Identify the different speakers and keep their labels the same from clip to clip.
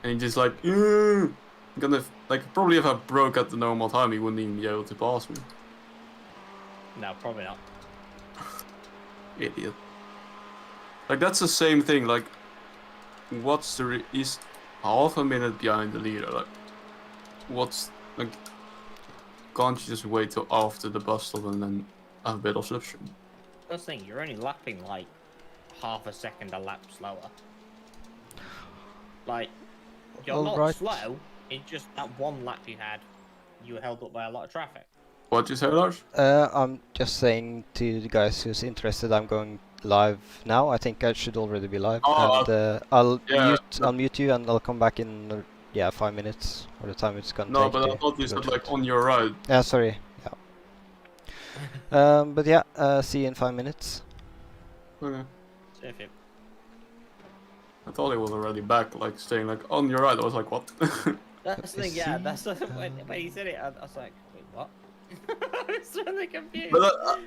Speaker 1: and he just like, gonna like probably if I broke at the normal time, he wouldn't even be able to pass me.
Speaker 2: No, probably not.
Speaker 1: Idiot. Like that's the same thing. Like, what's the he's half a minute behind the leader. Like, what's like? Can't you just wait till after the bus stop and then have a bit of slipstream?
Speaker 2: First thing, you're only lapping like half a second a lap slower. Like, you're not slow. It's just that one lap you had, you were held up by a lot of traffic.
Speaker 1: What you say, Lars?
Speaker 3: I'm just saying to the guys who's interested, I'm going live now. I think I should already be live.
Speaker 1: Oh,
Speaker 3: And I'll
Speaker 1: yeah.
Speaker 3: mute you and I'll come back in 5 minutes or the time it's gonna
Speaker 1: No,
Speaker 3: take.
Speaker 1: but I thought you said like on your right.
Speaker 3: Yeah, sorry. Yeah. But yeah, see you in 5 minutes.
Speaker 1: Okay.
Speaker 2: If you...
Speaker 1: I thought he was already back, like staying like on your right. I was like, what?
Speaker 2: That's the thing, yeah. That's the, when he said it, I was like, wait, what? I was really confused.
Speaker 1: But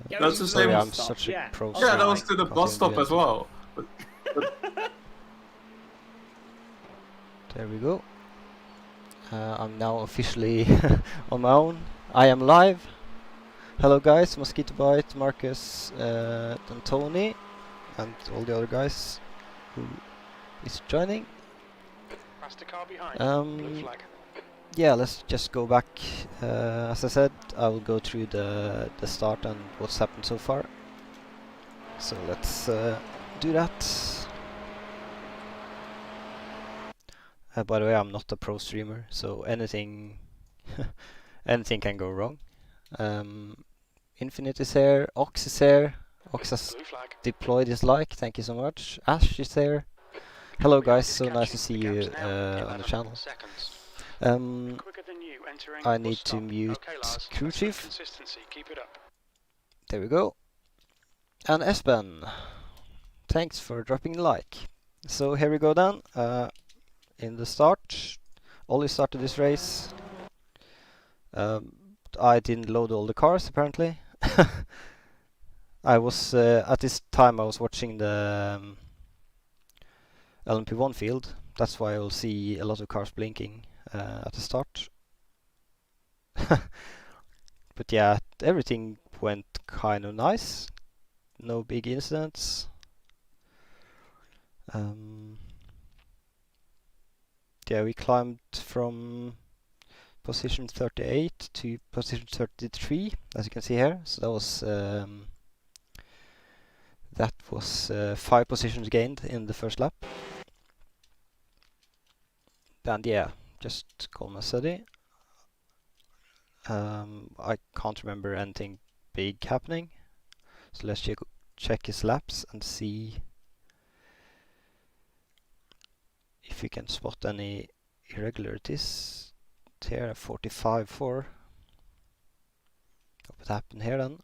Speaker 3: that's
Speaker 1: the same.
Speaker 3: I'm such a pro.
Speaker 1: Yeah, that was to the bus stop as well. But
Speaker 3: there we go. I'm now officially on my own. I am live. Hello guys, Mosquito Bite, Marcus, and Tony, and all the other guys who is joining. Yeah, let's just go back. As I said, I will go through the start and what's happened so far. So let's do that. By the way, I'm not a pro streamer, so anything anything can go wrong. Infinite is here, Ox is here. Ox has deployed his like, thank you so much. Ash is there. Hello guys, so nice to see you on the channel. I need to mute crewchief. There we go. And Espen, thanks for dropping the like. So here we go then. In the start, Ollie started this race. I didn't load all the cars apparently. I was at this time I was watching the LMP1 field. That's why I will see a lot of cars blinking at the start. But yeah, everything went kind of nice. No big incidents. Yeah, we climbed from position 38 to position 33, as you can see here. So that was 5 positions gained in the first lap. And yeah, just calm and steady. I can't remember anything big happening. So let's check his laps and see if we can spot any irregularities. Here, 45.4. What happened here then?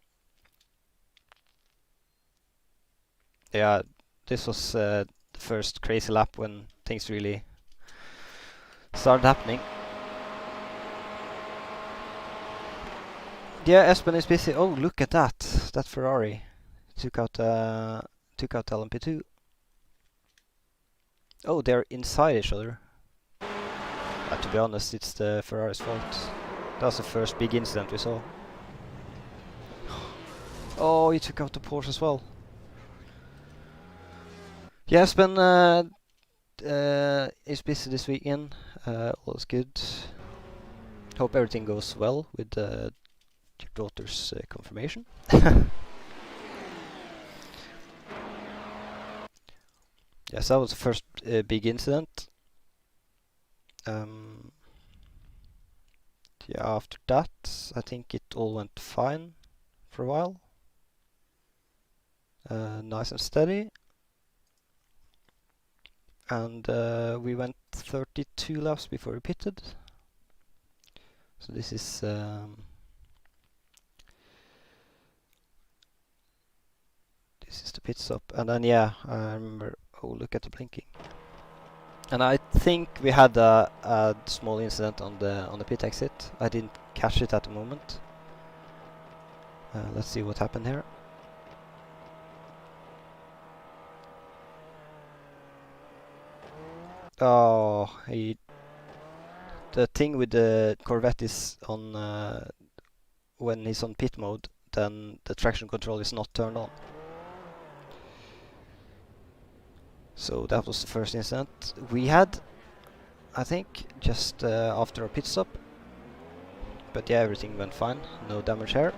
Speaker 3: Yeah, this was the first crazy lap when things really started happening. Yeah, Espen is busy. Oh, look at that! That Ferrari took out LMP2. Oh, they're inside each other. To be honest, it's the Ferrari's fault. That was the first big incident we saw. Oh, he took out the Porsche as well. Yeah, Espen is busy this weekend. All is good. Hope everything goes well with your daughter's confirmation. Yes, that was the first big incident. Yeah, after that, I think it all went fine for a while. Nice and steady. And we went 32 laps before we pitted. So this is the pit stop. And then yeah, I remember. Oh, look at the blinking. And I think we had a small incident on the pit exit. I didn't catch it at the moment. Let's see what happened here. Oh, the thing with the Corvette is on when he's on pit mode, then the traction control is not turned on. So that was the first incident we had, I think, just after our pit stop. But yeah, everything went fine, no damage here.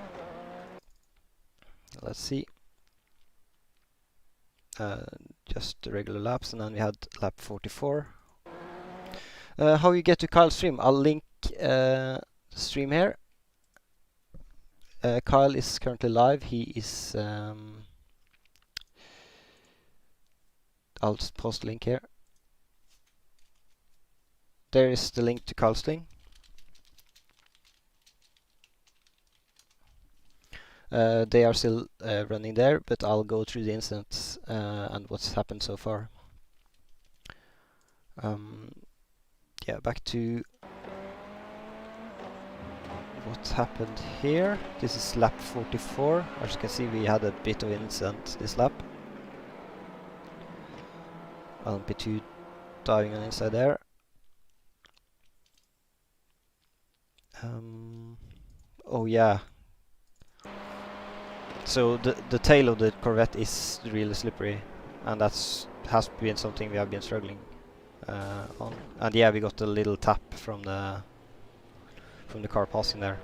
Speaker 3: Let's see. Just regular laps, and then we had lap 44. How you get to Kyle's stream? I'll link the stream here. Kyle is currently live. He is... I'll just post the link here. There is the link to Kyle's stream. They are still running there, but I'll go through the incidents and what's happened so far. Yeah, back to what happened here. This is lap 44. As you can see, we had a bit of incident this lap. LMP2 diving on inside there. Oh yeah. So the tail of the Corvette is really slippery, and has been something we have been struggling on. And yeah, we got a little tap from the car passing there,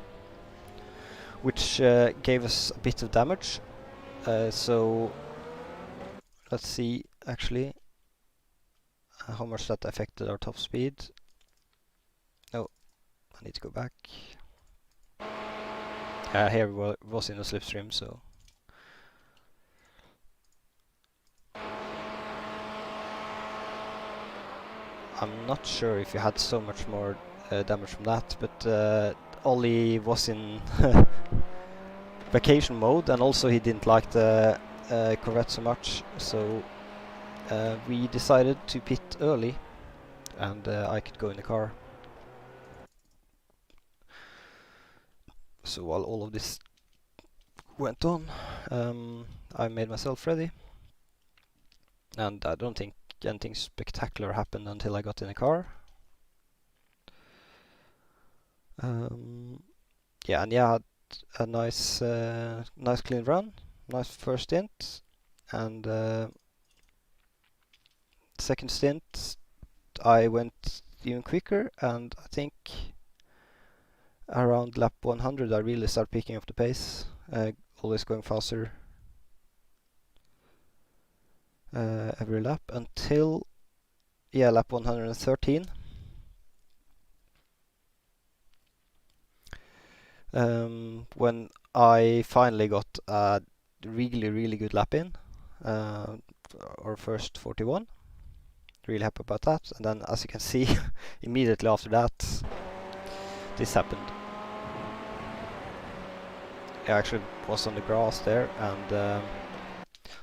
Speaker 3: which gave us a bit of damage. So let's see actually how much that affected our top speed. Oh, I need to go back. Here we was in a slipstream, so I'm not sure if you had so much more damage from that, but Ollie was in vacation mode, and also he didn't like the Corvette so much, so we decided to pit early, and I could go in the car. So while all of this went on, I made myself ready, and I don't think anything spectacular happened until I got in the car. Yeah, and yeah, I had a nice clean run, nice first stint, and second stint I went even quicker, and I think around lap 100 I really started picking up the pace, always going faster every lap until lap 113. When I finally got a really good lap in, our first 41. Really happy about that. And then, as you can see, immediately after that, this happened. I actually was on the grass there, and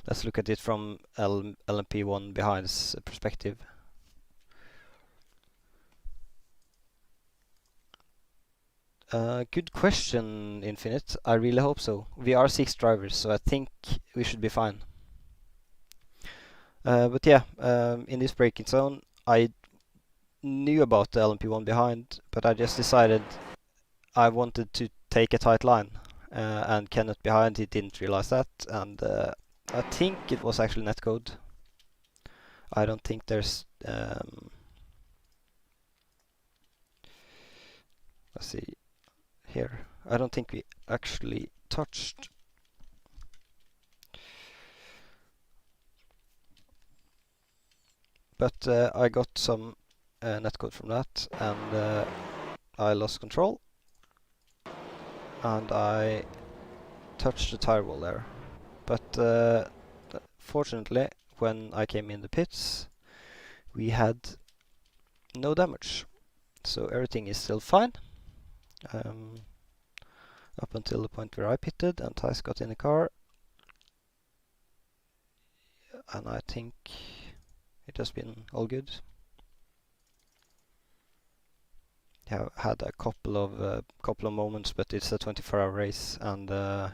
Speaker 3: let's look at it from LMP1 behind's perspective. Good question, Infinite. I really hope so. We are 6 drivers, so I think we should be fine. But yeah, in this braking zone, I knew about the LMP1 behind, but I just decided I wanted to take a tight line. And Kenneth behind, he didn't realize that, and I think it was actually netcode. I don't think there's... let's see here. I don't think we actually touched. But I got some netcode from that, and I lost control, and I touched the tire wall there. But fortunately, when I came in the pits, we had no damage, so everything is still fine. Up until the point where I pitted and Thijs got in the car, and I think it has been all good. Yeah, had a couple of moments, but it's a 24-hour race, and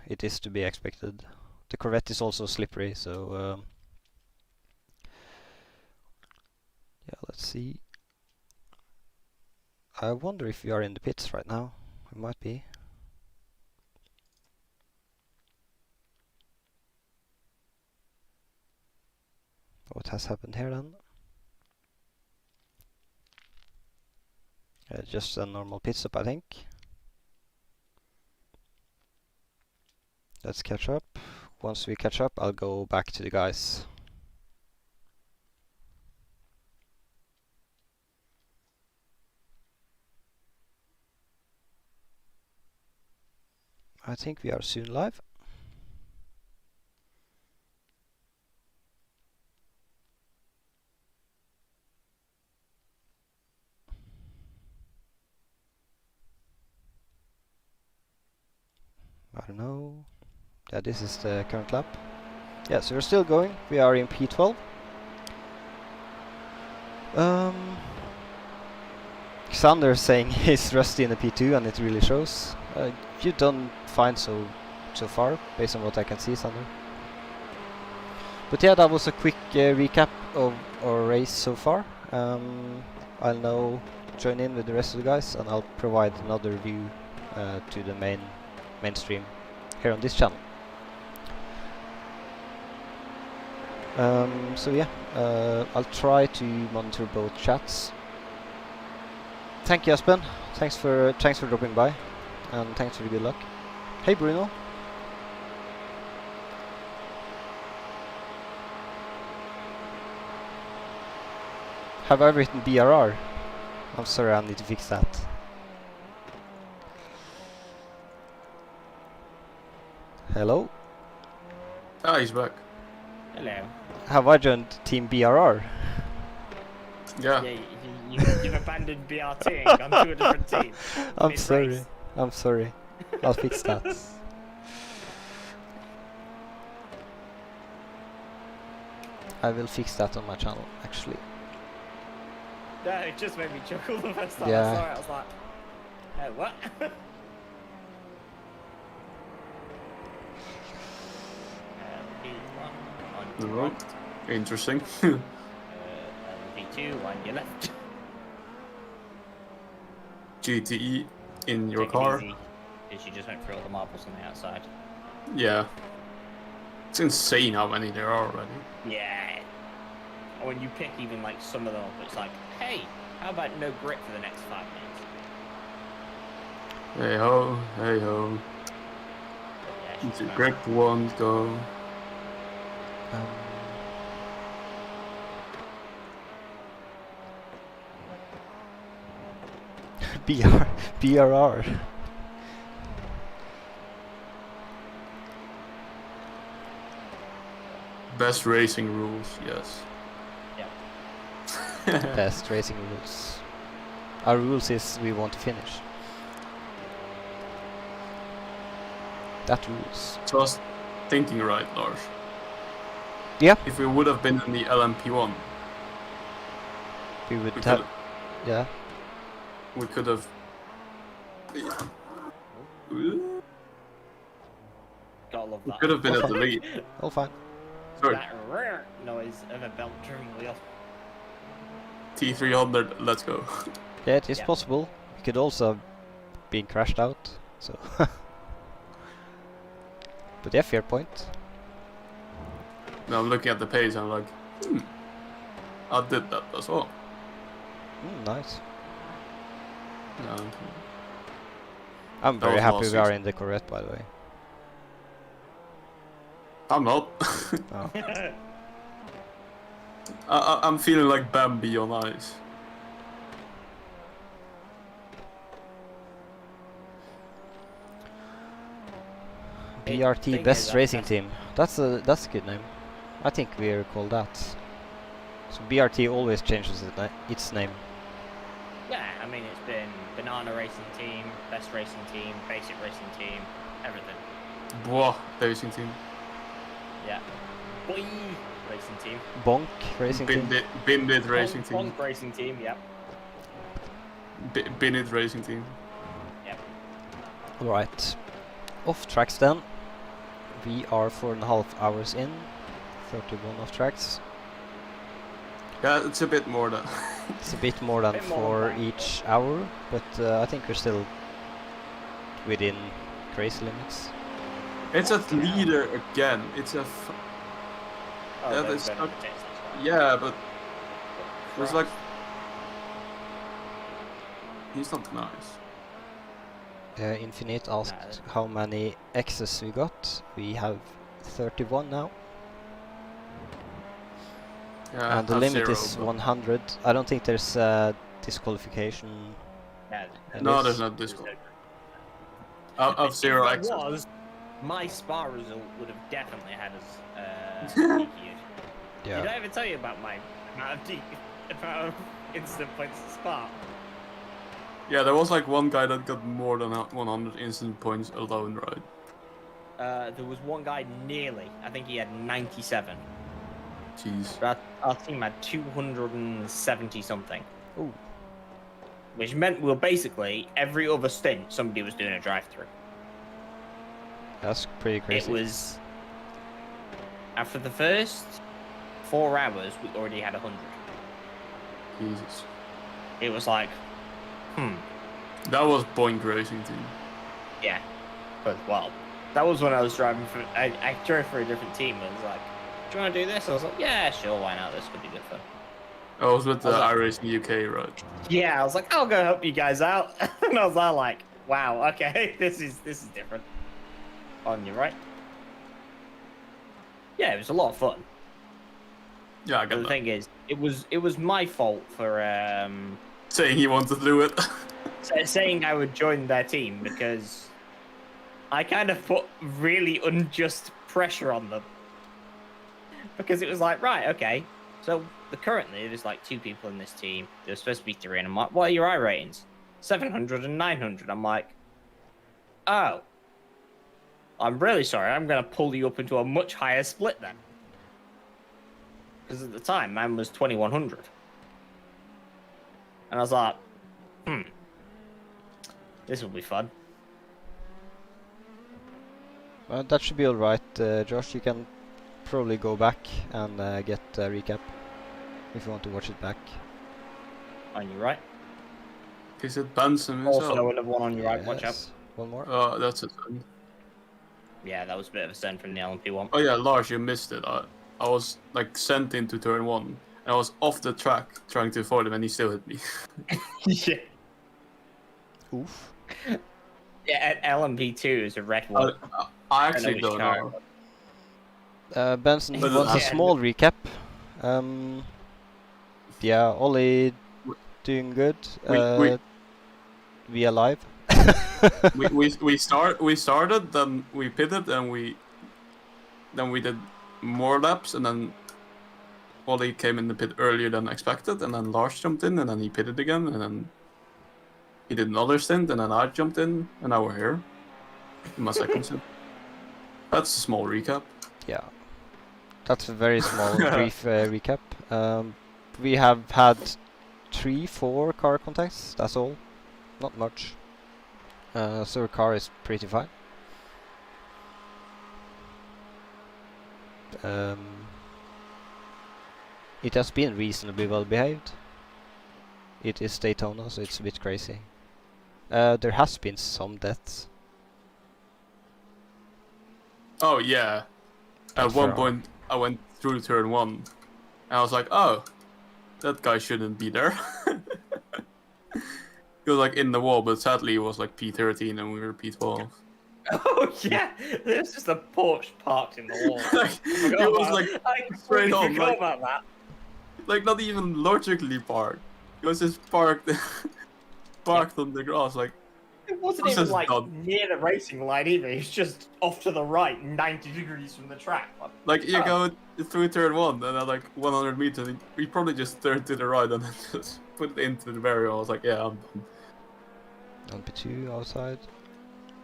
Speaker 3: it is to be expected. The Corvette is also slippery, so yeah, let's see. I wonder if we are in the pits right now. We might be. What has happened here then? Just a normal pit stop, I think. Let's catch up. Once we catch up, I'll go back to the guys. I think we are soon live. I don't know. Yeah, this is the current lap. Yeah, so we're still going. We are in P12. Xander is saying he's rusty in the P2, and it really shows. You've done fine so far, based on what I can see, Xander. But yeah, that was a quick recap of our race so far. I'll now join in with the rest of the guys, and I'll provide another view to the mainstream here on this channel. So yeah, I'll try to monitor both chats. Thank you, Espen. Thanks for dropping by, and thanks for the good luck. Hey, Bruno. Have I written B.R.? I'm sorry, I need to fix that. Hello?
Speaker 1: Ah, he's back.
Speaker 2: Hello.
Speaker 3: Have I joined Team B.R.?
Speaker 1: Yeah.
Speaker 2: Yeah, you've abandoned B.R.T. and gone to a different team.
Speaker 3: I'm
Speaker 2: Mid-race.
Speaker 3: sorry. I'm sorry. I'll fix that. I will fix that on my channel, actually.
Speaker 2: No, it just made me chuckle the first time
Speaker 3: Yeah.
Speaker 2: I saw it. I was like, what? V1 on your
Speaker 1: Right.
Speaker 2: right.
Speaker 1: Interesting.
Speaker 2: V2 on your left.
Speaker 1: GTE in your
Speaker 2: Take it
Speaker 1: car.
Speaker 2: easy, 'cause you just went through all the marbles on the outside.
Speaker 1: Yeah. It's insane how many there are already.
Speaker 2: Yeah. Or when you pick even like some of them up, it's like, hey, how about no grip for the next 5 minutes?
Speaker 1: Hey ho, hey ho.
Speaker 2: Yeah, she's
Speaker 1: Into
Speaker 2: fine.
Speaker 1: grip one, go.
Speaker 3: BRR.
Speaker 1: Best racing rules, yes.
Speaker 3: Best racing rules. Our rules is we want to finish. That rules.
Speaker 1: Just thinking right, Lars.
Speaker 3: Yeah.
Speaker 1: If we would have been in the LMP1,
Speaker 3: We would
Speaker 1: we
Speaker 3: have.
Speaker 1: could
Speaker 3: Yeah.
Speaker 1: we could have.
Speaker 2: Gotta love
Speaker 1: We
Speaker 2: that.
Speaker 1: could have been at the lead.
Speaker 3: All fine.
Speaker 1: Sorry,
Speaker 2: That rare noise of a belt trimming wheel.
Speaker 1: T300, let's go.
Speaker 3: Yeah, it is
Speaker 2: Yeah.
Speaker 3: possible. We could also have been crashed out. So. But yeah, fair point.
Speaker 1: Now I'm looking at the page and I'm like, I did that as well.
Speaker 3: Nice.
Speaker 1: Yeah.
Speaker 3: I'm
Speaker 1: That
Speaker 3: very
Speaker 1: was
Speaker 3: happy
Speaker 1: last
Speaker 3: we are
Speaker 1: season.
Speaker 3: in the Corvette, by the way.
Speaker 1: I'm not.
Speaker 3: Oh.
Speaker 1: I'm feeling like Bambi on ice.
Speaker 3: B.R.T.
Speaker 2: thing
Speaker 3: Best
Speaker 2: is,
Speaker 3: Racing Team. That's a good name. I think we called that. So B.R.T. always changes its name.
Speaker 2: Yeah, I mean, it's been Banana Racing Team, Best Racing Team, Basic Racing Team, everything.
Speaker 1: Boah, racing team.
Speaker 2: Yeah. Boy Racing Team.
Speaker 3: Bonk Racing Team.
Speaker 1: Bindit racing team.
Speaker 2: Bonk Racing Team, yep.
Speaker 1: Binit racing team.
Speaker 2: Yep.
Speaker 3: Alright. Off tracks then. We are 4.5 hours in. 31 off tracks.
Speaker 1: Yeah, it's a bit more than.
Speaker 3: It's a bit more than
Speaker 2: Bit more
Speaker 3: 4
Speaker 2: than that.
Speaker 3: each hour, but I think we're still within crazy limits.
Speaker 1: It's a leader again. It's a.
Speaker 2: Oh,
Speaker 1: Yeah,
Speaker 2: they're
Speaker 1: it's
Speaker 2: better
Speaker 1: not-
Speaker 2: than this, that's right.
Speaker 1: Yeah, but it's like
Speaker 2: Christ.
Speaker 1: he's not nice.
Speaker 3: Infinite asked how many X's we got. We have 31 now,
Speaker 1: Yeah,
Speaker 3: and the
Speaker 1: I've
Speaker 3: limit
Speaker 1: 0,
Speaker 3: is
Speaker 1: but-
Speaker 3: 100. I don't think there's disqualification.
Speaker 2: Yeah,
Speaker 3: in
Speaker 1: No,
Speaker 3: this.
Speaker 1: there's not this one. I've 0
Speaker 2: If
Speaker 1: access.
Speaker 2: there was, my spa result would have definitely had us DQ'd. Did I
Speaker 3: Yeah,
Speaker 2: ever tell you about my amount of instant points at spa?
Speaker 1: Yeah, there was like one guy that got more than 100 instant points alone, right?
Speaker 2: There was one guy nearly. I think he had 97.
Speaker 1: Jeez.
Speaker 2: But our team had 270 something.
Speaker 3: Ooh.
Speaker 2: Which meant, well, basically every other stint somebody was doing a drive-through.
Speaker 3: that's pretty crazy.
Speaker 2: It was after the first 4 hours, we already had 100.
Speaker 1: Jesus.
Speaker 2: It was like,
Speaker 1: That was Boink Racing team.
Speaker 2: yeah. But well, that was when I was driving for. I drove for a different team. And it was like, do you want to do this? I was like, yeah, sure, why not? This could be good fun.
Speaker 1: I was with the
Speaker 2: I was
Speaker 1: iRacing UK, right?
Speaker 2: Yeah, I was like, I'll go help you guys out. And I was all like, wow, okay, this is different. On your right. Yeah, it was a lot of fun.
Speaker 1: Yeah, I
Speaker 2: But
Speaker 1: got
Speaker 2: the
Speaker 1: that.
Speaker 2: thing is, it was my fault for
Speaker 1: Saying he wanted to do it.
Speaker 2: saying I would join their team because I kind of put really unjust pressure on them. Because it was like, right, okay, so currently there's like 2 people in this team. There's supposed to be 3, and I'm like, what are your I ratings? 700 and 900. I'm like, oh, I'm really sorry. I'm going to pull you up into a much higher split then. Because at the time, mine was 2100. And I was like, this will be fun.
Speaker 3: Well, that should be alright, Josh. You can probably go back and get a recap if you want to watch it back.
Speaker 2: On your right.
Speaker 1: Is it Benson
Speaker 2: Also,
Speaker 1: himself?
Speaker 2: another one on your right. Watch out.
Speaker 3: Yes. One more.
Speaker 1: That's it. Then.
Speaker 2: Yeah, that was a bit of a send from the LMP one.
Speaker 1: Oh yeah, Lars, you missed it. I was like sent into turn 1, and I was off the track trying to avoid him, and he still hit me.
Speaker 2: Yeah.
Speaker 3: Oof.
Speaker 2: Yeah, at LMP2 is a red one.
Speaker 1: I actually
Speaker 2: which
Speaker 1: don't
Speaker 2: car.
Speaker 1: know.
Speaker 3: Benson, he
Speaker 1: But
Speaker 3: wants a
Speaker 2: yeah.
Speaker 3: small recap. Yeah, Ollie doing good. We alive.
Speaker 1: we started, then we pitted, and then we did more laps, and then Ollie came in the pit earlier than expected, and then Lars jumped in, and then he pitted again, and then he did another stint, and then I jumped in, and now we're here. In my second stint. That's a small recap.
Speaker 3: Yeah, that's a very small, brief recap. We have had 3-4 car contacts. That's all. Not much. So our car is pretty fine. It has been reasonably well behaved. It is Daytona, so it's a bit crazy. There has been some deaths.
Speaker 1: Oh yeah. At
Speaker 3: That's
Speaker 1: one
Speaker 3: fair.
Speaker 1: point, I went through turn 1, and I was like, "Oh, that guy shouldn't be there." He was like in the wall, but sadly it was like P13 and we were P12.
Speaker 2: Oh, yeah. There's just a Porsche parked in the wall.
Speaker 1: Like, it was like
Speaker 2: I
Speaker 1: straight on,
Speaker 2: forgot
Speaker 1: like-
Speaker 2: about that.
Speaker 1: like not even logically parked. It was just parked on the grass. Like
Speaker 2: It wasn't
Speaker 1: This
Speaker 2: even
Speaker 1: is
Speaker 2: like
Speaker 1: done.
Speaker 2: near the racing line either. It's just off to the right, 90 degrees from the track.
Speaker 1: you
Speaker 2: Oh.
Speaker 1: go through turn 1 and then like 100 meters, and we probably just turned to the right and then just put it into the barrier. I was like, yeah, I'm done.
Speaker 3: LP2 outside.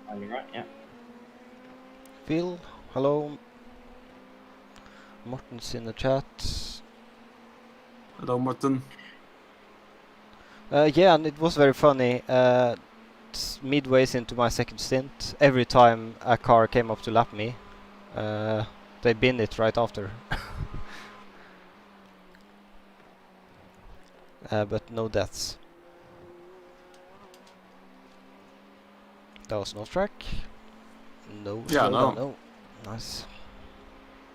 Speaker 2: On your right, yeah.
Speaker 3: Phil, hello. Morten's in the chat.
Speaker 1: Hello, Martin.
Speaker 3: Yeah, and it was very funny. Midways into my second stint, every time a car came up to lap me, they binned it right after. but no deaths. That was no track. No
Speaker 1: Yeah,
Speaker 3: slowdown,
Speaker 1: no.
Speaker 3: no. Nice.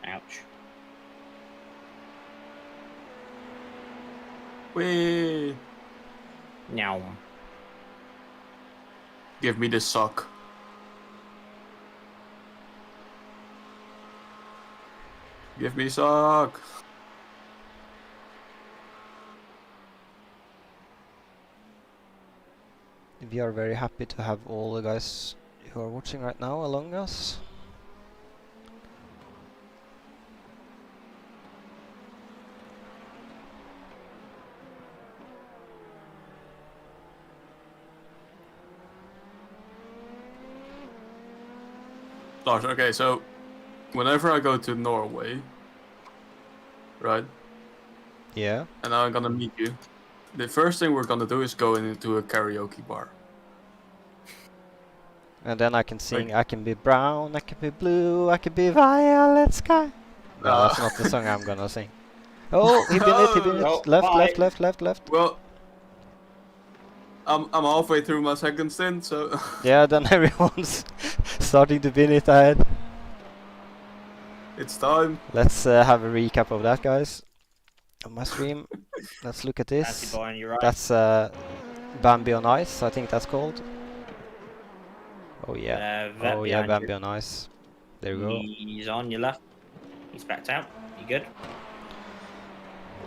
Speaker 2: Ouch.
Speaker 1: Whee!
Speaker 2: Now.
Speaker 1: Give me the sock. Give me sock.
Speaker 3: We are very happy to have all the guys who are watching right now along us.
Speaker 1: Lars, okay, so whenever I go to Norway, right,
Speaker 3: Yeah.
Speaker 1: and I'm gonna meet you, the first thing we're gonna do is go into a karaoke bar.
Speaker 3: And then I can sing, I can be brown, I can be blue, I can be violet sky. No, that's not the song I'm gonna sing. Oh, he been it, he been
Speaker 2: Oh,
Speaker 3: it. Left,
Speaker 2: bye.
Speaker 3: left, left, left, left.
Speaker 1: Well, I'm halfway through my second stint, so
Speaker 3: Yeah, then everyone's starting to bin it ahead.
Speaker 1: it's time.
Speaker 3: Let's have a recap of that, guys. On my stream, let's look at this.
Speaker 2: Fancy boy on your right.
Speaker 3: That's Bambi on Ice, I think that's called. Oh yeah,
Speaker 2: Vet
Speaker 3: oh yeah,
Speaker 2: behind
Speaker 3: Bambi on Ice. There we go.
Speaker 2: He's on your left. He's backed out. You good?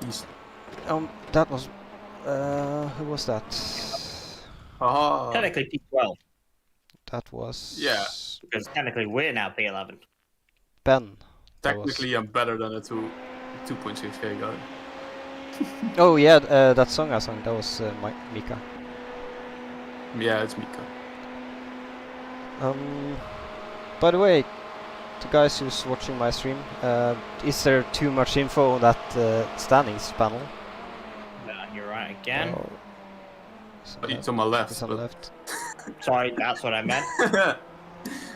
Speaker 1: He's,
Speaker 3: That was who was that?
Speaker 1: haha.
Speaker 2: Technically P12,
Speaker 3: That was
Speaker 1: Yeah.
Speaker 2: because technically we're now P11.
Speaker 3: Ben. That was-
Speaker 1: Technically, I'm better than a 2.6k guy.
Speaker 3: Oh yeah, that song I sang, that was Mika.
Speaker 1: Yeah, it's Mika.
Speaker 3: By the way, the guys who's watching my stream, is there too much info on that standings panel?
Speaker 2: On your right again.
Speaker 3: Oh, so
Speaker 1: It's on my left.
Speaker 3: it's on the
Speaker 1: but-
Speaker 3: left.
Speaker 2: Sorry, that's what I meant.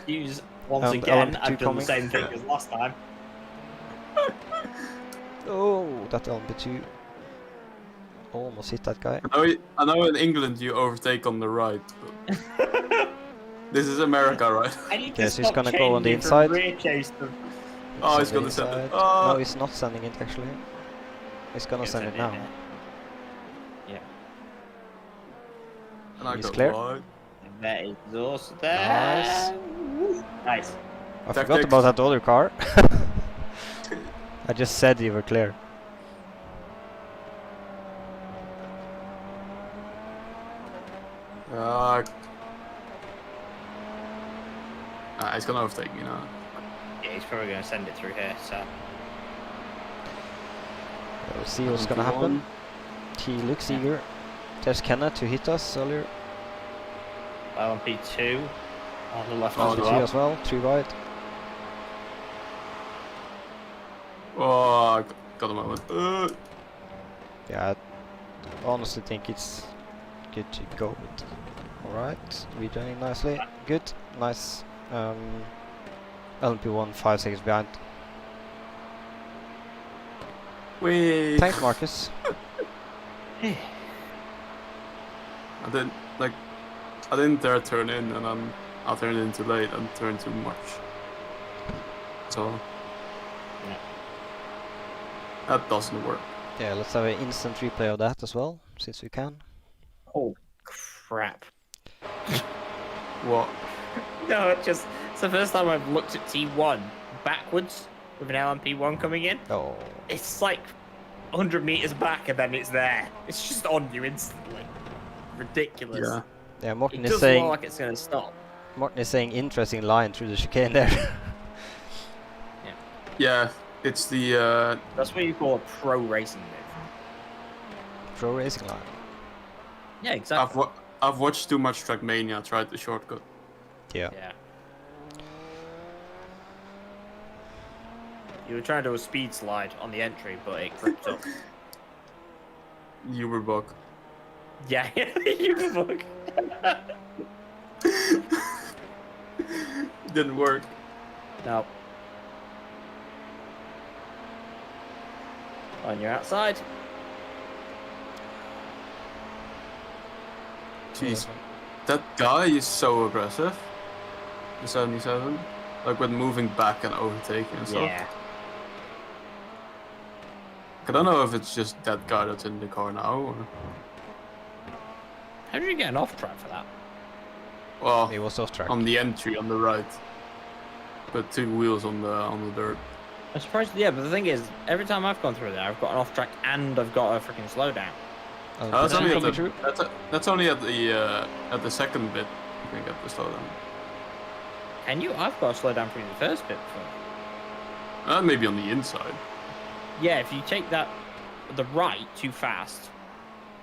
Speaker 2: Use once
Speaker 3: And
Speaker 2: again.
Speaker 3: LMP2
Speaker 2: I've done
Speaker 3: coming.
Speaker 2: the same thing as last time.
Speaker 3: Oh, that LB2 almost hit that guy.
Speaker 1: I know in England you overtake on the right, but this is America, right?
Speaker 2: I need
Speaker 3: Yes,
Speaker 2: to
Speaker 3: he's
Speaker 2: stop
Speaker 3: gonna go on the
Speaker 2: changing from
Speaker 3: inside.
Speaker 2: rear chase to
Speaker 1: Oh, he's
Speaker 3: Send
Speaker 1: gonna send it.
Speaker 3: inside.
Speaker 1: Oh.
Speaker 3: No, he's not sending it actually. He's gonna
Speaker 2: He'll
Speaker 3: send
Speaker 2: send
Speaker 3: it
Speaker 2: it,
Speaker 3: now.
Speaker 2: yeah.
Speaker 1: And I
Speaker 3: He's
Speaker 1: go
Speaker 3: clear.
Speaker 1: wide.
Speaker 2: That is also there. Nice.
Speaker 3: I forgot
Speaker 1: Tactics.
Speaker 3: about that other car. I just said you were clear.
Speaker 1: He's gonna overtake me now.
Speaker 2: Yeah, he's probably going to send it through here, so.
Speaker 3: We'll see what's gonna happen. He looks eager. There's Kenneth who hit us earlier.
Speaker 2: LMP2 on the left
Speaker 1: Oh,
Speaker 2: as
Speaker 1: no.
Speaker 3: Two
Speaker 2: well.
Speaker 3: as well, 3 wide.
Speaker 1: Oh, I got a moment.
Speaker 3: Yeah, I honestly think it's good to go with. Alright, rejoining nicely. Good, nice. LMP1 5 seconds behind.
Speaker 1: Wait.
Speaker 3: Thanks, Marcus.
Speaker 1: I didn't dare turn in, and I turned in too late and turned too much. So
Speaker 2: Yeah.
Speaker 1: that doesn't work.
Speaker 3: Yeah, let's have an instant replay of that as well, since we can.
Speaker 2: Oh, crap.
Speaker 1: What?
Speaker 2: No, it's the first time I've looked at T1 backwards with an LMP1 coming in.
Speaker 3: Oh,
Speaker 2: It's like 100 meters back and then it's there. It's just on you instantly. Ridiculous.
Speaker 1: Yeah.
Speaker 3: yeah.
Speaker 2: It
Speaker 3: Martin is
Speaker 2: does
Speaker 3: saying.
Speaker 2: look like it's going to stop.
Speaker 3: Martin is saying interesting line through the chicane there.
Speaker 1: Yeah. It's the
Speaker 2: That's what you call a pro racing move.
Speaker 3: Pro racing line.
Speaker 2: Yeah, exactly.
Speaker 1: I've watched too much Trackmania. Tried the shortcut.
Speaker 3: Yeah.
Speaker 2: Yeah. You were trying to do a speed slide on the entry, but it crept up.
Speaker 1: You were bug.
Speaker 2: Yeah, you were bug.
Speaker 1: Didn't work.
Speaker 2: No. On your outside.
Speaker 1: Jeez, that guy is so aggressive. The 77, like with moving back and overtaking and stuff.
Speaker 2: Yeah.
Speaker 1: I don't know if it's just that guy that's in the car now, or
Speaker 2: How did you get an off track for that?
Speaker 1: well,
Speaker 3: It was off track.
Speaker 1: on the entry on the right, but 2 wheels on the dirt.
Speaker 2: I'm surprised. Yeah, but the thing is, every time I've gone through there, I've got an off track and I've got a freaking slowdown.
Speaker 1: That's only at
Speaker 3: true.
Speaker 1: that's only at the second bit you can get the slowdown.
Speaker 2: Can you? I've got a slowdown through the first bit before.
Speaker 1: Maybe on the inside.
Speaker 2: Yeah, if you take that the right too fast,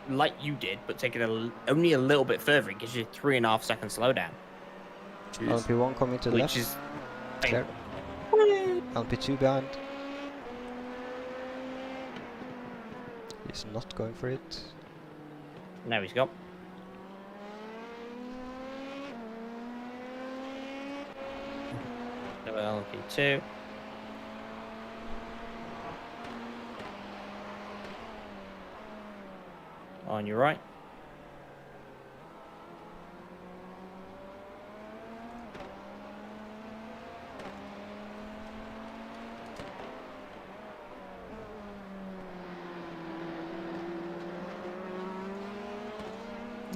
Speaker 2: like you did, but take it only a little bit further, it gives you 3.5 second slowdown,
Speaker 1: Jeez.
Speaker 3: LP1 coming to the left.
Speaker 2: which is
Speaker 3: Clear. LP2 behind. He's not going for it.
Speaker 2: now he's got. LP2. On your right.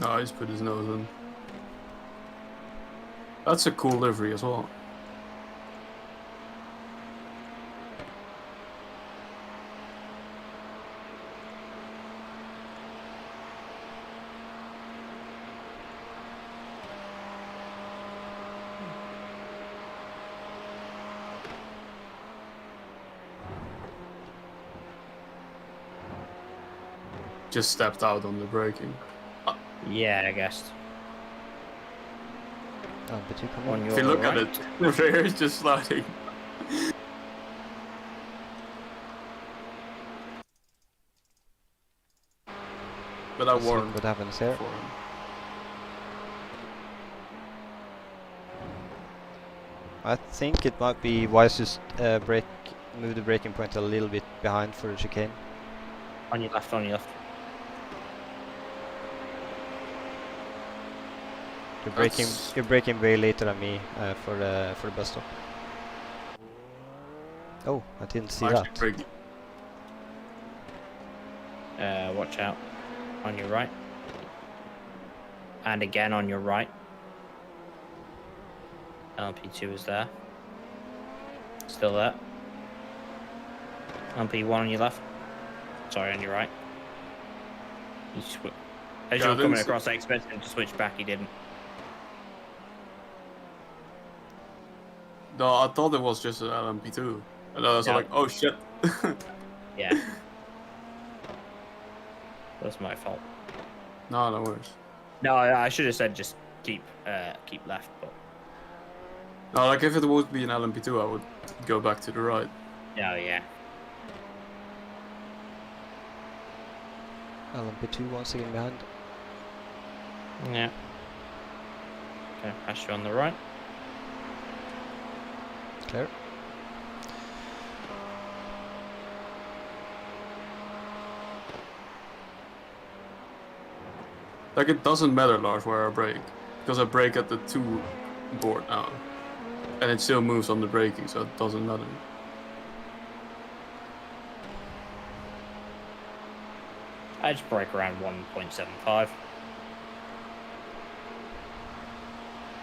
Speaker 1: No, he's put his nose in. That's a cool livery as well. Just stepped out on the braking.
Speaker 2: Yeah, I guess.
Speaker 3: LP2 coming.
Speaker 2: On your
Speaker 1: If you look
Speaker 2: right.
Speaker 1: at it, the rear is just sliding. But I
Speaker 3: Let's see
Speaker 1: warned
Speaker 3: what happens here.
Speaker 1: for him.
Speaker 3: I think it might be wise to move the braking point a little bit behind for the chicane.
Speaker 2: On your left, on your left.
Speaker 3: You're braking way later than me for the bus stop. Oh, I didn't see
Speaker 1: Actually
Speaker 3: that.
Speaker 1: braking.
Speaker 2: Watch out. On your right. And again on your right. LP2 is there. Still there. LP1 on your left. Sorry, on your right. As you were coming across, I expected him to switch back, he didn't.
Speaker 1: No, I thought it was just an LMP2. And I was
Speaker 2: Yeah.
Speaker 1: like, oh shit.
Speaker 2: Yeah. That's my fault.
Speaker 1: No, no worries.
Speaker 2: No, I should have said just keep left, but
Speaker 1: No, like if it would be an LMP2, I would go back to the right.
Speaker 2: no, yeah.
Speaker 3: LMP2 once again behind.
Speaker 2: Yeah. Okay, pass you on the right.
Speaker 3: Clear.
Speaker 1: Like it doesn't matter, Lars, where I brake. Because I brake at the 2 board now. And it still moves on the braking, so it doesn't matter.
Speaker 2: I just brake around 1.75.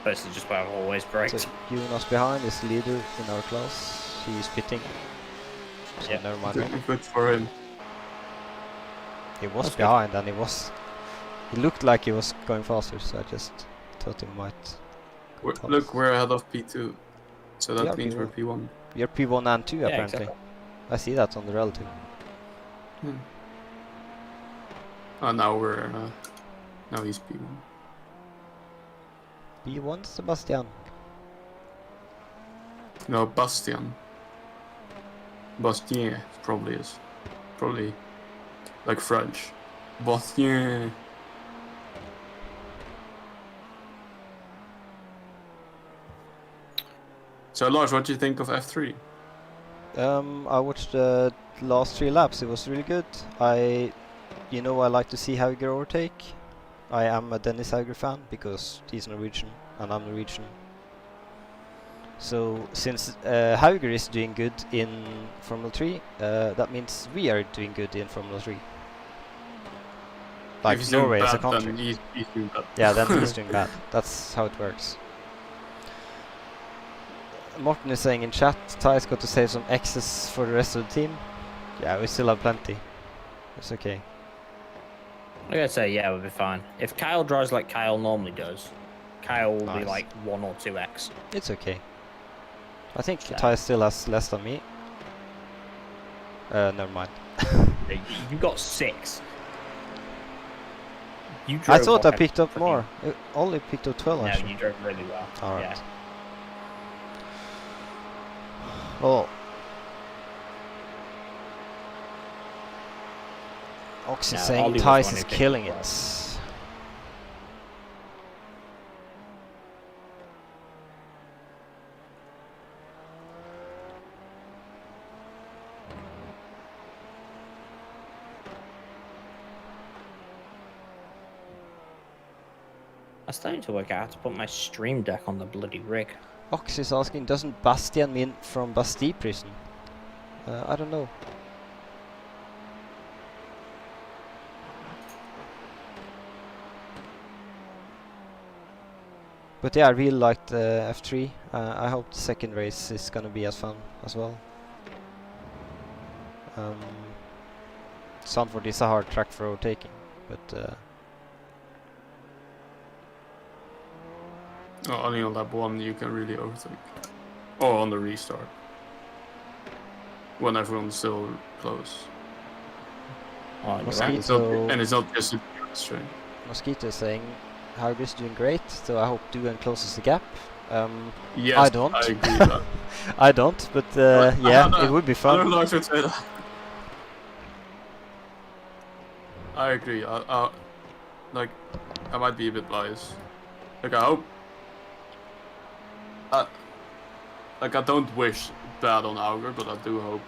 Speaker 2: Basically just where I've always braked.
Speaker 3: So Jonas behind is leader in our class. He's pitting. So
Speaker 2: Yeah.
Speaker 3: never mind.
Speaker 1: Good for him.
Speaker 3: He was
Speaker 2: That's good.
Speaker 3: behind and he looked like he was going faster, so I just thought he might go past.
Speaker 1: Look, we're ahead of P2. So that
Speaker 3: Yeah,
Speaker 1: means we're
Speaker 3: P1.
Speaker 1: P1.
Speaker 3: You're P1 and 2
Speaker 2: Yeah,
Speaker 3: apparently.
Speaker 2: exactly.
Speaker 3: I see that on the relative.
Speaker 1: Oh, now we're now he's P1.
Speaker 3: P1 Sebastian.
Speaker 1: No, Bastian. Bastien probably is. Probably like French. Bastien. So Lars, what do you think of F3?
Speaker 3: I watched the last 3 laps. It was really good. I like to see how you get overtake. I am a Dennis Hauger fan because he's Norwegian and I'm Norwegian. So since Hauger is doing good in Formula 3, that means we are doing good in Formula 3. Like
Speaker 1: If he's doing
Speaker 3: Norway as a
Speaker 1: bad,
Speaker 3: country.
Speaker 1: then he's doing bad.
Speaker 3: Yeah, then he's doing bad. That's how it works. Morten is saying in chat, Thijs got to save some X's for the rest of the team. Yeah, we still have plenty. It's okay.
Speaker 2: I gotta say, yeah, we'll be fine. If Kyle drives like Kyle normally does, Kyle will be
Speaker 3: Nice.
Speaker 2: like 1 or 2x.
Speaker 3: It's okay. I think
Speaker 2: So-
Speaker 3: Thijs still has less than me. Never mind.
Speaker 2: You got 6. You
Speaker 3: I
Speaker 2: drove
Speaker 3: thought I
Speaker 2: like a
Speaker 3: picked up
Speaker 2: fucking-
Speaker 3: more. Only picked up 12
Speaker 2: No,
Speaker 3: actually.
Speaker 2: you drove really well.
Speaker 3: Alright.
Speaker 2: Yeah.
Speaker 3: Oh. Ox is
Speaker 2: No,
Speaker 3: saying
Speaker 2: Ollie was
Speaker 3: Thijs
Speaker 2: one
Speaker 3: is
Speaker 2: who picked
Speaker 3: killing
Speaker 2: up
Speaker 3: it.
Speaker 2: I'm starting to work out how to put my stream deck on the bloody rig.
Speaker 3: Ox is asking, doesn't Bastian mean from Bastille prison? I don't know. But yeah, I really liked F3. I hope the second race is gonna be as fun as well. Sandford is a hard track for overtaking, but
Speaker 1: Only on lap 1 you can really overtake. Or on the restart. When everyone's still close.
Speaker 2: Oh, you're
Speaker 3: Mosquito.
Speaker 2: right.
Speaker 1: And it's not just a string.
Speaker 3: Mosquito is saying Hauger's doing great, so I hope Dugan closes the gap.
Speaker 1: Yes,
Speaker 3: I don't.
Speaker 1: I agree with that.
Speaker 3: I don't, but yeah, it would be
Speaker 1: I
Speaker 3: fun.
Speaker 1: don't know if I should say that. I agree. Like, I might be a bit biased. Like, I hope. Like, I don't wish bad on Auger, but I do hope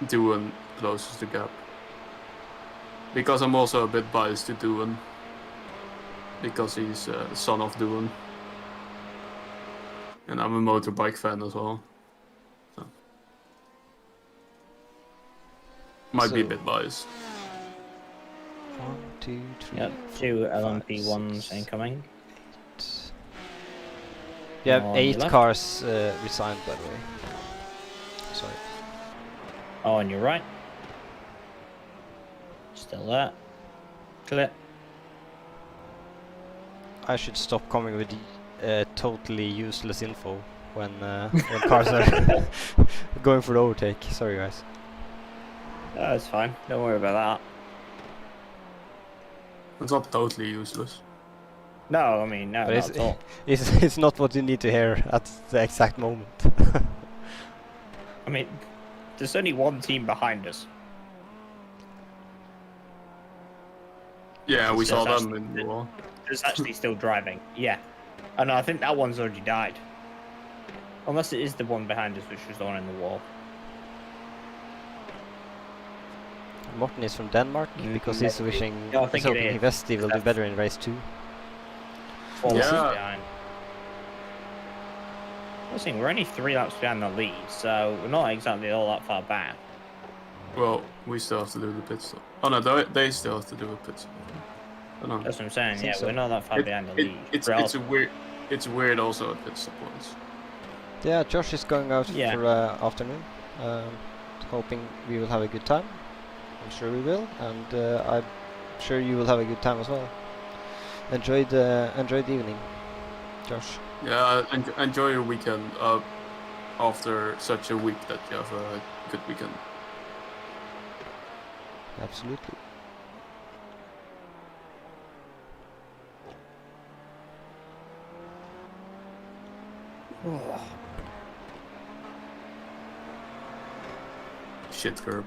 Speaker 1: Duan closes the gap. Because I'm also a bit biased to Duan. Because he's the son of Duan. And I'm a motorbike fan as well. So. Might be a
Speaker 3: So-
Speaker 1: bit biased.
Speaker 3: 1, 2, 3.
Speaker 2: Yep, 2 LMP1s incoming.
Speaker 3: You have
Speaker 2: On
Speaker 3: 8
Speaker 2: your left.
Speaker 3: cars resigned, by the way. Sorry.
Speaker 2: Oh, on your right. Still there. Clear.
Speaker 3: I should stop coming with totally useless info when cars are going for the overtake. Sorry, guys.
Speaker 2: Oh, it's fine. Don't worry about that.
Speaker 1: It's not totally useless.
Speaker 2: No, I mean, no,
Speaker 3: But
Speaker 2: not at all.
Speaker 3: it's not what you need to hear at the exact moment.
Speaker 2: I mean, there's only one team behind us.
Speaker 1: Yeah, we
Speaker 2: It's
Speaker 1: saw
Speaker 2: just
Speaker 1: them in the wall.
Speaker 2: There's actually still driving. Yeah. Oh no, I think that one's already died. Unless it is the one behind us, which was the one in the wall.
Speaker 3: Morten is from Denmark because he's wishing,
Speaker 2: Yeah, I
Speaker 3: he's
Speaker 2: think it
Speaker 3: hoping
Speaker 2: is.
Speaker 3: Vesti will do
Speaker 2: That's-
Speaker 3: better in race 2.
Speaker 2: Four laps
Speaker 1: Yeah.
Speaker 2: behind. I was saying, we're only 3 laps behind the lead, so we're not exactly all that far back.
Speaker 1: Well, we still have to do the pit stop. Oh no, they still have to do a pit stop. I don't know.
Speaker 2: That's what I'm saying.
Speaker 3: think
Speaker 2: Yeah,
Speaker 3: so.
Speaker 2: we're not that far behind the lead.
Speaker 1: It's weird also at pit stop points.
Speaker 3: Yeah, Josh is going out
Speaker 2: Yeah.
Speaker 3: for afternoon, hoping we will have a good time. I'm sure we will, and I'm sure you will have a good time as well. Enjoy the evening, Josh.
Speaker 1: Yeah, enjoy your weekend after such a week that you have a good weekend.
Speaker 3: Absolutely.
Speaker 1: Shit curb.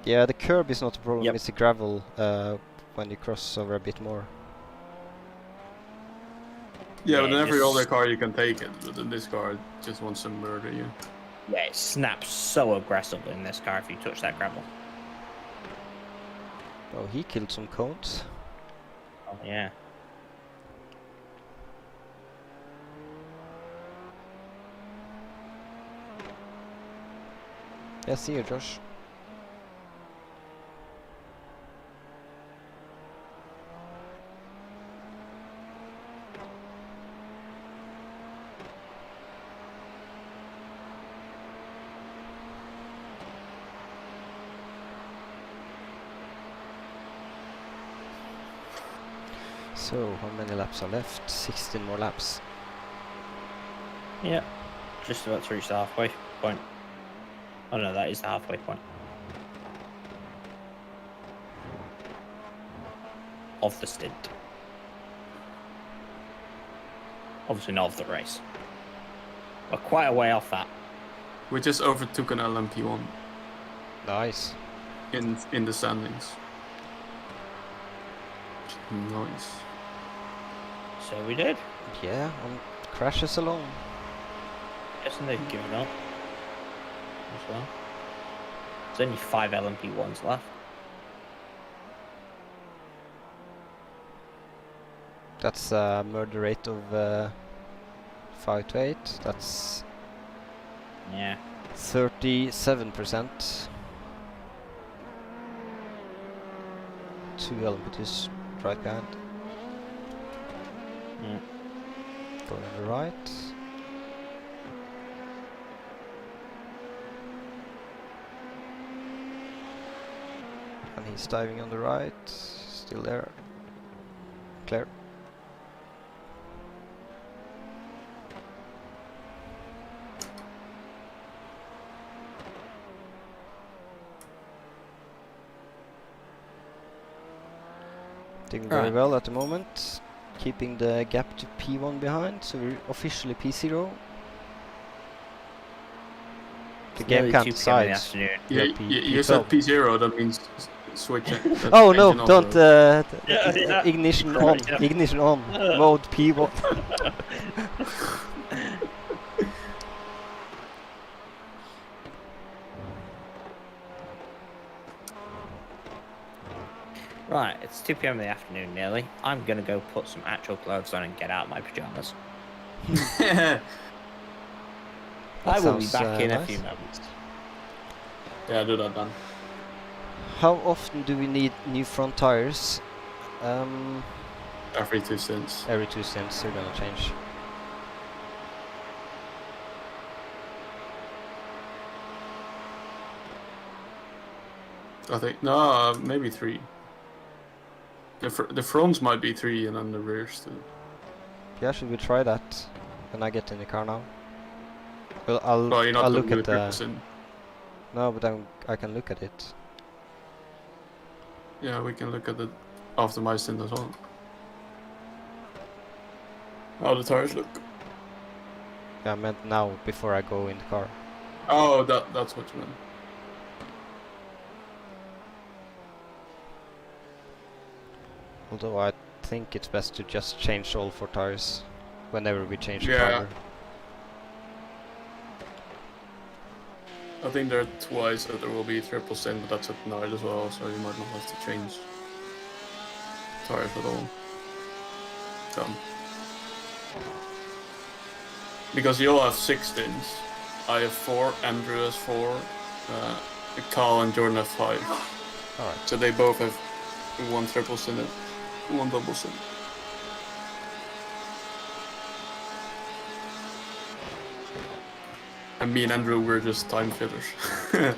Speaker 3: Yeah, the curb is not a problem.
Speaker 2: Yep.
Speaker 3: It's the gravel when you cross over a bit more.
Speaker 1: Yeah, but in
Speaker 2: Yeah,
Speaker 1: every
Speaker 2: just-
Speaker 1: other car you can take it, but in this car it just wants to murder you.
Speaker 2: Yeah, it snaps so aggressively in this car if you touch that gravel.
Speaker 3: Oh, he killed some cones.
Speaker 2: Oh, yeah.
Speaker 3: Yeah, see you, Josh. So, how many laps are left? 16 more laps.
Speaker 2: Yeah. Just about to reach the halfway point. Oh no, that is the halfway point. Of the stint. Obviously not of the race. We're quite a way off that.
Speaker 1: We just overtook an LMP1
Speaker 3: Nice.
Speaker 1: in the standings. Nice.
Speaker 2: So we did.
Speaker 3: Yeah, crashes alone.
Speaker 2: Guessing they've given up as well. There's only 5 LMP1s left.
Speaker 3: That's a murder rate of 5 to 8. That's
Speaker 2: Yeah.
Speaker 3: 37%. 2 LMP2s right behind.
Speaker 2: Mm.
Speaker 3: Going on the right. And he's diving on the right. Still there. Clear. Doing very
Speaker 2: Right.
Speaker 3: well at the moment. Keeping the gap to P1 behind, so we're officially P0. The game can't decide.
Speaker 1: Yeah, you said P0, that means switch it.
Speaker 3: Oh no,
Speaker 1: engine
Speaker 3: don't
Speaker 1: off-road.
Speaker 3: ignition
Speaker 2: Right,
Speaker 3: on,
Speaker 2: yeah.
Speaker 3: ignition on, mode P1.
Speaker 2: Right, it's 2 p.m. in the afternoon nearly. I'm gonna go put some actual clothes on and get out of my pajamas. I will be
Speaker 3: sounds,
Speaker 2: back in a
Speaker 3: nice.
Speaker 2: few moments.
Speaker 1: Yeah, do that then.
Speaker 3: How often do we need new front tires?
Speaker 1: Every 2 stints.
Speaker 3: Every 2 stints they're gonna change.
Speaker 1: I think, no, maybe 3. The fronts might be 3 and then the rears 2.
Speaker 3: Yeah, should we try that when I get in the car now? Well,
Speaker 1: Well, you're not
Speaker 3: I'll
Speaker 1: gonna
Speaker 3: look
Speaker 1: do
Speaker 3: at
Speaker 1: it
Speaker 3: the...
Speaker 1: in.
Speaker 3: No, but I can look at it.
Speaker 1: Yeah, we can look at it after my stint as well. How the tires look.
Speaker 3: Yeah, I meant now, before I go in the car.
Speaker 1: Oh, that's what you meant.
Speaker 3: Although I think it's best to just change all 4 tires whenever we change the
Speaker 1: Yeah.
Speaker 3: driver.
Speaker 1: I think there are twice that there will be triple stint, but that's at night as well, so you might not have to change tires at all. Done. Because you'll have 6 stints. I have 4, Andrew has 4, Carl and Jordan have 5.
Speaker 3: Alright.
Speaker 1: So they both have 1 triple stint and 1 double stint. And me and Andrew were just time fillers.
Speaker 3: Okay.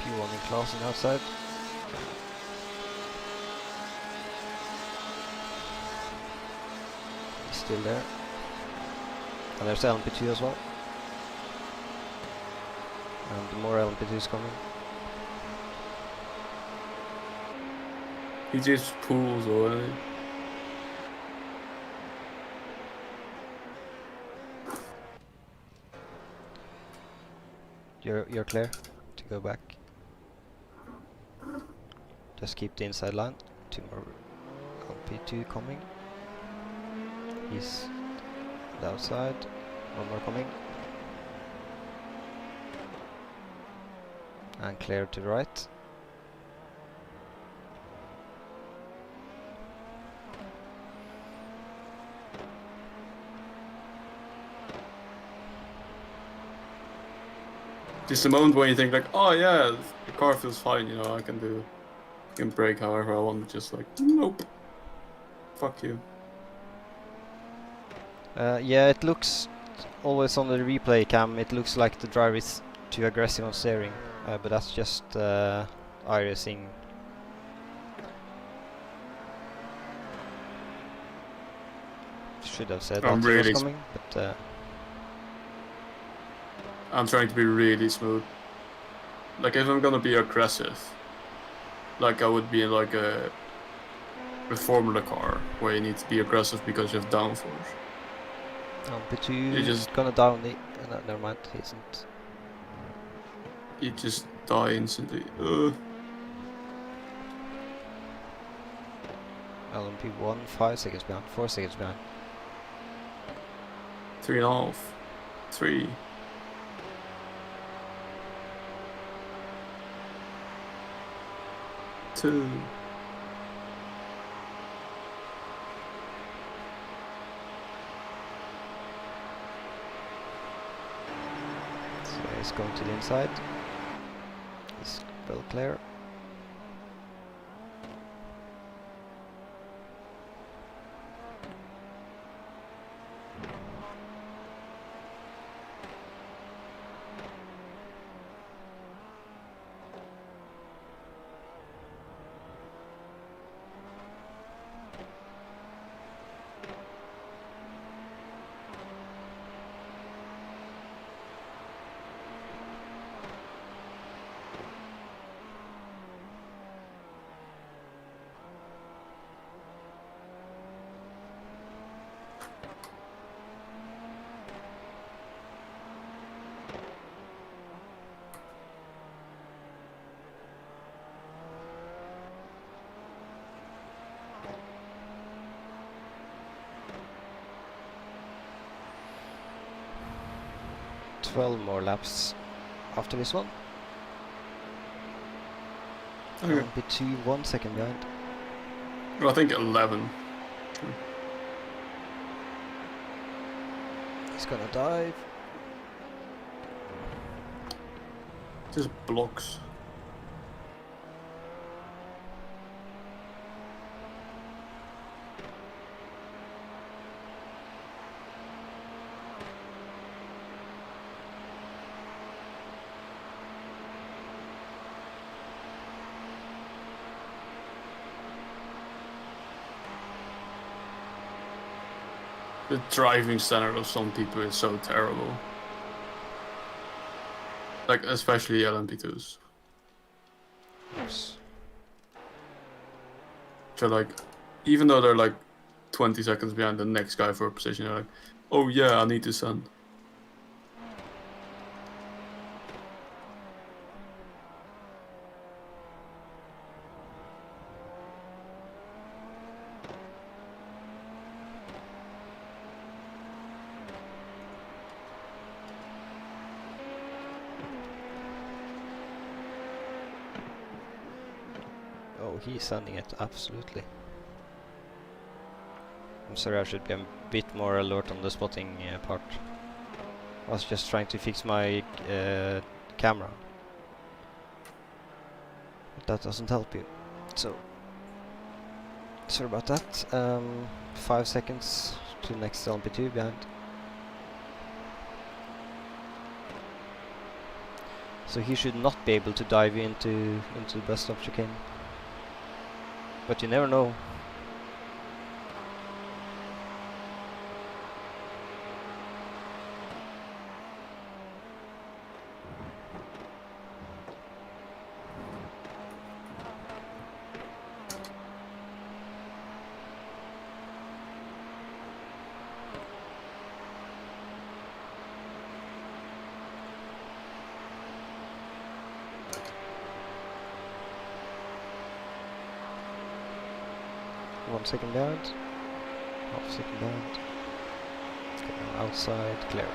Speaker 3: P1 in Clausen outside. He's still there. And there's LMP2 as well. And more LMP2s coming.
Speaker 1: He just pulls away.
Speaker 3: You're clear to go back. Just keep the inside line. 2 more LMP2 coming. He's the outside. 1 more coming. And clear to the right.
Speaker 1: Just the moment when you think like, oh yeah, the car feels fine, you know, I can brake however I want, just like, nope. Fuck you.
Speaker 3: Yeah, it looks always on the replay cam, it looks like the driver is too aggressive on steering, but that's just iRacing. Should have said
Speaker 1: I'm
Speaker 3: that
Speaker 1: really
Speaker 3: was coming, but
Speaker 1: I'm trying to be really smooth. Like if I'm gonna be aggressive, like I would be in like a Formula car where you need to be aggressive because you have downforce.
Speaker 3: but
Speaker 1: You
Speaker 3: you
Speaker 1: just
Speaker 3: gonna down the... no, never mind, he isn't.
Speaker 1: You just die instantly.
Speaker 3: LMP1, 5 seconds behind, 4 seconds behind.
Speaker 1: 3.5. 3. Two.
Speaker 3: So he's going to the inside. He's well clear. More laps after this one.
Speaker 1: Okay.
Speaker 3: Be 1 second behind.
Speaker 1: Well, I think 11.
Speaker 3: He's gonna dive.
Speaker 1: Just blocks. The driving standard of some people is so terrible. Like, especially LMP2s.
Speaker 3: Oops.
Speaker 1: So like, even though they're like 20 seconds behind the next guy for a position, they're like, oh yeah, I need to send.
Speaker 3: Oh, he's sending it, absolutely. I'm sorry, I should be a bit more alert on the spotting part. I was just trying to fix my camera. But that doesn't help you. So, sorry about that. 5 seconds to next LMP2 behind. So he should not be able to dive into the bus stop chicane. But you never know. One second behind, half second behind, going outside, clear.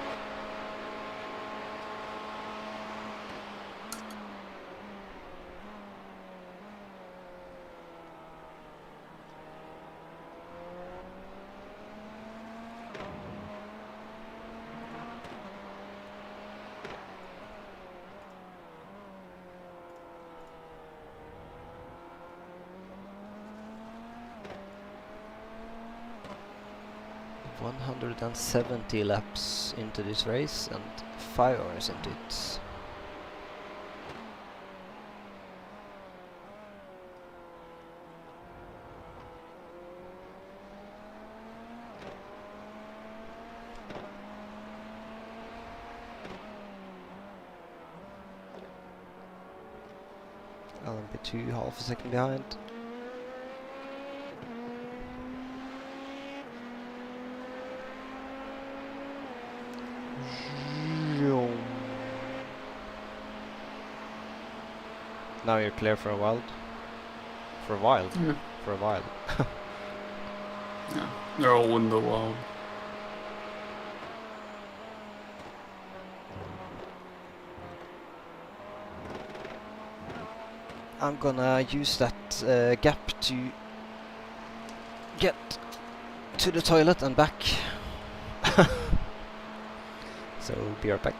Speaker 3: 170 laps into this race and 5 hours into it. LMP2 half a second behind. Now you're clear for a while. For a while?
Speaker 1: Yeah.
Speaker 3: For a while.
Speaker 1: Yeah, they're all in the wild.
Speaker 3: I'm gonna use that gap to get to the toilet and back. So be right back.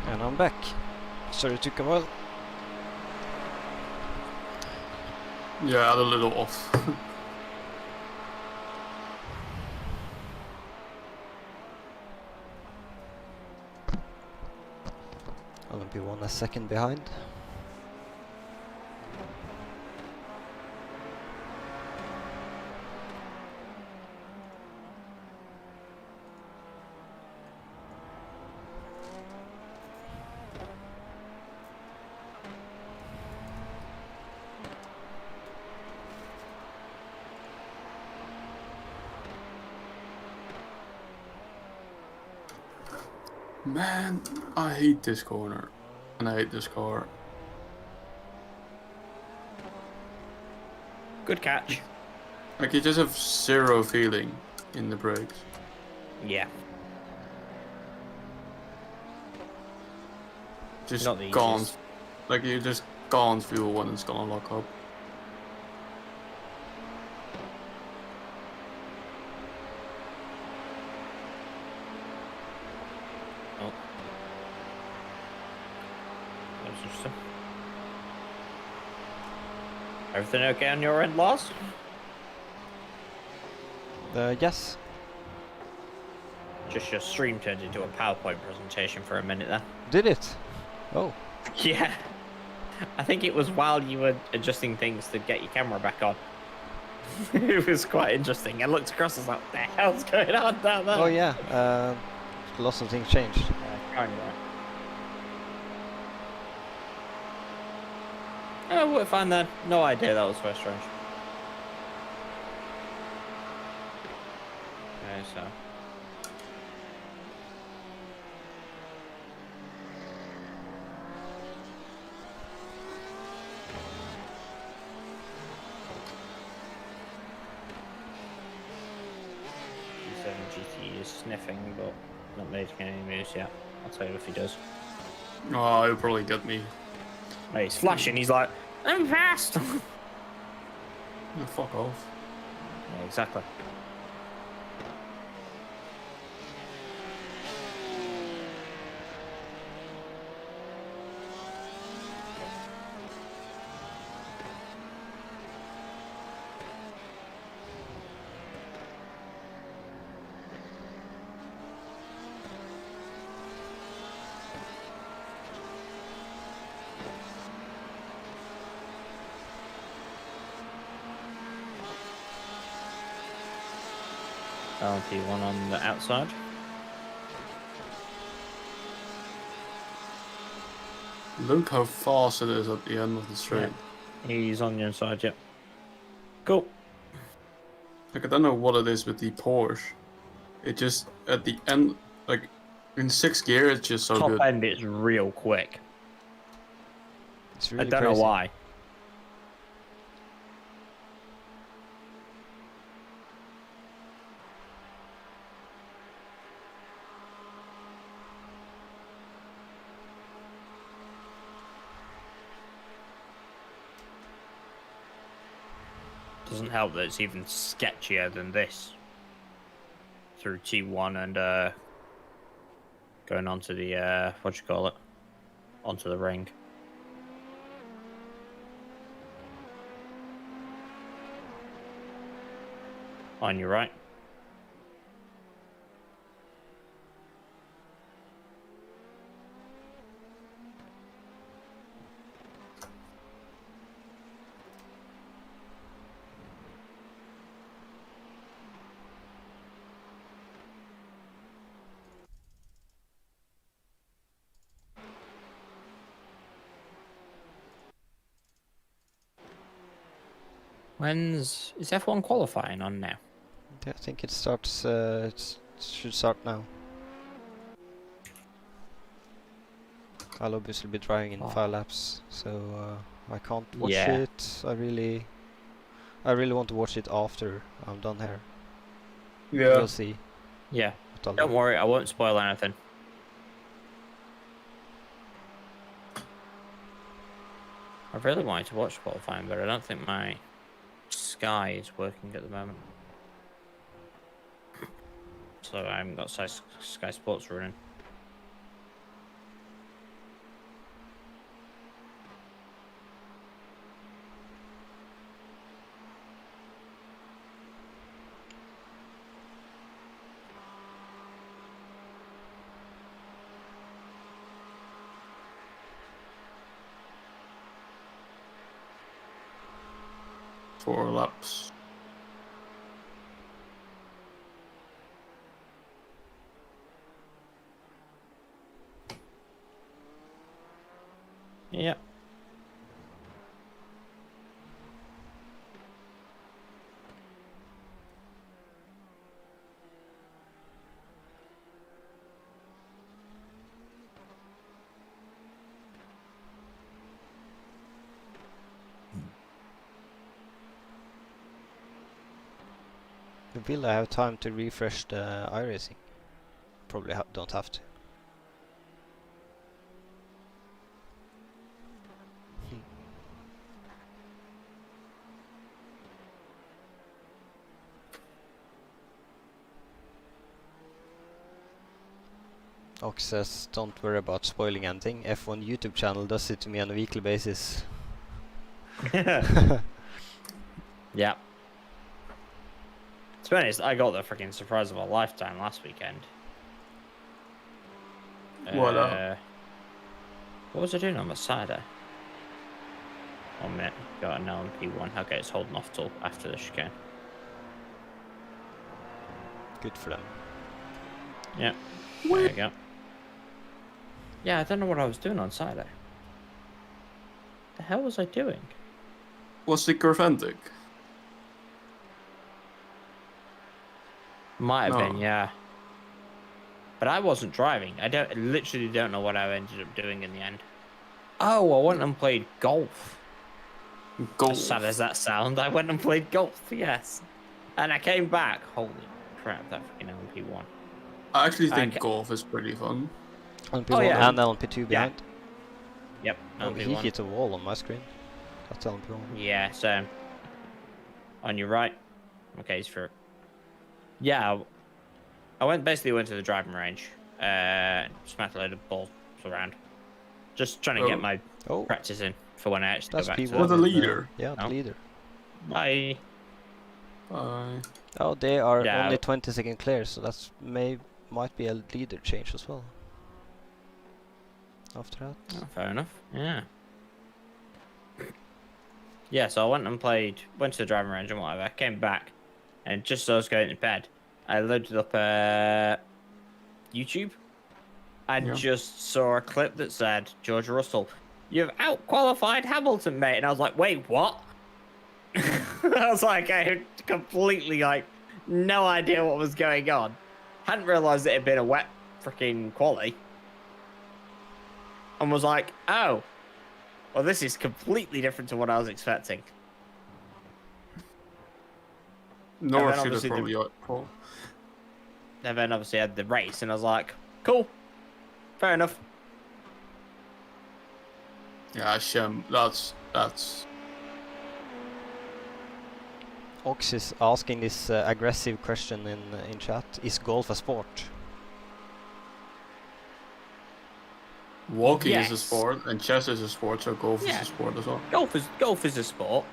Speaker 3: And I'm back. Sorry it took a while.
Speaker 1: Yeah, a little off.
Speaker 3: LMP1 a second behind.
Speaker 1: Man, I hate this corner. And I hate this car.
Speaker 2: Good catch.
Speaker 1: Like, you just have zero feeling in the brakes.
Speaker 2: Yeah.
Speaker 1: Just
Speaker 2: Not the
Speaker 1: can't.
Speaker 2: easiest.
Speaker 1: Like, you just can't feel when it's gonna lock up.
Speaker 2: Oh. That was interesting. Everything okay on your end, Lars?
Speaker 3: Yes.
Speaker 2: Just your stream turned into a PowerPoint presentation for a minute there.
Speaker 3: Did it? Oh.
Speaker 2: Yeah. I think it was while you were adjusting things to get your camera back on. It was quite interesting. I looked across and was like, what the hell's going on down there?
Speaker 3: Oh yeah. Lots of things changed.
Speaker 2: Kind of right. Oh, we're fine then. No idea, that was very strange. Okay, so. GTE is sniffing, but not making any moves yet. I'll tell you if he does.
Speaker 1: Oh, he'll probably get me.
Speaker 2: Hey, he's flashing, he's like, I'm fast!
Speaker 1: Oh, fuck off.
Speaker 2: Yeah, exactly. LMP1 on the outside.
Speaker 1: Look how fast it is at the end of the straight.
Speaker 2: Yeah. He's on the inside, yep. Cool.
Speaker 1: Like, I don't know what it is with the Porsche. It just, at the end, like, in 6th gear, it's just so
Speaker 2: Top
Speaker 1: good.
Speaker 2: end is real quick.
Speaker 3: It's really
Speaker 2: I don't
Speaker 3: crazy.
Speaker 2: know why. Doesn't help that it's even sketchier than this. Through T1 and going onto the what do you call it? Onto the ring. On your right. Is F1 qualifying on now?
Speaker 3: I think it starts. It should start now. I'll obviously be driving in 5 laps, so I can't watch it. I really want to watch it after I'm done here.
Speaker 1: Yeah.
Speaker 3: We'll see.
Speaker 2: Yeah. Don't worry, I won't spoil anything. I really wanted to watch qualifying, but I don't think my Sky is working at the moment. So I haven't got Sky Sports running.
Speaker 1: 4 laps.
Speaker 2: Yeah.
Speaker 3: Will I have time to refresh the iRacing? Probably don't have to. Ox says, don't worry about spoiling anything. F1 YouTube channel does it to me on a weekly basis.
Speaker 2: Yeah. To be honest, I got the freaking surprise of a lifetime last weekend.
Speaker 1: What up?
Speaker 2: What was I doing on my Saturday? 1 minute. Got an LMP1. Okay, it's holding off till after the chicane.
Speaker 3: Good for them.
Speaker 2: Yeah. There you go. Yeah, I don't know what I was doing on Saturday. The hell was I doing?
Speaker 1: Was the Corvette?
Speaker 2: Might have
Speaker 1: No.
Speaker 2: been, yeah. But I wasn't driving. I literally don't know what I ended up doing in the end. Oh, I went and played golf.
Speaker 1: Golf.
Speaker 2: As sad as that sound, I went and played golf, yes. And I came back. Holy crap, that freaking LMP1.
Speaker 1: I actually think
Speaker 2: Okay.
Speaker 1: golf is pretty fun.
Speaker 3: LMP1
Speaker 2: yeah.
Speaker 3: and LMP2 behind.
Speaker 2: Yep,
Speaker 3: Oh, he
Speaker 2: LMP1.
Speaker 3: hit a wall on my screen. That's LMP1.
Speaker 2: Yeah, so on your right. Okay, he's for. Yeah, I basically went to the driving range, smacked a load of balls around, just trying to get my
Speaker 3: Oh,
Speaker 2: practice in for when I actually
Speaker 3: that's
Speaker 2: go back to
Speaker 3: P1.
Speaker 1: What a
Speaker 3: in,
Speaker 1: leader.
Speaker 3: Yeah, the
Speaker 2: Oh.
Speaker 3: leader.
Speaker 2: Bye.
Speaker 3: Oh, they are
Speaker 2: Yeah.
Speaker 3: only 20-second clear, so that's might be a leader change as well. After that.
Speaker 2: Oh, fair enough. Yeah. Yeah, so I went to the driving range and whatever. Came back, and just as I was going to bed, I loaded up YouTube, and
Speaker 1: Yeah.
Speaker 2: just saw a clip that said, "George Russell, you've outqualified Hamilton, mate." And I was like, "Wait, what?" I was like, I had completely no idea what was going on. Hadn't realised it had been a wet freaking quali. And was like, oh, well, this is completely different to what I was expecting.
Speaker 1: Nor
Speaker 2: then
Speaker 1: should have
Speaker 2: obviously
Speaker 1: probably.
Speaker 2: And then obviously I had the race, and I was like, cool, fair enough.
Speaker 1: Yeah, Shem. That's.
Speaker 3: Ox is asking this aggressive question in chat. Is golf a sport?
Speaker 1: Walking is a
Speaker 2: Yes.
Speaker 1: sport, and chess is a sport, so golf
Speaker 2: Yeah.
Speaker 1: is a sport as well.
Speaker 2: Golf is a sport.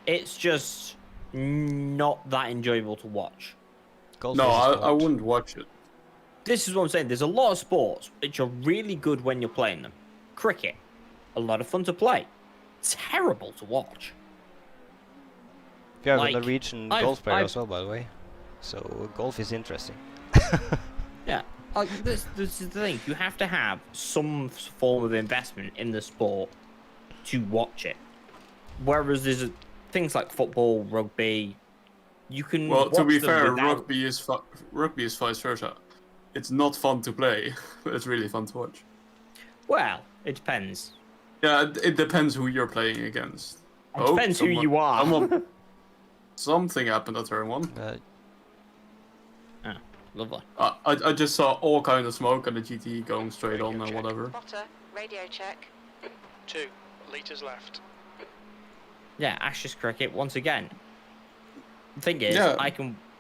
Speaker 2: It's just not that enjoyable to watch.
Speaker 3: Golf
Speaker 1: No,
Speaker 3: is a
Speaker 1: I
Speaker 3: sport.
Speaker 1: wouldn't watch it.
Speaker 2: This is what I'm saying. There's a lot of sports which are really good when you're playing them. Cricket, a lot of fun to play. Terrible to watch.
Speaker 3: We have
Speaker 2: like,
Speaker 3: a Norwegian golf player as well, by the way. So golf is interesting.
Speaker 2: Yeah. This is the thing. You have to have some form of investment in the sport to watch it. Whereas there's things like football, rugby, you can.
Speaker 1: Well, to
Speaker 2: watch
Speaker 1: be
Speaker 2: them
Speaker 1: fair,
Speaker 2: without-
Speaker 1: rugby is vice versa. It's not fun to play, but it's really fun to watch.
Speaker 2: Well, it depends.
Speaker 1: Yeah, it depends who you're playing against.
Speaker 2: It depends who you are.
Speaker 1: Something happened at turn 1.
Speaker 2: Lovely.
Speaker 1: I just saw all kinds of smoke and the GTE going straight on and whatever.
Speaker 4: Spotter, radio check.
Speaker 5: 2 litres left.
Speaker 2: Yeah, Ashes cricket once again. The thing is,
Speaker 1: Yeah.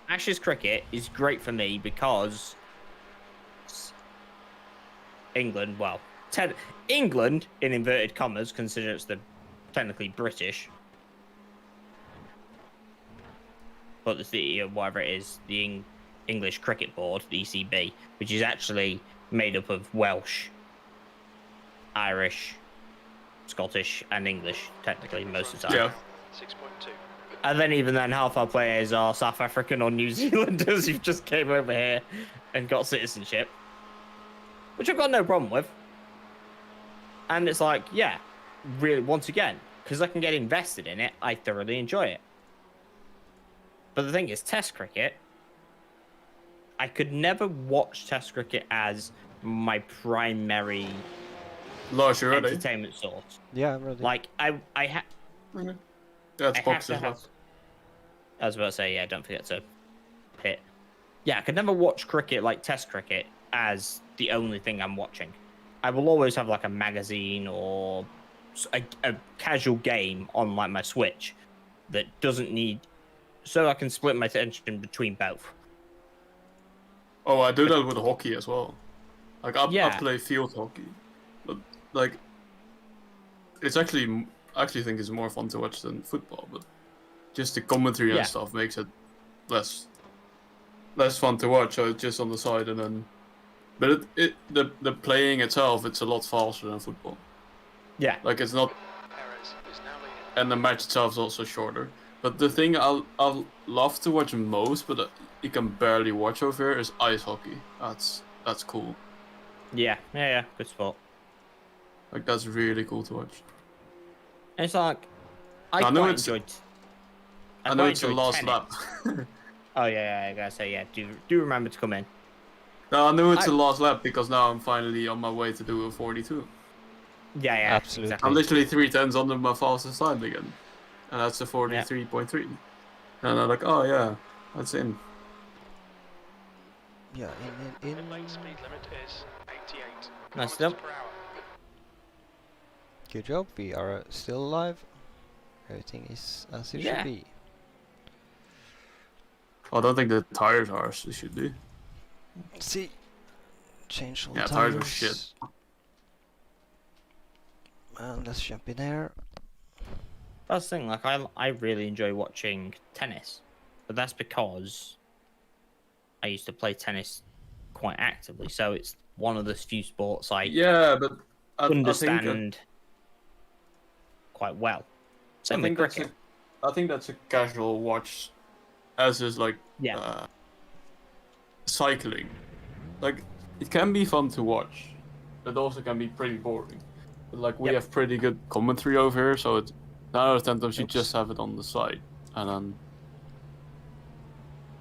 Speaker 2: Ashes cricket is great for me because England, well, England in inverted commas, consider it's the technically British, but the whatever it is, the English Cricket Board, the ECB, which is actually made up of Welsh, Irish, Scottish, and English, technically most of the time.
Speaker 1: Yeah.
Speaker 5: 6.2.
Speaker 2: And then even then, half our players are South African or New Zealanders who've just came over here and got citizenship, which I've got no problem with. And it's like, yeah, really, once again, because I can get invested in it, I thoroughly enjoy it. But the thing is, Test cricket, I could never watch Test cricket as my primary
Speaker 1: Lars, you ready?
Speaker 2: entertainment source.
Speaker 3: Yeah, I'm ready.
Speaker 2: Like, I
Speaker 1: Okay. That's
Speaker 2: I have
Speaker 1: boxes
Speaker 2: to have-
Speaker 1: left.
Speaker 2: I was about to say, yeah, don't forget to hit. Yeah, I could never watch cricket, like Test cricket, as the only thing I'm watching. I will always have like a magazine or a casual game on like my Switch that doesn't need, so I can split my attention between both.
Speaker 1: Oh, I do that with hockey as well. Like I
Speaker 2: Yeah.
Speaker 1: play field hockey, but like it's actually I actually think it's more fun to watch than football. But just the commentary
Speaker 2: Yeah.
Speaker 1: and stuff makes it less fun to watch. So it's just on the side and then. But the playing itself, it's a lot faster than football.
Speaker 2: Yeah.
Speaker 1: Like it's not,
Speaker 5: Perez is now leading.
Speaker 1: and the match itself is also shorter. But the thing I'll love to watch most, but you can barely watch over here, is ice hockey. That's cool.
Speaker 2: Yeah, good sport.
Speaker 1: Like that's really cool to watch.
Speaker 2: And it's like, I
Speaker 1: I know
Speaker 2: quite
Speaker 1: it's-
Speaker 2: enjoyed.
Speaker 1: I know
Speaker 2: quite
Speaker 1: it's the
Speaker 2: enjoyed
Speaker 1: last
Speaker 2: tennis.
Speaker 1: lap.
Speaker 2: Oh yeah, I gotta say, yeah. Do remember to come in.
Speaker 1: No, I knew it's
Speaker 2: I-
Speaker 1: the last lap because now I'm finally on my way to do a 42.
Speaker 2: Yeah,
Speaker 3: Absolutely.
Speaker 1: I'm literally 3 tenths under my fastest time again. And that's a 43.3. And I'm like, oh yeah, that's in.
Speaker 3: Yeah,
Speaker 5: The lane speed limit is 88
Speaker 2: Nice
Speaker 5: kilometers
Speaker 2: jump.
Speaker 5: per hour.
Speaker 3: Good job. We are still alive. Everything is as it
Speaker 2: Yeah.
Speaker 3: should be.
Speaker 1: I don't think the tires are as they should be.
Speaker 3: See, change all
Speaker 1: Yeah,
Speaker 3: the
Speaker 1: tires are shit.
Speaker 3: And let's jump in there.
Speaker 2: That's the thing. Like, I really enjoy watching tennis, but that's because I used to play tennis quite actively. So it's one of the few sports I
Speaker 1: Yeah, but I
Speaker 2: understand quite well. Same with cricket.
Speaker 1: I think that's a casual watch, as is like
Speaker 2: Yeah.
Speaker 1: cycling. Like it can be fun to watch, but also can be pretty boring. But like we
Speaker 2: Yep.
Speaker 1: have pretty good commentary over here, so it's 9 out of 10 times you
Speaker 2: Oops.
Speaker 1: just have it on the side, and then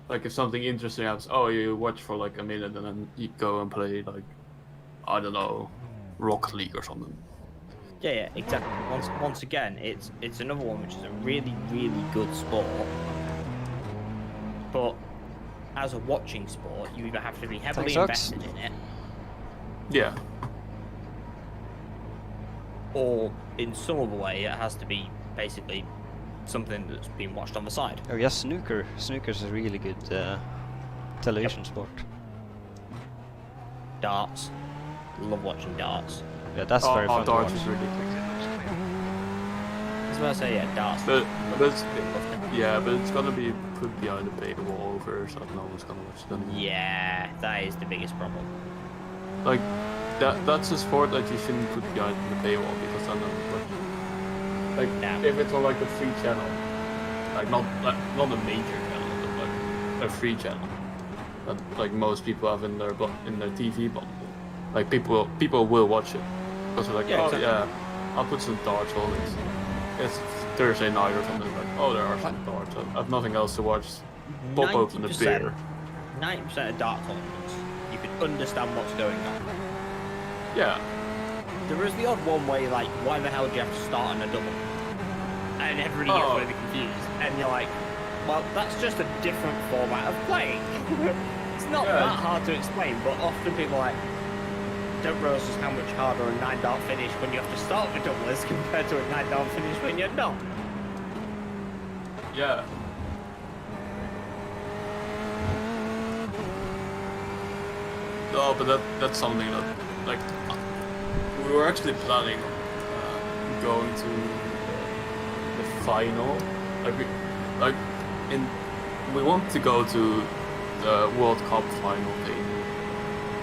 Speaker 1: like if something interesting happens, oh you watch for like a minute and then you go and play like I don't know, Rocket League or something.
Speaker 2: Yeah, exactly. Once again, it's another one which is a really, really good sport. But as a watching sport, you either have to be heavily
Speaker 3: Thanks,
Speaker 2: invested in it,
Speaker 1: Yeah.
Speaker 2: or in some other way, it has to be basically something that's being watched on the side.
Speaker 3: Oh yeah, snooker. Snooker's a really good television sport.
Speaker 2: Darts. Love watching darts.
Speaker 3: Yeah, that's very fun to
Speaker 1: darts
Speaker 3: watch.
Speaker 1: is really cool.
Speaker 2: I was about to say, yeah, darts.
Speaker 1: But it's,
Speaker 2: Loved it.
Speaker 1: yeah, but it's gonna be put behind a paywall over, so no one's gonna watch them.
Speaker 2: Yeah, that is the biggest problem.
Speaker 1: Like that's a sport that you shouldn't put behind the paywall because then like
Speaker 2: No.
Speaker 1: if it's on like a free channel, like not a major channel, but like a free channel that like most people have in their TV bundle. Like people will watch it because they're like,
Speaker 2: Yeah,
Speaker 1: oh
Speaker 2: exactly.
Speaker 1: yeah, I'll put some darts on it. It's Thursday night or something like, oh there are some darts. I have nothing else to watch. Pop open a beer.
Speaker 2: 90% of dart tournaments, you can understand what's going on.
Speaker 1: Yeah.
Speaker 2: There is the odd one where you're like, why the hell do you have to start on a double? And everybody gets
Speaker 1: Oh.
Speaker 2: really confused. And you're like, well, that's just a different format of playing. It's not
Speaker 1: Yeah.
Speaker 2: that hard to explain, but often people like don't realise just how much harder a 9-dart finish when you have to start with double is compared to a 9-dart finish when you're not.
Speaker 1: Yeah. No, but that's something that, like, we were actually planning on going to the final. We want to go to the World Cup final thing,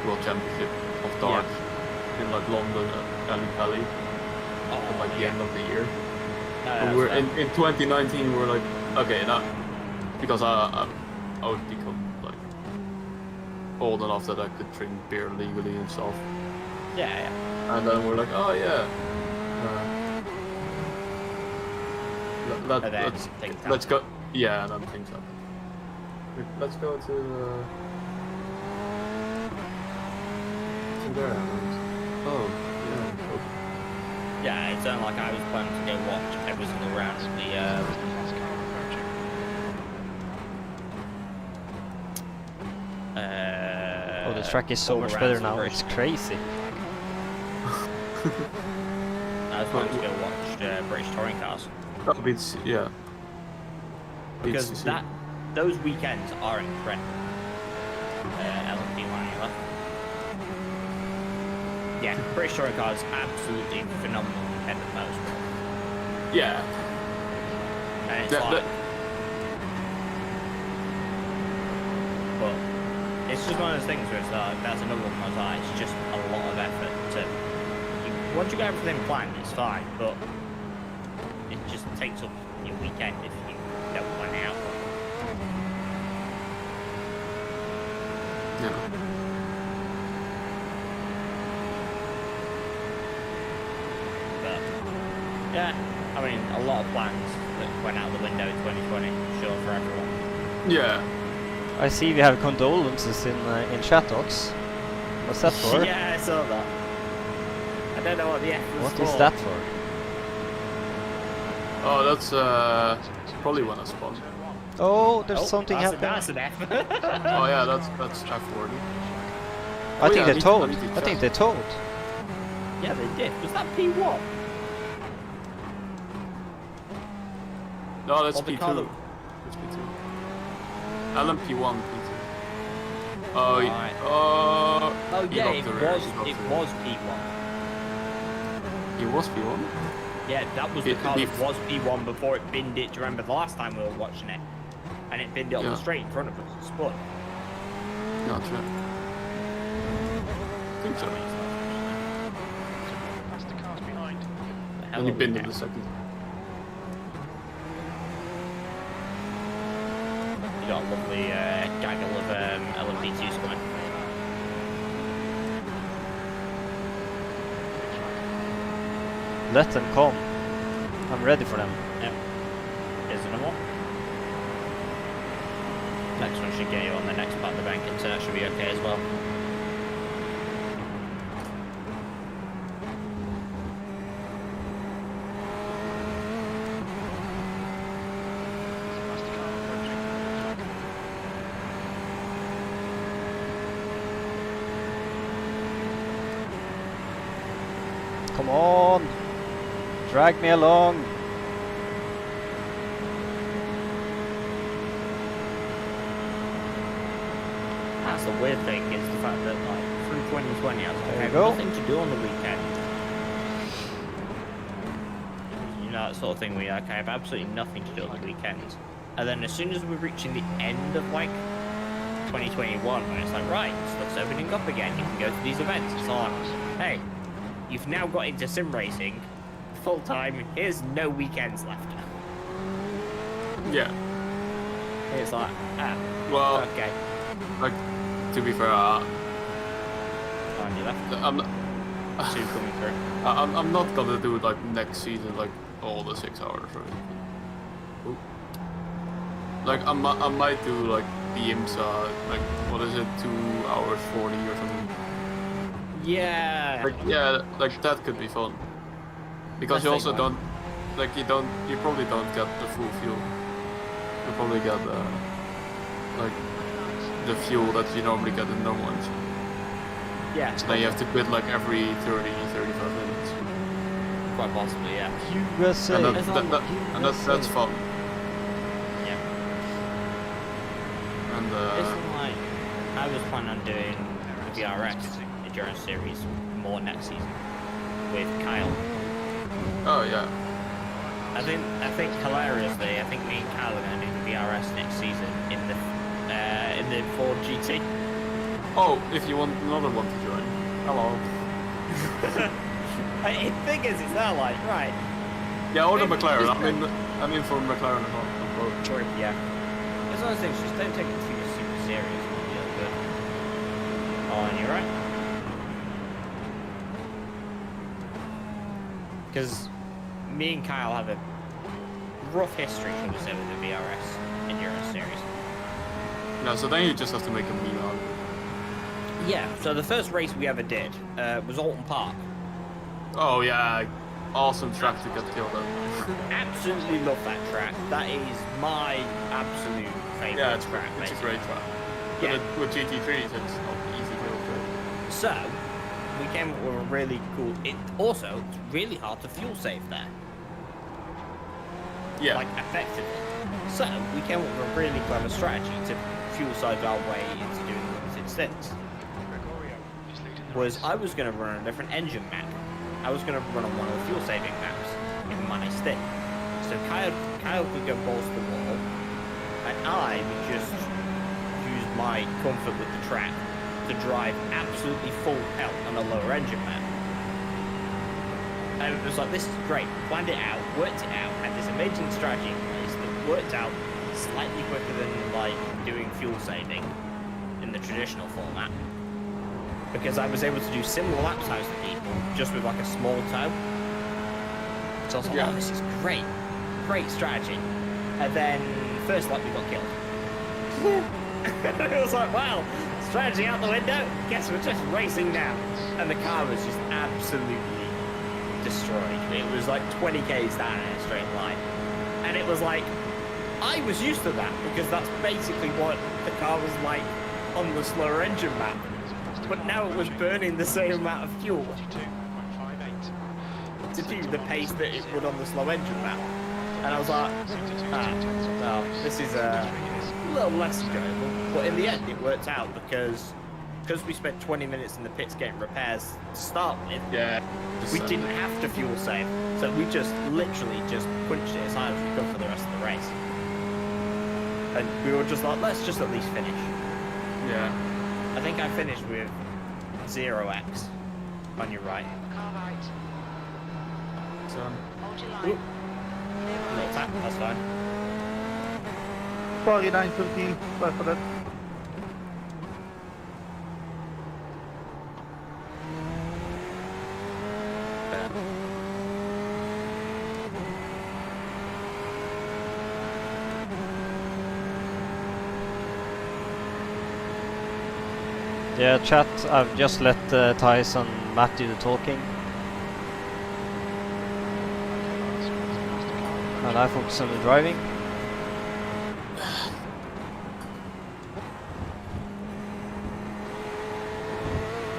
Speaker 1: World Championship of darts in like London and Cali at like the end of the year.
Speaker 2: No,
Speaker 1: we're
Speaker 2: that's
Speaker 1: in 2019. We're like, okay, now because I would become like old enough that I could drink beer legally and stuff.
Speaker 2: yeah.
Speaker 1: And then we're like, oh yeah.
Speaker 2: And then
Speaker 1: Let's
Speaker 2: things
Speaker 1: let's
Speaker 2: happen.
Speaker 1: go. Yeah, and then things happen. Let's go to there. Oh, yeah. Okay.
Speaker 2: Yeah, it's not like I was planning to go watch every single round of the.
Speaker 5: Fast car approaching.
Speaker 3: Oh, the track is so
Speaker 2: all
Speaker 3: much
Speaker 2: the
Speaker 3: better
Speaker 2: rounds
Speaker 3: now.
Speaker 2: of
Speaker 3: It's crazy.
Speaker 2: I was planning to go watch British touring cars
Speaker 1: That beats, yeah.
Speaker 2: because
Speaker 1: Beats
Speaker 2: those weekends are incredible. LMP line left. Yeah, British touring cars absolutely phenomenal weekend at most.
Speaker 1: Yeah.
Speaker 2: And it's
Speaker 1: That-
Speaker 2: like, but it's just one of those things where it's like, that's another one where it's like, it's just a lot of effort to. Once you get everything planned, it's fine, but it just takes up your weekend if you don't plan it out.
Speaker 1: Yeah.
Speaker 2: But yeah, I mean, a lot of plans that went out the window in 2020, sure, for everyone.
Speaker 1: Yeah.
Speaker 3: I see we have condolences in chat talks. What's that for?
Speaker 2: Yeah, I saw that. I don't know what the F was
Speaker 3: What
Speaker 2: for.
Speaker 3: is that for?
Speaker 1: Oh, that's probably when I spawned.
Speaker 3: Oh, there's
Speaker 2: Oh,
Speaker 3: something
Speaker 2: that's
Speaker 3: happening.
Speaker 2: That's an F.
Speaker 1: Oh yeah, that's F40.
Speaker 3: I
Speaker 1: Oh,
Speaker 3: think
Speaker 1: yeah, I
Speaker 3: they're
Speaker 1: need
Speaker 3: told.
Speaker 1: to
Speaker 3: I
Speaker 1: check.
Speaker 3: think they're told.
Speaker 2: Yeah, they did. Was that P1?
Speaker 1: No, that's
Speaker 2: Or the
Speaker 1: P2.
Speaker 2: car that-
Speaker 1: That's P2. LMP1, P2. Oh,
Speaker 2: Right.
Speaker 1: oh
Speaker 2: Oh yeah,
Speaker 1: he
Speaker 2: it
Speaker 1: got the rear,
Speaker 2: was.
Speaker 1: he got
Speaker 2: It
Speaker 1: the rear.
Speaker 2: was P1.
Speaker 1: He was P1?
Speaker 2: Yeah, that was the
Speaker 1: It-
Speaker 2: car that
Speaker 1: it-
Speaker 2: was P1 before it binned it. Do you remember the last time we were watching it? And it binned it on
Speaker 1: Yeah.
Speaker 2: the straight in front of us. It spun.
Speaker 1: Not sure. I think so.
Speaker 5: Past the cars behind.
Speaker 2: The hell
Speaker 1: And he
Speaker 2: are we
Speaker 1: binned in
Speaker 2: now?
Speaker 1: the second.
Speaker 2: You got a lovely gaggle of LMP2s coming.
Speaker 3: Let them come. I'm ready for them.
Speaker 2: Yep. Here's another one. Next one should get you on the next part of the banking, so that should be okay as well.
Speaker 5: Fast car approaching.
Speaker 3: Come on! Drag me along!
Speaker 2: That's the weird thing, is the fact that like through 2020 I was like,
Speaker 3: There
Speaker 2: I
Speaker 3: you
Speaker 2: have
Speaker 3: go.
Speaker 2: nothing to do on the weekend. You know, that sort of thing where you're like, I have absolutely nothing to do on the weekends. And then as soon as we're reaching the end of like 2021, when it's like, right, stuff's opening up again, you can go to these events. It's like, hey, you've now got into sim racing full time, here's no weekends left.
Speaker 1: Yeah.
Speaker 2: It's like, ah,
Speaker 1: Well,
Speaker 2: okay.
Speaker 1: like, to be fair,
Speaker 2: On your left,
Speaker 1: I'm not,
Speaker 2: two coming through.
Speaker 1: I'm not gonna do like next season like all the 6 hours or anything. Oop. Like I might do like the IMSA, like what is it, 2 hours 40 or something.
Speaker 2: Yeah.
Speaker 1: Like yeah, like that could be fun. Because
Speaker 2: That's
Speaker 1: you
Speaker 2: like
Speaker 1: also
Speaker 2: one.
Speaker 1: don't, like you probably don't get the full fuel. You probably get like the fuel that you normally get in normal ones.
Speaker 2: Yeah.
Speaker 1: So then you have to quit like every 30-35 minutes.
Speaker 2: Quite possibly, yeah.
Speaker 3: USA!
Speaker 1: And,
Speaker 2: As
Speaker 1: that,
Speaker 2: long-
Speaker 1: that's fun.
Speaker 2: Yeah.
Speaker 1: And
Speaker 2: It's like, I was planning on doing VRX Endurance Series more next season with Kyle.
Speaker 1: oh yeah.
Speaker 2: I think hilariously, I think me and Kyle are going to do the VRS next season in the Ford GT.
Speaker 1: Oh, if you want another one to join. Hello.
Speaker 2: The thing is, it's not like, right,
Speaker 1: Yeah, or the McLaren. I'm in for McLaren and both.
Speaker 2: Or, yeah. It's one of those things, just don't take it too super serious. But... Oh, and you're right. Because me and Kyle have a rough history, shall we say, with the VRS Endurance Series.
Speaker 1: No, so then you just have to make a meme out of it.
Speaker 2: Yeah, so the first race we ever did was Alton Park.
Speaker 1: Oh yeah, awesome track to get killed at.
Speaker 2: Absolutely love that track. That is my absolute favourite
Speaker 1: Yeah, it's
Speaker 2: track.
Speaker 1: a
Speaker 2: basically.
Speaker 1: great track. But
Speaker 2: Yeah.
Speaker 1: with GT3s, it's not easy to go through.
Speaker 2: So, we came up with a really cool... Also, it's really hard to fuel save there.
Speaker 1: Yeah.
Speaker 2: Like, effectively. So, we came up with a really clever strategy to fuel save our way into doing limited stints.
Speaker 5: Gregorio is leading the
Speaker 2: Was
Speaker 5: race.
Speaker 2: I was going to run a different engine map. I was going to run on one of the fuel saving maps in my stint. So Kyle could go balls to the wall, and I would just use my comfort with the track to drive absolutely full pelt on a lower engine map. And it was like, this is great. Planned it out, worked it out, had this amazing strategy in place that worked out slightly quicker than like doing fuel saving in the traditional format. Because I was able to do similar lap times to people, just with like a small toe. So I was like,
Speaker 1: Yeah.
Speaker 2: oh, this is great. Great strategy. And then, first lap we got killed. It was like, wow, strategy out the window. Guess we're just racing now. And the car was just absolutely destroyed. It was like 20 k's down in a straight line. And it was like, I was used to that, because that's basically what the car was like on the slower engine map. But now it was burning the same amount of fuel
Speaker 5: 52.58.
Speaker 2: to do the pace that it would on the slow engine map. And I was like, well, this is a little less enjoyable. But in the end, it worked out because we spent 20 minutes in the pits getting repairs to start with.
Speaker 1: Yeah.
Speaker 2: We didn't have to fuel save, so we just literally just punched it as hard as we could for the rest of the race. And we were just like, let's just at least finish.
Speaker 1: Yeah.
Speaker 2: I think I finished with 0x on your right.
Speaker 4: Car right.
Speaker 1: So,
Speaker 4: Hold your line.
Speaker 2: Oop. Little tap, that's fine.
Speaker 6: Sorry, 950. Sorry for that.
Speaker 3: Yeah, chat, I've just let Thijs and Matt do the talking, and I focus on the driving.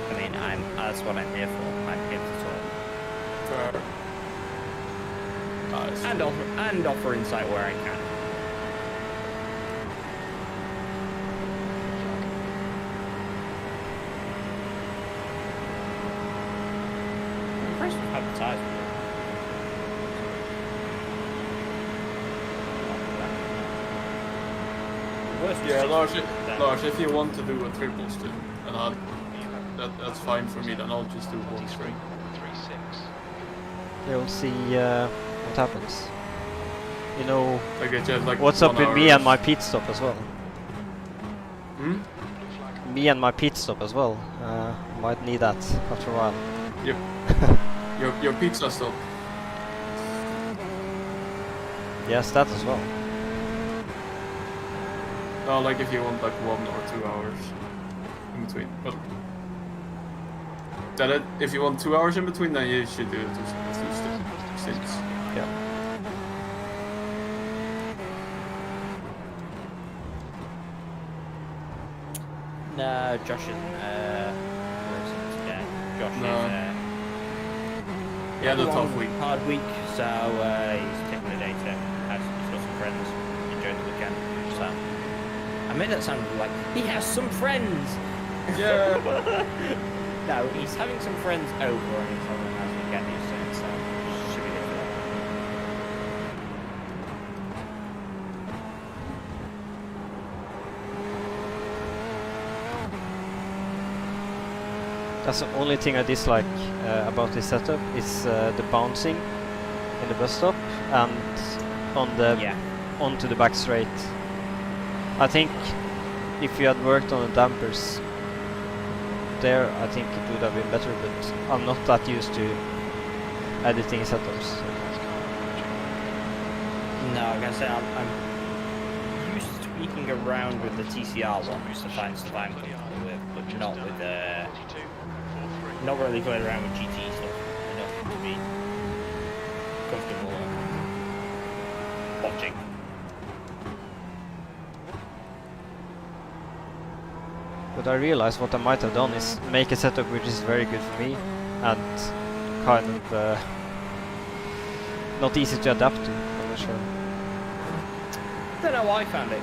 Speaker 2: I mean, that's what I'm here for. I'm here to talk.
Speaker 1: nice.
Speaker 2: And offer insight where I can. I'm impressed with advertisement.
Speaker 1: Yeah, Lars, if you want to do a triple stint, and that's fine for me, then I'll just do one string.
Speaker 5: 3.6.
Speaker 3: You'll see what happens. You know
Speaker 1: Okay, just like
Speaker 3: what's up
Speaker 1: 1
Speaker 3: with me
Speaker 1: hour.
Speaker 3: and my pit stop as well.
Speaker 1: Hmm?
Speaker 3: Me and my pit stop as well. Might need that after a while.
Speaker 1: Your pizza stop.
Speaker 3: Yes, that as well.
Speaker 1: No, like if you want like 1 or 2 hours in between. But if you want 2 hours in between, then you should do it two stints.
Speaker 3: Yeah.
Speaker 2: No, Josh isn't racing today. Josh
Speaker 1: No.
Speaker 2: is
Speaker 1: He had a
Speaker 2: long,
Speaker 1: tough week.
Speaker 2: hard week, so he's taking the day to have some friends, enjoying the weekend. So I made that sound like he has some friends.
Speaker 1: Yeah.
Speaker 2: No, he's having some friends over and he's having a nice weekend. He's saying so. Should be good for that.
Speaker 3: That's the only thing I dislike about this setup is the bouncing in the bus stop. and on the
Speaker 2: Yeah.
Speaker 3: onto the back straight. I think if you had worked on the dampers there, I think it would have been better, but I'm not that used to editing setups. So.
Speaker 2: No, like I say, I'm used to tweaking around with the TCR ones to find stuff I'm comfortable with, but not with not really playing around with GT stuff enough to be comfortable watching.
Speaker 3: But I realized what I might have done is make a setup which is very good for me and kind of not easy to adapt to. I'm not sure.
Speaker 2: I don't know, I found it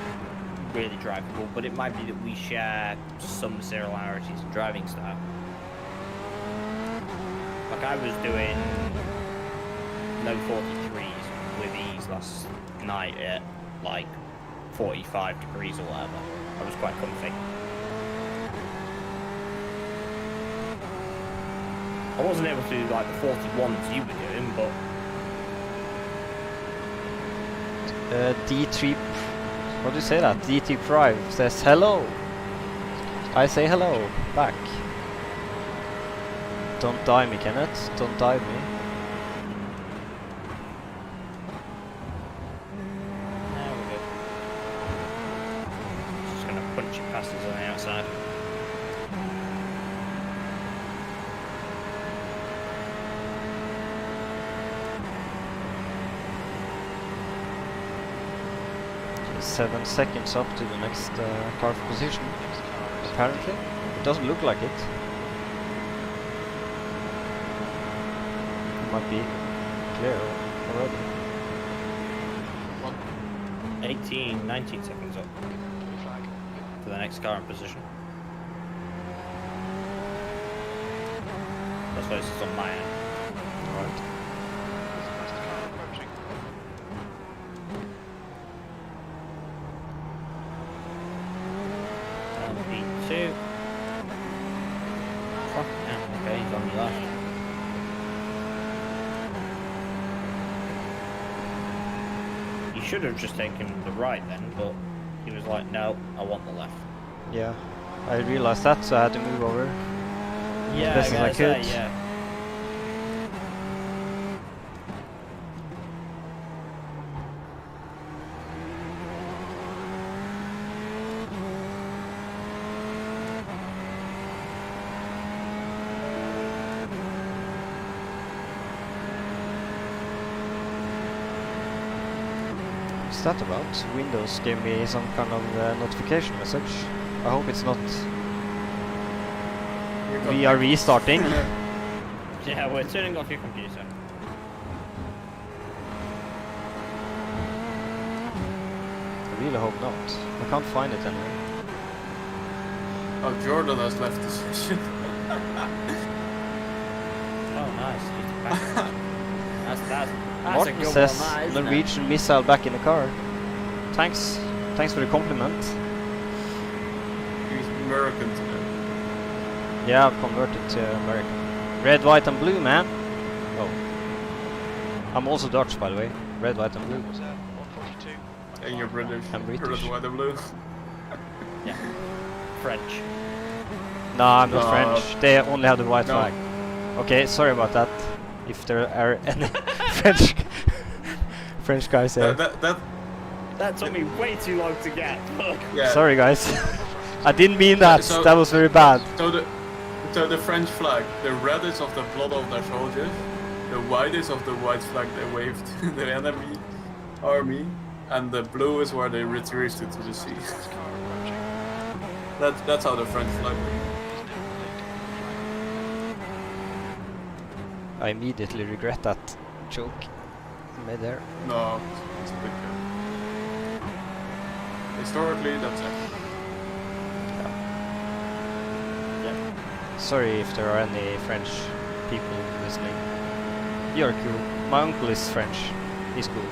Speaker 2: really drivable, but it might be that we share some similarities in driving style. Like I was doing no 43s with ease last night at like 45 degrees or whatever. I was quite comfy. I wasn't able to do like the 41s you were doing, but
Speaker 3: D3, what do you say that? D3 Prime says hello. I say hello back. Don't die me, Kenneth. Don't die me.
Speaker 2: now we're good. Just gonna punch your passes on the outside.
Speaker 3: Just 7 seconds up to the next car position. Apparently, it doesn't look like it. Might be clear already.
Speaker 2: 19 seconds up to the next car in position. That's what it says on my end.
Speaker 3: Right.
Speaker 2: P2. Okay, he's on the left. He should have just taken the right then, but he was like, no, I want the left.
Speaker 3: Yeah, I realized that, so I had to move over.
Speaker 2: Yeah,
Speaker 3: Best as I could.
Speaker 2: yeah.
Speaker 3: What's that about? Windows gave me some kind of notification message. I hope it's not. We are restarting.
Speaker 2: Yeah, we're turning off your computer.
Speaker 3: I really hope not. I can't find it anywhere.
Speaker 1: Oh, Jordan has left the session.
Speaker 2: Oh, nice. He's back. That's a
Speaker 3: Martin
Speaker 2: good
Speaker 3: says
Speaker 2: one, that, isn't it?
Speaker 3: Norwegian missile back in the car. Thanks for the compliment.
Speaker 1: He's American today.
Speaker 3: Yeah, I've converted to American. Red, white and blue, man. Oh. I'm also Dutch, by the way. Red, white and blue.
Speaker 5: 142.
Speaker 1: And you're British.
Speaker 3: I'm British.
Speaker 1: Red, white, and blue.
Speaker 2: Yeah. French.
Speaker 3: No, I'm not
Speaker 1: No.
Speaker 3: French. They only have the white
Speaker 1: No.
Speaker 3: flag. Okay, sorry about that. If there are any French guys there.
Speaker 2: That took me way too long to get. Look.
Speaker 1: Yeah.
Speaker 3: Sorry guys. I didn't mean that.
Speaker 1: So-
Speaker 3: That was very bad.
Speaker 1: So the French flag, the red is of the blood of their soldiers, the white is of the white flag they waved to the enemy army, and the blue is where they retreated to the sea. That's how the French flag works.
Speaker 3: I immediately regret that joke made there.
Speaker 1: No, it's a big deal. Historically, that's it.
Speaker 3: Sorry if there are any French people listening. You're cool. My uncle is French. He's cool.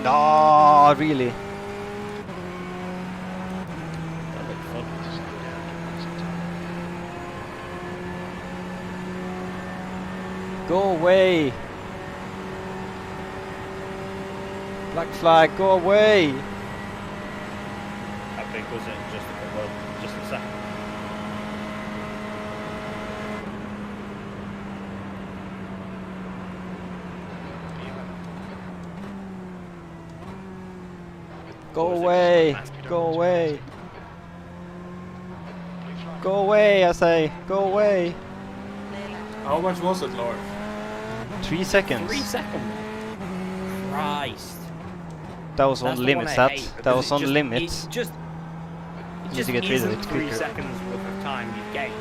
Speaker 3: No, really.
Speaker 2: That looked fun.
Speaker 3: Go away. Black flag, go away.
Speaker 2: How big was it? Just a second.
Speaker 3: Go
Speaker 2: Was it
Speaker 3: away.
Speaker 2: just
Speaker 3: Go away. Go away, I say. Go away.
Speaker 1: How much was it, Lord?
Speaker 3: 3 seconds.
Speaker 2: 3 seconds. Christ.
Speaker 3: That was
Speaker 2: That's
Speaker 3: on
Speaker 2: the one
Speaker 3: limits.
Speaker 2: I
Speaker 3: That
Speaker 2: hate,
Speaker 3: that
Speaker 2: because
Speaker 3: was
Speaker 2: it
Speaker 3: on
Speaker 2: just-
Speaker 3: limits.
Speaker 2: It just
Speaker 3: Need to get rid of
Speaker 2: isn't
Speaker 3: it
Speaker 2: 3
Speaker 3: quicker.
Speaker 2: seconds worth of time you've gained.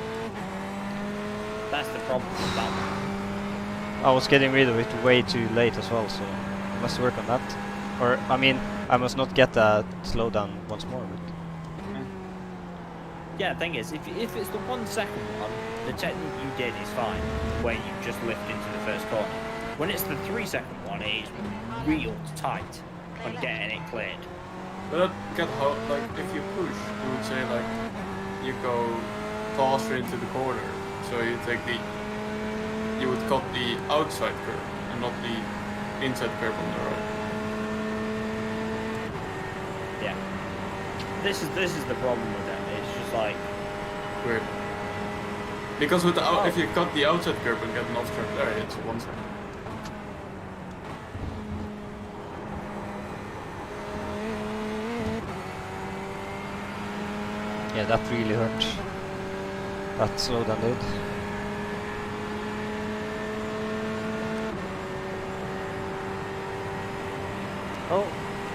Speaker 2: That's the problem with that one.
Speaker 3: I was getting rid of it way too late as well, so I must work on that. Or I mean, I must not get that slowdown once more. But
Speaker 2: Yeah, the thing is, if it's the 1 second one, the technique you did is fine, where you just lift into the first corner. When it's the 3 second one, it is real tight on getting it cleared.
Speaker 1: But that get how, like, if you push, you would say, like, you go faster into the corner. So you take you would cut the outside curve and not the inside curve on the right.
Speaker 2: Yeah. This is the problem with them. It's just like,
Speaker 1: Weird. Because with the if you cut the outside curve and get an off curve there, it's 1 second.
Speaker 3: yeah, that really hurt. That slowdown did. Oh,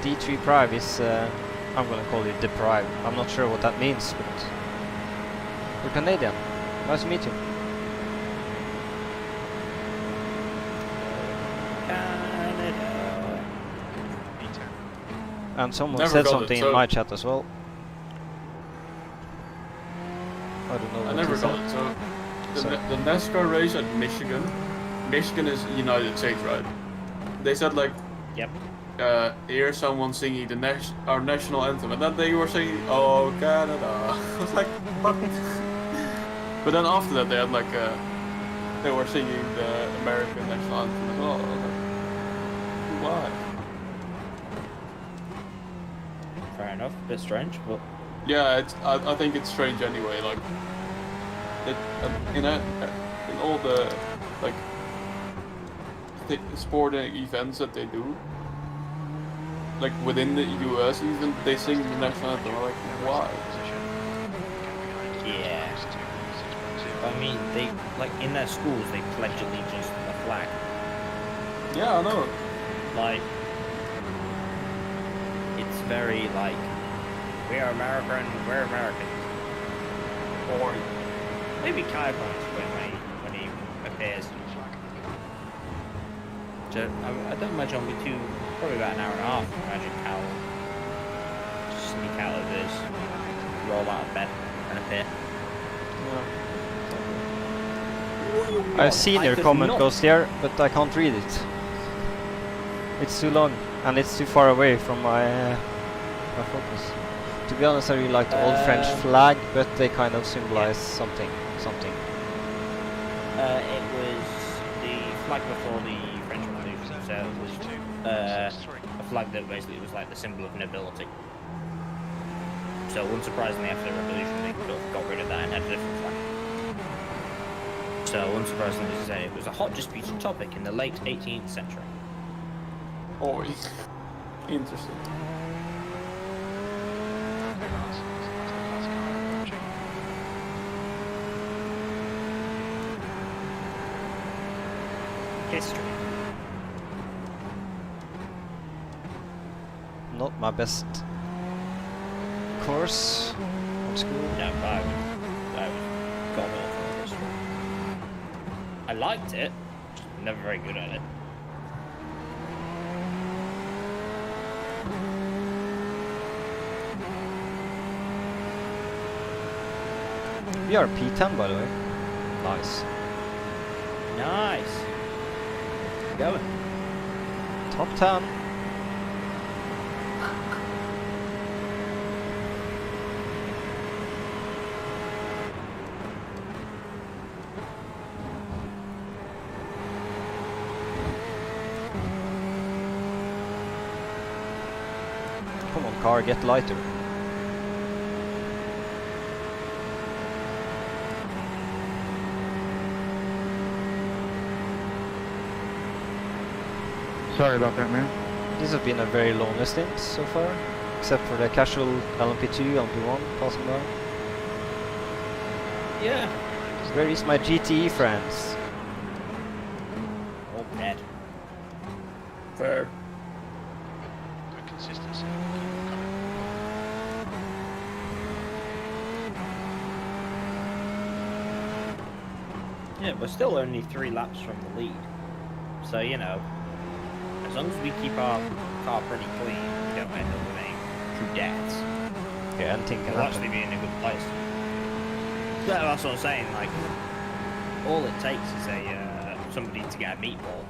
Speaker 3: D3 Prive is, I'm gonna call it deprived. I'm not sure what that means, but you're Canadian. Nice to meet you.
Speaker 2: Canada.
Speaker 5: Me too.
Speaker 3: And someone
Speaker 1: Never
Speaker 3: said
Speaker 1: got it,
Speaker 3: something in
Speaker 1: so-
Speaker 3: my chat as well. I don't know
Speaker 1: I
Speaker 3: what
Speaker 1: never
Speaker 3: he
Speaker 1: got
Speaker 3: said.
Speaker 1: it. So
Speaker 3: So-
Speaker 1: the NASCAR race at Michigan. Michigan is United States, right? They said like,
Speaker 2: Yep.
Speaker 1: hear someone singing our national anthem, and then they were singing "Oh Canada." I was like, what? But then after that, they had like, they were singing the American national anthem as well. I was like, why?
Speaker 2: Fair enough. Bit strange, but
Speaker 1: Yeah, I think it's strange anyway. Like, it, in all the like sporting events that they do, like within the US, even they sing the national anthem. I'm like, why?
Speaker 2: yeah. I mean, they like in their schools they pledge allegiance to the flag.
Speaker 1: Yeah, I know.
Speaker 2: Like, it's very like, we are American, we're American. Or maybe Kai Points when he appears. So, I don't imagine it'll be probably about an hour and a half. Imagine Cal just sneak out of his, roll out of bed and appear.
Speaker 3: I've seen your
Speaker 2: could
Speaker 3: comment
Speaker 2: not-
Speaker 3: goes there, but I can't read it. It's too long and it's too far away from my focus. To be honest, I really like the old French flag, but they kind of symbolize something.
Speaker 2: It was the flag before the French Revolution, so it was a flag that basically was like the symbol of nobility. So unsurprisingly, after the revolution, they got rid of that and had a different flag. So unsurprisingly to say, it was a hot disputed topic in the late 18th century.
Speaker 1: Oh, interesting.
Speaker 2: History.
Speaker 3: Not my best course from school.
Speaker 2: No, I was god awful at history. I liked it, just never very good at it.
Speaker 3: We are P10 by the way. Nice.
Speaker 2: Nice. Going.
Speaker 3: Top 10. car get lighter.
Speaker 6: Sorry about that, man.
Speaker 3: This has been a very lonely stint so far, except for the casual LMP2, LMP1 passing by.
Speaker 2: Yeah.
Speaker 3: Where is my GTE friends?
Speaker 2: All dead.
Speaker 1: Fair.
Speaker 5: Good consistency.
Speaker 2: Yeah, we're still only 3 laps from the lead. So, you know, as long as we keep our car pretty clean, we don't end up with any true deaths,
Speaker 3: Yeah, anything can
Speaker 2: we'll
Speaker 3: happen.
Speaker 2: actually be in a good place. That's what I'm saying, like, all it takes is somebody to get a meatball.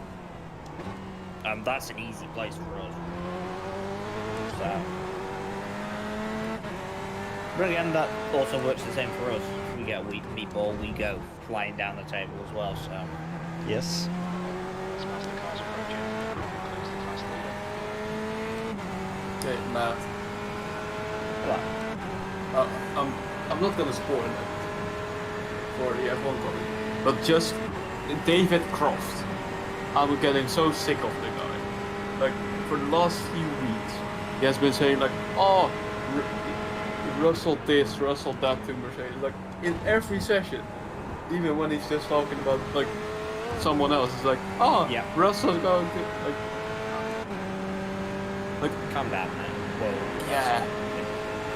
Speaker 2: That's an easy place for us. So, but again, that also works the same for us. If we get a weak meatball, we go flying down the table as well, so.
Speaker 3: Yes.
Speaker 5: Smells the cars approaching. Includes the fast leader.
Speaker 1: Okay, Matt.
Speaker 2: What?
Speaker 1: I'm not gonna spoil it for the F1 comment, but just David Croft. I'm getting so sick of the guy. Like, for the last few weeks, he has been saying like, oh, Russell this, Russell that to Mercedes. Like, in every session, even when he's just talking about like someone else, it's like, oh,
Speaker 2: Yeah.
Speaker 1: Russell's going to like,
Speaker 2: Calm down, man. Whoa.
Speaker 1: yeah,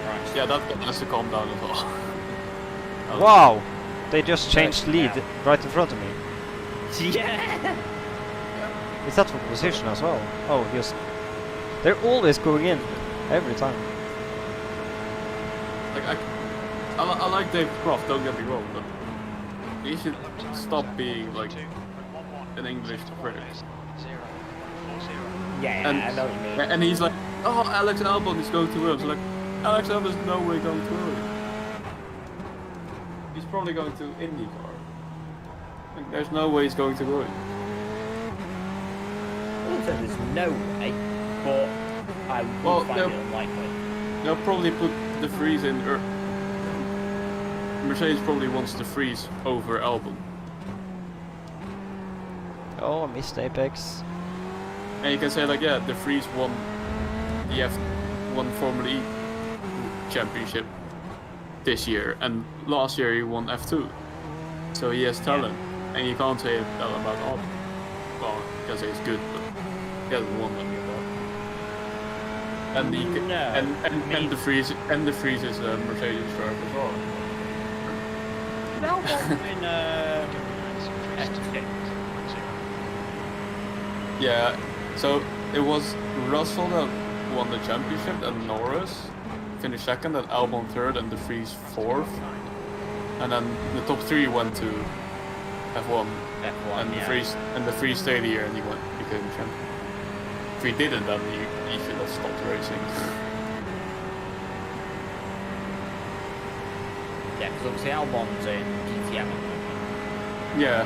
Speaker 2: Christ.
Speaker 1: yeah, that guy has to calm down as well.
Speaker 3: Wow! They just changed
Speaker 2: Right,
Speaker 3: lead
Speaker 2: yeah.
Speaker 3: right in front of me.
Speaker 2: Yeah.
Speaker 3: Is that for position as well? Oh, just... They're always going in. Every time.
Speaker 1: Like I like David Croft, don't get me wrong, but he should stop being like an English critic.
Speaker 5: 0.40.
Speaker 2: Yeah,
Speaker 1: And-
Speaker 2: I know what you mean.
Speaker 1: And he's like, oh, Alex Albon is going to Williams. Like, Alex Albon is no way going to Williams. He's probably going to IndyCar. Like, there's no way he's going to Williams.
Speaker 2: I wouldn't say there's no way, but I would
Speaker 1: Well,
Speaker 2: find
Speaker 1: no.
Speaker 2: it unlikely.
Speaker 1: They'll probably put the Vries in. Mercedes probably wants the Vries over Albon.
Speaker 3: Oh, I missed Apex.
Speaker 1: And you can say like, yeah, the Vries won the F1 Formula E championship this year, and last year he won F2. So he has talent, and you can't say that about Albon. Well, you can say it's good, but he hasn't won any of that. And the
Speaker 2: No,
Speaker 1: and the Vries is a Mercedes driver as well.
Speaker 2: No, in F2.
Speaker 1: Yeah, so it was Russell that won the championship, and Norris finished second, and Albon third, and the Vries fourth. And then the top 3 went to F1,
Speaker 2: F1,
Speaker 1: and
Speaker 2: yeah.
Speaker 1: the Vries stayed here, and he became champion. If he didn't, then he should have stopped racing.
Speaker 2: Yeah, because obviously Albon's in GTM.
Speaker 1: Yeah,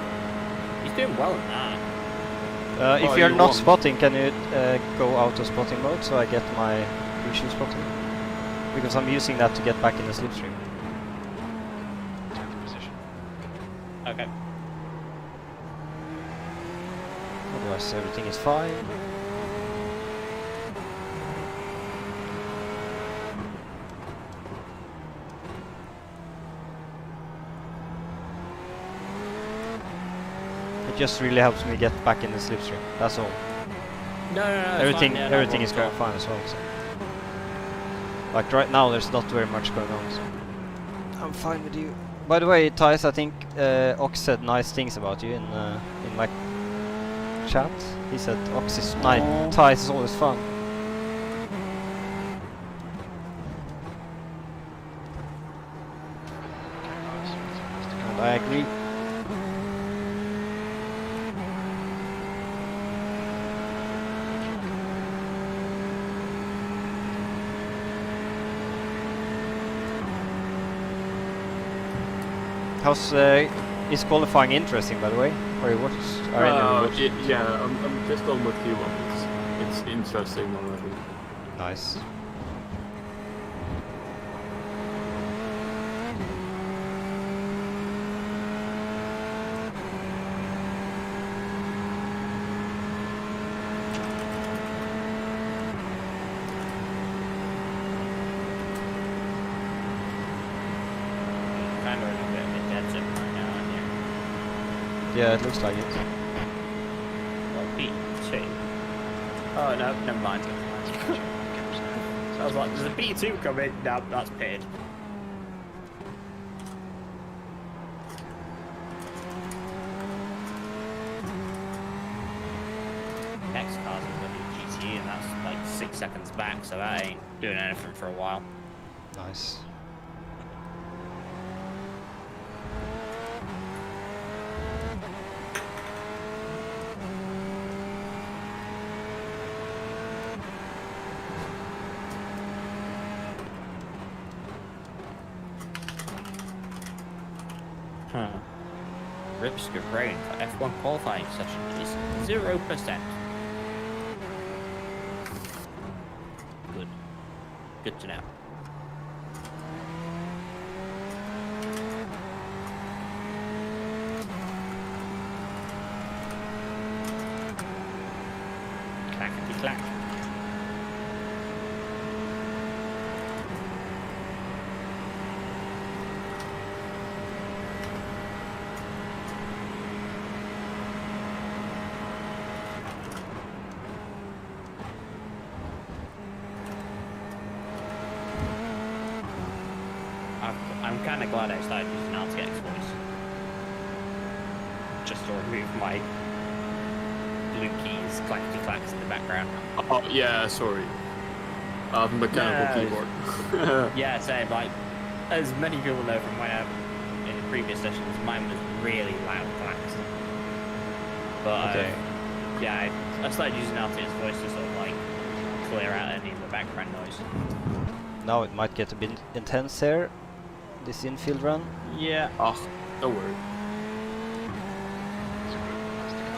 Speaker 2: He's doing well in that.
Speaker 3: If
Speaker 1: Oh,
Speaker 3: you're
Speaker 1: you
Speaker 3: not
Speaker 1: won.
Speaker 3: spotting, can you go out of spotting mode so I get my crucial spotting? Because I'm using that to get back in the slipstream.
Speaker 5: 10th position.
Speaker 2: Okay.
Speaker 3: Otherwise everything is fine. It just really helps me get back in the slipstream. That's all.
Speaker 2: No,
Speaker 3: Everything is going fine as well. So. Like right now, there's not very much going on. So. I'm fine with you. By the way, Thijs, I think Ox said nice things about you in my chat. He said Ox is nice. Thijs is always fun. And I agree. How's is qualifying interesting, by the way? Or what?
Speaker 1: yeah, I'm just on with you. It's interesting already.
Speaker 3: Nice.
Speaker 2: kind of in a bit of a dead zone right now, aren't you?
Speaker 3: Yeah, it looks like it.
Speaker 2: Well, B2. Oh no, never mind. I was like, there's a B2 coming. No, that's pitted. Next car's in the GTE, and that's like 6 seconds back, so that ain't doing anything for a while.
Speaker 3: Nice.
Speaker 2: Huh. Risk of rain for F1 qualifying session is 0%. Good. Good to know. Clackety clack. I'm kind of glad I started using RTX voice. Just to remove my blue keys, clackety clacks in the background.
Speaker 1: Oh yeah, sorry. Mechanical keyboard.
Speaker 2: Yeah, same. Like, as many people know from when in the previous sessions, mine was really loud clacks. But
Speaker 3: Okay.
Speaker 2: yeah, I started using RTX voice to sort of like clear out any of the background noise.
Speaker 3: Now it might get a bit intense here. This infield run.
Speaker 2: Yeah.
Speaker 1: Oh, don't worry.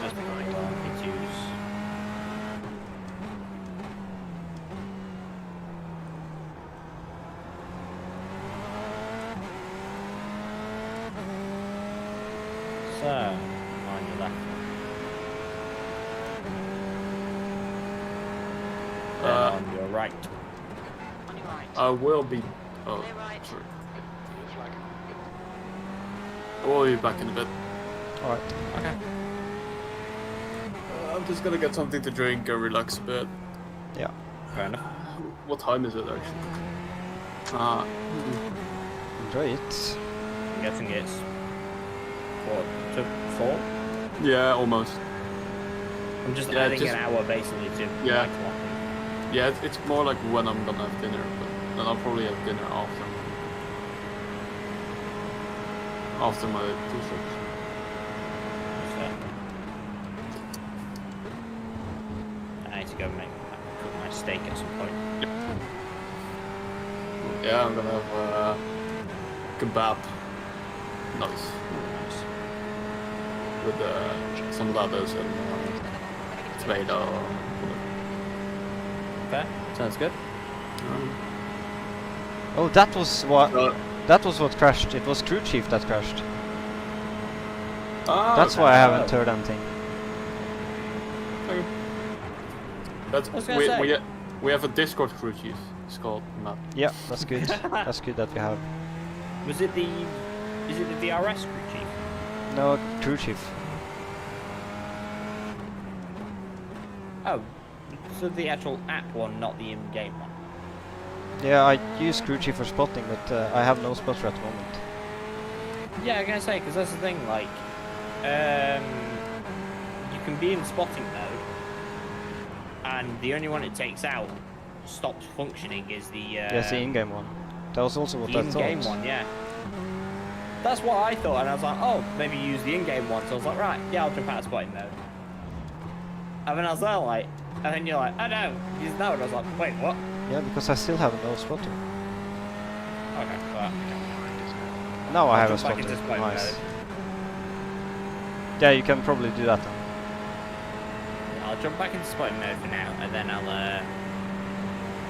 Speaker 2: Just going on P2s. So, on your left. Then on your right.
Speaker 5: On your right.
Speaker 1: I will be. Oh,
Speaker 5: Clear right.
Speaker 1: sorry.
Speaker 5: Blue flag.
Speaker 1: I will be back in a bit.
Speaker 3: Alright.
Speaker 2: Okay.
Speaker 1: I'm just gonna get something to drink and relax a bit.
Speaker 3: Yeah.
Speaker 2: Fair enough.
Speaker 1: What time is it actually?
Speaker 3: Enjoy it.
Speaker 2: I'm guessing it's 4 to 4.
Speaker 1: Yeah, almost.
Speaker 2: I'm just
Speaker 1: Yeah,
Speaker 2: adding
Speaker 1: just-
Speaker 2: an hour basically to
Speaker 1: Yeah.
Speaker 2: my clock.
Speaker 1: Yeah, it's more like when I'm gonna have dinner, but then I'll probably have dinner after. After my 2 shifts.
Speaker 2: So, I need to go cook my steak at some point.
Speaker 1: Yeah, I'm gonna have kebab. Nice. With some lettuce and tomato.
Speaker 2: Okay, sounds good.
Speaker 3: Oh, that was what.
Speaker 1: Uh,
Speaker 3: That was what crashed. It was crewchief that crashed. That's
Speaker 1: okay.
Speaker 3: why I haven't heard anything.
Speaker 1: That's,
Speaker 2: I was gonna
Speaker 1: we have a Discord crew chief. It's called Matt.
Speaker 3: Yeah, that's good. That's good that we have.
Speaker 2: Is it the DRS crew chief?
Speaker 3: No, crewchief.
Speaker 2: Oh, so the actual app one, not the in-game one.
Speaker 3: Yeah, I use crewchief for spotting, but I have no spotter at the moment.
Speaker 2: Yeah, I'm gonna say, because that's the thing, like, you can be in spotting mode, and the only one it takes out stops functioning is the
Speaker 3: Yes, the in-game one. That was also what
Speaker 2: the
Speaker 3: I
Speaker 2: in-game
Speaker 3: thought.
Speaker 2: one, yeah. That's what I thought, and I was like, oh, maybe use the in-game one. So I was like, right, yeah, I'll jump out of spotting mode. And then I was there, like, and then you're like, oh no, use that one. I was like, wait, what?
Speaker 3: Yeah, because I still have no spotter.
Speaker 2: Okay, well,
Speaker 3: Now I
Speaker 2: I'll
Speaker 3: have a
Speaker 2: jump back
Speaker 3: spotter.
Speaker 2: into spotting
Speaker 3: Nice.
Speaker 2: mode.
Speaker 3: Yeah, you can probably do that then.
Speaker 2: I'll jump back into spotting mode for now, and then I'll.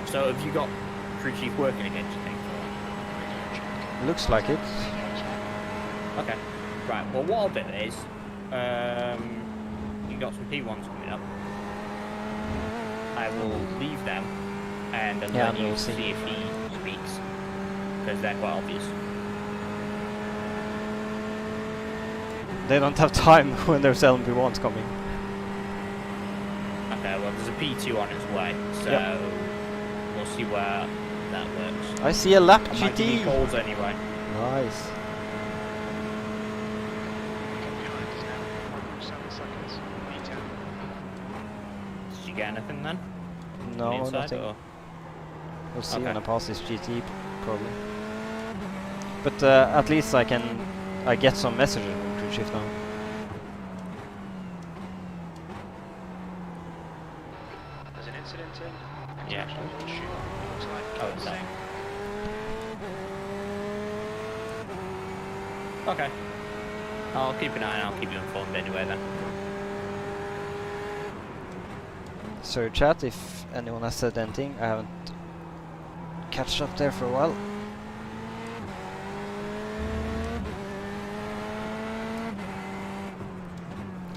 Speaker 2: So have you got crew chief working again? Do you think?
Speaker 3: Looks like it.
Speaker 2: Okay. Right. Well, what I'll do is, you got some P1s coming up. I will leave them and
Speaker 3: Yeah,
Speaker 2: let you
Speaker 3: we'll
Speaker 2: see
Speaker 3: see.
Speaker 2: if he speaks, because they're quite obvious.
Speaker 3: they don't have time when there's LMP1s coming.
Speaker 2: Okay, well there's a P2 on its way, so
Speaker 3: Yep.
Speaker 2: we'll see where that works.
Speaker 3: I see a lap
Speaker 2: I might give you
Speaker 3: GT.
Speaker 2: calls anyway.
Speaker 3: Nice.
Speaker 5: Come behind us now. 1.7 seconds. B10.
Speaker 2: Did you get anything then? On the
Speaker 3: No,
Speaker 2: inside,
Speaker 3: nothing.
Speaker 2: or-
Speaker 3: We'll see
Speaker 2: Okay.
Speaker 3: when I pass this GT probably. But at least I get some messages from crew chief now.
Speaker 5: There's an incident in.
Speaker 2: Yeah.
Speaker 5: Actually, on shoot. Looks like
Speaker 2: Oh, it's
Speaker 5: Kingston.
Speaker 2: Okay. I'll keep an eye and I'll keep you informed anyway then.
Speaker 3: So chat, if anyone has said anything, I haven't catched up there for a while.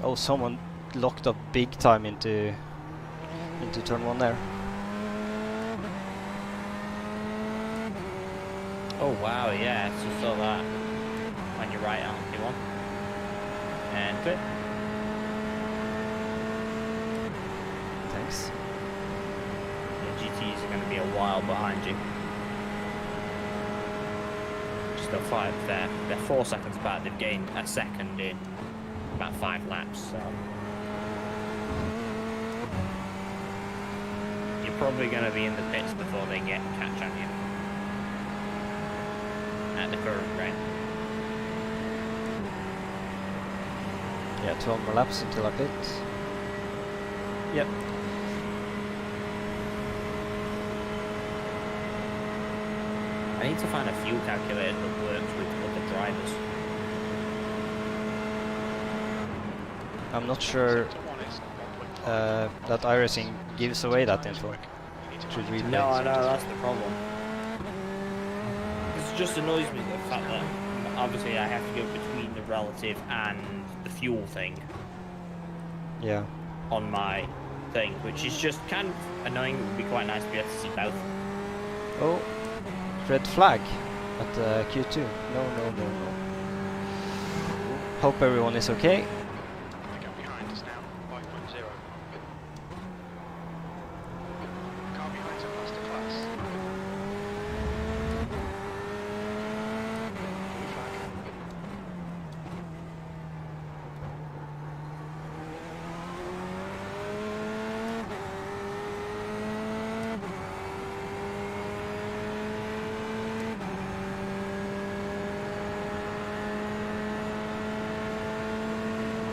Speaker 3: Oh, someone locked up big time into turn 1 there.
Speaker 2: Oh wow, yeah, so saw that. On your right, LMP1. And clip.
Speaker 3: Thanks.
Speaker 2: The GTs are going to be a while behind you. Still 5 there. They're 4 seconds back. They've gained a second in about 5 laps. So you're probably going to be in the pits before they get catch on you at the current rate.
Speaker 3: Yeah, 12 more laps until I pit.
Speaker 2: Yep. I need to find a fuel calculator that works with other drivers.
Speaker 3: I'm not sure
Speaker 5: Sector 1 is 1.5.
Speaker 3: that iRacing gives away that
Speaker 5: Time is
Speaker 3: info.
Speaker 5: quick. You need to
Speaker 3: Should
Speaker 5: find
Speaker 3: we
Speaker 5: the
Speaker 2: No, I
Speaker 5: time.
Speaker 2: know, that's the problem. It just annoys me the fact that obviously I have to go between the relative and the fuel thing
Speaker 3: Yeah.
Speaker 2: on my thing, which is just kind of annoying. It would be quite nice to be able to see both.
Speaker 3: Oh, red flag at Q2. No, no, no, no. Hope everyone is okay.
Speaker 5: The gap behind is now 5.0. Car behind's a faster class. Blue flag.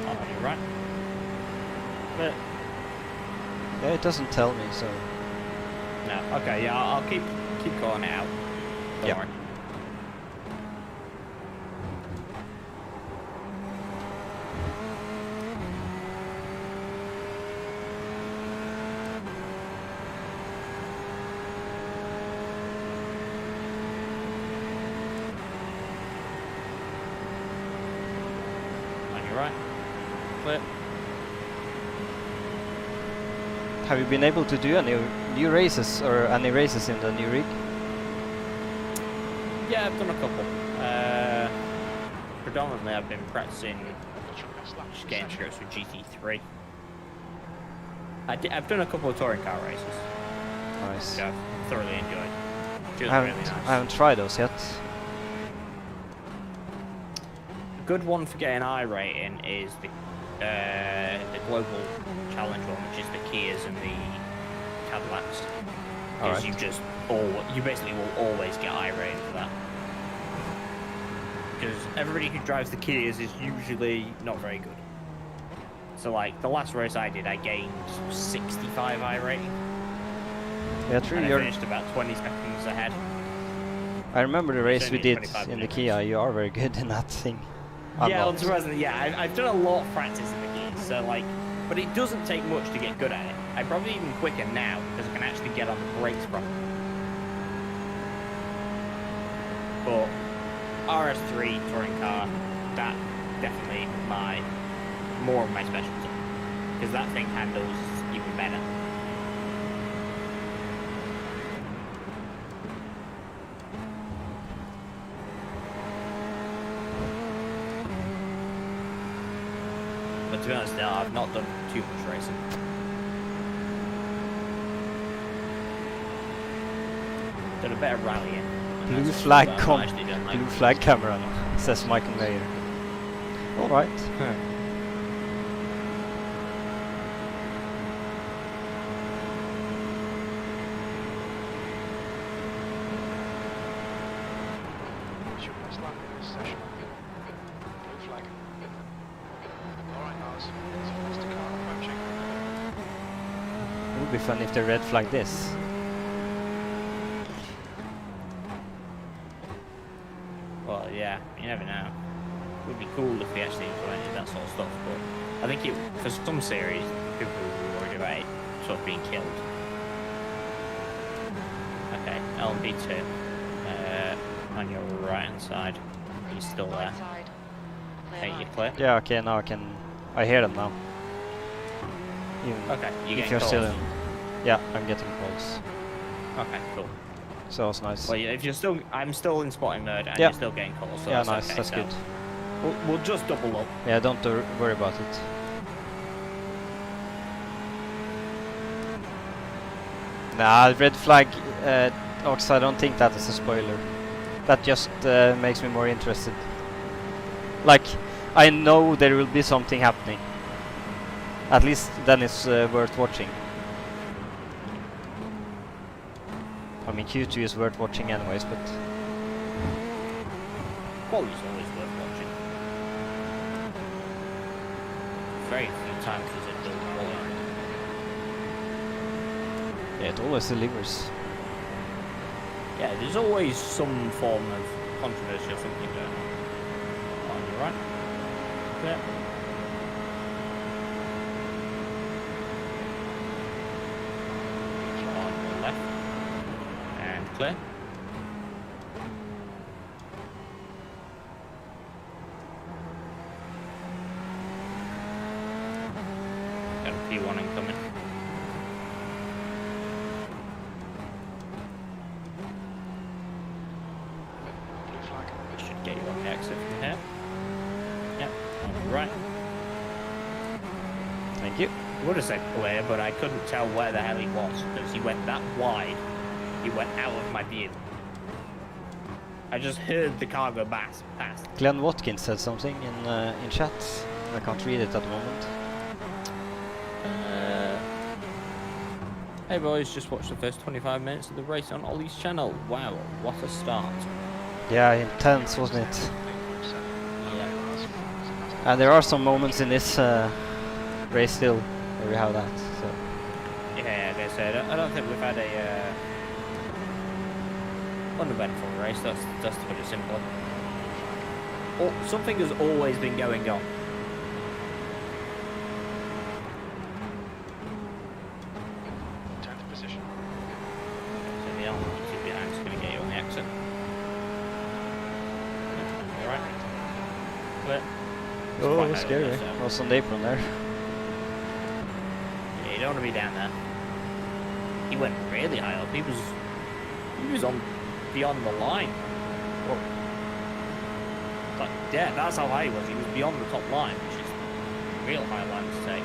Speaker 2: Oh, you're right. But
Speaker 3: Yeah, it doesn't tell me, so
Speaker 2: no, okay, yeah, I'll keep calling it out. Don't
Speaker 3: Yeah.
Speaker 2: worry. On your right. Clear.
Speaker 3: have you been able to do any new races or any races in the new rig?
Speaker 2: Yeah, I've done a couple. Predominantly, I've been practicing just getting to grips with GT3. I've done a couple of touring car races,
Speaker 3: Nice.
Speaker 2: which I've thoroughly enjoyed. Which was
Speaker 3: I
Speaker 2: really
Speaker 3: haven't,
Speaker 2: nice.
Speaker 3: I haven't tried those yet.
Speaker 2: A good one for getting I rating is the global challenge one, which is the Kias and the Cadillacs. Because
Speaker 3: Alright.
Speaker 2: you basically will always get I rating for that. Because everybody who drives the Kias is usually not very good. So like the last race I did, I gained 65 I rating.
Speaker 3: Yeah, true.
Speaker 2: And I
Speaker 3: You're,
Speaker 2: finished about 20 seconds ahead.
Speaker 3: I remember the race we
Speaker 2: only
Speaker 3: did
Speaker 2: 25
Speaker 3: in the
Speaker 2: minutes.
Speaker 3: Kia. You are very good in that thing. I'm
Speaker 2: Yeah,
Speaker 3: not.
Speaker 2: unsurprisingly, yeah. I've done a lot of practice in the Kias, so like, but it doesn't take much to get good at it. I'm probably even quicker now because I can actually get on the brakes properly. But RS3 touring car, that definitely more of my specialty because that thing handles even better. But to be honest, no, I've not done too much racing. Done a bit of rallying.
Speaker 3: Blue
Speaker 2: That's
Speaker 3: flag
Speaker 2: what I've
Speaker 3: com-
Speaker 2: actually done, like,
Speaker 3: Blue flag camera, says Michael Mayer. Alright.
Speaker 5: What's your best lap in this session? Blue flag. Alright, Lars. Is your best car approaching?
Speaker 3: It would be fun if they red flag this.
Speaker 2: Well, yeah, you never know. It would be cool if they actually implemented that sort of stuff, but I think it, for some series, people were worried about it sort of being killed. Okay, LMP2. On your right hand side. He's still there. Hey, you clear?
Speaker 3: Yeah, okay, now I hear them now. Even
Speaker 2: Okay, you
Speaker 3: if
Speaker 2: get
Speaker 3: you're
Speaker 2: calls.
Speaker 3: still in. Yeah, I'm getting calls.
Speaker 2: Okay, cool.
Speaker 3: So it's nice.
Speaker 2: Well, yeah, if you're still, I'm still in spotting mode, and
Speaker 3: Yeah.
Speaker 2: you're still getting calls. So
Speaker 3: Yeah,
Speaker 2: that's
Speaker 3: nice,
Speaker 2: okay,
Speaker 3: that's
Speaker 2: so
Speaker 3: good.
Speaker 2: We'll just double up.
Speaker 3: Yeah, don't worry about it. Nah, red flag, Ox, I don't think that is a spoiler. That just makes me more interested. Like, I know there will be something happening. At least then it's worth watching. I mean, Q2 is worth watching anyways, but...
Speaker 2: Quality's always worth watching. Very few times does it build quality.
Speaker 3: yeah, it always delivers.
Speaker 2: Yeah, there's always some form of controversy or something going on. On your right. Clear. On your left. And clear. Got a P1 incoming.
Speaker 5: Blue flag.
Speaker 2: Should get you on the exit from here. Yep, on the right.
Speaker 3: Thank you.
Speaker 2: I would have said clear, but I couldn't tell where the hell he was because he went that wide. He went out of my view. I just heard the car go past.
Speaker 3: Glenn Watkins said something in chat. I can't read it at the moment.
Speaker 2: Hey boys, just watched the first 25 minutes of the race on Ollie's channel. Wow, what a start.
Speaker 3: Yeah, intense, wasn't it?
Speaker 5: 8.7.
Speaker 2: Yeah.
Speaker 3: And there are some moments in this race still where we have that. So
Speaker 2: Yeah, like I said, I don't think we've had a uneventful race. That's to put it simply. Something has always been going on.
Speaker 5: Position.
Speaker 2: So the LMP2 behind is going to get you on the exit. Alright. Clear. It's
Speaker 3: oh,
Speaker 2: quite high
Speaker 3: scary.
Speaker 2: up there, so-
Speaker 3: Was on the apron there.
Speaker 2: Yeah, you don't want to be down there. He went really high up. He was on beyond the line.
Speaker 3: Oh.
Speaker 2: Like, yeah, that's how high he was. He was beyond the top line, which is a real high line to take.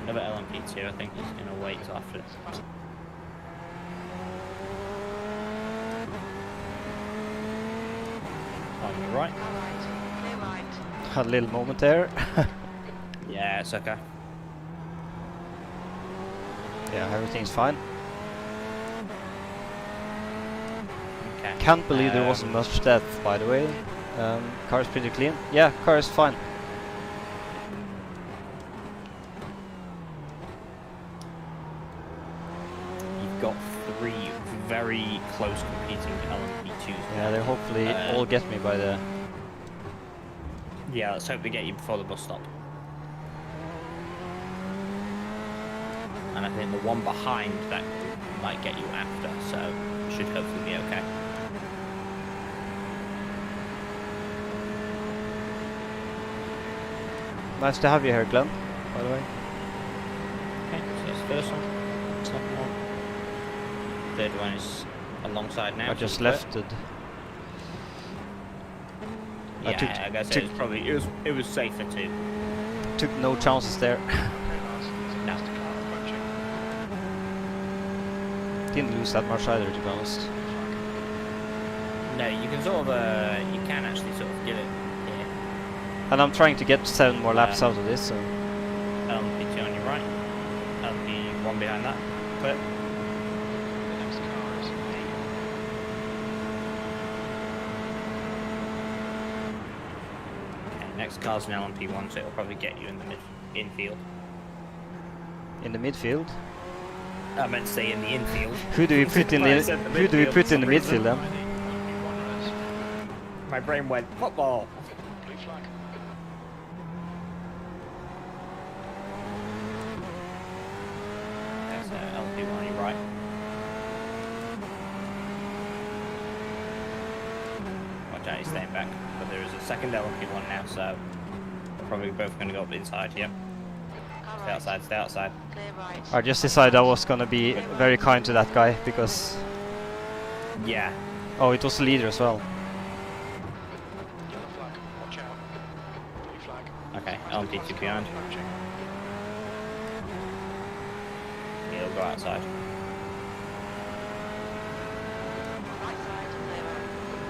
Speaker 2: Another LMP2, I think, is going to wait till after. On your right.
Speaker 3: Had a little moment there.
Speaker 2: Yeah, it's okay.
Speaker 3: Yeah, everything's fine.
Speaker 2: Okay.
Speaker 3: Can't believe there wasn't much death, by the way. Car is pretty clean. Yeah, car is fine.
Speaker 2: You've got 3 very close competing LMP2s.
Speaker 3: Yeah, they hopefully all get me by the...
Speaker 2: Yeah, let's hope they get you before the bus stop. And I think the one behind that might get you after, so should hopefully be okay.
Speaker 3: Nice to have you here, Glenn, by the way.
Speaker 2: Okay, so that's the first one, second one. 3rd one is alongside now.
Speaker 3: I
Speaker 2: so
Speaker 3: just
Speaker 2: it's clear.
Speaker 3: left it.
Speaker 2: Yeah, I guess it was probably it was safer too.
Speaker 3: Took no chances there.
Speaker 5: Okay, Lars, there's a
Speaker 2: No.
Speaker 5: faster car approaching.
Speaker 3: Didn't lose that much either, to be honest.
Speaker 2: No, you can sort of you can actually sort of get it here.
Speaker 3: And I'm trying to get 7 more laps out of this, so...
Speaker 2: LMP2 on your right. LMP1 behind that. Clear.
Speaker 5: The next car is A.
Speaker 2: Okay, next car's an LMP1, so it'll probably get you in the infield.
Speaker 3: In the midfield.
Speaker 2: I meant to say in the infield.
Speaker 3: Who do we put in the who do we put in the midfield then?
Speaker 5: LMP1 runners.
Speaker 2: My brain went football.
Speaker 5: Blue flag.
Speaker 2: There's LMP1 on your right. Watch out, he's staying back. But there is a second LMP1 now, so we're probably both going to go up inside here. Stay outside, stay outside.
Speaker 3: I just decided I was gonna be very kind to that guy, because...
Speaker 2: Yeah.
Speaker 3: Oh, it was the leader as well.
Speaker 5: Yellow flag. Watch out. Blue flag.
Speaker 2: Okay,
Speaker 5: Faster
Speaker 2: LMP2 behind.
Speaker 5: car approaching.
Speaker 2: He'll go outside.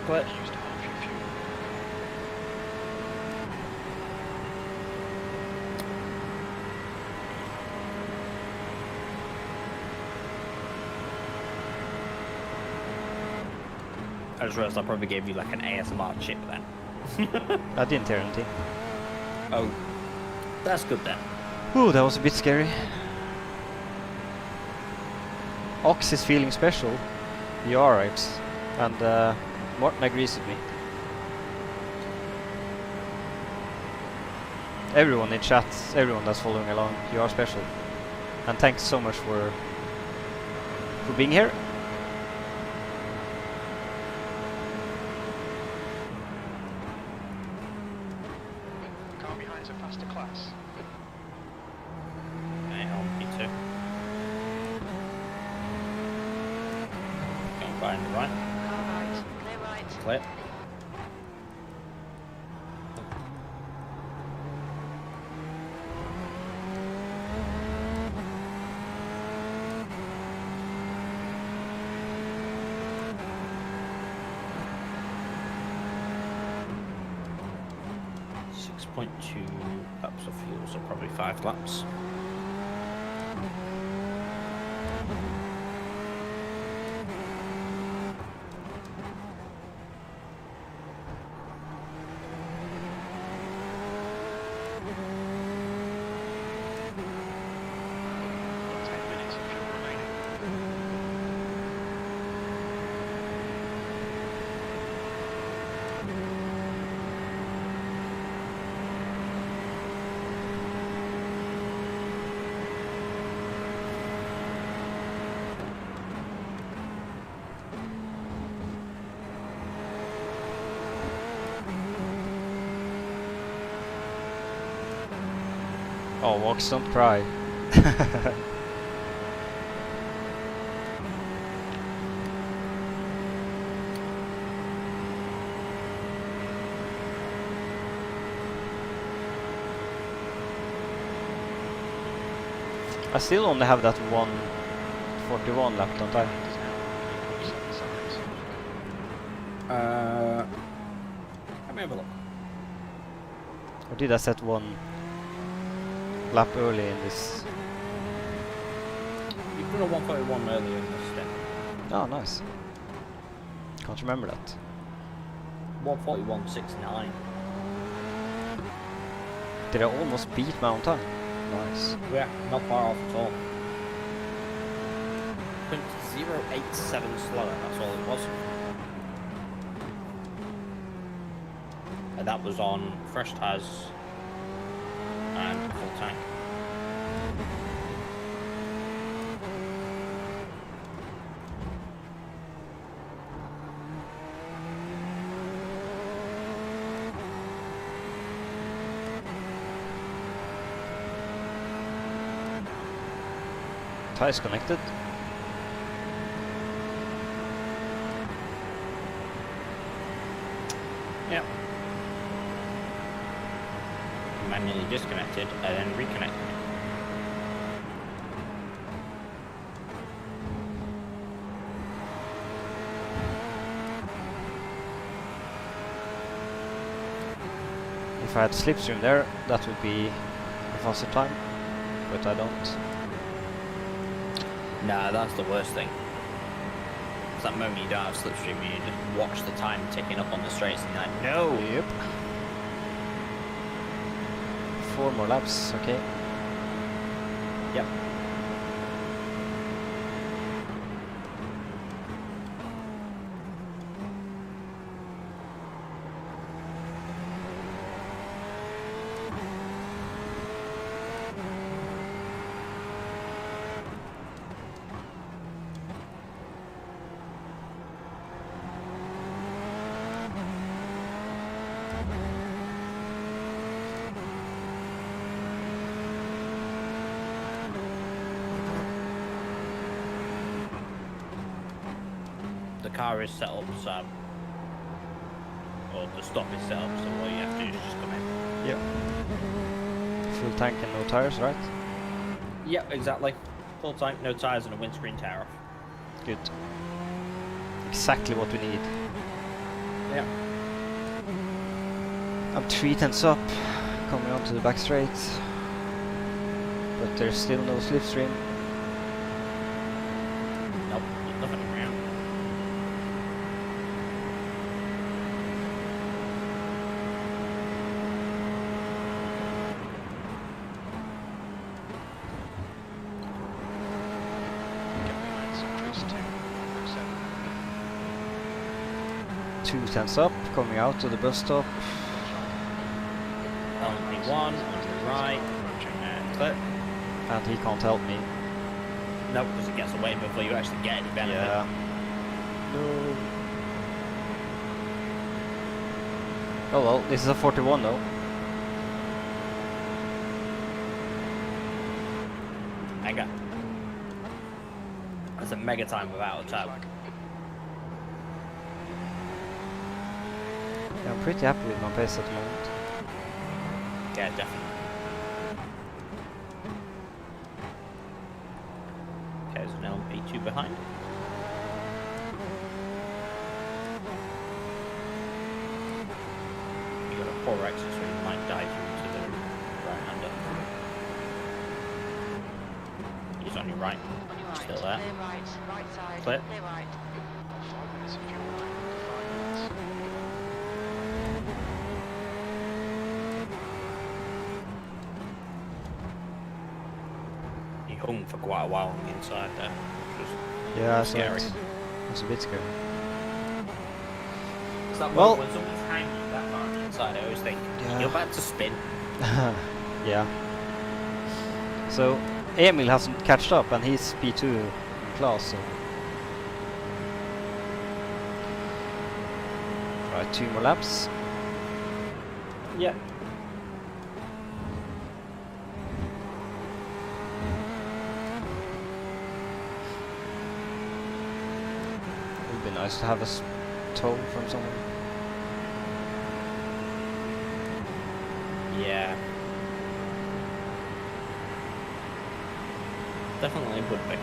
Speaker 2: Clear.
Speaker 5: Used half your fuel.
Speaker 2: I just realized I probably gave you like an ASMR chip then.
Speaker 3: I didn't hear anything.
Speaker 2: Oh, that's good then.
Speaker 3: Ooh, that was a bit scary. Ox is feeling special. You are, X. And Morten agrees with me. Everyone in chat, everyone that's following along, you are special. And thanks so much for being here.
Speaker 5: The car behind's a faster class.
Speaker 2: Okay, LMP2. Going by on the right. Clear. .2 laps of fuel, so probably 5 laps.
Speaker 5: Got 10 minutes of fuel remaining.
Speaker 3: Oh, Ox, don't cry. I still only have that 141 lap, don't I?
Speaker 5: It's now 8.7 seconds.
Speaker 2: Let me have a look.
Speaker 3: Or did I set 1 lap early in this?
Speaker 2: You put a 141 earlier in this step.
Speaker 3: Oh, nice. Can't remember that.
Speaker 2: 141.69.
Speaker 3: Did I almost beat my own time? Nice.
Speaker 2: Yeah, not far off at all. 0.087 slower, that's all it was. And that was on fresh tyres and full tank.
Speaker 3: Tyres connected.
Speaker 2: Yeah. manually disconnected and then reconnected.
Speaker 3: If I had slipstream there, that would be a faster time, but I don't.
Speaker 2: Nah, that's the worst thing. It's that moment you don't have slipstream, you just watch the time ticking up on the straights and you're like, no!
Speaker 3: Yep. 4 more laps, okay.
Speaker 2: Yep. The car is set up so, or the stop is set up so all you have to do is just come in.
Speaker 3: Yep. Full tank and no tires, right?
Speaker 2: Yep, exactly. Full tank, no tyres and a windscreen tear off.
Speaker 3: Good. Exactly what we need.
Speaker 2: Yeah.
Speaker 3: I'm 3 tenths up, coming onto the back straight. But there's still no slipstream.
Speaker 2: Nope, there's nothing around.
Speaker 5: Strix 2, 7.
Speaker 3: 2 tenths up, coming out to the bus stop.
Speaker 2: Only one, on the right, and clear.
Speaker 3: And he can't help me.
Speaker 2: Nope, because it gets away before you actually get any benefit.
Speaker 3: Yeah. No. Oh well, this is a 41 though.
Speaker 2: Mega. That's a mega time without a tab.
Speaker 3: Yeah, I'm pretty happy with my pace at the moment.
Speaker 2: Yeah, definitely. Okay, there's an LMP2 behind. You got a 4X, so you might dive into the right-hander. He's on your right.
Speaker 4: On your right.
Speaker 2: Still there.
Speaker 4: Clear right. Right side.
Speaker 2: Clear.
Speaker 4: Clear right.
Speaker 5: 5 minutes of fuel time. 5 minutes.
Speaker 2: He hung for quite a while on the inside there, which was
Speaker 3: Yeah,
Speaker 2: scary.
Speaker 3: so it's a bit scary.
Speaker 2: It's that
Speaker 3: Well-
Speaker 2: when somebody's hanging that far on the inside, I always think,
Speaker 3: Yeah.
Speaker 2: you're about to spin.
Speaker 3: Yeah. So Emil hasn't catched up and he's P2 in class, so. Right, 2 more laps.
Speaker 2: Yeah.
Speaker 3: It would be nice to have a tow from someone.
Speaker 2: Yeah. Definitely would be.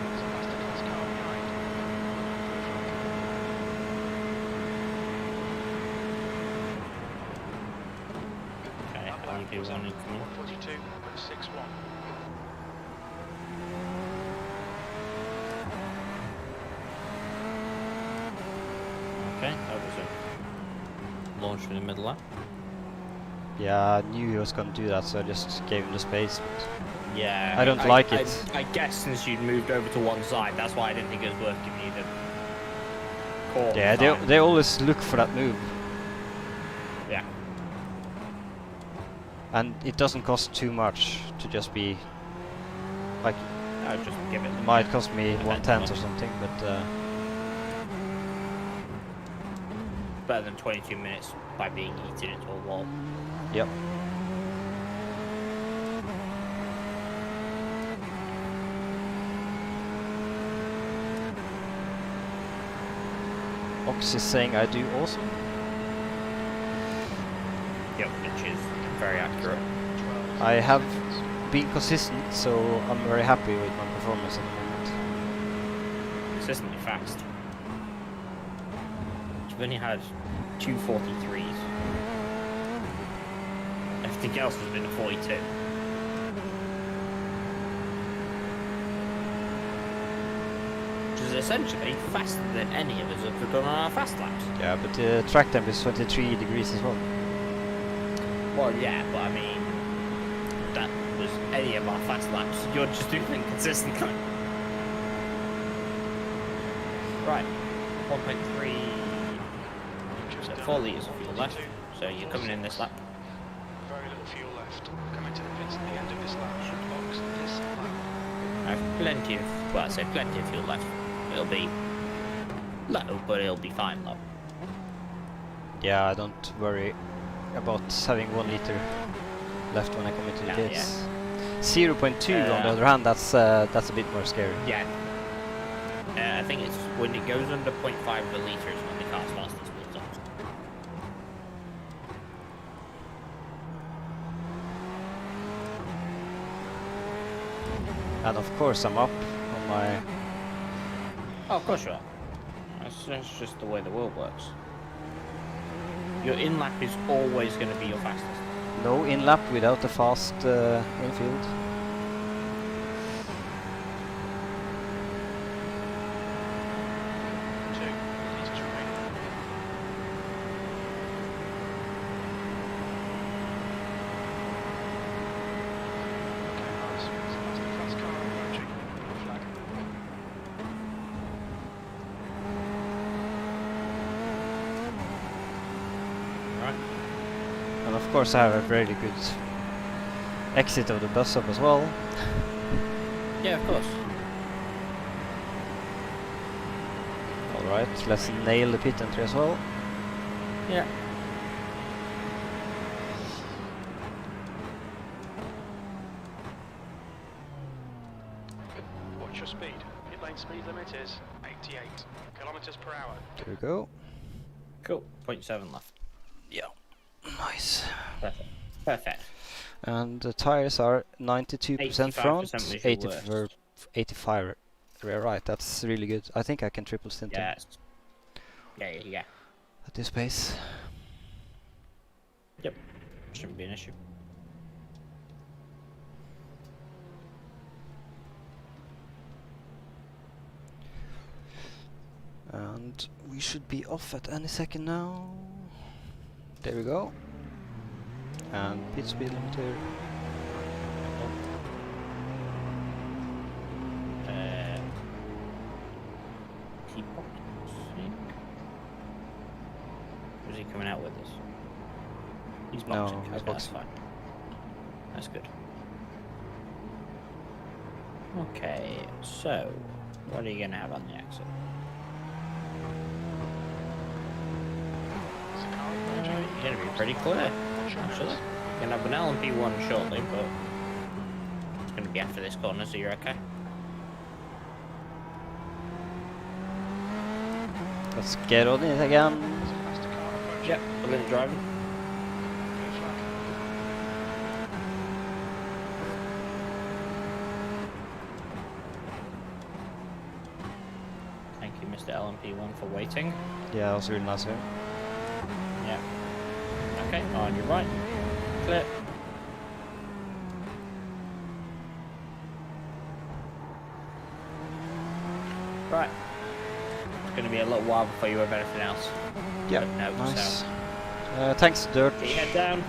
Speaker 5: There's a masterclass car behind.
Speaker 2: Okay,
Speaker 5: That
Speaker 2: how
Speaker 5: lap
Speaker 2: do
Speaker 5: was
Speaker 2: you
Speaker 5: at
Speaker 2: want to come in?
Speaker 5: 142, 6-1.
Speaker 2: Okay, that was a launch in the middle lap.
Speaker 3: Yeah, I knew he was gonna do that, so I just gave him the space. But
Speaker 2: Yeah.
Speaker 3: I don't like it.
Speaker 2: I guess since you'd moved over to one side, that's why I didn't think it was worth giving you the call.
Speaker 3: yeah, they always look for that move,
Speaker 2: Yeah.
Speaker 3: and it doesn't cost too much to just be like.
Speaker 2: I would just give it.
Speaker 3: It might cost me
Speaker 2: And
Speaker 3: 1/10
Speaker 2: then-
Speaker 3: or something, but
Speaker 2: better than 22 minutes by being eaten into a wall.
Speaker 3: yep. Ox is saying I do awesome.
Speaker 2: which is very accurate.
Speaker 5: 12
Speaker 3: I have
Speaker 5: seconds.
Speaker 3: been consistent, so I'm very happy with my performance at the moment.
Speaker 2: Consistently fast. We've only had 243s. Everything else has been a 42. Which is essentially faster than any of us have done on our fast laps.
Speaker 3: Yeah, but the track temp is 23 degrees as well.
Speaker 2: Well, yeah, but I mean, that was any of our fast laps. You're just doing it consistently. Right, 1.3, so 4 litres of fuel left. So you're coming in this lap.
Speaker 5: Very little fuel left. Coming to the pits at the end of this lap. Should box this lap.
Speaker 2: I have plenty of, well, I say plenty of fuel left. It'll be low, but it'll be fine low.
Speaker 3: Yeah, I don't worry about having 1 liter left when I come into the
Speaker 2: Yeah,
Speaker 3: pits. 0.2 on the other hand, that's a bit more scary.
Speaker 2: Yeah. I think it's when it goes under 0.5 of a litre is when the car's fastest will stop.
Speaker 3: And of course I'm up on my...
Speaker 2: Oh, of course you are. That's just the way the world works. Your in-lap is always going to be your fastest.
Speaker 3: No in-lap without a fast infield. And of course I have a really good exit of the bus stop as well.
Speaker 2: Yeah, of course.
Speaker 3: Alright, let's nail the pit entry as well.
Speaker 2: Yeah.
Speaker 5: Watch your speed. Pit lane speed limit is 88 kilometers per hour.
Speaker 3: There we go.
Speaker 2: Cool. 0.7 left.
Speaker 3: Yeah. Nice.
Speaker 2: Perfect. Perfect.
Speaker 3: And the tires are 92% front,
Speaker 2: 85% was your worst.
Speaker 3: 85 rear right. That's really good. I think I can triple stint him
Speaker 2: Yes. Yeah.
Speaker 3: at this pace.
Speaker 2: Yep. Shouldn't be an issue.
Speaker 3: And we should be off at any second now. There we go. And pit speed limiter.
Speaker 2: Keep boxing. Was he coming out with us? He's
Speaker 3: No,
Speaker 2: boxing.
Speaker 3: he's
Speaker 2: Okay, that's
Speaker 3: boxing.
Speaker 2: fine. That's good. Okay, so what are you gonna have on the exit? You're gonna be pretty clear, actually. You're gonna have an LMP1 shortly, but it's gonna be after this corner, so you're okay.
Speaker 3: Let's get on it again.
Speaker 2: Yep, I'm gonna drive. Thank you, Mr. LMP1, for waiting.
Speaker 3: Yeah, that was really nice here.
Speaker 2: Yeah. Okay, on your right. Clear. Right. It's going to be a little while before you have anything else.
Speaker 3: Yeah,
Speaker 2: No,
Speaker 3: nice.
Speaker 2: so
Speaker 3: Thanks, Dirt.
Speaker 2: get your head down.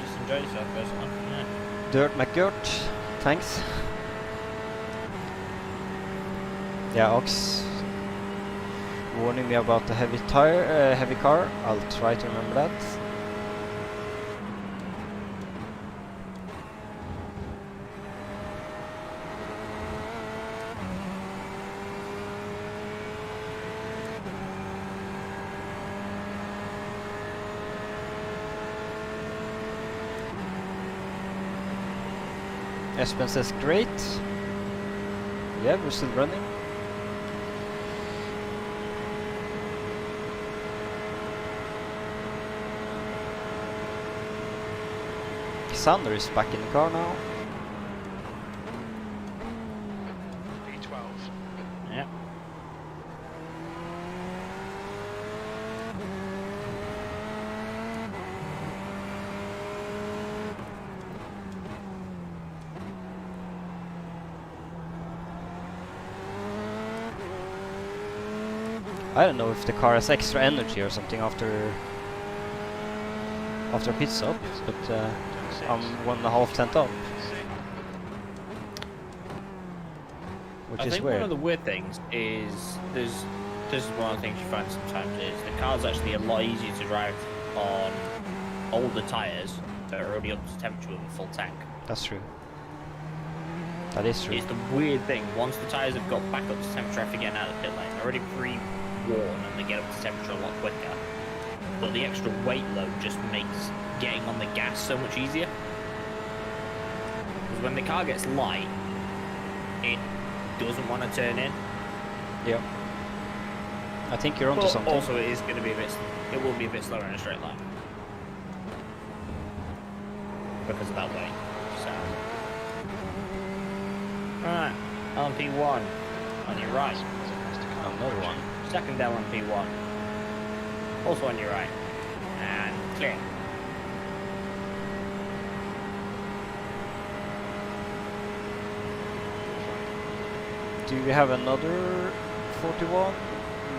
Speaker 2: Just enjoy yourself, personally. Yeah.
Speaker 3: Dirt McGirt. Thanks. Yeah, Ox warning me about the heavy tire, heavy car. I'll try to remember that. Espen says great. Yeah, we're still running. Sander is back in the car now.
Speaker 5: B12.
Speaker 2: Yeah.
Speaker 3: I don't know if the car has extra energy or something after pit stop, but I'm 1.5 tenth up, which
Speaker 2: I
Speaker 3: is
Speaker 2: think
Speaker 3: weird.
Speaker 2: one of the weird things is this is one of the things you find sometimes is the car's actually a lot easier to drive on older tyres that are already up to temperature with a full tank.
Speaker 3: That's true. That is true.
Speaker 2: It's the weird thing. Once the tyres have got back up to temperature after getting out of the pit lane, they're already pre-worn and they get up to temperature a lot quicker. But the extra weight load just makes getting on the gas so much easier. Because when the car gets light, it doesn't want to turn in.
Speaker 3: Yeah. I think you're onto
Speaker 2: But
Speaker 3: something.
Speaker 2: also, it is going to be it will be a bit slower in a straight line because of that weight. So, right, LMP1 on your right.
Speaker 3: Another one.
Speaker 2: Second LMP1, also on your right, and clear.
Speaker 3: Do we have another 41?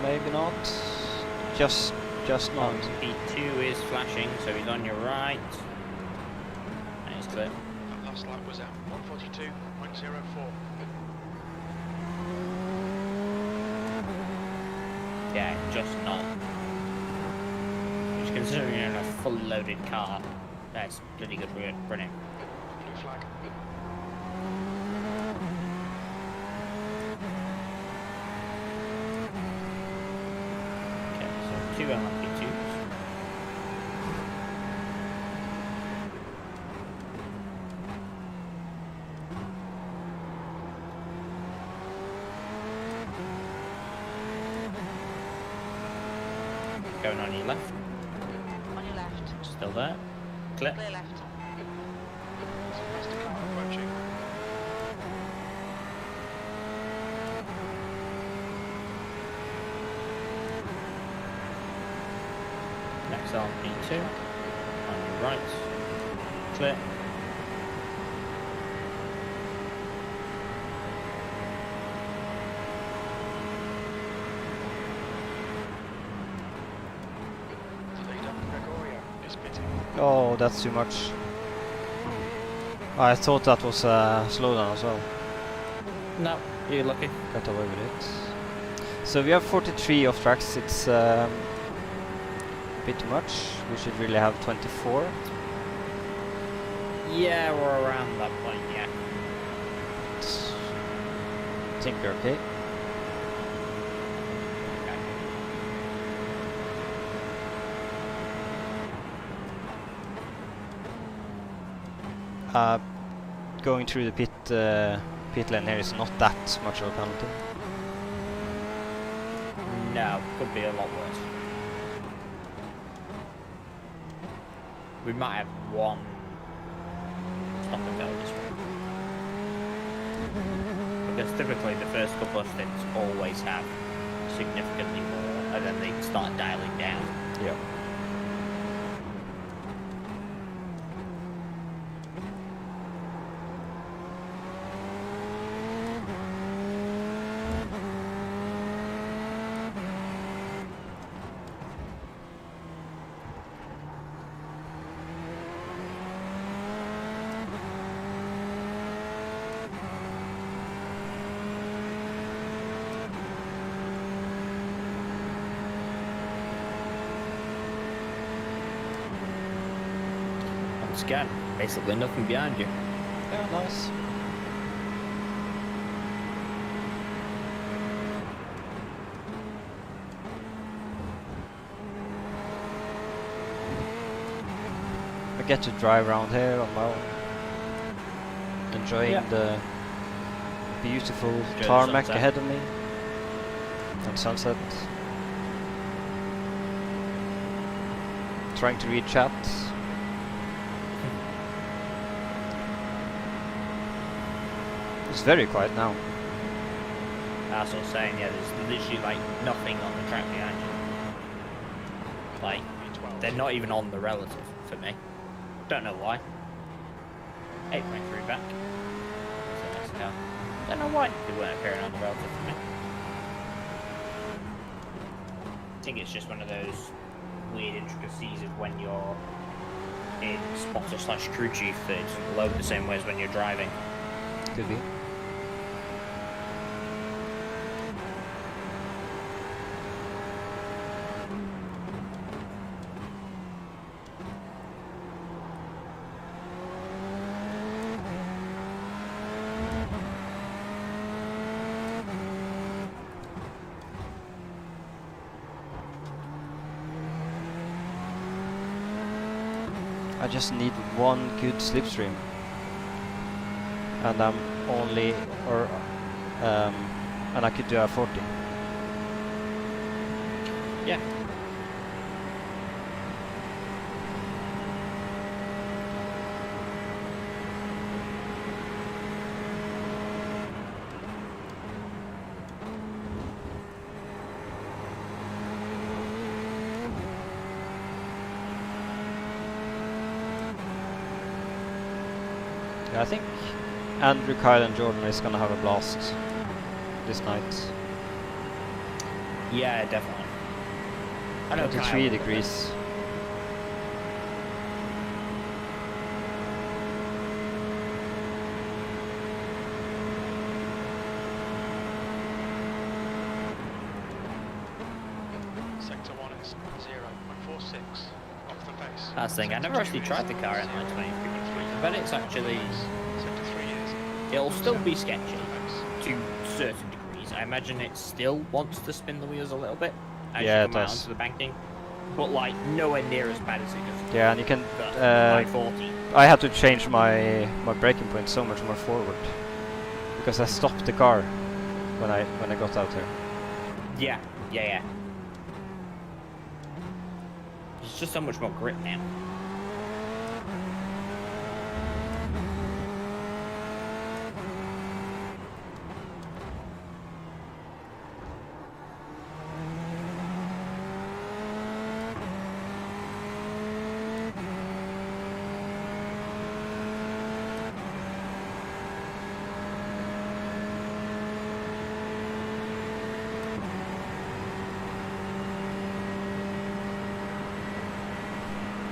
Speaker 3: Maybe not. Just not.
Speaker 2: P2 is flashing, so he's on your right. And he's clear.
Speaker 5: That last lap was at 142.04.
Speaker 2: Yeah, just not. Which, considering you're in a fully loaded car, that's pretty good running.
Speaker 5: Blue flag.
Speaker 2: Okay, so 2 LMP2s. Going on your left.
Speaker 4: On your left.
Speaker 2: Still there. Clear.
Speaker 4: Clear left.
Speaker 5: That's the car approaching.
Speaker 2: Next LMP2. On your right. Clear.
Speaker 5: The leader, Gregorio, is pitting.
Speaker 3: Oh, that's too much. I thought that was a slowdown as well.
Speaker 2: No, you're lucky.
Speaker 3: Got away with it. So we have 43 off tracks. It's a bit too much. We should really have 24.
Speaker 2: Yeah, we're around that point, yeah.
Speaker 3: I think we're okay. Going through the pit lane here is not that much of a penalty.
Speaker 2: No, could be a lot worse. We might have one stop and go this one. Because typically the first couple of stints always have significantly more, and then they start dialing down.
Speaker 3: Yeah.
Speaker 2: Scan, basically nothing behind you.
Speaker 3: Yeah, nice. I get to drive around here on my own, enjoying the beautiful
Speaker 2: Enjoy the
Speaker 3: tarmac
Speaker 2: sunset.
Speaker 3: ahead of me and sunset. Trying to read chat. It's very quiet now.
Speaker 2: That's what I'm saying, yeah, there's literally like nothing on the track behind you. Like, they're not even on the relative for me. Don't know why. 8.3 back. So nice car. Don't know why they weren't appearing on the relative for me. I think it's just one of those weird intricacies of when you're in spotter / crew chief that it doesn't load the same way as when you're driving.
Speaker 3: Could be. I just need one good slipstream, and I'm only, and I could do a 40.
Speaker 2: Yeah.
Speaker 3: I think Andrew, Kyle and Jordan is gonna have a blast this night.
Speaker 2: Yeah, definitely. I know
Speaker 3: 23 degrees.
Speaker 5: Sector 1 is 0.46 off the pace.
Speaker 2: That's the thing, I never actually tried the car in like 23 degrees. I bet it's actually,
Speaker 5: Sector 3 is
Speaker 2: it'll still be sketchy to certain degrees. I imagine it still wants to spin the wheels a little bit as
Speaker 3: Yeah,
Speaker 2: you
Speaker 3: it
Speaker 2: come out
Speaker 3: does.
Speaker 2: onto the banking, but like nowhere near as bad as it does.
Speaker 3: Yeah, and you can.
Speaker 2: By 40.
Speaker 3: I had to change my braking point so much more forward because I stopped the car when I got out here.
Speaker 2: Yeah. It's just so much more grip now.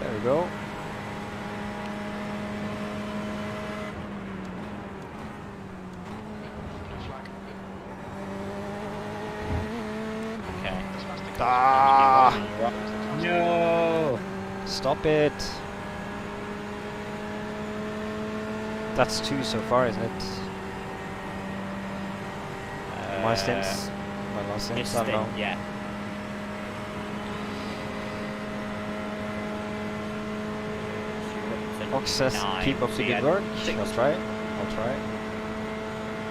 Speaker 3: There we go.
Speaker 5: blue flag.
Speaker 2: Okay.
Speaker 5: As fast as
Speaker 3: Ah!
Speaker 2: No.
Speaker 3: Stop it! That's 2 so far, isn't it? My stints? My last stints? I don't know.
Speaker 2: Yeah.
Speaker 3: Fox says keep up the good work. I'll try.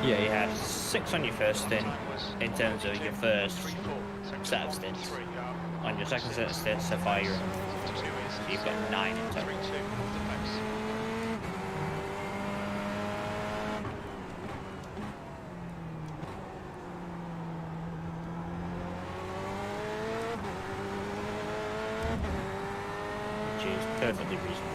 Speaker 2: Yeah, you had 6 on your first stint in terms of your first set of stints. On your second set of stints, so far you're so you've got 9 in total.
Speaker 5: 3-2 off the pace.
Speaker 2: Which is perfectly reasonable.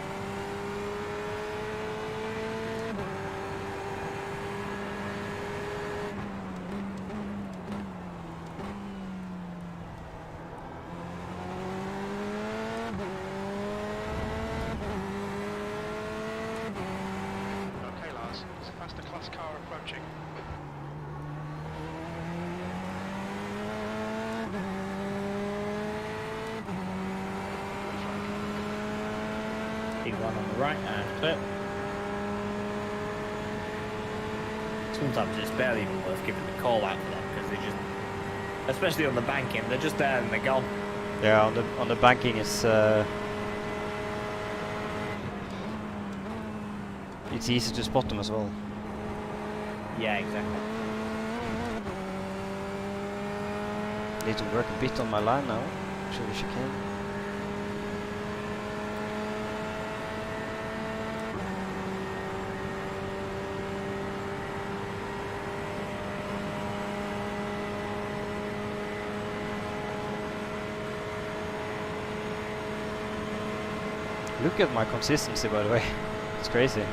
Speaker 5: Okay, Lars, it's a faster class car approaching.
Speaker 2: Big one on the right and clear. Sometimes it's barely even worth giving the call out for them because they just, especially on the banking, they're just there and they're gone.
Speaker 3: Yeah, on the banking is it's easy to spot them as well.
Speaker 2: Yeah, exactly.
Speaker 3: Need to work a bit on my line now. Sure she can. Look at my consistency, by the way. It's crazy.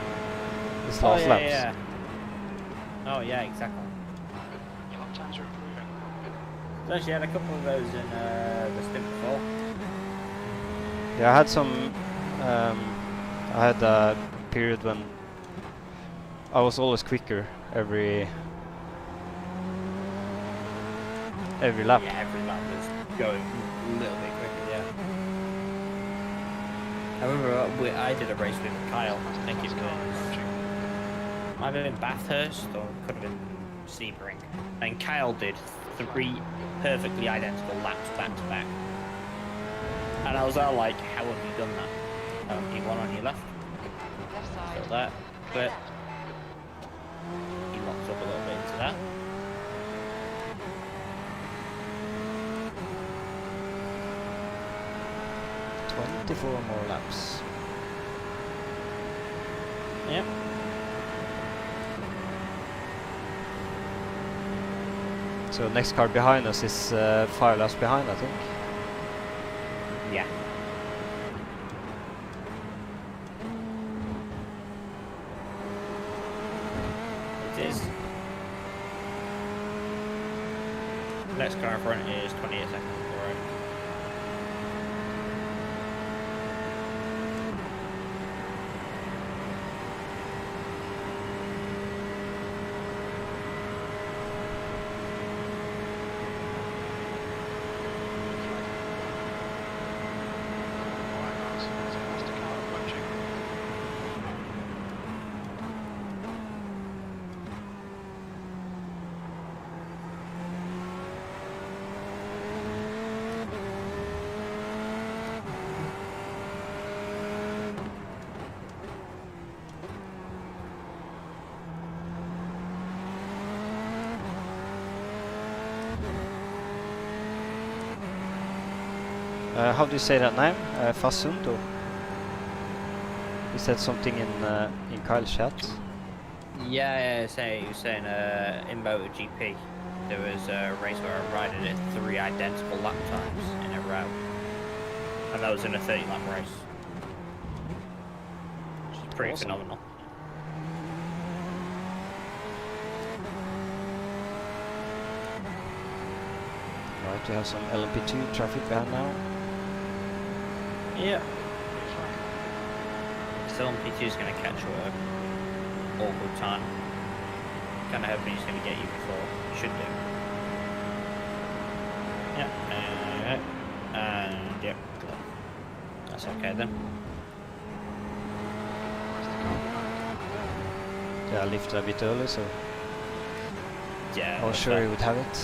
Speaker 3: This
Speaker 2: Oh
Speaker 3: last
Speaker 2: yeah,
Speaker 3: laps.
Speaker 2: yeah. Oh yeah, exactly.
Speaker 5: Your lap times are improving.
Speaker 2: So actually had a couple of those in the stint before.
Speaker 3: Yeah, I had some. I had a period when I was always quicker every lap.
Speaker 2: Yeah, every lap was going a little bit quicker, yeah. I remember I did a race with Kyle. I think it was might have been Bathurst or could have been Sebring. And Kyle did 3 perfectly identical laps back to back. And I was all like, how have you done that? P1 on your left.
Speaker 4: Left side.
Speaker 2: Still there. Clear. He locks up a little bit into that.
Speaker 3: Yeah. 24 more laps.
Speaker 2: Yep.
Speaker 3: So next car behind us is 5 laps behind, I think.
Speaker 2: Yeah. It is. Next car in front is 28 seconds. Alright.
Speaker 5: Alright guys, there's a faster car approaching.
Speaker 3: How do you say that name? Fasundo. He said something in Kyle's chat.
Speaker 2: Yeah, he was saying in MotoGP there was a race where I rided it 3 identical lap times in a row. And that was in a 30 lap race. Which is pretty
Speaker 3: Awesome.
Speaker 2: phenomenal.
Speaker 3: Right, we have some LMP2 traffic behind now.
Speaker 2: Yeah. Still P2 is going to catch you at all good time. Kind of hoping he's going to get you before he should do. Yeah. And yep. That's okay then.
Speaker 3: Yeah, I lifted a bit early, so
Speaker 2: Yeah.
Speaker 3: I was sure he would have it.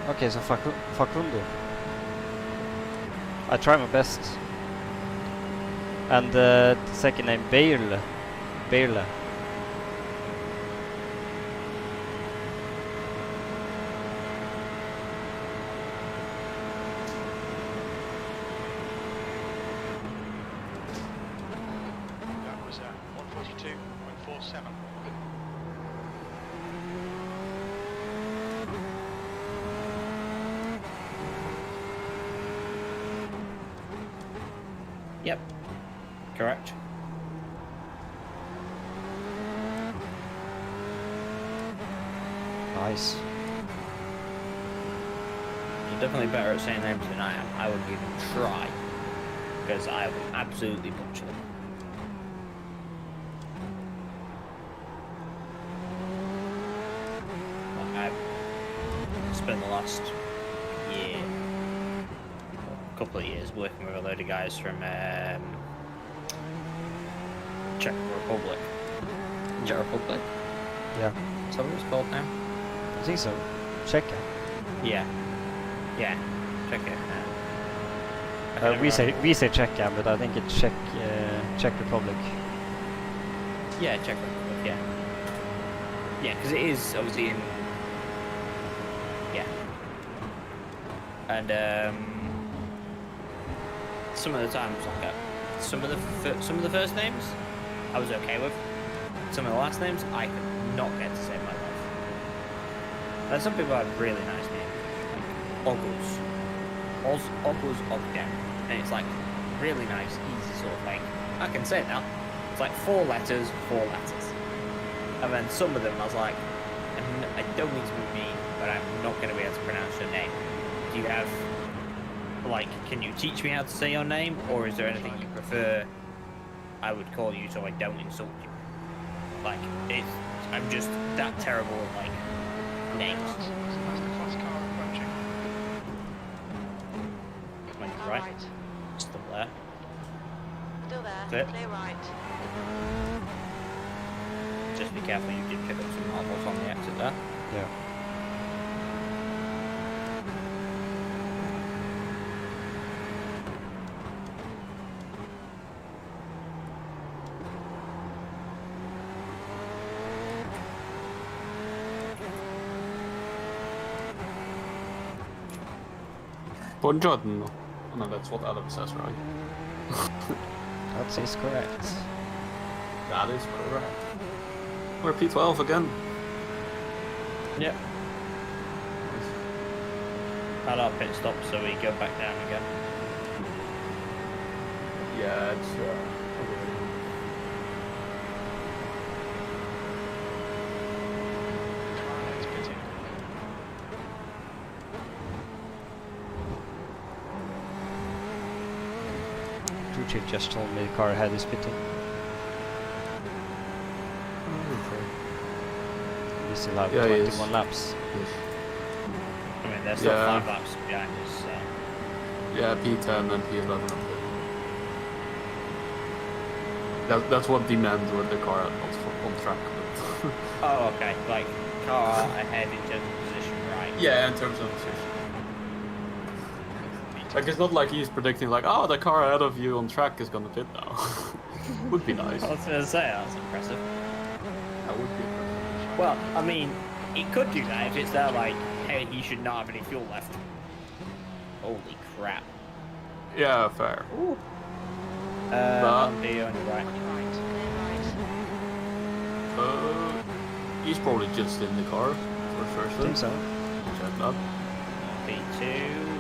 Speaker 3: Okay, so Facundo. I try my best. And the second name, Beirle.
Speaker 5: That was 142.47.
Speaker 2: Yep. Correct.
Speaker 3: Nice.
Speaker 2: You're definitely better at saying names than I am. I wouldn't even try. Because I will absolutely butcher them. Like I've spent the last year, couple of years, working with a load of guys from Czech Republic. Czech Republic?
Speaker 3: Yeah,
Speaker 2: Is that what it's called now?
Speaker 3: I think so. Czechia.
Speaker 2: Yeah. Yeah. Czech it.
Speaker 3: We say Czechia, but I think it's Czech Republic.
Speaker 2: Yeah, Czech Republic, yeah. Yeah, because it is obviously in... Yeah. And some of the times, like some of the first names, I was okay with. Some of the last names, I could not get to save my life. And some people have really nice names, like Ogles. Ogles Ogden. And it's like really nice, easy sort of thing. I can say it now. It's like 4 letters, 4 letters. And then some of them I was like, I don't mean to be mean, but I'm not going to be able to pronounce your name. Do you have, like, can you teach me how to say your name? Or is there anything you prefer I would call you so I don't insult you? Like, I'm just that terrible at, like, names.
Speaker 5: That's the fast car approaching.
Speaker 2: Like,
Speaker 4: All
Speaker 2: right?
Speaker 4: right.
Speaker 2: Still there.
Speaker 4: Still
Speaker 2: That's
Speaker 4: there.
Speaker 2: it.
Speaker 4: Clear right.
Speaker 2: Just be careful, you did pick up some marbles on the exit there.
Speaker 3: Yeah.
Speaker 1: Buongiorno. Oh, no, that's what Adam says, right?
Speaker 3: That is correct.
Speaker 1: That is correct. We're P12 again.
Speaker 2: Yep. Had our pit stop, so we go back down again.
Speaker 1: Yeah, it's
Speaker 5: It's pitting.
Speaker 3: Crew chief just told me the car ahead is pitting. We still have
Speaker 1: Yeah, he is.
Speaker 3: 21 laps.
Speaker 2: I mean, they're still
Speaker 1: Yeah.
Speaker 2: 5 laps behind us, so...
Speaker 1: yeah, P10 and P11. That's what demands with the car on track.
Speaker 2: Oh, okay. Like, car ahead in terms of position, right?
Speaker 1: Yeah, in terms of position. Like, it's not like he's predicting, like, oh, the car ahead of you on track is gonna pit now. Would be nice.
Speaker 2: I was going to say, that's impressive.
Speaker 1: That would be impressive.
Speaker 2: Well, I mean, it could do that if it's there, like, hey, he should not have any fuel left. Holy crap.
Speaker 1: Yeah, fair.
Speaker 2: On the on your right.
Speaker 4: On your right. Clear right.
Speaker 1: He's probably just in the car for first
Speaker 3: I think so.
Speaker 1: Check that.
Speaker 2: B2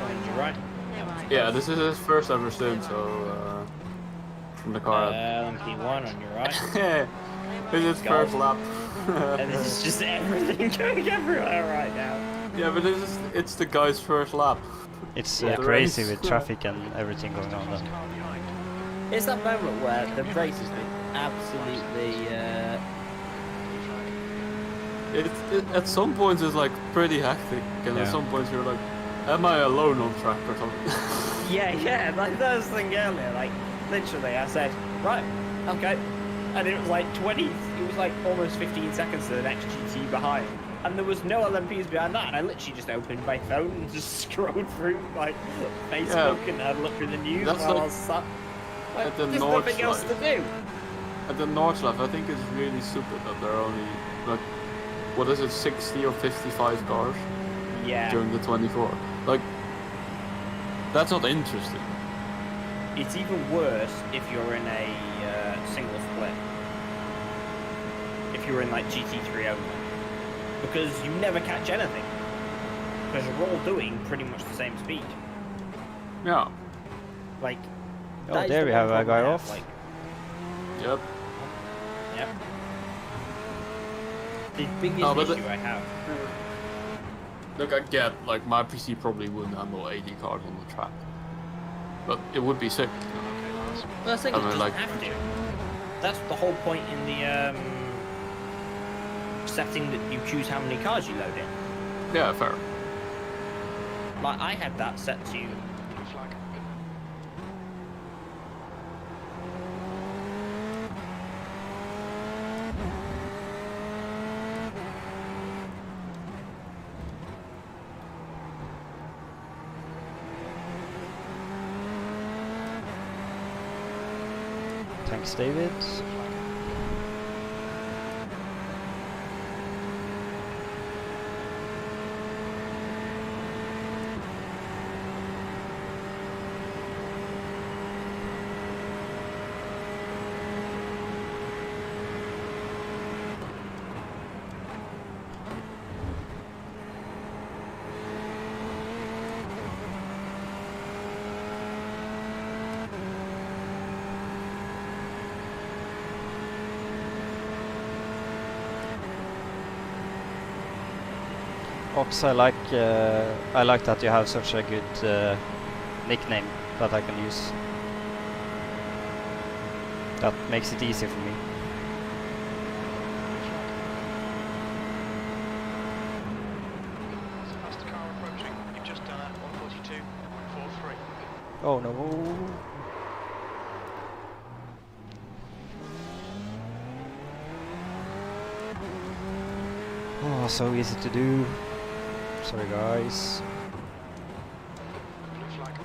Speaker 2: on your right.
Speaker 4: Clear right.
Speaker 1: Yeah, this is his first ever stint, so from the car.
Speaker 2: On P1 on your right.
Speaker 1: Yeah, this is his
Speaker 2: Go.
Speaker 1: first lap.
Speaker 2: And this is just everything going everywhere right now.
Speaker 1: Yeah, but it's the guy's first lap.
Speaker 3: It's
Speaker 2: Yeah.
Speaker 3: crazy
Speaker 1: The
Speaker 3: with
Speaker 1: race.
Speaker 3: traffic and everything going on then.
Speaker 5: Car behind.
Speaker 2: It's that moment where the race has been absolutely,
Speaker 1: At some points it's like pretty hectic, and
Speaker 3: Yeah.
Speaker 1: at some points you're like, am I alone on track or something?
Speaker 2: yeah, like that was the thing earlier, like, literally I said, right, okay, and it was like almost 15 seconds to the next GT behind, and there was no LMPs behind that, and I literally just opened my phone and just scrolled through, like, Facebook and had a look through the news
Speaker 1: That's
Speaker 2: while
Speaker 1: like
Speaker 2: I was sat, like,
Speaker 1: at the
Speaker 2: there's
Speaker 1: North
Speaker 2: nothing else to
Speaker 1: side.
Speaker 2: do.
Speaker 1: At the North lap, I think it's really stupid that there are only, like, what is it, 60 or 55 cars
Speaker 2: Yeah,
Speaker 1: during the 24. Like, that's not interesting.
Speaker 2: it's even worse if you're in a single split. If you're in like GT3 only. Because you never catch anything. Because you're all doing pretty much the same speed.
Speaker 1: Yeah.
Speaker 2: Like,
Speaker 3: Oh,
Speaker 2: that is
Speaker 3: there
Speaker 2: the
Speaker 3: we
Speaker 2: one
Speaker 3: have a
Speaker 2: problem
Speaker 3: guy
Speaker 2: I have,
Speaker 3: off.
Speaker 2: Like,
Speaker 1: Yep.
Speaker 2: yep. The biggest
Speaker 1: No, but
Speaker 2: issue I have.
Speaker 1: Look, I get, like, my PC probably wouldn't handle 80 cars on the track. But it would be sick.
Speaker 5: Okay, Lars.
Speaker 2: Well, that's the thing,
Speaker 1: I
Speaker 2: it
Speaker 1: mean,
Speaker 2: doesn't
Speaker 1: like-
Speaker 2: have to. That's the whole point in the setting that you choose how many cars you load in.
Speaker 1: Yeah, fair.
Speaker 2: Like, I had that set to
Speaker 5: Blue flag.
Speaker 3: Thanks, David.
Speaker 5: Blue flag.
Speaker 3: Ox, I like that you have such a good nickname that I can use. That makes it easy for me.
Speaker 5: There's a faster car approaching. You've just done a 142.43.
Speaker 3: Oh no! Oh, so easy to do. Sorry guys.
Speaker 5: Blue flag.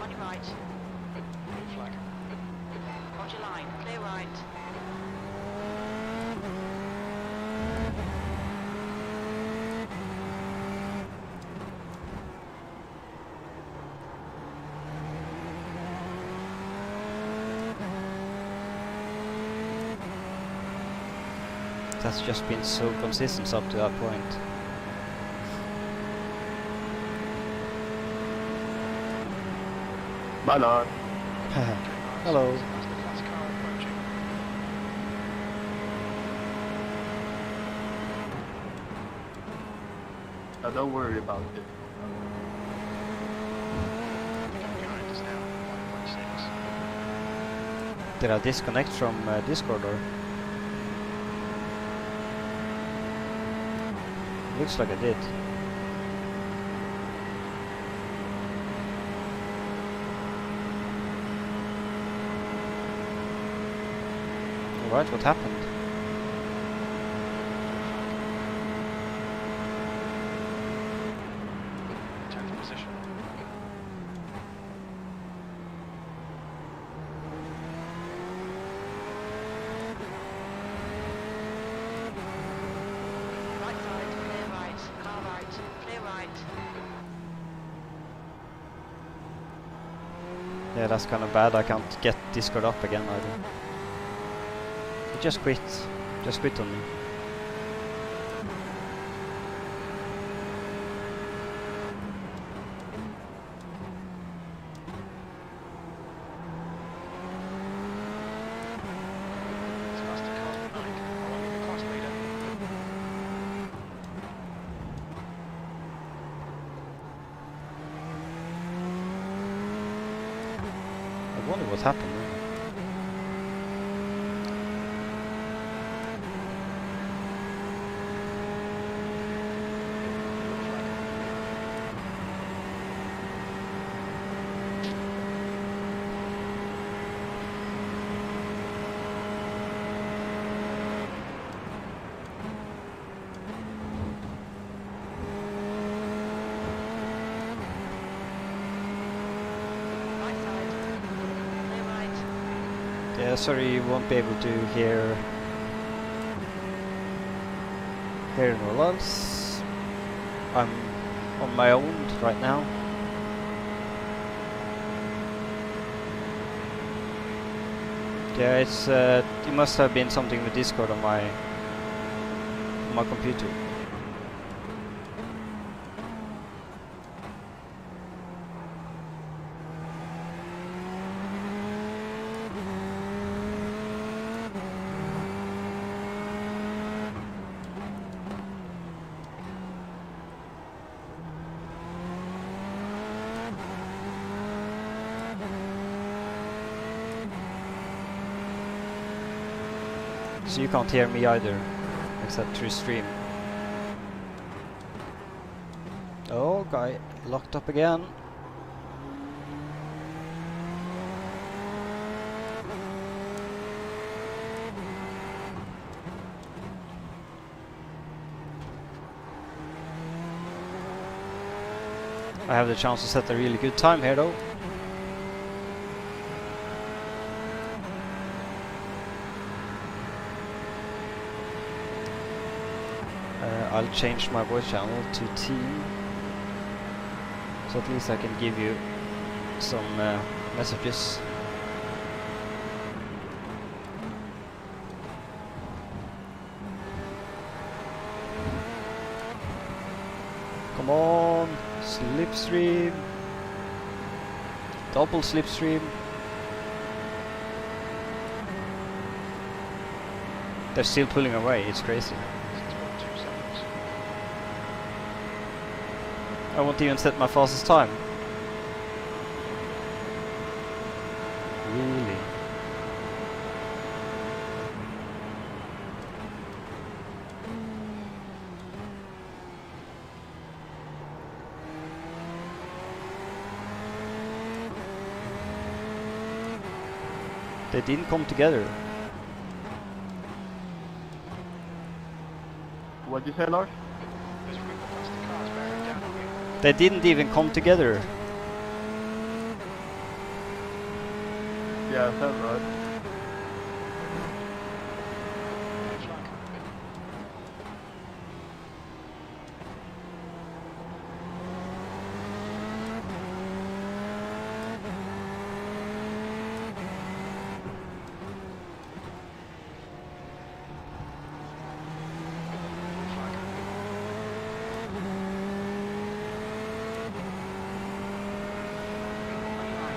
Speaker 4: On your right.
Speaker 5: Blue flag.
Speaker 4: Hold your line. Clear right.
Speaker 3: That's just been so consistent up to that point.
Speaker 6: Bye.
Speaker 3: Hello.
Speaker 5: There's a faster car approaching.
Speaker 6: Don't worry about it.
Speaker 5: The guy behind us now. 1.6.
Speaker 3: Did I disconnect from Discord or? Looks like I did. Alright, what happened?
Speaker 5: 10th position.
Speaker 4: Right side. Clear right. Car right. Clear right.
Speaker 3: Yeah, that's kind of bad. I can't get Discord up again either. It just quit. Just quit on me.
Speaker 5: There's a faster car behind. Following the class leader.
Speaker 3: I wonder what happened there.
Speaker 4: Right side. Clear right.
Speaker 3: Yeah, sorry, you won't be able to hear anyone else. I'm on my own right now. Yeah, it's it must have been something with Discord on my computer. So you can't hear me either, except through stream. Oh, guy locked up again. I have the chance to set a really good time here though. I'll change my voice channel to team, so at least I can give you some messages. Come on, slipstream. Double slipstream. They're still pulling away, it's crazy.
Speaker 5: 6.2 seconds.
Speaker 3: I won't even set my fastest time. Really? They didn't come together.
Speaker 6: What'd you say, Lars?
Speaker 5: There's room past the cars bearing down on you.
Speaker 3: They didn't even come together.
Speaker 6: Yeah, that's right.
Speaker 5: Blue flag.
Speaker 4: Right,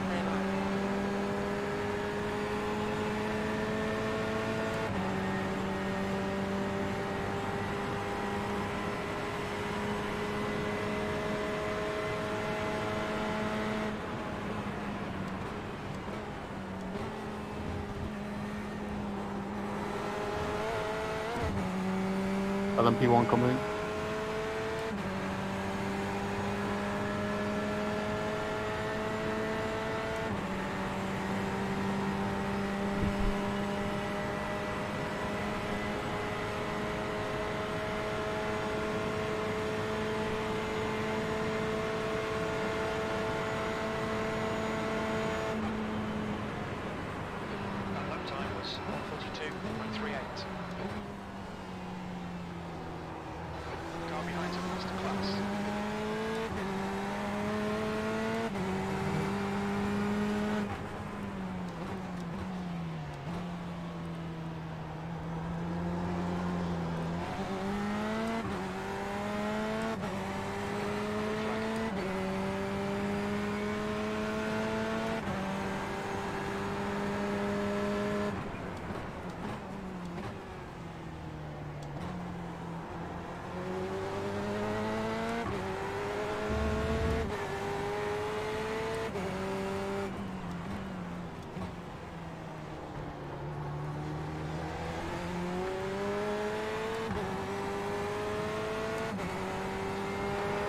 Speaker 4: clear right.
Speaker 6: LMP1 coming.
Speaker 5: That lap time was 1:42.38. Car behind him lost the class.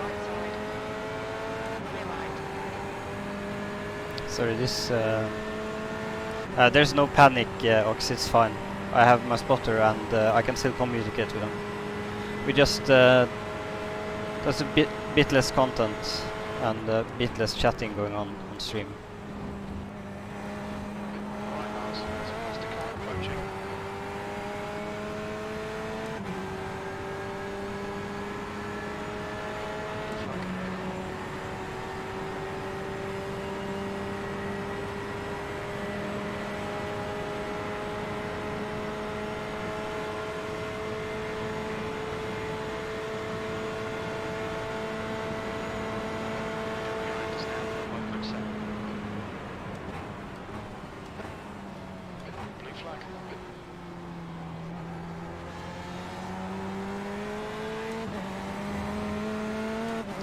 Speaker 4: Right side. Clear right.
Speaker 3: Sorry, this... there's no panic, Ox, it's fine. I have my spotter and I can still communicate with them. We just... there's a bit less content and a bit less chatting going on stream.
Speaker 5: Alright, Lars. There's a faster car approaching. Blue flag. Behind us now, 1.7. Blue flag.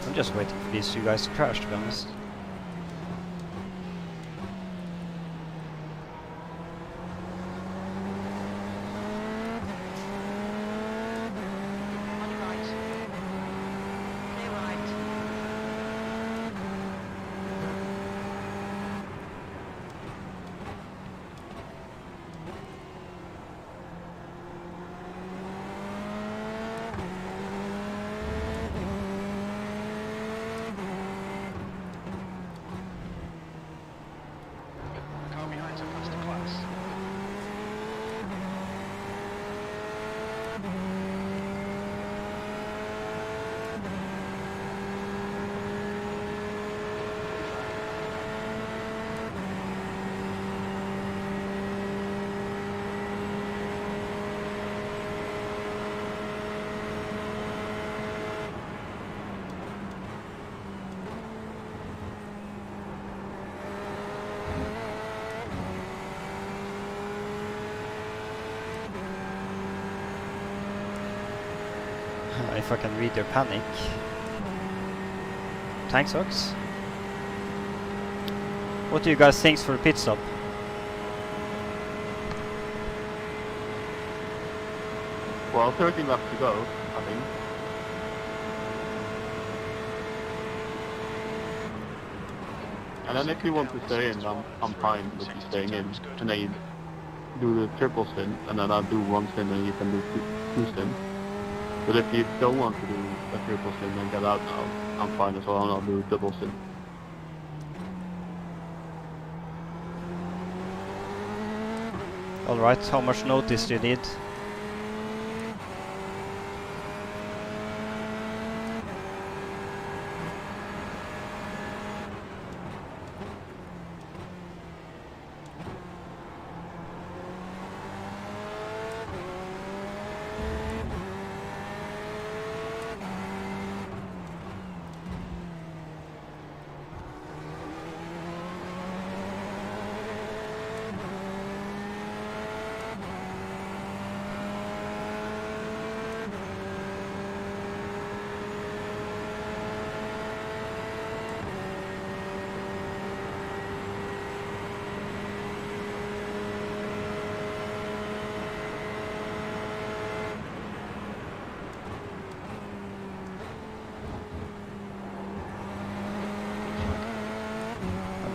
Speaker 3: I'm just waiting for these two guys to crash, to be honest.
Speaker 4: On your right. Clear right.
Speaker 3: if I can read their panic. Tank sucks. What do you guys think for a pit stop?
Speaker 6: Well, 13 laps to go, I think. And then if you want to stay in, I'm fine with you staying in. And then you do the triple stint, and then I'll do one stint and you can do two stints. But if you don't want to do a triple stint and get out now, I'm fine as well, and I'll do a double stint.
Speaker 3: Alright, how much notice do you need?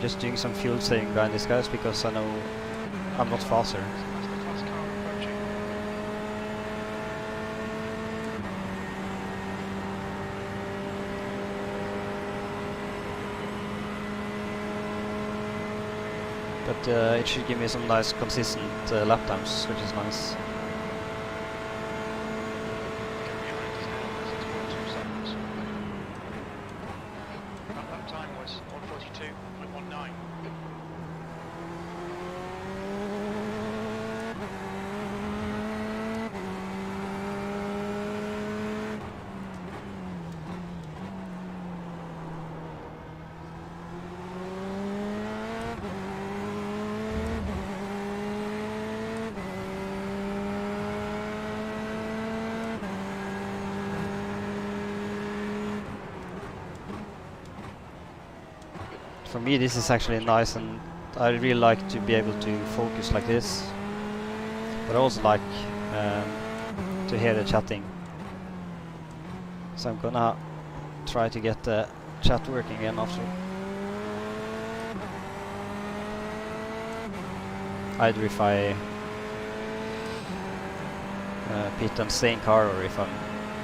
Speaker 3: Just doing some fuel saving behind these guys because I know I'm not faster.
Speaker 5: That's the fast car approaching.
Speaker 3: But it should give me some nice consistent lap times, which is nice.
Speaker 5: Get behind us now, 6.2 seconds. That lap time was 1:42.19.
Speaker 3: For me this is actually nice, and I really like to be able to focus like this. But I also like to hear the chatting. So I'm gonna try to get the chat working again after. Either if I pit and stay in car, or if I'm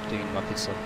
Speaker 3: doing my pit stop.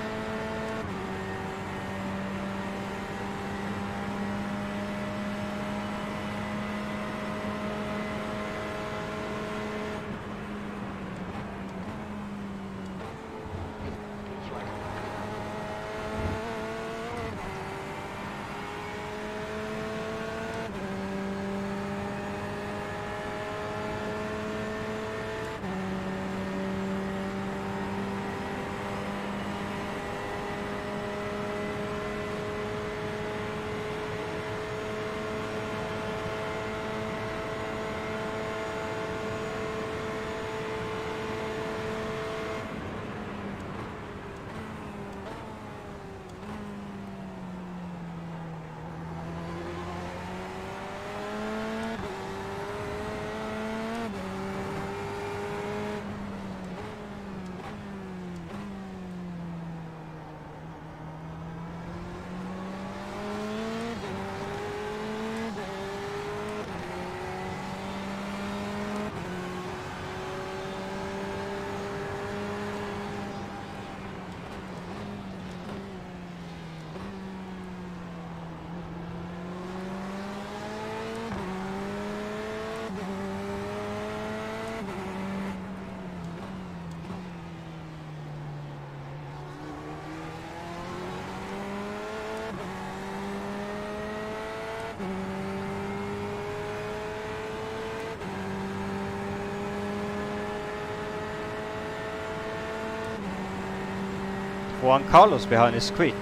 Speaker 3: Juan Carlos behind is quick.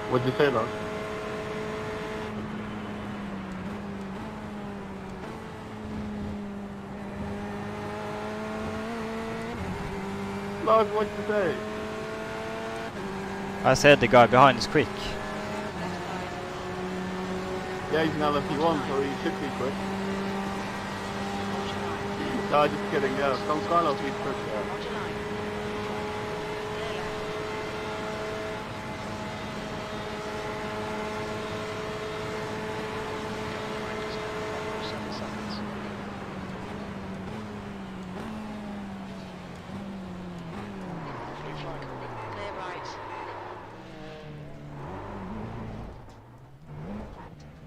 Speaker 6: What'd you say, Lars? Lars, what'd you say?
Speaker 3: I said the guy behind is quick.
Speaker 4: Left line.
Speaker 6: Yeah, he's now LP1, so he should be quick.
Speaker 4: Hold your line.
Speaker 6: No, just kidding, yeah. Some Carlos he's quick, yeah.
Speaker 4: Hold your line. Clear left.
Speaker 5: Blue flag.
Speaker 4: Clear right.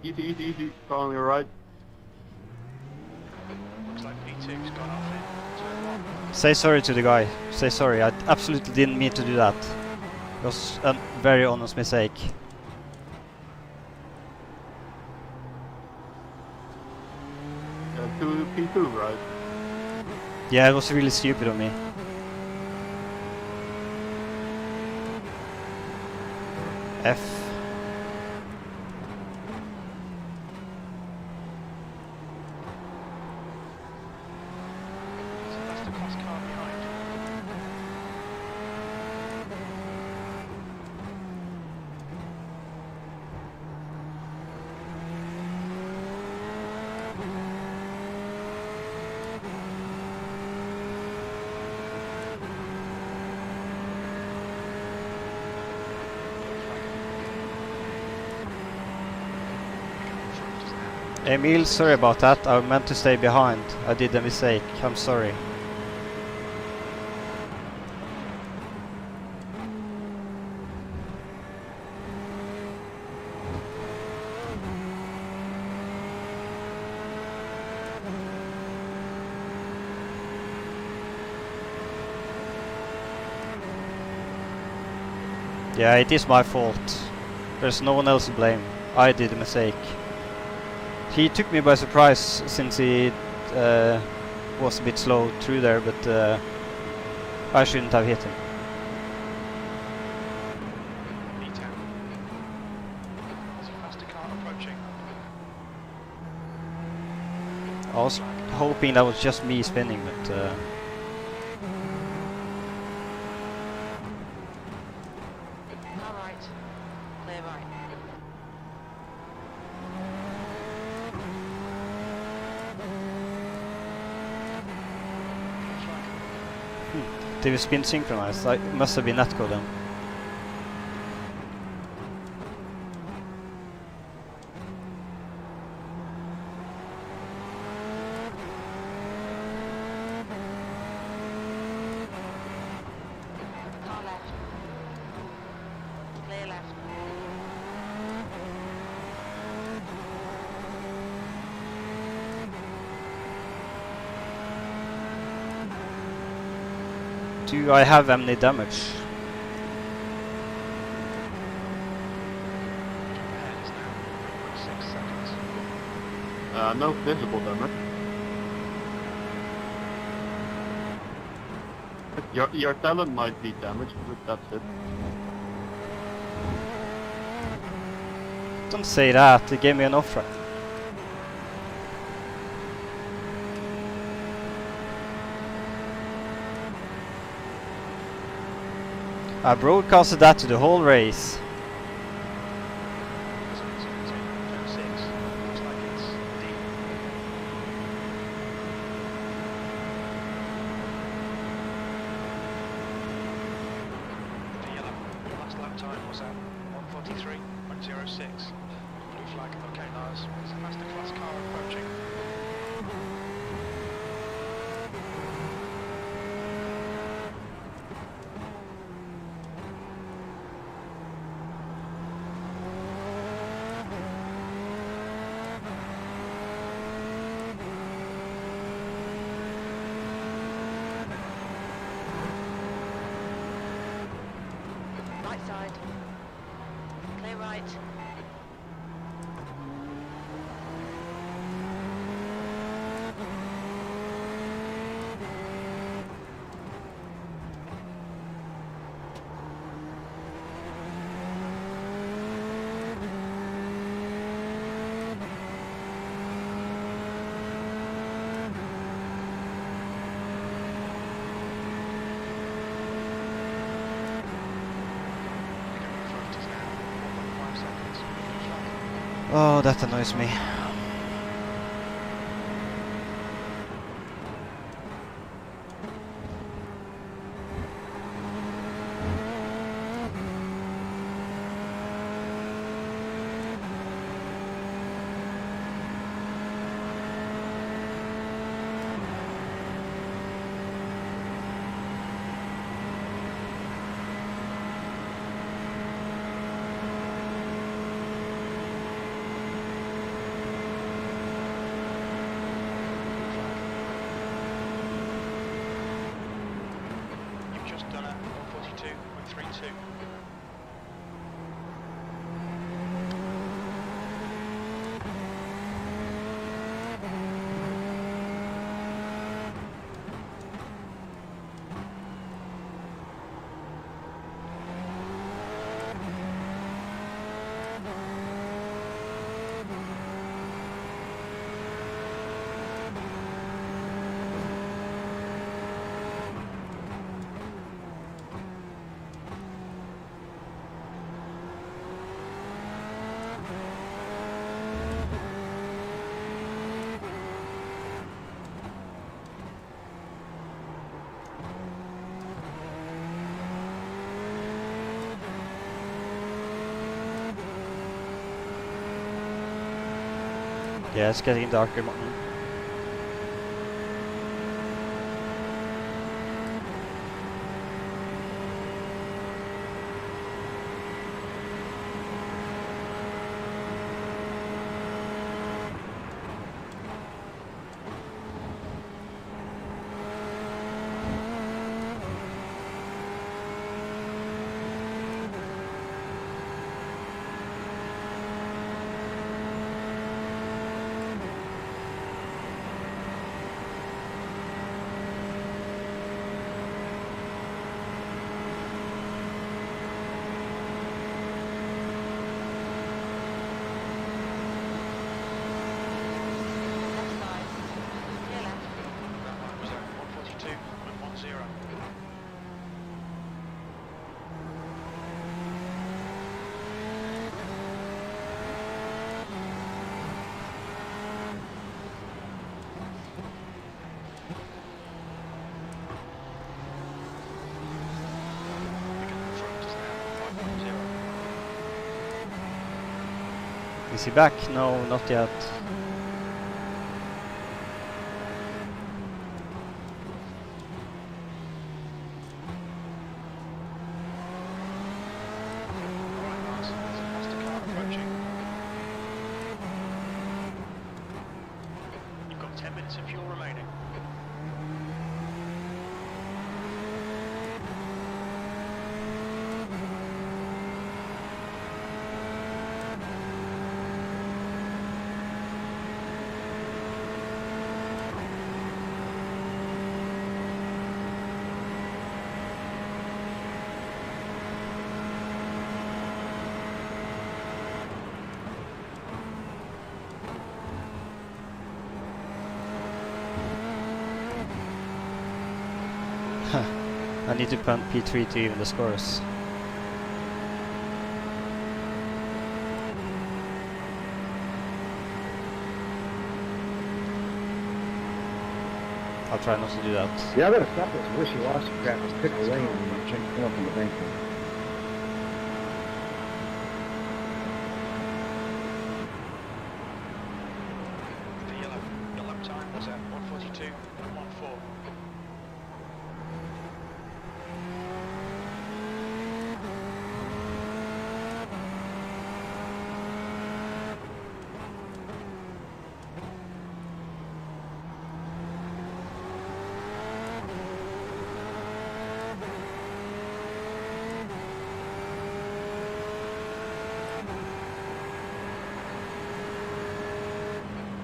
Speaker 6: Easy, easy, easy. Following your right.
Speaker 5: Looks like P2's gone off in turn 1.
Speaker 3: Say sorry to the guy. Say sorry. I absolutely didn't mean to do that. It was a very honest mistake.
Speaker 6: To P2, right?
Speaker 3: Yeah, it was really stupid of me. F.
Speaker 5: That's the cross car behind.
Speaker 3: Emil, sorry about that. I meant to stay behind. I did a mistake. I'm sorry. Yeah, it is my fault. There's no one else to blame. I did a mistake. He took me by surprise since he was a bit slow through there, but I shouldn't have hit him.
Speaker 5: E10. There's a faster car approaching.
Speaker 3: I was hoping that was just me spinning, but
Speaker 4: Car right. Clear right.
Speaker 3: they were spin synchronized. I must have been netcode then.
Speaker 4: Car left. Clear left.
Speaker 3: Do I have any damage?
Speaker 5: Ahead is now 6 seconds.
Speaker 6: No visible damage. Your talent might be damaged, but that's it.
Speaker 3: Don't say that. They gave me an offer. I broadcasted that to the whole race.
Speaker 5: Turn 6. Looks like it's D. The yellow. Last lap time was at 1:43.06. Blue flag. Okay, Lars. There's a faster class car approaching.
Speaker 4: Right side. Clear right.
Speaker 3: Oh, that annoys me.
Speaker 5: You've just done a 142.32.
Speaker 3: Yeah, it's getting darker, Martin.
Speaker 4: Left side. Clear left.
Speaker 5: That one was at 142.10. Front is now 5.0.
Speaker 3: Is he back? No, not yet.
Speaker 5: Alright, Lars, there's a faster car approaching. You've got 10 minutes of fuel remaining.
Speaker 3: I need to punt P3 to even the scores. I'll try not to do that.
Speaker 7: Yeah, I better stop this wishy-washy crap. Let's pick a lane and check it up in the bank.
Speaker 5: The yellow time was at 142.14.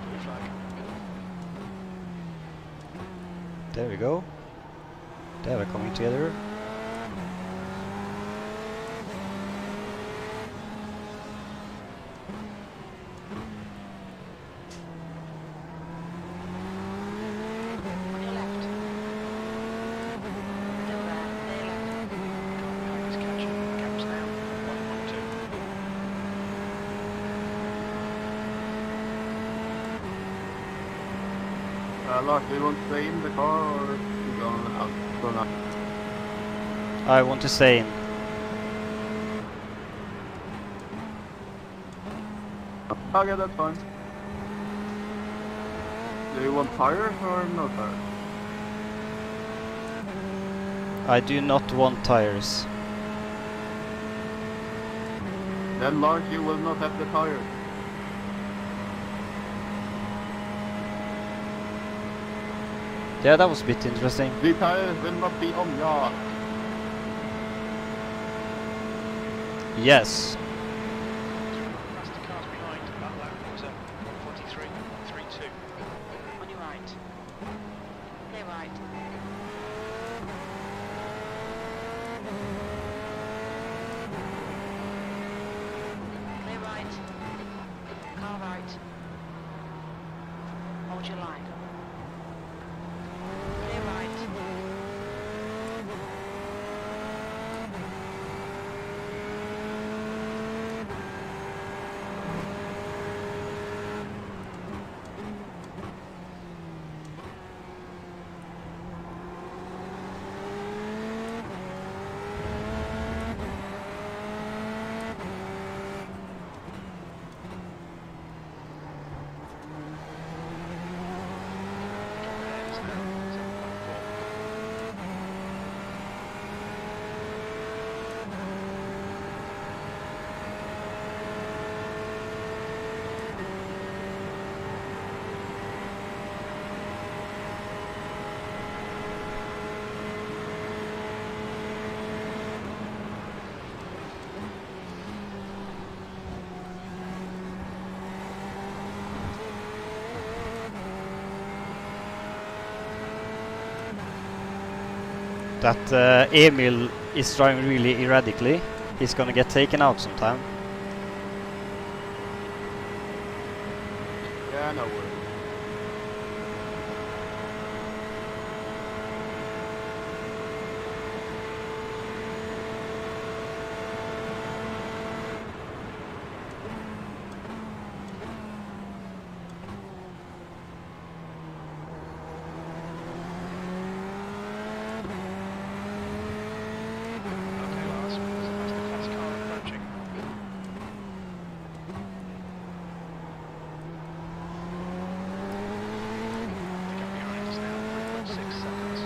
Speaker 5: Blue flag.
Speaker 3: There we go. They are coming together.
Speaker 4: On your left. Still there. Clear left.
Speaker 5: Behind is catching. Gaps now 1.2.
Speaker 6: Lars, do you want to stay in the car or you going out? Going out?
Speaker 3: I want to stay in.
Speaker 6: Okay, that's fine. Do you want tires or no tires?
Speaker 3: I do not want tires.
Speaker 6: Then Lars, you will not have the tires.
Speaker 3: Yeah, that was a bit interesting.
Speaker 6: The tires will not be on yard.
Speaker 3: Yes.
Speaker 5: Faster cars behind. That lap was a 143.32.
Speaker 4: On your right. Clear right. Clear right. Car right. Hold your line. Clear right.
Speaker 3: That Emil is driving really erratically. He's gonna get taken out sometime.
Speaker 6: Yeah, no worries.
Speaker 5: Okay, Lars, there's a faster class car approaching. The gap behind is now 3.6 seconds.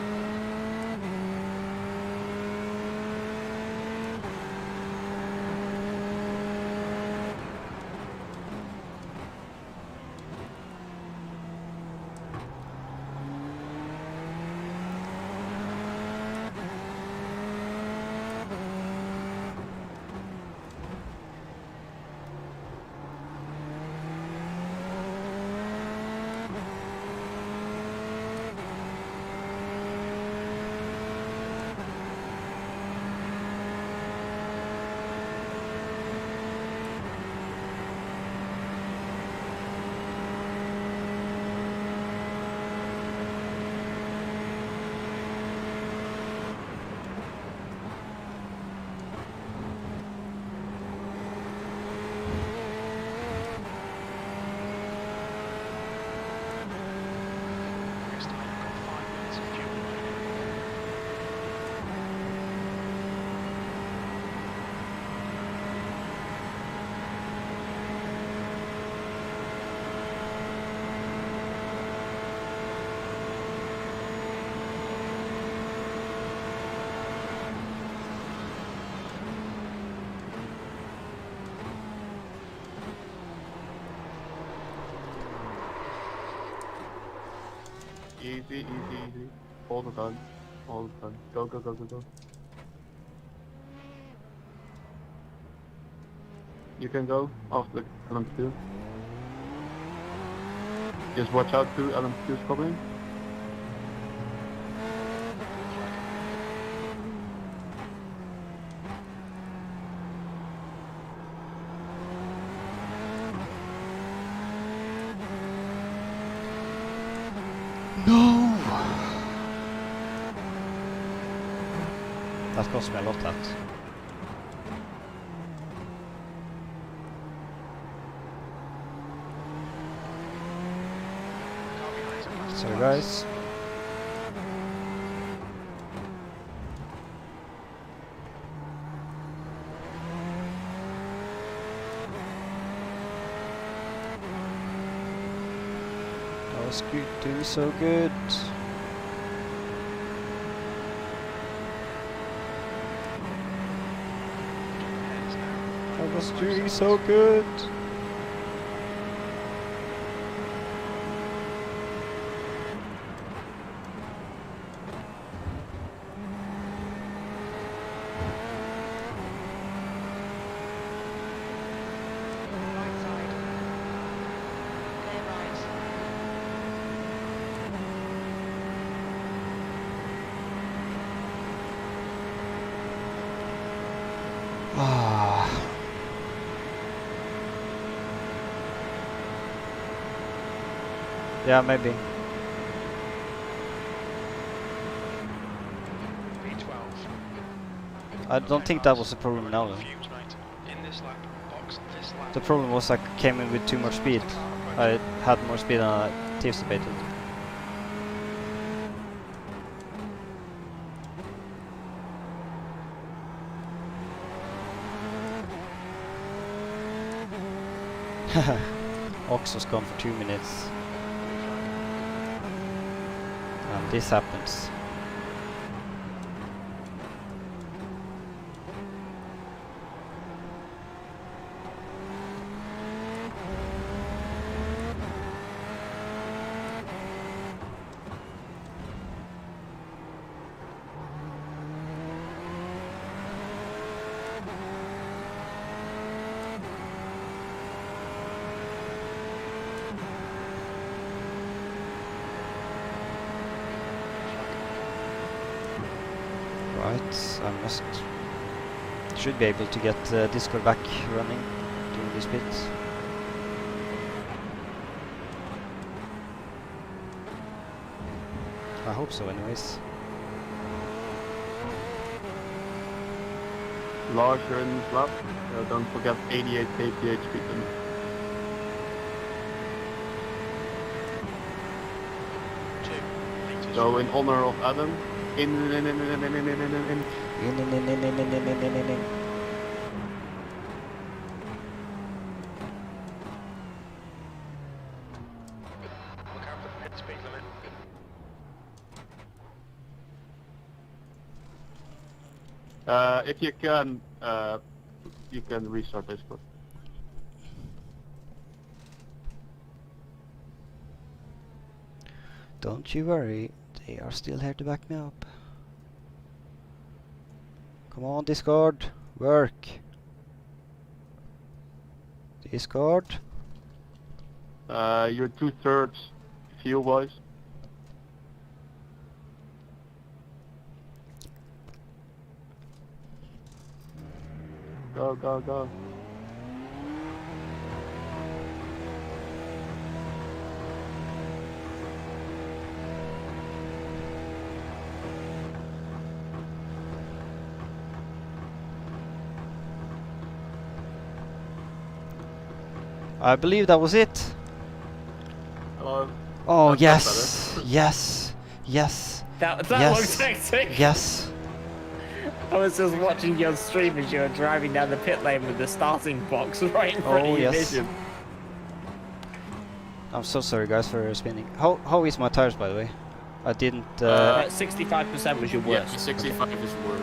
Speaker 5: We estimate we've got 5 minutes of fuel remaining.
Speaker 6: Easy, easy, easy. All the time. All the time. Go, go, go, go, go. You can go after LM2. Just watch out to LM2's coming.
Speaker 3: No! That cost me a lot, that. Sorry guys. I was doing so good. I was doing so good.
Speaker 4: Right side. Clear right.
Speaker 3: Ah. Yeah, maybe.
Speaker 5: V12.
Speaker 3: I don't think that was a problem now though.
Speaker 5: Fumes, mate. In this lap, box this lap.
Speaker 3: The problem was I came in with too much speed. I had more speed than I anticipated. Ox was gone for 2 minutes. And this happens. Right, should be able to get Discord back running during this bit. I hope so anyways.
Speaker 6: Larger in this lap. Don't forget 88 kph speed limit. So in honor of Adam, in.
Speaker 5: Look out for the pit speed limit.
Speaker 6: If you can restart Discord.
Speaker 3: Don't you worry, they are still here to back me up. Come on, Discord, work. Discord.
Speaker 6: You're 2/3 fuel wise. Go, go, go.
Speaker 3: I believe that was it.
Speaker 6: Hello.
Speaker 3: Oh
Speaker 6: That's
Speaker 3: yes, yes, yes,
Speaker 2: That
Speaker 3: Yes.
Speaker 2: looks hectic.
Speaker 3: yes.
Speaker 2: I was just watching your stream as you were driving down the pit lane with the starting box right in front
Speaker 3: Oh
Speaker 2: of your
Speaker 3: yes.
Speaker 2: vision.
Speaker 3: I'm so sorry guys for spinning. How is my tires by the way? I didn't.
Speaker 2: 65% was your
Speaker 1: Yeah,
Speaker 2: worst.
Speaker 1: 65 is worse.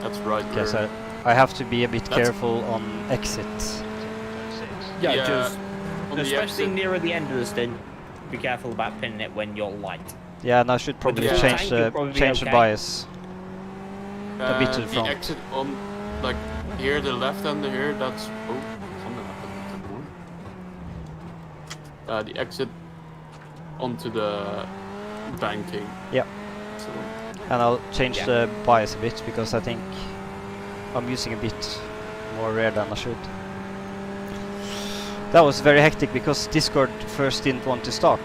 Speaker 1: That's right.
Speaker 3: Guess
Speaker 1: where-
Speaker 3: I have to be a bit
Speaker 1: That's-
Speaker 3: careful on exit.
Speaker 2: Yeah,
Speaker 1: Yeah,
Speaker 2: just
Speaker 1: on the
Speaker 2: especially
Speaker 1: exit-
Speaker 2: nearer the end of the stint, be careful about pinning it when you're light.
Speaker 3: Yeah, and I should probably
Speaker 1: the
Speaker 3: change
Speaker 2: tank, you'll probably be
Speaker 3: the
Speaker 2: okay.
Speaker 3: bias. A bit to the front.
Speaker 1: exit on, like here, the left hand here. That's something happened with the board. The exit onto the banking.
Speaker 3: Yep.
Speaker 1: So
Speaker 3: And I'll change
Speaker 2: Yeah.
Speaker 3: the bias a bit because I think I'm using a bit more rear than I should. That was very hectic because Discord first didn't want to start.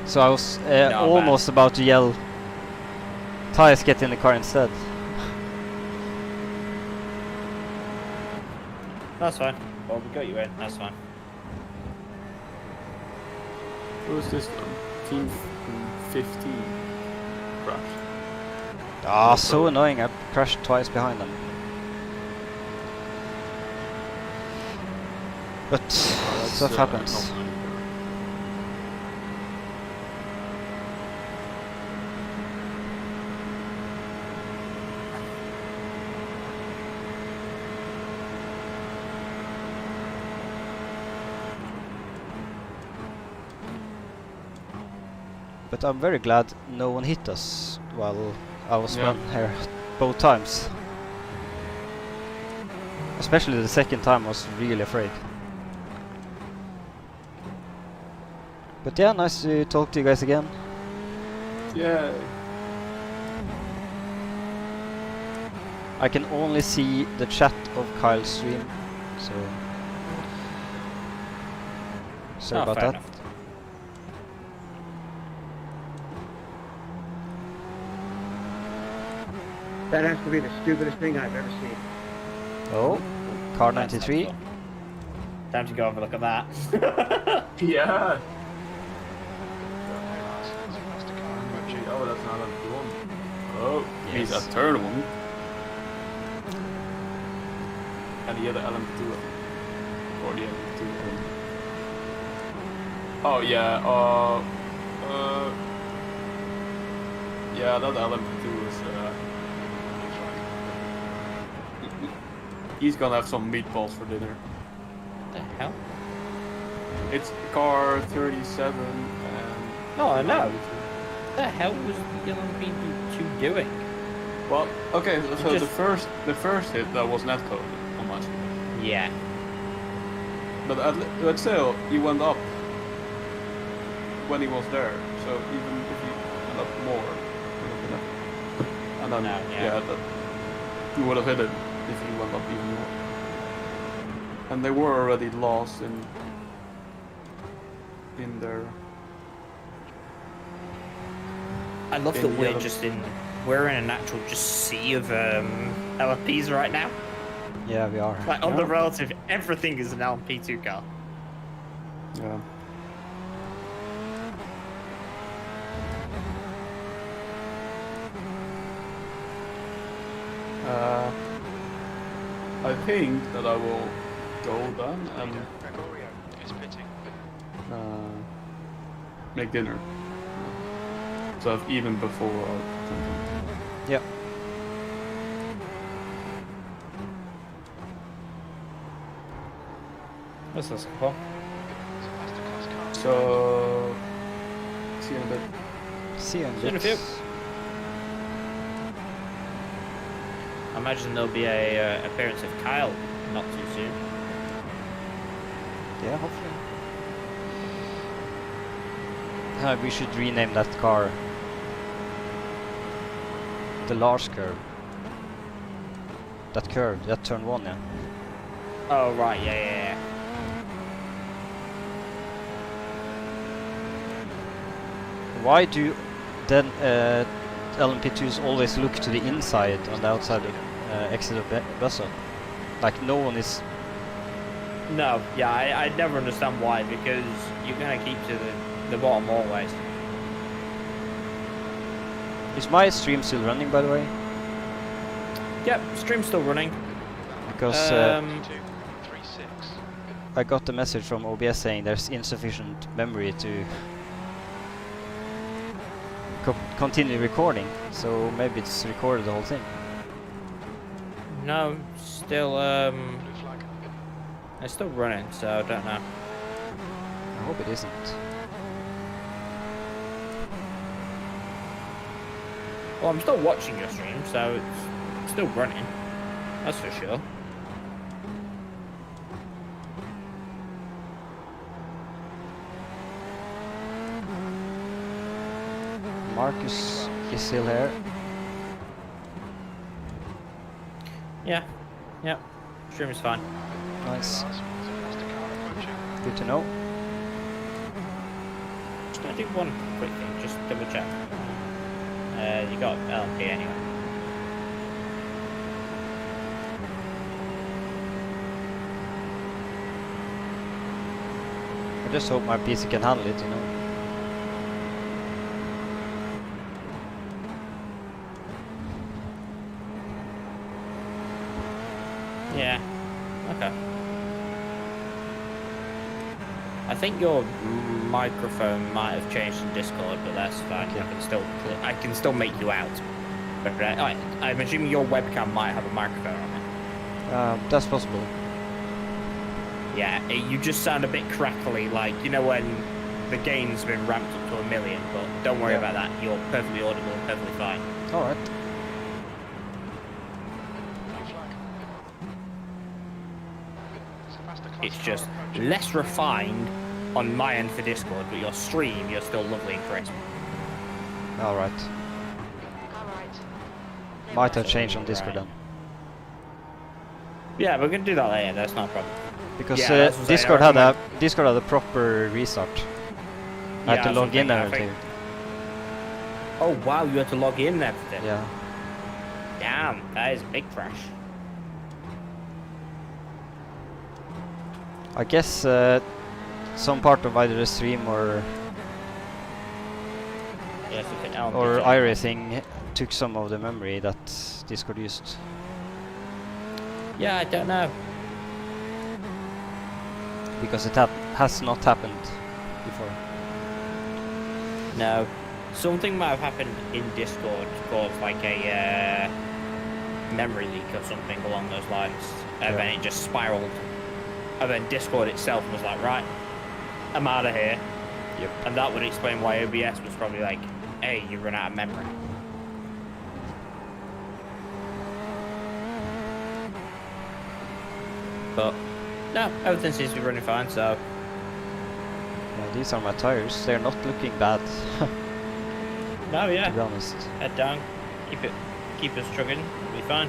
Speaker 3: So I was almost about to yell, Thijs, get in the car instead.
Speaker 2: That's fine. Well, we got you in. That's fine.
Speaker 1: who is this then? 14th and 15 crashed.
Speaker 3: Ah, so annoying. I crashed twice behind them. But stuff happens.
Speaker 1: not really good.
Speaker 3: But I'm very glad no one hit us while I was
Speaker 1: Yeah.
Speaker 3: here both times. Especially the second time I was really afraid. But yeah, nice to talk to you guys again.
Speaker 1: Yeah.
Speaker 3: I can only see the chat of Kyle's stream, so sorry about
Speaker 2: fair
Speaker 3: that.
Speaker 2: enough.
Speaker 7: That has to be the stupidest thing I've ever seen.
Speaker 3: Oh, car
Speaker 2: That's
Speaker 3: 93.
Speaker 2: helpful. Time to go have a look at that.
Speaker 1: Yeah.
Speaker 5: Hey lads, there's a faster car approaching.
Speaker 1: Oh, that's not a one. Oh, he's
Speaker 3: Yes.
Speaker 1: a turn one. And the other LM2. Or the LM2. Oh, yeah. Yeah, that LM2 is. He's gonna have some meatballs for dinner.
Speaker 2: What the hell?
Speaker 1: It's car 37 and.
Speaker 2: No, I know. What the hell was the LMP2 doing?
Speaker 1: Well, okay, so
Speaker 2: Just-
Speaker 1: the first hit that was netcode on my screen.
Speaker 2: Yeah.
Speaker 1: But still, he went up when he was there. So even if he went up more, he would have been up. And then
Speaker 2: No, yeah.
Speaker 1: yeah, that he would have hit it if he went up even more. And they were already lost in their.
Speaker 2: I love
Speaker 1: In
Speaker 2: that
Speaker 1: the
Speaker 2: we're
Speaker 1: other-
Speaker 2: just in. We're in an actual just sea of LMPs right now.
Speaker 3: Yeah, we are.
Speaker 2: Like on the relative, everything is an LMP2 car.
Speaker 1: Yeah. I think that I will go then and
Speaker 5: Gregorio is pitting.
Speaker 1: make dinner. So I've even before or something.
Speaker 3: Yep.
Speaker 2: What's this for?
Speaker 5: It's a faster class car.
Speaker 1: So see you in a bit.
Speaker 3: See you in
Speaker 2: See you in a
Speaker 3: bit.
Speaker 2: few. I imagine there'll be a appearance of Kyle not too soon.
Speaker 3: Yeah, hopefully. We should rename that car the large curve. That curve, that turn one, yeah.
Speaker 2: Oh right, yeah.
Speaker 3: Why do then LMP2s always look to the inside on the outside exit of bus? Like no one is.
Speaker 2: No, yeah, I never understand why, because you kind of keep to the bottom always.
Speaker 3: Is my stream still running, by the way?
Speaker 2: Yep, stream's still running.
Speaker 3: Because
Speaker 5: 236.
Speaker 3: I got the message from OBS saying there's insufficient memory to continue recording, so maybe it's recorded the whole thing.
Speaker 2: No, still
Speaker 5: Blue flag.
Speaker 2: it's still running, so I don't know.
Speaker 3: I hope it isn't.
Speaker 2: Well, I'm still watching your stream, so it's still running. That's for sure.
Speaker 3: Marcus is still here.
Speaker 2: Yeah, stream is fine.
Speaker 3: Nice.
Speaker 5: There's a faster car approaching.
Speaker 3: Good to know.
Speaker 2: Just gonna do one quick thing, just double check. You got LMP anyway.
Speaker 3: I just hope my PC can handle it, you know.
Speaker 2: Yeah. Okay. I think your microphone might have changed in Discord, but that's fine. I can still make you out. But I'm assuming your webcam might have a microphone on it.
Speaker 3: That's possible.
Speaker 2: Yeah, you just sound a bit crackly, like, you know when the game's been ramped up to 1 million, but don't worry about that. You're perfectly audible and perfectly fine.
Speaker 3: Alright.
Speaker 2: It's just less refined on my end for Discord, but your stream, you're still lovely and crisp.
Speaker 3: Alright.
Speaker 4: Alright.
Speaker 3: Might have changed on Discord then.
Speaker 2: Yeah, we're gonna do that later, that's not a problem.
Speaker 3: Because
Speaker 2: Yeah, that's what I'm saying,
Speaker 3: Discord
Speaker 2: I
Speaker 3: had a
Speaker 2: recommend-
Speaker 3: proper restart. I had to
Speaker 2: that's
Speaker 3: log
Speaker 2: what
Speaker 3: in
Speaker 2: I'm
Speaker 3: and
Speaker 2: thinking,
Speaker 3: everything.
Speaker 2: Oh wow, you had to log in and everything.
Speaker 3: Yeah.
Speaker 2: Damn, that is a big crash.
Speaker 3: I guess some part of either the stream or
Speaker 2: Yeah, something else.
Speaker 3: iRacing took some of the memory that Discord used.
Speaker 2: Yeah, I don't know.
Speaker 3: Because it has not happened before.
Speaker 2: No. Something might have happened in Discord caused like a memory leak or something along those lines. And then it just spiraled. And then Discord itself was like, right, I'm out of here.
Speaker 3: Yep.
Speaker 2: And that would explain why OBS was probably like, hey, you run out of memory. But no, everything seems to be running fine, so
Speaker 3: Yeah, these are my tires. They're not looking bad,
Speaker 2: no,
Speaker 3: to
Speaker 2: yeah.
Speaker 3: be honest.
Speaker 2: Head down, keep us chugging, we'll be fine.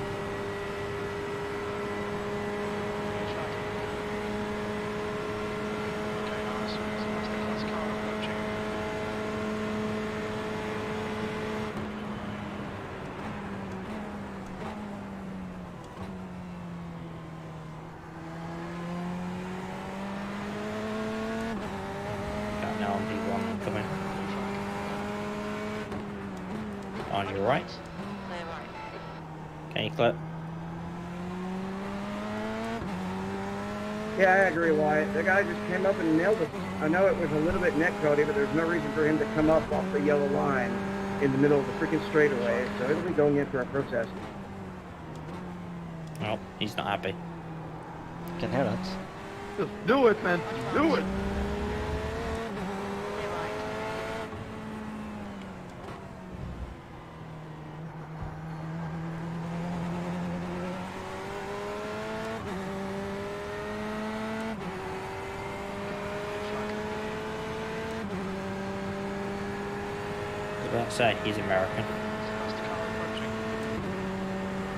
Speaker 2: Now on D1 coming. On your right.
Speaker 4: Clear right.
Speaker 2: Can you clip?
Speaker 7: Yeah, I agree, Wyatt. The guy just came up and nailed it. I know it was a little bit neck cody, but there's no reason for him to come up off the yellow line in the middle of the freaking straightaway. So it'll be going in for a protest.
Speaker 2: Oh, he's not happy.
Speaker 3: Can hear that.
Speaker 6: Just do it, man. Do it.
Speaker 4: Clear right.
Speaker 2: I was about to say, he's American.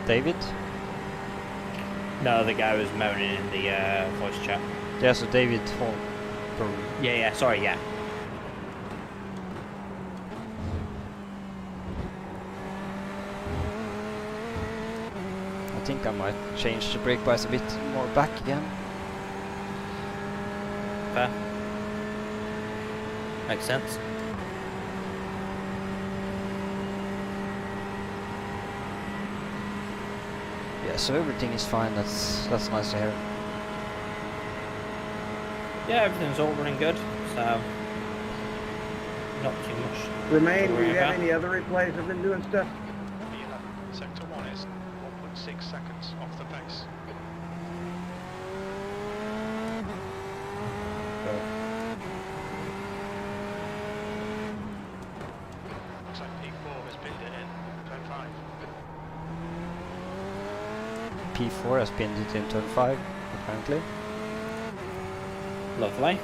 Speaker 3: David?
Speaker 2: No, the guy was moaning in the voice chat.
Speaker 3: Yeah, so David Hall. Probably.
Speaker 2: Yeah, sorry, yeah.
Speaker 3: I think I might change the brake bias a bit more back again.
Speaker 2: Fair. Makes sense.
Speaker 3: Yeah, so everything is fine. That's nice to hear.
Speaker 2: Yeah, everything's all running good, so not too much.
Speaker 7: Remain, do
Speaker 2: worry
Speaker 7: you have
Speaker 2: about.
Speaker 7: any other replays of been doing stuff?
Speaker 5: Yeah, sector 1 is 1.6 seconds off the pace. Looks like P4 has pinned it in turn 5.
Speaker 3: P4 has pinned it in turn 5, apparently.
Speaker 2: Lovely.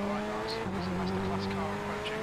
Speaker 5: Alright guys, that's the class car approaching.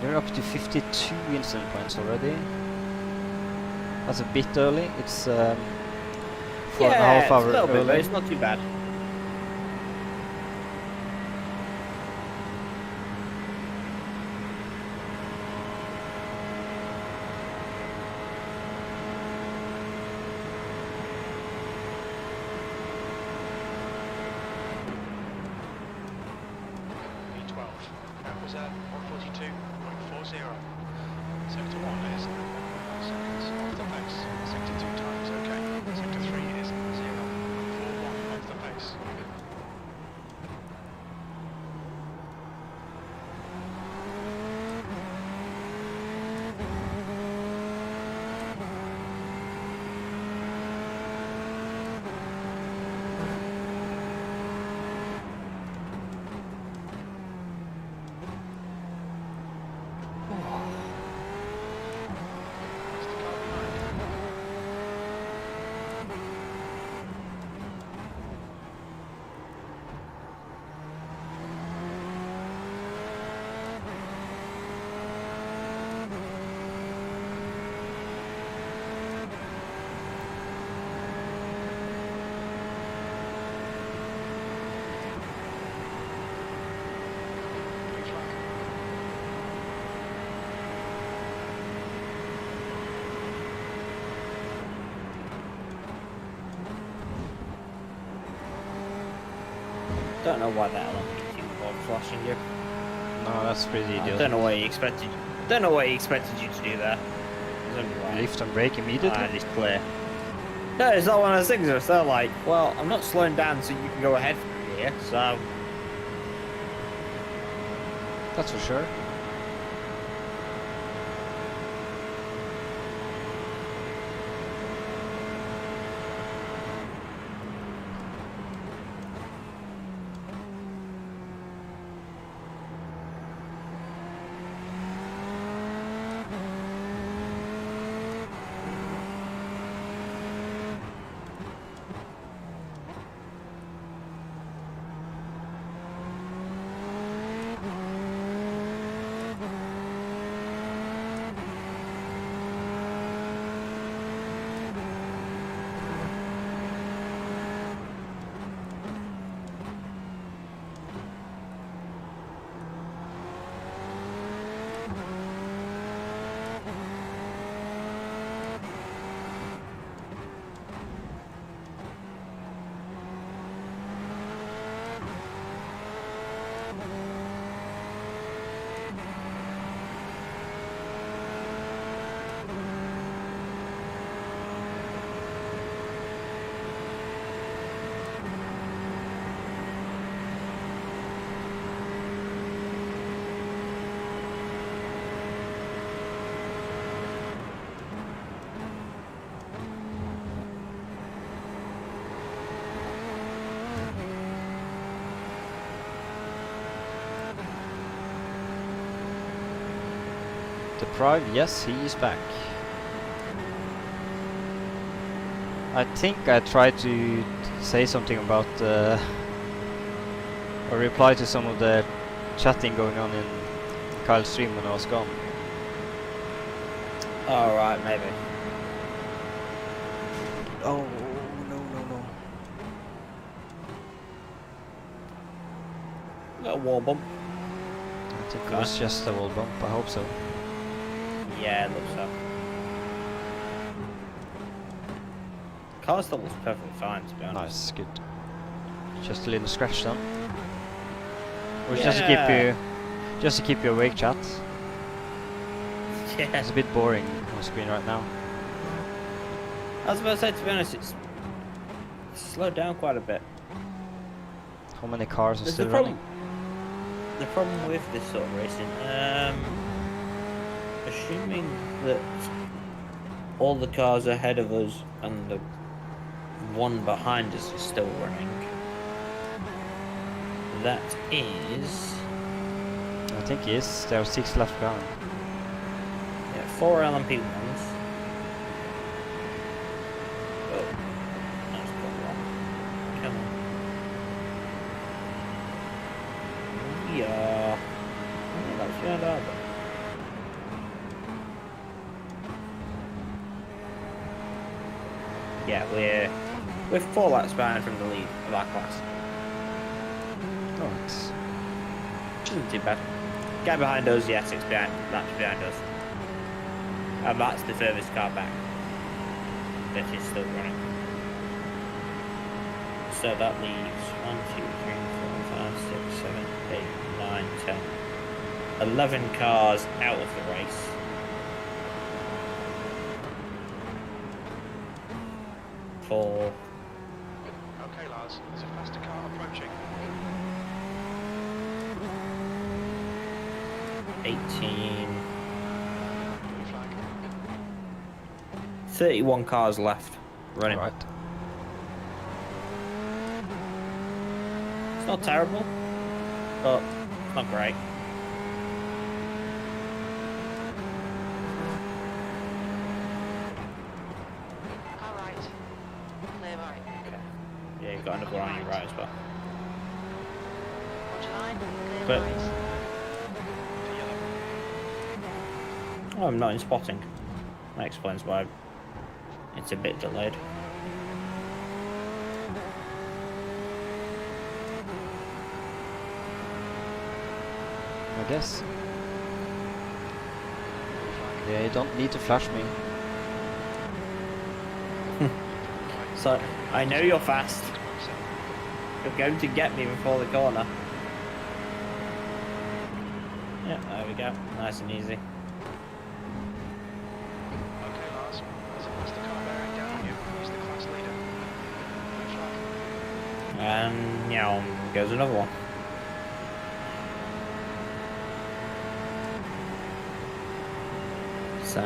Speaker 3: They're up to 52 instant points already. That's a bit early. It's 4.5
Speaker 2: Yeah,
Speaker 3: hours
Speaker 2: it's a little bit, but
Speaker 3: early.
Speaker 2: it's not too bad.
Speaker 5: B12. That was at 142.40. Sector 1 is 1 seconds off the pace. Sector 2 times, okay. Sector 3 is 0.41 off the pace. That's the car behind. Green flag.
Speaker 2: Don't know why that LMP2 was flashing you.
Speaker 3: No, that's pretty
Speaker 2: I
Speaker 3: idiot.
Speaker 2: don't know what he expected. Don't know what he expected you to do there. It's only right.
Speaker 3: Lift and brake immediately.
Speaker 2: And it's clear. No, it's not one of those things where they're like, well, I'm not slowing down so you can go ahead from here, so...
Speaker 3: That's for sure. Deprived, yes, he is back. I think I tried to say something about or reply to some of the chatting going on in Kyle's stream when I was gone.
Speaker 2: Alright, maybe.
Speaker 3: Oh, no.
Speaker 2: Got a wall bump.
Speaker 3: I think it was just a wall bump, I hope so.
Speaker 2: Yeah, it looks so. Car still looks perfectly fine, to be honest.
Speaker 3: Nice, good. Just a little scratch done. Which
Speaker 2: Yeah.
Speaker 3: just to keep you awake, chat.
Speaker 2: Yeah.
Speaker 3: It's a bit boring on the screen right now.
Speaker 2: I was about to say, to be honest, it's slowed down quite a bit.
Speaker 3: How many cars are
Speaker 2: There's
Speaker 3: still
Speaker 2: the
Speaker 3: running?
Speaker 2: The problem with this sort of racing, assuming that all the cars ahead of us and the one behind us is still running, that is...
Speaker 3: I think yes, there are 6 left behind.
Speaker 2: Yeah, 4 LMP ones. Oh, that's gone wrong. Come on. We are... Oh, that's round Arbor. yeah, we're 4 laps behind from the lead of our class.
Speaker 3: Oh, it's
Speaker 2: Which isn't too bad. Guy behind us, yeah, 6 laps behind us. And that's the furthest car back that is still running. So that leaves 1, 2, 3, 4, 5, 6, 7, 8, 9, 10. 11 cars out of the race. For
Speaker 5: Okay, lads, there's a faster car approaching.
Speaker 2: 18,
Speaker 5: Blue flag.
Speaker 2: 31 cars left running.
Speaker 3: right.
Speaker 2: It's not terrible, but it's not great.
Speaker 4: All right. Clear right.
Speaker 2: Yeah, you've got another one on your right as well.
Speaker 4: Watch line. Clear
Speaker 2: But-
Speaker 4: right.
Speaker 5: For yellow.
Speaker 2: Oh, I'm not in spotting. That explains why it's a bit delayed.
Speaker 3: I guess. Yeah, you don't need to flash me.
Speaker 2: So, I know you're fast. You're going to get me before the corner. Yeah, there we go. Nice and easy.
Speaker 5: Okay, lads, there's a faster car bearing down on you. He's the class leader. Blue flag.
Speaker 2: And, yeah, goes another one. So.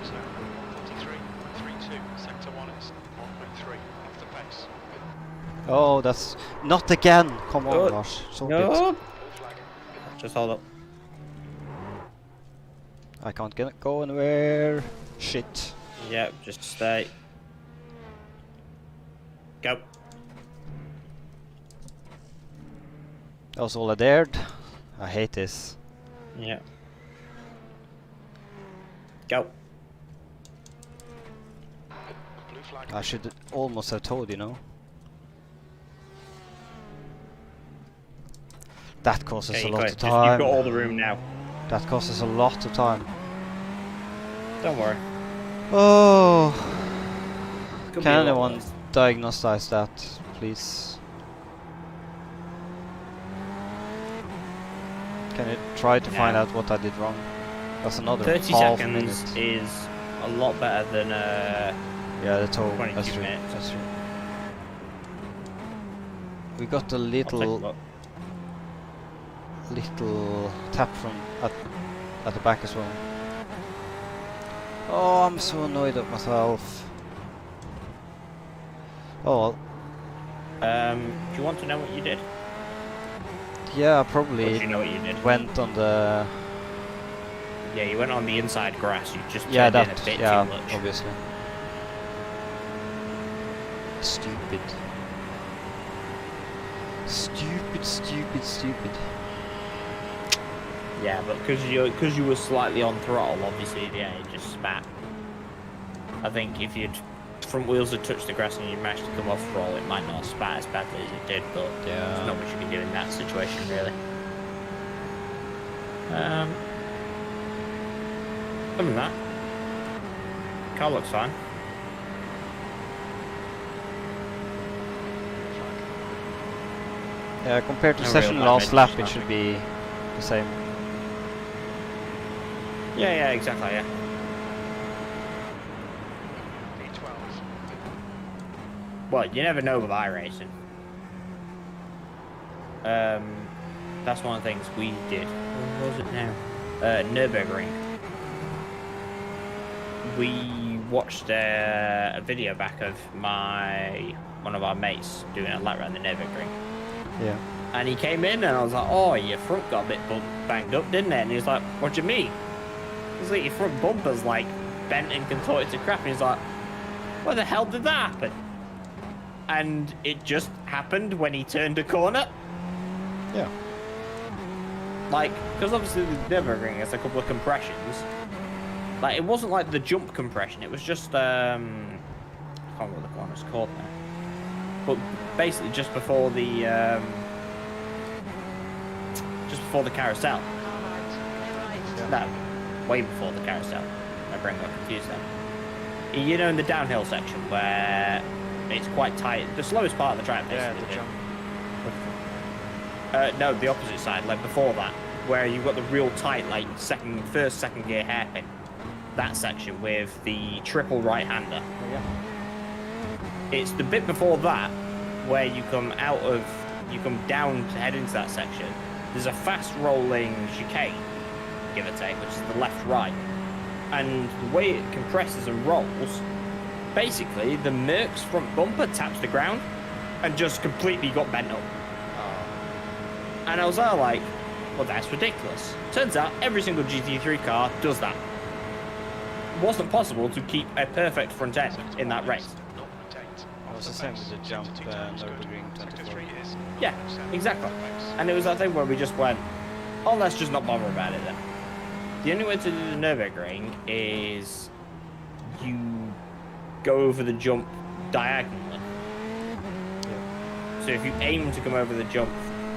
Speaker 5: So, 143.32. Sector 1 is 1.3 off the pace.
Speaker 3: Oh, that's not again. Come on,
Speaker 2: Oh,
Speaker 3: Lars. So
Speaker 2: No!
Speaker 5: Blue flag.
Speaker 2: Just hold up.
Speaker 3: I can't go anywhere. Shit.
Speaker 2: Yep, just stay. Go.
Speaker 3: That was all I dared. I hate this.
Speaker 2: Yeah. Go.
Speaker 5: Blue flag.
Speaker 3: I should almost have told, you know. That causes
Speaker 2: Okay,
Speaker 3: a
Speaker 2: you
Speaker 3: lot
Speaker 2: got
Speaker 3: of
Speaker 2: it.
Speaker 3: time.
Speaker 2: You've got all the room now.
Speaker 3: That causes a lot of time.
Speaker 2: Don't worry.
Speaker 3: Oh,
Speaker 2: Could be
Speaker 3: can
Speaker 2: a lot
Speaker 3: anyone
Speaker 2: worse.
Speaker 3: diagnose that, please? Can you try to find
Speaker 2: Yeah.
Speaker 3: out what I did wrong? That's another
Speaker 2: 30
Speaker 3: half
Speaker 2: seconds
Speaker 3: minute.
Speaker 2: is a lot better than
Speaker 3: Yeah, that's all.
Speaker 2: 22
Speaker 3: That's true.
Speaker 2: minutes.
Speaker 3: That's true. We got a
Speaker 2: I'll take a
Speaker 3: little
Speaker 2: look.
Speaker 3: tap from at the back as well. Oh, I'm so annoyed at myself. Oh, well,
Speaker 2: Do you want to know what you did?
Speaker 3: yeah, I
Speaker 2: Or do
Speaker 3: probably
Speaker 2: you know what you did?
Speaker 3: went on the
Speaker 2: Yeah, you went on the inside grass. You just
Speaker 3: yeah
Speaker 2: turned in
Speaker 3: that
Speaker 2: a bit
Speaker 3: yeah
Speaker 2: too much.
Speaker 3: obviously. Stupid. Stupid.
Speaker 2: Yeah, but because you were slightly on throttle, obviously, yeah, it just spat. I think if your front wheels had touched the grass and you managed to come off throttle, it might not have spat as badly as it did, but there's not much you can do in that situation, really. Other than that, car looks fine.
Speaker 3: Yeah, compared to
Speaker 2: No
Speaker 3: session
Speaker 2: real
Speaker 3: last
Speaker 2: damage,
Speaker 3: lap, it should
Speaker 2: nothing.
Speaker 3: be the same.
Speaker 2: Yeah, exactly, yeah.
Speaker 5: B12.
Speaker 2: Well, you never know with iRacing. That's one of the things we did. What was it now? Nürburgring. We watched a video back of one of our mates doing a lap around the Nürburgring.
Speaker 3: Yeah.
Speaker 2: And he came in and I was like, oh, your front got a bit banged up, didn't it? And he was like, what do you mean? He's like, your front bumper's like bent and contorted to crap. And he's like, where the hell did that happen? and it just happened when he turned a corner.
Speaker 3: Yeah.
Speaker 2: Like, because obviously the Nürburgring has a couple of compressions. Like, it wasn't like the jump compression. It was just I can't remember what the corner's called now. But basically, just before the carousel.
Speaker 4: Car right.
Speaker 2: No, way before the carousel. My brain got confused then. You know, in the downhill section where it's quite tight, the slowest part of the track.
Speaker 5: Yeah,
Speaker 2: basically.
Speaker 5: the jump.
Speaker 2: No, the opposite side, like before that, where you've got the real tight, like first, second gear hairpin. That section with the triple right-hander.
Speaker 3: Oh, yeah.
Speaker 2: It's the bit before that where you come down to head into that section. There's a fast rolling chicane, give or take, which is the left-right. And the way it compresses and rolls, basically the Merc's front bumper taps the ground and just completely got bent up. And I was there like, well, that's ridiculous. Turns out every single GT3 car does that. It wasn't possible to keep a perfect front end in that race.
Speaker 5: It was the same with the jump Nürburgring 24.
Speaker 2: Yeah, exactly. And it was that thing where we just went, oh, let's just not bother about it then. The only way to do the Nürburgring is you go over the jump diagonally. So if you aim to come over the jump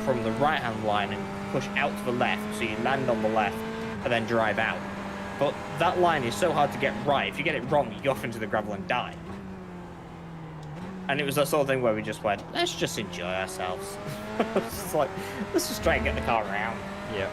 Speaker 2: from the right-hand line and push out to the left, so you land on the left and then drive out. But that line is so hard to get right. If you get it wrong, you go off into the gravel and die. And it was that sort of thing where we just went, let's just enjoy ourselves. It's just like, let's just try and get the car around.
Speaker 3: Yeah.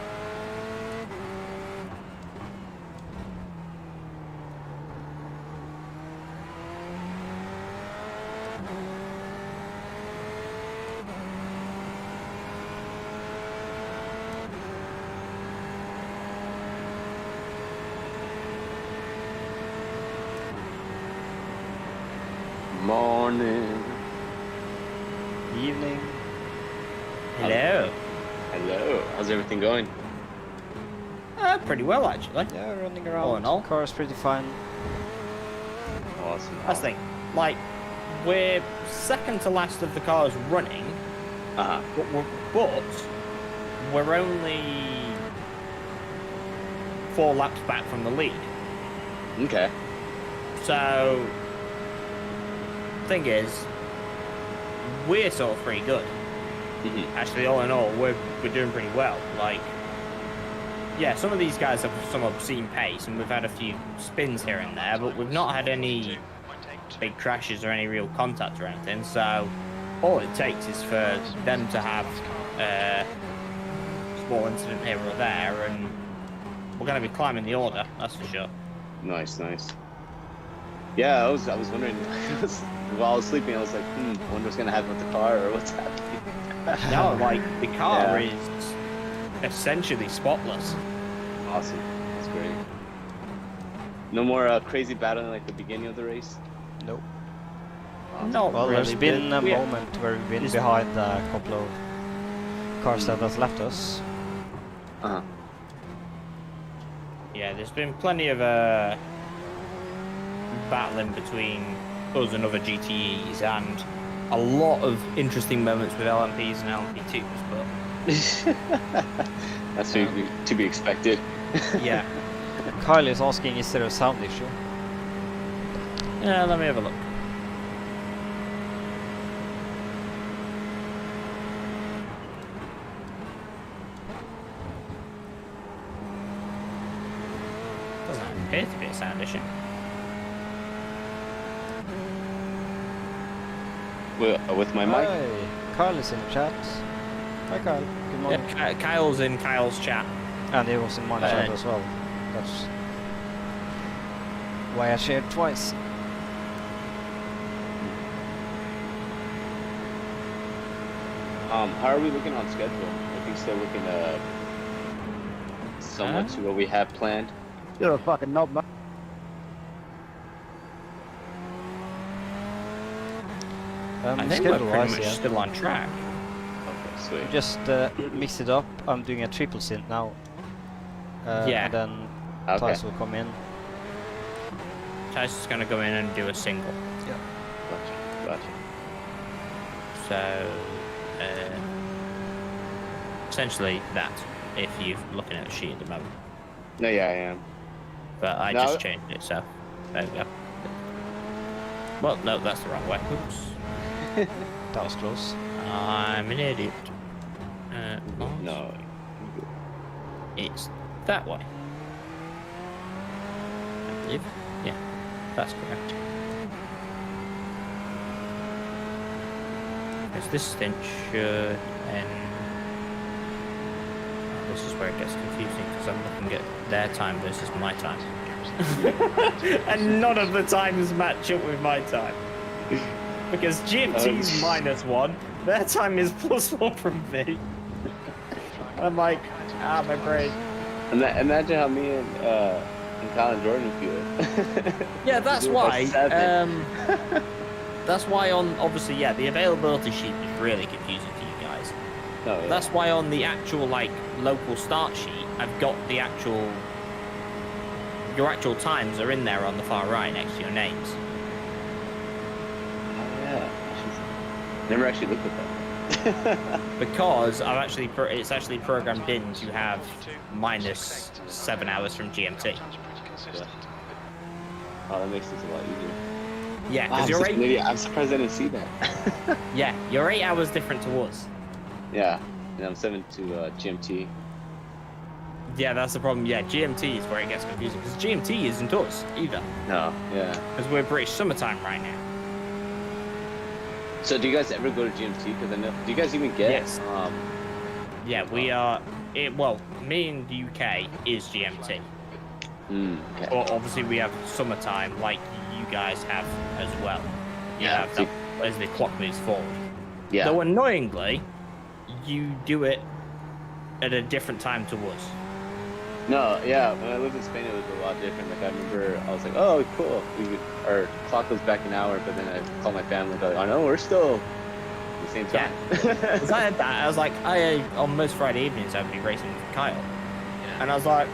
Speaker 8: Morning.
Speaker 3: Evening.
Speaker 2: Hello.
Speaker 8: Hello. How's everything going?
Speaker 2: Pretty well, actually.
Speaker 3: Yeah, running
Speaker 2: All
Speaker 3: around.
Speaker 2: in all.
Speaker 3: Car's pretty fine.
Speaker 8: Awesome.
Speaker 2: That's the thing. Like, we're second to last of the cars running,
Speaker 8: Uh-huh.
Speaker 2: but we're only 4 laps back from the lead.
Speaker 8: Okay.
Speaker 2: So, thing is, we're sort of pretty good. Actually, all in all, we're doing pretty well. Like, yeah, some of these guys have some obscene pace, and we've had a few spins here and there, but we've not had any big crashes or any real contact or anything. So, all it takes is for them to have a small incident here or there, and we're going to be climbing the order. That's for sure.
Speaker 8: Nice, nice. Yeah, I was wondering. While I was sleeping, I was like, I wonder what's gonna happen with the car or what's happening.
Speaker 2: No, like the car
Speaker 8: Yeah.
Speaker 2: is essentially spotless.
Speaker 8: Awesome. That's great. No more crazy battling like the beginning of the race.
Speaker 3: Nope.
Speaker 8: Awesome.
Speaker 2: Not
Speaker 3: Well,
Speaker 2: really.
Speaker 3: there's been a
Speaker 2: We-
Speaker 3: moment where we've been
Speaker 2: Is-
Speaker 3: behind a couple of cars that has left us.
Speaker 8: Uh-huh.
Speaker 2: Yeah, there's been plenty of battling between us and other GTEs, and a lot of interesting moments with LMPs and LMP2s. But
Speaker 8: That's to be expected.
Speaker 2: yeah,
Speaker 3: Kyle is asking, is there a sound issue?
Speaker 2: yeah. Let me have a look. Doesn't appear to be a sound issue.
Speaker 8: With my mic?
Speaker 3: Hi, Kyle is in the chat. Hi Kyle, good morning.
Speaker 2: Yeah, Kyle's in Kyle's chat.
Speaker 3: And he was in my chat as well. That's why I shared twice.
Speaker 8: How are we looking on schedule? I think still looking somewhat to what we have planned.
Speaker 7: You're a fucking knob, mate.
Speaker 2: I think we're pretty
Speaker 3: schedule-wise,
Speaker 2: much
Speaker 3: yeah.
Speaker 2: still on track.
Speaker 8: Okay, sweet.
Speaker 3: We just mix it up. I'm doing a triple synth now.
Speaker 2: Yeah.
Speaker 3: And then
Speaker 8: Okay.
Speaker 3: Thijs will come in.
Speaker 2: Thijs is going to go in and do a single.
Speaker 8: Gotcha.
Speaker 2: So, essentially that, if you're looking at the sheet at the moment.
Speaker 8: No, yeah, I am.
Speaker 2: But I
Speaker 8: No.
Speaker 2: just changed it, so there we go. Well, no, that's the wrong way. Oops.
Speaker 3: That was close.
Speaker 2: I'm an idiot.
Speaker 8: No.
Speaker 2: It's that way. I believe. Yeah, that's correct. Because this stint should end. Oh, this is where it gets confusing because I'm looking at their time versus my time. And none of the times match up with my time. Because GMT's -1, their time is +1 from me. I'm like, my brain.
Speaker 8: Imagine how me and Kyle and Jordan feel.
Speaker 2: Yeah, that's
Speaker 8: Do it by
Speaker 2: why.
Speaker 8: 7.
Speaker 2: That's why on obviously, yeah, the availability sheet is really confusing to you guys.
Speaker 8: Oh, yeah.
Speaker 2: That's why on the actual like local start sheet, I've got the actual. Your actual times are in there on the far right next to your names.
Speaker 8: Oh, yeah. Never actually looked at that.
Speaker 2: Because I've actually it's actually programmed in to have -7 hours from GMT.
Speaker 8: Oh, that makes this a lot easier.
Speaker 2: Yeah,
Speaker 8: Wow,
Speaker 2: because you're
Speaker 8: such an idiot. I'm surprised I didn't see that.
Speaker 2: Yeah, you're 8 hours different to us.
Speaker 8: Yeah, and I'm 7 to GMT.
Speaker 2: Yeah, that's the problem. Yeah, GMT is where it gets confusing because GMT isn't us either.
Speaker 8: No, yeah.
Speaker 2: Because we're British summertime right now.
Speaker 8: So do you guys ever go to GMT? Because I know. Do you guys even get?
Speaker 2: Yes. Yeah, we are. Well, me in the UK is GMT.
Speaker 8: Okay.
Speaker 2: Well, obviously we have summertime like you guys have as well. You
Speaker 8: Yeah,
Speaker 2: have that as the clock moves forward.
Speaker 8: Yeah.
Speaker 2: Though annoyingly, you do it at a different time to us.
Speaker 8: No, yeah. When I lived in Spain, it was a lot different. Like I remember, I was like, "Oh, cool. Our clock goes back an hour," but then I called my family. They're like, "Oh no, we're still at the same time."
Speaker 2: Because I had that. I was like, on most Friday evenings, I'd be racing with Kyle, and I was like,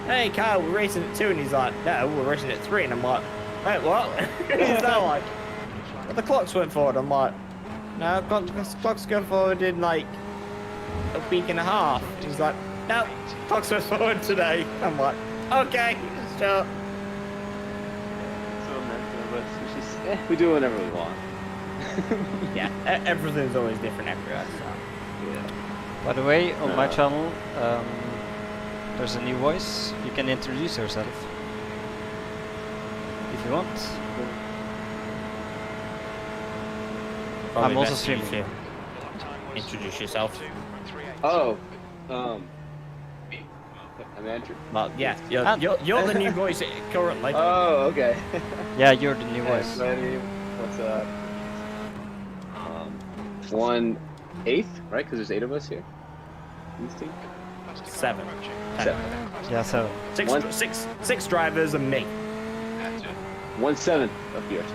Speaker 2: "Hey, Kyle, we're racing at 2," and he's like, "No, we're racing at 3," and I'm like, "Wait, what?" He's now like, "Well, the clocks went forward." I'm like, "No, clocks go forward in like a week and a half." He's like, "No, clocks went forward today." I'm like, "Okay, sure."
Speaker 8: So but it's just, we do whatever we want.
Speaker 2: Yeah, everything's always different everywhere. So.
Speaker 8: Yeah.
Speaker 3: By the way, on my channel, there's a new voice. You can introduce yourself if you want.
Speaker 2: Probably
Speaker 3: I'm also
Speaker 2: best for you
Speaker 3: streaming.
Speaker 2: to introduce yourself.
Speaker 8: Oh, I'm Andrew.
Speaker 2: Well, yeah, you're the new voice currently.
Speaker 8: Oh, okay.
Speaker 3: Yeah, you're the new
Speaker 8: Hey,
Speaker 3: voice.
Speaker 8: everybody, what's up? 1/8, right? Because there's 8 of us here. These two?
Speaker 2: 7.
Speaker 8: 7.
Speaker 3: Yeah, 7.
Speaker 2: Six drivers and me.
Speaker 8: 1/7 of B.R.T.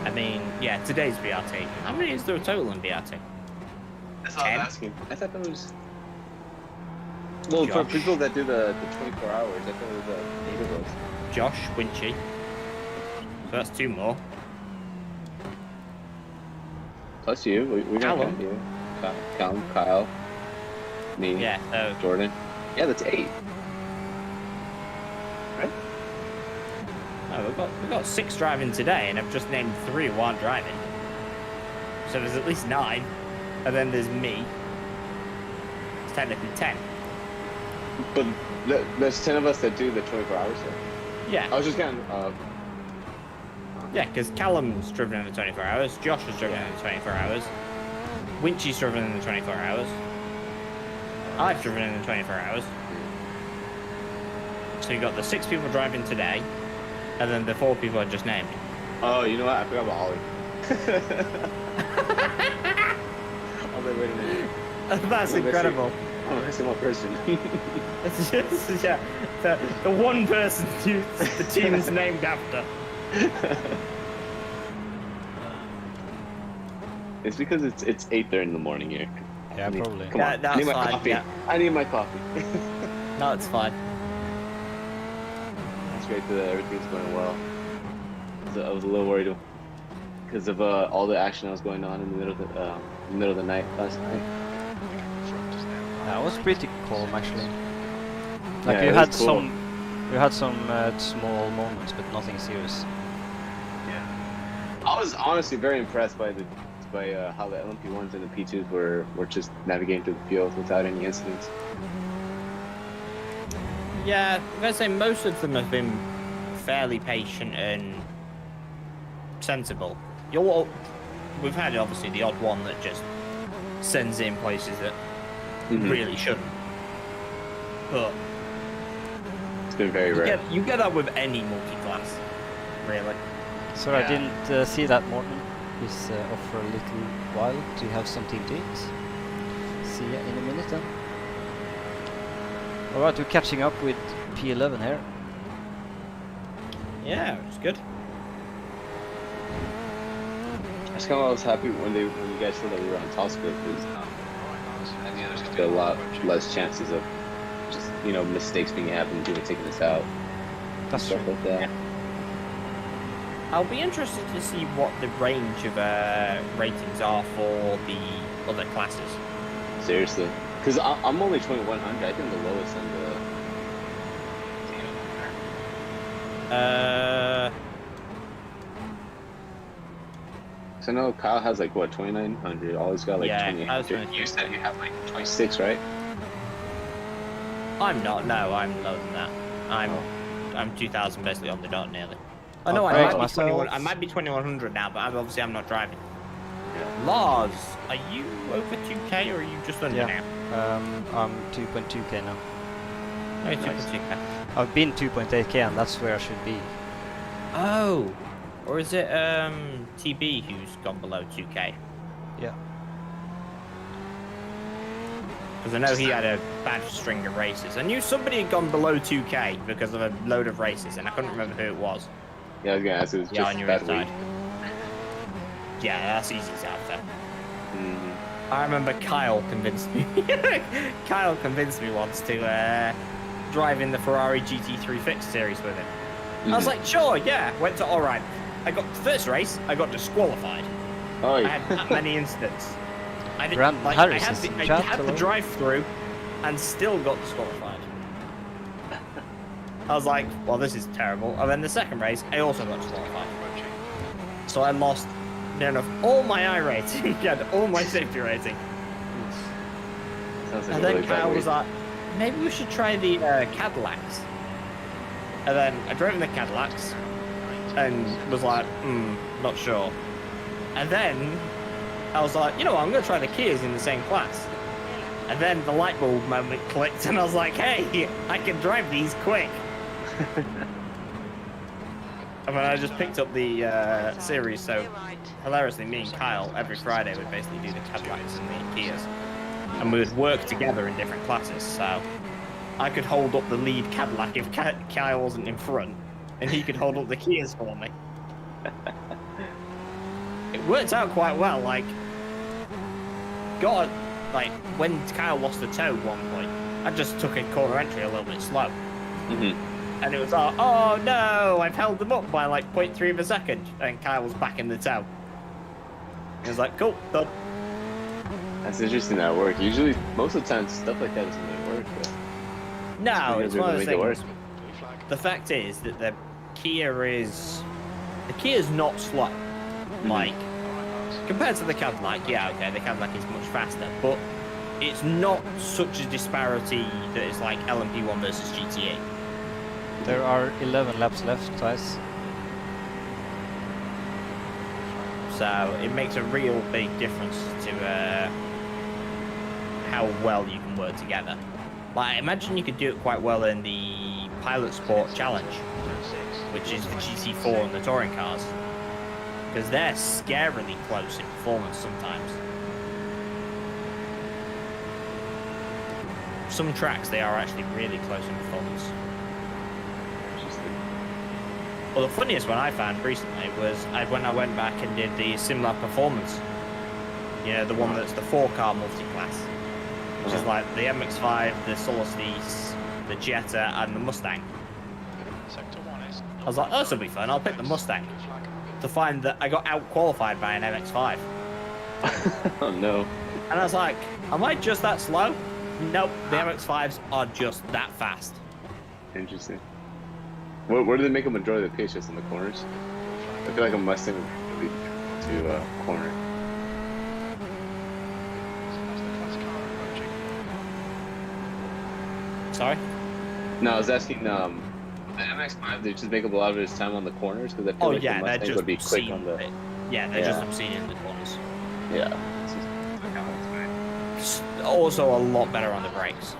Speaker 2: I mean, yeah, today's B.R.T. How many is there total in B.R.T.?
Speaker 8: That's all I was asking. I thought that was. Well, for
Speaker 2: Josh.
Speaker 8: people that do the 24 hours, I thought it was 8 of us.
Speaker 2: Josh, Winchy. So that's 2 more.
Speaker 8: Plus you. We got
Speaker 2: Callum.
Speaker 8: you. Callum, Kyle, me,
Speaker 2: Yeah, so
Speaker 8: Jordan. Yeah, that's 8.
Speaker 2: no, we've got 6 driving today, and I've just named 3 who aren't driving. So there's at least 9, and then there's me. It's technically 10.
Speaker 8: But there's 10 of us that do the 24 hours. So.
Speaker 2: Yeah.
Speaker 8: I was just kind of.
Speaker 2: Yeah, because Callum's driven in the 24 hours, Josh has driven in the 24 hours, Winchy's driven in the 24 hours, I've driven in the 24 hours. So you've got the 6 people driving today, and then the 4 people I just named.
Speaker 8: Oh, you know what? I forgot about Ollie. I was like, wait a minute.
Speaker 2: That's incredible.
Speaker 8: I'm missing one person.
Speaker 2: It's just, yeah, the one person who the team's named after.
Speaker 8: It's because it's 8:30 in the morning here.
Speaker 3: Yeah, probably.
Speaker 8: Come on,
Speaker 2: That's
Speaker 8: I need my
Speaker 2: fine,
Speaker 8: coffee.
Speaker 2: yeah.
Speaker 8: I need my coffee.
Speaker 2: No, it's fine.
Speaker 8: It's great that everything's going well. I was a little worried because of all the action that was going on in the middle of the night last night.
Speaker 3: That was pretty calm actually. Like
Speaker 8: Yeah,
Speaker 3: you
Speaker 8: it
Speaker 3: had
Speaker 8: was cool.
Speaker 3: you had some small moments, but nothing serious.
Speaker 8: I was honestly very impressed by how the LMP1s and the P2s were just navigating through the field without any incidents.
Speaker 2: Yeah, I'm gonna say most of them have been fairly patient and sensible. We've had obviously the odd one that just sends in places that really shouldn't. But
Speaker 8: It's been very rare.
Speaker 2: you get that with any multi-class, really.
Speaker 3: So I didn't see that Morten is off for a little while. Do you have something to eat? See ya in a minute then. Alright, we're catching up with P11 here.
Speaker 2: Yeah, it's good.
Speaker 8: I was happy when you guys said that we were on Tosca because and the others could get a lot less chances of just mistakes being happening, people taking this out.
Speaker 3: That's
Speaker 8: stuff
Speaker 3: true.
Speaker 8: like that.
Speaker 2: I'll be interested to see what the range of ratings are for the other classes.
Speaker 8: Seriously, because I'm only 2100. I think the lowest on the. So I know Kyle has like what 2900. Ollie's got like 2800. You said you have like 26, right?
Speaker 2: I'm not. No, I'm lower than that. I'm 2000 basically on the dot nearly. Oh no,
Speaker 3: Okay,
Speaker 2: I might be
Speaker 3: myself.
Speaker 2: 21. I might be 2100 now, but I'm not driving.
Speaker 8: Yeah.
Speaker 2: Lars, are you over 2k or are you just under
Speaker 3: Yeah.
Speaker 2: now?
Speaker 3: I'm 2.2k now.
Speaker 2: Oh,
Speaker 8: Nice.
Speaker 2: 2.2k.
Speaker 3: I've been 2.8k and that's where I should be.
Speaker 2: Oh, or is it TB who's gone below 2k?
Speaker 3: Yeah.
Speaker 2: Because I know he had a bad string of races. I knew somebody had gone below 2k because of a load of races, and I couldn't remember who it was.
Speaker 8: Yeah, I was gonna ask. It was
Speaker 2: Yeah,
Speaker 8: just
Speaker 2: on your
Speaker 8: that
Speaker 2: inside.
Speaker 8: week.
Speaker 2: Yeah, that's easy to have.
Speaker 8: Mhm.
Speaker 2: I remember Kyle convinced me. Kyle convinced me once to drive in the Ferrari GT3 Fixed Series with him. I was like, sure, yeah. Went to alright. I got the first race. I got disqualified.
Speaker 8: Oh
Speaker 2: I
Speaker 8: yeah.
Speaker 2: had that many incidents. I didn't
Speaker 3: Brandon
Speaker 2: like.
Speaker 3: Harris
Speaker 2: I
Speaker 3: is in
Speaker 2: had
Speaker 3: chat,
Speaker 2: the
Speaker 3: hello.
Speaker 2: drive-through, and still got disqualified. I was like, well, this is terrible. And then the second race, I also got disqualified. So I lost near enough all my iRating and all my safety rating.
Speaker 8: Sounds like
Speaker 2: And
Speaker 8: a
Speaker 2: then
Speaker 8: really bad
Speaker 2: Kyle
Speaker 8: week.
Speaker 2: was like, maybe we should try the Cadillacs. And then I drove in the Cadillacs and was like, not sure. And then I was like, you know what, I'm going to try the Kias in the same class. And then the light bulb moment clicked and I was like, hey, I can drive these quick. And then I just picked up the series, so hilariously, me and Kyle, every Friday, would basically do the Cadillacs and the Kias. And we would work together in different classes, so I could hold up the lead Cadillac if Kyle wasn't in front, and he could hold up the Kias for me. It worked out quite well, like, when Kyle lost the toe at one point, I just took a corner entry a little bit slow. And it was like, oh no, I've held them up by like 0.3 of a second, and Kyle was back in the toe. It was like, cool, done.
Speaker 8: That's interesting that work. Usually, most of the time, stuff like that doesn't really work. But
Speaker 2: No, it's one of those
Speaker 8: make it work.
Speaker 2: things. The fact is that the Kia is not slow. Like, compared to the Cadillac, yeah, okay, the Cadillac is much faster, but it's not such a disparity that it's like LMP1 versus GTE.
Speaker 3: There are 11 laps left, Thijs.
Speaker 2: So it makes a real big difference to how well you can work together. Like, I imagine you could do it quite well in the Pilot Sport Challenge, which is the GT4 and the touring cars, because they're scarily close in performance sometimes. Some tracks, they are actually really close in performance. Well, the funniest one I found recently was when I went back and did the similar performance. You know, the one that's the 4-car multi-class, which is like the MX-5, the Solstice, the Jetta, and the Mustang. I was like, oh, this will be fun. I'll pick the Mustang. to find that I got out qualified by an MX-5.
Speaker 8: Oh no.
Speaker 2: And I was like, am I just that slow? Nope, the MX-5s are just that fast.
Speaker 8: Interesting. Where do they make them enjoy the pace, just in the corners? I feel like a Mustang would be really to corner.
Speaker 5: That's the class car approaching.
Speaker 2: Sorry?
Speaker 8: No, I was asking, the MX-5, they just make up a lot of his time on the corners, because I feel
Speaker 2: Oh
Speaker 8: like
Speaker 2: yeah,
Speaker 8: the
Speaker 2: they're
Speaker 8: Mustang
Speaker 2: just
Speaker 8: would be quick
Speaker 2: obscene.
Speaker 8: on the...
Speaker 2: Yeah, they're
Speaker 8: Yeah.
Speaker 2: just obscene in the corners.
Speaker 8: Yeah. It's just like how it's made.
Speaker 2: Also a lot better on the brakes.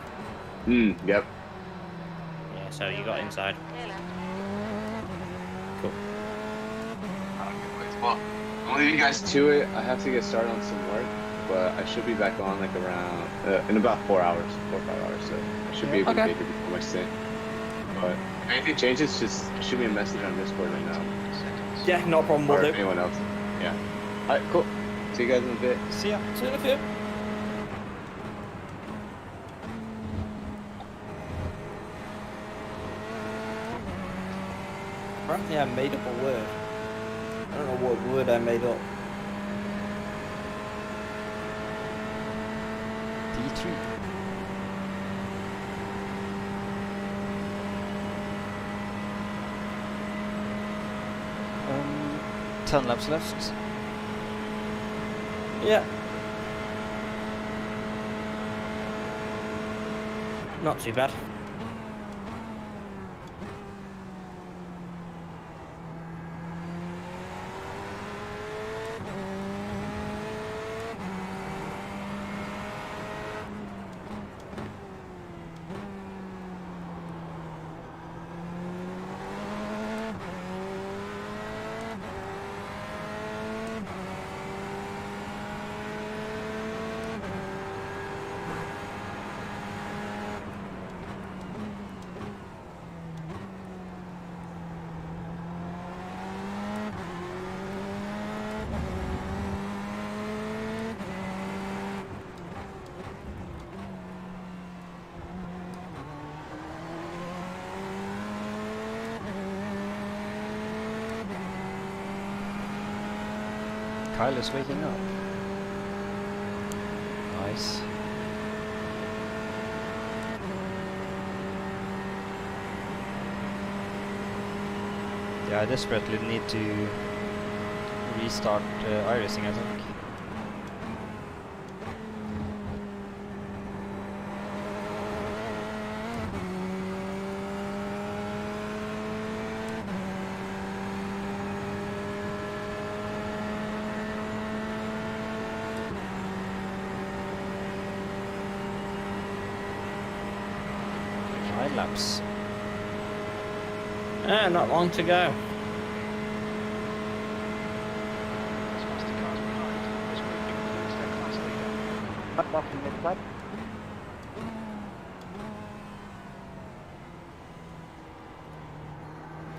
Speaker 8: Yep.
Speaker 2: Yeah, so you got inside.
Speaker 4: Clear left.
Speaker 2: Cool.
Speaker 8: Well, I'm gonna leave you guys to it. I have to get started on some work, but I should be back on like around in about 4 hours, 4 or 5 hours. So I should be able to
Speaker 2: Okay.
Speaker 8: make it before my stint. But if anything changes, just shoot me a message on Discord right now,
Speaker 2: Yeah, no problem, we'll
Speaker 8: or
Speaker 2: do.
Speaker 8: anyone else. Yeah. All right, cool. See you guys in a bit.
Speaker 3: See ya.
Speaker 2: See you in a bit. Apparently I made up a word. I don't know what word I made up.
Speaker 3: D3. 10 laps left.
Speaker 2: Yeah. Not too bad.
Speaker 3: Kyle is waking up. Nice. Yeah, I desperately need to restart iRacing, I think. Laps.
Speaker 2: Not long to go.
Speaker 5: As fast as cars behind, this group includes their class leader.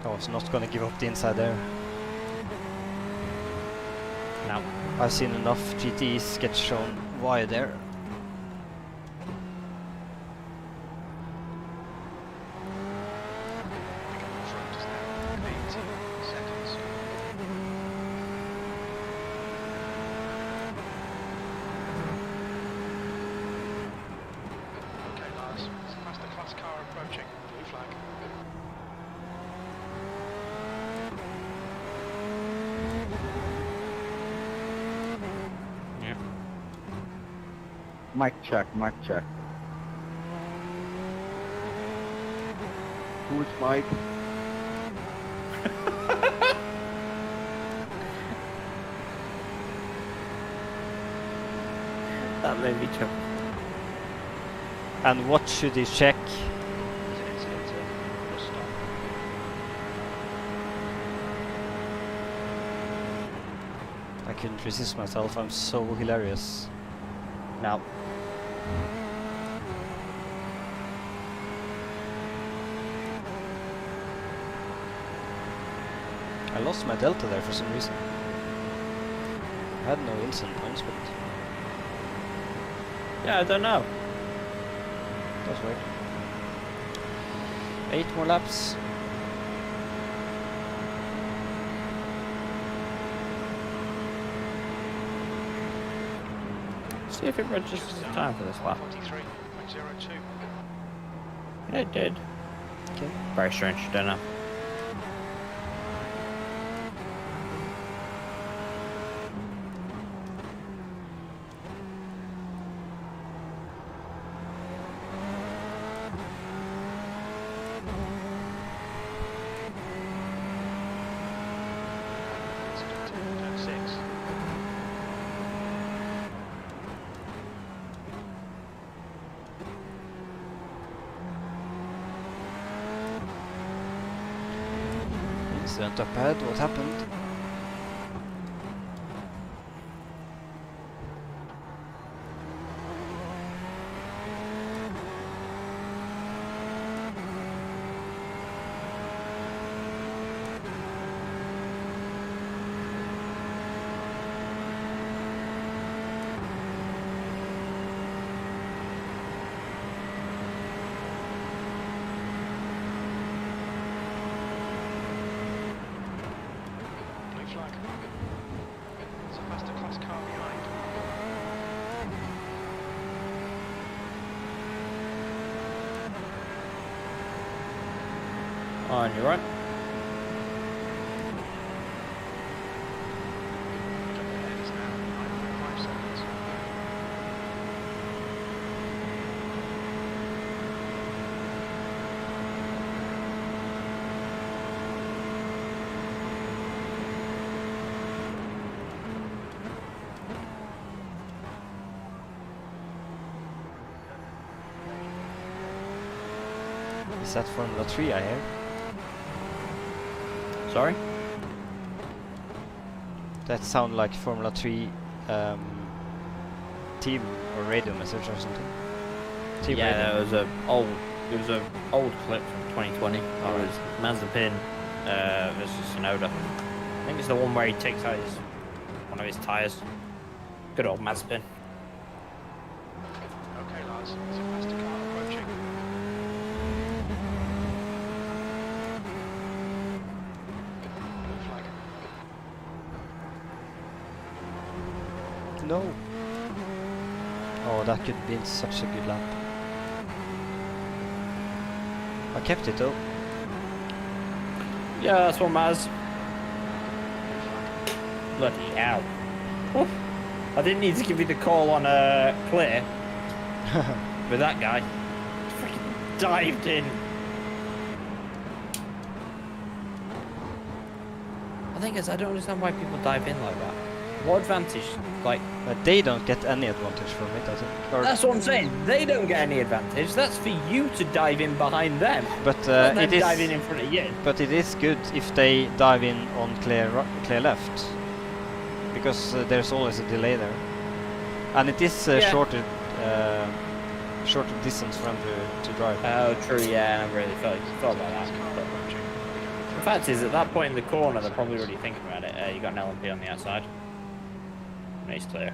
Speaker 3: I was not gonna give up the inside there.
Speaker 2: No.
Speaker 3: I've seen enough GTEs get shown wide there.
Speaker 5: Becoming front is now 18 seconds. Okay, Lars, it's past the class car approaching. Blue flag.
Speaker 2: Yeah.
Speaker 7: Mic check, mic check. Who's Mike?
Speaker 2: That made me chuckle.
Speaker 3: And what should he check?
Speaker 5: It's a stop.
Speaker 3: I couldn't resist myself, I'm so hilarious.
Speaker 2: No.
Speaker 3: I lost my delta there for some reason. I had no instant points, but
Speaker 2: Yeah, I don't know.
Speaker 3: that's weird. 8 more laps.
Speaker 2: see if it registers the time for this lap.
Speaker 5: 43.02.
Speaker 2: Yeah, it did.
Speaker 3: Okay.
Speaker 2: Very strange, don't know.
Speaker 5: Turn 6.
Speaker 3: Incident up ahead, what happened?
Speaker 5: Blue flag. It's a masterclass car behind.
Speaker 2: On your right.
Speaker 5: Jump ahead is now 9.5 seconds.
Speaker 3: Is that Formula 3 I hear?
Speaker 2: Sorry?
Speaker 3: That sound like Formula 3 team or radio message or something. Team
Speaker 2: Yeah,
Speaker 3: radio.
Speaker 2: that was a old clip from 2020. It was Mazepin versus Sonoda. I think it's the one where he takes out one of his tyres. Good old Mazepin.
Speaker 5: Okay, lads, it's a faster car approaching. Blue flag.
Speaker 3: No. Oh, that could have been such a good lap. I kept it though.
Speaker 2: Yeah, that's one Maz. Bloody hell. Oof. I didn't need to give you the call on clear. But that guy freaking dived in. The thing is, I don't understand why people dive in like that. What advantage? Like,
Speaker 3: But they don't get any advantage from it, I think. Or
Speaker 2: that's what I'm saying. They don't get any advantage. That's for you to dive in behind them.
Speaker 3: but
Speaker 2: Not them
Speaker 3: it is.
Speaker 2: diving in front of you.
Speaker 3: But it is good if they dive in on clear left, because there's always a delay there, and it is
Speaker 2: Yeah.
Speaker 3: shorter distance for them to drive.
Speaker 2: Oh, true. Yeah, I never really thought about that. But the fact is, at that point in the corner, they're probably already thinking about it. You got an LMP on the outside. Nice clear.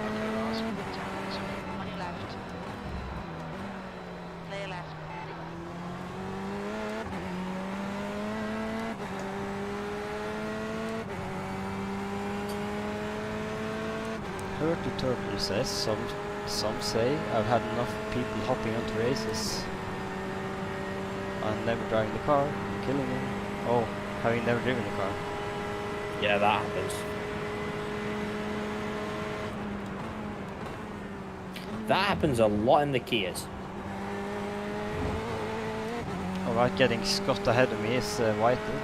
Speaker 5: Okay, lads, 10 minutes ahead.
Speaker 4: On your left. Clear left.
Speaker 3: Heard the turtle says some say I've had enough people hopping onto races. I'm never driving the car, killing me. Oh, having never driven the car.
Speaker 2: Yeah, that happens. That happens a lot in the Kias.
Speaker 3: Alright, getting Scott ahead of me is vital.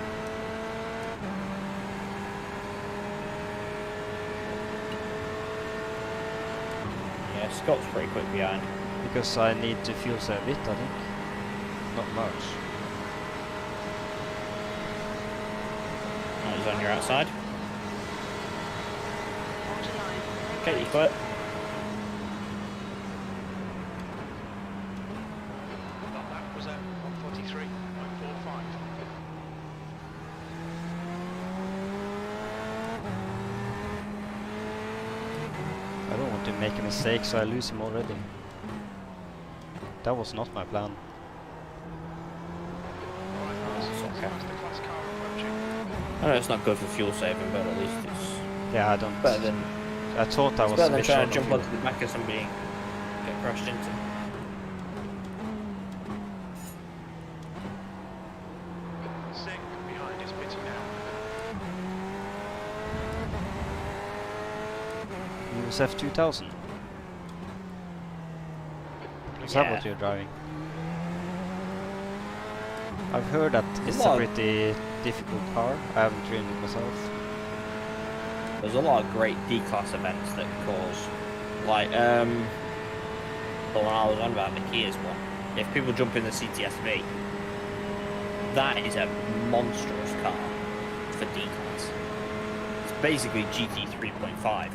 Speaker 2: Yeah, Scott's pretty quick behind.
Speaker 3: Because I need to fuel save a bit, I think. Not much.
Speaker 2: That was on your outside.
Speaker 4: Hold your line.
Speaker 2: Okay, you quit.
Speaker 5: That lap was at 1:43.45.
Speaker 3: I don't want to make a mistake, so I lose him already. That was not my plan.
Speaker 2: Okay.
Speaker 5: Masterclass car approaching.
Speaker 2: I know it's not good for fuel saving, but at least it's
Speaker 3: Yeah, I don't.
Speaker 2: better than,
Speaker 3: I thought I was a
Speaker 2: better than
Speaker 3: bit
Speaker 2: trying
Speaker 3: short
Speaker 2: to
Speaker 3: of
Speaker 2: jump
Speaker 3: fuel.
Speaker 2: onto the back of somebody and get crushed into.
Speaker 5: Sing behind is pitting now.
Speaker 3: USF 2000. Is that what
Speaker 2: Yeah.
Speaker 3: you're driving? I've heard that it's a
Speaker 2: Well-
Speaker 3: pretty difficult car. I haven't driven it myself.
Speaker 2: There's a lot of great D-class events that cause, like, the one I was on about, the Kia's one. If people jump in the CTSV, that is a monstrous car for D-class. It's basically GT 3.5.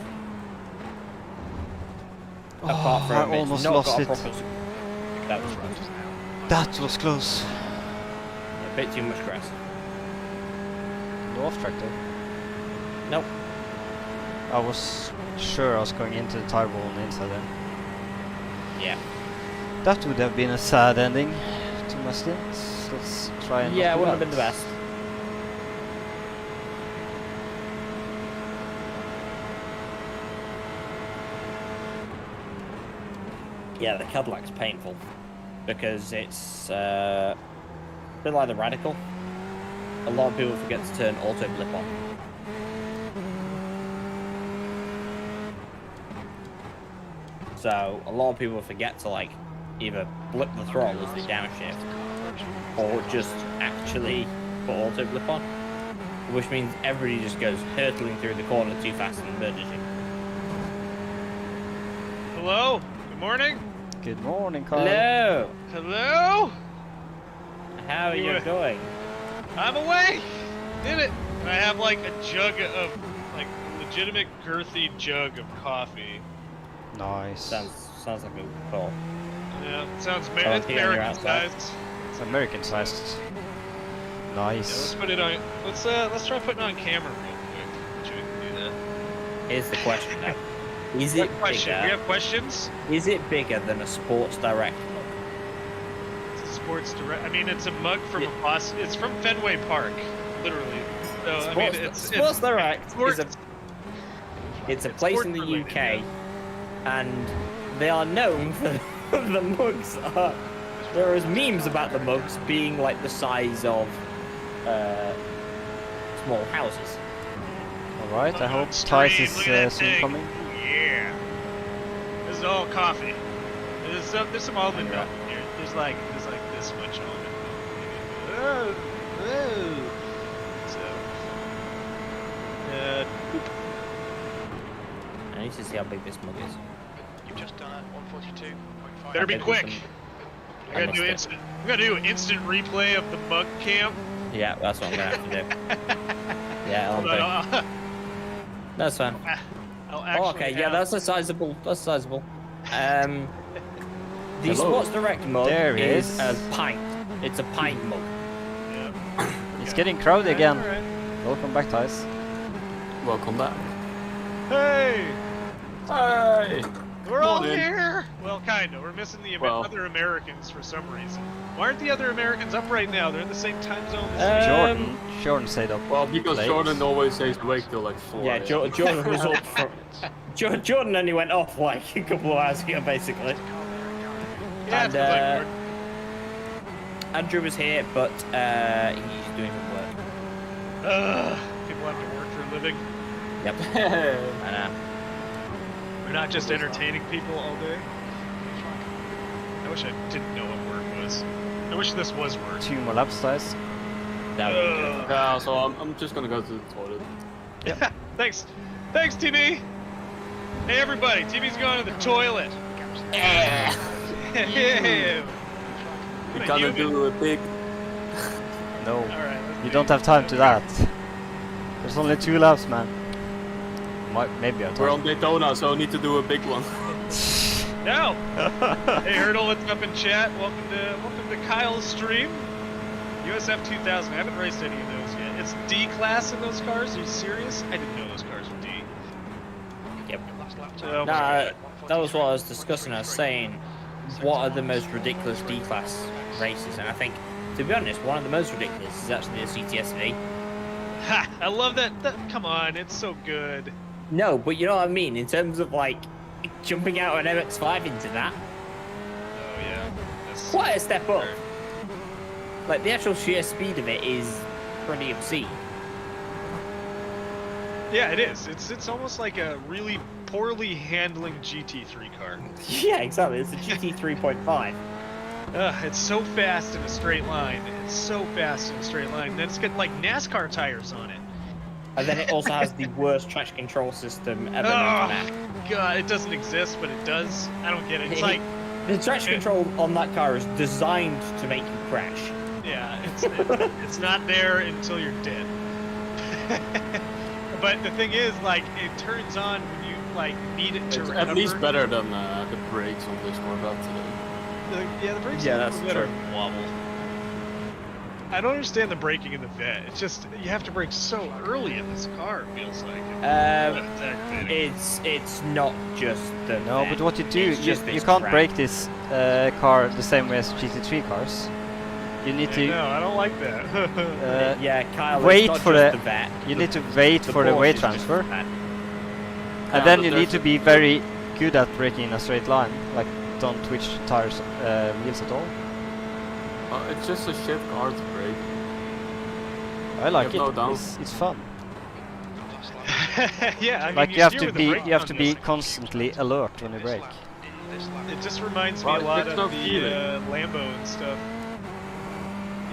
Speaker 2: Apart from
Speaker 3: I
Speaker 2: it's
Speaker 3: almost
Speaker 2: not
Speaker 3: lost
Speaker 2: got a
Speaker 3: it.
Speaker 2: proper that was right.
Speaker 3: That was close.
Speaker 2: A bit too much grass.
Speaker 3: No off track though.
Speaker 2: Nope.
Speaker 3: I was sure I was going into the tire wall and inside then.
Speaker 2: Yeah.
Speaker 3: That would have been a sad ending to my stints. Let's try and
Speaker 2: Yeah,
Speaker 3: not
Speaker 2: it
Speaker 3: do
Speaker 2: wouldn't have been
Speaker 3: that.
Speaker 2: the best. Yeah, the Cadillac's painful because it's a bit like the Radical. A lot of people forget to turn auto blip on. So a lot of people forget to like either blip the throttle as they downshift or just actually put auto blip on, which means everybody just goes hurtling through the corner too fast and murders you.
Speaker 5: Hello? Good morning?
Speaker 3: Good morning, Carl.
Speaker 2: Hello!
Speaker 5: Hello?
Speaker 2: How are you
Speaker 5: You-
Speaker 2: going?
Speaker 5: I'm away! Did it! And I have like a jug of, like, legitimate girthy jug of coffee.
Speaker 3: Nice.
Speaker 2: Sounds like a call.
Speaker 5: Yeah, sounds
Speaker 2: Oh,
Speaker 5: it's
Speaker 2: okay, on your
Speaker 5: American
Speaker 2: outside.
Speaker 5: sized.
Speaker 3: It's American sized.
Speaker 5: Yeah, let's
Speaker 3: Nice.
Speaker 5: put it on. Let's try putting it on camera real quick. Should we can do that?
Speaker 2: Here's the question now. Is
Speaker 5: What
Speaker 2: it
Speaker 5: question? We
Speaker 2: bigger?
Speaker 5: have questions?
Speaker 2: Is it bigger than a Sports Direct mug?
Speaker 5: It's a sports direct. I mean, it's a mug from
Speaker 2: Yeah.
Speaker 5: a boss. It's from Fenway Park, literally. So I mean,
Speaker 2: Sports Direct
Speaker 5: sports-
Speaker 2: is it's a place in the
Speaker 5: sports-related,
Speaker 2: UK, and they are known for the mugs. There is memes about the mugs being like the size of small houses.
Speaker 3: Alright, I hope
Speaker 5: Extreme,
Speaker 3: Thijs
Speaker 5: look at that
Speaker 3: is soon
Speaker 5: thing.
Speaker 3: coming.
Speaker 5: Yeah. This is all coffee. There's some almond milk in here. There's like this much almond milk. Oh, oh. So,
Speaker 2: I need to see how big this mug is.
Speaker 5: you've just done it. 142.5. Better be
Speaker 2: Okay,
Speaker 5: quick.
Speaker 2: listen,
Speaker 5: I gotta do
Speaker 2: missed it.
Speaker 5: instant. We gotta do instant replay of the mug cam.
Speaker 2: Yeah, that's what I'm gonna have to do. Yeah,
Speaker 5: Hold
Speaker 2: I'll
Speaker 5: on,
Speaker 2: do. That's fine.
Speaker 5: I'll
Speaker 2: Oh,
Speaker 5: actually
Speaker 2: okay, yeah,
Speaker 5: have-
Speaker 2: that's a sizable. That's sizable. The
Speaker 3: Hello.
Speaker 2: Sports Direct mug
Speaker 3: There it
Speaker 2: is
Speaker 3: is.
Speaker 2: a pint. It's a pint mug.
Speaker 5: Yeah.
Speaker 3: It's getting crowded again.
Speaker 5: Alright.
Speaker 3: Welcome back, Thijs.
Speaker 1: Welcome back.
Speaker 5: Hey,
Speaker 1: Hey!
Speaker 5: we're all
Speaker 1: Morning.
Speaker 5: here. Well, kinda. We're missing the
Speaker 1: Well.
Speaker 5: other Americans for some reason. Why aren't the other Americans up right now? They're in the same time zone as me.
Speaker 3: Jordan stayed up.
Speaker 1: Well, because
Speaker 3: late.
Speaker 1: Jordan always stays awake till like 4
Speaker 2: Yeah,
Speaker 1: a.m.
Speaker 2: Jordan was up for. Jordan only went off like a couple of hours ago, basically.
Speaker 5: Yeah,
Speaker 2: And,
Speaker 5: it's 'cause I work.
Speaker 2: Andrew was here, but he's doing some work.
Speaker 5: People have to work for a living.
Speaker 2: Yep. I know.
Speaker 5: We're not just entertaining people all day. I wish I didn't know what work was. I wish this was work.
Speaker 3: 2 more laps, Thijs.
Speaker 2: That would be good.
Speaker 1: Yeah, so I'm just gonna go to the toilet.
Speaker 5: Thanks, TB. Hey everybody, TB's going to the toilet. Yeah.
Speaker 1: We
Speaker 5: What a
Speaker 1: gotta
Speaker 5: human.
Speaker 1: do a big.
Speaker 3: No,
Speaker 5: All right.
Speaker 3: you don't have time to that. There's only 2 laps, man. Maybe a
Speaker 1: We're
Speaker 3: time.
Speaker 1: on Daytona, so I need to do a big one.
Speaker 5: No! Hey Hurdle, what's up in chat? Welcome to Kyle's stream. USF 2000. I haven't raced any of those yet. It's D class in those cars. Are you serious? I didn't know those cars were D.
Speaker 2: Yep.
Speaker 5: Oh my
Speaker 2: Nah,
Speaker 5: God.
Speaker 2: that was what I was discussing. I was saying, what are the most ridiculous D-class races? And I think, to be honest, one of the most ridiculous is actually the CTSV.
Speaker 5: Ha! I love that. Come on, it's so good.
Speaker 2: No, but you know what I mean? In terms of, like, jumping out an MX-5 into that,
Speaker 5: Oh yeah. That's
Speaker 2: quite a step up.
Speaker 5: fair.
Speaker 2: Like, the actual sheer speed of it is pretty obscene.
Speaker 5: Yeah, it is. It's almost like a really poorly handling GT3 car.
Speaker 2: Yeah, exactly. It's a GT 3.5.
Speaker 5: It's so fast in a straight line. It's so fast in a straight line. Then it's got like NASCAR tires on it.
Speaker 2: And then it also has the worst traction control system ever known to man.
Speaker 5: God, it doesn't exist, but it does. I don't get it. It's like,
Speaker 2: The traction control on that car is designed to make you crash.
Speaker 5: yeah, it's not there until you're dead. But the thing is, like, it turns on when you like need it to
Speaker 1: It's
Speaker 5: recover.
Speaker 1: at least better than the brakes on this Corvette today.
Speaker 5: The brakes
Speaker 2: Yeah,
Speaker 5: are a
Speaker 2: that's
Speaker 5: little better
Speaker 2: true.
Speaker 5: wobble. I don't understand the braking in the vet. It's just you have to brake so early in this car. It feels like. It's aggravating.
Speaker 2: It's not just the
Speaker 3: No, but what you do,
Speaker 2: it's
Speaker 3: you
Speaker 2: just this
Speaker 3: can't
Speaker 2: crap.
Speaker 3: break this car the same way as GT3 cars. You need to
Speaker 5: No, I don't like that.
Speaker 2: Yeah, Kyle.
Speaker 3: wait
Speaker 2: it's not
Speaker 3: for
Speaker 2: just
Speaker 3: the-
Speaker 2: the vet.
Speaker 3: you need to wait for the
Speaker 2: Porsche
Speaker 3: weight
Speaker 2: is just
Speaker 3: transfer,
Speaker 2: bad.
Speaker 3: and
Speaker 1: Yeah,
Speaker 3: then
Speaker 1: but
Speaker 3: you need
Speaker 1: there's
Speaker 3: to be very good at braking in a straight line, like don't twitch tires, wheels at all.
Speaker 1: It's just a shit car to break.
Speaker 3: I like
Speaker 1: have
Speaker 3: it.
Speaker 1: no doubt.
Speaker 3: It's fun.
Speaker 5: Yeah, I mean,
Speaker 3: Like you have
Speaker 5: steer
Speaker 3: to
Speaker 5: with the
Speaker 3: be,
Speaker 5: brake
Speaker 3: you have to
Speaker 5: on
Speaker 3: be
Speaker 5: this.
Speaker 3: constantly alert when you brake.
Speaker 5: It just reminds me
Speaker 1: Well,
Speaker 5: a lot
Speaker 1: there's
Speaker 5: of
Speaker 1: no
Speaker 5: the
Speaker 1: feeling.
Speaker 5: Lambo and stuff.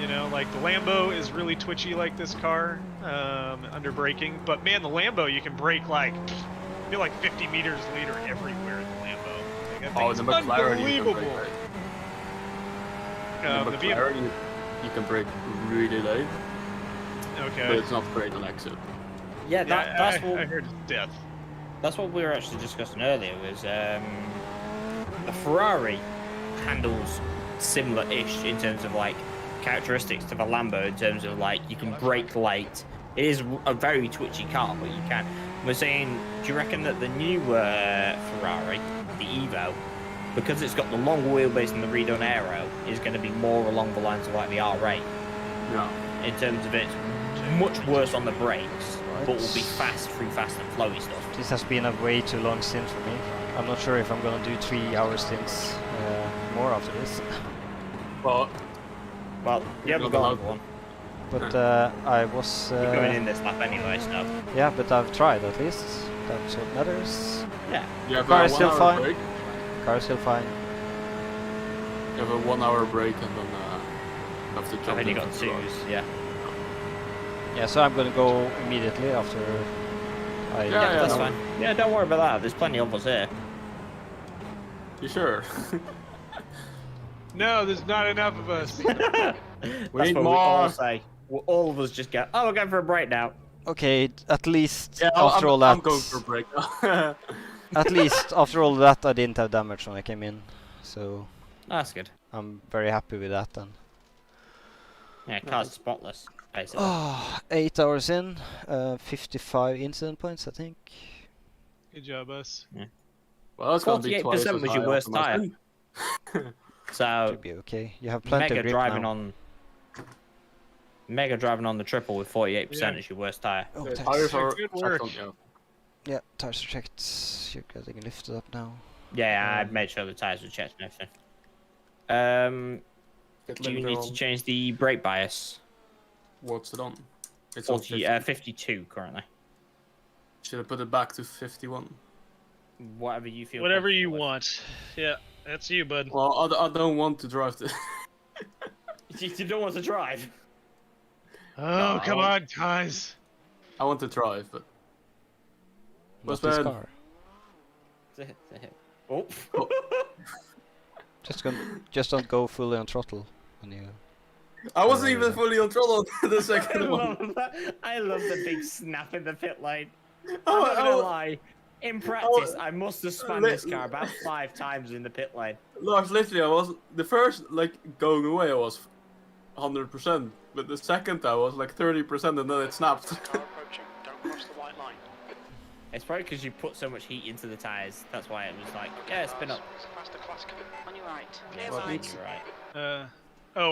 Speaker 5: You know, like the Lambo is really twitchy like this car under braking, but man, the Lambo you can brake like I feel like 50 meters later everywhere in the Lambo. Like, that
Speaker 1: Oh,
Speaker 5: thing's
Speaker 1: the McLaren you can
Speaker 5: unbelievable.
Speaker 1: brake late.
Speaker 5: The
Speaker 1: The
Speaker 5: BMW
Speaker 1: McLaren you can brake really late, but
Speaker 5: okay.
Speaker 1: it's not great on exit.
Speaker 2: Yeah, that's
Speaker 5: I
Speaker 2: what
Speaker 5: heard it's death.
Speaker 2: that's what we were actually discussing earlier. Was a Ferrari handles similar-ish in terms of like characteristics to the Lambo in terms of like you can brake late. It is a very twitchy car, but you can. We're saying, do you reckon that the new Ferrari, the Evo, because it's got the long wheelbase and the redone aero, is going to be more along the lines of like the R8
Speaker 1: Yeah.
Speaker 2: in terms of it's much worse on the brakes, but will be fast through fast and flowy stuff.
Speaker 3: This has been a way too long stint for me. I'm not sure if I'm gonna do 3-hour stints more after this.
Speaker 1: Well,
Speaker 2: Well, you haven't
Speaker 1: not
Speaker 2: gone
Speaker 1: allowed.
Speaker 2: for one.
Speaker 3: But I was,
Speaker 2: You're going in this lap anyway, so
Speaker 3: yeah, but I've tried at least. That's what matters.
Speaker 2: yeah.
Speaker 1: you have
Speaker 3: car
Speaker 1: a
Speaker 3: is still
Speaker 1: 1 hour
Speaker 3: fine.
Speaker 1: break.
Speaker 3: Car's still fine.
Speaker 1: You have a 1 hour break and then have to jump
Speaker 2: And then you
Speaker 1: into
Speaker 2: got
Speaker 1: the
Speaker 2: twos,
Speaker 1: garage.
Speaker 2: yeah.
Speaker 3: Yeah, so I'm gonna go immediately after I.
Speaker 1: Yeah,
Speaker 2: Yeah, that's
Speaker 1: no.
Speaker 2: fine. Yeah, don't worry about that. There's plenty of us here.
Speaker 1: You sure?
Speaker 5: No, there's not enough of us.
Speaker 1: We
Speaker 2: That's
Speaker 1: need
Speaker 2: what we all
Speaker 1: more.
Speaker 2: say. All of us just go, oh, we're going for a break now.
Speaker 3: Okay, at least
Speaker 1: Yeah,
Speaker 3: after all that.
Speaker 1: I'm going for a break now.
Speaker 3: At least after all that, I didn't have damage when I came in, so
Speaker 2: That's good.
Speaker 3: I'm very happy with that then.
Speaker 2: Yeah, car's spotless, basically.
Speaker 3: Oh, 8 hours in, 55 incident points, I think.
Speaker 5: Good job, us.
Speaker 1: Well, that's gonna be
Speaker 2: 48%
Speaker 1: twice as
Speaker 2: was your
Speaker 1: high
Speaker 2: worst
Speaker 1: after my
Speaker 2: tyre.
Speaker 1: stint.
Speaker 2: So,
Speaker 3: Should be okay. You have plenty
Speaker 2: Mega
Speaker 3: of grip
Speaker 2: driving
Speaker 3: now.
Speaker 2: on the triple with 48%
Speaker 5: Yeah.
Speaker 2: is your worst tyre.
Speaker 3: Oh,
Speaker 1: The
Speaker 3: thanks.
Speaker 1: tires are
Speaker 5: Good
Speaker 1: checked
Speaker 5: work.
Speaker 1: on, yeah.
Speaker 3: Yeah, tires are checked. You're getting lifted up now.
Speaker 2: Yeah, I made sure the tyres were checked and everything.
Speaker 1: Get
Speaker 2: Do you
Speaker 1: limiter
Speaker 2: need to
Speaker 1: on.
Speaker 2: change the brake bias?
Speaker 1: What's it on? It's on
Speaker 2: 40,
Speaker 1: 50.
Speaker 2: 52 currently.
Speaker 1: Should I put it back to 51?
Speaker 2: Whatever you feel.
Speaker 5: Whatever you
Speaker 2: comfortable
Speaker 5: want. Yeah, that's you, bud.
Speaker 1: Well, I don't want to drive this.
Speaker 2: with. You don't want to drive.
Speaker 5: Oh,
Speaker 1: No,
Speaker 5: come on, guys.
Speaker 1: I want to drive, but
Speaker 3: Not
Speaker 1: What's
Speaker 3: this
Speaker 1: bad?
Speaker 3: car.
Speaker 2: Oh.
Speaker 3: Just don't go fully on throttle when you.
Speaker 1: I wasn't even fully on throttle the
Speaker 2: I
Speaker 1: second one.
Speaker 2: love that. I love the big snap in the pit lane. I'm
Speaker 1: Oh,
Speaker 2: not gonna
Speaker 1: oh.
Speaker 2: lie. In practice, I must have spun this car about 5 times in the pit lane.
Speaker 1: Lars, literally, I was the first going away. I was 100%, but the second I was like 30%, and then it snapped.
Speaker 5: Car approaching. Don't cross the white line.
Speaker 2: It's probably because you put so much heat into the tyres. That's why it was like, yeah, spin up.
Speaker 5: It's a faster class car.
Speaker 4: On your right. Clear
Speaker 2: Yeah,
Speaker 4: right.
Speaker 2: you're right.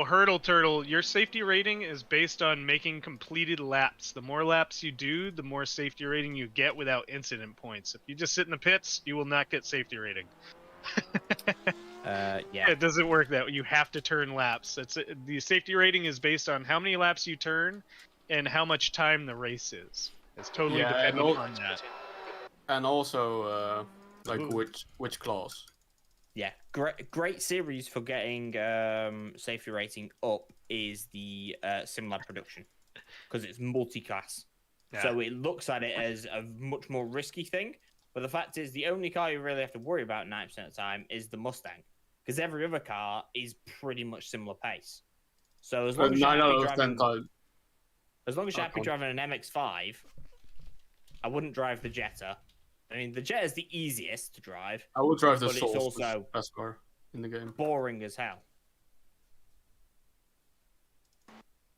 Speaker 9: Hurdle Turtle, your safety rating is based on making completed laps. The more laps you do, the more safety rating you get without incident points. If you just sit in the pits, you will not get safety rating.
Speaker 2: Yeah.
Speaker 9: It doesn't work that way. You have to turn laps. The safety rating is based on how many laps you turn and how much time the race is. It's totally dependent on that.
Speaker 1: And also,
Speaker 9: Ooh.
Speaker 1: which class?
Speaker 2: Yeah, great series for getting safety rating up is the SimLab production, because it's multi-class.
Speaker 9: Yeah.
Speaker 2: So it looks at it as a much more risky thing, but the fact is the only car you really have to worry about 90% of the time is the Mustang, because every other car is pretty much similar pace. So as long as you're happy driving an MX-5, I wouldn't drive the Jetta. I mean, the Jetta is the easiest to drive.
Speaker 1: I would drive the
Speaker 2: but it's
Speaker 1: Soul,
Speaker 2: also
Speaker 1: best car in the game.
Speaker 2: boring as hell.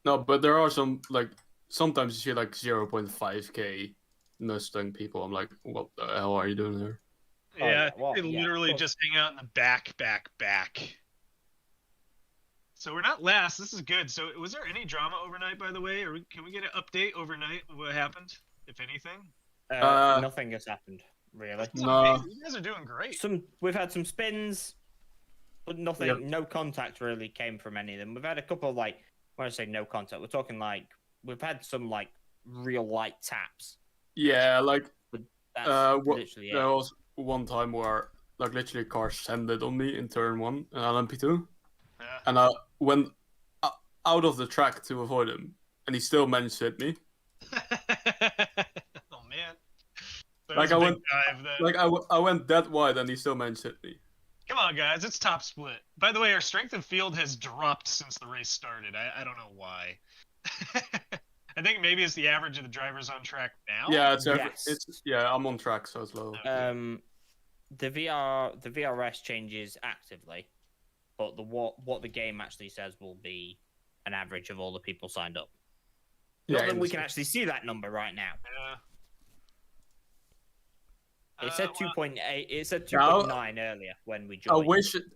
Speaker 1: No, but there are some sometimes you see 0.5k Mustang people. I'm like, what the hell are you doing there?
Speaker 9: Yeah,
Speaker 2: well,
Speaker 9: they literally just hang out in the back. So we're not last. This is good. So was there any drama overnight, by the way? Or can we get an update overnight? What happened, if anything?
Speaker 2: Nothing has happened, really.
Speaker 1: No.
Speaker 9: You guys are doing great.
Speaker 2: We've had some spins, but nothing.
Speaker 1: Yep.
Speaker 2: No contact really came from any of them. We've had a couple of when I say no contact, we're talking we've had some real light taps.
Speaker 1: Yeah,
Speaker 2: But that's literally
Speaker 1: there
Speaker 2: it.
Speaker 1: was one time where literally a car sended on me in turn 1 in LMP2,
Speaker 9: Yeah.
Speaker 1: and I went out of the track to avoid him, and he still managed to hit me.
Speaker 9: Oh man. That
Speaker 1: Like
Speaker 9: was a
Speaker 1: I
Speaker 9: big
Speaker 1: went,
Speaker 9: dive then.
Speaker 1: I went that wide, and he still managed to hit me.
Speaker 9: Come on, guys, it's top split. By the way, our strength of field has dropped since the race started. I don't know why. I think maybe it's the average of the drivers on track now.
Speaker 1: Yeah, I'm on track, so it's low.
Speaker 2: The VRS changes actively, but what the game actually says will be an average of all the people signed up.
Speaker 1: Yeah,
Speaker 2: Not that we can actually see that number right now.
Speaker 9: Yeah.
Speaker 2: It said 2.8. It said 2.9 earlier when we joined.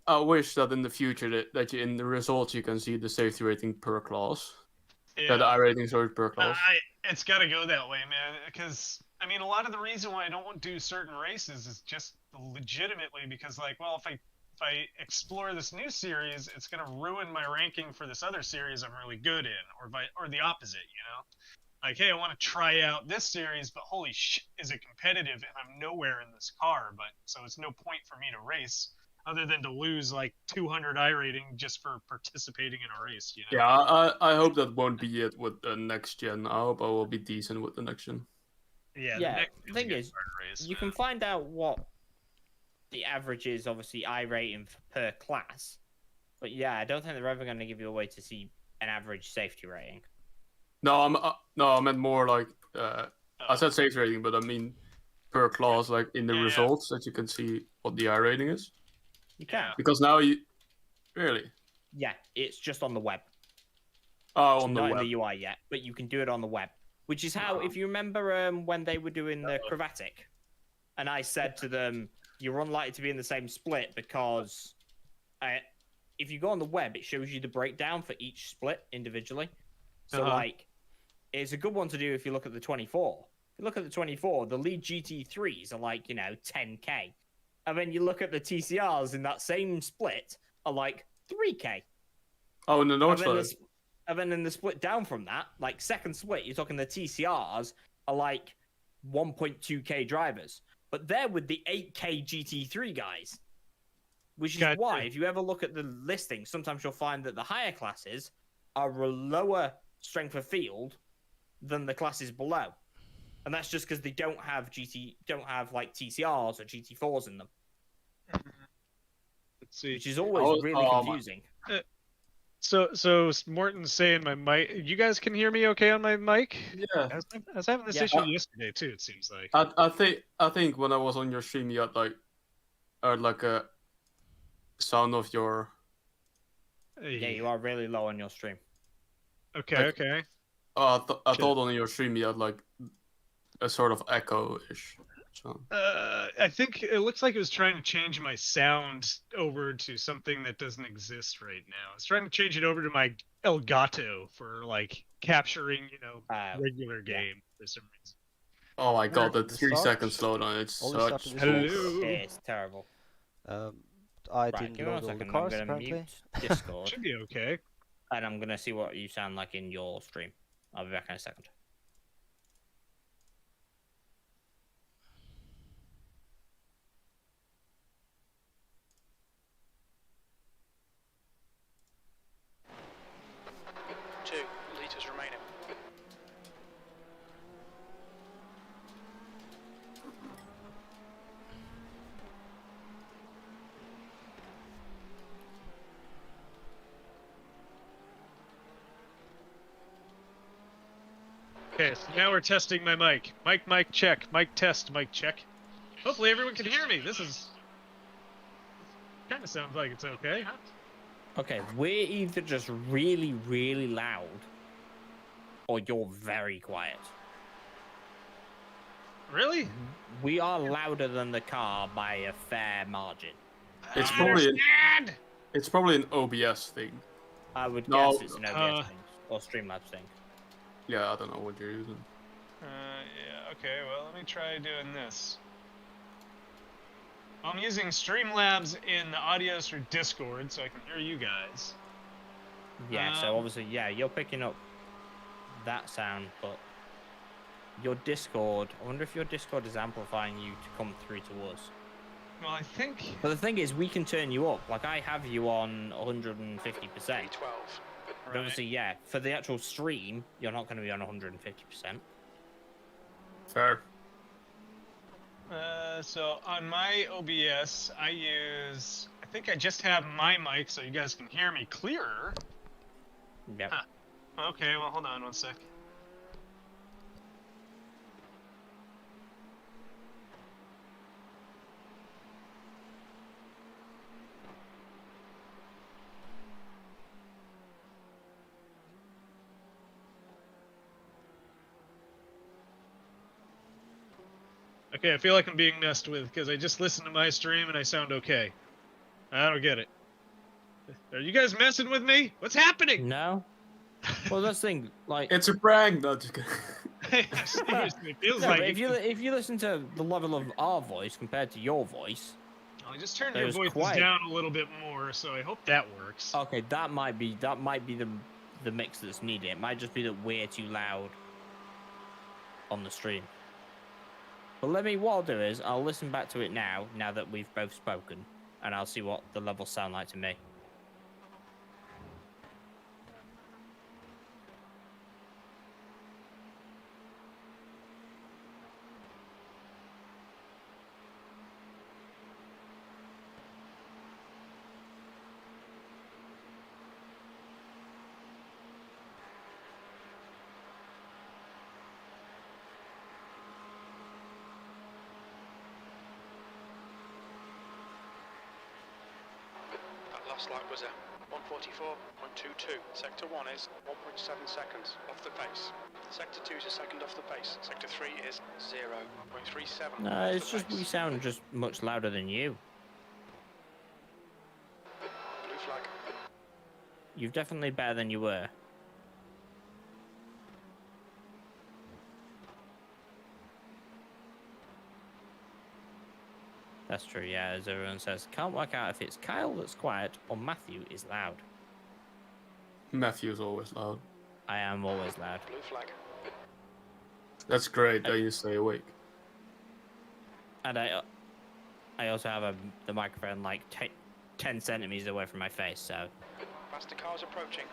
Speaker 1: I wish that in the future that in the results you can see the safety rating per class.
Speaker 9: Yeah.
Speaker 1: The iRating sorted per class.
Speaker 9: It's got to go that way, man. Because I mean, a lot of the reason why I don't do certain races is just legitimately because, if I explore this new series, it's gonna ruin my ranking for this other series I'm really good in, or the opposite, hey, I want to try out this series, but holy shit, is it competitive? And I'm nowhere in this car, so it's no point for me to race other than to lose 200 iRating just for participating in a race.
Speaker 1: Yeah, I hope that won't be it with the next gen. I hope I will be decent with the next gen.
Speaker 9: Yeah.
Speaker 2: The thing is, you can find out what the average is, obviously, iRating per class. But yeah, I don't think they're ever going to give you a way to see an average safety rating.
Speaker 1: No, I meant more I said safety rating, but I mean per class, in the results that you can see what the iRating is.
Speaker 2: You can.
Speaker 1: Because now you really.
Speaker 2: Yeah, it's just on the web.
Speaker 1: Oh, on the
Speaker 2: not
Speaker 1: web.
Speaker 2: in the UI yet, but you can do it on the web. Which is how, if you remember when they were doing the Chromatic, and I said to them, you're unlikely to be in the same split because if you go on the web, it shows you the breakdown for each split individually. So, it's a good one to do if you look at the 24. If you look at the 24, the lead GT3s are 10k. And then you look at the TCRs in that same split are 3k.
Speaker 1: Oh, no,
Speaker 2: And then in the split down from that, second split, you're talking the TCRs are 1.2k drivers. But they're with the 8k GT3 guys. Which is why, if you ever look at the listing, sometimes you'll find that the higher classes are a lower strength of field than the classes below. And that's just because they don't have TCRs or GT4s in them.
Speaker 9: Let's see.
Speaker 2: Which is always really confusing.
Speaker 9: So Morton's saying my mic. You guys can hear me okay on my mic?
Speaker 1: Yeah.
Speaker 9: I was having this
Speaker 2: Yeah.
Speaker 9: issue yesterday too. It seems like.
Speaker 1: I think when I was on your stream, you had like a sound of your.
Speaker 2: Yeah, you are really low on your stream.
Speaker 9: Okay.
Speaker 1: like-
Speaker 9: Okay.
Speaker 1: Oh, I thought on your stream you had like a sort of echo-ish sound.
Speaker 9: I think it looks like it was trying to change my sound over to something that doesn't exist right now. It's trying to change it over to my Elgato for like capturing, regular game for some reason.
Speaker 1: Oh my god, the
Speaker 3: the
Speaker 1: 3
Speaker 3: start?
Speaker 1: second slowdown, it's
Speaker 3: Always
Speaker 1: such.
Speaker 3: after this
Speaker 9: Hello.
Speaker 2: Yeah, it's terrible.
Speaker 3: I
Speaker 2: Right,
Speaker 3: didn't
Speaker 2: give me 1
Speaker 3: load all the
Speaker 2: second.
Speaker 3: cars
Speaker 2: I'm gonna
Speaker 3: apparently.
Speaker 2: mute Discord,
Speaker 9: Should be okay.
Speaker 2: and I'm gonna see what you sound like in your stream. I'll be back in a second.
Speaker 5: Two litres remaining.
Speaker 9: Okay, so now we're testing my mic. Mic check. Mic test. Mic check. Hopefully everyone can hear me. This is kind of sounds like it's okay.
Speaker 2: Okay, we're either just really, really loud, or you're very quiet.
Speaker 9: Really?
Speaker 2: We are louder than the car by a fair margin.
Speaker 1: It's
Speaker 9: I
Speaker 1: probably
Speaker 9: understand.
Speaker 1: It's probably an OBS thing.
Speaker 2: I would
Speaker 1: No,
Speaker 2: guess it's an OBS thing, or Streamlabs thing.
Speaker 1: Yeah, I don't know what you're using.
Speaker 9: Yeah, okay, well, let me try doing this. I'm using Streamlabs in the audios for Discord, so I can hear you guys.
Speaker 2: Yeah, so obviously, yeah, you're picking up that sound, but your Discord, I wonder if your Discord is amplifying you to come through to us.
Speaker 9: Well, I think...
Speaker 2: But the thing is, we can turn you up. Like, I have you on 150%.
Speaker 5: B12.
Speaker 2: But obviously, yeah, for the actual stream, you're not going to be on 150%.
Speaker 1: Fair.
Speaker 9: So on my OBS, I think I just have my mic so you guys can hear me clearer.
Speaker 2: Yep.
Speaker 9: Huh. Okay, well, hold on 1 sec. Okay, I feel like I'm being messed with because I just listened to my stream and I sound okay. I don't get it. Are you guys messing with me? What's happening?
Speaker 2: No? Well, that's the thing, like...
Speaker 1: It's a prank, not just kidding.
Speaker 9: Seriously, it feels
Speaker 2: No,
Speaker 9: like
Speaker 2: but
Speaker 9: it.
Speaker 2: if you listen to the level of our voice compared to your voice...
Speaker 9: I just turned your
Speaker 2: there's
Speaker 9: voices
Speaker 2: quite-
Speaker 9: down a little bit more, so I hope that works.
Speaker 2: Okay, that might be the mix that's needed. It might just be that we're too loud on the stream. But what I'll do is, I'll listen back to it now that we've both spoken, and I'll see what the levels sound like to me.
Speaker 5: That last lap was a 144.22. Sector 1 is 1.7 seconds off the pace. Sector 2 is a second off the pace. Sector 3 is 0.37
Speaker 2: No,
Speaker 5: off
Speaker 2: it's
Speaker 5: the
Speaker 2: just
Speaker 5: pace.
Speaker 2: we sound just much louder than you.
Speaker 5: Blue flag.
Speaker 2: You're definitely better than you were. That's true, yeah, as everyone says. Can't work out if it's Kyle that's quiet or Matthew is loud.
Speaker 1: Matthew's always loud.
Speaker 2: I am always loud.
Speaker 5: Blue flag.
Speaker 1: That's great that you stay awake.
Speaker 2: And I also have the microphone like 10 centimeters away from my face, so...
Speaker 5: Faster cars approaching.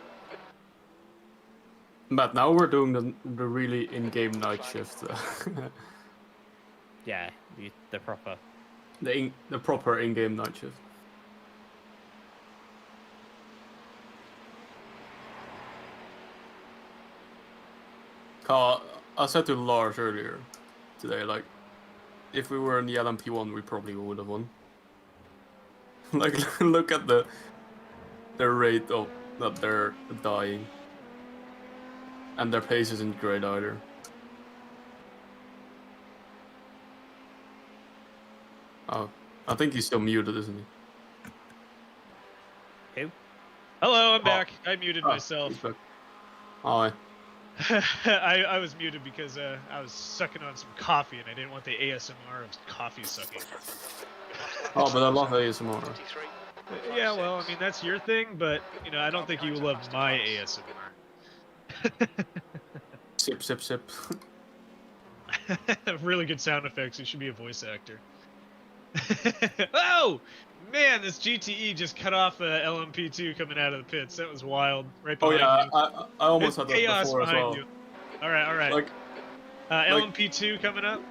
Speaker 1: But now we're doing the really in-game night shift.
Speaker 2: Yeah, the proper...
Speaker 1: the proper in-game night shift. Carl, I said to Lars earlier today, like, if we were in the LMP1, we probably would have won. Like, look at the rate of that they're dying, and their pace isn't great either. Oh, I think he's still muted, isn't he?
Speaker 2: Who?
Speaker 10: Hello, I'm back. I muted
Speaker 1: Oh,
Speaker 10: myself.
Speaker 1: he's back. Hi.
Speaker 10: I was muted because I was sucking on some coffee and I didn't want the ASMR of coffee sucking.
Speaker 1: Oh, but I love ASMR.
Speaker 10: Yeah, well, I mean that's your thing, but you know I don't think you love my ASMR.
Speaker 1: Sip, sip, sip.
Speaker 10: Really good sound effects. You should be a voice actor. Oh man, this GTE just cut off LMP2 coming out of the pits. That was wild. Right
Speaker 1: Oh
Speaker 10: behind
Speaker 1: yeah,
Speaker 10: you.
Speaker 1: I almost
Speaker 10: There's
Speaker 1: had that
Speaker 10: chaos
Speaker 1: before as
Speaker 10: behind
Speaker 1: well.
Speaker 10: you. All right, all right.
Speaker 1: Like,
Speaker 10: LMP2 coming up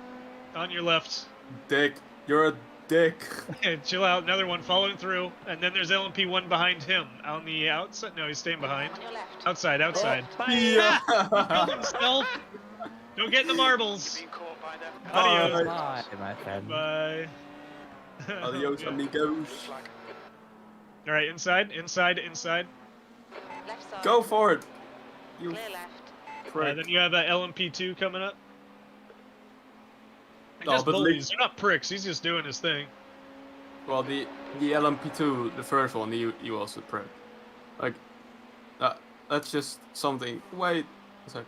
Speaker 10: on your left.
Speaker 1: dick, you're a dick.
Speaker 10: Chill out. Another one following through, and then there's LMP1 behind him on the outside. No, he's staying behind.
Speaker 4: On your left.
Speaker 10: Outside, outside.
Speaker 1: Yeah.
Speaker 10: Killed himself. Don't get in the marbles.
Speaker 5: Being caught by them.
Speaker 10: Adios.
Speaker 2: Bye, my friend.
Speaker 10: Bye.
Speaker 1: Adios,
Speaker 10: Yeah.
Speaker 1: amigos.
Speaker 5: Flag.
Speaker 10: All right, inside, inside, inside.
Speaker 4: Left side.
Speaker 1: Go for it. You
Speaker 4: Clear left.
Speaker 1: prick.
Speaker 10: Then you have LMP2 coming up.
Speaker 1: No,
Speaker 10: Just
Speaker 1: but
Speaker 10: bullies. They're not pricks. He's just doing his thing.
Speaker 1: Well, the LMP2, the first one, he was a prick. Like, that's just something. Wait a second.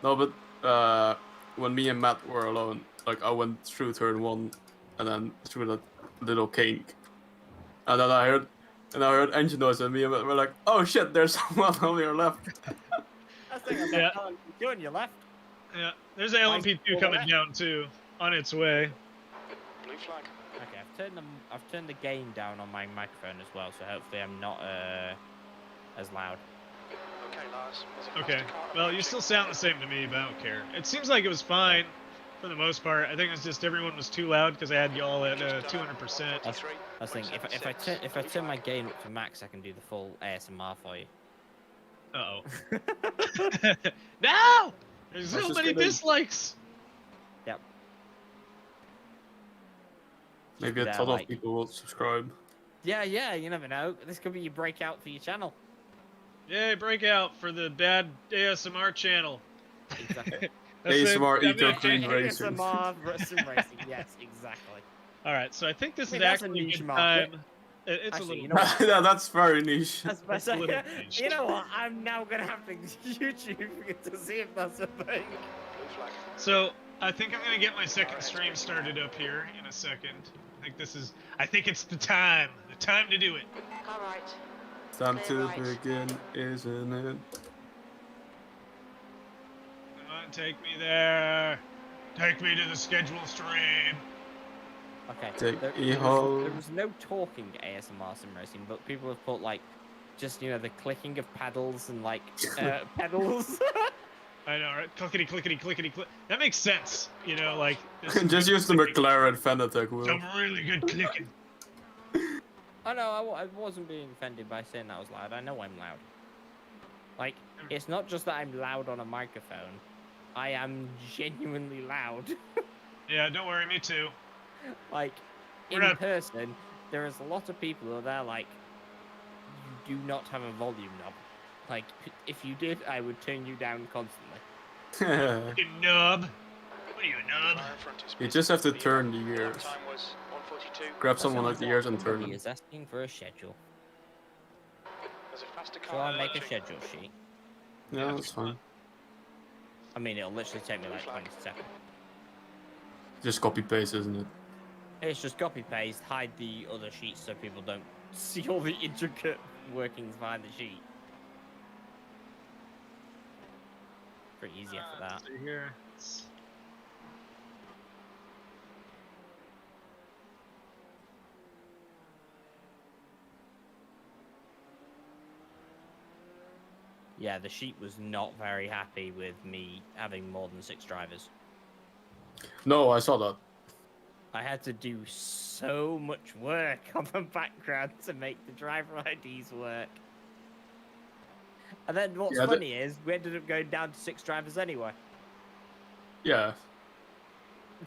Speaker 1: No, but when me and Matt were alone, like I went through turn 1, and then through that little kink, and then I heard engine noise, and me and Matt were like, "Oh shit, there's someone on your left."
Speaker 2: That's the thing
Speaker 10: Yeah.
Speaker 2: about you on your left.
Speaker 10: Yeah, there's an LMP2 coming down too, on its way.
Speaker 5: Blue flag.
Speaker 2: Okay, I've turned the gain down on my microphone as well, so hopefully I'm not as loud.
Speaker 5: Okay, Lars. There's a
Speaker 10: Okay.
Speaker 5: faster car
Speaker 10: Well, you
Speaker 5: approaching.
Speaker 10: still sound the same to me, but I don't care. It seems like it was fine for the most part. I think it's just everyone was too loud because I had y'all at 200%.
Speaker 2: I was thinking if I turn my gain up to max, I can do the full ASMR for you.
Speaker 10: Uh oh. No! There's
Speaker 1: I was
Speaker 10: so
Speaker 1: just
Speaker 10: many
Speaker 1: gonna-
Speaker 10: dislikes.
Speaker 2: Yep.
Speaker 1: Maybe a
Speaker 2: Yeah,
Speaker 1: ton
Speaker 2: like-
Speaker 1: of people will subscribe.
Speaker 2: Yeah, you never know. This could be your breakout for your channel.
Speaker 10: Yay, breakout for the bad ASMR channel.
Speaker 2: Exactly.
Speaker 1: ASMR
Speaker 10: I mean,
Speaker 1: Eco Clean Racing.
Speaker 2: ASMR sim racing. Yes, exactly.
Speaker 10: All right, so I think this
Speaker 2: I mean,
Speaker 10: is
Speaker 2: that's a
Speaker 10: actually a
Speaker 2: niche
Speaker 10: good
Speaker 2: market.
Speaker 10: time. It's
Speaker 2: Actually,
Speaker 10: a little.
Speaker 2: you know what?
Speaker 1: Yeah, that's very niche.
Speaker 2: That's my
Speaker 10: That's a little
Speaker 2: second.
Speaker 10: niche.
Speaker 2: You know what? I'm now gonna have to YouTube to see if that's a thing.
Speaker 5: Blue flag.
Speaker 10: So I think I'm gonna get my second stream started up here in a second. I think it's the time to do it.
Speaker 4: Car right.
Speaker 1: Time
Speaker 4: Clear
Speaker 1: to
Speaker 4: right.
Speaker 1: begin, isn't it?
Speaker 10: Come on, take me there. Take me to the scheduled stream.
Speaker 2: Okay.
Speaker 1: Take
Speaker 2: there,
Speaker 1: me
Speaker 2: there was,
Speaker 1: home.
Speaker 2: there was no talking ASMR sim racing, but people have put like just the clicking of paddles and like pedals.
Speaker 10: I know, right? Clickety, clickety, clickety, click. That makes sense. You know, like.
Speaker 1: Just use the McLaren Phanteks wheel.
Speaker 10: Some really good clicking.
Speaker 2: Oh no, I wasn't being offended by saying that was loud. I know I'm loud. Like, it's not just that I'm loud on a microphone. I am genuinely loud.
Speaker 10: Yeah, don't worry, me too.
Speaker 2: Like,
Speaker 10: We're
Speaker 2: in
Speaker 10: not-
Speaker 2: person, there is a lot of people who are there like, you do not have a volume knob. Like, if you did, I would turn you down constantly.
Speaker 10: You nub. What are you, a nub?
Speaker 5: Car in front is
Speaker 1: You just have to
Speaker 5: speed.
Speaker 1: turn the
Speaker 5: Lap
Speaker 1: gears.
Speaker 5: time was 1:42.
Speaker 1: Grab someone like the ears and turn
Speaker 2: Somebody
Speaker 1: them.
Speaker 2: is asking for a schedule.
Speaker 5: There's a faster
Speaker 2: So
Speaker 5: car
Speaker 2: I'll make a
Speaker 5: approaching.
Speaker 2: schedule sheet.
Speaker 1: Yeah, that's fine.
Speaker 2: I mean, it'll literally take me like 20 seconds.
Speaker 1: Just copy paste, isn't it?
Speaker 2: It's just copy paste, hide the other sheets so people don't see all the intricate workings behind the sheet. Pretty easy after that.
Speaker 10: Let's see here.
Speaker 2: Yeah, the sheet was not very happy with me having more than 6 drivers.
Speaker 1: No, I saw that.
Speaker 2: I had to do so much work on the background to make the driver IDs work. And then what's
Speaker 1: Yeah,
Speaker 2: funny is we ended up going down to 6 drivers anyway.
Speaker 1: Yeah.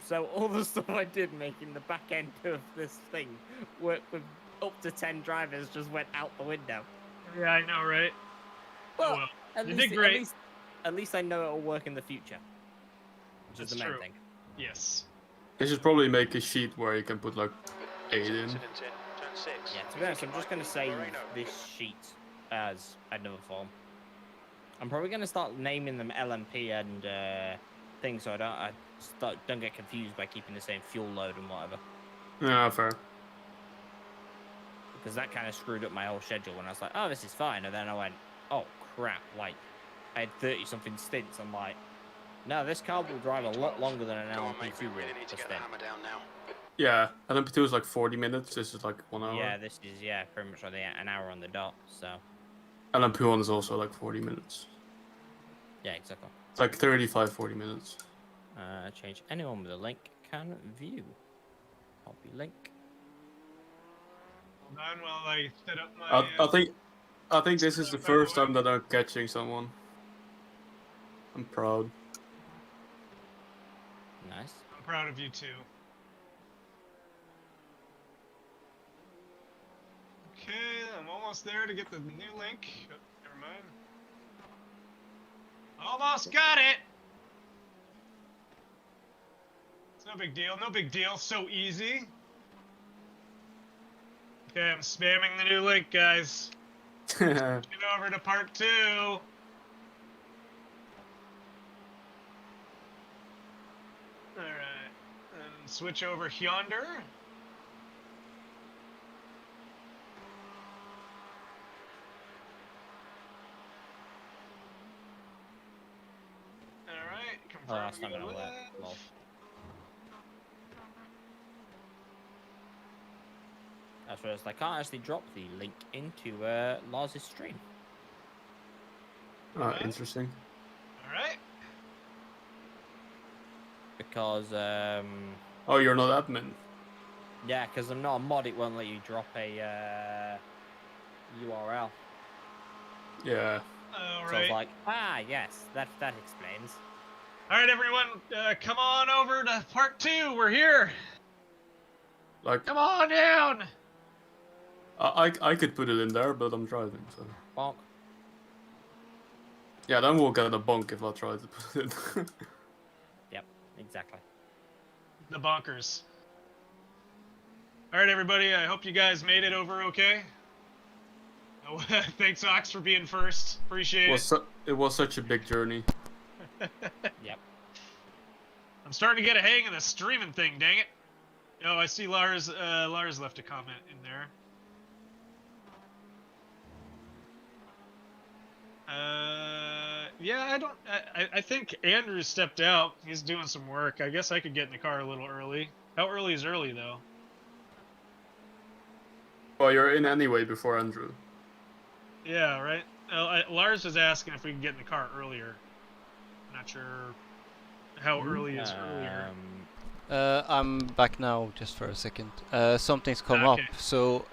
Speaker 2: So all the stuff I did making the back end of this thing work with up to 10 drivers just went out the window.
Speaker 10: Yeah, I know, right?
Speaker 2: Well,
Speaker 10: well,
Speaker 2: at
Speaker 10: you
Speaker 2: least,
Speaker 10: did great.
Speaker 2: At least I know it'll work in the future. Which is
Speaker 10: That's
Speaker 2: the main
Speaker 10: true.
Speaker 2: thing.
Speaker 10: Yes.
Speaker 1: They should probably make a sheet where you can put like 8 in.
Speaker 5: Incident in turn 6.
Speaker 2: Yeah, to be honest, I'm just going to save this sheet as another form. I'm probably going to start naming them LMP and things so I don't get confused by keeping the same fuel load and whatever.
Speaker 1: Yeah, fair.
Speaker 2: Because that kind of screwed up my whole schedule when I was like, oh, this is fine. And then I went, oh, crap. Like, I had 30-something stints. I'm like, no, this car will drive a lot longer than an LMP2 will.
Speaker 1: Yeah, LMP2 is like 40 minutes. This is like 1 hour.
Speaker 2: Yeah, this is, pretty much like an hour on the dot, so.
Speaker 1: LMP1 is also like 40 minutes.
Speaker 2: Yeah, exactly.
Speaker 1: It's like 35-40 minutes.
Speaker 2: Change anyone with a link can view. Copy link.
Speaker 9: Hold on while I set up my...
Speaker 1: I think this is the first time that I'm catching someone. I'm proud.
Speaker 2: Nice.
Speaker 9: I'm proud of you too. Okay, I'm almost there to get the new link. Oh, never mind. Almost got it! It's no big deal, no big deal, so easy. Okay, I'm spamming the new link, guys. Get over to part 2. Alright, and switch over yonder. Alright,
Speaker 2: Oh,
Speaker 9: confirm
Speaker 2: that's not gonna work. Lol. That's where it's like, I can't actually drop the link into Lars's stream.
Speaker 1: Interesting.
Speaker 9: Alright.
Speaker 2: Because,
Speaker 1: Oh, you're not admin.
Speaker 2: yeah, because I'm not a mod, it won't let you drop a URL.
Speaker 1: Yeah.
Speaker 2: So I was
Speaker 9: Alright.
Speaker 2: like, yes, that explains.
Speaker 9: Alright, everyone, come on over to part 2. We're here.
Speaker 1: Like,
Speaker 9: Come on down.
Speaker 1: I could put it in there, but I'm driving, so.
Speaker 2: Bonk.
Speaker 1: Yeah, then we'll get a bonk if I try to put it in.
Speaker 2: Yep, exactly.
Speaker 9: The bonkers. Alright, everybody, I hope you guys made it over okay. Oh, thanks, Ox, for being first. Appreciate it.
Speaker 1: It was such a big journey.
Speaker 2: Yep.
Speaker 9: I'm starting to get a hang of the streaming thing, dang it. Oh, I see Lars left a comment in there. Yeah, I think Andrew stepped out. He's doing some work. I guess I could get in the car a little early. How early is early, though?
Speaker 1: Well, you're in anyway before Andrew.
Speaker 9: Yeah, right? Lars was asking if we could get in the car earlier. I'm not sure how early is earlier.
Speaker 3: I'm back now, just for a second. Something's come up,
Speaker 9: Okay.
Speaker 3: so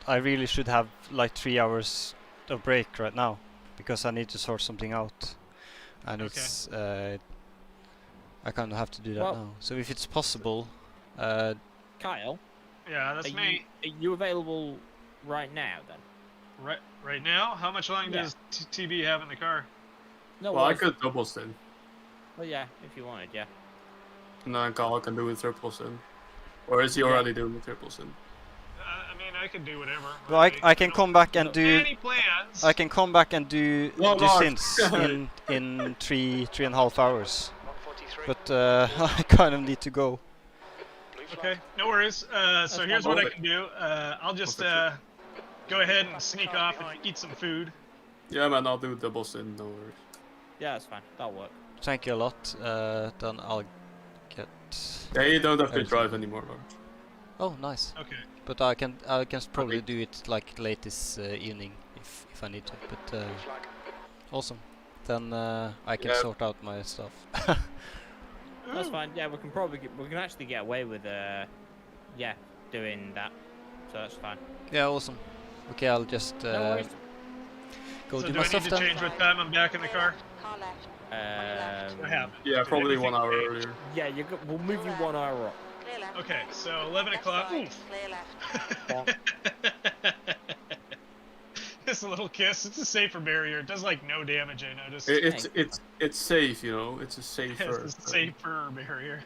Speaker 3: I really should have like 3 hours of break right now, because I need to sort something out, and
Speaker 9: Okay.
Speaker 3: it's I kind of have to do that
Speaker 2: Well-
Speaker 3: now. So if it's possible,
Speaker 2: Kyle,
Speaker 9: Yeah, that's me.
Speaker 2: are you available right now then?
Speaker 9: Right now? How much longer
Speaker 2: Yeah.
Speaker 9: does TB have in the car?
Speaker 2: No,
Speaker 1: Well, I
Speaker 2: worries.
Speaker 1: could double stint,
Speaker 2: Well, yeah, if you wanted, yeah.
Speaker 1: and then Kyle can do a triple stint. Or is he already doing the triple stint?
Speaker 9: I mean, I could do whatever.
Speaker 3: well, I can come back and do.
Speaker 9: Any plans?
Speaker 3: I can come back and do
Speaker 1: No,
Speaker 3: do
Speaker 1: Lars.
Speaker 3: stints in 3.5 hours, but I kind of need to go.
Speaker 9: Okay, no worries. So here's what I
Speaker 1: perfect.
Speaker 9: can do. I'll just go ahead and sneak off and eat some food.
Speaker 1: Yeah, man, I'll do double stint, no worries.
Speaker 2: Yeah, that's fine. That'll work.
Speaker 3: Thank you a lot. Then I'll get.
Speaker 1: Yeah, you don't have to
Speaker 3: Everything.
Speaker 1: drive anymore, Lars.
Speaker 3: Oh, nice.
Speaker 9: Okay.
Speaker 3: But I can probably do it like late this evening if I need to. But awesome. Then I can
Speaker 1: Yeah.
Speaker 3: sort out my stuff.
Speaker 2: That's fine. Yeah, we can actually get away with doing that. So that's fine.
Speaker 3: Yeah, awesome. Okay, I'll just
Speaker 2: No worries.
Speaker 3: Go
Speaker 10: So
Speaker 3: do
Speaker 10: do
Speaker 3: my
Speaker 10: I need
Speaker 3: stuff
Speaker 10: to
Speaker 3: then.
Speaker 10: change what time I'm back in the car?
Speaker 4: Car left.
Speaker 10: What happened?
Speaker 1: Yeah,
Speaker 10: Did
Speaker 1: probably
Speaker 10: anything
Speaker 1: 1 hour
Speaker 10: change?
Speaker 1: earlier.
Speaker 2: Yeah, we'll move you 1 hour up.
Speaker 4: Clear left.
Speaker 10: Okay, so 11
Speaker 4: Left
Speaker 10: o'clock.
Speaker 4: side,
Speaker 10: Oof.
Speaker 4: clear left.
Speaker 10: This little kiss. It's a safer barrier. It does like no damage. I noticed.
Speaker 1: It's safe, you know. It's a safer.
Speaker 10: It's a safer barrier.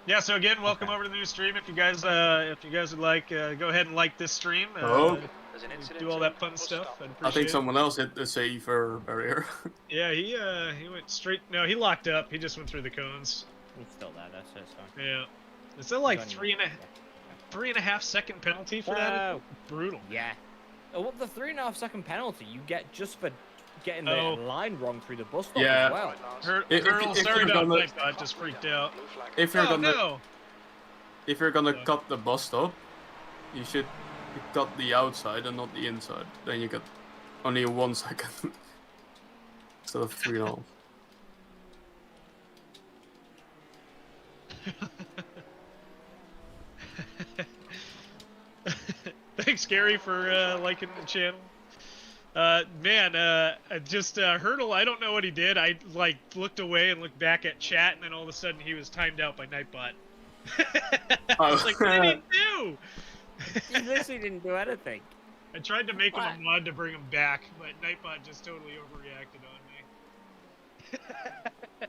Speaker 10: Yeah. So again, welcome over to the new stream. If you guys would like, go ahead and like this stream.
Speaker 1: Oh.
Speaker 5: There's an incident.
Speaker 10: Do all that fun stuff. I'd
Speaker 1: I think
Speaker 10: appreciate it.
Speaker 1: someone else hit the safer barrier.
Speaker 10: Yeah, he went straight. No, he locked up. He just went through the cones.
Speaker 2: He's still there, though, so it's fine.
Speaker 10: Yeah. Is that like
Speaker 2: He's on your-
Speaker 10: 3.5 second penalty for that?
Speaker 2: Whoa.
Speaker 10: Brutal.
Speaker 2: Yeah. Oh, what the 3.5 second penalty you get just for getting the
Speaker 10: Oh.
Speaker 2: line wrong through the bus stop
Speaker 1: Yeah.
Speaker 2: as well.
Speaker 10: Hurdle, sorry
Speaker 1: you're
Speaker 10: about
Speaker 1: gonna-
Speaker 10: that. I just freaked out.
Speaker 1: If you're
Speaker 10: Oh
Speaker 1: gonna
Speaker 10: no!
Speaker 1: if you're gonna
Speaker 10: Yeah.
Speaker 1: cut the bus stop, you should cut the outside and not the inside. Then you get only 1 second instead of 3.5.
Speaker 10: Thanks, Gary, for liking the channel. Hurdle, I don't know what he did. I like looked away and looked back at chat, and then all of a sudden he was timed out by Nightbot. I was like, what did he do?
Speaker 2: He literally didn't do anything.
Speaker 10: I tried to make him a mod to bring him back, but Nightbot just totally overreacted on me.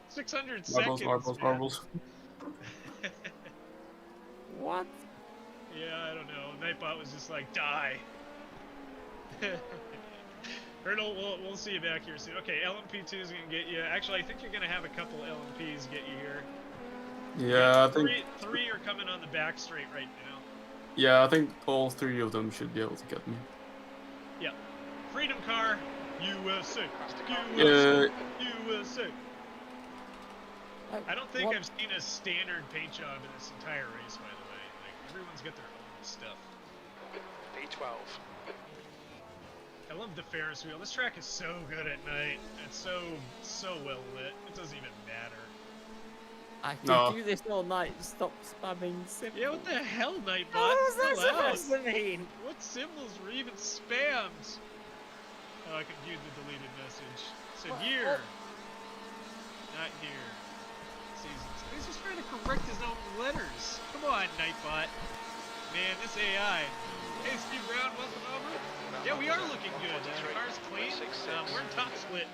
Speaker 10: 600 seconds.
Speaker 1: Marbles.
Speaker 10: man.
Speaker 2: What?
Speaker 10: Yeah, I don't know. Nightbot was just like, die. Hurdle, we'll see you back here soon. Okay, LMP2 is gonna get you. Actually, I think you're gonna have a couple LMPs get you here.
Speaker 1: Yeah, I think.
Speaker 10: Three are coming on the back straight right now.
Speaker 1: Yeah, I think all 3 of them should be able to get me.
Speaker 10: Yeah. Freedom Car, USA.
Speaker 1: Yeah.
Speaker 10: USA. I don't think
Speaker 2: What?
Speaker 10: I've seen a standard paint job in this entire race, by the way. Like, everyone's got their own stuff.
Speaker 5: B12.
Speaker 10: I love the Ferris wheel. This track is so good at night. It's so well lit. It doesn't even matter.
Speaker 2: I can
Speaker 1: No.
Speaker 2: do this all night. Stop spamming symbols.
Speaker 10: Yeah, what the hell, Nightbot?
Speaker 2: What was that
Speaker 10: Chill out.
Speaker 2: supposed to mean?
Speaker 10: What symbols were even spammed? Oh, I can view the deleted message. It said year. Not here. Seasons. He's just trying to correct his own letters. Come on, Nightbot. Man, this AI. Hey, Steve Brown, welcome over. Yeah, we are looking good. The car's clean. We're in top split.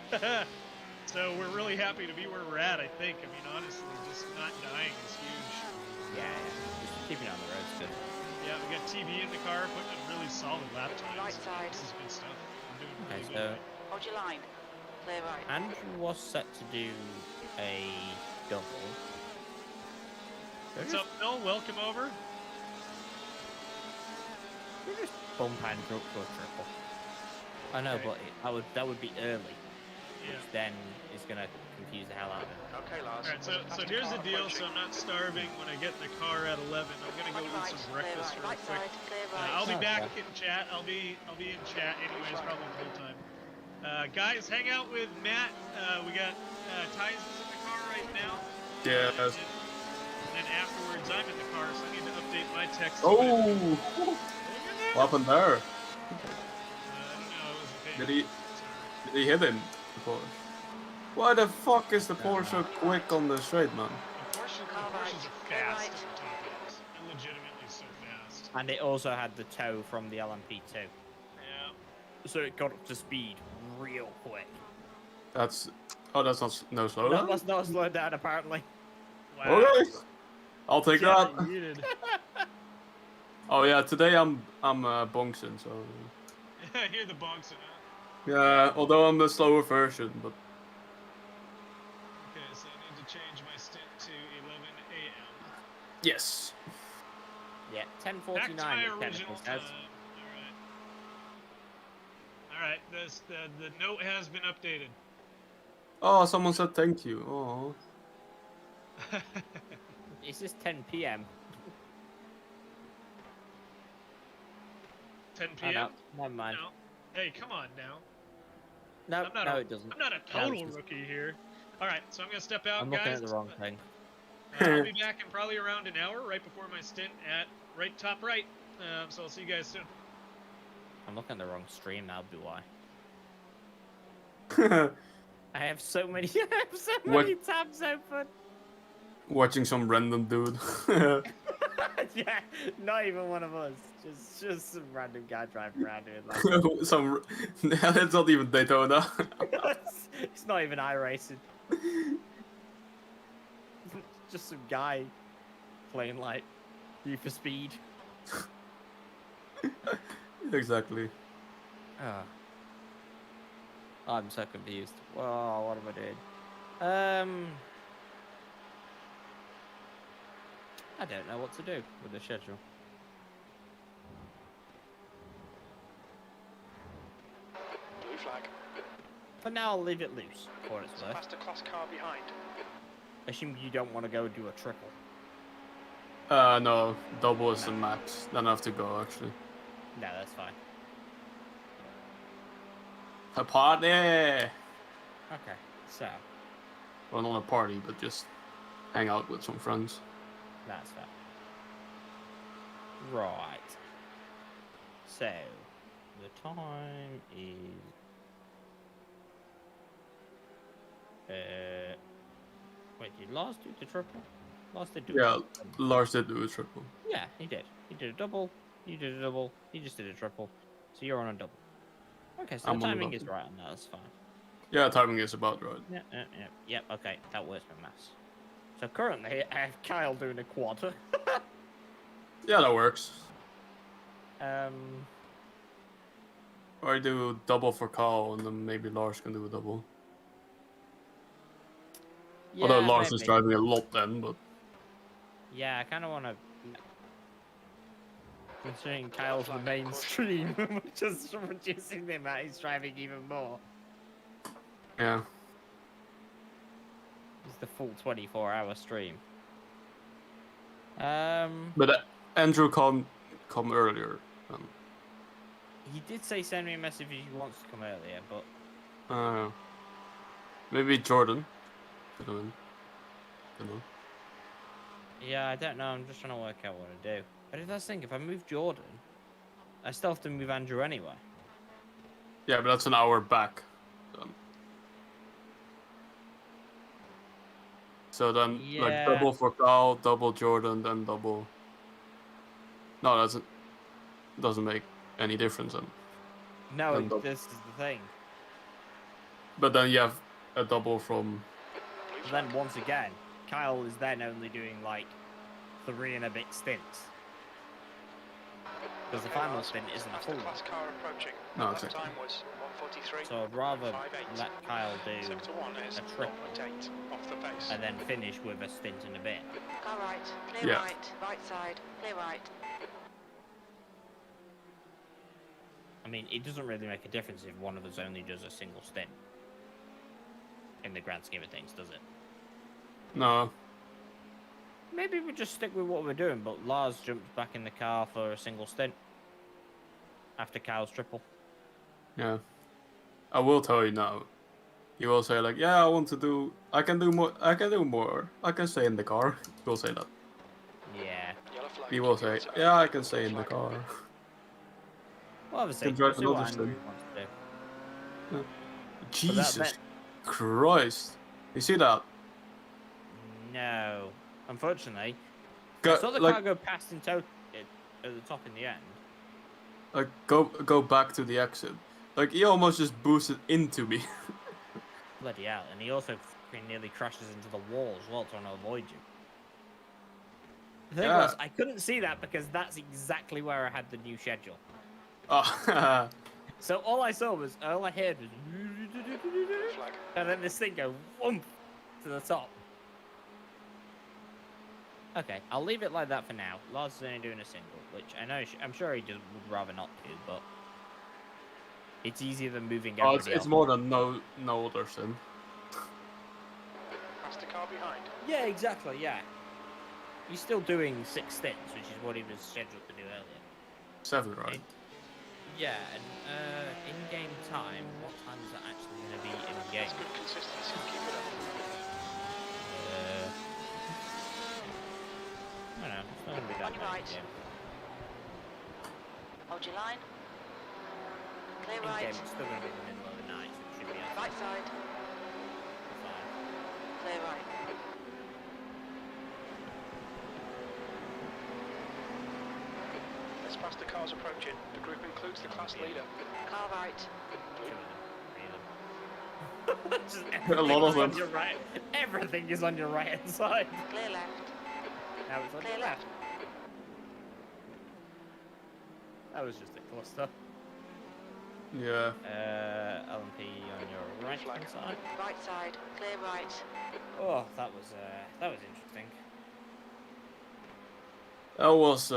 Speaker 10: So we're really happy to be where we're at, I think. I mean, honestly, just not dying is huge.
Speaker 2: Yeah. Just keeping it on the road's good.
Speaker 10: Yeah, we got TV in the car, putting in really solid lap times.
Speaker 4: Right side.
Speaker 10: This is good stuff. We're doing
Speaker 2: Okay,
Speaker 10: really
Speaker 2: so
Speaker 10: good.
Speaker 4: Hold your line. Clear right.
Speaker 2: Andrew was set to do a double.
Speaker 10: What's up, Phil? Welcome over.
Speaker 2: We're just bump Andrew up to a triple. I know,
Speaker 10: Okay.
Speaker 2: but that would be early,
Speaker 10: Yeah.
Speaker 2: which then is gonna confuse the hell out of him.
Speaker 5: Okay, Lars.
Speaker 10: Alright, so here's the deal. So I'm not starving when I get in the car at 11. I'm gonna
Speaker 4: On
Speaker 10: go
Speaker 4: your
Speaker 10: eat
Speaker 4: right.
Speaker 10: some
Speaker 4: Clear
Speaker 10: breakfast
Speaker 4: right.
Speaker 10: real
Speaker 4: Right
Speaker 10: quick.
Speaker 4: side. Clear right.
Speaker 10: I'll be
Speaker 2: Oh,
Speaker 10: back
Speaker 2: okay.
Speaker 10: in chat. I'll be in chat anyways, probably the whole time. Guys, hang out with Matt. We got Thijs is in the car right now.
Speaker 1: Yes.
Speaker 10: And then afterwards, I'm in the car, so I need to update my text.
Speaker 1: Oh!
Speaker 10: Look at that.
Speaker 1: What happened there?
Speaker 10: I don't know. I wasn't paying
Speaker 1: Did he
Speaker 10: attention.
Speaker 1: did he hit him? The Porsche. Why the fuck is the Porsche so quick on the straight, man?
Speaker 10: The Porsches
Speaker 4: Car
Speaker 10: are
Speaker 4: right. Clear
Speaker 10: fast.
Speaker 4: right.
Speaker 10: on top of this. They're legitimately so fast.
Speaker 2: And it also had the tow from the LMP2,
Speaker 10: Yeah.
Speaker 2: so it got up to speed real quick.
Speaker 1: That's that's not no slow.
Speaker 2: No, that's not slowed down apparently.
Speaker 10: Wow.
Speaker 1: Okay. I'll take that.
Speaker 10: You did.
Speaker 1: Oh yeah, today I'm bonksing, so
Speaker 10: I hear the bonks in it.
Speaker 1: yeah. Although I'm the slower version, but
Speaker 10: Okay, so I need to change my stint to 11 a.m.
Speaker 1: yes.
Speaker 2: Yeah,
Speaker 10: Back to
Speaker 2: 10:49
Speaker 10: my
Speaker 2: it
Speaker 10: original
Speaker 2: technically
Speaker 10: time.
Speaker 2: says.
Speaker 10: Alright, the note has been updated.
Speaker 1: Oh, someone said thank you. Oh.
Speaker 2: It's just 10 p.m.
Speaker 10: 10
Speaker 2: Oh,
Speaker 10: p.m.
Speaker 2: no, never mind.
Speaker 10: No. Hey, come on now.
Speaker 2: No,
Speaker 10: I'm not
Speaker 2: no,
Speaker 10: a-
Speaker 2: it doesn't.
Speaker 10: I'm not a
Speaker 2: No,
Speaker 10: total
Speaker 2: it's-
Speaker 10: rookie here. Alright, so I'm gonna step out,
Speaker 2: I'm looking
Speaker 10: guys.
Speaker 2: at the wrong thing.
Speaker 10: I'll be back in probably around an hour, right before my stint at top right. So I'll see you guys soon.
Speaker 2: I'm looking at the wrong stream, that'll be why. I have so many tabs open.
Speaker 1: Watching some random dude.
Speaker 2: Yeah, not even one of us. Just some random guy driving around doing that.
Speaker 1: It's not even Daytona.
Speaker 2: It's not even iRacing. Just some guy playing like Need for Speed.
Speaker 1: Exactly.
Speaker 2: I'm so confused. Whoa, what am I doing? I don't know what to do with the schedule.
Speaker 5: Blue flag.
Speaker 2: For now, I'll leave it loose, for what it's worth.
Speaker 5: Faster class car behind.
Speaker 2: Assume you don't want to go do a triple.
Speaker 1: No, double is the max. Then I have to go actually.
Speaker 2: No, that's fine.
Speaker 1: A party!
Speaker 2: Okay, so.
Speaker 1: Well, not a party, but just hang out with some friends.
Speaker 2: That's fair. Right. So, the time is... Wait, did Lars do the triple? Lars did do
Speaker 1: Yeah,
Speaker 2: a triple.
Speaker 1: Lars did do a triple.
Speaker 2: Yeah, he did. He did a double, you did a double, he just did a triple. So you're on a double. Okay, so
Speaker 1: I'm
Speaker 2: the
Speaker 1: on a
Speaker 2: timing
Speaker 1: double.
Speaker 2: is right on that, that's fine.
Speaker 1: Yeah, timing is about right.
Speaker 2: Yep, okay, that works for maths. So currently, I have Kyle doing a quad.
Speaker 1: Yeah, that works.
Speaker 2: Um,
Speaker 1: Or I do double for Carl, and then maybe Lars can do a double.
Speaker 2: yeah,
Speaker 1: Although Lars is
Speaker 2: maybe.
Speaker 1: driving a lot then, but...
Speaker 2: Yeah, I kind of want to... Considering Kyle's the mainstream, just reducing the amount he's driving even more.
Speaker 1: Yeah.
Speaker 2: It's the full 24-hour stream.
Speaker 1: But Andrew come earlier.
Speaker 2: He did say send me a message if he wants to come earlier, but...
Speaker 1: Maybe Jordan. I don't know.
Speaker 2: Yeah, I don't know. I'm just trying to work out what to do. But if that's the thing, if I move Jordan, I still have to move Andrew anyway.
Speaker 1: Yeah, but that's an hour back. So then, like,
Speaker 2: Yeah.
Speaker 1: double for Carl, double Jordan, then double... No, doesn't make any difference then.
Speaker 2: No,
Speaker 1: And
Speaker 2: this is the thing.
Speaker 1: But then you have a double from...
Speaker 2: Then once again, Kyle is then only doing like 3 and a bit stints. Because the final stint isn't a full one.
Speaker 5: Class car approaching.
Speaker 1: No,
Speaker 5: Lap
Speaker 1: exactly.
Speaker 5: time was 1:43.
Speaker 2: So I'd rather
Speaker 5: 5.8.
Speaker 2: let Kyle do
Speaker 5: Sector 1 is
Speaker 2: a triple
Speaker 5: 0.8 off the pace.
Speaker 2: and then finish with a stint and a bit.
Speaker 4: Car right, clear
Speaker 1: Yeah.
Speaker 4: right side, clear right.
Speaker 2: I mean, it doesn't really make a difference if one of us only does a single stint. In the grand scheme of things, does it?
Speaker 1: No.
Speaker 2: Maybe we just stick with what we're doing, but Lars jumps back in the car for a single stint. After Kyle's triple.
Speaker 1: Yeah. I will tell you now. He will say like, yeah, I can do more, I can stay in the car. He will say that.
Speaker 2: Yeah.
Speaker 5: Yellow flag.
Speaker 1: He will say, yeah, I can stay in the car.
Speaker 2: Well, obviously,
Speaker 1: Can drive
Speaker 2: we'll see what
Speaker 1: another
Speaker 2: Andrew
Speaker 1: stint.
Speaker 2: wants to do.
Speaker 1: Jesus
Speaker 2: meant-
Speaker 1: Christ. You see that?
Speaker 2: No. Unfortunately, I
Speaker 1: Go,
Speaker 2: saw the
Speaker 1: like,
Speaker 2: car go past in total at the top in the end.
Speaker 1: like go back to the exit. Like he almost just boosted into me.
Speaker 2: Bloody hell. And he also fucking nearly crashes into the wall as well, trying to avoid you. The thing
Speaker 1: Yeah.
Speaker 2: was, I couldn't see that because that's exactly where I had the new schedule.
Speaker 1: Oh,
Speaker 2: So all I heard was,
Speaker 5: Flag.
Speaker 2: and then this thing go whoomp to the top. Okay, I'll leave it like that for now. Lars is only doing a single, which I know I'm sure he just would rather not do, but it's easier than moving
Speaker 1: oh
Speaker 2: everybody
Speaker 1: it's
Speaker 2: else.
Speaker 1: more than no other sin.
Speaker 5: Faster car behind.
Speaker 2: Yeah, exactly. Yeah, he's still doing 6 stints, which is what he was scheduled to do earlier.
Speaker 1: 7, right?
Speaker 2: Yeah, and in-game time, what time is that actually going to be in game?
Speaker 5: That's good consistency. Keep it up.
Speaker 2: I don't know. It's not going to be that
Speaker 4: On your
Speaker 2: bad
Speaker 4: right.
Speaker 2: in game.
Speaker 4: Hold your line. Clear
Speaker 2: In
Speaker 4: right.
Speaker 2: game, it's still going to be in the middle of the night, so it should be outside.
Speaker 4: Right side.
Speaker 2: Fine.
Speaker 4: Clear right.
Speaker 5: Let's pass the cars approaching. The group includes the class leader.
Speaker 4: Car right.
Speaker 2: Two of them, three of them. Just
Speaker 1: A lot of
Speaker 2: everything is on
Speaker 1: them.
Speaker 2: your right. Everything is on your right hand side.
Speaker 4: Clear left.
Speaker 2: Now it's on
Speaker 4: Clear
Speaker 2: your
Speaker 4: left.
Speaker 2: left. That was just a cluster.
Speaker 1: Yeah.
Speaker 2: LMP on your right hand side.
Speaker 4: Right side. Clear right.
Speaker 2: Oh, that was interesting.
Speaker 1: That was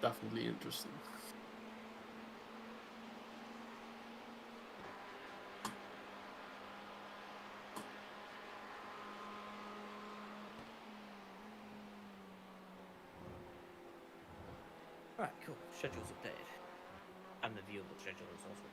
Speaker 1: definitely interesting.
Speaker 2: Right, cool. Schedule's updated. And the viewable schedule is also.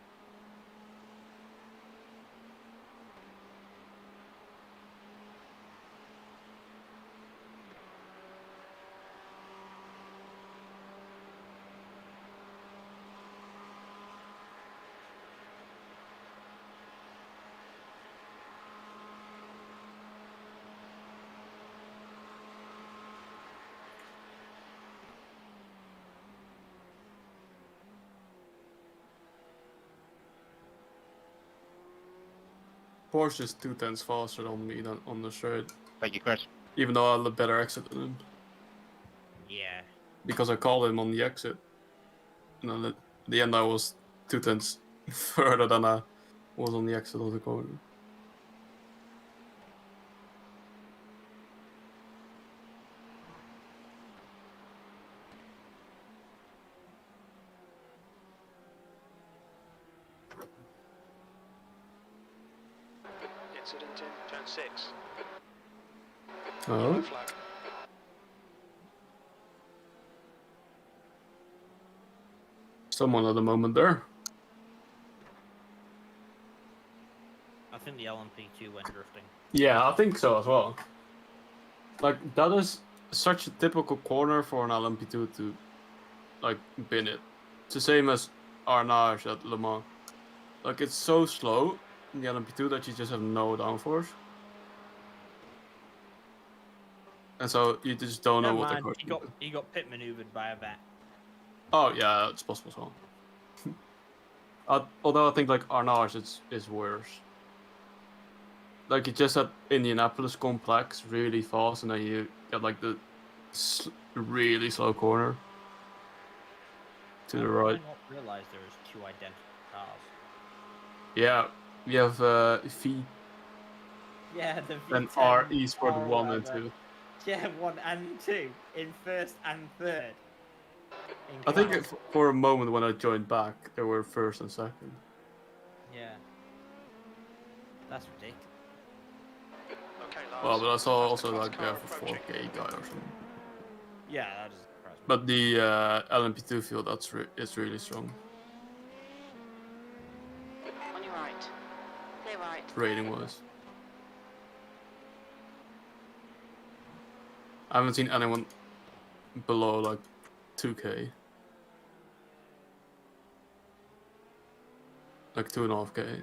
Speaker 1: Porsche is 2/10 faster on me than on the straight.
Speaker 6: Thank you, Chris.
Speaker 1: Even though I had a better exit than him.
Speaker 2: Yeah.
Speaker 1: Because I called him on the exit. And then at the end I was 2/10 further than I was on the exit of the corner.
Speaker 5: Incident in turn 6.
Speaker 1: Oh.
Speaker 5: Yellow flag.
Speaker 1: Someone at the moment there.
Speaker 2: I think the LMP2 went drifting.
Speaker 1: Yeah, I think so as well. Like, that is such a typical corner for an LMP2 to, like, bin it. It's the same as Arnage at Le Mans. Like, it's so slow in the LMP2 that you just have no downforce. And so you just don't know
Speaker 2: Never
Speaker 1: what they're
Speaker 2: mind,
Speaker 1: going to do.
Speaker 2: he got pit maneuvered by a vet.
Speaker 1: Oh, yeah, it's possible as well. Although I think, like, Arnage is worse. Like, you just had Indianapolis complex really fast, and then you get, like, the really slow corner to the right.
Speaker 2: I did not realize there was two identical cars.
Speaker 1: Yeah, we have V
Speaker 2: Yeah, the
Speaker 1: and
Speaker 2: V10
Speaker 1: R Esport
Speaker 2: or
Speaker 1: 1 and
Speaker 2: whatever.
Speaker 1: 2.
Speaker 2: Yeah, 1 and 2 in first and third. In
Speaker 1: I think
Speaker 2: class.
Speaker 1: for a moment when I joined back, they were first and second.
Speaker 2: Yeah. That's ridiculous.
Speaker 5: Okay, Lars.
Speaker 1: Well, but I saw
Speaker 5: Pass the
Speaker 1: also
Speaker 5: class
Speaker 1: like they
Speaker 5: car
Speaker 1: have a
Speaker 5: approaching.
Speaker 1: 4K guy or something.
Speaker 2: Yeah, that doesn't surprise me.
Speaker 1: But the LMP2 field, it's really strong,
Speaker 4: On your right. Clear right.
Speaker 1: rating wise. I haven't seen anyone below like 2K. Like 2.5K.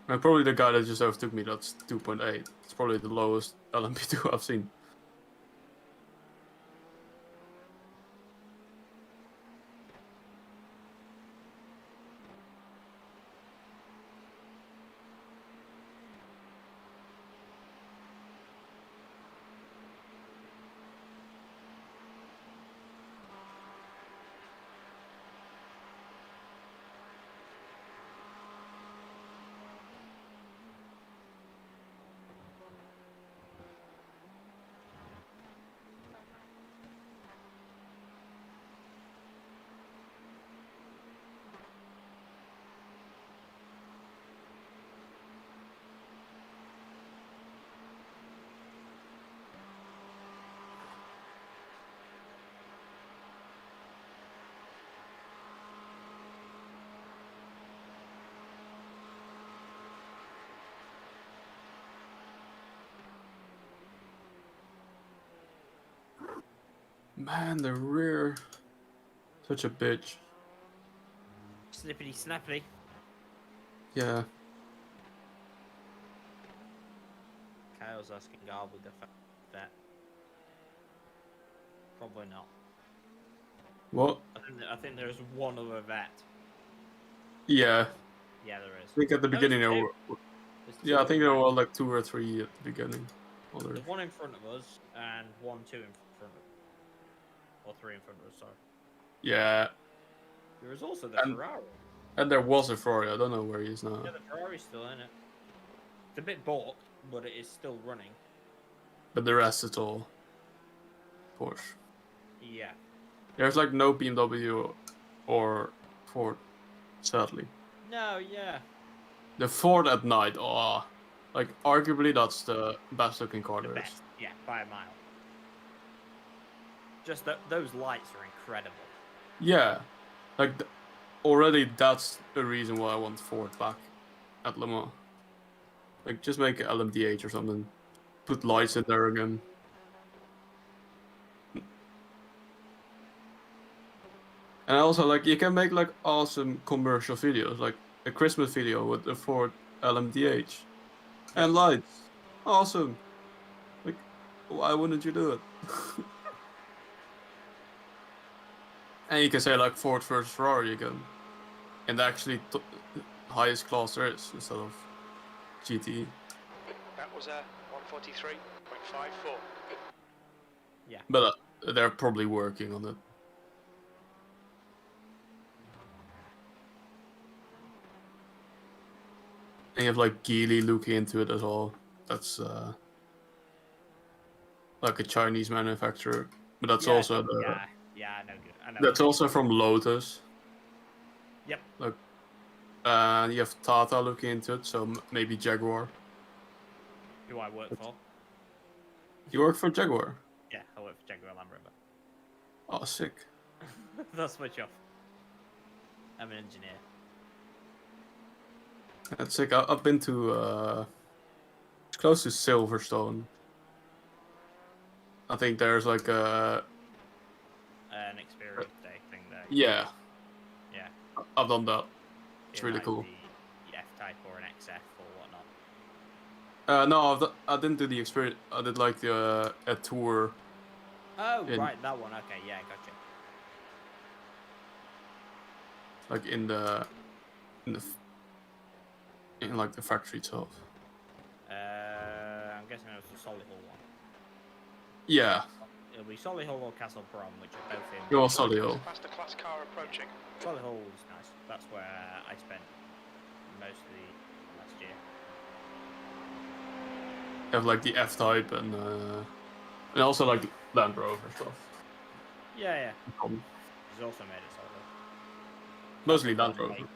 Speaker 1: And probably the guy that just overtook me, that's 2.8. It's probably the lowest LMP2 I've seen. Man, the rear. Such a bitch.
Speaker 2: Snippity snappity.
Speaker 1: Yeah.
Speaker 2: Kyle's asking Garb with the vet. Probably not.
Speaker 1: What?
Speaker 2: I think there's one other vet.
Speaker 1: Yeah.
Speaker 2: Yeah, there is.
Speaker 1: I think at the beginning there
Speaker 2: two.
Speaker 1: were.
Speaker 2: There's
Speaker 1: Yeah, I
Speaker 2: two
Speaker 1: think there
Speaker 2: vets.
Speaker 1: were like 2 or 3 at the beginning. Others.
Speaker 2: There's one in front of us and 1, 2 in front of, or 3 in front of us. Sorry.
Speaker 1: Yeah.
Speaker 2: There is also the
Speaker 1: And-
Speaker 2: Ferrari.
Speaker 1: And there was a Ferrari. I don't know where he is now.
Speaker 2: Yeah, the Ferrari's still in it. It's a bit balked, but it is still running.
Speaker 1: But the rest is all Porsche.
Speaker 2: Yeah.
Speaker 1: There's like no BMW or Ford, sadly.
Speaker 2: No, yeah.
Speaker 1: The Ford at night, oh, like arguably that's the best looking car
Speaker 2: The
Speaker 1: there is.
Speaker 2: best. Yeah, by a mile. Just those lights are incredible.
Speaker 1: Yeah, like already that's the reason why I want Ford back at Le Mans. Like just make an LMDH or something, put lights in there again. And also like you can make like awesome commercial videos, like a Christmas video with the Ford LMDH and lights. Awesome. Like why wouldn't you do it? And you can say like Ford versus Ferrari again, and actually highest class there is instead of GTE.
Speaker 5: That was a 143.54.
Speaker 2: Yeah.
Speaker 1: But they're probably working on it. And you have like Geely looking into it as well. That's like a Chinese manufacturer, but that's
Speaker 2: Yeah,
Speaker 1: also the.
Speaker 2: Yeah, I know. Good. I know.
Speaker 1: That's also from Lotus.
Speaker 2: Yep.
Speaker 1: Like, you have Tata looking into it, so maybe Jaguar.
Speaker 2: Who I work for.
Speaker 1: You work for Jaguar?
Speaker 2: Yeah, I work for Jaguar Land Rover.
Speaker 1: Oh, sick.
Speaker 2: They'll switch off. I'm an engineer.
Speaker 1: That's sick. I've been to, it's close to Silverstone. I think there's like a...
Speaker 2: An experience day thing there.
Speaker 1: Yeah.
Speaker 2: Yeah.
Speaker 1: I've done that. It's
Speaker 2: In,
Speaker 1: really
Speaker 2: like,
Speaker 1: cool.
Speaker 2: The F-Type or an XF or whatnot.
Speaker 1: No, I didn't do the experience. I did like a tour.
Speaker 2: Oh,
Speaker 1: In-
Speaker 2: right, that one. Okay, yeah, gotcha.
Speaker 1: Like in like the factory itself.
Speaker 2: I'm guessing it was the Solihull one.
Speaker 1: Yeah.
Speaker 2: It'll be Solihull or Castle Brom, which are both in.
Speaker 1: You're Solihull.
Speaker 5: Faster class car approaching.
Speaker 2: Solihull is nice. That's where I spent most of the last year.
Speaker 1: You have like the F-Type and also like Land Rover stuff.
Speaker 2: Yeah.
Speaker 1: Um,
Speaker 2: He's also made it Solihull.
Speaker 1: Mostly
Speaker 2: Castle
Speaker 1: Land
Speaker 2: Brom
Speaker 1: Rover.
Speaker 2: makes-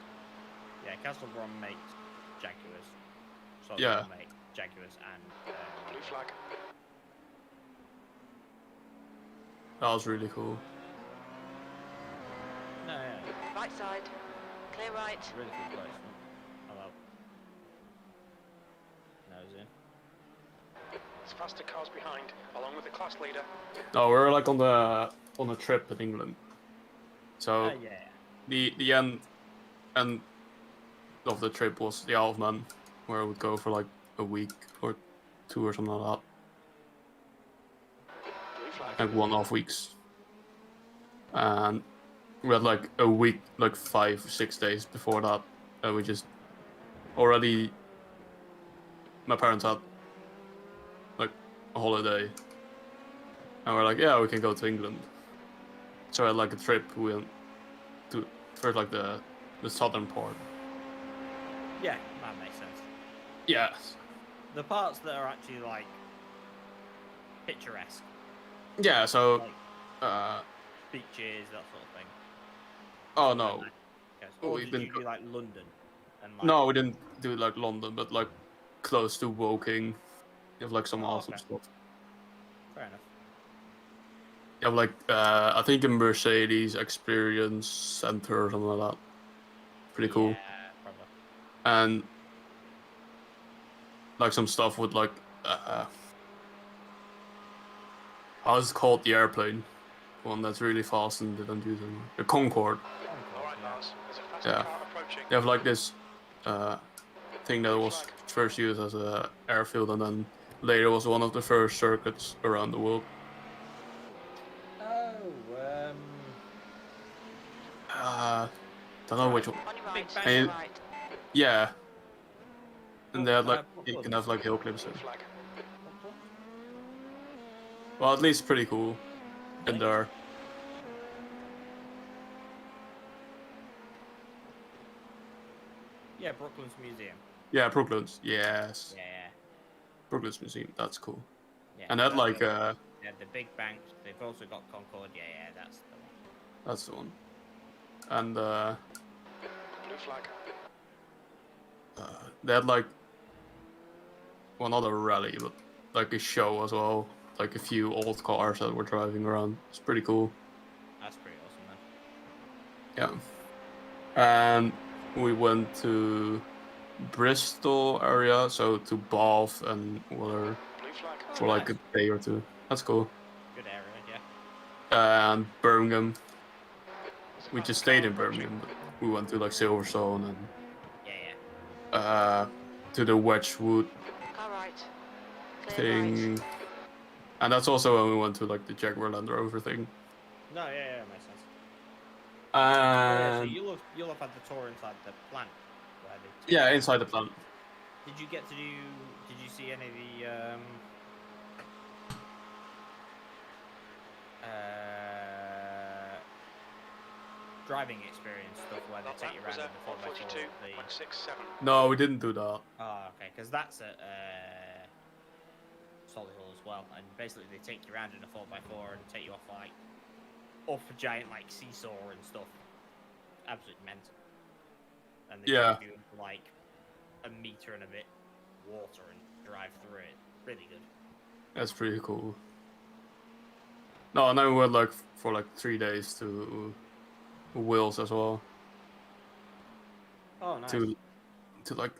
Speaker 2: Yeah, Castle Brom makes Jaguars. Solihull
Speaker 1: Yeah.
Speaker 2: make Jaguars and.
Speaker 5: Blue flag.
Speaker 1: That was really cool.
Speaker 2: No, yeah.
Speaker 4: Right side. Clear right.
Speaker 2: It's a really cool place. Hello. Nose in.
Speaker 5: There's faster cars behind, along with the class leader.
Speaker 1: No, we're like on a trip in England. So
Speaker 2: Yeah.
Speaker 1: the end of the trip was the Isle of Man, where I would go for like a week or 2 or something like that.
Speaker 5: Blue flag.
Speaker 1: Like 1.5 weeks. And we had like a week, like 5 or 6 days before that. And we just already, my parents had like a holiday. And we're like, yeah, we can go to England. So I had like a trip, we went to first like the southern part.
Speaker 2: Yeah, that makes sense.
Speaker 1: Yeah.
Speaker 2: The parts that are actually like picturesque,
Speaker 1: Yeah, so
Speaker 2: like beaches, that sort of thing.
Speaker 1: oh no.
Speaker 2: Okay,
Speaker 1: Oh,
Speaker 2: or
Speaker 1: we've
Speaker 2: did
Speaker 1: been
Speaker 2: you do like London? And like,
Speaker 1: No, we didn't do it like London, but like close to Woking. You have like some
Speaker 2: Oh,
Speaker 1: awesome
Speaker 2: okay.
Speaker 1: stuff.
Speaker 2: Fair enough.
Speaker 1: You have like I think a Mercedes Experience Center or something like that. Pretty cool.
Speaker 2: Yeah, probably.
Speaker 1: And like some stuff with like how's it called, the airplane? One that's really fast and they don't use anymore. The Concorde.
Speaker 5: Alright, Lars. There's a faster
Speaker 1: Yeah. They have like this thing that was first used as a airfield, and then later was one of the first circuits around the world. Don't know which one.
Speaker 4: On your right,
Speaker 2: Bang.
Speaker 4: on your
Speaker 1: And-
Speaker 4: right.
Speaker 1: Yeah. And they had like you
Speaker 2: Portland.
Speaker 1: can have like hill clips. Well, at least pretty cool. In there.
Speaker 2: Yeah, Brooklyn's museum.
Speaker 1: Yeah, Brooklands. Yes.
Speaker 2: Yeah.
Speaker 1: Brooklands Museum. That's cool.
Speaker 2: Yeah.
Speaker 1: And that
Speaker 2: that's
Speaker 1: like
Speaker 2: the big bank. They've also got Concord. Yeah, that's the one.
Speaker 1: that's the one. And
Speaker 5: Blue flag.
Speaker 1: they had like well, not a rally, but like a show as well. Like a few old cars that were driving around. It's pretty cool.
Speaker 2: That's pretty awesome, man.
Speaker 1: Yeah. And we went to Bristol area, so to Bath and Water
Speaker 5: Blue flag.
Speaker 1: for like a day or two. That's cool.
Speaker 2: Good area, yeah.
Speaker 1: And Birmingham. We just stayed in Birmingham, but we went to like Silverstone and
Speaker 2: Yeah.
Speaker 1: to the Wedgwood
Speaker 4: Car right. Clear right.
Speaker 1: thing. And that's also when we went to like the Jaguar Land Rover thing.
Speaker 2: No, yeah, makes sense. So
Speaker 1: And
Speaker 2: you'll have had the tour inside the plant. Where they
Speaker 1: yeah, inside the plant.
Speaker 2: Did you get to do? Did you see any of the driving experience stuff where they take you around in the 4x4?
Speaker 5: 142.67.
Speaker 1: No, we didn't do that.
Speaker 2: Oh, okay, because that's at Solihull as well, and basically they take you around in a 4x4 and take you off like off a giant like seesaw and stuff. Absolutely mental. And they
Speaker 1: Yeah.
Speaker 2: take you into like a meter and a bit water and drive through it. Really good.
Speaker 1: That's pretty cool. No, and then we went like for like 3 days to Wales as well.
Speaker 2: Oh, nice.
Speaker 1: To like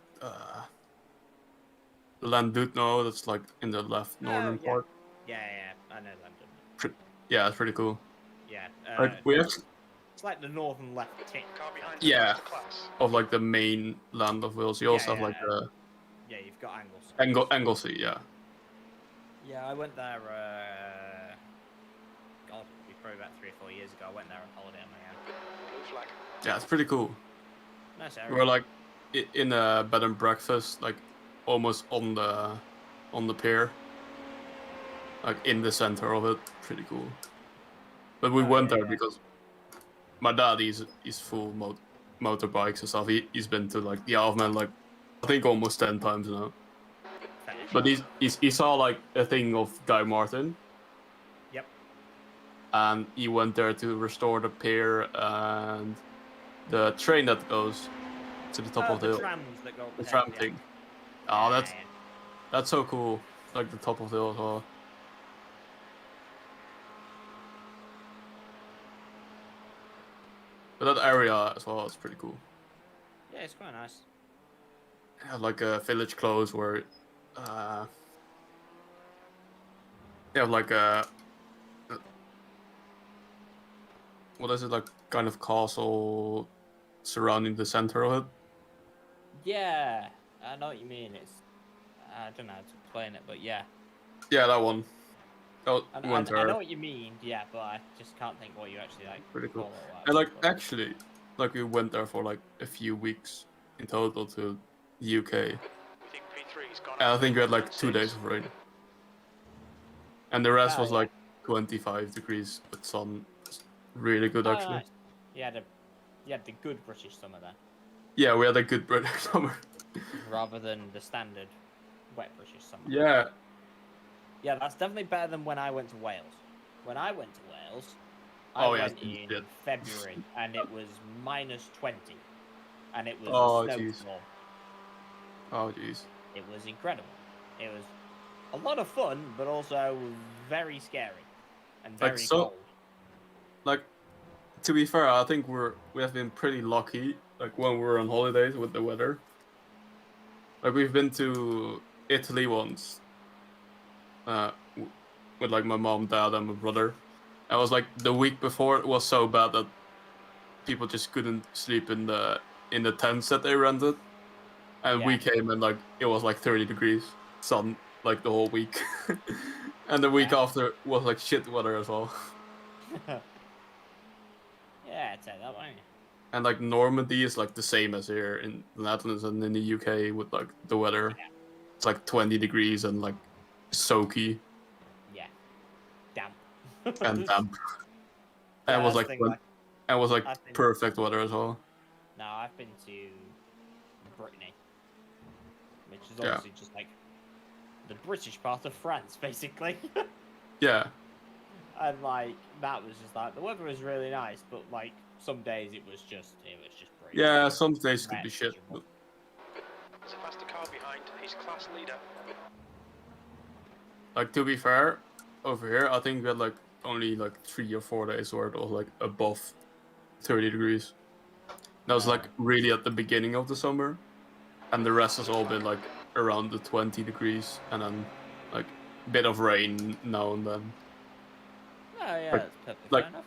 Speaker 1: Llandudno, that's like in the left northern
Speaker 2: yeah.
Speaker 1: part.
Speaker 2: Yeah, I know London.
Speaker 1: Yeah, it's pretty cool.
Speaker 2: Yeah.
Speaker 1: Like we actually,
Speaker 2: It's like the northern left tip.
Speaker 5: Car behind
Speaker 1: Yeah.
Speaker 5: the class.
Speaker 1: of like the main land of Wales. You also have like the
Speaker 2: Yeah, you've got Anglesey.
Speaker 1: Anglesey, yeah.
Speaker 2: Yeah, I went there. God, it was probably about 3 or 4 years ago. I went there on holiday on my own.
Speaker 5: Blue flag.
Speaker 1: Yeah, it's pretty cool.
Speaker 2: Nice
Speaker 1: We
Speaker 2: area.
Speaker 1: were like in a bed and breakfast, like almost on the pier, like in the center of it. Pretty cool. But we went there because my dad he's full motorbikes and stuff. He's been to like the Isle of Man like I think almost 10 times now. But he saw like a thing of Guy Martin.
Speaker 2: Yep.
Speaker 1: And he went there to restore the pier and the train that goes to the top of the hill.
Speaker 2: trams that go up
Speaker 1: The
Speaker 2: the
Speaker 1: tram
Speaker 2: hill, yeah.
Speaker 1: thing. Oh,
Speaker 2: Yeah.
Speaker 1: that's so cool. Like the top of the hill as well. But that area as well is pretty cool.
Speaker 2: Yeah, it's quite nice.
Speaker 1: They have like a village close where they have like a what is it, like kind of castle surrounding the center of it.
Speaker 2: Yeah, I know what you mean. It's I don't know how to explain it, but yeah.
Speaker 1: Yeah, that one. Oh,
Speaker 2: I
Speaker 1: we went
Speaker 2: know
Speaker 1: there.
Speaker 2: what you mean. Yeah, but I just can't think what you actually like.
Speaker 1: Pretty cool.
Speaker 2: call it, what
Speaker 1: And like
Speaker 2: actually call it.
Speaker 1: actually, like we went there for like a few weeks in total to the UK.
Speaker 5: We think P3's gone.
Speaker 1: And I think we had like 2 days of rain. And the rest
Speaker 2: Oh,
Speaker 1: was
Speaker 2: yeah.
Speaker 1: like 25 degrees with sun. It's really good
Speaker 2: Oh,
Speaker 1: actually.
Speaker 2: nice. You had the good British summer there,
Speaker 1: Yeah, we had a good British summer.
Speaker 2: rather than the standard wet British summer.
Speaker 1: Yeah.
Speaker 2: Yeah, that's definitely better than when I went to Wales. When I went to Wales,
Speaker 1: Oh,
Speaker 2: I
Speaker 1: yeah,
Speaker 2: went
Speaker 1: you
Speaker 2: in
Speaker 1: did.
Speaker 2: February, and it was -20, and it was
Speaker 1: Oh,
Speaker 2: a
Speaker 1: jeez.
Speaker 2: snowstorm.
Speaker 1: Oh jeez.
Speaker 2: It was incredible. It was a lot of fun, but also very scary and
Speaker 1: Like,
Speaker 2: very
Speaker 1: so-
Speaker 2: cold.
Speaker 1: Like, to be fair, I think we have been pretty lucky. Like when we were on holidays with the weather. Like we've been to Italy once. With like my mom, dad, and my brother. I was like the week before it was so bad that people just couldn't sleep in the tents that they rented, and we came and like it was like 30 degrees, sun like the whole week, and the week after was like shit weather as well.
Speaker 2: Yeah, I'd say that way.
Speaker 1: And like Normandy is like the same as here in the Netherlands and in the UK with like the weather.
Speaker 2: Yeah.
Speaker 1: It's like 20 degrees and like soaky.
Speaker 2: Yeah. Damp.
Speaker 1: And damp.
Speaker 2: Yeah,
Speaker 1: and it was
Speaker 2: that's
Speaker 1: like,
Speaker 2: the thing,
Speaker 1: and it was like
Speaker 2: I've been-
Speaker 1: perfect weather as well.
Speaker 2: No, I've been to Brittany, which is obviously just like the British part of France, basically.
Speaker 1: Yeah.
Speaker 2: And like that was just like the weather was really nice, but like some days it was just pretty.
Speaker 1: Yeah, some days could be shit. But...
Speaker 5: There's a faster car behind. He's class leader.
Speaker 1: Like to be fair, over here I think we had like only like 3 or 4 days where it was like above 30 degrees. That was like really at the beginning of the summer, and the rest has all been like around the 20 degrees, and then like a bit of rain now and then.
Speaker 2: Oh yeah,
Speaker 1: like,
Speaker 2: that's perfectly
Speaker 1: like,
Speaker 2: fair enough.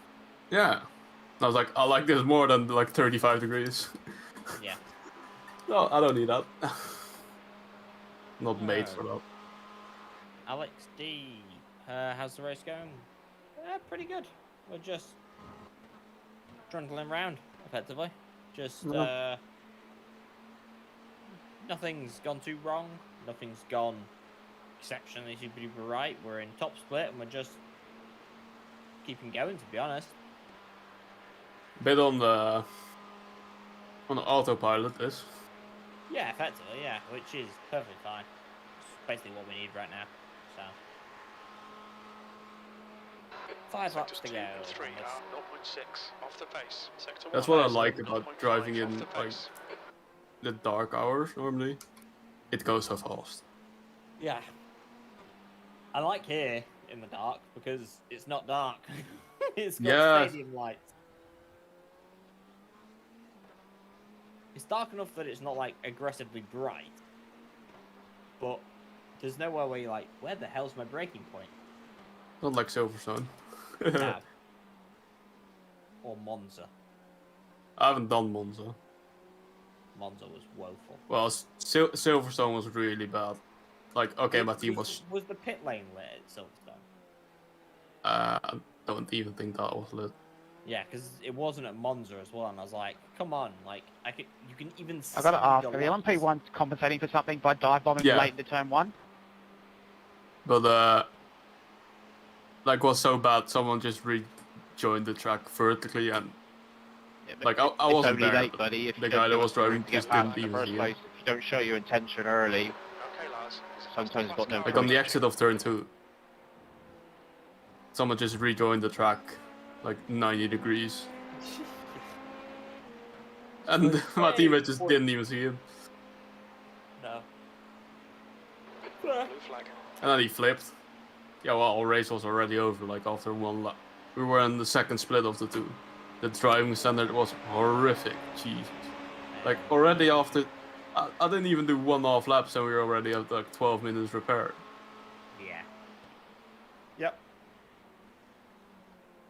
Speaker 1: Yeah. I was like, I like this more than like 35 degrees.
Speaker 2: Yeah.
Speaker 1: No, I don't need that. Not made for that.
Speaker 2: Alex D, how's the race going? Pretty good. We're just trundling around, effectively. Just nothing's gone too wrong. Nothing's gone exceptionally super duper right. We're in top split and we're just keeping going, to be honest.
Speaker 1: Bit on the autopilot this.
Speaker 2: Yeah, effectively, yeah, which is perfectly fine. It's basically what we need right now. So 5 laps to go.
Speaker 5: And 3 are 0.6 off the pace. Sector
Speaker 1: That's
Speaker 5: 1
Speaker 1: what I
Speaker 5: is
Speaker 1: like
Speaker 5: 0.5
Speaker 1: about driving in
Speaker 5: off the
Speaker 1: like
Speaker 5: pace.
Speaker 1: the dark hours normally. It goes so fast.
Speaker 2: Yeah. I like here in the dark because it's not dark. It's got stadium lights. It's dark enough that it's not like aggressively bright, but there's nowhere where you're like, where the hell's my braking point?
Speaker 1: Not like Silverstone.
Speaker 2: Nah. Or Monza.
Speaker 1: I haven't done Monza.
Speaker 2: Monza was woeful.
Speaker 1: Well, Silverstone was really bad. Like, okay, my team was...
Speaker 2: Was the pit lane lit at Silverstone?
Speaker 1: I don't even think that was lit.
Speaker 2: Yeah, because it wasn't at Monza as well, and I was like, come on, like, you can even see
Speaker 11: I've got to ask,
Speaker 2: the
Speaker 11: are the
Speaker 2: lights.
Speaker 11: LMP1 compensating for something by dive bombing late into turn 1?
Speaker 1: But, like, was so bad, someone just rejoined the track vertically, and,
Speaker 11: Yeah,
Speaker 1: like, I
Speaker 11: it's
Speaker 1: wasn't
Speaker 11: only
Speaker 1: there.
Speaker 11: late, buddy. If
Speaker 1: The
Speaker 11: you
Speaker 1: guy
Speaker 11: don't
Speaker 1: that
Speaker 11: give
Speaker 1: was
Speaker 11: us the room
Speaker 1: driving
Speaker 11: to get
Speaker 1: just
Speaker 11: past
Speaker 1: didn't
Speaker 11: in
Speaker 1: even
Speaker 11: the first
Speaker 1: see
Speaker 11: place,
Speaker 1: it.
Speaker 11: if you don't show your intention early,
Speaker 5: Okay, Lars.
Speaker 11: sometimes you've got no
Speaker 1: Like, on the exit of turn 2. Someone just rejoined the track, like, 90 degrees. And my teammate just didn't even see him.
Speaker 2: No.
Speaker 5: Blue flag.
Speaker 1: And then he flipped. Yeah, well, our race was already over, like, after 1 lap. We were in the second split of the 2. The driving standard was horrific. Jesus. Like, already after... I didn't even do 1.5 laps and we were already at, like, 12 minutes repair.
Speaker 2: Yeah. Yep.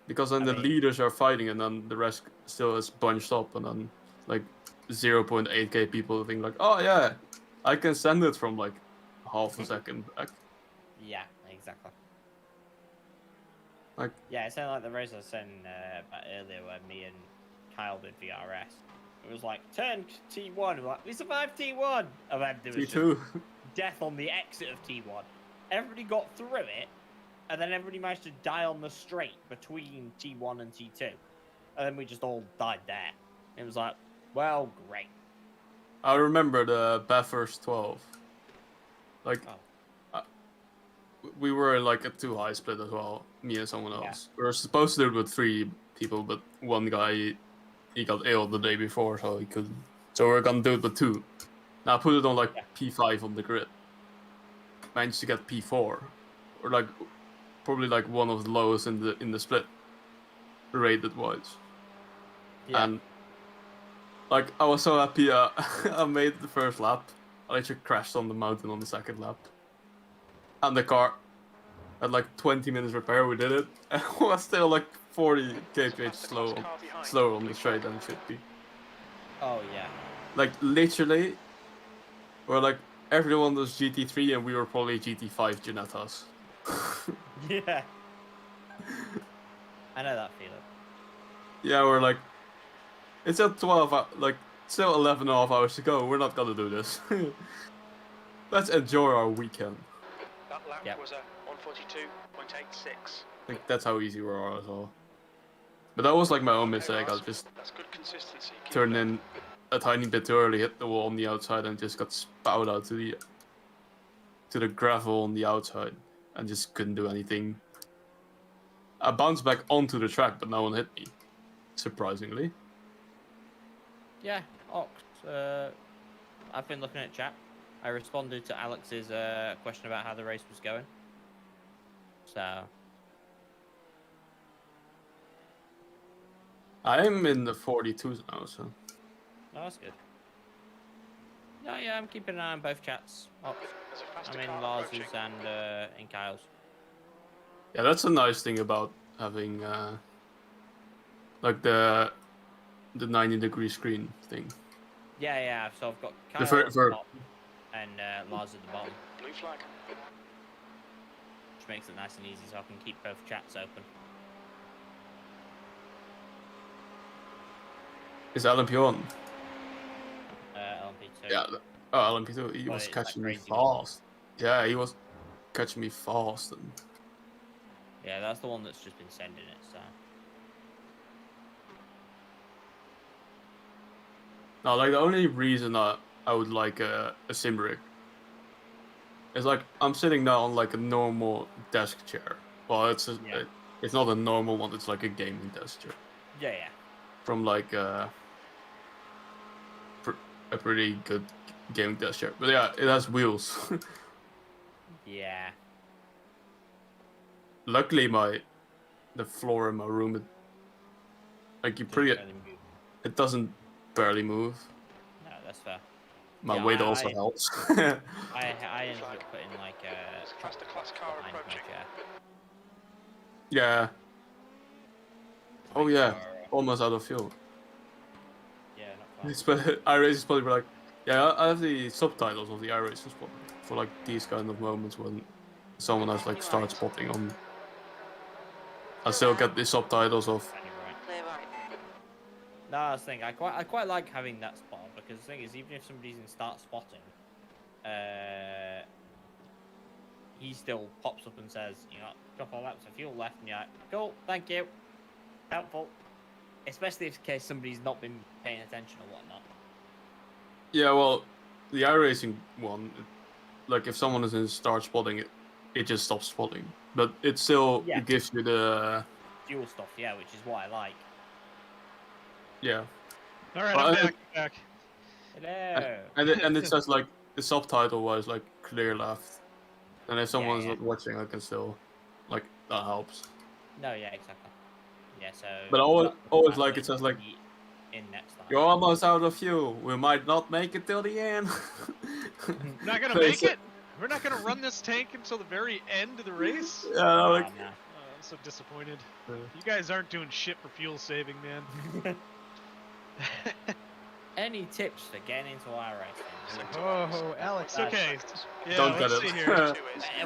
Speaker 1: Because then the leaders are fighting and then the rest still is bunched up and then, like, 0.8k people think, like, oh, yeah, I can send it from, like, half a second back.
Speaker 2: Yeah, exactly.
Speaker 1: Like,
Speaker 2: yeah, it sounded like the race I was saying about earlier where me and Kyle did VRS. It was like, turn T1, we're like, we survived T1! And then there was
Speaker 1: T2.
Speaker 2: just death on the exit of T1. Everybody got through it, and then everybody managed to die on the straight between T1 and T2. And then we just all died there. It was like, well, great.
Speaker 1: I remember the Bathurst 12. Like, we were in like a 2 high split as well, me and someone else. We were supposed to do it with 3 people, but one guy, he got ill the day before, so he couldn't. So we were gonna do it with 2. Now I put it on like P5 on the grid. Managed to get P4, or like probably like one of the lowest in the split, rated wise.
Speaker 2: Yeah.
Speaker 1: And like I was so happy. I made the first lap. I actually crashed on the mountain on the second lap. And the car, at like 20 minutes repair, we did it. And it was still like 40 kph slower on the straight than it should be.
Speaker 2: Oh yeah.
Speaker 1: Like literally, we're like everyone was GT3 and we were probably GT5 Genettas.
Speaker 2: Yeah. I know that feeling.
Speaker 1: Yeah, we're like, it's at 12, like still 11 and a half hours to go. We're not gonna do this. Let's enjoy our weekend.
Speaker 5: That lap
Speaker 2: Yep.
Speaker 5: was a 142.86.
Speaker 1: I think that's how easy we are as well. But that was like my own mistake. I just
Speaker 5: That's good consistency. Keep
Speaker 1: turned
Speaker 5: it up.
Speaker 1: in a tiny bit too early, hit the wall on the outside, and just got spouted out to the gravel on the outside, and just couldn't do anything. I bounced back onto the track, but no one hit me, surprisingly.
Speaker 2: Yeah, Ox. I've been looking at chat. I responded to Alex's question about how the race was going. So.
Speaker 1: I'm in the 42s now, so.
Speaker 2: Oh, that's good. Yeah, I'm keeping an eye on both chats. Ox.
Speaker 5: There's a faster
Speaker 2: I'm in
Speaker 5: car
Speaker 2: Lars's
Speaker 5: approaching.
Speaker 2: and in Kyle's.
Speaker 1: Yeah, that's a nice thing about having like the 90-degree screen thing.
Speaker 2: Yeah. So I've got
Speaker 1: The
Speaker 2: Kyle
Speaker 1: fir-
Speaker 2: at the
Speaker 1: fir-
Speaker 2: top and Lars at the bottom,
Speaker 5: Blue flag.
Speaker 2: which makes it nice and easy, so I can keep both chats open.
Speaker 1: Is LMP on?
Speaker 2: LMP2.
Speaker 1: Yeah. Oh, LMP2. He
Speaker 2: Well,
Speaker 1: was
Speaker 2: it's
Speaker 1: catching
Speaker 2: like
Speaker 1: me
Speaker 2: crazy one.
Speaker 1: fast. Yeah, he was catching me fast. And
Speaker 2: Yeah, that's the one that's just been sending it. So.
Speaker 1: no, like the only reason I would like a sim rig is like I'm sitting now on like a normal desk chair. Well, it's not a normal one. It's like a gaming desk chair
Speaker 2: Yeah.
Speaker 1: from like a pretty good gaming desk chair. But yeah, it has wheels.
Speaker 2: Yeah.
Speaker 1: Luckily, the floor in my room, it doesn't barely move.
Speaker 2: No, that's fair.
Speaker 1: My
Speaker 2: Yeah,
Speaker 1: weight also helps.
Speaker 2: I ended up putting like a
Speaker 5: Faster class car
Speaker 2: behind my
Speaker 5: approaching.
Speaker 2: chair.
Speaker 1: Yeah. Oh
Speaker 2: Make
Speaker 1: yeah,
Speaker 2: sure,
Speaker 1: almost out of fuel.
Speaker 2: Yeah, not
Speaker 1: It's iRacing is probably like, yeah, I have the subtitles of the iRacing spot for like these kind of moments when someone has like start spotting on. I still get the subtitles of.
Speaker 4: Clear right.
Speaker 2: No, I was thinking I quite like having that spot because the thing is, even if somebody's in start spotting, he still pops up and says, you know, a couple of laps of fuel left, and you're like, cool, thank you, helpful. Especially if in case somebody's not been paying attention or whatnot.
Speaker 1: Yeah, well, the iRacing one, like if someone is in start spotting, it just stops spotting, but it still
Speaker 2: Yeah.
Speaker 1: gives you the
Speaker 2: Fuel stuff, yeah, which is what I like.
Speaker 1: yeah.
Speaker 10: All right,
Speaker 1: Well,
Speaker 10: I'm
Speaker 1: I-
Speaker 10: back.
Speaker 2: Hello.
Speaker 1: And it says like the subtitle was like clear left, and if someone's
Speaker 2: yeah.
Speaker 1: not watching, I can still like that helps.
Speaker 2: No, yeah, exactly. Yeah, so.
Speaker 1: But always like it says like
Speaker 2: in next time.
Speaker 1: you're almost out of fuel. We might not make it till the end.
Speaker 10: Not gonna
Speaker 1: They
Speaker 10: make
Speaker 1: said-
Speaker 10: it. We're not gonna run this tank until the very end of the race.
Speaker 1: Yeah,
Speaker 2: Oh,
Speaker 1: like
Speaker 2: no.
Speaker 10: Oh, I'm so disappointed.
Speaker 1: Yeah.
Speaker 10: You guys aren't doing shit for fuel saving, man.
Speaker 2: Any tips for getting into iRacing?
Speaker 10: Oh, Alex. Okay. Yeah,
Speaker 1: Don't get
Speaker 10: let's
Speaker 1: it.
Speaker 10: see here.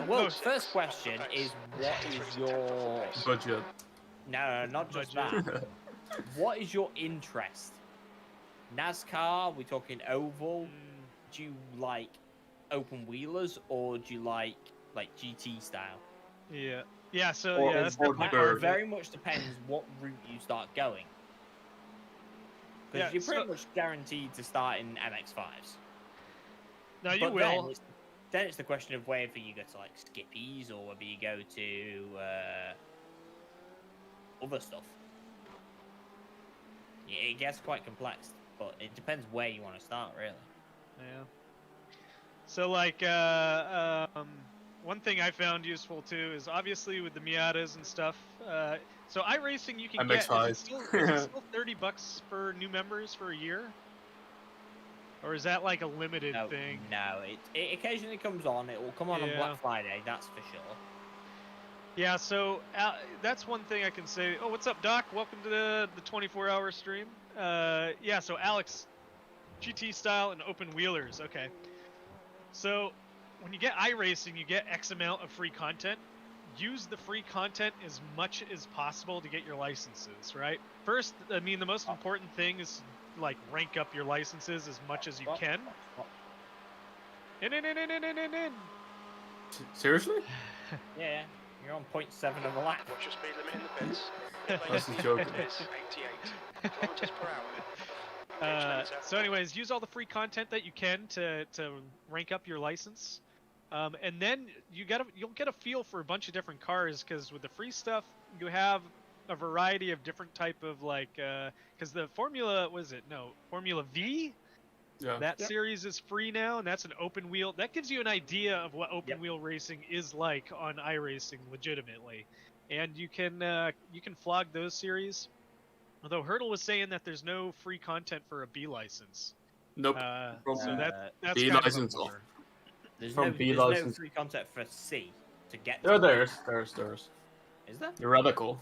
Speaker 2: Well, first question is, what is your...
Speaker 1: budget.
Speaker 2: No, not just
Speaker 10: Budget.
Speaker 2: that. What is your interest? NASCAR? We talking oval? Do you like open wheelers, or do you like GT style?
Speaker 10: Yeah. Yeah. So
Speaker 1: Or-
Speaker 10: yeah, that's
Speaker 1: or
Speaker 10: definitely
Speaker 1: dirt.
Speaker 10: part of it.
Speaker 2: Very much depends what route you start going. Because
Speaker 10: Yeah,
Speaker 2: you're pretty
Speaker 10: so-
Speaker 2: much guaranteed to start in MX-5s.
Speaker 10: No, you
Speaker 2: But
Speaker 10: will.
Speaker 2: Then it's the question of whether you go to like Skippies or whether you go to other stuff. It gets quite complex, but it depends where you want to start, really.
Speaker 10: Yeah. So like, one thing I found useful too is obviously with the Miatas and stuff. So iRacing you can get. Is
Speaker 1: MX-5.
Speaker 10: it still $30 for new members for a year? Or is that like a limited
Speaker 2: No,
Speaker 10: thing?
Speaker 2: no, it occasionally comes on. It will come on
Speaker 10: Yeah.
Speaker 2: Black Friday, that's for sure.
Speaker 10: Yeah, so that's one thing I can say. Oh, what's up, Doc? Welcome to the 24-hour stream. Yeah, so Alex, GT style and open wheelers. Okay. So when you get iRacing, you get X amount of free content. Use the free content as much as possible to get your licenses, right? First, I mean, the most important thing is like rank up your licenses as much as you can. In.
Speaker 1: Seriously?
Speaker 2: Yeah, you're on 0.7 of a lap.
Speaker 5: Watch your speed limit in the pits.
Speaker 1: That's a joke.
Speaker 5: 88 kilometers per hour.
Speaker 10: So anyways, use all the free content that you can to rank up your license. And then you'll get a feel for a bunch of different cars, because with the free stuff, you have a variety of different type of like, because the Formula V?
Speaker 1: Yeah.
Speaker 10: That series is free now, and that's an open wheel. That gives you an idea of what open wheel racing is like on iRacing legitimately. And you can flog those series. Although Hurdle was saying that there's no free content for a B license.
Speaker 1: Nope.
Speaker 10: So that's
Speaker 1: B
Speaker 10: kind of a
Speaker 1: license.
Speaker 10: bummer.
Speaker 2: There's
Speaker 1: From
Speaker 2: no,
Speaker 1: B
Speaker 2: there's no
Speaker 1: license.
Speaker 2: free content for C to get.
Speaker 1: Yeah,
Speaker 2: to.
Speaker 1: there's.
Speaker 2: Is there?
Speaker 1: You're radical.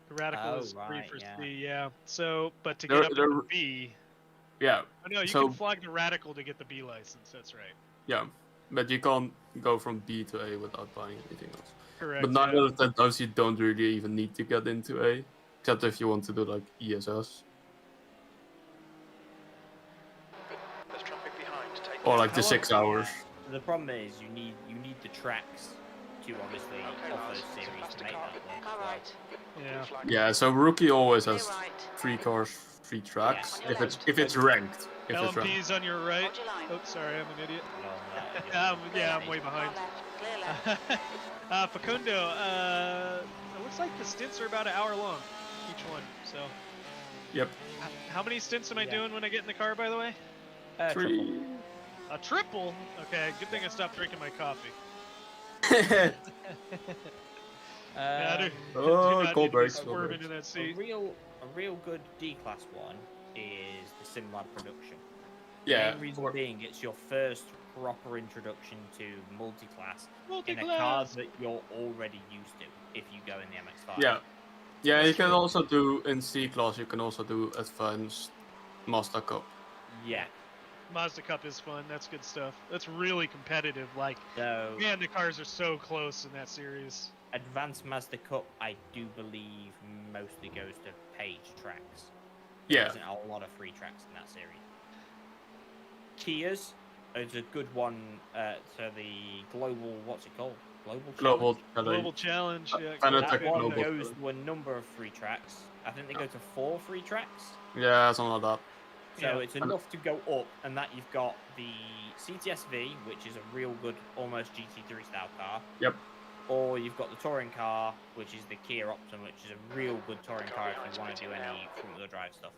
Speaker 10: The Radical is free
Speaker 2: right,
Speaker 10: for
Speaker 2: yeah.
Speaker 10: C, yeah. So, but to
Speaker 1: They're-
Speaker 10: get up to
Speaker 1: they're-
Speaker 10: the B,
Speaker 1: Yeah.
Speaker 10: oh no, you
Speaker 1: so-
Speaker 10: can flog the Radical to get the B license. That's right.
Speaker 1: Yeah. But you can't go from B to A without buying anything else.
Speaker 10: Correct.
Speaker 1: But 9
Speaker 10: yeah.
Speaker 1: out of 10 times you don't really even need to get into A, except if you want to do like ESS
Speaker 5: There's traffic behind. Take
Speaker 1: or like the
Speaker 10: How
Speaker 1: 6
Speaker 2: long-
Speaker 1: hours.
Speaker 2: The problem is you need the tracks to obviously off those series to make that work.
Speaker 4: Car right.
Speaker 10: Yeah.
Speaker 1: Yeah, so rookie always
Speaker 4: Clear
Speaker 1: has
Speaker 4: right.
Speaker 1: 3 cars, 3 tracks.
Speaker 4: Yeah.
Speaker 1: If it's ranked. If it's ranked.
Speaker 10: LMP's on your right.
Speaker 4: Hold your line.
Speaker 10: Oh, sorry, I'm an idiot.
Speaker 2: Along that,
Speaker 10: Yeah, I'm way behind.
Speaker 4: Far left. Clear left.
Speaker 10: Facundo, it looks like the stints are about an hour long, each one. So,
Speaker 1: Yep.
Speaker 10: how many stints am I
Speaker 2: Yeah.
Speaker 10: doing when I get in the car, by the way?
Speaker 1: 3.
Speaker 10: A triple? Okay, good thing I stopped drinking my coffee. Yeah, I do
Speaker 1: Oh,
Speaker 10: not
Speaker 1: cold
Speaker 10: need to be
Speaker 1: breaks.
Speaker 10: swerving in that
Speaker 2: A
Speaker 10: seat.
Speaker 2: real good D-Class one is the SimLab production.
Speaker 1: Yeah.
Speaker 2: The main reason being it's your first proper introduction to multi-class in a car
Speaker 10: Multi-class.
Speaker 2: that you're already used to if you go in the MX-5.
Speaker 1: Yeah. Yeah,
Speaker 2: That's
Speaker 1: you can
Speaker 2: true.
Speaker 1: also do in C class. You can also do advanced Master Cup.
Speaker 2: Yeah.
Speaker 10: Mazda Cup is fun. That's good stuff. That's really competitive. Like,
Speaker 2: So
Speaker 10: man, the cars are so close in that series.
Speaker 2: Advanced Mazda Cup, I do believe, mostly goes to page tracks.
Speaker 1: Yeah.
Speaker 2: There isn't a lot of free tracks in that series. Kia's is a good one. So the global, what's it called?
Speaker 1: Global
Speaker 10: Global Challenge. Yeah,
Speaker 1: Phanteks
Speaker 2: That one
Speaker 1: Global.
Speaker 2: goes to a number of free tracks. I think they go to 4 free tracks.
Speaker 1: Yeah, something like that.
Speaker 2: So
Speaker 10: Yeah.
Speaker 2: it's enough to go up, and that you've got the CTS-V, which is a real good, almost GT3 style car.
Speaker 1: Yep.
Speaker 2: Or you've got the touring car, which is the Kia Optima, which is a real good touring car if you want to do any front-wheel drive stuff.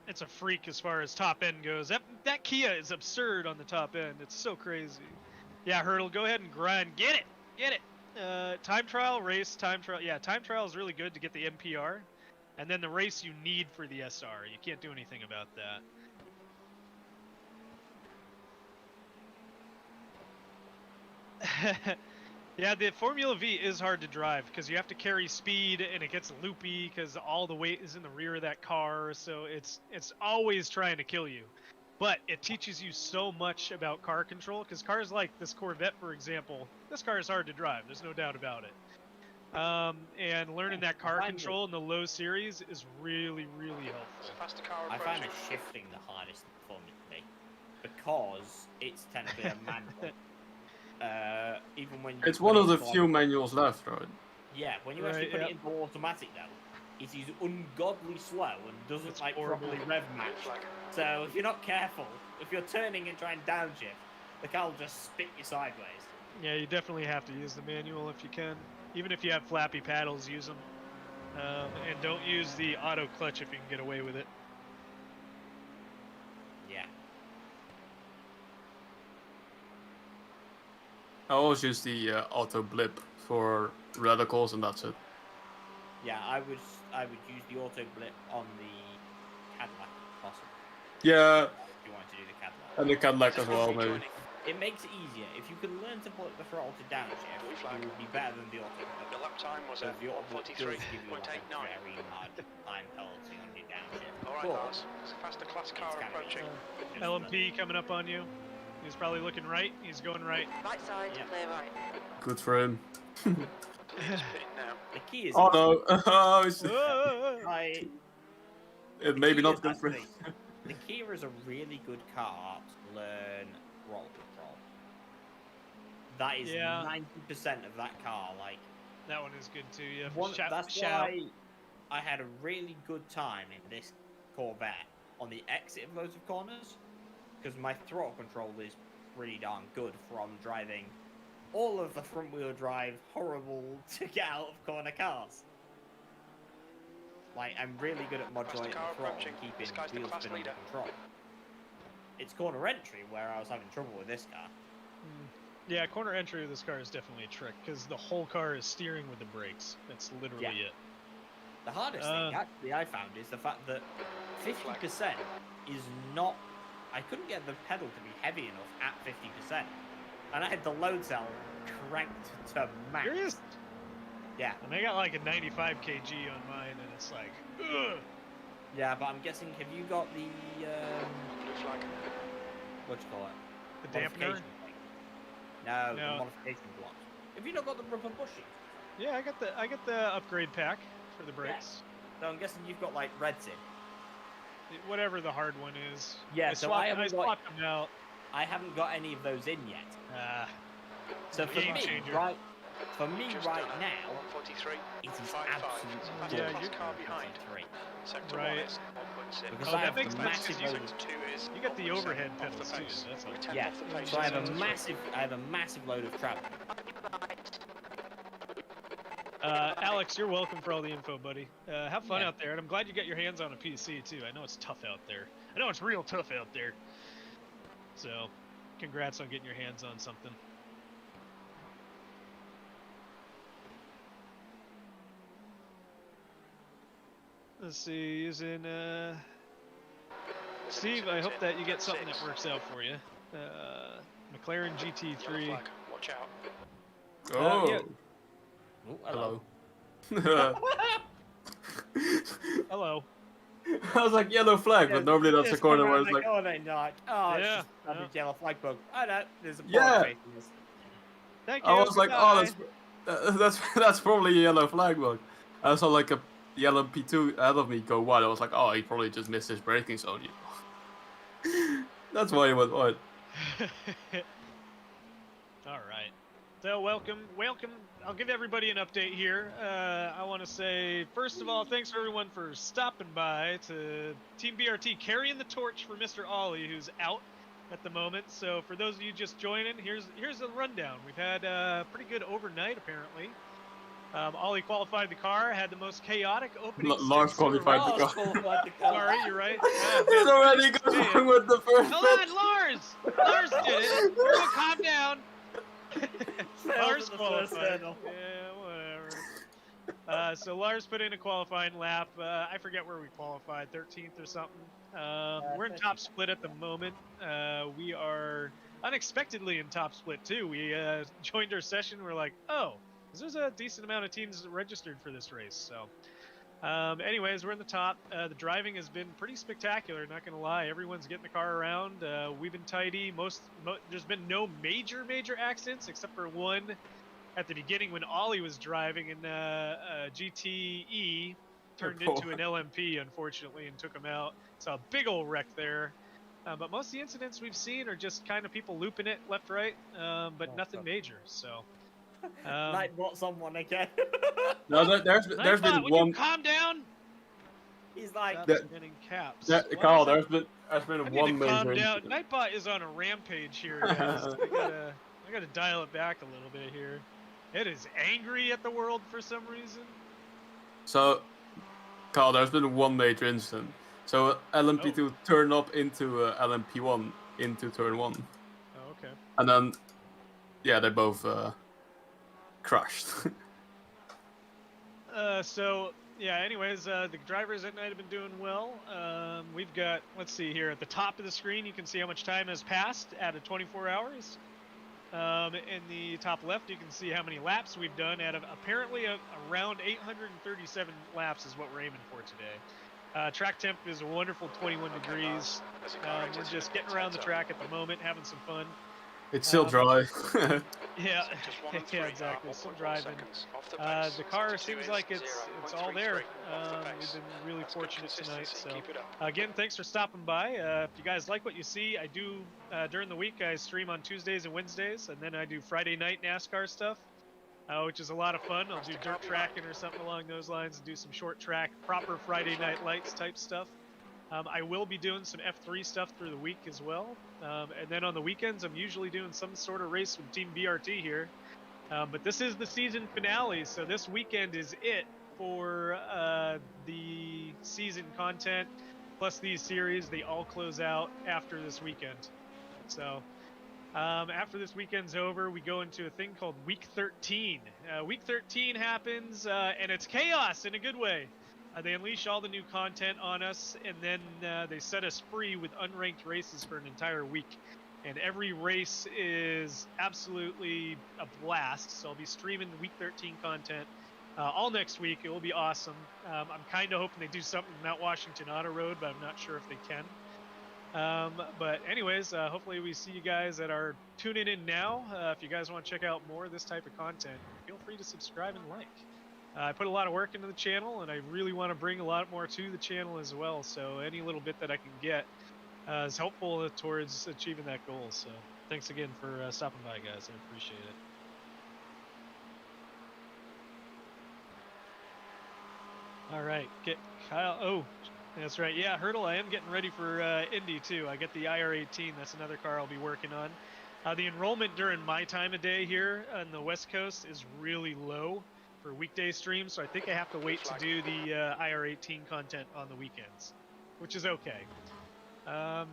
Speaker 10: It's a freak as far as top end goes. That Kia is absurd on the top end. It's so crazy. Yeah, Hurdle, go ahead and grind. Get it. Time trial, race, time trial. Yeah, time trial is really good to get the MPR, and then the race you need for the SR. You can't do anything about that. Yeah, the Formula V is hard to drive because you have to carry speed and it gets loopy because all the weight is in the rear of that car, so it's always trying to kill you. But it teaches you so much about car control because cars like this Corvette, for example, this car is hard to drive. There's no doubt about it. And learning that car control in the low series is really, really helpful.
Speaker 5: Faster car
Speaker 2: I find
Speaker 5: approaching.
Speaker 2: the shifting the hardest in Formula V because it's technically a manual. Even when you
Speaker 1: It's
Speaker 2: put
Speaker 1: one
Speaker 2: it
Speaker 1: of the
Speaker 2: into
Speaker 1: few manuals left, right?
Speaker 2: Yeah, when you actually
Speaker 10: Right,
Speaker 2: put
Speaker 10: yeah.
Speaker 2: it into automatic though, it is ungodly slow and doesn't
Speaker 10: It's
Speaker 2: like
Speaker 10: horrible.
Speaker 2: properly rev match. So if you're not careful, if you're turning and trying downshift, the car will just spit you sideways.
Speaker 10: Yeah, you definitely have to use the manual if you can. Even if you have flappy paddles, use them. And don't use the auto clutch if you can get away with it.
Speaker 2: Yeah.
Speaker 1: I always use the auto blip for radicals, and that's it.
Speaker 2: Yeah, I would use the auto blip on the Cadillac if possible.
Speaker 1: Yeah,
Speaker 2: If you wanted to do the Cadillac.
Speaker 1: and the Cadillac as well, maybe.
Speaker 2: It makes it easier. If you can learn to put the throttle to downshift, it would be better than the autopilot.
Speaker 5: The lap time was
Speaker 2: Because
Speaker 5: at
Speaker 2: the autopilot does give you like
Speaker 5: 1:43.89.
Speaker 2: a very hard time penalty on your downshift.
Speaker 5: All right,
Speaker 2: But
Speaker 5: Lars. It's a faster class car
Speaker 2: it's kind of
Speaker 5: approaching.
Speaker 2: just
Speaker 10: LMP coming up on you. He's probably looking right. He's going right.
Speaker 4: Right side,
Speaker 2: Yeah.
Speaker 4: clear right.
Speaker 1: Good for him.
Speaker 5: He's pitting now.
Speaker 2: the key is.
Speaker 1: Oh no! Oh, it's,
Speaker 2: I,
Speaker 1: it may be
Speaker 2: key
Speaker 1: not
Speaker 2: is
Speaker 1: good for him.
Speaker 2: actually- The Kia is a really good car to learn throttle control. That is
Speaker 10: Yeah.
Speaker 2: 90% of that car. Like,
Speaker 10: That one is good too. Yeah.
Speaker 2: that's
Speaker 10: Shout.
Speaker 2: why I had a really good time in this Corvette on the exit of loads of corners, because my throttle control is pretty darn good from driving all of the front wheel drive horrible to get out of corner cars. Like, I'm really good at modulating the
Speaker 5: car
Speaker 2: throttle
Speaker 5: approaching.
Speaker 2: and keeping
Speaker 5: This guy's the
Speaker 2: wheel
Speaker 5: class
Speaker 2: spin under
Speaker 5: leader.
Speaker 2: control. It's corner entry where I was having trouble with this car.
Speaker 10: Yeah, corner entry of this car is definitely a trick because the whole car is steering with the brakes. That's literally
Speaker 2: Yeah.
Speaker 10: it.
Speaker 2: The hardest thing actually I found is the fact that 50% is not. I couldn't get the pedal to be heavy enough at 50%, and I had the load cell cranked to max.
Speaker 10: Serious?
Speaker 2: Yeah,
Speaker 10: And I got like a 95 kg on mine, and it's like, ugh.
Speaker 2: yeah, but I'm guessing have you got the
Speaker 5: Blue flag.
Speaker 2: what you call it?
Speaker 10: The dampener?
Speaker 2: Modification thing? No,
Speaker 10: No.
Speaker 2: the modification blocks. Have you not got the rubber bushing?
Speaker 10: Yeah, I got the upgrade pack for the brakes.
Speaker 2: So I'm guessing you've got like Redsin.
Speaker 10: Whatever the hard one is.
Speaker 2: Yeah,
Speaker 10: I
Speaker 2: so
Speaker 10: swapped,
Speaker 2: I haven't got-
Speaker 10: swapped them out.
Speaker 2: I haven't got any of those in yet. So for
Speaker 10: Game
Speaker 2: me,
Speaker 10: changer.
Speaker 2: right, for me
Speaker 5: Just
Speaker 2: right
Speaker 5: done
Speaker 2: now,
Speaker 5: 1:43.
Speaker 2: it is
Speaker 5: 5.5.
Speaker 2: absolutely
Speaker 5: Faster
Speaker 10: Yeah,
Speaker 5: class
Speaker 10: you-
Speaker 5: car behind.
Speaker 2: 3.
Speaker 5: Sector
Speaker 10: Right.
Speaker 5: 1 is 1.6.
Speaker 2: Because
Speaker 10: Oh,
Speaker 2: I
Speaker 10: that
Speaker 2: have
Speaker 10: makes
Speaker 2: a
Speaker 10: sense,
Speaker 2: massive
Speaker 10: 'cause
Speaker 2: load.
Speaker 5: Sector 2 is
Speaker 10: You got the
Speaker 5: 0.7
Speaker 10: overhead
Speaker 5: off the
Speaker 10: pedals too,
Speaker 5: pace.
Speaker 10: so that's
Speaker 5: We're
Speaker 10: all.
Speaker 5: 10
Speaker 2: Yeah,
Speaker 5: off the pace.
Speaker 2: so I have a
Speaker 5: Sector
Speaker 2: massive load of travel.
Speaker 10: Alex, you're welcome for all the info, buddy. Have fun
Speaker 2: Yeah.
Speaker 10: out there, and I'm glad you got your hands on a PC too. I know it's tough out there. I know it's real tough out there. So, congrats on getting your hands on something. Let's see, using Steve, I hope that you get something that works out for you. McLaren
Speaker 5: Yellow
Speaker 10: GT3.
Speaker 5: flag. Watch out.
Speaker 1: Oh,
Speaker 10: yeah.
Speaker 2: Oh,
Speaker 1: hello.
Speaker 10: Hello.
Speaker 1: I was like yellow flag, but normally that's a
Speaker 2: Just
Speaker 1: corner
Speaker 2: come
Speaker 1: where
Speaker 2: around
Speaker 1: it's like,
Speaker 2: corner and you're like, oh, it's
Speaker 10: Yeah,
Speaker 2: just a
Speaker 10: yeah.
Speaker 2: yellow flag bug. Oh no, there's a
Speaker 1: Yeah.
Speaker 2: bullet facing us.
Speaker 10: Thank you.
Speaker 1: I was like, oh,
Speaker 10: goodbye.
Speaker 1: that's probably a yellow flag bug. I saw like a yellow P2 ahead of me go wide. I was like, oh, he probably just missed his braking zone. That's why he went wide.
Speaker 10: All right. So welcome. I'll give everybody an update here. I want to say, first of all, thanks for everyone for stopping by to Team B.R.T. carrying the torch for Mr. Ollie, who's out at the moment. So for those of you just joining, here's a rundown. We've had a pretty good overnight, apparently. Ollie qualified the car, had the most chaotic opening.
Speaker 1: Lars
Speaker 10: 6 in a
Speaker 1: qualified
Speaker 10: row.
Speaker 1: the
Speaker 2: Oh,
Speaker 1: car.
Speaker 2: it's like the car.
Speaker 10: Sorry, you're right.
Speaker 1: He's already going with the first
Speaker 10: Hold
Speaker 1: pit.
Speaker 10: on, Lars! Lars did it! Everyone calm down! Lars
Speaker 2: the first
Speaker 10: qualified.
Speaker 2: hurdle.
Speaker 10: Yeah, whatever. So Lars put in a qualifying lap. I forget where we qualified, 13th or something. We're in top split at the moment. We are unexpectedly in top split too. We joined our session. We're like, oh, there's a decent amount of teams registered for this race. So, anyways, we're in the top. The driving has been pretty spectacular. Not gonna lie, everyone's getting the car around. We've been tidy. There's been no major accidents except for one at the beginning when Ollie was driving and GTE turned into an LMP, unfortunately, and took him out. So a big old wreck there. But most of the incidents we've seen are just kind of people looping it left, right, but nothing major. So.
Speaker 2: Nightbot's on one again.
Speaker 1: No, there's
Speaker 10: Nightbot,
Speaker 1: been
Speaker 10: would
Speaker 1: one.
Speaker 10: you calm down?
Speaker 2: He's like,
Speaker 10: Stop
Speaker 1: That-
Speaker 10: spinning caps.
Speaker 1: Carl,
Speaker 10: What is
Speaker 1: there's been
Speaker 10: I need
Speaker 1: one
Speaker 10: to calm
Speaker 1: major
Speaker 10: down.
Speaker 1: incident.
Speaker 10: Nightbot is on a rampage here, guys. I gotta dial it back a little bit here. It is angry at the world for some reason.
Speaker 1: So, Carl, there's been one major incident. So LMP2 turned up into LMP1 into turn 1,
Speaker 10: Oh, okay.
Speaker 1: and then yeah, they both crashed.
Speaker 10: So yeah. Anyways, the drivers at night have been doing well. We've got, let's see here, at the top of the screen, you can see how much time has passed out of 24 hours. In the top left, you can see how many laps we've done out of apparently around 837 laps is what we're aiming for today. Track temp is a wonderful 21 degrees. We're just getting around the track at the moment, having some fun.
Speaker 1: It's still dry.
Speaker 10: Yeah, yeah, exactly. Still driving. The car seems like it's all there. We've been really fortunate tonight. So again, thanks for stopping by. If you guys like what you see, I do during the week. I stream on Tuesdays and Wednesdays, and then I do Friday night NASCAR stuff, which is a lot of fun. I'll do dirt tracking or something along those lines, and do some short track, proper Friday Night Lights type stuff. I will be doing some F3 stuff through the week as well. And then on the weekends, I'm usually doing some sort of race with Team B.R.T here. But this is the season finale, so this weekend is it for the season content. Plus these series, they all close out after this weekend. So after this weekend's over, we go into a thing called Week 13. Week 13 happens, and it's chaos in a good way. They unleash all the new content on us, and then they set us free with unranked races for an entire week. And every race is absolutely a blast, so I'll be streaming Week 13 content all next week. It will be awesome. I'm kind of hoping they do something in Mount Washington Auto Road, but I'm not sure if they can. But anyways, hopefully we see you guys that are tuning in now. If you guys want to check out more of this type of content, feel free to subscribe and like. I put a lot of work into the channel, and I really want to bring a lot more to the channel as well, so any little bit that I can get is helpful towards achieving that goal. So thanks again for stopping by, guys. I appreciate it. All right, get Kyle. Oh, that's right. Yeah, Hurdle, I am getting ready for Indy too. I get the IR18. That's another car I'll be working on. The enrollment during my time of day here on the West Coast is really low for weekday streams, so I think I have to wait to do the IR18 content on the weekends, which is okay.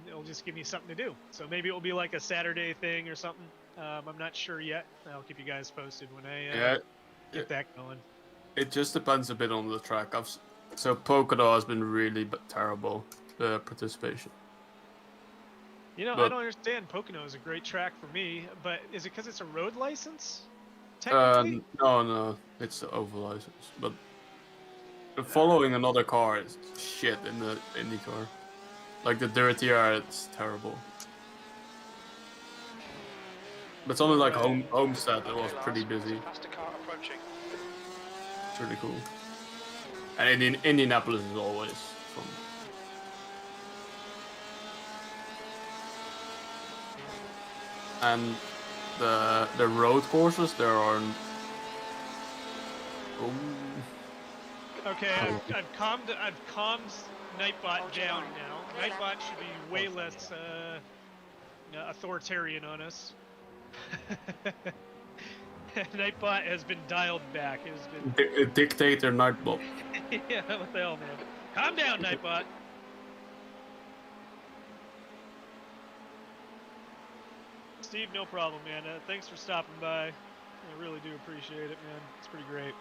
Speaker 10: It'll just give me something to do. So maybe it'll be like a Saturday thing or something. I'm not sure yet. I'll keep you guys posted when I get that going.
Speaker 1: It just depends a bit on the track. So Pocono has been really terrible, the participation.
Speaker 10: You know, I don't understand. Pocono is a great track for me, but is it because it's a road license? Technically?
Speaker 1: No, it's the oval license. But following another car is shit in the Indy car. Like the dirtier, it's terrible. But something like Homestead, it was pretty busy. It's really cool. And Indianapolis is always fun. And the road courses, there are.
Speaker 10: Okay, I've calmed Nightbot down now. Nightbot should be way less authoritarian on us. Nightbot has been dialed back. It has been
Speaker 1: Dictator Nightbot.
Speaker 10: Yeah, what the hell, man? Calm down, Nightbot. Steve, no problem, man. Thanks for stopping by. I really do appreciate it, man. It's pretty great.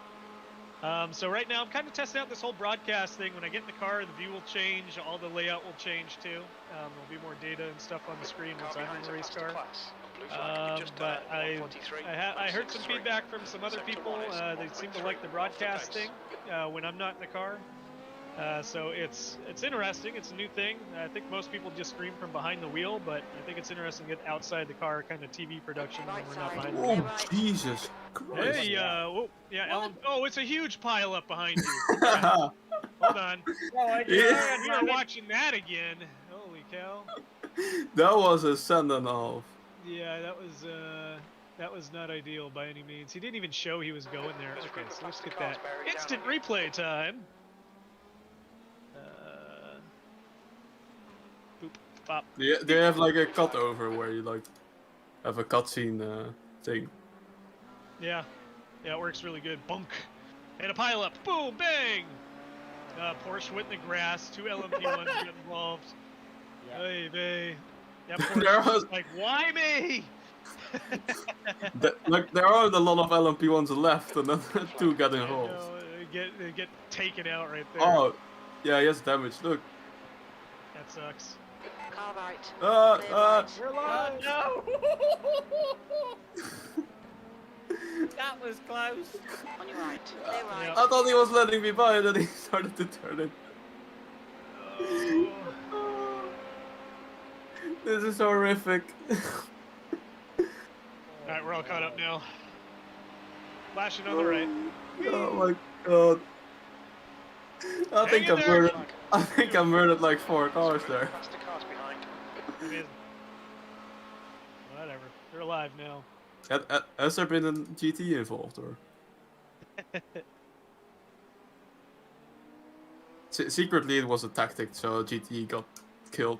Speaker 10: So right now I'm kind of testing out this whole broadcast thing. When I get in the car, the view will change. All the layout will change too. There'll be more data and stuff on the screen once I'm in the race car. But I heard some feedback from some other people. They seem to like the broadcast thing when I'm not in the car. So it's interesting. It's a new thing. I think most people just stream from behind the wheel, but I think it's interesting to get outside the car kind of TV production when we're not behind the wheel.
Speaker 1: Oh, Jesus Christ.
Speaker 10: Hey, oh, yeah, Ellen. Oh, it's a huge pile up behind you. Yeah. Hold on. Yeah, we are watching that again. Holy cow.
Speaker 1: That was a send and a half.
Speaker 10: Yeah, that was not ideal by any means. He didn't even show he was going there. Okay, so let's get that instant replay time. Boop, bop.
Speaker 1: They have like a cutover where you like have a cutscene thing.
Speaker 10: Yeah, it works really good. Bunk, and a pile up. Boom, bang. Porsche went in the grass. 2 LMP1s get involved. Yeah. Hey, babe. Yeah, Porsche was like, why me?
Speaker 1: Like there aren't a lot of LMP1s left, and then 2 got involved.
Speaker 10: They get taken out right there.
Speaker 1: Oh, yeah, he has damage. Look.
Speaker 10: That sucks.
Speaker 4: Car right. Clear
Speaker 1: Uh,
Speaker 4: right.
Speaker 10: We're alive.
Speaker 2: No! That was close.
Speaker 4: On your right. Clear right.
Speaker 1: I thought he was letting me by, and then he started to turn it. This is horrific.
Speaker 10: Alright, we're all caught up now. Flashing on the right.
Speaker 1: Oh my god. I think I murdered. I think I murdered like 4 cars there.
Speaker 5: Faster cars behind.
Speaker 10: Amazing. Whatever. They're alive now.
Speaker 1: Has there been a GTE involved, or? Secretly, it was a tactic, so GTE got killed.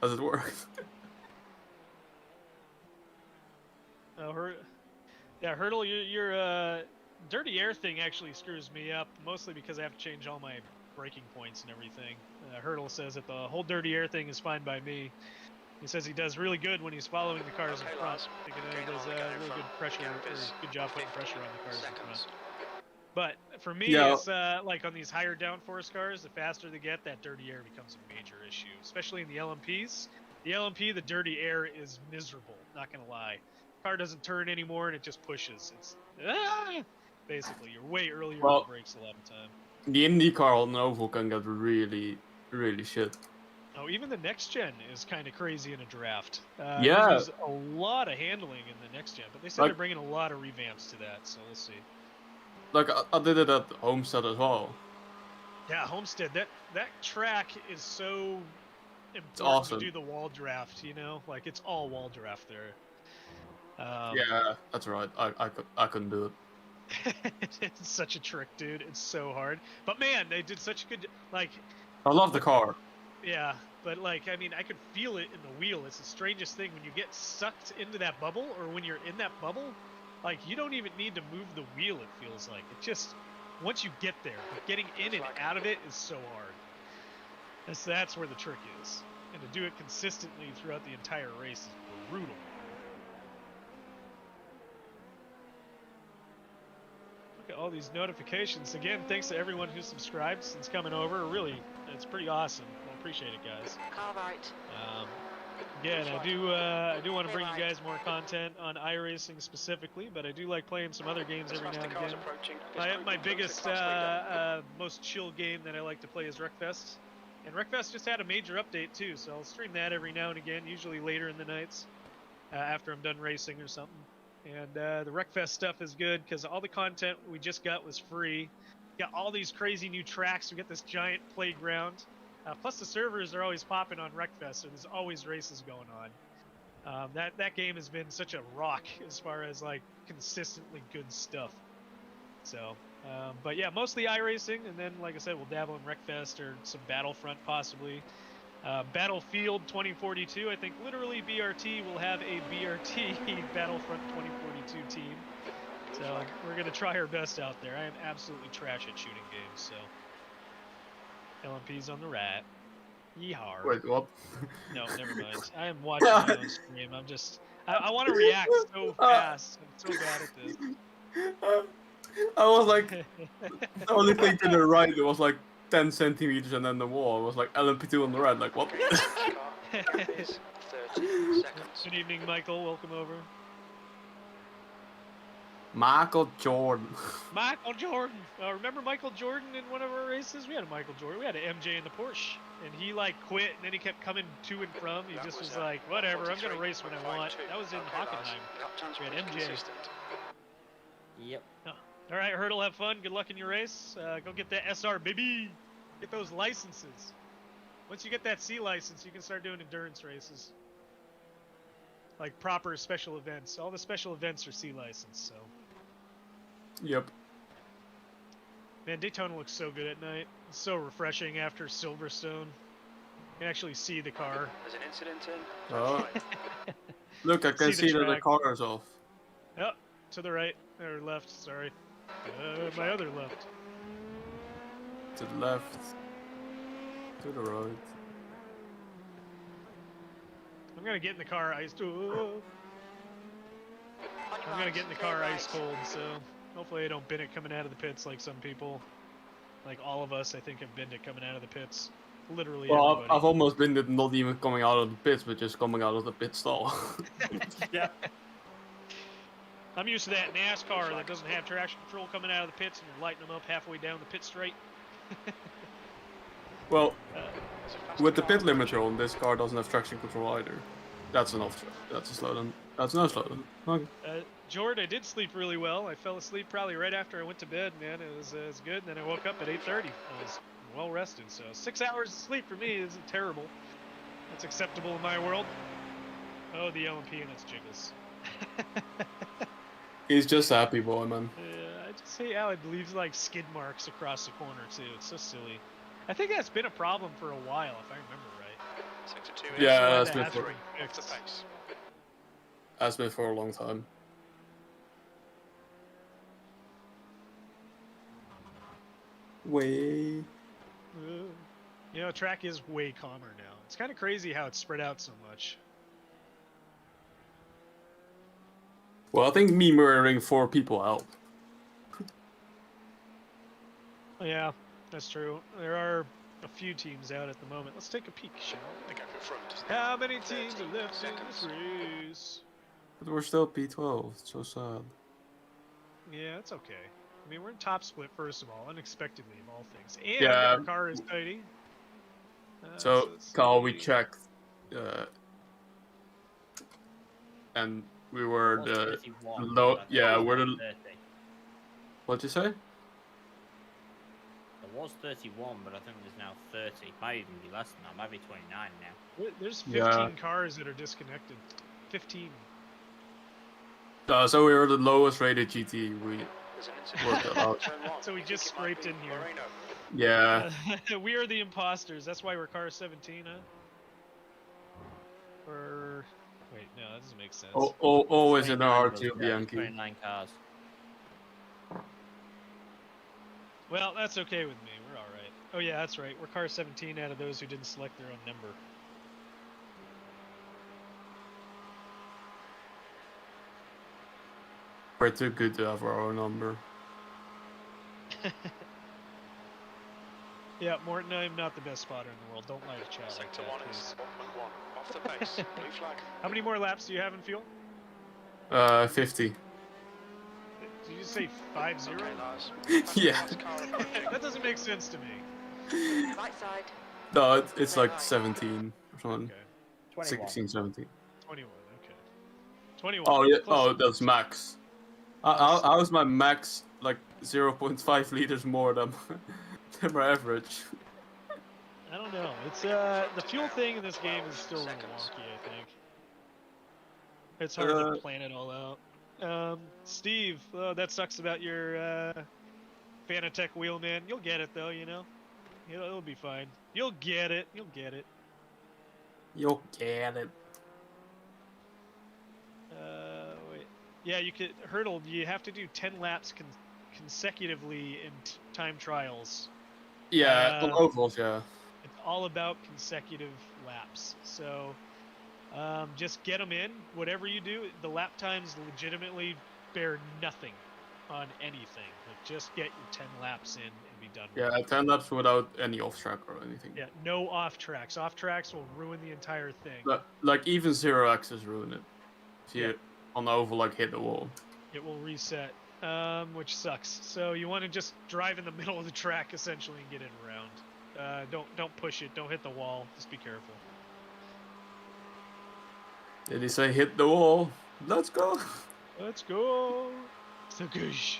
Speaker 1: As it worked.
Speaker 10: Yeah, Hurdle, your dirty air thing actually screws me up, mostly because I have to change all my braking points and everything. Hurdle says that the whole dirty air thing is fine by me. He says he does really good when he's following the cars in front. He does really good pressure, or good job putting pressure on the cars in front. But for me, it's like on these higher downforce cars, the faster they get, that dirty air becomes a major issue, especially in the LMPs. The LMP, the dirty air is miserable, not gonna lie. Car doesn't turn anymore and it just pushes. It's basically you're way earlier on the brakes a lot of the time.
Speaker 1: The IndyCar on Oval can get really shit.
Speaker 10: Oh, even the next gen is kind of crazy in a draft.
Speaker 1: Yeah.
Speaker 10: There's a lot of handling in the next gen, but they said they're bringing a lot of revamps to that, so we'll see.
Speaker 1: Like I did it at Homestead as well.
Speaker 10: Yeah, Homestead. That track is so important
Speaker 1: awesome.
Speaker 10: to do the wall draft. You know, like it's all wall draft there.
Speaker 1: Yeah, that's right. I couldn't do it.
Speaker 10: It's such a trick, dude. It's so hard. But man, they did such a good like.
Speaker 1: I love the car.
Speaker 10: Yeah, but like I mean, I could feel it in the wheel. It's the strangest thing when you get sucked into that bubble, or when you're in that bubble. Like, you don't even need to move the wheel, it feels like. It just, once you get there, getting in and out of it is so hard. That's where the trick is. And to do it consistently throughout the entire race is brutal. Look at all these notifications. Again, thanks to everyone who subscribed since coming over. Really, it's pretty awesome. I appreciate it, guys.
Speaker 4: Car right.
Speaker 10: Again, I do want to bring you guys more content on iRacing specifically, but I do like playing some other games every now and again. My biggest, most chill game that I like to play is Wreckfest. And Wreckfest just had a major update too, so I'll stream that every now and again, usually later in the nights, after I'm done racing or something. And the Wreckfest stuff is good because all the content we just got was free. We got all these crazy new tracks. We got this giant playground. Plus the servers are always popping on Wreckfest, so there's always races going on. That game has been such a rock as far as like consistently good stuff. So, but yeah, mostly iRacing, and then like I said, we'll dabble in Wreckfest or some Battlefront possibly. Battlefield 2042, I think literally B.R.T will have a B.R.T Battlefront 2042 team. So we're gonna try our best out there. I am absolutely trash at shooting games, so. LMP's on the right. Yeehaw.
Speaker 1: Wait, what?
Speaker 10: No, never mind. I am watching my own stream. I'm just... I want to react so fast. I'm so bad at this.
Speaker 1: I was like... the only thing to the right, it was like 10 centimeters and then the wall. It was like LMP2 on the right, like what?
Speaker 10: Good evening, Michael. Welcome over.
Speaker 1: Michael Jordan.
Speaker 10: Michael Jordan. Remember Michael Jordan in one of our races? We had a Michael Jordan. We had an MJ in the Porsche. And he like quit and then he kept coming to and from. He just was like, whatever, I'm going to race when I want. That was in Hockenheim. We had MJ.
Speaker 2: Yep.
Speaker 10: Oh. All right, Hurdle, have fun. Good luck in your race. Go get that SR, baby. Get those licenses. Once you get that C license, you can start doing endurance races. Like proper special events. All the special events are C licensed, so.
Speaker 1: Yep.
Speaker 10: Man, Daytona looks so good at night. It's so refreshing after Silverstone. You can actually see the car.
Speaker 5: There's an incident in.
Speaker 1: Oh. Look, I can see that the car is off.
Speaker 10: Yep, to the right, or left, sorry. My other left.
Speaker 1: To the left. To the right.
Speaker 10: I'm gonna get in the car ice. I'm gonna get in the car ice cold, so Hopefully I don't bin it coming out of the pits like some people. Like all of us, I think, have binned it coming out of the pits. Literally
Speaker 1: Well,
Speaker 10: everybody.
Speaker 1: I've almost been not even coming out of the pits, but just coming out of the pit stall.
Speaker 2: Yeah.
Speaker 10: I'm used to that NASCAR that doesn't have traction control coming out of the pits and you're lighting them up halfway down the pit straight.
Speaker 1: Well, with the pit limiter on, this car doesn't have traction control either. That's an off. That's a slowdown. That's no slowdown. Okay.
Speaker 10: Jord, I did sleep really well. I fell asleep probably right after I went to bed, man. It was good. And then I woke up at 8:30. I was well rested. So 6 hours of sleep for me isn't terrible. That's acceptable in my world. Oh, the LMP and its jiggles.
Speaker 1: He's just a happy boy, man.
Speaker 10: I just hate how it leaves like skid marks across the corner too. It's so silly. I think that's been a problem for a while, if I remember right.
Speaker 5: Sector 2
Speaker 1: Yeah,
Speaker 10: Why
Speaker 1: that's
Speaker 10: that
Speaker 1: been
Speaker 10: hasn't
Speaker 1: for
Speaker 10: been
Speaker 5: off the
Speaker 10: fixed.
Speaker 5: pace.
Speaker 1: has been for a long time. Way.
Speaker 10: You know, track is way calmer now. It's kind of crazy how it's spread out so much.
Speaker 1: Well, I think me murdering 4 people helped.
Speaker 10: Yeah, that's true. There are a few teams out at the moment. Let's take a peek, shall we?
Speaker 5: The gap in front is
Speaker 10: How many teams are left in
Speaker 5: seconds.
Speaker 10: this race?
Speaker 1: But we're still P12. It's so sad.
Speaker 10: Yeah, it's okay. I mean, we're in top split, first of all, unexpectedly of all things. And
Speaker 1: Yeah.
Speaker 10: our car is tidy.
Speaker 1: So,
Speaker 10: let's
Speaker 1: Carl, we
Speaker 10: see.
Speaker 1: checked. And we were
Speaker 2: Was
Speaker 1: the
Speaker 2: 31,
Speaker 1: low.
Speaker 2: but I think
Speaker 1: Yeah,
Speaker 2: it was
Speaker 1: we're the.
Speaker 2: 30.
Speaker 1: What'd you say?
Speaker 2: There was 31, but I think there's now 30. Might even be less than that. Might be 29 now.
Speaker 10: There's 15
Speaker 1: Yeah.
Speaker 10: cars that are disconnected. 15.
Speaker 1: So we were the lowest rated GT. We
Speaker 5: There's an
Speaker 1: worked it out.
Speaker 5: Turn one.
Speaker 10: So we
Speaker 5: I
Speaker 10: just
Speaker 5: think it might
Speaker 10: scraped
Speaker 5: be
Speaker 10: in here.
Speaker 5: Moreno.
Speaker 1: Yeah.
Speaker 10: We are the imposters. That's why we're car 17, huh? Or wait, no, that doesn't make sense.
Speaker 1: Always in
Speaker 2: 29
Speaker 1: our
Speaker 2: was-
Speaker 1: R2
Speaker 2: yeah, there's
Speaker 1: Bianchi.
Speaker 2: 29 cars.
Speaker 10: Well, that's okay with me. We're all right. Oh yeah, that's right. We're car 17 out of those who didn't select their own number.
Speaker 1: We're too good to have our own number.
Speaker 10: Yeah, Morton, I'm not the best spotter in the world. Don't lie to chat. like
Speaker 5: Sector
Speaker 10: that,
Speaker 5: 1 is
Speaker 10: please.
Speaker 5: 1.1. Off the pace. Blue flag.
Speaker 10: How many more laps do you have in fuel?
Speaker 1: 50.
Speaker 10: Did you just say 5-0?
Speaker 5: Okay, Lars.
Speaker 1: Yeah.
Speaker 5: Last car approaching.
Speaker 10: That doesn't make sense to me.
Speaker 4: Right side.
Speaker 1: No, it's like 17 or something.
Speaker 10: Okay.
Speaker 2: 21.
Speaker 1: 16, 17.
Speaker 10: 21. Okay. 21.
Speaker 1: Oh yeah.
Speaker 10: Close.
Speaker 1: Oh, that's max. How's my max like 0.5 liters more than than my average?
Speaker 10: I don't know. It's the fuel thing in this game is still a little
Speaker 5: Seconds.
Speaker 10: wonky, I think. It's hard to plan it all out. Steve, that sucks about your Phanteks wheel, man. You'll get it though, you know. It'll be fine. You'll get it. You'll get it.
Speaker 1: You'll get it.
Speaker 10: Wait. Yeah, you could hurdle. You have to do 10 laps consecutively in time trials.
Speaker 1: Yeah, on ovals, yeah.
Speaker 10: It's all about consecutive laps. So just get them in. Whatever you do, the lap times legitimately bear nothing on anything. Like, just get your 10 laps in and be done with
Speaker 1: Yeah,
Speaker 10: it.
Speaker 1: 10 laps without any off track or anything.
Speaker 10: Yeah, no off tracks. Off tracks will ruin the entire thing.
Speaker 1: Like even 0x's ruin it. If you
Speaker 10: Yeah.
Speaker 1: on the oval like hit the wall.
Speaker 10: It will reset, which sucks. So you want to just drive in the middle of the track essentially and get it around. Don't push it. Don't hit the wall. Just be careful.
Speaker 1: Did he say hit the wall? Let's go.
Speaker 10: Let's go. So goosh.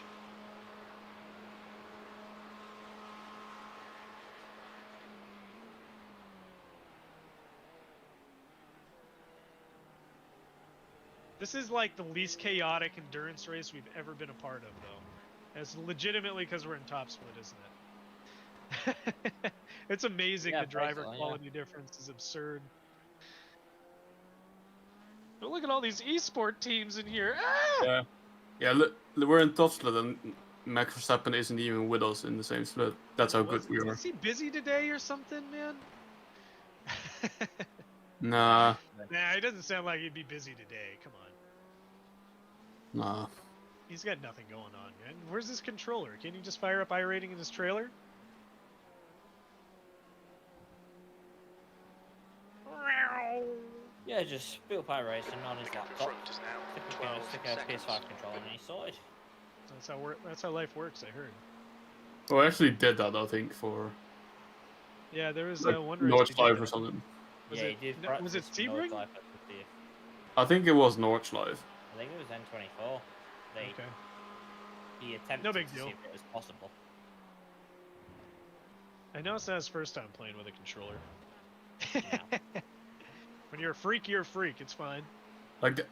Speaker 10: This is like the least chaotic endurance race we've ever been a part of, though. It's legitimately because we're in top split, isn't it? It's amazing.
Speaker 2: Yeah,
Speaker 10: The driver
Speaker 2: basically, yeah.
Speaker 10: quality difference is absurd. But look at all these esport teams in here. Ah!
Speaker 1: Yeah. Yeah, look, we're in top split and Max Verstappen isn't even with us in the same split. That's how good we are.
Speaker 10: Is he busy today or something, man?
Speaker 1: Nah,
Speaker 10: Nah, he doesn't sound like he'd be busy today. Come on.
Speaker 1: nah.
Speaker 10: He's got nothing going on, man. Where's his controller? Can't you just fire up iRating in his trailer?
Speaker 2: Yeah, just build up iRacing on his laptop. Stick a PS5 controller and he's sorted.
Speaker 10: That's how life works. I heard.
Speaker 1: Well, I actually did that, I think, for
Speaker 10: Yeah, there was
Speaker 1: like
Speaker 10: one race.
Speaker 1: North
Speaker 10: he did
Speaker 1: Live
Speaker 10: that.
Speaker 1: or something.
Speaker 10: Was
Speaker 2: Yeah,
Speaker 10: it,
Speaker 2: he did.
Speaker 10: no, was it
Speaker 2: practice for North
Speaker 10: Sebring?
Speaker 2: Life at the TF.
Speaker 1: I think it was North Live.
Speaker 2: I think it was N24.
Speaker 10: Okay.
Speaker 2: He attempted
Speaker 10: No big
Speaker 2: to
Speaker 10: deal.
Speaker 2: see if it was possible.
Speaker 10: I know it's not his first time playing with a controller.
Speaker 2: Yeah.
Speaker 10: When you're a freak, you're a freak. It's fine.
Speaker 1: Like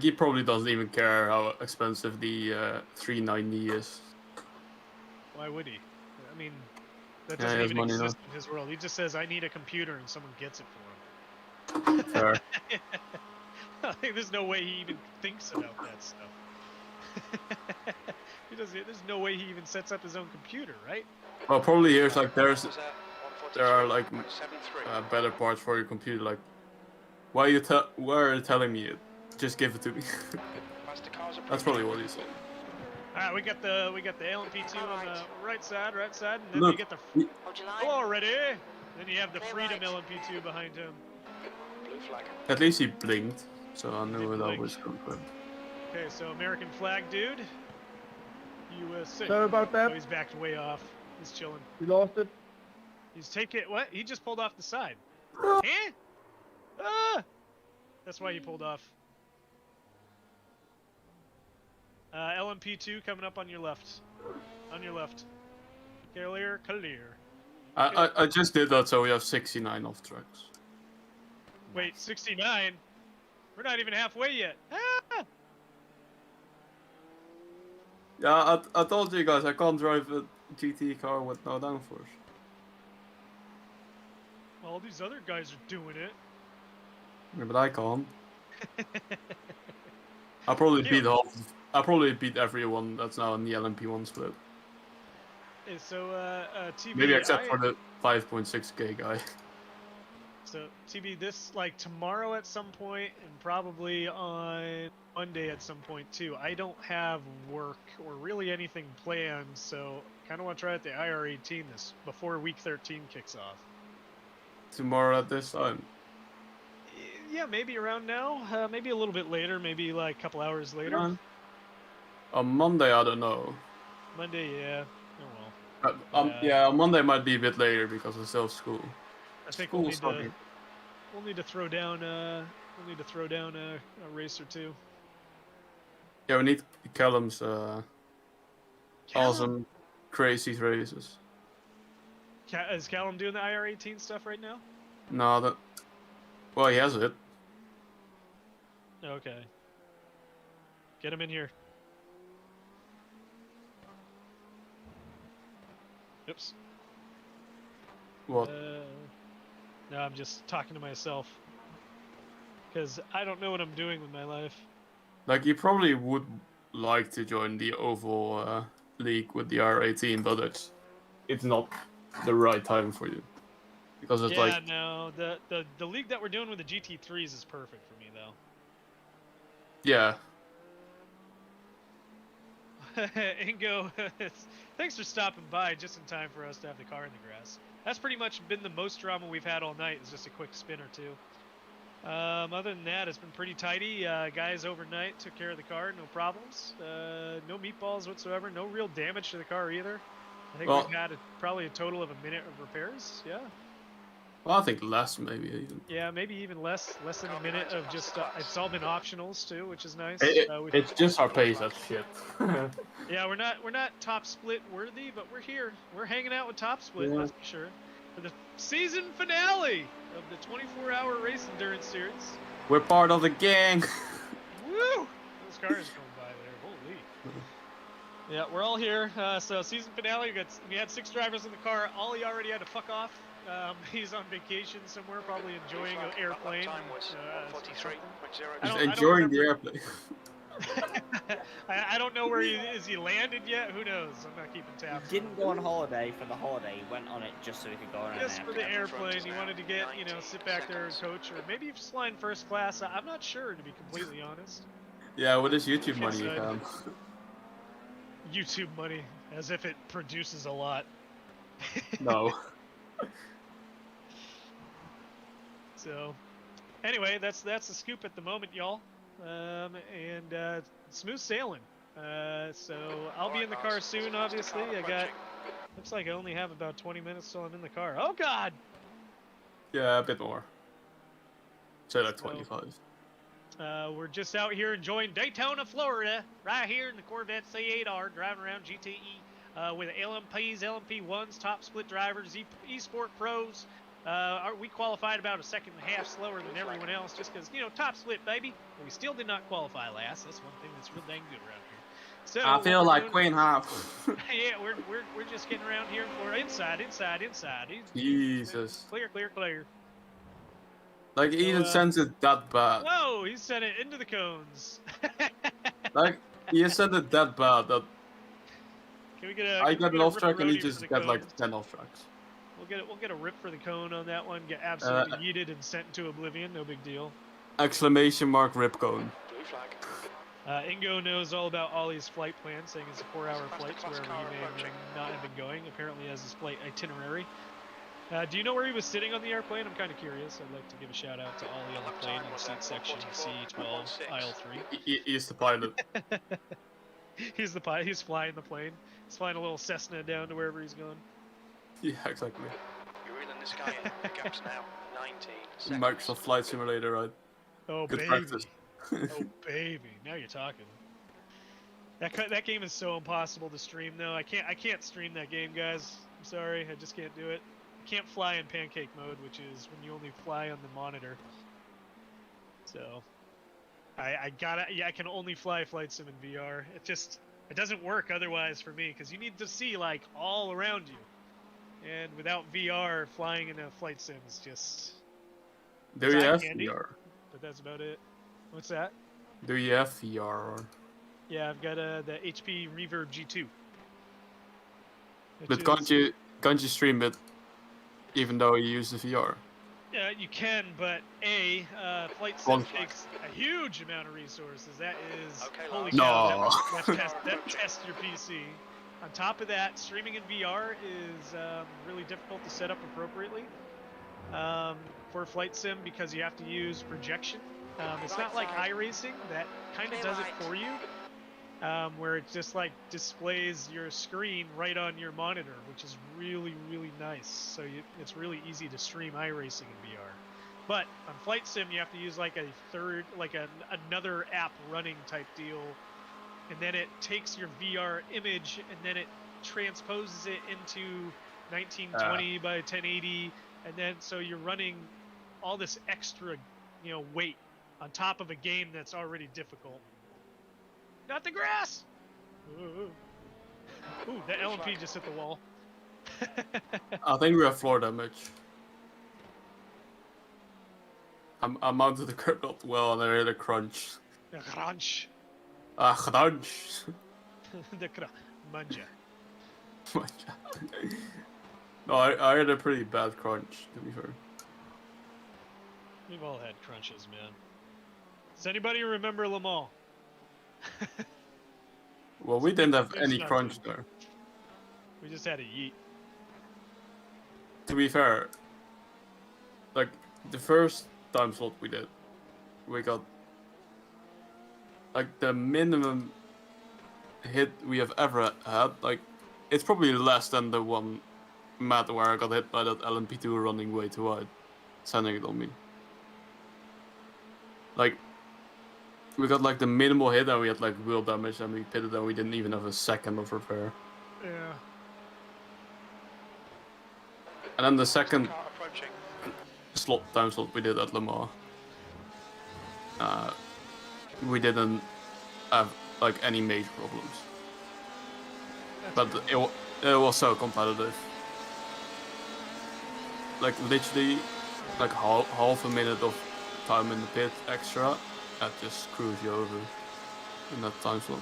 Speaker 1: he probably doesn't even care how expensive the 390 is.
Speaker 10: Why would he? I mean, that
Speaker 1: Yeah,
Speaker 10: doesn't
Speaker 1: he has
Speaker 10: even
Speaker 1: money
Speaker 10: exist in his world. He just says, "I need a computer," and someone gets it for him.
Speaker 1: Fair.
Speaker 10: Like, there's no way he even thinks about that stuff. He doesn't. There's no way he even sets up his own computer, right?
Speaker 1: Well, probably here's like there are like better parts for your computer. Like, why are you telling me it? Just give it to me. That's probably what he said.
Speaker 10: All right, we got the LMP2 on the right side, and then
Speaker 1: Look,
Speaker 10: you get the
Speaker 4: Hold your line.
Speaker 10: already. Then you have the Freedom LMP2 behind him.
Speaker 1: At least he blinked, so I knew
Speaker 10: He
Speaker 1: that
Speaker 10: blinked.
Speaker 1: was confirmed.
Speaker 10: Okay, so American flag dude. USA.
Speaker 7: So about that,
Speaker 10: Oh, he's backed way off. He's chilling.
Speaker 7: you lost it.
Speaker 10: He's taking what? He just pulled off the side. Eh? Ah! That's why he pulled off. LMP2 coming up on your left. On your left. Clear, clear.
Speaker 1: I just did that, so we have 69 off tracks.
Speaker 10: Wait, 69? We're not even halfway yet. Ah!
Speaker 1: Yeah, I told you guys I can't drive a GT car with no downforce.
Speaker 10: All these other guys are doing it.
Speaker 1: Yeah, but I can't. I probably beat everyone that's now in the LMP1 split.
Speaker 10: Okay, so TB,
Speaker 1: Maybe except for the 5.6k guy.
Speaker 10: So TB, this like tomorrow at some point, and probably on Monday at some point too. I don't have work or really anything planned, so kind of want to try out the IR18 this before week 13 kicks off.
Speaker 1: Tomorrow at this time.
Speaker 10: Yeah, maybe around now. Maybe a little bit later. Maybe like a couple hours later.
Speaker 1: On Monday, I don't know.
Speaker 10: Monday, yeah. Oh well.
Speaker 1: Yeah, on Monday might be a bit later because I still have school.
Speaker 10: I think
Speaker 1: School's
Speaker 10: we'll need to throw down a race or two.
Speaker 1: Yeah, we need Callum's
Speaker 10: Callum?
Speaker 1: awesome, crazy races.
Speaker 10: Is Callum doing the IR18 stuff right now?
Speaker 1: No, well, he has it.
Speaker 10: Okay. Get him in here. Oops.
Speaker 1: What?
Speaker 10: No, I'm just talking to myself. Because I don't know what I'm doing with my life.
Speaker 1: Like, you probably would like to join the Oval League with the R18, but it's not the right time for you. Because it's like...
Speaker 10: no, the league that we're doing with the GT3s is perfect for me, though.
Speaker 1: Yeah.
Speaker 10: Ingo, thanks for stopping by just in time for us to have the car in the grass. That's pretty much been the most drama we've had all night, is just a quick spin or two. Other than that, it's been pretty tidy. Guys overnight took care of the car, no problems. No meatballs whatsoever, no real damage to the car either. I think we've had probably a total of a minute of repairs, yeah?
Speaker 1: Well, I think less, maybe, even.
Speaker 10: Yeah, maybe even less than a minute of just, it's all been optionals too, which is nice.
Speaker 1: It's just our pace, that's shit.
Speaker 10: Yeah, we're not top split worthy, but we're here. We're hanging out with top split,
Speaker 1: Yeah.
Speaker 10: that's for sure. For the season finale of the 24-hour race endurance series.
Speaker 1: We're part of the gang!
Speaker 10: Woo! Those cars going by there, holy. Yeah, we're all here. So season finale, we had 6 drivers in the car. Ollie already had to fuck off. He's on vacation somewhere, probably enjoying an airplane.
Speaker 1: He's enjoying the airplane.
Speaker 10: I don't know where he landed yet. Who knows? I'm not keeping tabs.
Speaker 2: He didn't go on holiday for the holiday. He went on it just so he could go on
Speaker 10: Just
Speaker 2: an
Speaker 10: for the airplane. He wanted to get, sit back there and coach, or maybe just flying first class. I'm not sure, to be completely honest.
Speaker 1: Yeah, with this YouTube money you
Speaker 10: Inside.
Speaker 1: can.
Speaker 10: YouTube money, as if it produces a lot.
Speaker 1: No.
Speaker 10: So, anyway, that's the scoop at the moment, y'all. Smooth sailing. So I'll be in the car soon. Obviously, I got. Looks like I only have about 20 minutes till I'm in the car. Oh God!
Speaker 1: Yeah, a bit more. Say like 25.
Speaker 10: We're just out here enjoying Daytona, Florida, right here in the Corvette C8.R, driving around GTE with LMPs, LMP1s, top split drivers, eSport pros. We qualified about a second and a half slower than everyone else, just because, you know, top split, baby. But we still did not qualify last. That's one thing that's real dang good around here. So
Speaker 1: I feel like Queen half.
Speaker 10: Yeah, we're just getting around here in Florida. Inside.
Speaker 1: Jesus.
Speaker 10: Clear.
Speaker 1: Like, he even sends it that bad.
Speaker 10: Whoa, he sent it into the cones.
Speaker 1: Like, he sent it that bad that
Speaker 10: Can we get a?
Speaker 1: I get an off track and he
Speaker 10: ripperoni
Speaker 1: just
Speaker 10: for the
Speaker 1: get like
Speaker 10: cones?
Speaker 1: 10 off tracks.
Speaker 10: We'll get a rip for the cone on that one. Get absolutely yeeted and sent into oblivion. No big deal.
Speaker 1: Exclamation mark rip cone.
Speaker 5: Blue flag.
Speaker 10: Ingo knows all about Ollie's flight plan, saying it's a 4-hour flight to wherever he may or may not have been going. Apparently, has his flight itinerary. Do you know where he was sitting on the airplane? I'm kind of curious. I'd like to give a shout out to Ollie on the plane in seat section C12, aisle 3.
Speaker 1: He's the pilot.
Speaker 10: He's the pilot. He's flying the plane. He's flying a little Cessna down to wherever he's going.
Speaker 1: Yeah, exactly.
Speaker 5: You're in the sky. The gap's now 19 seconds.
Speaker 1: Microsoft Flight Simulator, right?
Speaker 10: Oh,
Speaker 1: Good
Speaker 10: baby.
Speaker 1: practice.
Speaker 10: Oh, baby. Now you're talking. That game is so impossible to stream, though. I can't stream that game, guys. I'm sorry. I just can't do it. I can't fly in pancake mode, which is when you only fly on the monitor. So, I can only fly Flight Sim in VR. It doesn't work otherwise for me, because you need to see, like, all around you. And without VR, flying in a Flight Sim is just...
Speaker 1: Do you have
Speaker 10: handy,
Speaker 1: VR?
Speaker 10: but that's about it. What's that?
Speaker 1: Do you have VR? Or...
Speaker 10: Yeah, I've got the HP Reverb G2.
Speaker 1: But can't you stream it even though you use the VR?
Speaker 10: Yeah, you can, but Flight Sim
Speaker 1: One-
Speaker 10: takes a huge amount of resources. That is,
Speaker 5: Okay,
Speaker 10: holy
Speaker 1: No.
Speaker 10: cow, that tests your PC. On top of that, streaming in VR is really difficult to set up appropriately for Flight Sim because you have to use projection. It's not like iRacing that kind of does it for you, where it just like displays your screen right on your monitor, which is really, really nice. So it's really easy to stream iRacing in VR. But on Flight Sim, you have to use like another app running type deal, and then it takes your VR image and then it transposes it into 1920 by 1080, and then so you're running all this extra, weight on top of a game that's already difficult. Not the grass! Ooh, that LMP just hit the wall.
Speaker 1: I think we have floor damage. I mounted the curb not well and I heard a crunch.
Speaker 10: The crunch.
Speaker 1: Crunch.
Speaker 10: The manja.
Speaker 1: No, I heard a pretty bad crunch, to be fair.
Speaker 10: We've all had crunches, man. Does anybody remember Le Mans?
Speaker 1: Well, we didn't have
Speaker 10: It's
Speaker 1: any
Speaker 10: not
Speaker 1: crunch
Speaker 10: too-
Speaker 1: there.
Speaker 10: We just had a yeet.
Speaker 1: To be fair, like, the first time slot we did, we got, like, the minimum hit we have ever had. Like, it's probably less than the one map where I got hit by that LMP2 running way too wide, sending it on me. Like, we got like the minimal hit and we had like wheel damage and we pitted and we didn't even have a second of repair.
Speaker 10: Yeah.
Speaker 1: And then the second
Speaker 5: Car approaching.
Speaker 1: time slot we did at Le Mans, we didn't have like any major problems. But it was so competitive. Like literally, like half a minute of time in the pit extra, that just screws you over in that time slot.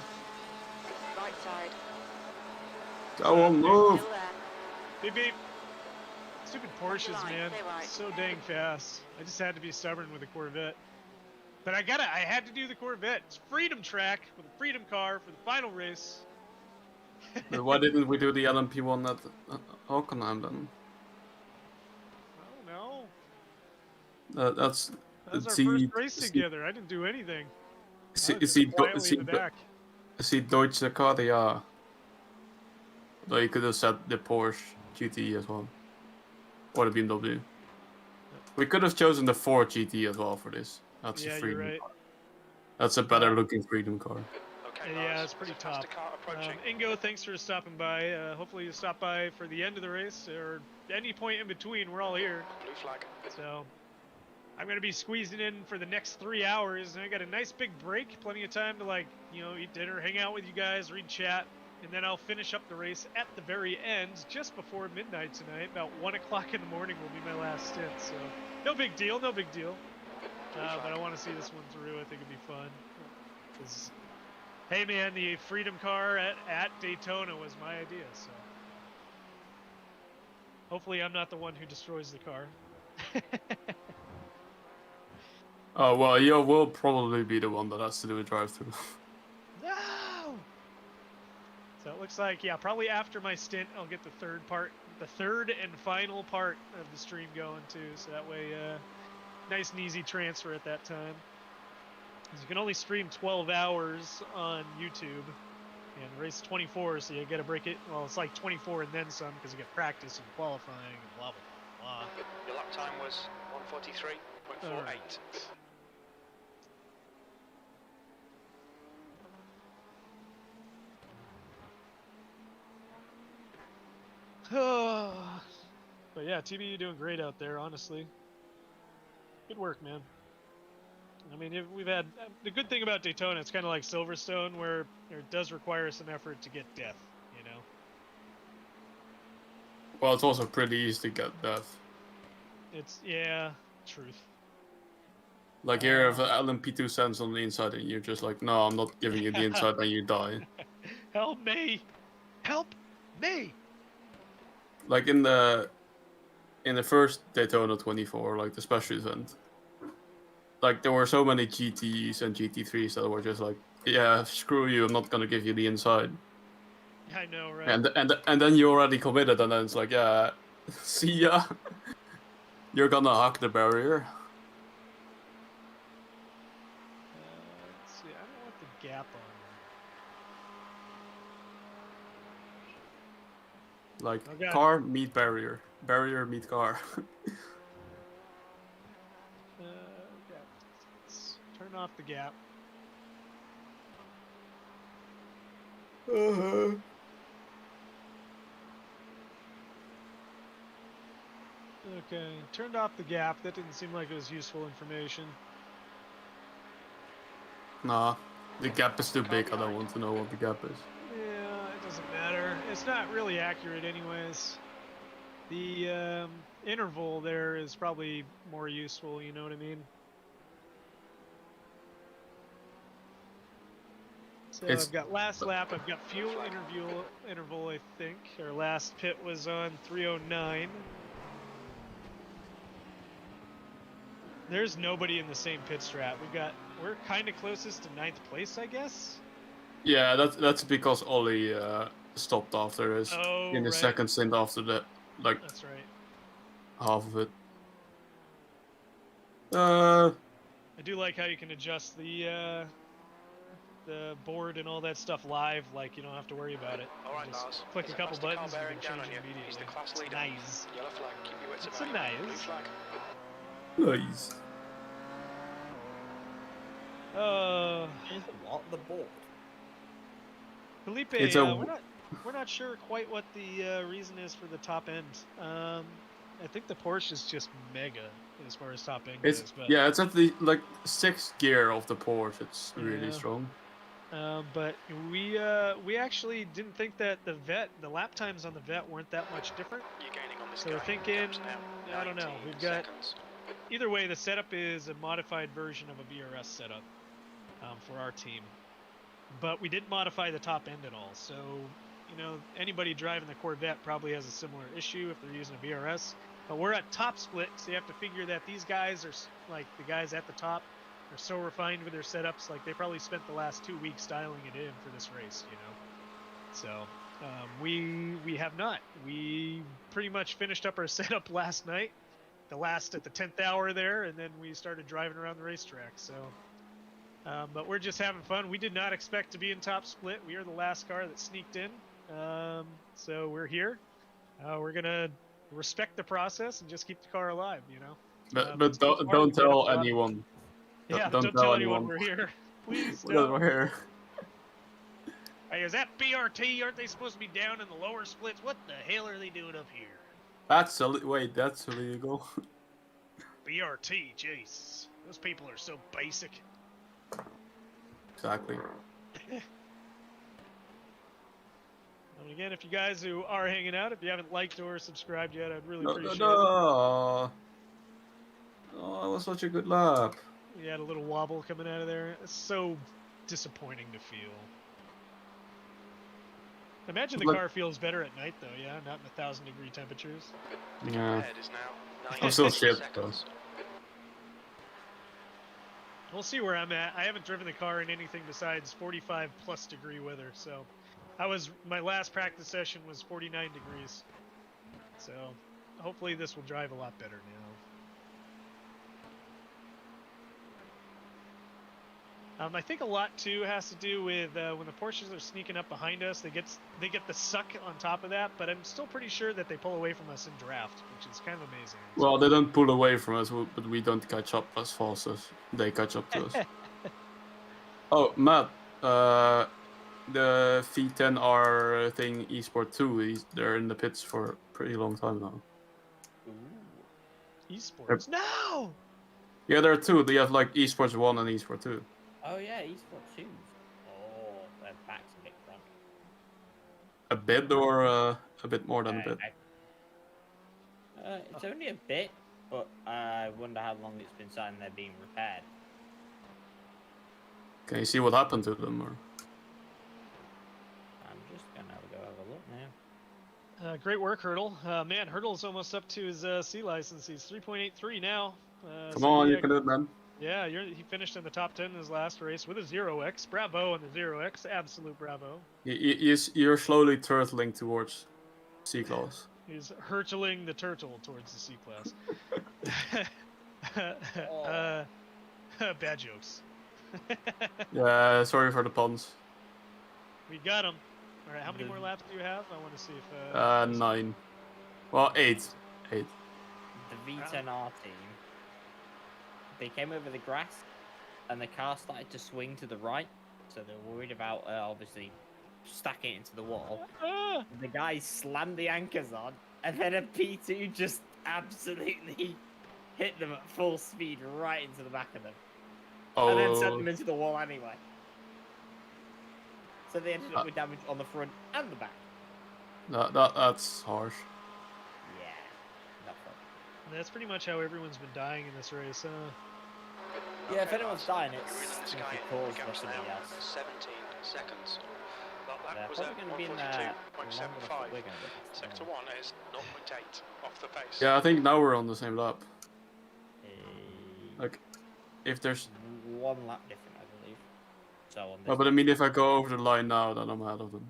Speaker 4: Right side.
Speaker 1: Go on, move!
Speaker 4: Still there.
Speaker 10: Beep beep. Stupid Porsches,
Speaker 4: Stay right,
Speaker 10: man.
Speaker 4: stay right.
Speaker 10: So dang fast. I just had to be stubborn with a Corvette. But I had to do the Corvette. It's Freedom Track with a Freedom car for the final race.
Speaker 1: But why didn't we do the LMP one at Hockenheim then?
Speaker 10: I don't know.
Speaker 1: That's
Speaker 10: That was our
Speaker 1: see,
Speaker 10: first race together. I didn't do anything. I was
Speaker 1: see,
Speaker 10: just quietly in the back.
Speaker 1: see Deutsche Karte, yeah. Though you could have said the Porsche GTE as well. Or the BMW. We could have chosen the Ford GTE as well for this. That's
Speaker 10: Yeah,
Speaker 1: a
Speaker 10: you're
Speaker 1: freedom
Speaker 10: right.
Speaker 1: car. That's a better looking freedom car.
Speaker 5: Okay,
Speaker 10: Yeah,
Speaker 5: Lars,
Speaker 10: it's pretty
Speaker 5: there's a faster
Speaker 10: top.
Speaker 5: car approaching.
Speaker 10: Ingo, thanks for stopping by. Hopefully you stop by for the end of the race or any point in between. We're all here.
Speaker 5: Blue flag.
Speaker 10: So I'm going to be squeezing in for the next 3 hours. And I got a nice big break. Plenty of time to, like, you know, eat dinner, hang out with you guys, read chat. And then I'll finish up the race at the very end, just before midnight tonight. About 1 o'clock in the morning will be my last stint. So no big deal, no big deal. But I want to see this one through. I think it'd be fun. 'Cause, hey man, the Freedom car at Daytona was my idea, so hopefully I'm not the one who destroys the car.
Speaker 1: Oh well, you will probably be the one that has to do a drive-through.
Speaker 10: No! So it looks like, yeah, probably after my stint, I'll get the third and final part of the stream going too, so that way, nice and easy transfer at that time. Because you can only stream 12 hours on YouTube, and race 24, so you got to break it. Well, it's like 24 and then some, because you get practice and qualifying and blah, blah, blah.
Speaker 5: Your lap time was 1:43.48.
Speaker 10: But yeah, TB, you're doing great out there, honestly. Good work, man. I mean, we've had the good thing about Daytona. It's kind of like Silverstone, where it does require some effort to get death. You know.
Speaker 1: Well, it's also pretty easy to get death.
Speaker 10: It's truth.
Speaker 1: Like here, if LMP2 sends on the inside, and you're just like, no, I'm not giving you the inside, and you die.
Speaker 10: Help me! Help me!
Speaker 1: Like in the first Daytona 24, like the special event, like there were so many GTs and GT3s that were just like, yeah, screw you, I'm not gonna give you the inside.
Speaker 10: I know, right?
Speaker 1: And then you already committed, and then it's like, yeah, see ya. You're gonna hack the barrier.
Speaker 10: Let's see. I don't want the gap on.
Speaker 1: Like
Speaker 10: Okay.
Speaker 1: car meet barrier, barrier meet car.
Speaker 10: Okay. Let's turn off the gap. Okay, turned off the gap. That didn't seem like it was useful information.
Speaker 1: Nah, the gap is too big. I don't want to know what the gap is.
Speaker 10: Yeah, it doesn't matter. It's not really accurate anyways. The interval there is probably more useful, you know what I mean? So I've got last lap, I've got fuel interval, I think. Our last pit was on 309. There's nobody in the same pit strat. We're kind of closest to 9th place, I guess.
Speaker 1: Yeah, that's because Ollie stopped after his in the
Speaker 10: right.
Speaker 1: second stint after that, like
Speaker 10: That's right.
Speaker 1: half of it.
Speaker 10: I do like how you can adjust the board and all that stuff live. Like you don't have to worry about it.
Speaker 5: All right,
Speaker 10: Just
Speaker 5: Lars.
Speaker 10: click a
Speaker 5: There's
Speaker 10: couple
Speaker 5: faster car
Speaker 10: buttons and
Speaker 5: bearing
Speaker 10: you can
Speaker 5: down
Speaker 10: change
Speaker 5: on
Speaker 10: it
Speaker 5: you. He's
Speaker 10: immediately.
Speaker 5: the class
Speaker 10: It's
Speaker 5: leader.
Speaker 10: nice.
Speaker 5: Yellow flag. Keep your wits
Speaker 10: It's
Speaker 5: about
Speaker 10: a
Speaker 5: you.
Speaker 10: nice.
Speaker 5: Blue flag.
Speaker 1: Nice.
Speaker 2: What? The board?
Speaker 10: Felipe,
Speaker 1: It's
Speaker 10: we're not sure quite what the reason is for the top end. I think the Porsche is just mega as far as top end
Speaker 1: It's
Speaker 10: goes. But
Speaker 1: yeah, it's at the like 6th gear of the Porsche. It's really
Speaker 10: Yeah.
Speaker 1: strong.
Speaker 10: but we actually didn't think that the lap times on the Vet weren't that much different.
Speaker 5: You're gaining on this
Speaker 10: So we're
Speaker 5: guy.
Speaker 10: thinking,
Speaker 5: Gaps now.
Speaker 10: I don't know.
Speaker 5: 19
Speaker 10: We've got
Speaker 5: seconds.
Speaker 10: either way. The setup is a modified version of a BRS setup for our team, but we didn't modify the top end at all. So you know, anybody driving the Corvette probably has a similar issue if they're using a BRS. But we're at top split, so you have to figure that these guys are like the guys at the top They're so refined with their setups. Like they probably spent the last 2 weeks dialing it in for this race, you know. So we have not. We pretty much finished up our setup last night, at the 10th hour there, and then we started driving around the racetrack. So, but we're just having fun. We did not expect to be in top split. We are the last car that sneaked in. So we're here. We're gonna respect the process and just keep the car alive, you know.
Speaker 1: But don't tell anyone.
Speaker 10: Yeah, don't tell anyone we're here. Please
Speaker 1: That
Speaker 10: don't.
Speaker 1: we're here.
Speaker 10: Hey, is that B.R.T? Aren't they supposed to be down in the lower splits? What the hell are they doing up here?
Speaker 1: That's wait, that's illegal.
Speaker 10: B.R.T, jeez. Those people are so basic.
Speaker 1: Exactly.
Speaker 10: And again, if you guys who are hanging out, if you haven't liked or subscribed yet, I'd really appreciate it.
Speaker 1: Oh, that was such a good lap.
Speaker 10: We had a little wobble coming out of there. It's so disappointing to feel. Imagine the car feels better at night, though, yeah? Not in 1,000-degree temperatures.
Speaker 1: Yeah.
Speaker 5: Is now
Speaker 1: I'm still shit, though.
Speaker 10: We'll see where I'm at. I haven't driven the car in anything besides 45+ degree weather, so my last practice session was 49 degrees. So hopefully this will drive a lot better now. I think a lot too has to do with when the Porsches are sneaking up behind us, they get the suck on top of that. But I'm still pretty sure that they pull away from us in draft, which is kind of amazing.
Speaker 1: Well, they don't pull away from us, but we don't catch up as fast as they catch up to us. Oh, Matt, the V10R thing, eSport 2, they're in the pits for a pretty long time now.
Speaker 10: Ooh. Esports? No!
Speaker 1: Yeah, there are two. They have like eSports 1 and eSport 2.
Speaker 2: Oh yeah, eSport 2. Oh, their back's a bit front.
Speaker 1: A bit or a bit more than a bit?
Speaker 2: It's only a bit, but I wonder how long it's been sat in there being repaired.
Speaker 1: Can you see what happened to them? Or?
Speaker 2: I'm just gonna go have a look now.
Speaker 10: Great work, Hurdle. Man, Hurdle's almost up to his C license. He's 3.83 now.
Speaker 1: Come on, you can do it, man.
Speaker 10: Yeah, he finished in the top 10 in his last race with a 0x. Bravo on the 0x. Absolute bravo.
Speaker 1: You're slowly turtling towards C-Class.
Speaker 10: He's hurtling the turtle towards the C-Class. Bad jokes.
Speaker 1: Yeah, sorry for the puns.
Speaker 10: We got him. All right, how many more laps do you have? I want to see if...
Speaker 1: 9. Well, 8. 8.
Speaker 2: The V10R team, they came over the grass, and the car started to swing to the right, so they were worried about, obviously, stacking it into the wall. The guy slammed the anchors on, and then a P2 just absolutely hit them at full speed right into the back of them.
Speaker 1: Oh.
Speaker 2: And then sent them into the wall anyway. So they ended up with damage on the front and the back.
Speaker 1: That's harsh.
Speaker 2: Yeah, not fun.
Speaker 10: And that's pretty much how everyone's been dying in this race,
Speaker 2: Yeah, if anyone's dying, it's
Speaker 5: this
Speaker 2: if
Speaker 5: guy
Speaker 2: you cause
Speaker 5: becomes
Speaker 2: somebody
Speaker 5: now
Speaker 2: else.
Speaker 5: 17 seconds. That
Speaker 2: They're
Speaker 5: was
Speaker 2: probably going to be in there longer than I thought
Speaker 5: 142.75.
Speaker 2: we're going to be.
Speaker 5: Sector 1 is 0.8 off the pace.
Speaker 1: Yeah, I think now we're on the same lap. Like, if there's...
Speaker 2: One lap different, I believe. So on this
Speaker 1: Oh, but I mean, if I go over the line now, then I'm ahead of them.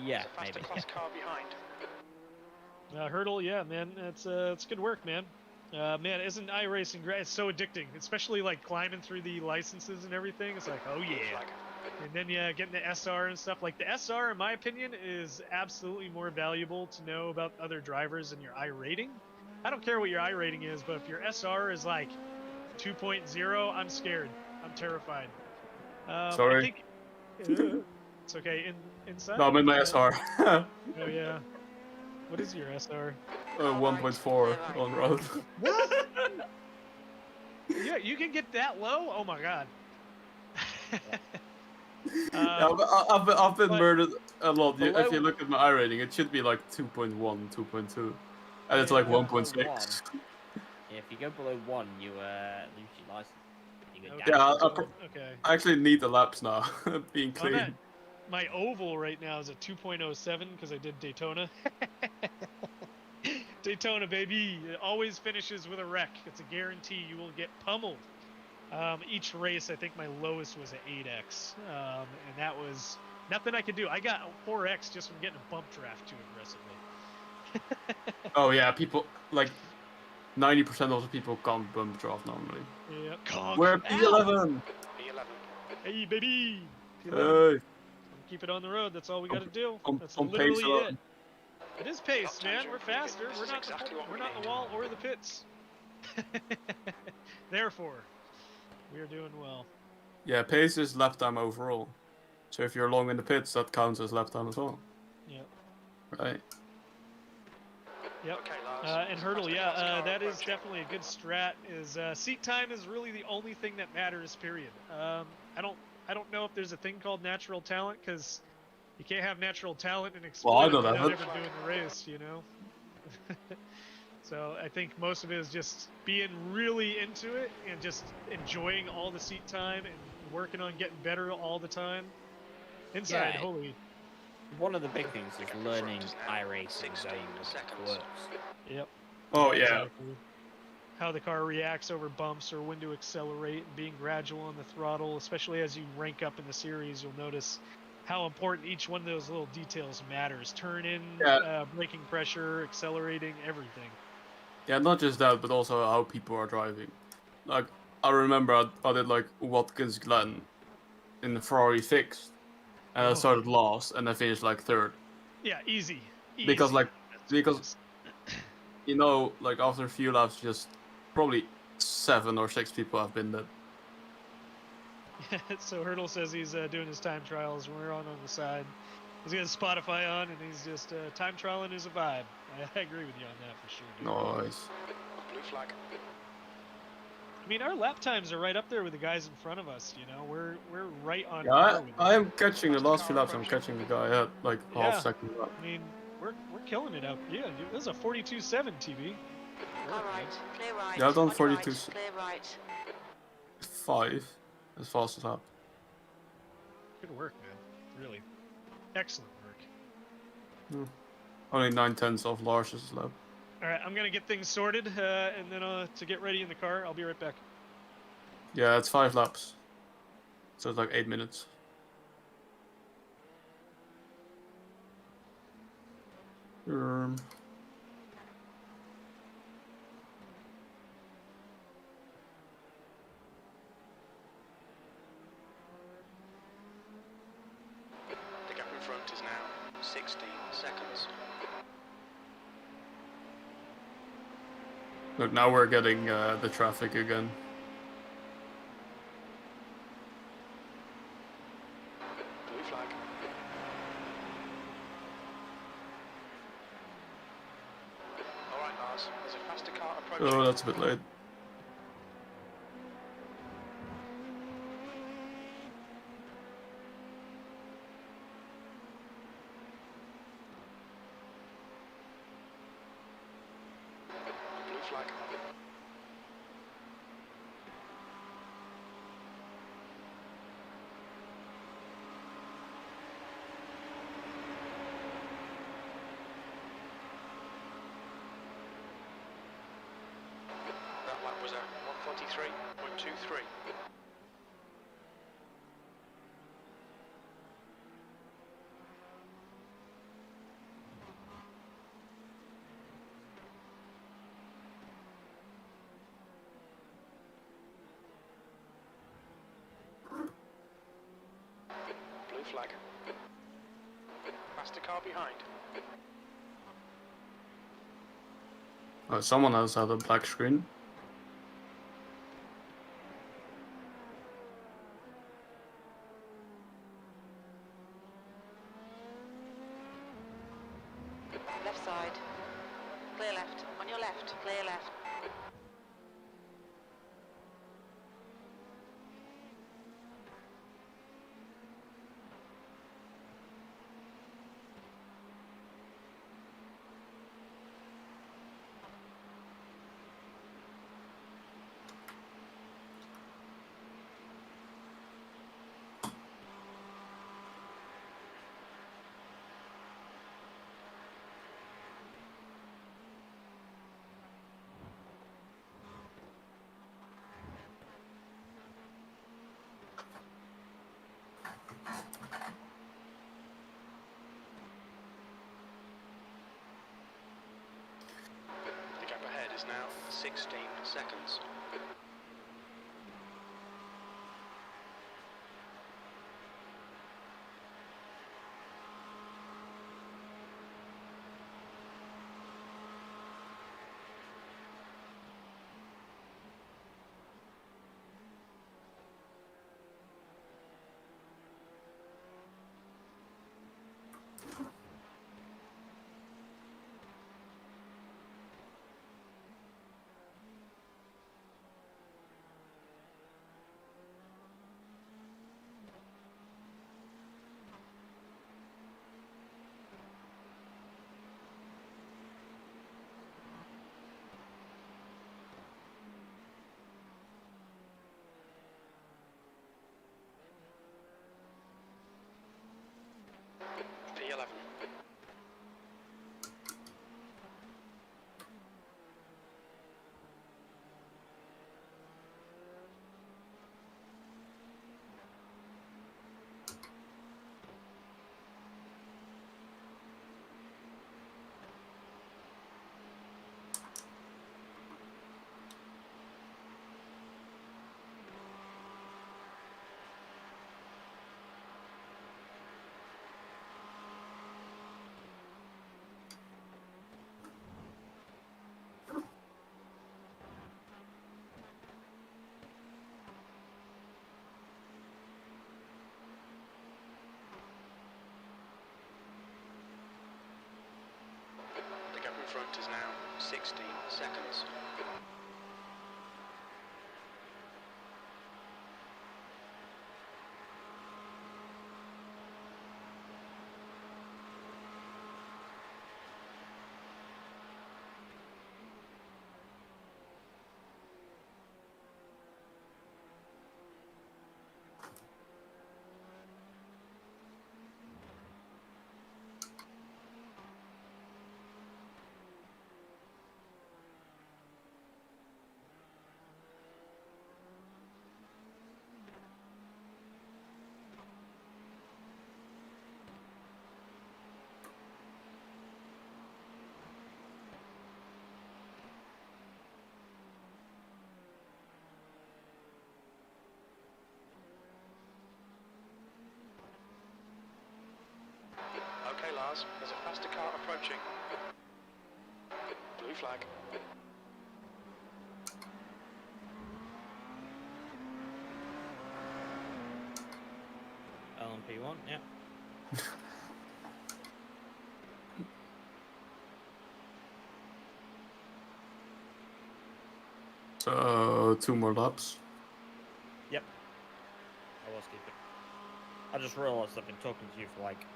Speaker 2: Yeah,
Speaker 5: Faster
Speaker 2: maybe.
Speaker 5: class car behind.
Speaker 10: Hurdle, yeah, man, it's good work, man. Man, isn't iRacing great? It's so addicting, especially like climbing through the licenses and everything. It's like, oh yeah. And then yeah, getting the SR and stuff. Like the SR, in my opinion, is absolutely more valuable to know about other drivers than your iRating. I don't care what your iRating is, but if your SR is like 2.0, I'm scared. I'm terrified.
Speaker 1: Sorry.
Speaker 10: I think, it's okay. Inside?
Speaker 1: No, I'm in my SR.
Speaker 10: Oh yeah. What is your SR?
Speaker 1: 1.4 on road.
Speaker 10: What? Yeah, you can get that low? Oh my god.
Speaker 1: Yeah, I've been murdered a lot.
Speaker 2: below-
Speaker 1: If you look at my iRating, it should be like 2.1, 2.2. And it's like 1.6.
Speaker 2: Yeah, if you go below 1, you lose your license. You go
Speaker 10: Okay.
Speaker 2: down.
Speaker 1: Yeah,
Speaker 10: Okay.
Speaker 1: I actually need the laps now, being
Speaker 10: I'm
Speaker 1: clean.
Speaker 10: at, my oval right now is at 2.07 because I did Daytona. Daytona, baby. It always finishes with a wreck. It's a guarantee. You will get pummeled. Each race, I think my lowest was an 8x, and that was nothing I could do. I got a 4x just from getting a bump draft too aggressively.
Speaker 1: Oh yeah, people like 90% of the people can't bump draft normally.
Speaker 10: Yeah, conk.
Speaker 1: We're
Speaker 10: Ow!
Speaker 1: P11.
Speaker 5: P11.
Speaker 10: Hey, baby.
Speaker 1: Hey.
Speaker 10: Keep it on the road. That's all we got to do. That's
Speaker 1: on
Speaker 10: literally
Speaker 1: pace alone.
Speaker 10: it. It is pace, man. We're faster. We're not the wall or the pits. Therefore, we are doing well.
Speaker 1: Yeah, pace is lap time overall. So if you're long in the pits, that counts as lap time as well.
Speaker 10: Yep.
Speaker 1: Right.
Speaker 10: Yep.
Speaker 5: Okay, Lars.
Speaker 10: And hurdle, yeah, that is definitely a good strat. Is seat time is really the only thing that matters. Period. I don't know if there's a thing called natural talent, because you can't have natural talent and exploit
Speaker 1: Well, I
Speaker 10: it
Speaker 1: don't
Speaker 10: without
Speaker 1: have
Speaker 10: ever
Speaker 1: it.
Speaker 10: doing the race, you know. So I think most of it is just being really into it and just enjoying all the seat time and working on getting better all the time. Inside,
Speaker 2: Yeah.
Speaker 10: holy.
Speaker 2: One of the big things is learning iRacing zones works.
Speaker 10: Yep.
Speaker 1: Oh yeah.
Speaker 10: Exactly. How the car reacts over bumps or when to accelerate and being gradual on the throttle, especially as you rank up in the series, you'll notice how important each one of those little details matters. Turn in, braking pressure, accelerating, everything.
Speaker 1: Yeah, not just that, but also how people are driving. Like, I remember I did like Watkins Glen in the Ferrari fixed, and I started last, and I finished like third.
Speaker 10: Yeah, easy.
Speaker 1: Because
Speaker 10: Easy.
Speaker 1: because you know, like after a few laps, just probably 7 or 6 people have been dead.
Speaker 10: So Hurdle says he's doing his time trials. We're on the side. He's got his Spotify on, and he's just time trialing is a vibe. I agree with you on that for sure. Dude.
Speaker 1: Nice.
Speaker 5: Blue flag.
Speaker 10: I mean, our lap times are right up there with the guys in front of us. You know, we're right on.
Speaker 1: Yeah,
Speaker 10: par with
Speaker 1: I
Speaker 10: them.
Speaker 1: am catching the last few laps. I'm catching the guy at like half second lap.
Speaker 10: I mean, we're killing it out. Yeah, dude, this is a 42.7 TV.
Speaker 4: All right, clear right.
Speaker 1: Yeah, I've done
Speaker 4: On your
Speaker 1: 42.
Speaker 4: right, clear right.
Speaker 1: 5 as fast as lap.
Speaker 10: Good work, man. Really, excellent work.
Speaker 1: Only 9/10 of Lars's lap.
Speaker 10: All right, I'm gonna get things sorted, and then to get ready in the car, I'll be right back.
Speaker 1: Yeah, it's 5 laps. So it's like 8 minutes.
Speaker 5: The gap in front is now 16 seconds.
Speaker 1: Look, now we're getting the traffic again.
Speaker 5: Blue flag. All right, Lars. There's a faster car approaching.
Speaker 1: Oh, that's a bit late.
Speaker 5: Blue flag. That lap was at 1:43.23. Blue flag. Faster car behind.
Speaker 1: Oh, someone else had a black screen.
Speaker 4: Left side. Clear left. On your left, clear left.
Speaker 5: is now 16 seconds. P11. The gap in front is now 16 seconds. Okay, Lars, there's a faster car approaching. Blue flag.
Speaker 2: LMP1, yeah.
Speaker 1: So 2 more laps.
Speaker 2: Yep. I was keeping. I just realised I've been talking to you for like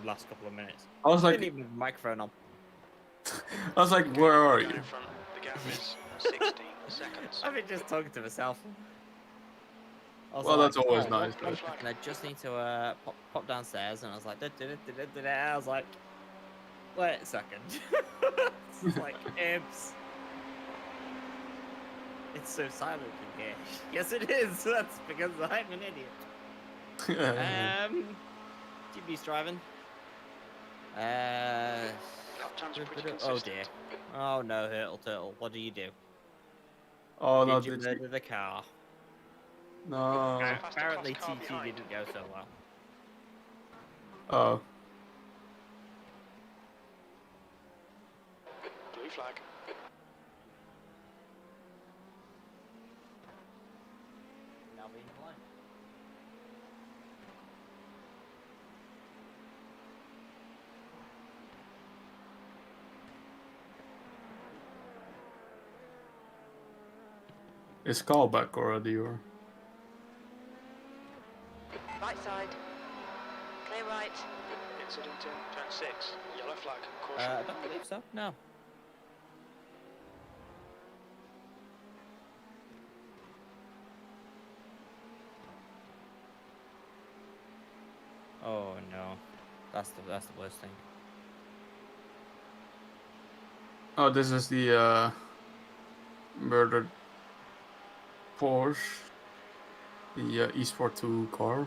Speaker 2: last couple of minutes.
Speaker 1: I was like,
Speaker 2: Didn't even have the microphone on.
Speaker 1: I was like, where are
Speaker 5: Down
Speaker 1: you?
Speaker 5: in front, the gap is 16 seconds.
Speaker 2: I've been just talking to myself. I was
Speaker 1: Well,
Speaker 2: like,
Speaker 1: that's always
Speaker 2: oh,
Speaker 1: nice,
Speaker 2: one
Speaker 1: though.
Speaker 2: second, I just need to pop downstairs, and I was like, I was like, wait a second. It's like, oops. It's so silent in here. Yes, it is. That's because I'm an idiot. GB's driving.
Speaker 5: Lap times are pretty
Speaker 2: Oh
Speaker 5: consistent.
Speaker 2: dear. Oh no, Turtle. What do you do?
Speaker 1: Oh no,
Speaker 2: Did you
Speaker 1: did
Speaker 2: murder the car?
Speaker 1: No.
Speaker 2: Apparently
Speaker 5: Faster car
Speaker 2: TT
Speaker 5: behind.
Speaker 2: didn't go so well.
Speaker 1: Oh.
Speaker 5: Blue flag.
Speaker 2: Now being blind.
Speaker 1: Is Carl back already, or?
Speaker 4: Right side. Clear right.
Speaker 5: Incident in turn 6. Yellow flag.
Speaker 2: I
Speaker 5: Caution.
Speaker 2: don't believe so. No. Oh no, that's the worst thing.
Speaker 1: Oh, this is the murdered Porsche, the Esport 2 car.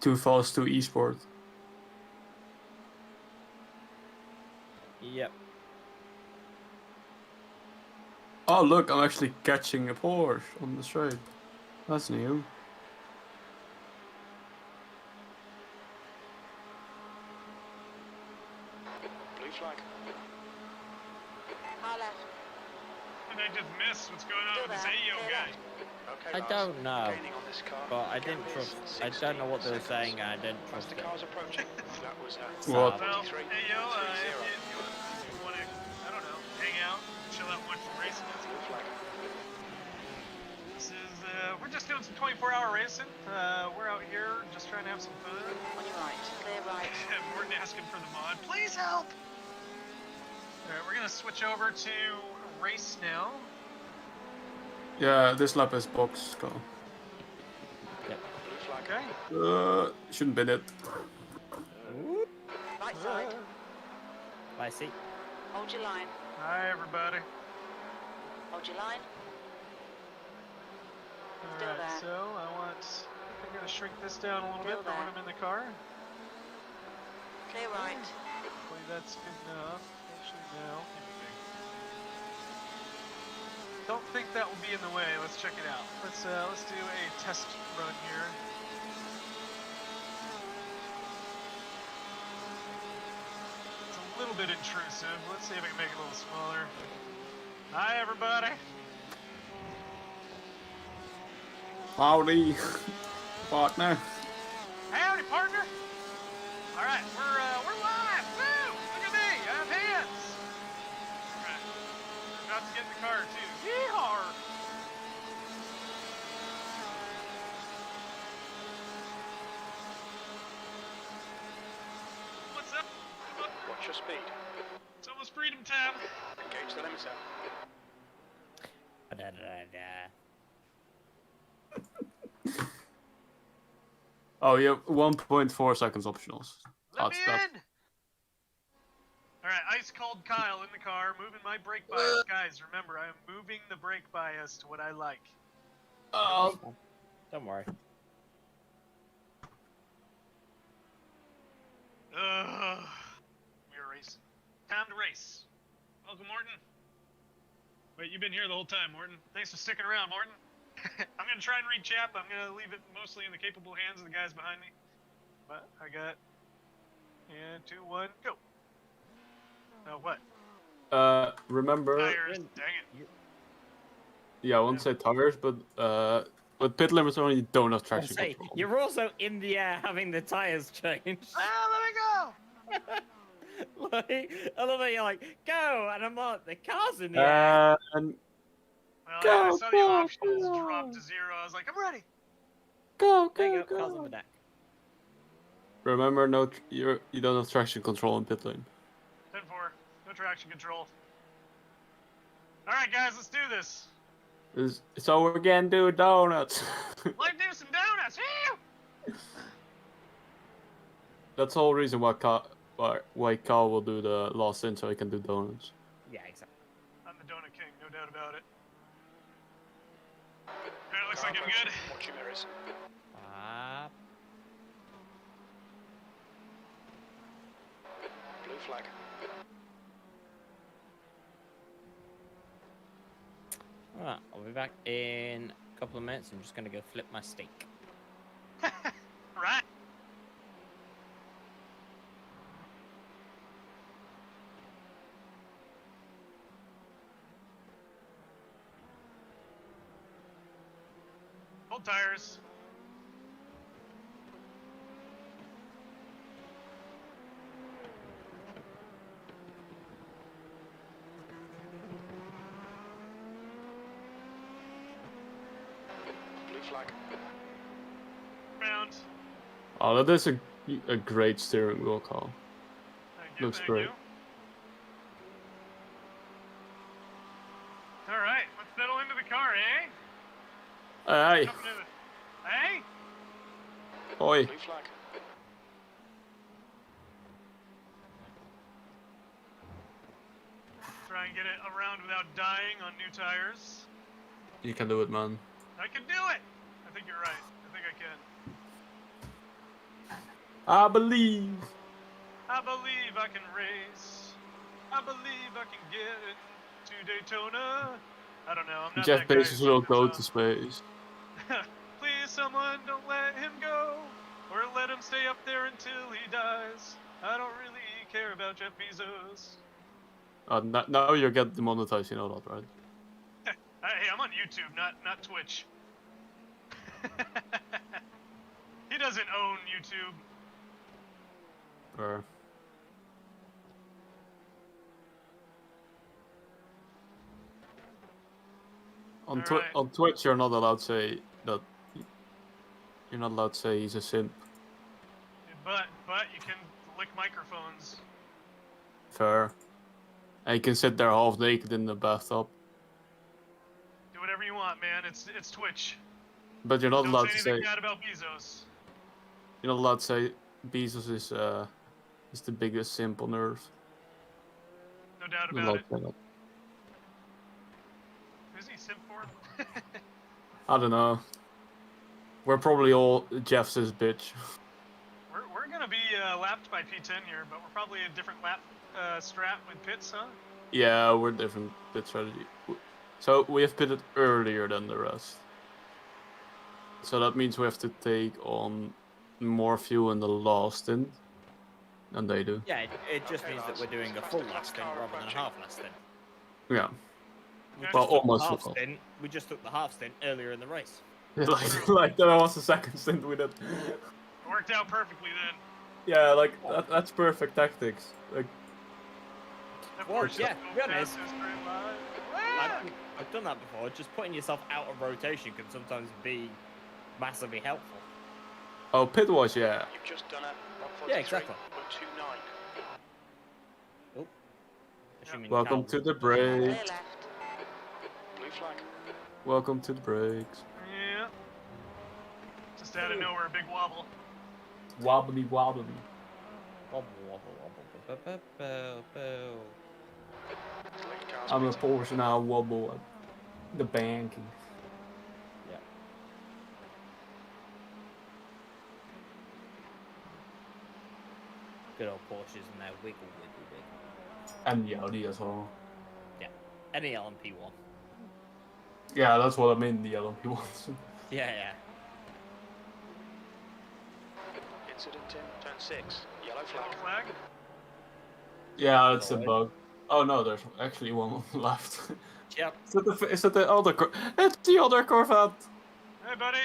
Speaker 1: too fast to esport.
Speaker 2: Yep.
Speaker 1: Oh look, I'm actually catching a Porsche on the straight. That's new.
Speaker 5: Blue flag.
Speaker 4: Car left.
Speaker 9: And I just missed what's going on
Speaker 4: Still
Speaker 9: with this
Speaker 4: there.
Speaker 9: AO
Speaker 4: Clear
Speaker 9: guy.
Speaker 4: left.
Speaker 5: Okay,
Speaker 2: I
Speaker 5: Lars,
Speaker 2: don't know,
Speaker 5: gaining on this car.
Speaker 2: but I
Speaker 5: Gap
Speaker 2: didn't
Speaker 5: is
Speaker 2: trust. I don't know what they were
Speaker 5: 16
Speaker 2: saying, and I didn't
Speaker 5: As
Speaker 2: trust
Speaker 5: the
Speaker 2: it.
Speaker 5: car's approaching, that was
Speaker 1: What?
Speaker 9: Well,
Speaker 5: 43,
Speaker 9: AO,
Speaker 5: 30.
Speaker 9: if you want to, I don't know, hang out, chill out, watch some racing.
Speaker 5: Blue flag.
Speaker 9: This is, we're just doing some 24-hour racing. We're out here just trying to have some fun.
Speaker 4: On your right. Clear right.
Speaker 9: Morton asking for the mod. Please help! Alright, we're gonna switch over to race now.
Speaker 1: Yeah, this lap is box car.
Speaker 5: Blue flag.
Speaker 9: Okay.
Speaker 1: Shouldn't been it.
Speaker 4: Right side.
Speaker 2: I see.
Speaker 4: Hold your line.
Speaker 9: Hi, everybody.
Speaker 4: Hold your line. Still
Speaker 9: Alright,
Speaker 4: there.
Speaker 9: so I'm gonna shrink this down a little
Speaker 4: Still
Speaker 9: bit for when
Speaker 4: there.
Speaker 9: I'm in the car.
Speaker 4: Clear right.
Speaker 9: Hopefully that's good enough. Actually, no. Don't think that will be in the way. Let's check it out. Let's do a test run here. It's a little bit intrusive. Let's see if I can make it a little smaller. Hi, everybody.
Speaker 1: Howdy, partner.
Speaker 9: Howdy, partner. All right, we're live. Woo! Look at me. I have hands. All right. About to get in the car too. Yeehaw! What's up?
Speaker 5: Watch your speed.
Speaker 9: It's almost freedom time.
Speaker 5: Engage the limiter.
Speaker 1: Oh, yeah, 1.4 seconds optionals.
Speaker 9: Let me
Speaker 1: That's
Speaker 9: in. All right, ice cold Kyle in the car, moving my brake bias. Guys, remember, I am moving the brake bias to what I like.
Speaker 2: Don't worry.
Speaker 9: We are racing. Time to race. Welcome, Morton. Wait, you've been here the whole time, Morton. Thanks for sticking around, Morton. I'm gonna try and read chat, but I'm gonna leave it mostly in the capable hands of the guys behind me. But I got, and 2, 1, go. Oh, what?
Speaker 1: remember.
Speaker 9: Tires. Dang it.
Speaker 1: Yeah, I won't say tires, but pit limits only don't have
Speaker 2: I
Speaker 1: traction
Speaker 2: say,
Speaker 1: control.
Speaker 2: you're also in the air having the tires changed.
Speaker 9: Ah, let me go.
Speaker 2: Like, I love how you're like, go, and I'm like, the car's in the air.
Speaker 1: And
Speaker 9: Well,
Speaker 1: Go,
Speaker 9: I saw the
Speaker 1: go,
Speaker 9: options
Speaker 1: go.
Speaker 9: drop to 0. I was like, I'm ready.
Speaker 1: go,
Speaker 2: There you
Speaker 1: go,
Speaker 2: go, car's on
Speaker 1: go.
Speaker 2: the deck.
Speaker 1: Remember, you don't have traction control in pit lane.
Speaker 9: 10-4. No traction control. All right, guys, let's do this.
Speaker 1: So we're gonna do donuts.
Speaker 9: Let's do some donuts. Ew!
Speaker 1: That's the whole reason why Carl will do the last in, so he can do donuts.
Speaker 2: Yeah, exactly.
Speaker 9: I'm the donut king, no doubt about it. Alright, looks like I'm good.
Speaker 5: Watch your mirrors. Blue flag.
Speaker 2: Alright, I'll be back in a couple of minutes. I'm just gonna go flip my steak.
Speaker 9: Right. Hold tires.
Speaker 5: Blue flag.
Speaker 9: Round.
Speaker 1: Oh, that is a great steering wheel, Carl.
Speaker 9: Thank you,
Speaker 1: Looks
Speaker 9: thank
Speaker 1: great.
Speaker 9: you. Alright, let's settle into the car, eh?
Speaker 1: Hey,
Speaker 9: Jump into the... Hey?
Speaker 1: oi.
Speaker 5: Blue flag.
Speaker 9: Try and get it around without dying on new tires.
Speaker 1: You can do it, man.
Speaker 9: I can do it! I think you're right. I think I can.
Speaker 1: I believe.
Speaker 9: I believe I can race. I believe I can get to Daytona. I don't know. I'm not
Speaker 1: Jeff
Speaker 9: that guy
Speaker 1: Bezos
Speaker 9: who
Speaker 1: will
Speaker 9: sings
Speaker 1: go
Speaker 9: that
Speaker 1: to
Speaker 9: song.
Speaker 1: space.
Speaker 9: Please, someone, don't let him go, or let him stay up there until he dies. I don't really care about Jeff Bezos.
Speaker 1: Now you get demonetized, you know that, right?
Speaker 9: Hey, I'm on YouTube, not Twitch. He doesn't own YouTube.
Speaker 1: Or on
Speaker 9: Alright.
Speaker 1: on Twitch, you're not allowed to say that. You're not allowed to say he's a simp.
Speaker 9: But you can lick microphones.
Speaker 1: Fair. And you can sit there half naked in the bathtub.
Speaker 9: Do whatever you want, man. It's Twitch.
Speaker 1: But you're not
Speaker 9: Don't
Speaker 1: allowed
Speaker 9: say
Speaker 1: to
Speaker 9: anything
Speaker 1: say.
Speaker 9: bad about Bezos.
Speaker 1: You're not allowed to say Bezos is the biggest simp on earth.
Speaker 9: No doubt
Speaker 1: You're
Speaker 9: about
Speaker 1: allowed
Speaker 9: it.
Speaker 1: to say that.
Speaker 9: Who's he simp for?
Speaker 1: I don't know. We're probably all Jeff's bitch.
Speaker 9: We're gonna be lapped by P10 here, but we're probably a different lap strat with pits, huh?
Speaker 1: Yeah, we're different pit strategy. So we have pitted earlier than the rest. So that means we have to take on more fuel in the last stint than they do.
Speaker 2: Yeah, it just means that we're doing a full last stint rather than a half last stint.
Speaker 1: Yeah.
Speaker 2: We
Speaker 1: Well,
Speaker 2: just took the
Speaker 1: almost
Speaker 2: half
Speaker 1: full.
Speaker 2: stint. We just took the half stint earlier in the race.
Speaker 1: like that was the second stint we did.
Speaker 9: It worked out perfectly then.
Speaker 1: Yeah, like that's perfect tactics. Like
Speaker 2: Well, yeah, to be honest,
Speaker 9: Fastest straight line.
Speaker 2: I've done that before. Just putting yourself out of rotation can sometimes be massively helpful.
Speaker 1: oh, pit was yeah.
Speaker 5: You've just done a 143.29.
Speaker 2: Yeah, exactly. Oh, assuming
Speaker 1: Welcome
Speaker 2: Cal-
Speaker 1: to the
Speaker 4: Clear
Speaker 1: brakes.
Speaker 4: left.
Speaker 5: Blue flag.
Speaker 1: Welcome to the brakes.
Speaker 9: Yeah. Just out of nowhere, a big wobble.
Speaker 1: Wobbly wobbly.
Speaker 2: Wobble, wobble, wobble, bow, bow, bow.
Speaker 1: I'm a Porsche now wobble at the banking.
Speaker 2: Yeah. Good old Porsches and their wiggle, wiggle, wiggle.
Speaker 1: And the Audi as well.
Speaker 2: Yeah. Any LMP1.
Speaker 1: Yeah, that's what I mean, the LMP ones.
Speaker 2: Yeah, yeah.
Speaker 5: Incident in turn 6. Yellow flag.
Speaker 9: Yellow flag.
Speaker 1: Yeah, it's a bug. Oh no, there's actually one left.
Speaker 2: Yep.
Speaker 1: Is that the other It's the other Corvette!
Speaker 9: Hey, buddy.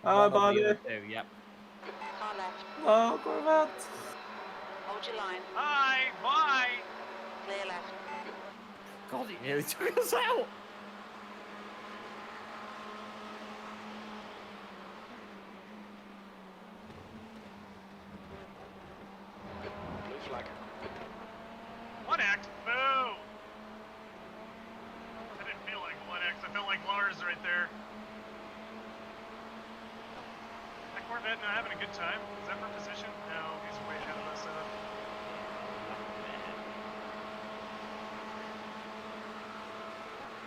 Speaker 1: Hi,
Speaker 2: One of the
Speaker 1: buddy.
Speaker 2: other two, yep.
Speaker 4: Car left.
Speaker 1: Oh, Corvette!
Speaker 4: Hold your line.
Speaker 9: Hi. Bye.
Speaker 4: Clear left.
Speaker 2: God, he nearly took us out!
Speaker 5: Blue flag.
Speaker 9: One act. Boo. I didn't feel like one act. I felt like Lars right there. That Corvette not having a good time. Is that for position? No, he's way ahead of us.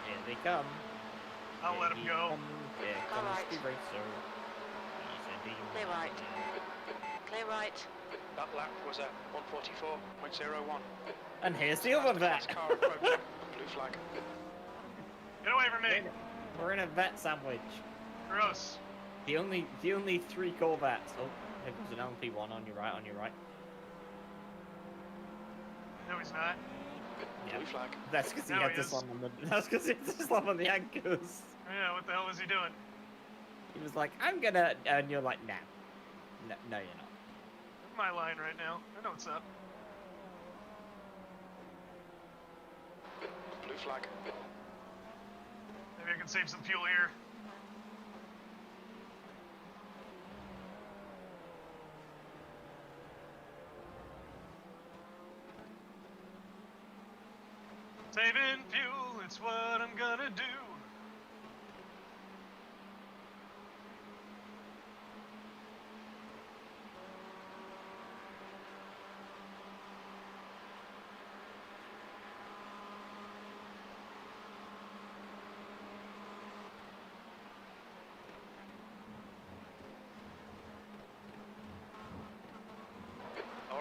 Speaker 2: Here they come.
Speaker 9: I'll let him go.
Speaker 2: Here
Speaker 4: All
Speaker 2: comes
Speaker 4: right.
Speaker 2: the racer. He's a demon.
Speaker 4: Clear right. Clear right.
Speaker 5: That lap was at 144.01.
Speaker 2: And here's the other vet.
Speaker 5: Fastest car approaching. Blue flag.
Speaker 9: Get away from me.
Speaker 2: We're in a vet sandwich.
Speaker 9: Gross.
Speaker 2: The only 3 Corvettes. Oh, here comes an LMP1 on your right, on your right.
Speaker 9: No, he's not.
Speaker 2: Yeah.
Speaker 5: Blue flag.
Speaker 2: That's because he
Speaker 9: Now
Speaker 2: had
Speaker 9: he
Speaker 2: to
Speaker 9: is.
Speaker 2: slam on the. That's because he had to slam on the anchors.
Speaker 9: Yeah, what the hell is he doing?
Speaker 2: He was like, "I'm gonna," and you're like, "No, no, no, you're not."
Speaker 9: My line right now. I know what's up.
Speaker 5: Blue flag.
Speaker 9: Maybe I can save some fuel here. Saving fuel, it's what I'm gonna do.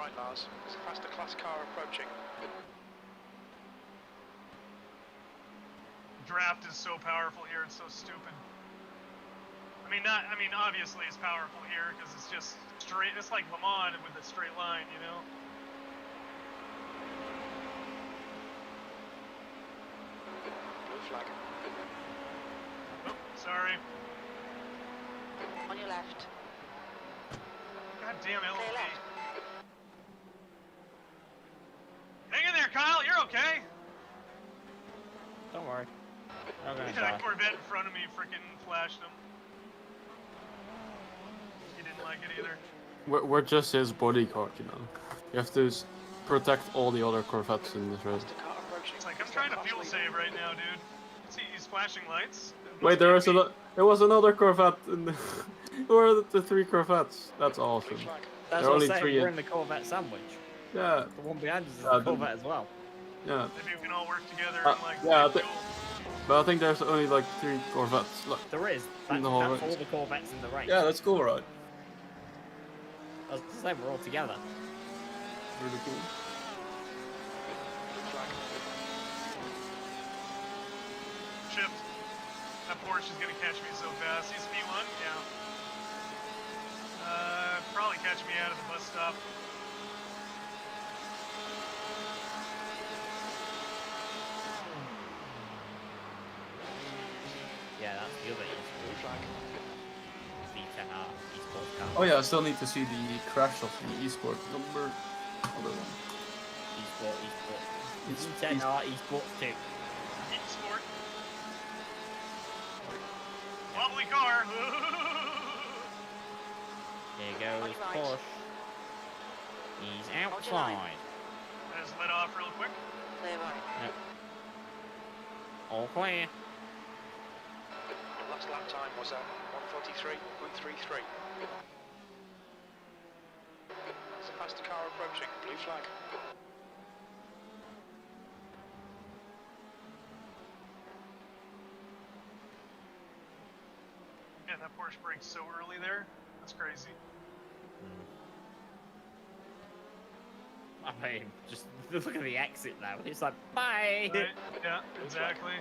Speaker 5: right, Lars. There's a faster class car approaching.
Speaker 9: Draft is so powerful here, it's so stupid. I mean, obviously it's powerful here because it's just straight. It's like Le Mans with a straight line, you know.
Speaker 5: Blue flag.
Speaker 9: Oh, sorry.
Speaker 4: On your left.
Speaker 9: God damn
Speaker 4: Clear
Speaker 9: LP.
Speaker 4: left.
Speaker 9: Hang in there, Kyle. You're okay.
Speaker 2: Don't worry. I'm
Speaker 9: Look
Speaker 2: gonna
Speaker 9: at that
Speaker 2: die.
Speaker 9: Corvette in front of me, freaking flashed him. He didn't like it either.
Speaker 1: We're just his bodyguard, you know. You have to protect all the other Corvettes in this race.
Speaker 5: Faster car approaching.
Speaker 9: It's like I'm trying to fuel save right now, dude. See, he's flashing lights. It
Speaker 1: Wait,
Speaker 9: must be me.
Speaker 1: there was another Corvette in the... Where are the 3 Corvettes? That's awesome.
Speaker 5: Blue flag.
Speaker 2: That's
Speaker 1: There are
Speaker 2: what I'm
Speaker 1: only
Speaker 2: saying.
Speaker 1: 3
Speaker 2: We're
Speaker 1: in-
Speaker 2: in the Corvette sandwich.
Speaker 1: Yeah,
Speaker 2: The one behind us is
Speaker 1: Yeah,
Speaker 2: the Corvette as well.
Speaker 1: yeah.
Speaker 9: Maybe we can all work together
Speaker 1: Uh,
Speaker 9: and like
Speaker 1: yeah,
Speaker 9: save
Speaker 1: the-
Speaker 9: fuel.
Speaker 1: But I think there's only like 3 Corvettes. Look.
Speaker 2: There is.
Speaker 1: In
Speaker 2: That's
Speaker 1: the whole
Speaker 2: all
Speaker 1: race.
Speaker 2: the Corvettes in the race.
Speaker 1: Yeah, that's cool, right?
Speaker 2: I was saying we're all together.
Speaker 1: Really cool.
Speaker 5: Blue flag.
Speaker 9: Shift. That Porsche is gonna catch me so fast. He's P1, yeah. Probably catch me out of the bus stop.
Speaker 2: Yeah, that's the other
Speaker 5: Blue flag.
Speaker 2: V10R esports car.
Speaker 1: Oh yeah, I still need to see the crash of the Esport number. Other one.
Speaker 2: Esport.
Speaker 1: It's-
Speaker 2: V10R esports 2.
Speaker 9: Heat sport. Wobbly car.
Speaker 2: Here goes
Speaker 4: On your right.
Speaker 2: Porsche. He's
Speaker 4: On your
Speaker 2: outside.
Speaker 9: I just let off real quick.
Speaker 4: Clear right.
Speaker 2: All clear.
Speaker 5: Your last lap time was 1:43.33. There's a faster car approaching. Blue flag.
Speaker 9: Yeah, that Porsche brakes so early there. That's crazy.
Speaker 2: I mean, just look at the exit now. It's like, bye!
Speaker 9: Right? Yeah, exactly.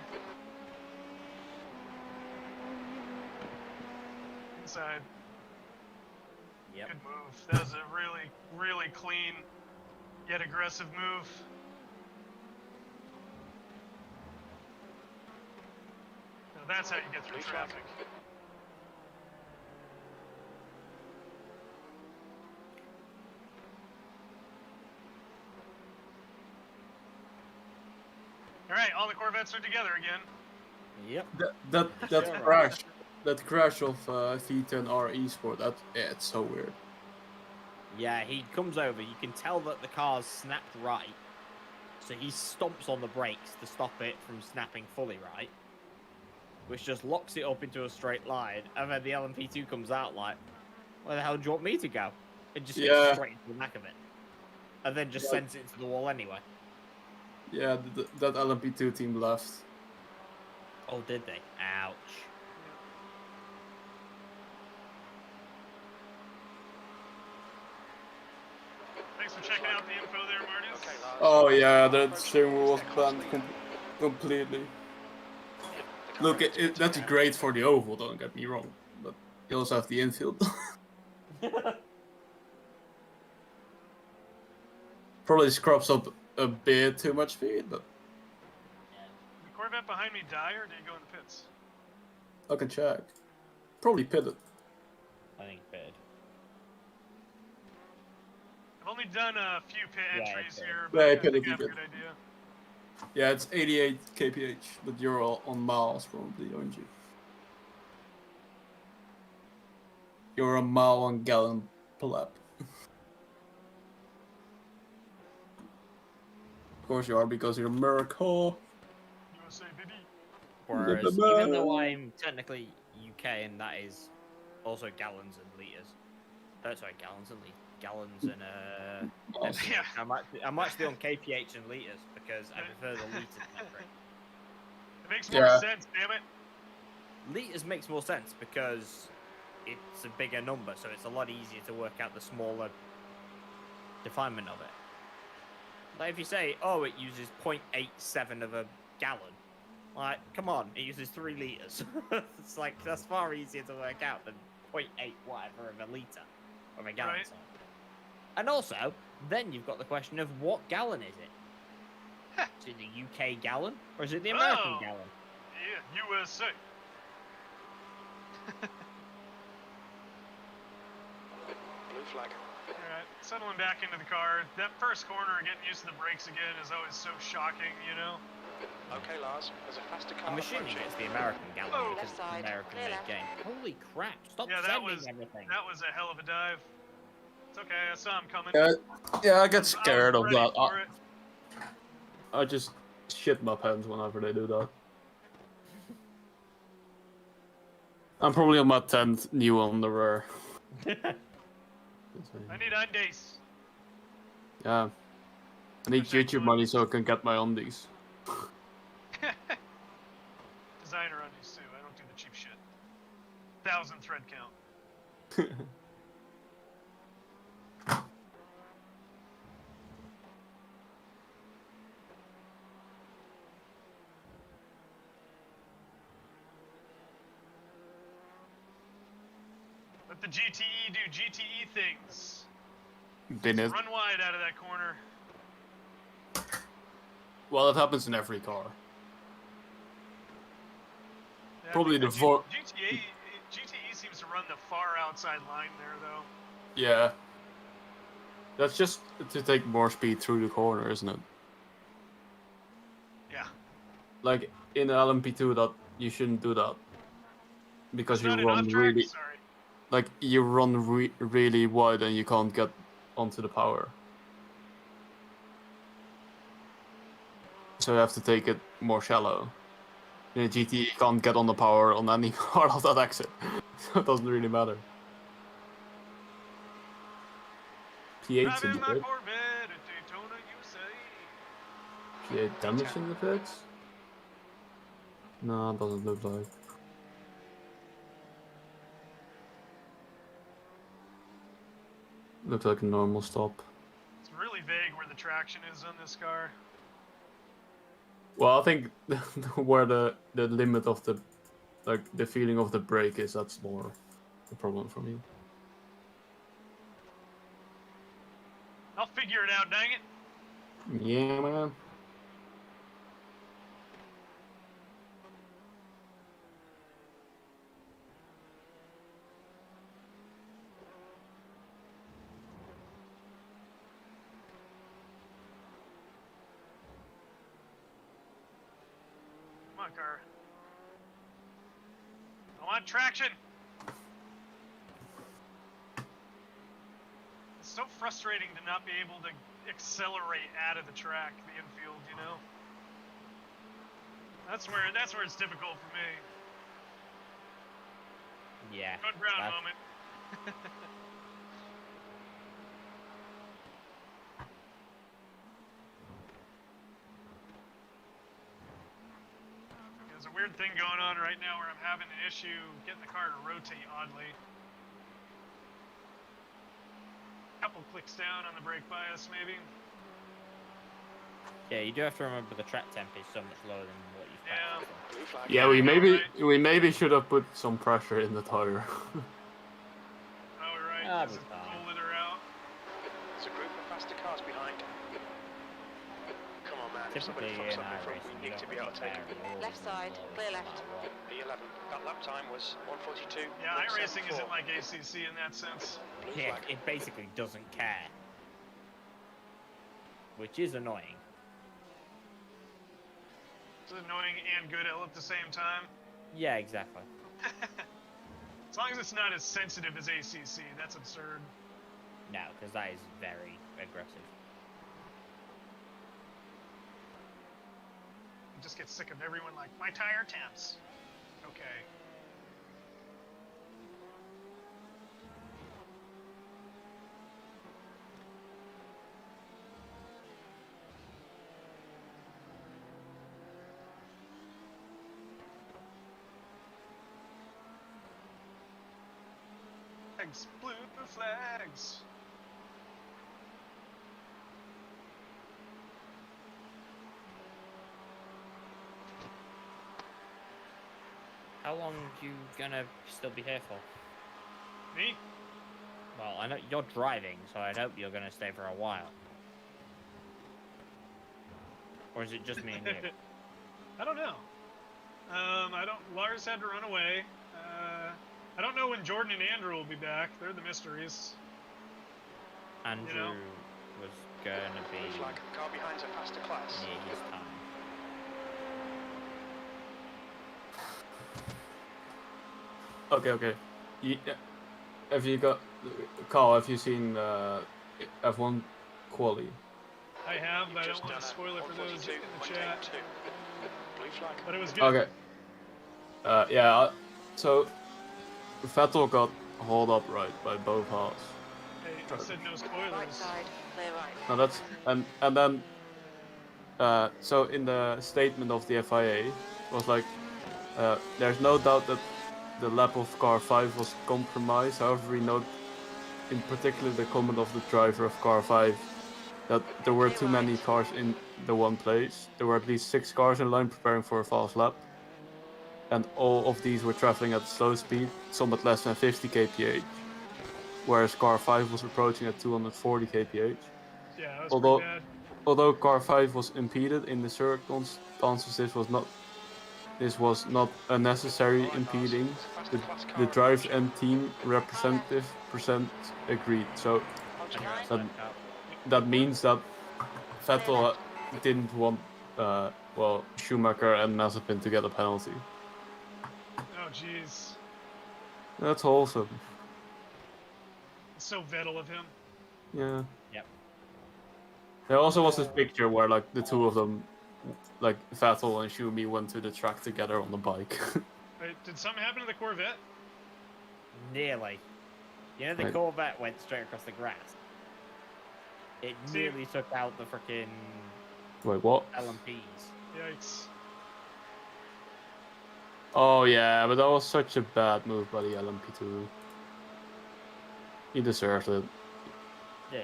Speaker 9: Inside.
Speaker 2: Yep.
Speaker 9: Good move. That was a really, really clean, yet aggressive move. Now that's how you get through
Speaker 5: Blue flag.
Speaker 9: traffic. All right, all the Corvettes are together again.
Speaker 2: Yep.
Speaker 1: That
Speaker 2: Sure.
Speaker 1: crash of V10R Esport. It's so weird.
Speaker 2: Yeah, he comes over. You can tell that the car's snapped right. So he stomps on the brakes to stop it from snapping fully right. Which just locks it up into a straight line. And then the LMP2 comes out like, where the hell do you want me to go? It just
Speaker 1: Yeah.
Speaker 2: gets straight into the back of it. And then just
Speaker 1: Yeah.
Speaker 2: sends it into the wall anyway.
Speaker 1: Yeah, that LMP2 team left.
Speaker 2: Oh, did they? Ouch.
Speaker 9: Thanks for checking out the info there, Martis.
Speaker 5: Okay, Lars.
Speaker 1: Oh yeah, that
Speaker 5: Approaching.
Speaker 1: steering wheel was
Speaker 5: Stay
Speaker 1: banned
Speaker 5: closely.
Speaker 1: completely.
Speaker 5: The car
Speaker 1: Look,
Speaker 5: is good to
Speaker 1: that's
Speaker 5: go.
Speaker 1: great for the oval, don't get me wrong. But you also have the infield. Probably scrubs up a bit too much speed, but
Speaker 9: Did the Corvette behind me die or did he go in the pits?
Speaker 1: I can check. Probably pitted.
Speaker 2: I think bad.
Speaker 9: I've only done a few pit
Speaker 2: Yeah,
Speaker 9: entries
Speaker 2: okay.
Speaker 9: here,
Speaker 1: Yeah,
Speaker 9: but I
Speaker 1: pit
Speaker 9: think
Speaker 1: would
Speaker 9: I
Speaker 1: be
Speaker 9: have a
Speaker 1: good.
Speaker 9: good idea.
Speaker 1: Yeah, it's 88 kph, but you're all on miles probably, aren't you? You're a mile on gallon per lap. Of course you are, because you're America.
Speaker 9: USA, baby.
Speaker 2: Whereas, even though I'm technically UK and that is also gallons and litres. Sorry, gallons and litres. Gallons and
Speaker 9: Yeah.
Speaker 2: I'm actually on kph and litres because I prefer the litre metric.
Speaker 9: It makes more
Speaker 1: Yeah.
Speaker 9: sense, damn it.
Speaker 2: Litres makes more sense because it's a bigger number, so it's a lot easier to work out the smaller definement of it. Like if you say, oh, it uses 0.87 of a gallon, like, come on, it uses 3 liters. It's like, that's far easier to work out than 0.8 whatever of a liter of a gallon.
Speaker 9: Right.
Speaker 2: Sorry. And also, then you've got the question of what gallon is it? Is it the UK gallon or is it the American
Speaker 9: Oh.
Speaker 2: gallon?
Speaker 9: Yeah, USA.
Speaker 5: Blue flag.
Speaker 9: Alright, settling back into the car. That first corner, getting used to the brakes again, is always so shocking, you know?
Speaker 5: Okay, Lars, there's a faster car
Speaker 2: I'm assuming
Speaker 5: approaching.
Speaker 2: it's the American gallon
Speaker 9: Oh.
Speaker 2: because it's
Speaker 4: Left
Speaker 2: an
Speaker 4: side,
Speaker 2: American
Speaker 4: clear
Speaker 2: made
Speaker 4: left.
Speaker 2: game. Holy crap, stop
Speaker 9: Yeah, that
Speaker 2: sending
Speaker 9: was
Speaker 2: everything.
Speaker 9: that was a hell of a dive. It's okay, I saw him coming.
Speaker 1: Yeah, I get
Speaker 9: I was
Speaker 1: scared of
Speaker 9: ready
Speaker 1: that.
Speaker 9: for it.
Speaker 1: I just shit my pants whenever they do that. I'm probably on my 10th new underwear.
Speaker 9: I need undies.
Speaker 1: Yeah. I need YouTube money so I can get my undies.
Speaker 9: Designer undies too. I don't do the cheap shit. 1,000 thread count. Let the GTE do GTE things.
Speaker 1: Didn't it?
Speaker 9: Run wide out of that corner.
Speaker 1: Well, it happens in every car.
Speaker 9: Yeah,
Speaker 1: Probably the
Speaker 9: GTE seems to run the far outside line there, though.
Speaker 1: Yeah. That's just to take more speed through the corner, isn't it?
Speaker 9: Yeah.
Speaker 1: Like in LMP2, that you shouldn't do that because
Speaker 9: It's
Speaker 1: you
Speaker 9: not an
Speaker 1: run
Speaker 9: off-track?
Speaker 1: really,
Speaker 9: Sorry.
Speaker 1: like you run really wide and you can't get onto the power. So you have to take it more shallow. In a GT, you can't get on the power on any part of that exit, so it doesn't really matter. P8's in
Speaker 9: Driving
Speaker 1: the
Speaker 9: my
Speaker 1: pit.
Speaker 9: Corvette at Daytona, USA.
Speaker 1: P8 damage in the pits? No, it doesn't look like. Looks like a normal stop.
Speaker 9: It's really vague where the traction is on this car.
Speaker 1: Well, I think where the limit of the, like the feeling of the brake is, that's more the problem for me.
Speaker 9: I'll figure it out, dang it.
Speaker 1: Yeah, man.
Speaker 9: Come on, car. I want traction. It's so frustrating to not be able to accelerate out of the track, the infield, you know? That's where it's difficult for me.
Speaker 2: Yeah.
Speaker 9: Good Brown
Speaker 2: that-
Speaker 9: moment. There's a weird thing going on right now where I'm having an issue getting the car to rotate oddly. Couple clicks down on the brake bias, maybe.
Speaker 2: Yeah, you do have to remember the track temp is so much lower than what you
Speaker 9: Yeah.
Speaker 2: expect.
Speaker 5: Blue flag.
Speaker 1: Yeah, we maybe should have put some pressure in the tire.
Speaker 9: Oh, right.
Speaker 2: Ah,
Speaker 9: This is
Speaker 2: but fine.
Speaker 9: pulling her out.
Speaker 5: There's a group of faster cars behind. Come on, man. If somebody
Speaker 2: Typically
Speaker 5: fucks
Speaker 2: in
Speaker 5: up in front,
Speaker 2: iRacing,
Speaker 5: we
Speaker 2: you
Speaker 5: need
Speaker 2: don't
Speaker 5: to be able to take
Speaker 2: really
Speaker 5: it.
Speaker 2: care at all
Speaker 4: Left side, clear left.
Speaker 5: B11. That lap time was 1:42.
Speaker 9: Yeah, iRacing
Speaker 5: 1:74.
Speaker 9: isn't like ACC in that sense.
Speaker 5: Blue
Speaker 2: Yeah,
Speaker 5: flag.
Speaker 2: it basically doesn't care. Which is annoying.
Speaker 9: It's annoying and good all at the same time.
Speaker 2: Yeah, exactly.
Speaker 9: As long as it's not as sensitive as ACC, that's absurd.
Speaker 2: No, because that is very aggressive.
Speaker 9: I just get sick of everyone like, my tire temps. Okay. Flags, blue flags.
Speaker 2: how long you gonna still be here for?
Speaker 10: Me?
Speaker 2: Well, I know you're driving, so I'd hope you're gonna stay for a while. Or is it just me and you?
Speaker 10: I don't know. Lars had to run away. I don't know when Jordan and Andrew will be back. They're the mysteries.
Speaker 2: Andrew was gonna be
Speaker 5: Blue flag. Car behind's a faster class.
Speaker 2: near his time.
Speaker 1: Okay. Have you got Carl? Have you seen F1 quali?
Speaker 10: I have, but I
Speaker 5: Just
Speaker 10: don't want
Speaker 5: done
Speaker 10: to
Speaker 5: it.
Speaker 10: spoil it for those
Speaker 5: 142,
Speaker 10: in the chat.
Speaker 5: 182. Blue flag.
Speaker 10: But it was good.
Speaker 1: Okay. Yeah. So Vettel got hauled up right by both halves.
Speaker 10: Hey, I said no
Speaker 4: Right
Speaker 10: spoilers.
Speaker 4: side, clear right.
Speaker 1: No, that's and then. So in the statement of the FIA, it was like, there's no doubt that the lap of car 5 was compromised. However, we note, in particular, the comment of the driver of car 5, that there were too many cars in the one place. There were at least 6 cars in line preparing for a fast lap, and all of these were traveling at a slow speed, somewhat less than 50 kph, whereas car 5 was approaching at 240 kph.
Speaker 10: Yeah, that was
Speaker 1: Although,
Speaker 10: pretty bad.
Speaker 1: although car 5 was impeded in the circumstances, this was not unnecessary impeding. The drive and team representative agreed. So that means that Vettel didn't want Schumacher and Mazepin to get a penalty.
Speaker 10: Oh, jeez.
Speaker 1: That's awesome.
Speaker 10: It's so Vettel of him.
Speaker 1: Yeah.
Speaker 2: Yep.
Speaker 1: There also was this picture where like the two of them, like Vettel and Schumi, went to the track together on the bike.
Speaker 10: Wait, did something happen to the Corvette?
Speaker 2: Nearly. You know, the
Speaker 1: Right.
Speaker 2: Corvette went straight across the grass. It
Speaker 10: See-
Speaker 2: nearly took out the freaking
Speaker 1: Wait, what?
Speaker 2: LMPs.
Speaker 10: Yikes.
Speaker 1: Oh yeah, but that was such a bad move by the LMP2. He deserved it.
Speaker 2: Yeah.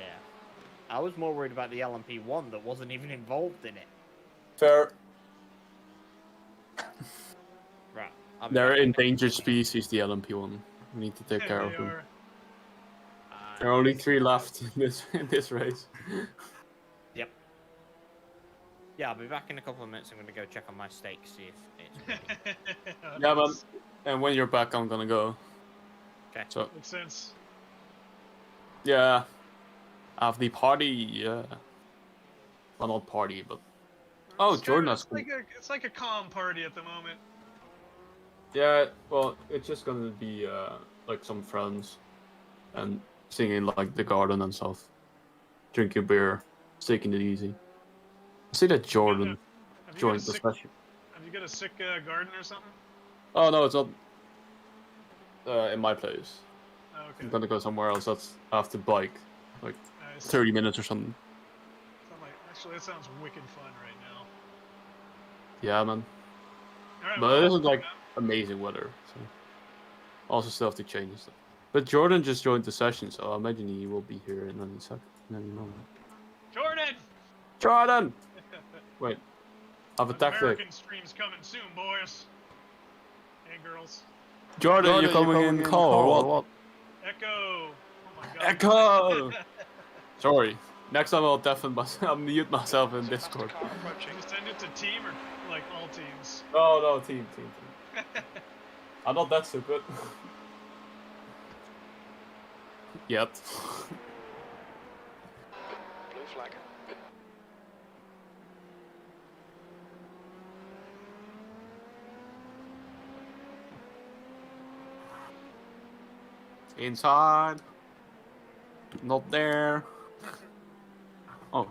Speaker 2: I was more worried about the LMP1 that wasn't even involved in it.
Speaker 1: Fair.
Speaker 2: Right.
Speaker 1: They're endangered species, the LMP1. We need to take
Speaker 10: Yeah,
Speaker 1: care of
Speaker 10: they
Speaker 1: them.
Speaker 10: are.
Speaker 1: There are only 3 left in this race.
Speaker 2: Yep. Yeah, I'll be back in a couple of minutes. I'm going to go check on my steak, see if it's ready.
Speaker 1: Yeah, man. And when you're back, I'm gonna go.
Speaker 2: Okay.
Speaker 1: So
Speaker 10: Makes sense.
Speaker 1: yeah, have the party. Yeah. Well, not party, but oh, Jordan has.
Speaker 10: It's like a calm party at the moment.
Speaker 1: Yeah, well, it's just gonna be like some friends and singing like the garden and stuff. Drinking beer, taking it easy. I see that Jordan
Speaker 10: Have you
Speaker 1: joined
Speaker 10: got a
Speaker 1: the
Speaker 10: sick-
Speaker 1: session.
Speaker 10: Have you got a sick garden or something?
Speaker 1: Oh no, it's not in my place.
Speaker 10: Oh, okay.
Speaker 1: I'm gonna go somewhere else. That's after bike, like
Speaker 10: Nice.
Speaker 1: 30 minutes or something.
Speaker 10: Actually, that sounds wicked fun right now.
Speaker 1: Yeah, man.
Speaker 10: Alright,
Speaker 1: But
Speaker 10: well,
Speaker 1: it isn't like amazing weather, so also still have to change and stuff. But Jordan just joined the session, so I imagine he will be here in any second, in any moment.
Speaker 10: Jordan!
Speaker 1: Jordan! Wait, I have a tactic.
Speaker 10: American stream's coming soon, boys. And girls.
Speaker 1: Jordan, you're coming in call or what?
Speaker 10: Echo! Oh my god.
Speaker 1: Echo! Sorry. Next time I'll I'll mute myself in Discord.
Speaker 10: Just send it to team or like all teams?
Speaker 1: No, team. I'm not that stupid. Yet.
Speaker 5: Blue flag.
Speaker 1: Inside. Not there. Oh.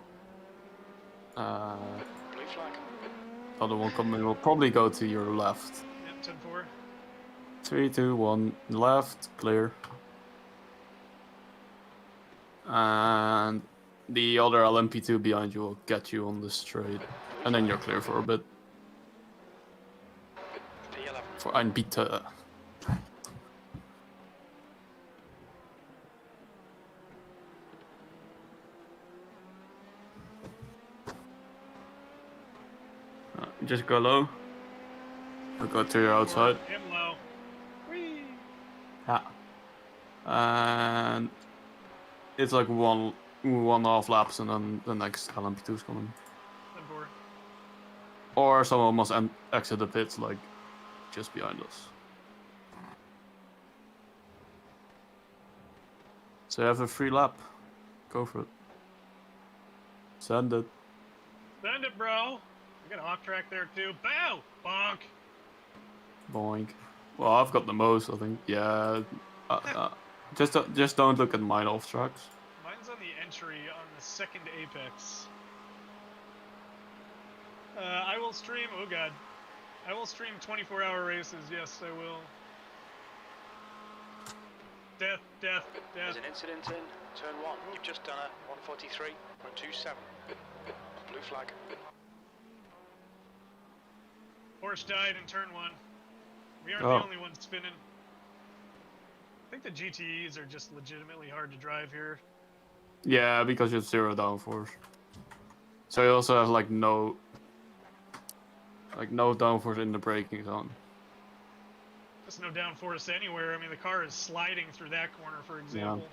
Speaker 5: Blue flag.
Speaker 1: Other one coming will probably go to your left.
Speaker 10: Yep, 10-4.
Speaker 1: 3, 2, 1, left, clear. And the other LMP2 behind you will get you on the straight. And then you're clear for a bit. For ein Bitte. Just go low. Or go to your outside.
Speaker 10: Him low.
Speaker 1: it's like one and a half laps, and then the next LMP2 is coming.
Speaker 10: 10-4.
Speaker 1: Or someone must exit the pits, like just behind us. So you have a free lap. Go for it. Send it.
Speaker 10: Send it, bro. We got an off track there too. Bow! Bonk!
Speaker 1: Boink. Well, I've got the most, I think. Yeah. Just don't look at mine off tracks.
Speaker 10: Mine's on the entry on the second apex. I will stream. Oh god. I will stream 24-hour races. Yes, I will. Death, death, death.
Speaker 5: There's an incident in turn 1. You've just done a 143.27. Blue flag.
Speaker 10: Horse died in turn 1. We aren't
Speaker 1: Oh.
Speaker 10: the only ones spinning. I think the GTEs are just legitimately hard to drive here.
Speaker 1: Yeah, because you have 0 downforce. So you also have like no downforce in the braking zone.
Speaker 10: There's no downforce anywhere. I mean, the car is sliding through that corner, for example.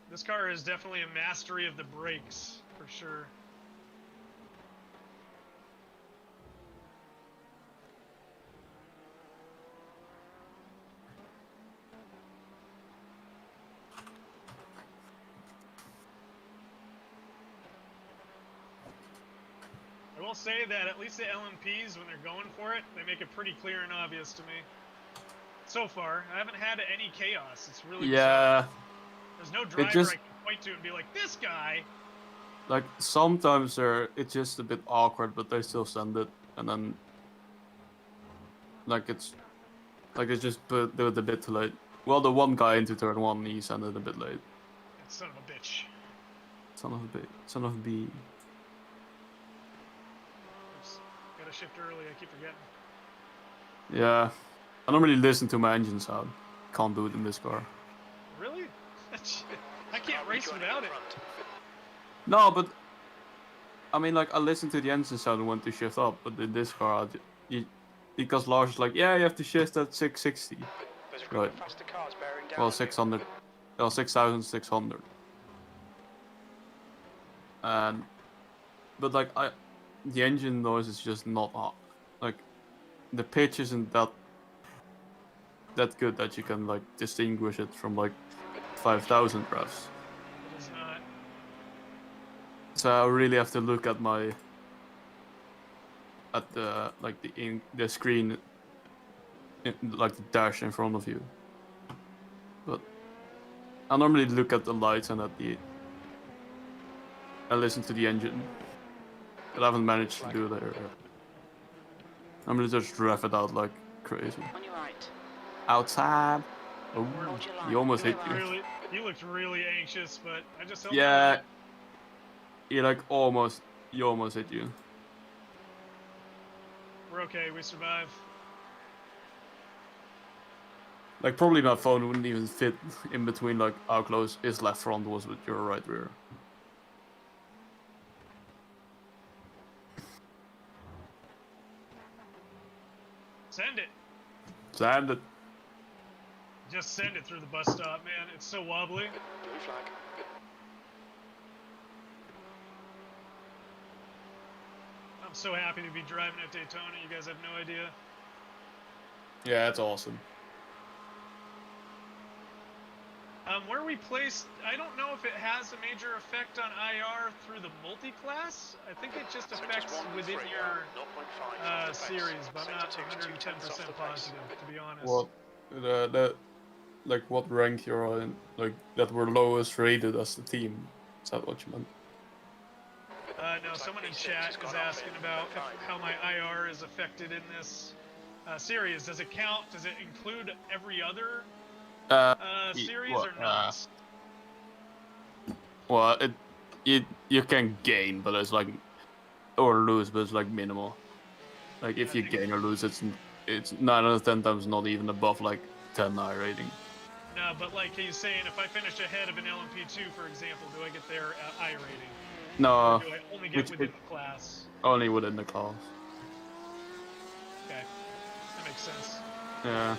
Speaker 10: This car is definitely a mastery of the brakes, for sure. I will say that at least the LMPs, when they're going for it, they make it pretty clear and obvious to me. So far, I haven't had any chaos. It's really
Speaker 1: Yeah.
Speaker 10: bizarre. There's no driver
Speaker 1: just-
Speaker 10: I can point to and be like, this guy.
Speaker 1: Like sometimes it's just a bit awkward, but they still send it, and then it's just do it a bit too late. Well, the one guy into turn 1, he sent it a bit late.
Speaker 10: Son of a bitch.
Speaker 1: Son of a bee.
Speaker 10: Oops. Gotta shift early. I keep forgetting.
Speaker 1: Yeah, I don't really listen to my engine sound. Can't do it in this car.
Speaker 10: Really? I can't race without it.
Speaker 1: No, but I mean, like I listen to the engine sound when to shift up, but in this car, because Lars is like, yeah, you have to shift at 660.
Speaker 5: There's
Speaker 1: Right.
Speaker 5: faster cars bearing down.
Speaker 1: Well, 600. Well, 6,600. And but like the engine noise is just not like the pitch isn't that good that you can like distinguish it from like 5,000 revs.
Speaker 10: It is not.
Speaker 1: So I really have to look at the screen, like the dash in front of you. But I normally look at the lights and I listen to the engine. But I haven't managed to do that yet. I'm gonna just rev it out like crazy.
Speaker 4: On your right.
Speaker 1: Outside. Oh,
Speaker 4: Hold your line.
Speaker 1: he almost hit you.
Speaker 10: Really, you looked really anxious, but I just held
Speaker 1: Yeah.
Speaker 10: my
Speaker 1: He almost hit you.
Speaker 10: We're okay. We survive.
Speaker 1: Like probably my phone wouldn't even fit in between like how close his left front was with your right rear.
Speaker 10: Send it.
Speaker 1: Send it.
Speaker 10: Just send it through the bus stop, man. It's so wobbly.
Speaker 5: Blue flag.
Speaker 10: I'm so happy to be driving at Daytona. You guys have no idea.
Speaker 1: Yeah, it's awesome.
Speaker 10: Where we placed, I don't know if it has a major effect on IR through the multi-class. I think it just affects within your series, but I'm not 110% positive, to be honest.
Speaker 1: What what rank you're in? Like that we're lowest rated as the team. Is that what you meant?
Speaker 10: No, someone in chat is asking about how my IR is affected in this series. Does it count? Does it include every other series or not?
Speaker 1: Well, you can gain, but it's like or lose, but it's like minimal. Like if you gain or lose, it's 9 out of 10 times not even above like 10 I rating.
Speaker 10: No, but like he's saying, if I finish ahead of an LMP2, for example, do I get their I rating?
Speaker 1: No,
Speaker 10: Or do I only get within the class?
Speaker 1: only within the class.
Speaker 10: Okay, that makes sense.
Speaker 1: Yeah.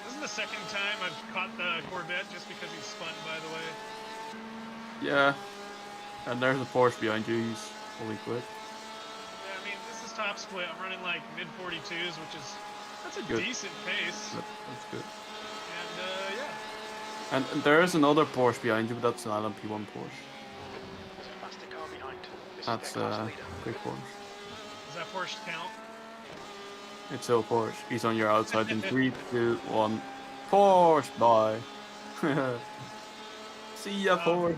Speaker 10: This is the second time I've caught the Corvette just because he's spun, by the way.
Speaker 1: Yeah. And there's a Porsche behind you. He's fully quick.
Speaker 10: Yeah, I mean, this is top split. I'm running like mid 42s, which is that's a
Speaker 1: Good.
Speaker 10: decent pace.
Speaker 1: That's good.
Speaker 10: And yeah.
Speaker 1: And there is another Porsche behind you, but that's an LMP1 Porsche.
Speaker 5: There's a faster car behind. This
Speaker 1: That's
Speaker 5: is their class leader.
Speaker 1: quick Porsche.
Speaker 10: Does that Porsche count?
Speaker 1: It's still Porsche. He's on your outside in 3, 2, 1. Porsche, bye. See ya, Porsche.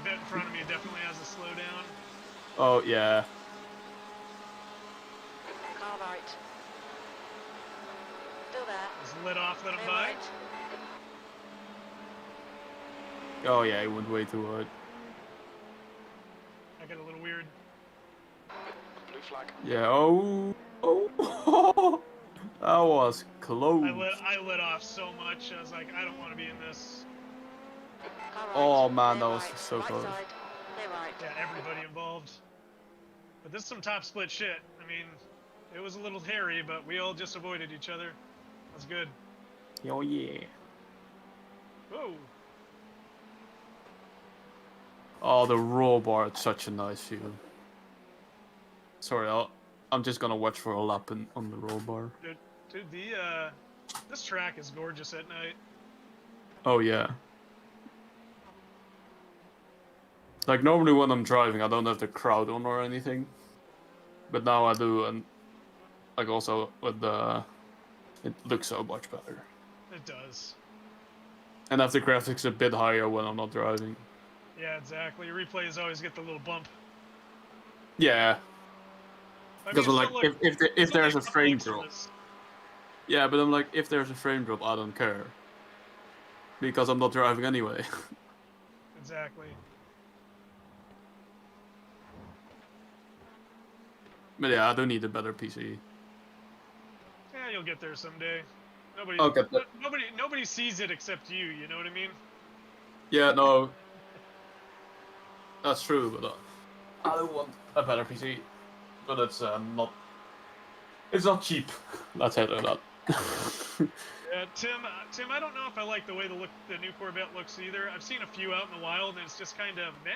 Speaker 10: The vet in front of me definitely has a slowdown.
Speaker 1: Oh yeah.
Speaker 4: Car right. Still there.
Speaker 10: Just lit off, let him
Speaker 4: Clear
Speaker 10: by.
Speaker 4: right.
Speaker 1: Oh yeah, he went way too hard.
Speaker 10: I got a little weird.
Speaker 5: Blue flag.
Speaker 1: Yeah. Oh. Oh. That was close.
Speaker 10: I lit off so much. I was like, I don't want to be in this.
Speaker 4: Car right.
Speaker 1: Oh man,
Speaker 4: Clear
Speaker 1: that was
Speaker 4: right.
Speaker 1: so
Speaker 4: Right
Speaker 1: close.
Speaker 4: side. Clear right.
Speaker 10: Yeah, everybody involved. But this is some top split shit. I mean, it was a little hairy, but we all just avoided each other. That's good.
Speaker 1: Oh yeah.
Speaker 10: Whoa.
Speaker 1: Oh, the roll bar, it's such a nice feeling. Sorry, I'm just gonna watch for a lap on the roll bar.
Speaker 10: Dude, this track is gorgeous at night.
Speaker 1: Oh yeah. Like normally when I'm driving, I don't have the crowd on or anything, but now I do, and like also with the, it looks so much better.
Speaker 10: It does.
Speaker 1: And I have the graphics a bit higher when I'm not driving.
Speaker 10: Yeah, exactly. Replays always get the little bump.
Speaker 1: Yeah.
Speaker 10: I
Speaker 1: Because
Speaker 10: mean,
Speaker 1: I'm
Speaker 10: it's
Speaker 1: like,
Speaker 10: still
Speaker 1: if there's a
Speaker 10: couple
Speaker 1: frame drop.
Speaker 10: extras.
Speaker 1: Yeah, but I'm like, if there's a frame drop, I don't care. Because I'm not driving anyway.
Speaker 10: Exactly.
Speaker 1: But yeah, I do need a better PC.
Speaker 10: Yeah, you'll get there someday. Nobody,
Speaker 1: I'll get there.
Speaker 10: nobody sees it except you. You know what I mean?
Speaker 1: Yeah, no. That's true, but I do want a better PC. But it's not. It's not cheap. Let's say that.
Speaker 10: Yeah, Tim, I don't know if I like the way the new Corvette looks either. I've seen a few out in the wild, and it's just kind of meh.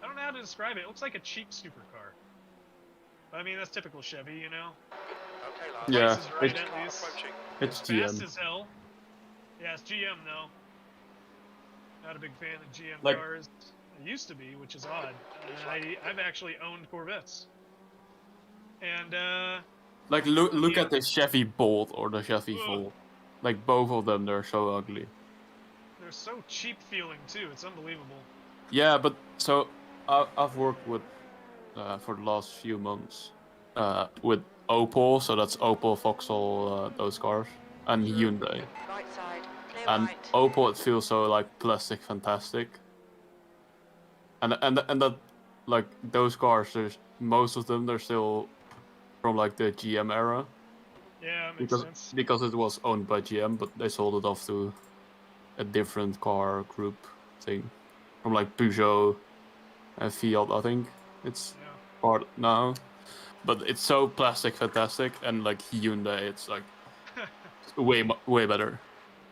Speaker 10: I don't know how to describe it. It looks like a cheap supercar. I mean, that's typical Chevy, you know.
Speaker 5: Okay, lads.
Speaker 1: Yeah,
Speaker 10: Price is right,
Speaker 5: Car
Speaker 10: at least.
Speaker 5: approaching.
Speaker 1: It's
Speaker 10: Fast
Speaker 1: GM.
Speaker 10: as hell. Yeah, it's GM though. Not a big fan of GM
Speaker 1: Like-
Speaker 10: cars. I used to be, which is odd. I've actually owned Corvettes. And
Speaker 1: Like look at the Chevy Bolt or the Chevy Volt. Like both of them, they're so ugly.
Speaker 10: they're so cheap feeling too. It's unbelievable.
Speaker 1: Yeah, but so I've worked with for the last few months with Opel, so that's Opel, Vauxhall, those cars, and Hyundai.
Speaker 4: Right side. Clear
Speaker 1: And
Speaker 4: right.
Speaker 1: Opel, it feels so like plastic fantastic. And that like those cars, there's most of them they're still from like the GM era.
Speaker 10: Yeah, makes sense.
Speaker 1: Because it was owned by GM, but they sold it off to a different car group thing, from like Peugeot and Fiat, I think it's
Speaker 10: Yeah.
Speaker 1: part now. But it's so plastic fantastic, and like Hyundai, it's like way better.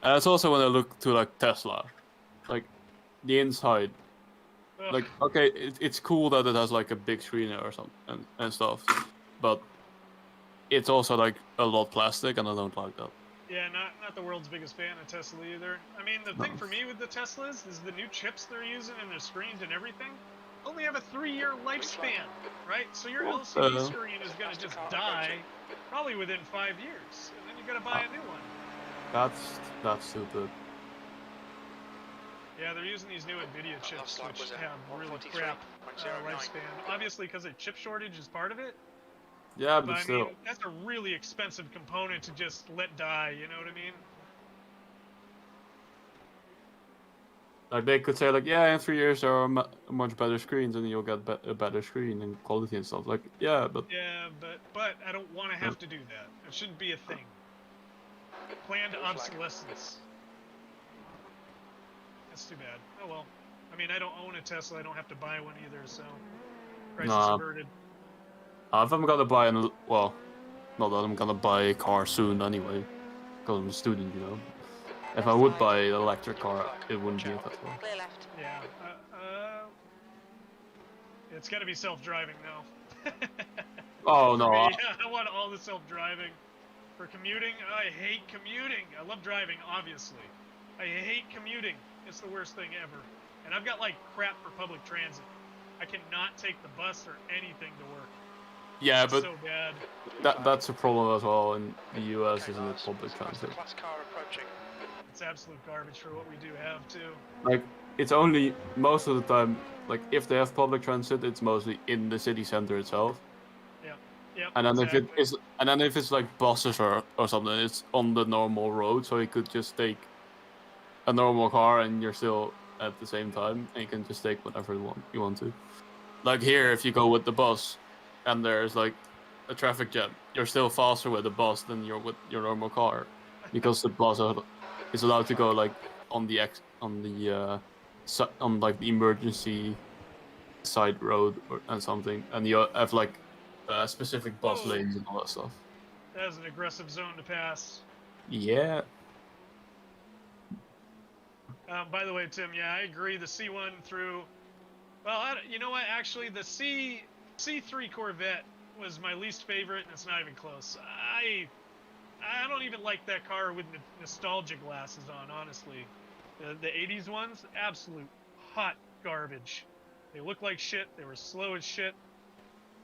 Speaker 1: And it's also when I look to like Tesla, like the inside.
Speaker 10: Ugh.
Speaker 1: Like okay, it's cool that it has like a big screen or something and stuff, but it's also like a lot plastic, and I don't like that.
Speaker 10: Yeah, not the world's biggest fan of Tesla either. I mean, the thing for me with the Teslas is the new chips they're using and their screens and everything only have a 3-year lifespan, right? So your LCD screen is gonna just die probably within 5 years, and then you gotta buy a new one.
Speaker 1: That's stupid.
Speaker 10: Yeah, they're using these new NVIDIA chips,
Speaker 5: slide
Speaker 10: which
Speaker 5: was at
Speaker 10: have really
Speaker 5: 143.09.
Speaker 10: crap lifespan. Obviously, because a chip shortage is part of it.
Speaker 1: Yeah,
Speaker 10: But
Speaker 1: but
Speaker 10: I
Speaker 1: still.
Speaker 10: mean, that's a really expensive component to just let die. You know what I mean?
Speaker 1: Like they could say like, yeah, in 3 years there are much better screens, and you'll get a better screen and quality and stuff. Like, yeah, but
Speaker 10: Yeah, but I don't want to have to do that. It shouldn't be a thing. Planned obsolescence. That's too bad. Oh well. I mean, I don't own a Tesla. I don't have to buy one either, so price is
Speaker 1: Nah.
Speaker 10: averted.
Speaker 1: if I'm gonna buy not that I'm gonna buy a car soon anyway. because I'm a student, you know. If I would buy an electric car, it wouldn't be a petrol.
Speaker 4: Clear left.
Speaker 9: Yeah. It's got to be self-driving now.
Speaker 1: Oh no,
Speaker 9: I want all the self-driving. For commuting, I hate commuting. I love driving, obviously. I hate commuting. It's the worst thing ever. And I've got like crap for public transit. I cannot take the bus or anything to work.
Speaker 1: yeah,
Speaker 9: It's
Speaker 1: but
Speaker 9: so bad.
Speaker 1: that's a problem as well in the US, isn't it? Public transit.
Speaker 5: Class car approaching.
Speaker 9: It's absolute garbage for what we do have too.
Speaker 1: Like, it's only most of the time, like if they have public transit, it's mostly in the city center itself.
Speaker 9: Yep.
Speaker 1: And then
Speaker 9: exactly.
Speaker 1: if it's like buses or something, it's on the normal road, so you could just take a normal car and you're still at the same time, and you can just take whatever you want to. Like here, if you go with the bus, and there's like a traffic jam, you're still faster with the bus than you're with your normal car, because the bus is allowed to go like on the like the emergency side road and something, and you have like specific bus lanes and all that stuff.
Speaker 9: That is an aggressive zone to pass.
Speaker 1: Yeah.
Speaker 9: By the way, Tim, yeah, I agree. The C1 through, well, you know what? Actually, the C3 Corvette was my least favorite, and it's not even close. I don't even like that car with nostalgia glasses on, honestly. The 80s ones, absolute hot garbage. They looked like shit. They were slow as shit.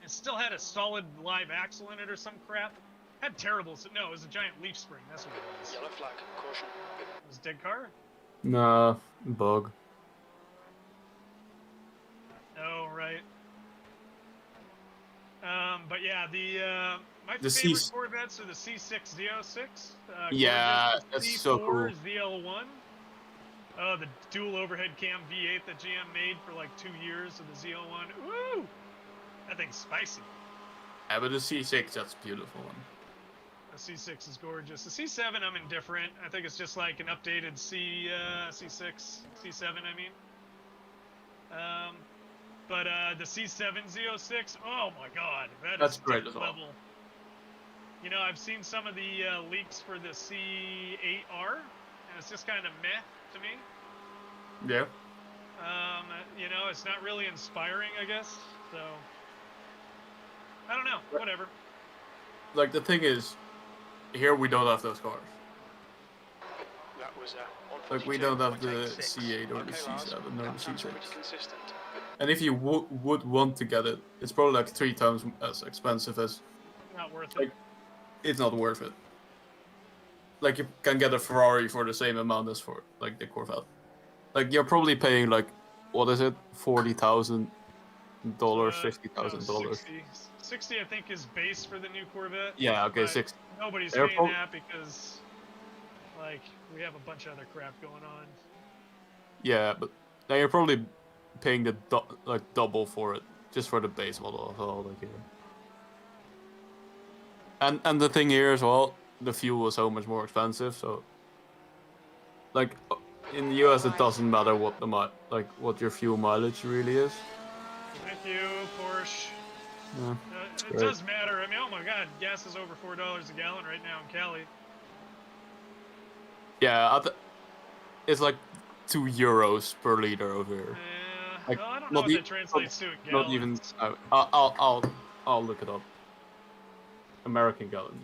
Speaker 9: It still had a solid live axle in it or some crap. Had terrible. No, it was a giant leaf spring. That's what it was.
Speaker 5: Yellow flag, caution.
Speaker 9: It was a dead car?
Speaker 1: Nah, bug.
Speaker 9: Oh, right. But yeah, my
Speaker 1: The
Speaker 9: favorite Corvettes are the C6 Z06.
Speaker 1: Yeah,
Speaker 9: Corvettes,
Speaker 1: that's
Speaker 9: C4
Speaker 1: so cool.
Speaker 9: ZL1. The dual overhead cam V8 that GM made for like 2 years of the ZL1. Woo! That thing's spicy.
Speaker 1: Yeah, but the C6, that's a beautiful one.
Speaker 9: The C6 is gorgeous. The C7, I'm indifferent. I think it's just like an updated C6, C7, I mean. But the C7 Z06, oh my god, that's
Speaker 1: great as well.
Speaker 9: level. You know, I've seen some of the leaks for the C8.R, and it's just kind of meh to me.
Speaker 1: Yeah.
Speaker 9: You know, it's not really inspiring, I guess. So, I don't know. Whatever.
Speaker 1: Like, the thing is, here we don't have those cars.
Speaker 5: That was
Speaker 1: Like, we don't have the C8 or the C7 or the C6. And if you would want to get it, it's probably like 3 times as expensive as...
Speaker 9: Not worth
Speaker 1: like,
Speaker 9: it.
Speaker 1: It's not worth it. Like, you can get a Ferrari for the same amount as for, like, the Corvette. Like, you're probably paying, like, what is it? $40,000, $50,000.
Speaker 9: 60, I think, is base for the new Corvette.
Speaker 1: Yeah, okay,
Speaker 9: but
Speaker 1: 60.
Speaker 9: Nobody's
Speaker 1: They're
Speaker 9: paying that because, like, we have a bunch of other crap going on.
Speaker 1: Yeah, but now you're probably paying the double for it, just for the base model as well. Like, yeah. And the thing here as well, the fuel is so much more expensive. So, like, in the US, it doesn't matter what what your fuel mileage really is.
Speaker 9: Thank you, Porsche.
Speaker 1: Yeah,
Speaker 9: it does matter. I mean, oh my god, gas is over $4 a gallon right now in Cali.
Speaker 1: Yeah, it's like €2 per liter over here.
Speaker 9: Yeah,
Speaker 1: Like,
Speaker 9: well, I don't know what that translates to in gallons.
Speaker 1: Not even. I'll look it up. American gallons.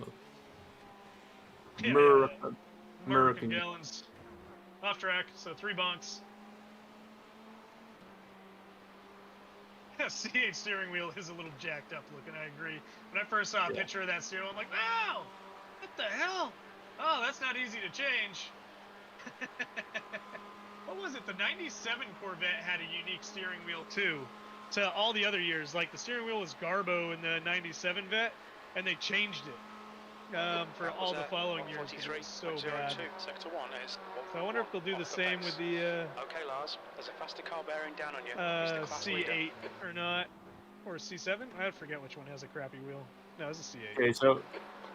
Speaker 9: Yeah, American gallons. Off track, so 3 bunks. C8 steering wheel is a little jacked up looking, I agree. When I first saw a picture of that steering wheel, I'm like, wow! What the hell? Oh, that's not easy to change. What was it? The 97 Corvette had a unique steering wheel too. To all the other years, like the steering wheel was Garbo in the 97 Vet, and they changed it for all the following years. It was so bad.
Speaker 5: Sector 1 is
Speaker 9: So I wonder if they'll do the same with the
Speaker 5: okay, Lars, there's a faster car bearing down on you.
Speaker 9: C8 or not, or C7. I forget which one has a crappy wheel. No, it's a C8.
Speaker 1: Okay, so.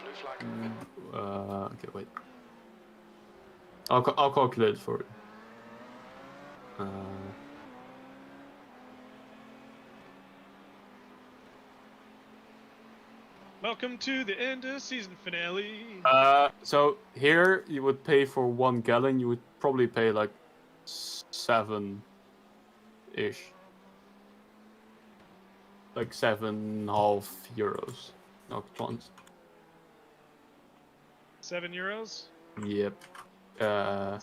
Speaker 5: Blue flag.
Speaker 1: Okay, wait. I'll calculate it for you.
Speaker 10: Welcome to the end of season finale.
Speaker 1: So here you would pay for 1 gallon. You would probably pay like 7-ish, like 7.5 euros. Not once.
Speaker 10: €7?
Speaker 1: Yep.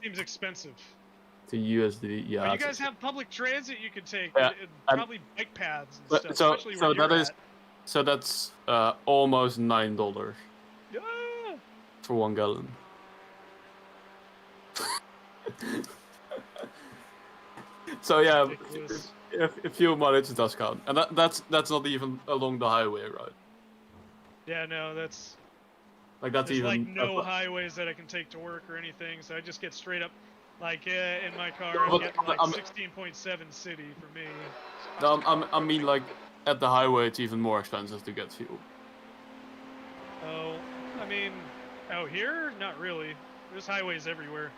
Speaker 10: Seems expensive.
Speaker 1: To USD, yeah.
Speaker 10: But you guys have public transit you could take,
Speaker 1: Yeah,
Speaker 10: and
Speaker 1: and-
Speaker 10: probably bike paths and
Speaker 1: But-
Speaker 10: stuff,
Speaker 1: so
Speaker 10: especially
Speaker 1: so
Speaker 10: where
Speaker 1: that
Speaker 10: you're
Speaker 1: is
Speaker 10: at.
Speaker 1: so that's almost $9
Speaker 10: Ah!
Speaker 1: for 1 gallon. So yeah,
Speaker 10: Ridiculous.
Speaker 1: if fuel mileage does count, and that's not even along the highway, right?
Speaker 10: Yeah, no, that's
Speaker 1: Like that's
Speaker 10: there's
Speaker 1: even
Speaker 10: like no highways that I can take to work or anything, so I just get straight up. Like in my car, I'm
Speaker 1: But
Speaker 10: getting like
Speaker 1: I'm-
Speaker 10: 16.7 city for me.
Speaker 1: No, I mean like at the highway it's even more expensive to get fuel.
Speaker 10: Oh, I mean, out here, not really. There's highways everywhere.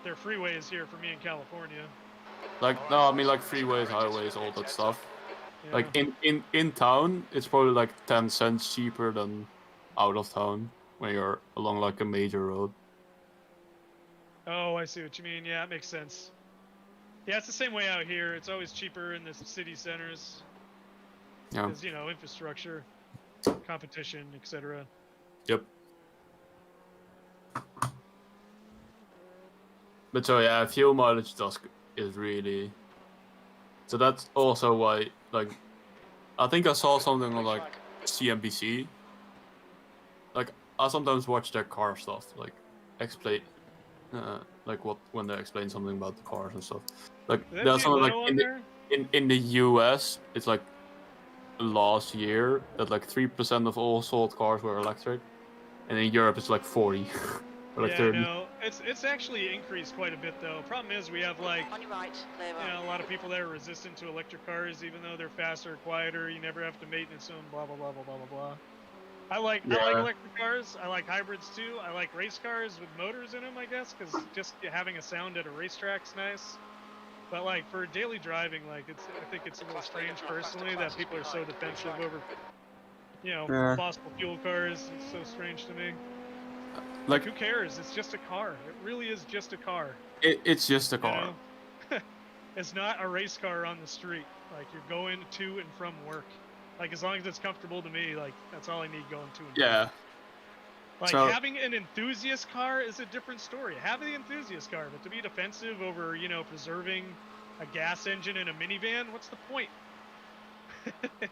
Speaker 10: There are freeways here for me in California.
Speaker 1: Like no, I mean like freeways, highways, all that stuff.
Speaker 10: Yeah.
Speaker 1: Like in town, it's probably like 10 cents cheaper than out of town when you're along like a major road.
Speaker 10: Oh, I see what you mean. Yeah, it makes sense. Yeah, it's the same way out here. It's always cheaper in the city centers.
Speaker 1: Yeah.
Speaker 10: Because, you know, infrastructure, competition, etc.
Speaker 1: Yep. But so yeah, fuel mileage is really. So that's also why, like, I think I saw something on like CNBC. Like I sometimes watch their car stuff, like explain, like when they explain something about the cars and stuff. Like
Speaker 10: Did that
Speaker 1: there's
Speaker 10: say
Speaker 1: something like
Speaker 10: Leno on there?
Speaker 1: in the US, it's like last year that like 3% of all sold cars were electric, and in Europe it's like 40. Or like
Speaker 10: Yeah,
Speaker 1: 30.
Speaker 10: no, it's actually increased quite a bit though. Problem is we have like,
Speaker 4: On your right, clear
Speaker 10: you know, a lot of people that are resistant to electric cars, even though they're faster, quieter. You never have to maintenance them. Blah blah blah blah blah blah blah. I like
Speaker 1: Yeah.
Speaker 10: electric cars. I like hybrids too. I like race cars with motors in them, I guess, because just having a sound at a racetrack's nice. But like for daily driving, like I think it's a little strange personally that people are so defensive over, you know,
Speaker 1: Yeah.
Speaker 10: fossil fuel cars. It's so strange to me.
Speaker 1: Like
Speaker 10: Who cares? It's just a car. It really is just a car.
Speaker 1: it's just a
Speaker 10: you
Speaker 1: car.
Speaker 10: know? It's not a race car on the street. Like you're going to and from work. Like as long as it's comfortable to me, like that's all I need going to and from.
Speaker 1: Yeah.
Speaker 10: Like
Speaker 1: So-
Speaker 10: having an enthusiast car is a different story. Have the enthusiast car, but to be defensive over, you know, preserving a gas engine in a minivan, what's the point?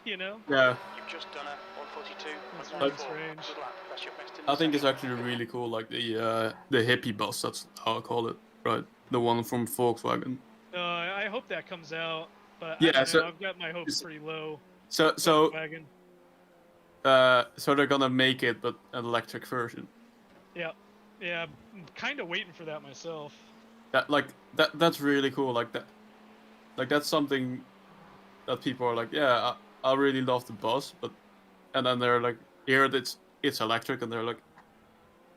Speaker 10: You know?
Speaker 1: Yeah.
Speaker 5: You've just done a 142.
Speaker 10: That's
Speaker 1: really
Speaker 10: strange.
Speaker 5: Good lap. That's your best in
Speaker 1: I
Speaker 5: the
Speaker 1: think it's
Speaker 5: section.
Speaker 1: actually really cool, like the hippie bus. That's how I call it, right? The one from Volkswagen.
Speaker 10: I hope that comes out, but
Speaker 1: Yeah,
Speaker 10: I don't
Speaker 1: so-
Speaker 10: know, I've got my hopes pretty low.
Speaker 1: So
Speaker 10: Volkswagen.
Speaker 1: so they're gonna make it, but an electric version.
Speaker 10: Yeah, I'm kind of waiting for that myself.
Speaker 1: That's really cool. Like that's something that people are like, yeah, I really love the bus, but and then they're like, here it's electric, and they're like,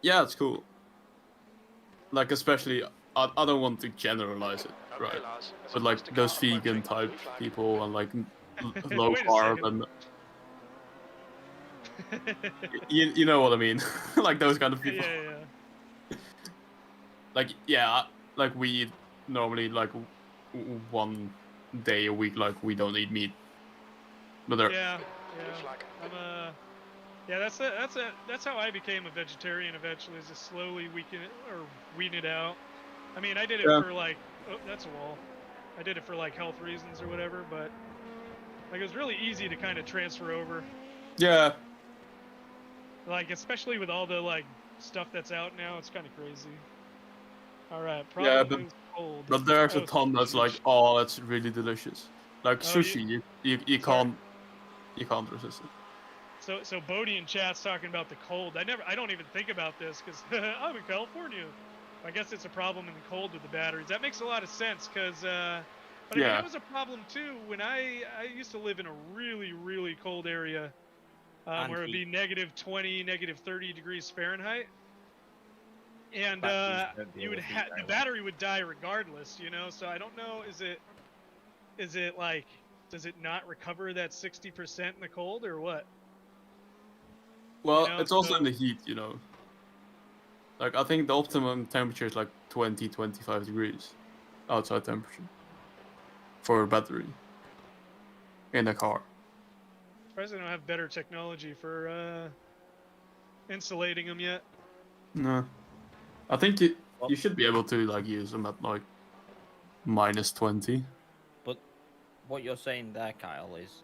Speaker 1: yeah, it's cool. Like especially, I don't want to generalize it,
Speaker 5: Okay,
Speaker 1: right?
Speaker 5: Lars, there's a
Speaker 1: But like
Speaker 5: faster
Speaker 1: those
Speaker 5: car
Speaker 1: vegan
Speaker 5: approaching.
Speaker 1: type
Speaker 5: Blue flag.
Speaker 1: people and like low
Speaker 10: Wait a
Speaker 1: carb
Speaker 10: second.
Speaker 1: and you know what I mean, like those kind of people.
Speaker 10: Yeah.
Speaker 1: Like yeah, like we eat normally like one day a week, like we don't eat meat. But they're
Speaker 10: Yeah,
Speaker 5: Blue flag.
Speaker 10: yeah, that's how I became a vegetarian eventually, is just slowly weeding it out. I mean, I did it
Speaker 1: Yeah.
Speaker 10: for like, oh, that's a wall. I did it for like health reasons or whatever, but like it was really easy to kind of transfer over.
Speaker 1: yeah.
Speaker 10: Like especially with all the like stuff that's out now, it's kind of crazy. All right, probably
Speaker 1: Yeah, but-
Speaker 10: cold.
Speaker 1: But there's a
Speaker 10: Oh,
Speaker 1: ton that's like, oh, that's really delicious. Like
Speaker 10: Oh,
Speaker 1: sushi, you can't resist it.
Speaker 10: So Bodie in chat's talking about the cold. I don't even think about this because I'm in California. I guess it's a problem in the cold with the batteries. That makes a lot of sense because, but I mean,
Speaker 1: Yeah.
Speaker 10: it was a problem too when I used to live in a really, really cold area where it would be -20, -30 degrees Fahrenheit. And you would the battery would die regardless, you know. So I don't know. Is it like, does it not recover that 60% in the cold or what?
Speaker 1: Well,
Speaker 10: know,
Speaker 1: it's also
Speaker 10: so-
Speaker 1: in the heat, you know. Like, I think the optimum temperature is like 20, 25 degrees outside temperature for a battery in a car.
Speaker 10: Surprised they don't have better technology for insulating them yet.
Speaker 1: No. I think you should be able to like use them at like -20.
Speaker 2: But what you're saying there, Kyle, is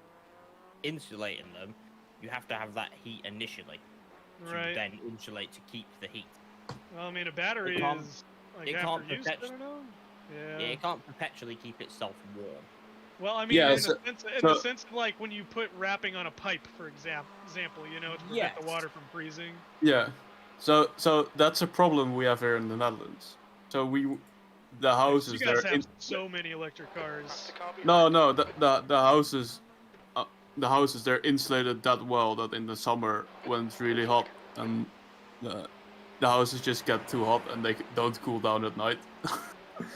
Speaker 2: insulating them. You have to have that heat initially to
Speaker 10: Right.
Speaker 2: then insulate to keep the heat.
Speaker 10: Well, I mean, a battery
Speaker 2: It can't-
Speaker 10: is like
Speaker 2: it
Speaker 10: after
Speaker 2: can't
Speaker 10: use, I
Speaker 2: perpetu-
Speaker 10: don't know. Yeah.
Speaker 2: Yeah, it can't perpetually keep itself warm.
Speaker 10: Well, I mean,
Speaker 1: Yeah,
Speaker 10: in,
Speaker 1: so-
Speaker 10: the sense of like when you put wrapping on a pipe, for example, you know, to prevent the
Speaker 2: Yes.
Speaker 10: water from freezing.
Speaker 1: Yeah. So that's a problem we have here in the Netherlands. So the houses
Speaker 10: You guys
Speaker 1: they're
Speaker 10: have so many electric cars.
Speaker 1: no the houses they're insulated that well that in the summer when it's really hot and the houses just get too hot and they don't cool down at night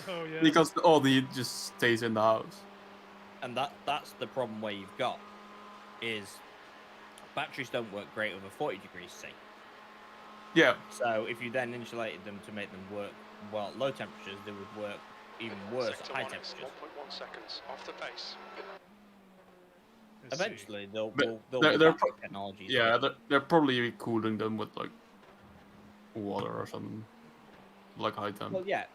Speaker 10: Oh yeah.
Speaker 1: because all the heat just stays in the house.
Speaker 2: And that's the problem where you've got is batteries don't work great over 40 degrees C.
Speaker 1: Yeah.
Speaker 2: So if you then insulated them to make them work well at low temperatures, they would work even worse at high temperatures.
Speaker 5: 1.1 seconds off the pace.
Speaker 10: Let's see.
Speaker 2: Eventually, they'll
Speaker 1: But
Speaker 2: be
Speaker 1: they're
Speaker 2: battery technologies.
Speaker 1: Yeah, they're probably cooling them with like water or something, like high temp.
Speaker 2: Well, yeah.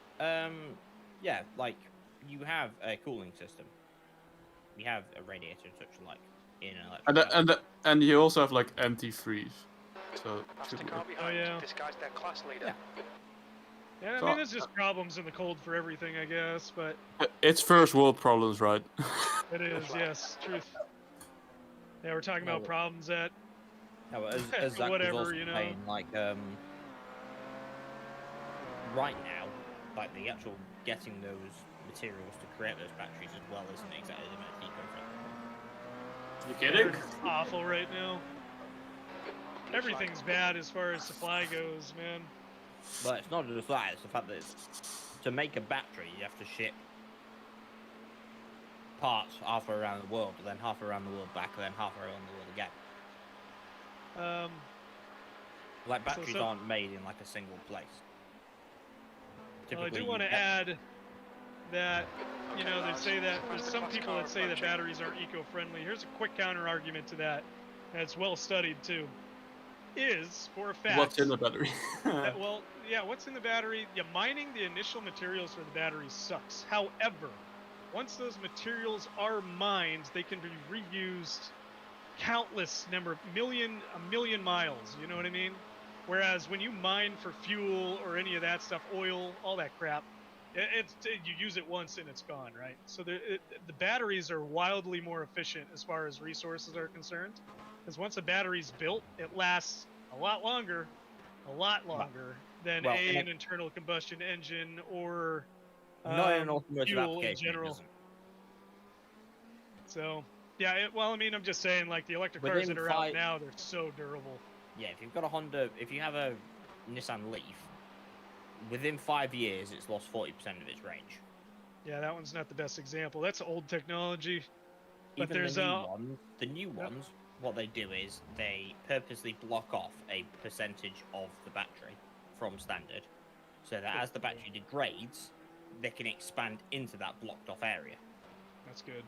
Speaker 2: Yeah, like you have a cooling system. You have a radiator and such like in an electric car.
Speaker 1: And you also have like anti-freeze, so it
Speaker 5: That's the
Speaker 1: should
Speaker 5: car
Speaker 1: work.
Speaker 5: behind.
Speaker 10: yeah.
Speaker 5: This guy's their class leader.
Speaker 10: Yeah, I
Speaker 1: So-
Speaker 10: mean, there's just problems in the cold for everything, I guess, but
Speaker 1: It's first world problems, right?
Speaker 10: it is, yes, truth. Yeah, we're talking about
Speaker 2: No,
Speaker 10: problems that
Speaker 2: No, as Zach was
Speaker 10: whatever,
Speaker 2: also
Speaker 10: you know.
Speaker 2: saying, like right now, like the actual getting those materials to create those batteries as well isn't exactly the most eco-friendly.
Speaker 1: You kidding?
Speaker 10: it's awful right now. Everything's bad as far as supply goes, man.
Speaker 2: But it's not just that; it's the fact that to make a battery, you have to ship parts half around the world, then half around the world back, and then half around the world again. Like batteries
Speaker 10: so-
Speaker 2: aren't made in like a single place.
Speaker 10: Well, I do
Speaker 2: Typically,
Speaker 10: want to
Speaker 2: you get-
Speaker 10: add that, you know, they say that there's some people that say that batteries aren't eco-friendly. Here's a quick counter-argument to that, and it's well studied too. Is, for a fact...
Speaker 1: What's in the battery?
Speaker 10: well, yeah, what's in the battery? Yeah, mining the initial materials for the battery sucks. However, once those materials are mined, they can be reused countless number, a million miles, you know what I mean? Whereas when you mine for fuel or any of that stuff, oil, all that crap, you use it once and it's gone, right? So the batteries are wildly more efficient as far as resources are concerned. Because once a battery's built, it lasts a lot longer than
Speaker 2: Well,
Speaker 10: an internal combustion engine or
Speaker 2: not in an automotive
Speaker 10: fuel in
Speaker 2: application. It
Speaker 10: general.
Speaker 2: doesn't.
Speaker 10: So, yeah, well, I mean, I'm just saying, like, the electric cars
Speaker 2: Within
Speaker 10: that are out
Speaker 2: 5
Speaker 10: now, they're so durable.
Speaker 2: Yeah, if you've got a Honda, if you have a Nissan Leaf, within 5 years, it's lost 40% of its range.
Speaker 10: Yeah, that one's not the best example. That's old technology. But
Speaker 2: Even
Speaker 10: there's
Speaker 2: the new ones, what they do is they purposely block off a percentage of the battery from standard, so that as the battery degrades, they can expand into that blocked off area.
Speaker 10: That's good.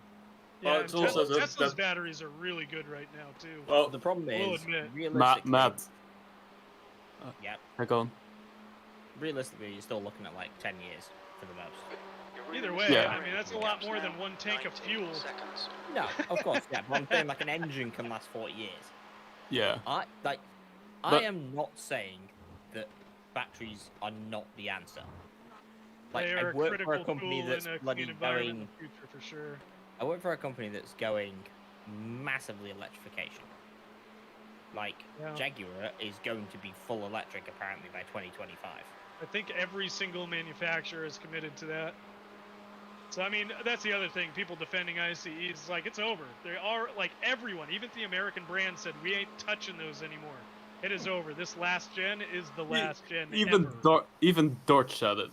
Speaker 1: Well,
Speaker 10: Yeah,
Speaker 1: it's
Speaker 10: and
Speaker 1: also
Speaker 10: Tesla's
Speaker 1: that-
Speaker 10: batteries are really good right now, too.
Speaker 1: Well,
Speaker 2: The problem
Speaker 10: We'll
Speaker 2: is,
Speaker 10: admit.
Speaker 2: realistically,
Speaker 1: Matt.
Speaker 2: yeah,
Speaker 1: Heck on.
Speaker 2: realistically, you're still looking at like 10 years for the most.
Speaker 10: Either way,
Speaker 1: Yeah.
Speaker 10: I mean, that's a lot more than one tank of fuel.
Speaker 5: Seconds.
Speaker 2: No, of course, yeah, but I'm saying like an engine can last 40 years.
Speaker 1: Yeah.
Speaker 2: I
Speaker 1: But-
Speaker 2: am not saying that batteries are not the answer. Like
Speaker 10: They
Speaker 2: I
Speaker 10: are a
Speaker 2: work for
Speaker 10: critical
Speaker 2: a company
Speaker 10: tool
Speaker 2: that's
Speaker 10: in a
Speaker 2: bloody
Speaker 10: clean environment in
Speaker 2: going.
Speaker 10: the future, for sure.
Speaker 2: I work for a company that's going massively electrification. Like
Speaker 10: Yeah.
Speaker 2: Jaguar is going to be full electric apparently by 2025.
Speaker 10: I think every single manufacturer is committed to that. So, I mean, that's the other thing. People defending ICEs, it's like, it's over. They are, like, everyone, even the American brand said, we ain't touching those anymore. It is over. This last gen is the last gen
Speaker 1: Even
Speaker 10: ever.
Speaker 1: even Dodge said it.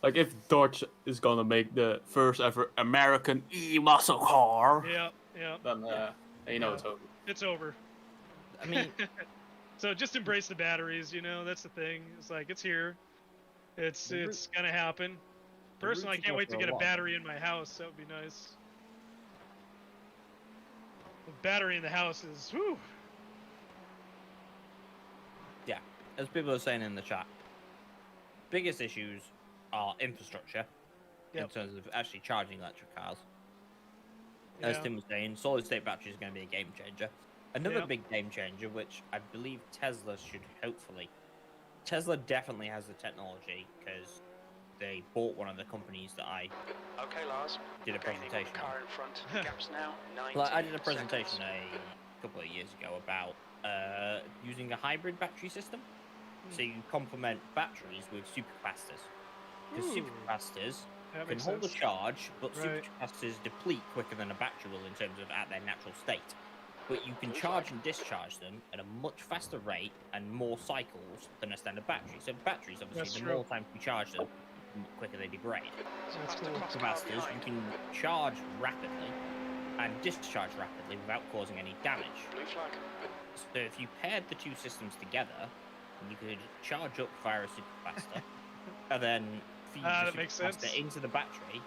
Speaker 1: Like if Dodge is gonna make the first ever American e-muscle car,
Speaker 10: Yeah, yeah.
Speaker 1: then you know it's over.
Speaker 10: It's over.
Speaker 2: I mean,
Speaker 10: So just embrace the batteries, you know, that's the thing. It's like, it's here. It's gonna happen. Personally, I can't wait to get a battery in my house. That would be nice. The battery in the house is, whew.
Speaker 2: Yeah, as people are saying in the chat, biggest issues are infrastructure in terms of actually charging electric cars. As Tim was saying, solid-state battery is going to be a game changer. Another big game changer, which I believe Tesla should hopefully... Tesla definitely has the technology, because they bought one of the companies that I did a presentation on. Like, I did a presentation a couple of years ago about using a hybrid battery system. So you complement batteries with supercapacitors. Because supercapacitors can hold a charge, but supercapacitors deplete quicker than a battery will in terms of at their natural state. But you can charge and discharge them at a much faster rate and more cycles than a standard battery. So batteries, obviously, the more time you charge them, the quicker they degrade. Capacitors, you can charge rapidly and discharge rapidly without causing any damage. So if you paired the two systems together, you could charge up via a supercapacitor, and then feed the supercapacitor into the battery,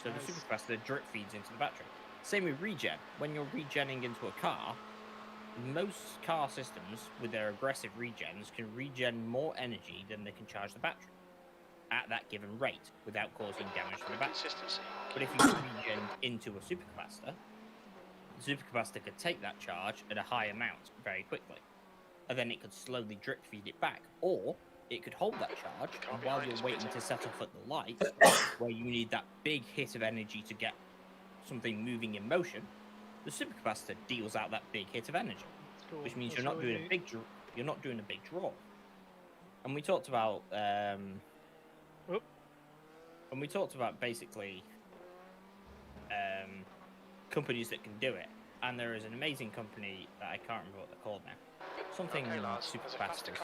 Speaker 2: so the supercapacitor drip feeds into the battery. Same with regen. When you're regenning into a car, most car systems with their aggressive regens can regen more energy than they can charge the battery at that given rate without causing damage to the battery. But if you regen into a supercapacitor, the supercapacitor could take that charge at a high amount very quickly, and then it could slowly drip feed it back, or it could hold that charge, and while you're waiting to set off at the light, where you need that big hit of energy to get something moving in motion, the supercapacitor deals out that big hit of energy, which means you're not doing a big draw. And we talked about basically companies that can do it, and there is an amazing company that I can't remember what they're called now. Something supercapacitors.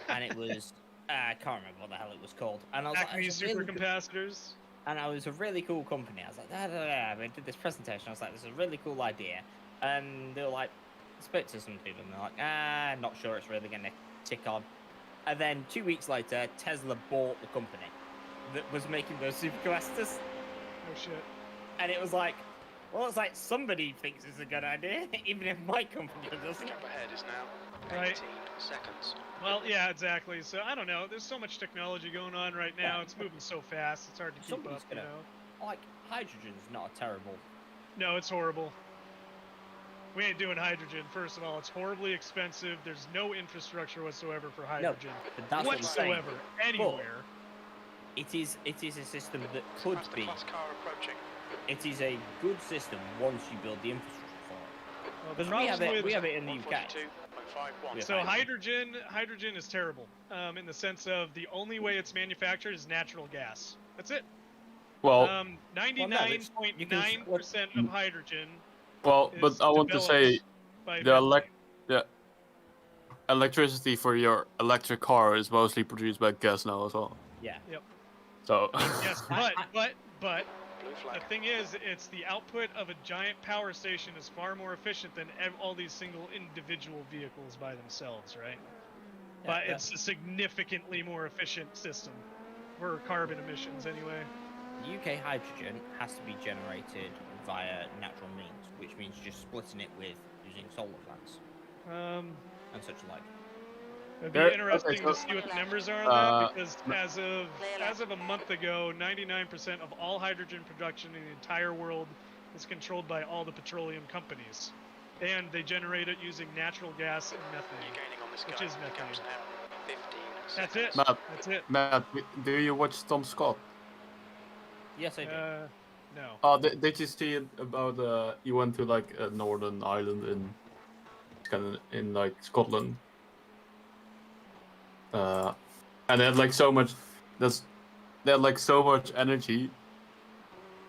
Speaker 2: And it was I can't remember what the hell it was called. And I was like,
Speaker 10: supercapacitors.
Speaker 2: And it was a really cool company. I was like, I did this presentation. I was like, this is a really cool idea. And they were like, spoke to some people, and they're like, not sure it's really going to tick on. And then 2 weeks later, Tesla bought the company that was making those supercapacitors.
Speaker 10: Oh shit.
Speaker 2: And it was like, well, it's like somebody thinks it's a good idea, even if my company doesn't.
Speaker 5: Gap ahead is now 18 seconds.
Speaker 10: Well, yeah, exactly. So I don't know. There's so much technology going on right now. It's moving so fast. It's hard to keep up. You know,
Speaker 2: like hydrogen's not a terrible.
Speaker 10: No, it's horrible. We ain't doing hydrogen. First of all, it's horribly expensive. There's no infrastructure whatsoever for hydrogen.
Speaker 2: No, but that's
Speaker 10: whatsoever, anywhere.
Speaker 2: It is a system that could be. It is a good system once you build the infrastructure for it. Because we have it in the UK.
Speaker 10: So hydrogen is terrible. In the sense of the only way it's manufactured is natural gas. That's it.
Speaker 1: Well,
Speaker 10: 99.9% of hydrogen.
Speaker 1: Well, but I want to say the electricity for your electric car is mostly produced by gas now as well.
Speaker 2: Yeah.
Speaker 10: Yep.
Speaker 1: So.
Speaker 10: Yes, but the thing is, it's the output of a giant power station is far more efficient than all these single individual vehicles by themselves, right? Yeah, but it's a significantly more efficient system for carbon emissions anyway.
Speaker 2: UK hydrogen has to be generated via natural means, which means just splitting it with using solar plants and such like.
Speaker 10: It'd be interesting to see what the numbers are on that, because as of a month ago, 99% of all hydrogen production in the entire world is controlled by all the petroleum companies, and they generate it using natural gas and methane, which is methane. That's it. That's it.
Speaker 1: Matt, do you watch Tom Scott?
Speaker 2: Yes, I do.
Speaker 10: No.
Speaker 1: Oh, did you see it about you went to like a northern island in like Scotland? And they had like so much energy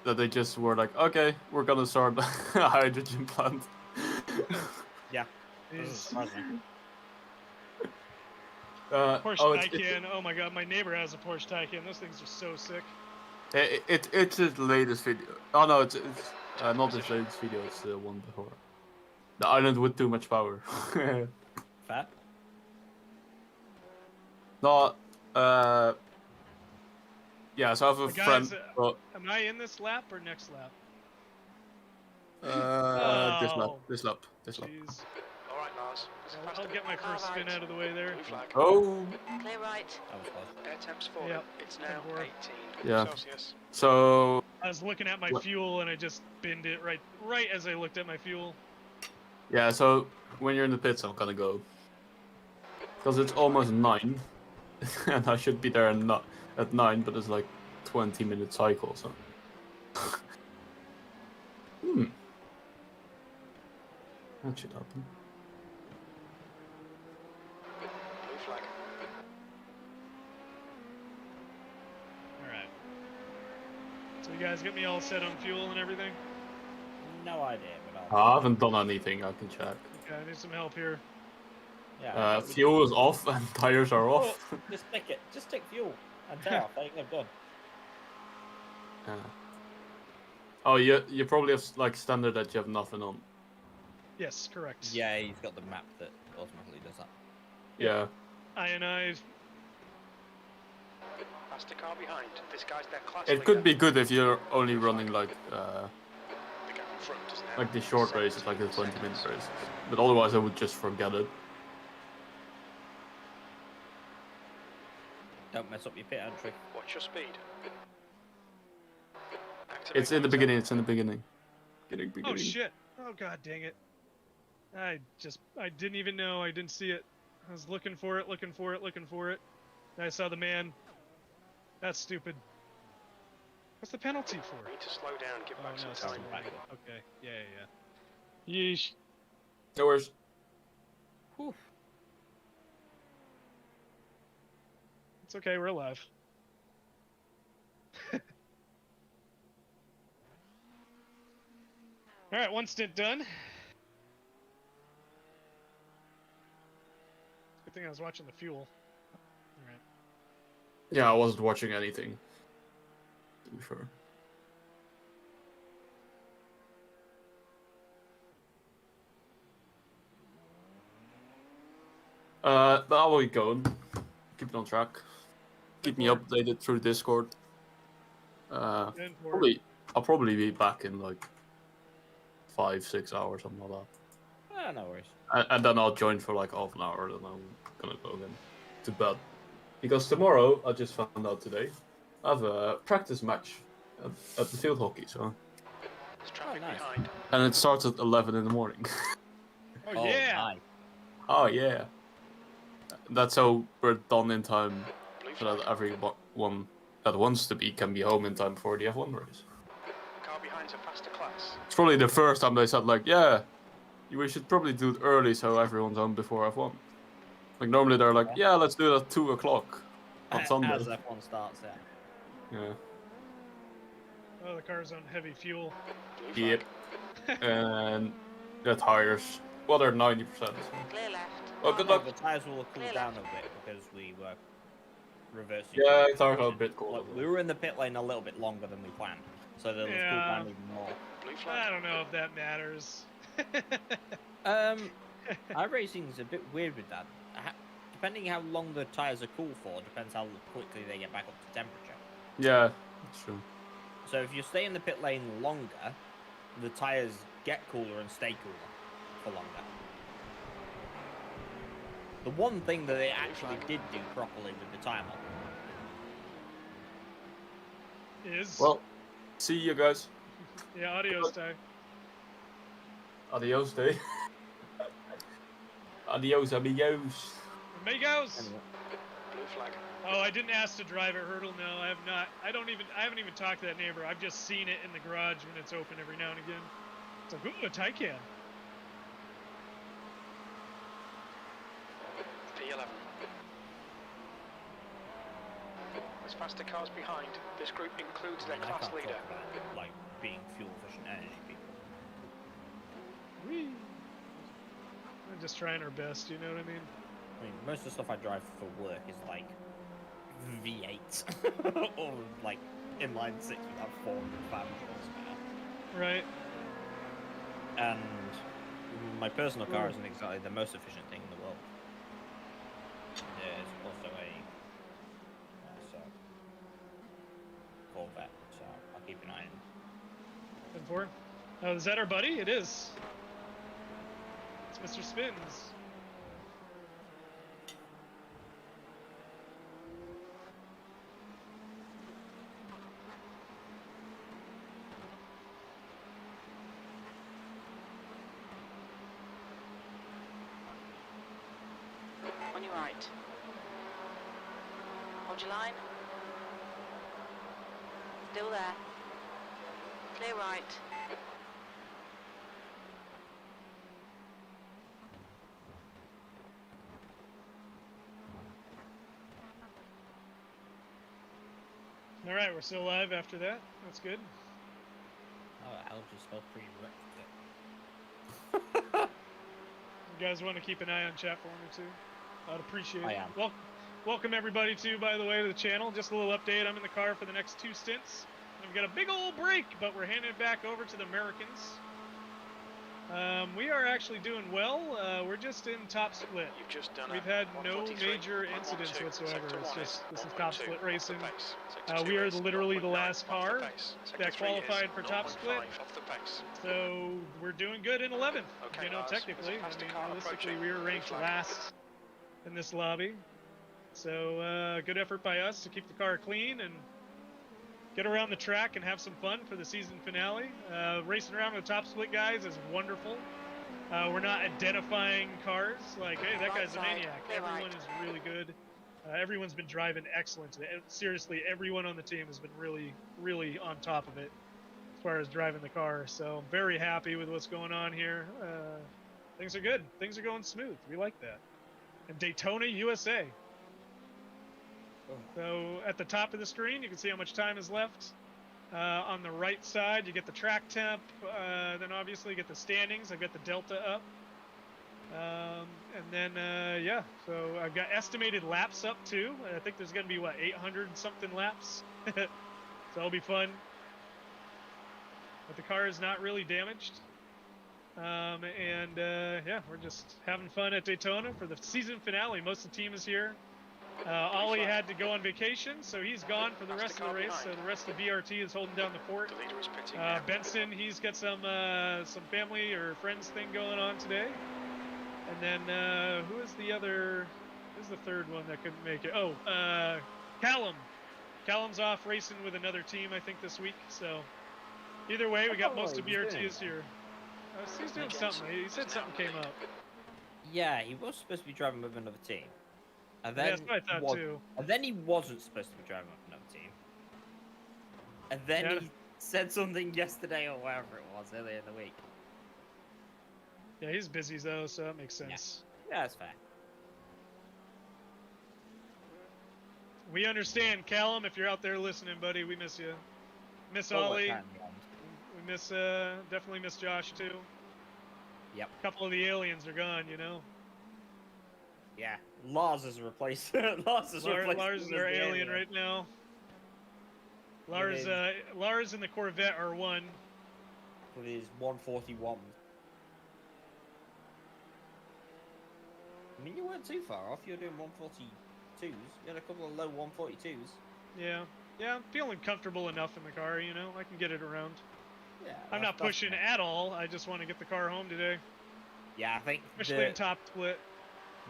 Speaker 1: that they just were like, okay, we're gonna start a hydrogen plant.
Speaker 2: Yeah.
Speaker 10: Porsche Taycan. Oh my god, my neighbor has a Porsche Taycan. Those things are so sick.
Speaker 1: It's his latest video. Oh no, it's not his latest video. It's the one before. The island with too much power.
Speaker 2: Fair.
Speaker 1: No, yeah, so I have a
Speaker 10: Guys,
Speaker 1: friend. Well,
Speaker 10: am I in this lap or next lap?
Speaker 1: this lap,
Speaker 10: Oh,
Speaker 1: this lap.
Speaker 10: jeez.
Speaker 5: All right, Lars.
Speaker 10: I'll get my first spin out of the way there.
Speaker 5: Blue flag.
Speaker 1: Oh,
Speaker 4: Clear right.
Speaker 2: That was close.
Speaker 5: Air temps falling.
Speaker 10: Yep.
Speaker 5: It's now
Speaker 10: 10-4.
Speaker 5: 18
Speaker 1: Yeah.
Speaker 5: Celsius.
Speaker 1: so
Speaker 10: I was looking at my
Speaker 1: What?
Speaker 10: fuel and I just binned it right as I looked at my fuel.
Speaker 1: yeah, so when you're in the pits, I'm gonna go because it's almost 9, and I should be there at 9, but it's like 20-minute cycle. So, that should happen.
Speaker 5: Blue flag.
Speaker 10: Alright. So you guys get me all set on fuel and everything?
Speaker 2: No idea, but
Speaker 1: I haven't done anything. I can check.
Speaker 10: Okay, I need some help here.
Speaker 2: yeah.
Speaker 1: Fuel is off and tires are off.
Speaker 2: Oh, just pick it. Just take fuel and tear off. I think they've done.
Speaker 1: Yeah. Oh, you probably have like standard that you have nothing on.
Speaker 10: Yes, correct.
Speaker 2: Yeah, he's got the map that automatically does that.
Speaker 1: Yeah.
Speaker 10: Ionized.
Speaker 5: Faster car behind. This guy's their class
Speaker 1: It could be good if you're only running like
Speaker 5: The gap in front is now
Speaker 1: the short
Speaker 5: 7
Speaker 1: races, like the 20-minute
Speaker 5: seconds.
Speaker 1: races. But otherwise, I would just forget it.
Speaker 2: Don't mess up your pit entry.
Speaker 5: Watch your speed.
Speaker 1: It's in the beginning. It's in the beginning. Beginning.
Speaker 10: Oh shit! Oh god dang it! I didn't even know. I didn't see it. I was looking for it. And I saw the man. That's stupid. What's the penalty for?
Speaker 5: Need to slow down. Give back
Speaker 10: Oh
Speaker 5: some
Speaker 10: no, it's
Speaker 5: time.
Speaker 10: okay. Yeah. Yeesh.
Speaker 1: No worries.
Speaker 2: Whew.
Speaker 10: It's okay. We're alive. All right, one stint done. Good thing I was watching the fuel. All right.
Speaker 1: Yeah, I wasn't watching anything. To be fair. But how are we going? Keep it on track. Keep me updated through Discord. I'll probably be back in like 5-6 hours, something like that.
Speaker 2: No worries.
Speaker 1: And then I'll join for like half an hour, then I'm gonna go again to bed. Because tomorrow, I just found out today, I have a practice match at the field hockey, so.
Speaker 5: There's traffic
Speaker 2: nice.
Speaker 5: behind.
Speaker 1: And it starts at 11 in the morning.
Speaker 10: Oh yeah.
Speaker 2: Nice.
Speaker 1: Oh yeah. That's how we're done in time,
Speaker 5: Blue
Speaker 1: so
Speaker 5: flag.
Speaker 1: that everyone that wants to be can be home in time for the F1 race.
Speaker 5: Car behind's a faster class.
Speaker 1: It's probably the first time they said like, yeah, we should probably do it early so everyone's home before F1. Like normally they're like, yeah, let's do it at 2 o'clock on Sunday.
Speaker 2: As F1 starts, yeah.
Speaker 1: Yeah.
Speaker 10: Oh, the car's on heavy fuel.
Speaker 5: Blue
Speaker 1: Yep.
Speaker 5: flag.
Speaker 1: And the tires, well, they're 90%.
Speaker 4: Clear left.
Speaker 1: Well, good luck.
Speaker 2: The tyres will cool down a bit because we were reversing.
Speaker 1: Yeah, tires are a bit cold.
Speaker 2: Look, we were in the pit lane a little bit longer than we planned, so they'll cool
Speaker 10: Yeah.
Speaker 2: down even more.
Speaker 5: Blue
Speaker 10: I
Speaker 5: flag.
Speaker 10: don't know if that matters.
Speaker 2: iRacing's a bit weird with that. Depending how long the tyres are cool for, depends how quickly they get back up to temperature.
Speaker 1: Yeah, that's true.
Speaker 2: So if you stay in the pit lane longer, the tyres get cooler and stay cooler for longer. The one thing that they actually did do properly with the tyre mod
Speaker 10: Is
Speaker 1: Well, see you guys.
Speaker 10: yeah, adios time.
Speaker 1: Adios, day. Adios, amigos.
Speaker 10: Amigos.
Speaker 5: Blue flag.
Speaker 10: Oh, I didn't ask to drive at Hurdle. No, I have not. I haven't even talked to that neighbor. I've just seen it in the garage when it's open every now and again. It's like, ooh, a Taycan.
Speaker 5: P11. There's faster cars behind. This group includes their
Speaker 2: I
Speaker 5: class
Speaker 2: can't
Speaker 5: leader.
Speaker 2: talk about, like, being fuel efficient energy people.
Speaker 10: Whee. We're just trying our best, you know what I mean?
Speaker 2: I mean, most of the stuff I drive for work is like V8 or like inline six without 400 horsepower.
Speaker 10: Right.
Speaker 2: And my personal car isn't exactly the most efficient thing in the world. There's also a Corvette, so I'll keep an eye on.
Speaker 10: 10-4. Oh, is that our buddy? It is. It's Mr. Spins.
Speaker 4: On your right. Hold your line. Still there. Clear right.
Speaker 10: All right, we're still alive after that. That's good.
Speaker 2: Oh, hell, just felt pretty wrecked.
Speaker 10: You guys want to keep an eye on chat for me too? I'd appreciate
Speaker 2: I
Speaker 10: it.
Speaker 2: am.
Speaker 10: Well, welcome everybody too, by the way, to the channel. Just a little update. I'm in the car for the next 2 stints. We've got a big old break, but we're handing it back over to the Americans. We are actually doing well. We're just in top split.
Speaker 5: You've just done
Speaker 10: We've had no
Speaker 5: 143,
Speaker 10: major
Speaker 5: 112,
Speaker 10: incidents whatsoever.
Speaker 5: sector
Speaker 10: It's
Speaker 5: one
Speaker 10: just
Speaker 5: is
Speaker 10: this is top
Speaker 5: 1.2
Speaker 10: split
Speaker 5: off the
Speaker 10: racing.
Speaker 5: pace. Sector
Speaker 10: We
Speaker 5: two
Speaker 10: are
Speaker 5: is
Speaker 10: literally the
Speaker 5: 0.9
Speaker 10: last
Speaker 5: off the
Speaker 10: car
Speaker 5: pace. Sector
Speaker 10: that
Speaker 5: three is
Speaker 10: qualified for top
Speaker 5: 0.5
Speaker 10: split.
Speaker 5: off the pace.
Speaker 10: So we're doing good in 11th.
Speaker 5: Okay,
Speaker 10: You know,
Speaker 5: Lars,
Speaker 10: technically.
Speaker 5: there's a
Speaker 10: I
Speaker 5: faster
Speaker 10: mean,
Speaker 5: car
Speaker 10: realistically,
Speaker 5: approaching.
Speaker 10: we were
Speaker 5: Blue
Speaker 10: ranked
Speaker 5: flag.
Speaker 10: last in this lobby. So good effort by us to keep the car clean and get around the track and have some fun for the season finale. Racing around with the top split guys is wonderful. We're not identifying cars like, hey, that guy's a maniac. Everyone is really good. Everyone's been driving excellent today. Seriously, everyone on the team has been really, really on top of it as far as driving the car. So I'm very happy with what's going on here. Things are good. Things are going smooth. We like that. And Daytona, USA. So at the top of the screen, you can see how much time is left. On the right side, you get the track temp. Then obviously you get the standings. I've got the delta up. And then, yeah, so I've got estimated laps up too. I think there's going to be, what, 800 something laps? So it'll be fun. But the car is not really damaged. Yeah, we're just having fun at Daytona for the season finale. Most of the team is here. Ollie had to go on vacation, so he's gone for the rest of the race. So the rest of B.R.T is holding down the fort.
Speaker 5: The leader is pitting now.
Speaker 10: Benson, he's got some family or friends thing going on today. And then who is the other? Who's the third one that couldn't make it? Oh, Callum. Callum's off racing with another team, I think, this week. So either way, we got most of B.R.T is here. He's doing something. He said something came up.
Speaker 2: Yeah, he was supposed to be driving with another team. And then,
Speaker 10: Yeah, that's what I thought too.
Speaker 2: And then he wasn't supposed to be driving with another team. And then he said something yesterday or whatever it was earlier in the week.
Speaker 10: Yeah, he's busy though, so that makes sense.
Speaker 2: Yeah, that's fair.
Speaker 10: We understand, Callum, if you're out there listening, buddy. We miss you. Miss
Speaker 2: Oh,
Speaker 10: Ollie.
Speaker 2: what time?
Speaker 10: We miss, definitely miss Josh too.
Speaker 2: Yep.
Speaker 10: A couple of the aliens are gone, you know.
Speaker 2: Yeah, Lars is replaced. Lars is
Speaker 10: our alien right now. Lars, Lars and the Corvette are one.
Speaker 2: With his 141. I mean, you weren't too far off. You were doing 142s. You had a couple of low 142s.
Speaker 10: Yeah. Yeah, I'm feeling comfortable enough in the car, you know. I can get it around.
Speaker 2: Yeah.
Speaker 10: I'm not pushing at all. I just want to get the car home today.
Speaker 2: Yeah, I think
Speaker 10: especially in top split.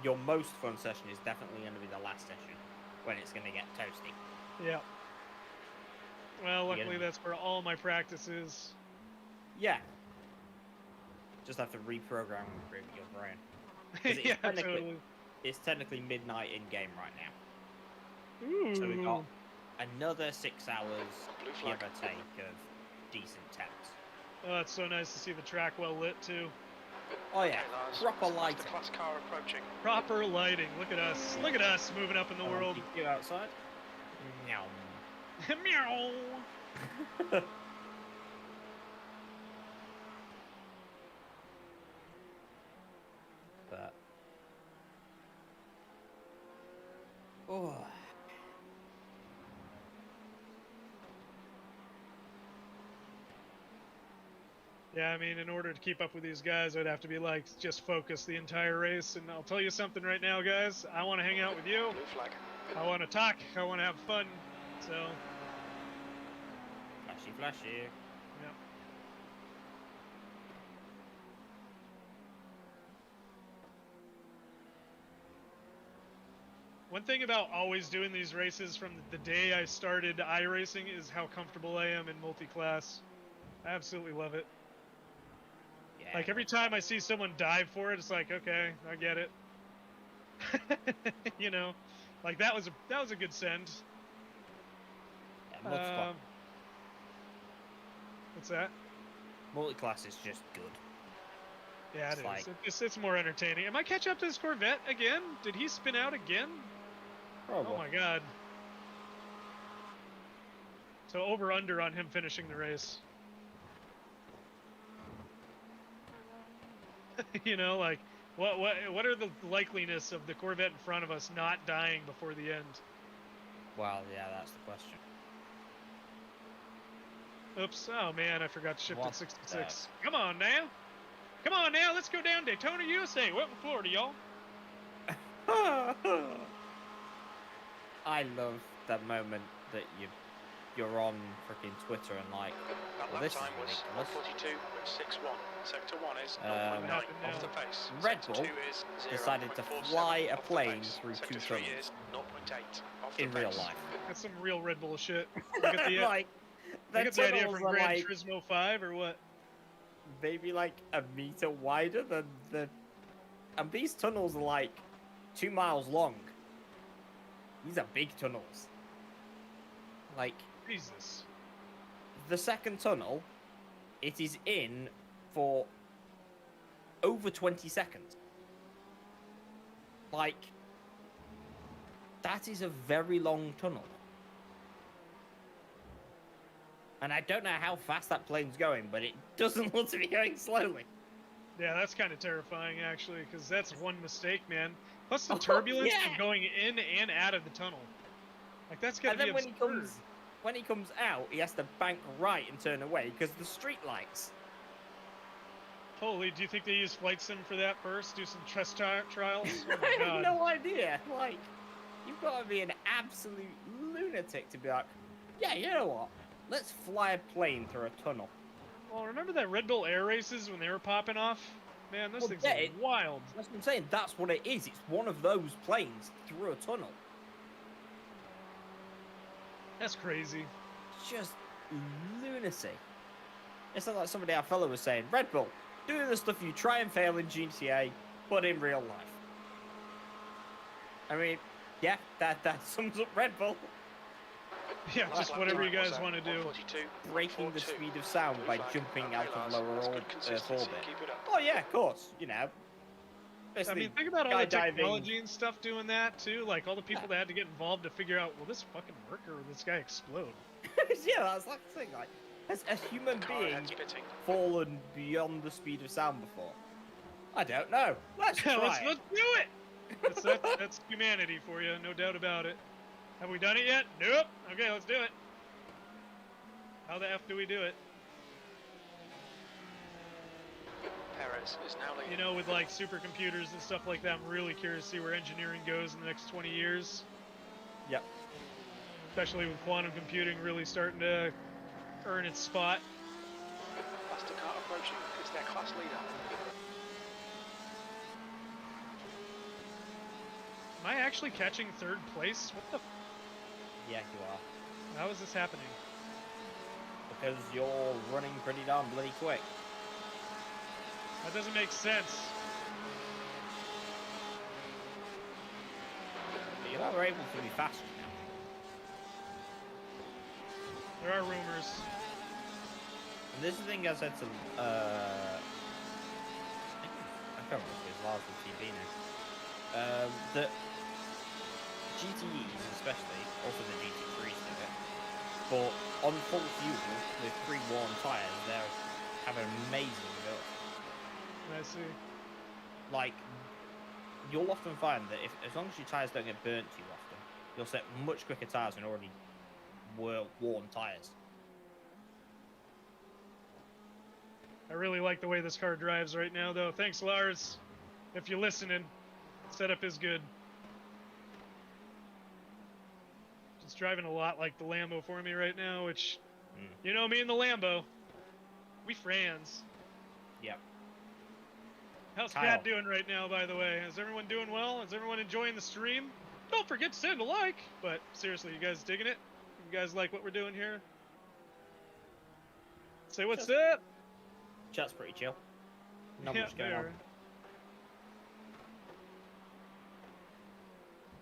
Speaker 2: Your most fun session is definitely going to be the last session, when it's going to get toasty.
Speaker 10: Yeah. Well, luckily that's where all my practice is.
Speaker 2: Yeah. Just have to reprogram your brain.
Speaker 10: Yeah, totally.
Speaker 2: It's technically midnight in game right now.
Speaker 10: Ooh.
Speaker 2: So we've got another 6 hours, give or take, of decent temps.
Speaker 10: Oh, it's so nice to see the track well lit too.
Speaker 2: Oh yeah, proper lighting.
Speaker 5: The class car approaching.
Speaker 10: Proper lighting. Look at us. Look at us moving up in the world.
Speaker 2: You outside? Meow.
Speaker 10: Meow.
Speaker 2: But oh.
Speaker 10: Yeah, I mean, in order to keep up with these guys, I'd have to be like, just focus the entire race. And I'll tell you something right now, guys. I want to hang out with you.
Speaker 5: Blue flag.
Speaker 10: I want to talk. I want to have fun. So
Speaker 2: flashy.
Speaker 10: Yep. One thing about always doing these races from the day I started iRacing is how comfortable I am in multi-class. I absolutely love it.
Speaker 2: Yeah.
Speaker 10: Like every time I see someone dive for it, it's like, okay, I get it. You know, like that was a good send.
Speaker 2: Yeah, multi-class.
Speaker 10: What's that?
Speaker 2: Multi-class is just good.
Speaker 10: Yeah,
Speaker 2: It's
Speaker 10: it
Speaker 2: like-
Speaker 10: is. It's more entertaining. Am I catch up to this Corvette again? Did he spin out again?
Speaker 2: Probably.
Speaker 10: Oh my god. So over under on him finishing the race. You know, like what are the likeliness of the Corvette in front of us not dying before the end?
Speaker 2: Well, yeah, that's the question.
Speaker 10: Oops. Oh man, I forgot to shift
Speaker 2: What
Speaker 10: at 66. Come on now. Come on now, let's go down Daytona, USA. Welcome to Florida, y'all.
Speaker 2: I love that moment that you're on freaking Twitter and like,
Speaker 5: That
Speaker 2: well,
Speaker 5: lap
Speaker 2: this is
Speaker 5: time was
Speaker 2: ridiculous.
Speaker 5: 1:42.61. Sector 1 is
Speaker 2: Um,
Speaker 5: 0.9 off the pace.
Speaker 2: Red
Speaker 5: Sector
Speaker 2: Bull
Speaker 5: 2 is
Speaker 2: decided to
Speaker 5: 0.47
Speaker 2: fly a
Speaker 5: off the
Speaker 2: plane
Speaker 5: pace.
Speaker 2: through
Speaker 5: Sector
Speaker 2: two
Speaker 5: 3
Speaker 2: tunnels.
Speaker 5: is 0.8 off the
Speaker 2: In real
Speaker 5: pace.
Speaker 2: life.
Speaker 10: That's some real Red Bull shit. Look at the,
Speaker 2: Like,
Speaker 10: look at the idea
Speaker 2: tunnels
Speaker 10: from
Speaker 2: are
Speaker 10: Gran
Speaker 2: like
Speaker 10: Turismo 5 or what?
Speaker 2: maybe like a meter wider than the, and these tunnels are like 2 miles long. These are big tunnels. Like,
Speaker 10: Jesus.
Speaker 2: the second tunnel, it is in for over 20 seconds. Like, that is a very long tunnel. And I don't know how fast that plane's going, but it doesn't look to be going slowly.
Speaker 10: Yeah, that's kind of terrifying actually, because that's one mistake, man. Plus the turbulence
Speaker 2: yeah.
Speaker 10: of going in and out of the tunnel. Like that's gotta
Speaker 2: And then
Speaker 10: be
Speaker 2: when he
Speaker 10: absurd.
Speaker 2: comes out, he has to bank right and turn away because the street lights.
Speaker 10: Holy, do you think they use flight sim for that first? Do some test trials? Oh my
Speaker 2: I have
Speaker 10: god.
Speaker 2: no idea. Like, you've got to be an absolute lunatic to be like, yeah, you know what? Let's fly a plane through a tunnel.
Speaker 10: Well, remember that Red Bull Air races when they were popping off? Man, those
Speaker 2: Well,
Speaker 10: things
Speaker 2: yeah,
Speaker 10: are wild.
Speaker 2: That's what I'm saying. That's what it is. It's one of those planes through a tunnel.
Speaker 10: That's crazy.
Speaker 2: It's just lunacy. It's not like somebody our fellow was saying, Red Bull, do the stuff you try and fail in GTA, but in real life. I mean, yeah, that sums up Red Bull.
Speaker 10: Yeah, just whatever you guys want to do.
Speaker 2: Breaking the speed of sound by jumping out of lower orbit.
Speaker 5: Keep it up.
Speaker 2: Oh yeah, of course. You know.
Speaker 10: I mean, think about all the
Speaker 2: skydiving.
Speaker 10: technology and stuff doing that too. Like all the people that had to get involved to figure out, will this fucking work or will this guy explode?
Speaker 2: Yeah, that's like the thing. Like, has a human being fallen beyond the speed of sound before? I don't know. Let's try
Speaker 10: let's
Speaker 2: it.
Speaker 10: do it. That's humanity for you, no doubt about it. Have we done it yet? Nope. Okay, let's do it. How the F do we do it?
Speaker 5: Perez is now leading.
Speaker 10: You know, with like supercomputers and stuff like that, I'm really curious to see where engineering goes in the next 20 years.
Speaker 2: Yep.
Speaker 10: Especially with quantum computing really starting to earn its spot.
Speaker 5: Faster car approaching. It's their class leader.
Speaker 10: Am I actually catching third place? What the f?
Speaker 2: Yeah, you are.
Speaker 10: How is this happening?
Speaker 2: Because you're running pretty darn bloody quick.
Speaker 10: That doesn't make sense.
Speaker 2: But you are able to be faster now.
Speaker 10: There are rumors.
Speaker 2: And this is the thing I said to, I can't remember if it was Lars on TV now. That GTEs especially, also the GT3s do it, but on full fuel with pre-worn tyres, they have an amazing build.
Speaker 10: I see.
Speaker 2: Like, you'll often find that as long as your tyres don't get burnt too often, you'll set much quicker tyres than already worn tyres.
Speaker 10: I really like the way this car drives right now, though. Thanks, Lars. If you're listening, setup is good. It's driving a lot like the Lambo for me right now, which You know me and the Lambo. We friends.
Speaker 2: Yep.
Speaker 10: How's
Speaker 2: Kyle.
Speaker 10: Pat doing right now, by the way? Is everyone doing well? Is everyone enjoying the stream? Don't forget to send a like. But seriously, you guys digging it? You guys like what we're doing here? Say what's up.
Speaker 2: Chat's pretty chill. Not
Speaker 10: Yeah,
Speaker 2: much going
Speaker 10: there.
Speaker 2: on.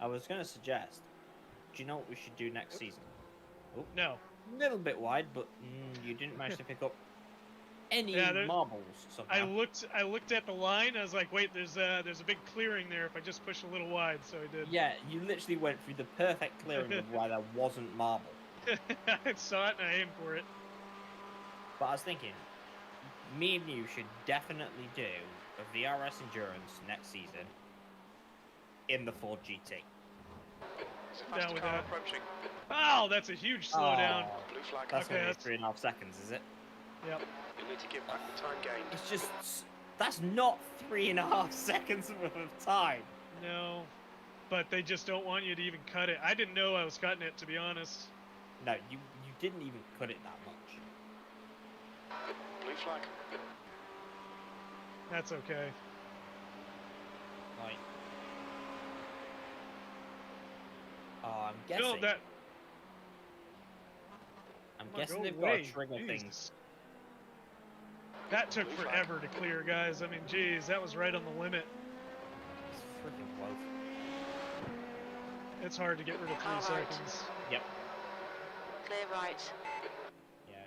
Speaker 2: I was going to suggest, do you know what we should do next season? Oh,
Speaker 10: No.
Speaker 2: a little bit wide, but you didn't manage to pick up any
Speaker 10: Yeah,
Speaker 2: marbles somehow.
Speaker 10: I looked at the line. I was like, wait, there's a big clearing there if I just push a little wide. So I did.
Speaker 2: Yeah, you literally went through the perfect clearing of why there wasn't marble.
Speaker 10: I saw it and I aimed for it.
Speaker 2: But I was thinking, me and you should definitely do a VRS Endurance next season in the Ford GT.
Speaker 10: Down with that. Approaching. Oh, that's a huge slowdown.
Speaker 2: Blue flag. That's
Speaker 10: Okay,
Speaker 2: going to be 3.5 seconds, is it?
Speaker 10: Yep.
Speaker 5: You'll need to give back the time gained.
Speaker 2: It's just, that's not 3.5 seconds worth of time.
Speaker 10: No, but they just don't want you to even cut it. I didn't know I was cutting it, to be honest.
Speaker 2: No, you didn't even cut it that much.
Speaker 5: Blue flag.
Speaker 10: That's okay.
Speaker 2: Like, oh, I'm guessing.
Speaker 10: No, that.
Speaker 2: I'm
Speaker 10: Come on,
Speaker 2: guessing
Speaker 10: go
Speaker 2: they've got
Speaker 10: away.
Speaker 2: to trigger
Speaker 10: Jesus.
Speaker 2: things.
Speaker 10: That took forever to clear, guys. I mean, geez, that was right on the limit.
Speaker 2: It's freaking close.
Speaker 10: It's hard to get rid of 3 seconds.
Speaker 2: Yep.
Speaker 4: Clear right.
Speaker 2: Yeah.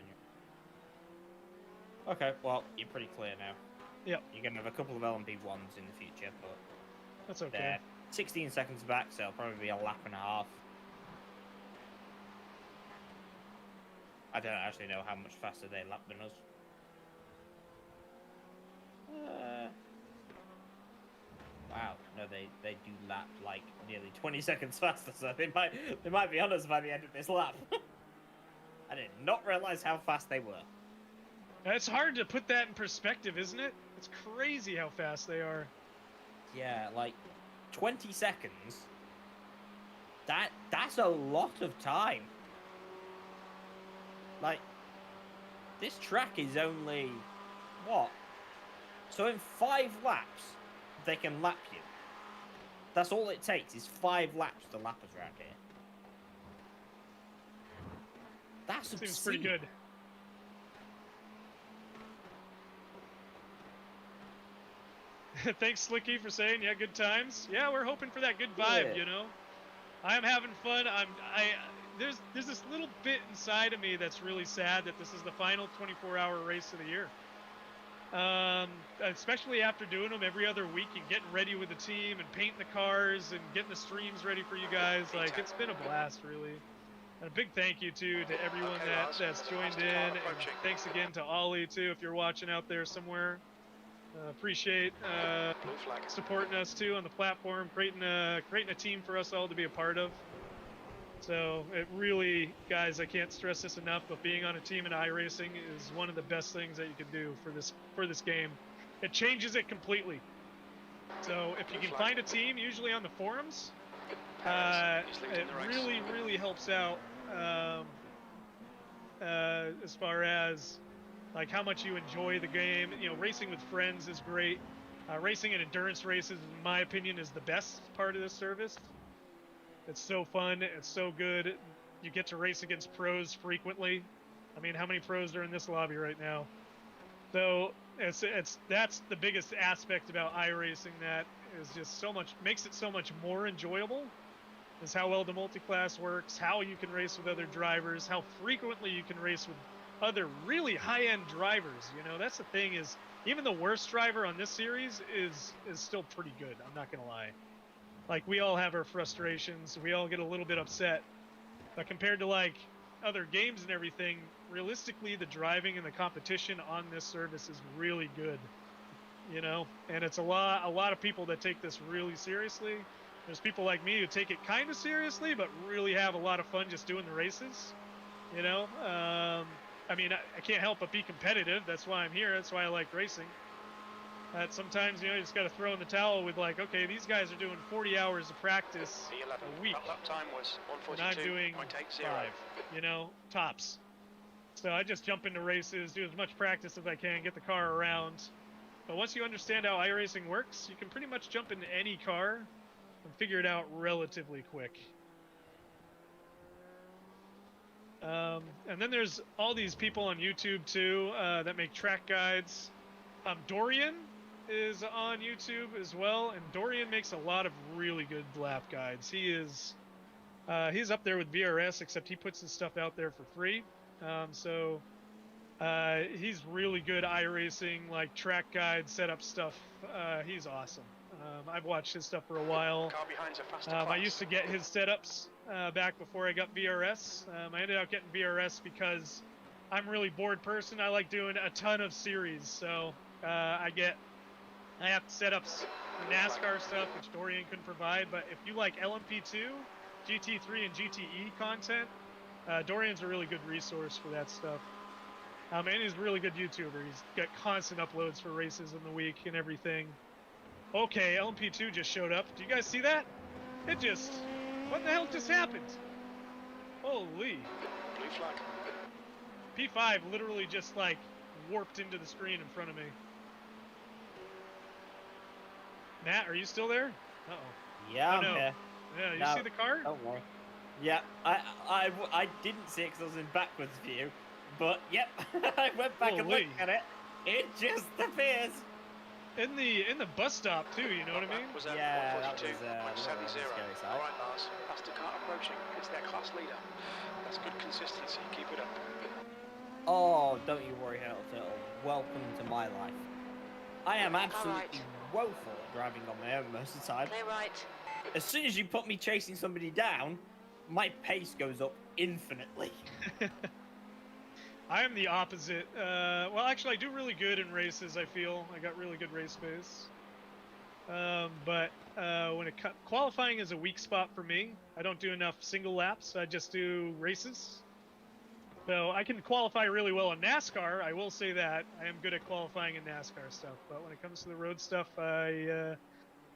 Speaker 2: Okay, well, you're pretty clear now.
Speaker 10: Yep.
Speaker 2: You're going to have a couple of LMP1s in the future, but
Speaker 10: That's okay.
Speaker 2: they're 16 seconds back, so it'll probably be a lap and a half. I don't actually know how much faster they lap than us. Wow, no, they do lap like nearly 20 seconds faster, so they might be on us by the end of this lap. I did not realize how fast they were.
Speaker 10: It's hard to put that in perspective, isn't it? It's crazy how fast they are.
Speaker 2: Yeah, like 20 seconds. That's a lot of time. Like, this track is only what? So in 5 laps, they can lap you. That's all it takes is 5 laps to lap us around here. That's
Speaker 10: Seems
Speaker 2: obscene.
Speaker 10: pretty good. Thanks, Slicky, for saying, yeah, good times. Yeah, we're hoping for that good vibe,
Speaker 2: Yeah.
Speaker 10: you know? I'm having fun. There's this little bit inside of me that's really sad that this is the final 24-hour race of the year. Especially after doing them every other week and getting ready with the team and painting the cars and getting the streams ready for you guys. Like, it's been a blast, really. And a big thank you, too, to everyone that's joined in. And thanks again to Ollie, too, if you're watching out there somewhere. Appreciate supporting us, too, on the platform, creating a team for us all to be a part of. So it really, guys, I can't stress this enough, but being on a team in iRacing is one of the best things that you can do for this game. It changes it completely. So if you can find a team, usually on the forums, it really helps out as far as like how much you enjoy the game. You know, racing with friends is great. Racing in endurance races, in my opinion, is the best part of this service. It's so fun. It's so good. You get to race against pros frequently. I mean, how many pros are in this lobby right now? So that's the biggest aspect about iRacing that is just so much, makes it so much more enjoyable, is how well the multi-class works, how you can race with other drivers, how frequently you can race with other really high-end drivers. You know, that's the thing, is even the worst driver on this series is still pretty good. I'm not gonna lie. Like, we all have our frustrations. We all get a little bit upset. But compared to, like, other games and everything, realistically, the driving and the competition on this service is really good. You know? And it's a lot of people that take this really seriously. There's people like me who take it kind of seriously, but really have a lot of fun just doing the races. You know? I mean, I can't help but be competitive. That's why I'm here. That's why I like racing. Sometimes, you know, you just got to throw in the towel with, like, okay, these guys are doing 40 hours of practice a week,
Speaker 5: Lap time was
Speaker 10: and I'm doing
Speaker 5: 142.80.
Speaker 10: 5, you know, tops. So I just jump into races, do as much practice as I can, get the car around. But once you understand how iRacing works, you can pretty much jump into any car and figure it out relatively quick. And then there's all these people on YouTube too that make track guides. Dorian is on YouTube as well, and Dorian makes a lot of really good lap guides. He's up there with VRS, except he puts his stuff out there for free. He's really good iRacing, like track guide, setup stuff. He's awesome. I've watched his stuff for a while.
Speaker 5: Car behind's a faster
Speaker 10: I
Speaker 5: class.
Speaker 10: used to get his setups back before I got VRS. I ended up getting VRS because I'm a really bored person. I like doing a ton of series, so I have setups for NASCAR stuff, which Dorian couldn't provide. But if you like LMP2, GT3, and GTE content, Dorian's a really good resource for that stuff. And he's a really good YouTuber. He's got constant uploads for races in the week and everything. Okay, LMP2 just showed up. Do you guys see that? What the hell just happened? Holy.
Speaker 5: Blue flag.
Speaker 10: P5 literally just like warped into the screen in front of me. Matt, are you still there? Uh-oh.
Speaker 2: Yeah,
Speaker 10: Oh,
Speaker 2: I'm
Speaker 10: no.
Speaker 2: here.
Speaker 10: Yeah, you
Speaker 2: No,
Speaker 10: see the car?
Speaker 2: Don't worry. Yeah, I didn't see it because I was in backwards view. But, yep, I went back and
Speaker 10: Holy.
Speaker 2: looked at it. It just appears.
Speaker 10: In the bus stop too, you know what I mean?
Speaker 5: Was
Speaker 2: Yeah, that
Speaker 5: 142.70.
Speaker 2: was scary side.
Speaker 5: Alright, Lars. Faster car approaching. It's their class leader. That's good consistency. Keep it up.
Speaker 2: Oh, don't you worry, Harold Turtle. Welcome to my life. I am absolutely woeful at driving on my own most of the time.
Speaker 4: Clear right.
Speaker 2: As soon as you put me chasing somebody down, my pace goes up infinitely.
Speaker 10: I am the opposite. Well, actually, I do really good in races, I feel. I got really good race pace. But when qualifying is a weak spot for me. I don't do enough single laps. I just do races. So I can qualify really well in NASCAR. I will say that. I am good at qualifying in NASCAR stuff. But when it comes to the road stuff, I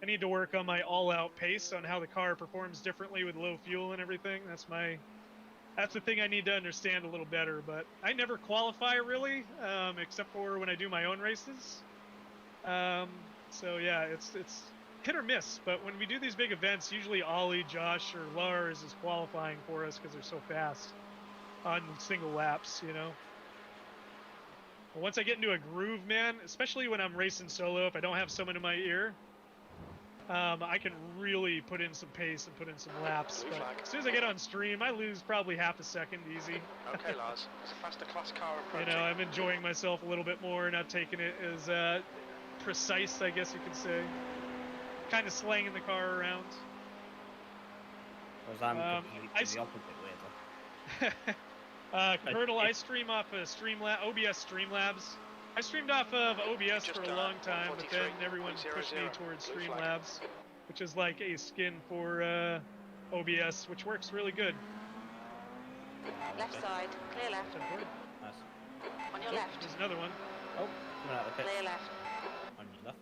Speaker 10: need to work on my all-out pace, on how the car performs differently with low fuel and everything. That's the thing I need to understand a little better, but I never qualify really, except for when I do my own races. So yeah, it's hit or miss, but when we do these big events, usually Ollie, Josh, or Lars is qualifying for us because they're so fast on single laps, you know. But once I get into a groove, man, especially when I'm racing solo, if I don't have someone in my ear, I can really put in some pace and put in some laps. But as soon as I get on stream, I lose probably half a second easy.
Speaker 5: Okay, Lars. There's a faster class car
Speaker 10: You
Speaker 5: approaching.
Speaker 10: know, I'm enjoying myself a little bit more, not taking it as precise, I guess you could say. Kind of slanging the car around.
Speaker 2: Whereas I'm completely the opposite, weirdly.
Speaker 10: Colonel, I stream off of OBS Streamlabs. I streamed off of OBS for a long time, but then everyone pushed me towards Streamlabs, which is like a skin for OBS, which works really good.
Speaker 4: Left side. Clear left.
Speaker 2: Nice.
Speaker 4: On your
Speaker 10: Oh,
Speaker 4: left.
Speaker 10: there's another one.
Speaker 2: Oh, coming out of the pit.
Speaker 4: Clear left.
Speaker 2: On your left.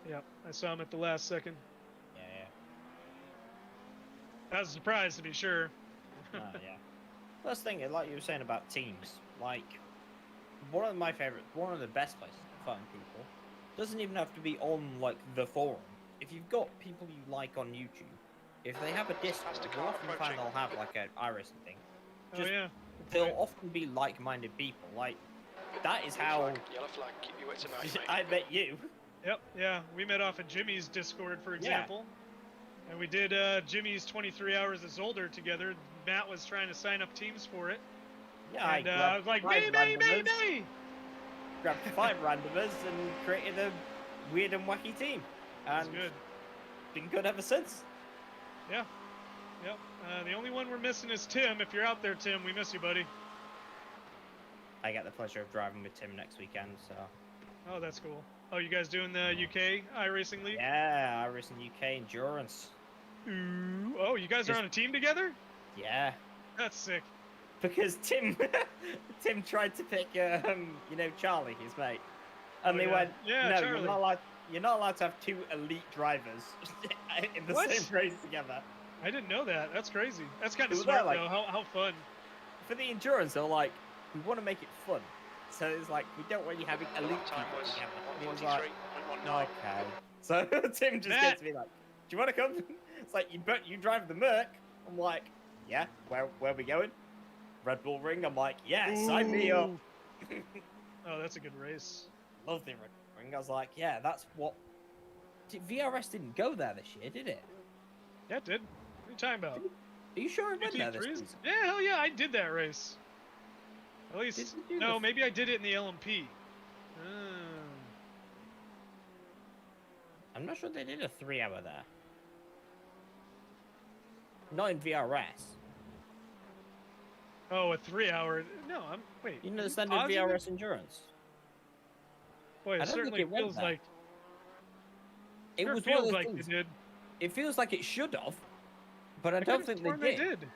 Speaker 10: Yep, I saw him at the last second.
Speaker 2: Yeah,
Speaker 10: That was a surprise, to be sure.
Speaker 2: yeah. Yeah. First thing, like you were saying about teams, like, one of the best places to find people doesn't even have to be on, like, the forum. If you've got people you like on YouTube, if they have a Discord, you'll often find they'll have, like, an iRacing thing.
Speaker 10: Oh, yeah.
Speaker 2: They'll often be like-minded people. Like, that is how
Speaker 5: Yellow flag. Keep your wits about you, mate.
Speaker 2: I met you.
Speaker 10: Yep, yeah. We met off of Jimmy's Discord, for example. And we did Jimmy's 23 Hours of Zolder together. Matt was trying to sign up teams for it.
Speaker 2: Yeah,
Speaker 10: And I was like, me!
Speaker 2: Grabbed 5 randomers and created a weird and wacky team.
Speaker 10: That's
Speaker 2: And
Speaker 10: good.
Speaker 2: been good ever since.
Speaker 10: Yeah. Yep. The only one we're missing is Tim. If you're out there, Tim, we miss you, buddy.
Speaker 2: I get the pleasure of driving with Tim next weekend, so...
Speaker 10: Oh, that's cool. Oh, you guys doing the UK iRacing League?
Speaker 2: Yeah, iRacing UK Endurance.
Speaker 10: Ooh. Oh, you guys are on a team together?
Speaker 2: Yeah.
Speaker 10: That's sick.
Speaker 2: Because Tim tried to pick, Charlie, his mate. And
Speaker 10: Oh,
Speaker 2: they
Speaker 10: yeah.
Speaker 2: went,
Speaker 10: Yeah,
Speaker 2: no,
Speaker 10: Charlie.
Speaker 2: you're not allowed to have 2 elite drivers in the
Speaker 10: What?
Speaker 2: same race together.
Speaker 10: I didn't know that. That's crazy. That's kind
Speaker 2: It
Speaker 10: of
Speaker 2: was
Speaker 10: smart,
Speaker 2: there, like-
Speaker 10: though. How fun.
Speaker 2: For the endurance, they're like, we want to make it fun. So it's like, we don't want you having elite
Speaker 5: Time
Speaker 2: people
Speaker 5: was
Speaker 2: together. And he was like,
Speaker 5: 143.19.
Speaker 2: okay. So Tim just
Speaker 10: Matt.
Speaker 2: gets to me like, do you want to come? It's like, you drive the Merc. I'm like, yeah, where are we going? Red Bull Ring? I'm like, yeah, sign me up.
Speaker 10: Oh, that's a good race.
Speaker 2: Love the Red Bull Ring. I was like, yeah, that's what... VRS didn't go there this year, did it?
Speaker 10: Yeah, it did. What are you talking about?
Speaker 2: Are you sure it went there this
Speaker 10: GT3s?
Speaker 2: season?
Speaker 10: Yeah, hell yeah, I did that race. At least,
Speaker 2: you do
Speaker 10: no,
Speaker 2: the-
Speaker 10: maybe I did it in the LMP.
Speaker 2: I'm not sure they did a 3-hour there. Not in VRS.
Speaker 10: Oh, a 3-hour? No, wait.
Speaker 2: You know the
Speaker 10: you
Speaker 2: standard
Speaker 10: positive?
Speaker 2: VRS endurance?
Speaker 10: Boy,
Speaker 2: I
Speaker 10: it
Speaker 2: don't think
Speaker 10: certainly
Speaker 2: it went
Speaker 10: feels
Speaker 2: there.
Speaker 10: like
Speaker 2: It
Speaker 10: sure
Speaker 2: was one of
Speaker 10: feels
Speaker 2: those
Speaker 10: like
Speaker 2: things.
Speaker 10: they did.
Speaker 2: It feels like it should have, but I
Speaker 10: I
Speaker 2: don't
Speaker 10: could've
Speaker 2: think
Speaker 10: sworn
Speaker 2: they did.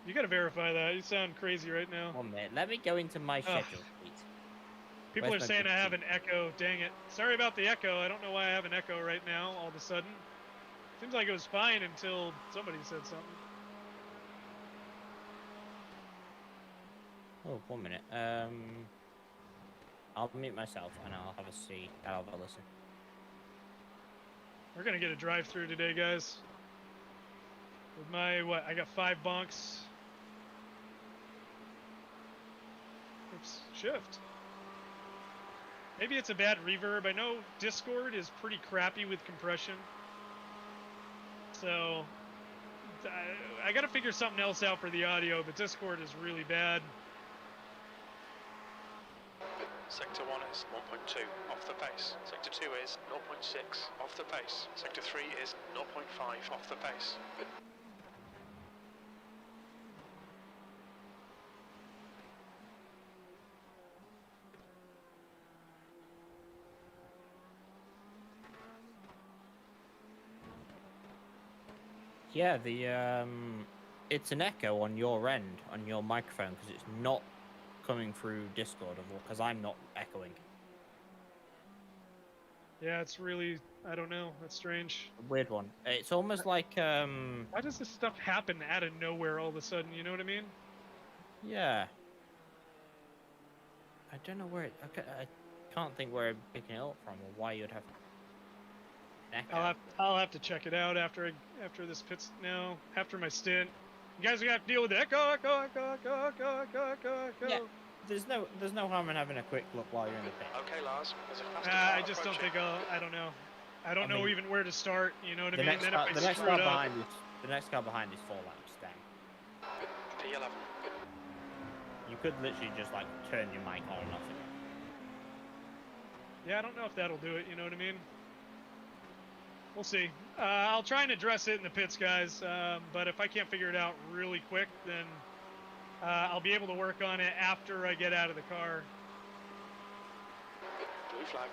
Speaker 10: You gotta verify that. You sound crazy right now.
Speaker 2: One minute, let me go into my schedule sheet.
Speaker 10: People
Speaker 2: Where's
Speaker 10: are
Speaker 2: my
Speaker 10: saying I
Speaker 2: big
Speaker 10: have
Speaker 2: sheet?
Speaker 10: an echo. Dang it. Sorry about the echo. I don't know why I have an echo right now all of a sudden. Seems like it was fine until somebody said something.
Speaker 2: Oh, 1 minute. I'll mute myself and I'll have a see. I'll have a listen.
Speaker 10: We're gonna get a drive-through today, guys. With my, what, I got 5 bunks. Oops, shift. Maybe it's a bad reverb. I know Discord is pretty crappy with compression. So, I gotta figure something else out for the audio, but Discord is really bad.
Speaker 5: Sector 1 is 1.2 off the pace. Sector 2 is 0.6 off the pace. Sector 3 is 0.5 off the pace.
Speaker 2: Yeah, it's an echo on your end, on your microphone, because it's not coming through Discord, because I'm not echoing.
Speaker 10: Yeah, it's really, I don't know, that's strange.
Speaker 2: A weird one. It's almost like,
Speaker 10: Why does this stuff happen out of nowhere all of a sudden, you know what I mean?
Speaker 2: yeah. I don't know where I can't think where I'm picking it up from, or why you'd have an echo.
Speaker 10: I'll have to check it out after this pits now, after my stint. You guys are gonna have to deal with the echo.
Speaker 2: Yeah, there's no harm in having a quick look while you're in the pit.
Speaker 5: Okay, Lars, there's a faster
Speaker 10: I
Speaker 5: car
Speaker 10: just don't
Speaker 5: approaching.
Speaker 10: think I don't know. I don't know
Speaker 2: mean,
Speaker 10: even where to start. You know what I
Speaker 2: The
Speaker 10: mean?
Speaker 2: next
Speaker 10: Then
Speaker 2: car,
Speaker 10: if
Speaker 2: the
Speaker 10: I
Speaker 2: next
Speaker 10: screw
Speaker 2: car
Speaker 10: it up,
Speaker 2: behind is the next car behind is 4 laps down.
Speaker 5: P11.
Speaker 2: You could literally just like turn your mic on and off again.
Speaker 10: yeah, I don't know if that'll do it. You know what I mean? We'll see. I'll try and address it in the pits, guys. But if I can't figure it out really quick, then I'll be able to work on it after I get out of the car.
Speaker 5: Blue flag.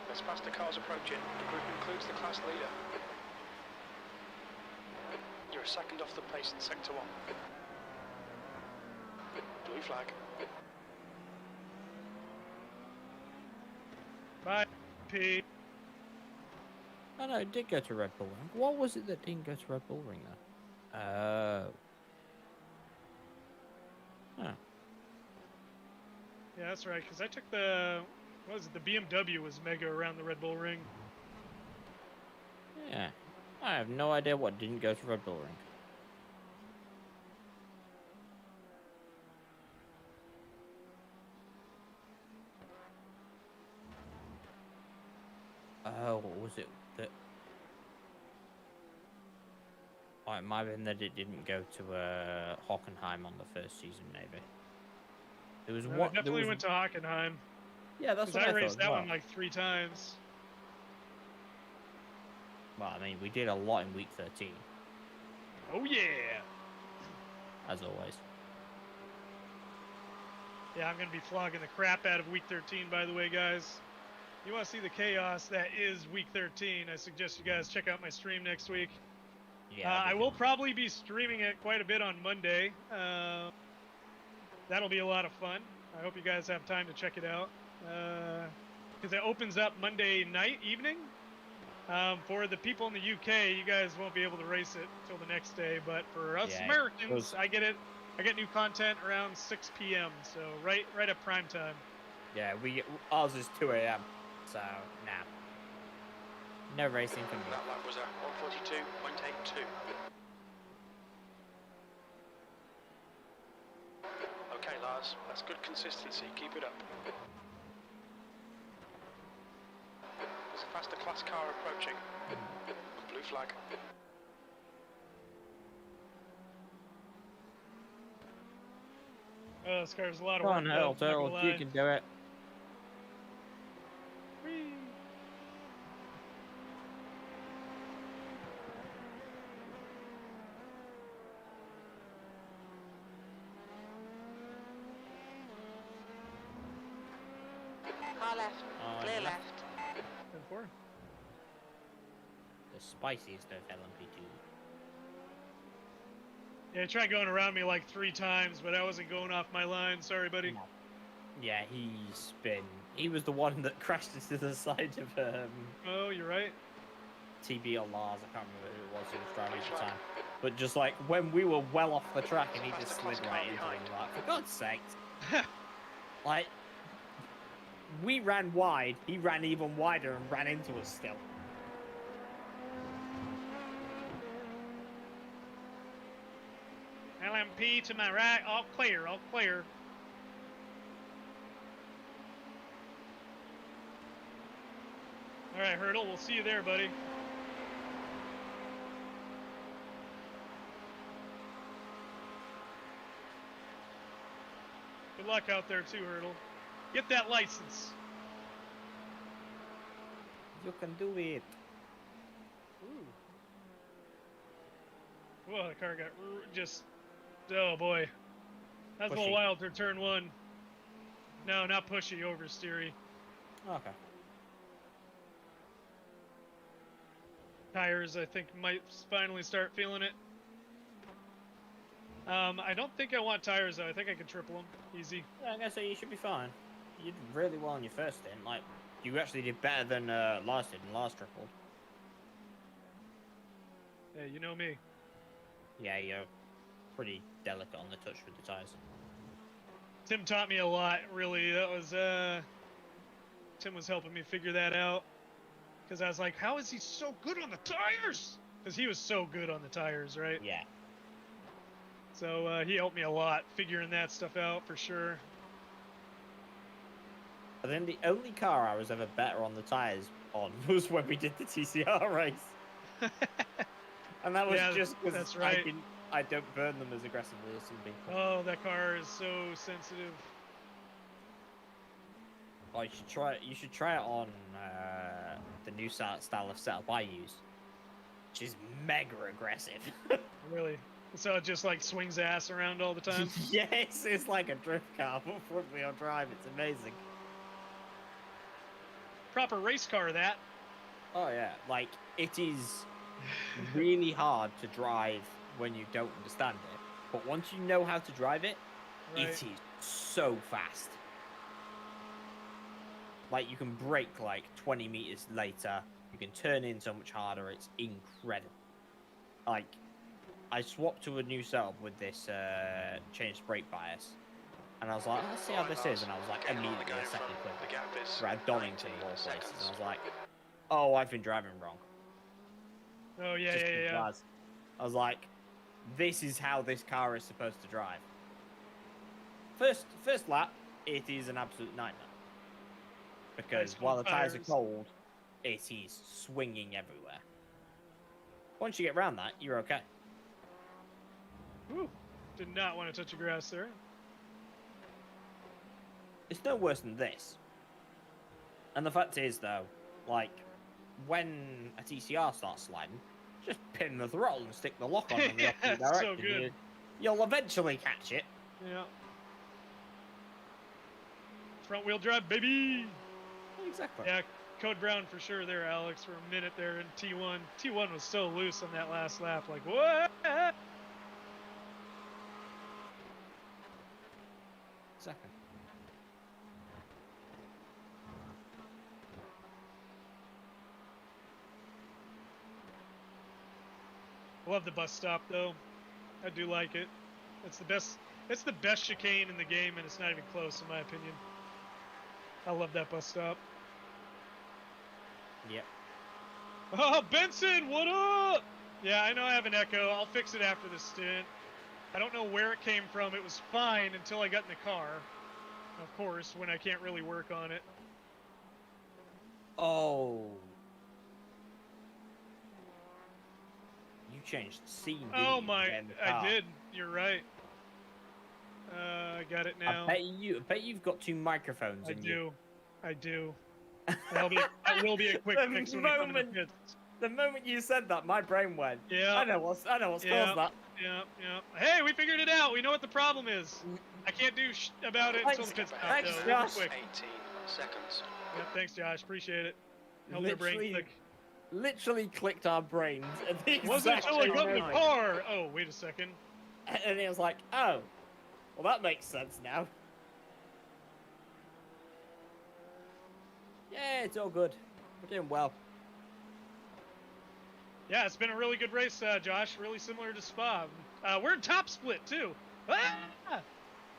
Speaker 5: There's faster cars approaching. The group includes the class leader. You're a second off the pace in Sector 1. Blue flag.
Speaker 10: Bye, P.
Speaker 2: Oh no, it did go to Red Bull Ring. What was it that didn't go to Red Bull Ring though? Huh.
Speaker 10: Yeah, that's right. Because I took the, what was it? The BMW was mega around the Red Bull Ring.
Speaker 2: Yeah. I have no idea what didn't go to Red Bull Ring. Oh, what was it that... Oh, it might have been that it didn't go to Hockenheim on the first season, maybe. There was
Speaker 10: No,
Speaker 2: one...
Speaker 10: I definitely went to Hockenheim.
Speaker 2: Yeah, that's
Speaker 10: Because
Speaker 2: what
Speaker 10: I
Speaker 2: I
Speaker 10: raced
Speaker 2: thought.
Speaker 10: that
Speaker 2: Well.
Speaker 10: one like 3 times.
Speaker 2: Well, I mean, we did a lot in week 13,
Speaker 10: Oh yeah!
Speaker 2: as always.
Speaker 10: Yeah, I'm going to be flogging the crap out of week 13, by the way, guys. You want to see the chaos that is week 13, I suggest you guys check out my stream next week.
Speaker 2: Yeah.
Speaker 10: I will probably be streaming it quite a bit on Monday. That'll be a lot of fun. I hope you guys have time to check it out. Because it opens up Monday night, evening. For the people in the UK, you guys won't be able to race it till the next day, but for us
Speaker 2: Yeah,
Speaker 10: Americans, I get new content around 6 p.m. So right at prime time.
Speaker 2: Yeah, ours is 2 a.m. So nah, no racing for me.
Speaker 5: That lap was at 142.82. Okay, Lars, that's good consistency. Keep it up. There's a faster class car approaching. Blue flag.
Speaker 10: Oh, this car's a lot of
Speaker 2: Come
Speaker 10: work.
Speaker 2: on,
Speaker 10: though,
Speaker 2: Harold,
Speaker 10: not gonna
Speaker 2: Harold, you
Speaker 10: lie.
Speaker 2: can do it.
Speaker 10: Whee!
Speaker 4: Car left. Clear left.
Speaker 10: 10-4.
Speaker 2: The spiciest of LMP2.
Speaker 10: Yeah, he tried going around me like 3 times, but I wasn't going off my line. Sorry, buddy.
Speaker 2: No. Yeah, he was the one that crashed into the side of
Speaker 10: Oh, you're right.
Speaker 2: TB or Lars, I can't remember who it was who was driving at the time. But just like when we were well off the track and he just slid right into him, like, for God's sake. Like, we ran wide, he ran even wider and ran into us still.
Speaker 10: LMP to my right, all clear, all clear. All right, Hurdle, we'll see you there, buddy. Good luck out there too, Hurdle. Get that license.
Speaker 2: You can do it.
Speaker 10: Ooh. Whoa, the car got just... Oh, boy. That's a little
Speaker 2: Pushy.
Speaker 10: wild for turn 1. No, not pushy, oversteery.
Speaker 2: Okay.
Speaker 10: Tires, I think, might finally start feeling it. I don't think I want tires, though. I think I can triple them. Easy.
Speaker 2: Yeah, I'm gonna say you should be fine. You did really well in your first stint. Like, you actually did better than Lars did, and Lars tripled.
Speaker 10: Hey, you know me.
Speaker 2: Yeah, you're pretty delicate on the touch with the tires.
Speaker 10: Tim taught me a lot, really. That was, Tim was helping me figure that out. Because I was like, how is he so good on the tires? Because he was so good on the tires, right?
Speaker 2: Yeah.
Speaker 10: So he helped me a lot figuring that stuff out for sure.
Speaker 2: But then the only car I was ever better on the tires on was when we did the TCR race. And that was
Speaker 10: Yeah,
Speaker 2: just because
Speaker 10: that's right.
Speaker 2: I don't burn them as aggressively as some people.
Speaker 10: Oh, that car is so sensitive.
Speaker 2: Oh, you should try it on the new style of setup I use, which is mega aggressive.
Speaker 10: Really. So it just like swings ass around all the time?
Speaker 2: Yes, it's like a drift car, but front wheel drive. It's amazing.
Speaker 10: Proper race car, that.
Speaker 2: Oh yeah, like it is really hard to drive when you don't understand it, but once you know how to drive it,
Speaker 10: Right.
Speaker 2: it is so fast. Like you can brake like 20 meters later, you can turn in so much harder. It's incredible. Like I swapped to a new setup with this changed brake bias, and I was like, let's see how this is, and I was like immediately a second quicker. We're at Donington of all places, and I was like, oh, I've been driving wrong.
Speaker 10: Oh, yeah,
Speaker 2: Just
Speaker 10: yeah, yeah.
Speaker 2: because. I was like, this is how this car is supposed to drive. First lap, it is an absolute nightmare. Because
Speaker 10: Nice
Speaker 2: while the
Speaker 10: cold
Speaker 2: tires are
Speaker 10: tires.
Speaker 2: cold, it is swinging everywhere. Once you get around that, you're okay.
Speaker 10: Whew. Did not want to touch the grass there.
Speaker 2: It's no worse than this. And the fact is, though, like, when a TCR starts sliding, just pin the throttle and stick the lock on in the
Speaker 10: Yeah,
Speaker 2: opposite
Speaker 10: it's so
Speaker 2: direction.
Speaker 10: good.
Speaker 2: You'll eventually catch it.
Speaker 10: Yeah. Front wheel drive, baby!
Speaker 2: Exactly.
Speaker 10: Yeah, Code Brown for sure there, Alex, for a minute there in T1. T1 was so loose on that last lap. Like, what?
Speaker 2: Exactly.
Speaker 10: Love the bus stop though. I do like it. It's the best. It's the best chicane in the game, and it's not even close in my opinion. I love that bus stop.
Speaker 2: Yep.
Speaker 10: Oh, Benson, what up? Yeah, I know I have an echo. I'll fix it after this stint. I don't know where it came from. It was fine until I got in the car. Of course, when I can't really work on it.
Speaker 2: Oh. You changed the scene, didn't
Speaker 10: Oh
Speaker 2: you,
Speaker 10: my,
Speaker 2: in the car?
Speaker 10: I did. You're right. I got it now.
Speaker 2: I bet you've got 2 microphones
Speaker 10: I
Speaker 2: in
Speaker 10: do.
Speaker 2: you.
Speaker 10: I do. That will be a quick fix when we come to the pits.
Speaker 2: The moment you said that, my brain went.
Speaker 10: Yeah.
Speaker 2: I know what's caused that.
Speaker 10: Yeah. Hey, we figured it out. We know what the problem is. I can't do about it until the pit stop.
Speaker 2: Thanks,
Speaker 10: though.
Speaker 2: Josh.
Speaker 10: Quick.
Speaker 5: 18 seconds.
Speaker 10: Yeah, thanks, Josh. Appreciate it. Help their brain click.
Speaker 2: Literally clicked our brains at the
Speaker 10: Wasn't
Speaker 2: exact
Speaker 10: until I
Speaker 2: same
Speaker 10: got in the
Speaker 2: moment.
Speaker 10: car. Oh, wait a second.
Speaker 2: And it was like, oh, well, that makes sense now. Yeah, it's all good. We're doing well.
Speaker 10: Yeah, it's been a really good race, Josh. Really similar to Spa. We're in top split, too. Ah!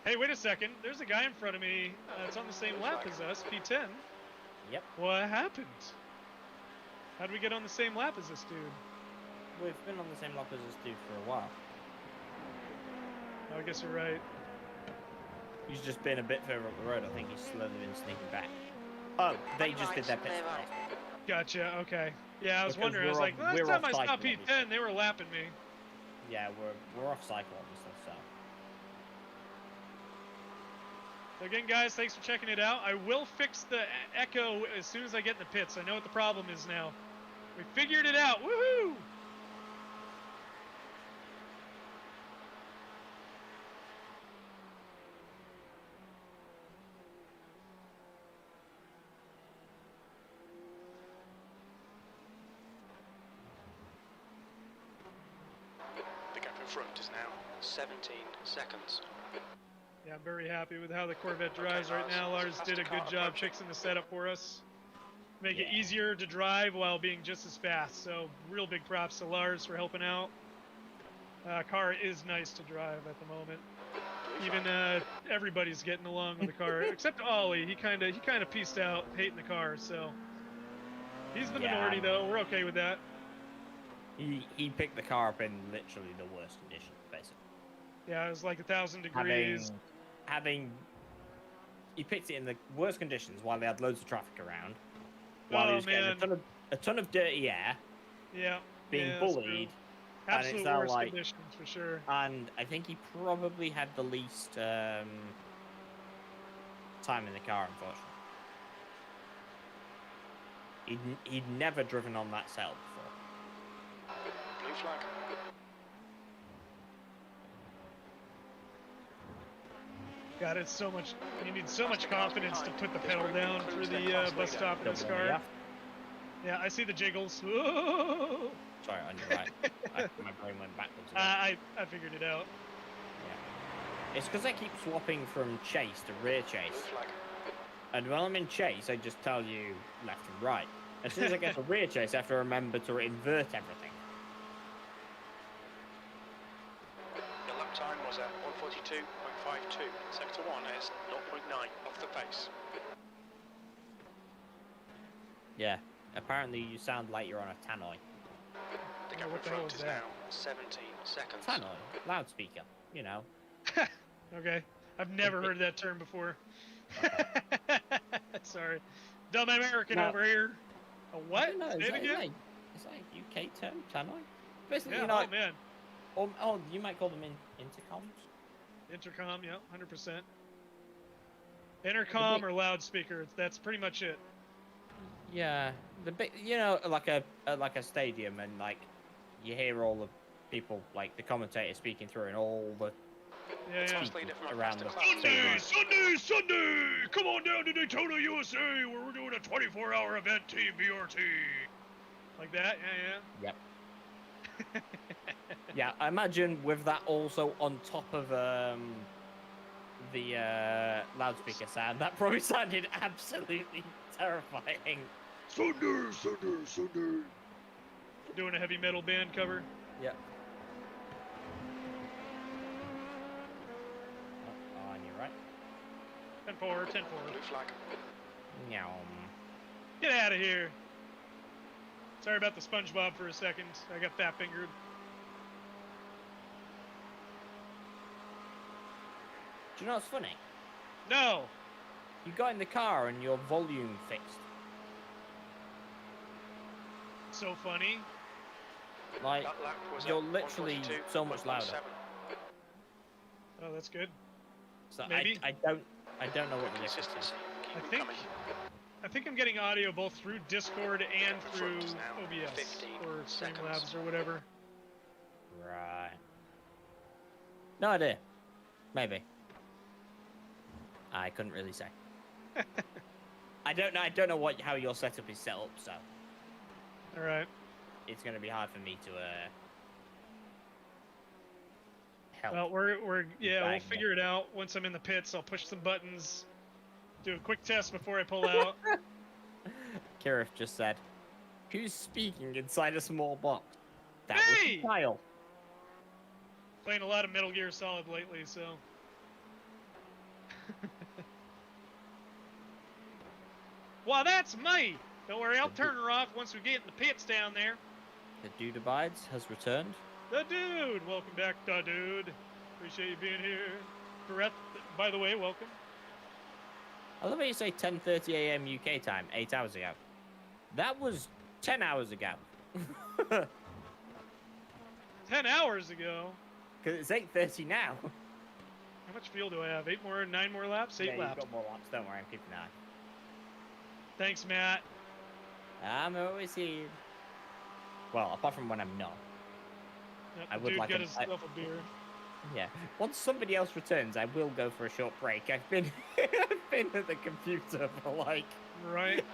Speaker 10: Hey, wait a second. There's a guy in front of me. It's on the same lap as us, P10.
Speaker 2: Yep.
Speaker 10: What happened? How did we get on the same lap as this dude?
Speaker 2: We've been on the same lap as this dude for a while.
Speaker 10: Oh, I guess you're right.
Speaker 2: He's just been a bit further up the road. I think he's slowly been sneaking back. Oh, they just did their pit stop.
Speaker 10: Gotcha, okay. Yeah, I was
Speaker 2: Because
Speaker 10: wondering. I was
Speaker 2: we're
Speaker 10: like,
Speaker 2: off-
Speaker 10: last
Speaker 2: we're
Speaker 10: time
Speaker 2: off
Speaker 10: I saw
Speaker 2: cycle,
Speaker 10: P10, they were lapping me.
Speaker 2: Yeah, we're off cycle, obviously, so.
Speaker 10: So again, guys, thanks for checking it out. I will fix the echo as soon as I get in the pits. I know what the problem is now. We figured it out. Woohoo!
Speaker 5: The gap in front is now 17 seconds.
Speaker 10: Yeah, I'm very happy with how the Corvette drives right now. Lars did a good job fixing the setup for us. Make it easier to drive while being just as fast. So real big props to Lars for helping out. Car is nice to drive at the moment. Even everybody's getting along with the car except Ollie. He kind of pieced out hating the car. So he's the minority though. We're okay with that.
Speaker 2: He picked the car up in literally the worst condition, basically.
Speaker 10: Yeah, it was like 1,000 degrees.
Speaker 2: He picked it in the worst conditions while they had loads of traffic around.
Speaker 10: Oh,
Speaker 2: While he was getting a ton of dirty air.
Speaker 10: Yeah.
Speaker 2: Being bullied.
Speaker 10: Absolute
Speaker 2: and it's now
Speaker 10: worst
Speaker 2: like,
Speaker 10: conditions for sure.
Speaker 2: And I think he probably had the least time in the car, unfortunately. He'd never driven on that cell before.
Speaker 5: Blue flag.
Speaker 10: God, it's so much. You need so much confidence to put the pedal down through the bus stop in this car. Yeah, I see the jiggles. Whoa!
Speaker 2: Sorry, on your right. My brain went backwards.
Speaker 10: I figured it out.
Speaker 2: Yeah. It's because I keep swapping from chase to rear chase. And when I'm in chase, I just tell you left and right. As soon as I get to rear chase, I have to remember to invert everything.
Speaker 5: Your lap time was at 1:42.52. Sector 1 is 0.9 off the pace.
Speaker 2: Yeah. Apparently you sound like you're on a tannoy.
Speaker 5: The gap in front is now 17 seconds.
Speaker 2: Tannoy? Loudspeaker. You know.
Speaker 10: Okay. I've never heard that term before. Sorry. Dumb American over here. A what?
Speaker 2: No,
Speaker 10: Say it again?
Speaker 2: It's like UK term, tannoy. Basically,
Speaker 10: Yeah,
Speaker 2: you know,
Speaker 10: oh man.
Speaker 2: Oh, you might call them intercoms.
Speaker 10: Intercom, yeah, 100%. Intercom or loudspeaker, that's pretty much it.
Speaker 2: Yeah, the big, you know, like a stadium, and like you hear all the people, like the commentator speaking through, and all the speakers around the stadium.
Speaker 10: Sunday! Come on down to Daytona, USA, where we're doing a 24-hour event, Team B.R.T. Like that, yeah.
Speaker 2: Yep. Yeah, I imagine with that also on top of the loudspeaker sound, that probably sounded absolutely terrifying.
Speaker 10: Sunday! Doing a heavy metal band cover.
Speaker 2: Yep.
Speaker 10: 10-4, 10-4.
Speaker 5: Blue flag.
Speaker 2: Nyom.
Speaker 10: Get out of here. Sorry about the SpongeBob for a second. I got fat fingered.
Speaker 2: Do you know what's funny?
Speaker 10: No.
Speaker 2: You got in the car and your volume fixed.
Speaker 10: So funny.
Speaker 2: Like,
Speaker 5: That lap was
Speaker 2: you're
Speaker 5: at
Speaker 2: literally
Speaker 5: 142.17.
Speaker 2: so much louder.
Speaker 10: Oh, that's good.
Speaker 2: So
Speaker 10: Maybe.
Speaker 2: I don't know what the difference is.
Speaker 5: Consistency.
Speaker 10: I
Speaker 5: Keep it
Speaker 10: think
Speaker 5: coming.
Speaker 10: I think I'm getting audio both through Discord and
Speaker 5: The
Speaker 10: through
Speaker 5: front is now
Speaker 10: OBS
Speaker 5: 15
Speaker 10: or
Speaker 5: seconds.
Speaker 10: Streamlabs or whatever.
Speaker 2: Right. No idea. Maybe. I couldn't really say. I don't know how your setup is set up, so
Speaker 10: All right.
Speaker 2: it's gonna be hard for me to help.
Speaker 10: Well, we'll
Speaker 2: Bang.
Speaker 10: figure it out once I'm in the pits. I'll push some buttons, do a quick test before I pull out.
Speaker 2: Kirif just said, "Who's speaking inside a small box?" That
Speaker 10: Hey!
Speaker 2: was Kyle.
Speaker 10: Playing a lot of Metal Gear Solid lately, so. Well, that's me. Don't worry, I'll turn her off once we get in the pits down there.
Speaker 2: The dude abides has returned.
Speaker 10: The dude, welcome back, the dude. Appreciate you being here. Correct. By the way, welcome.
Speaker 2: I love how you say 10:30 a.m. UK time, 8 hours ago. That was 10 hours ago.
Speaker 10: 10 hours ago.
Speaker 2: Because it's 8:30 now.
Speaker 10: How much fuel do I have? 9 more laps? 8
Speaker 2: Yeah,
Speaker 10: laps.
Speaker 2: You've got more laps. Don't worry, I'm keeping an eye.
Speaker 10: Thanks, Matt.
Speaker 2: I'm always here. Well, apart from when I'm not.
Speaker 10: Yep,
Speaker 2: I
Speaker 10: the
Speaker 2: would
Speaker 10: dude
Speaker 2: like
Speaker 10: got
Speaker 2: a-
Speaker 10: himself a beer.
Speaker 2: Yeah. Once somebody else returns, I will go for a short break. I've been I've been at the computer for like
Speaker 10: Right.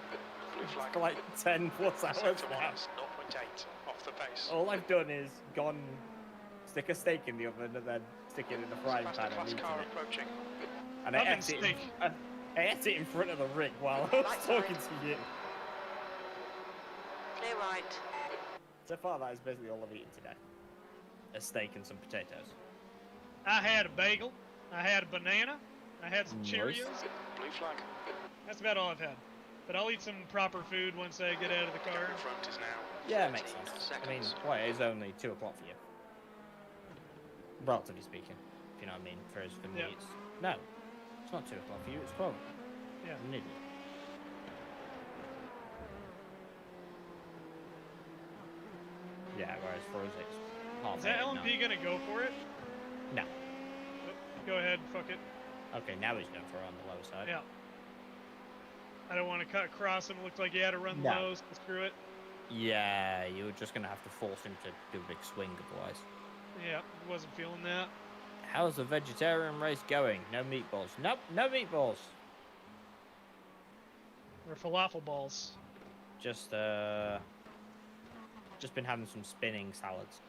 Speaker 5: Blue flag.
Speaker 2: 10 plus hours
Speaker 5: Sector
Speaker 2: now.
Speaker 5: 1 is 0.8 off the pace.
Speaker 2: All I've done is gone, stick a steak in the oven and then stick it in the frying pan and
Speaker 5: Masterclass
Speaker 2: eat
Speaker 5: car
Speaker 2: it.
Speaker 5: approaching.
Speaker 2: And I
Speaker 10: Oven
Speaker 2: ate it.
Speaker 10: steak.
Speaker 2: I ate it in front of the rig while I was
Speaker 4: Right
Speaker 2: talking
Speaker 4: side.
Speaker 2: to you.
Speaker 4: Clear right.
Speaker 2: So far, that is basically all I've eaten today. A steak and some potatoes.
Speaker 10: I had a bagel. I had a banana. I had some
Speaker 2: Nice.
Speaker 10: Cheerios.
Speaker 5: Blue flag.
Speaker 10: That's about all I've had. But I'll eat some proper food once I get out of the car.
Speaker 5: The front is now
Speaker 2: Yeah, it makes
Speaker 5: 13
Speaker 2: sense. I mean,
Speaker 5: seconds.
Speaker 2: why, it's only 2 o'clock for you. Relatively speaking. If you know what I mean. For me,
Speaker 10: Yeah.
Speaker 2: it's... No. It's not 2 o'clock for you, it's 12.
Speaker 10: Yeah.
Speaker 2: I'm an idiot. Yeah, whereas for us it's half
Speaker 10: Is that
Speaker 2: 8,
Speaker 10: LMP
Speaker 2: no.
Speaker 10: gonna go for it?
Speaker 2: No.
Speaker 10: Oh, go ahead, fuck it.
Speaker 2: Okay, now he's going for it on the lower side.
Speaker 10: Yeah. I don't want to cut across him. It looked like he had to run
Speaker 2: No.
Speaker 10: low, so screw it.
Speaker 2: Yeah, you're just going to have to force him to do a big swing otherwise.
Speaker 10: Yeah, wasn't feeling that.
Speaker 2: How's the vegetarian race going? No meatballs. Nope, no meatballs.
Speaker 10: Or falafel balls.
Speaker 2: Just been having some spinning salads.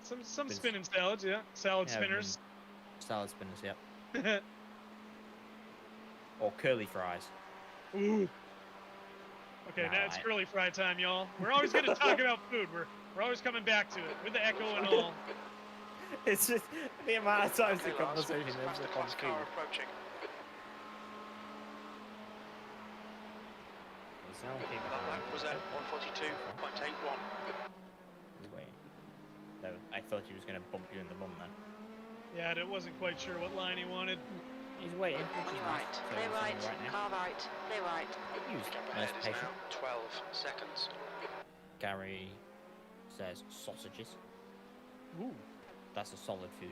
Speaker 10: Some
Speaker 2: Been-
Speaker 10: spinning salads, yeah. Salad
Speaker 2: Yeah,
Speaker 10: spinners.
Speaker 2: Salad spinners, yep. Or curly fries.
Speaker 10: Ooh. Okay,
Speaker 2: Nah,
Speaker 10: now it's
Speaker 2: I-
Speaker 10: curly fry time, y'all. We're always going to talk about food. We're always coming back to it with the echo and all.
Speaker 2: It's just the amount of times the
Speaker 5: Okay, Lars,
Speaker 2: conversation ends up on
Speaker 5: Masterclass
Speaker 2: food.
Speaker 5: car approaching.
Speaker 2: It's now okay,
Speaker 5: That lap was at 142.81.
Speaker 2: Wait. No, I thought he was going to bump you in the bum then.
Speaker 10: Yeah, I wasn't quite sure what line he wanted.
Speaker 2: He's waiting. Which
Speaker 4: Clear
Speaker 2: is
Speaker 4: right.
Speaker 2: nice. So
Speaker 4: Clear
Speaker 2: he's
Speaker 4: right.
Speaker 2: saying now.
Speaker 4: Car right. Clear right.
Speaker 2: Use
Speaker 5: Gap
Speaker 2: nice
Speaker 5: ahead is
Speaker 2: patient.
Speaker 5: now 12 seconds.
Speaker 2: Gary says sausages.
Speaker 10: Ooh.
Speaker 2: That's a solid food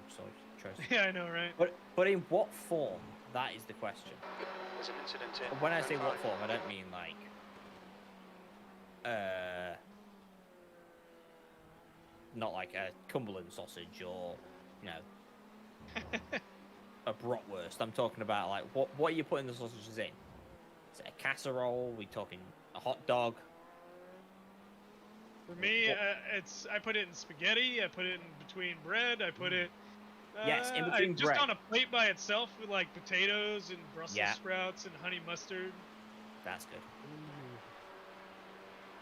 Speaker 2: choice.
Speaker 10: Yeah, I know, right?
Speaker 2: But in what form? That is the question.
Speaker 5: There's an incident in.
Speaker 2: When I say
Speaker 5: turn
Speaker 2: what
Speaker 5: 5.
Speaker 2: form, I don't mean like not like a Cumberland sausage or, you know, a bratwurst. I'm talking about like what are you putting the sausages in? Is it a casserole? We talking a hot dog?
Speaker 10: For me,
Speaker 2: What-
Speaker 10: I put it in spaghetti. I put it in between bread. I put it.
Speaker 2: Yes, in between
Speaker 10: just
Speaker 2: bread.
Speaker 10: on a plate by itself with like potatoes and Brussels
Speaker 2: Yeah.
Speaker 10: sprouts and honey mustard.
Speaker 2: That's good.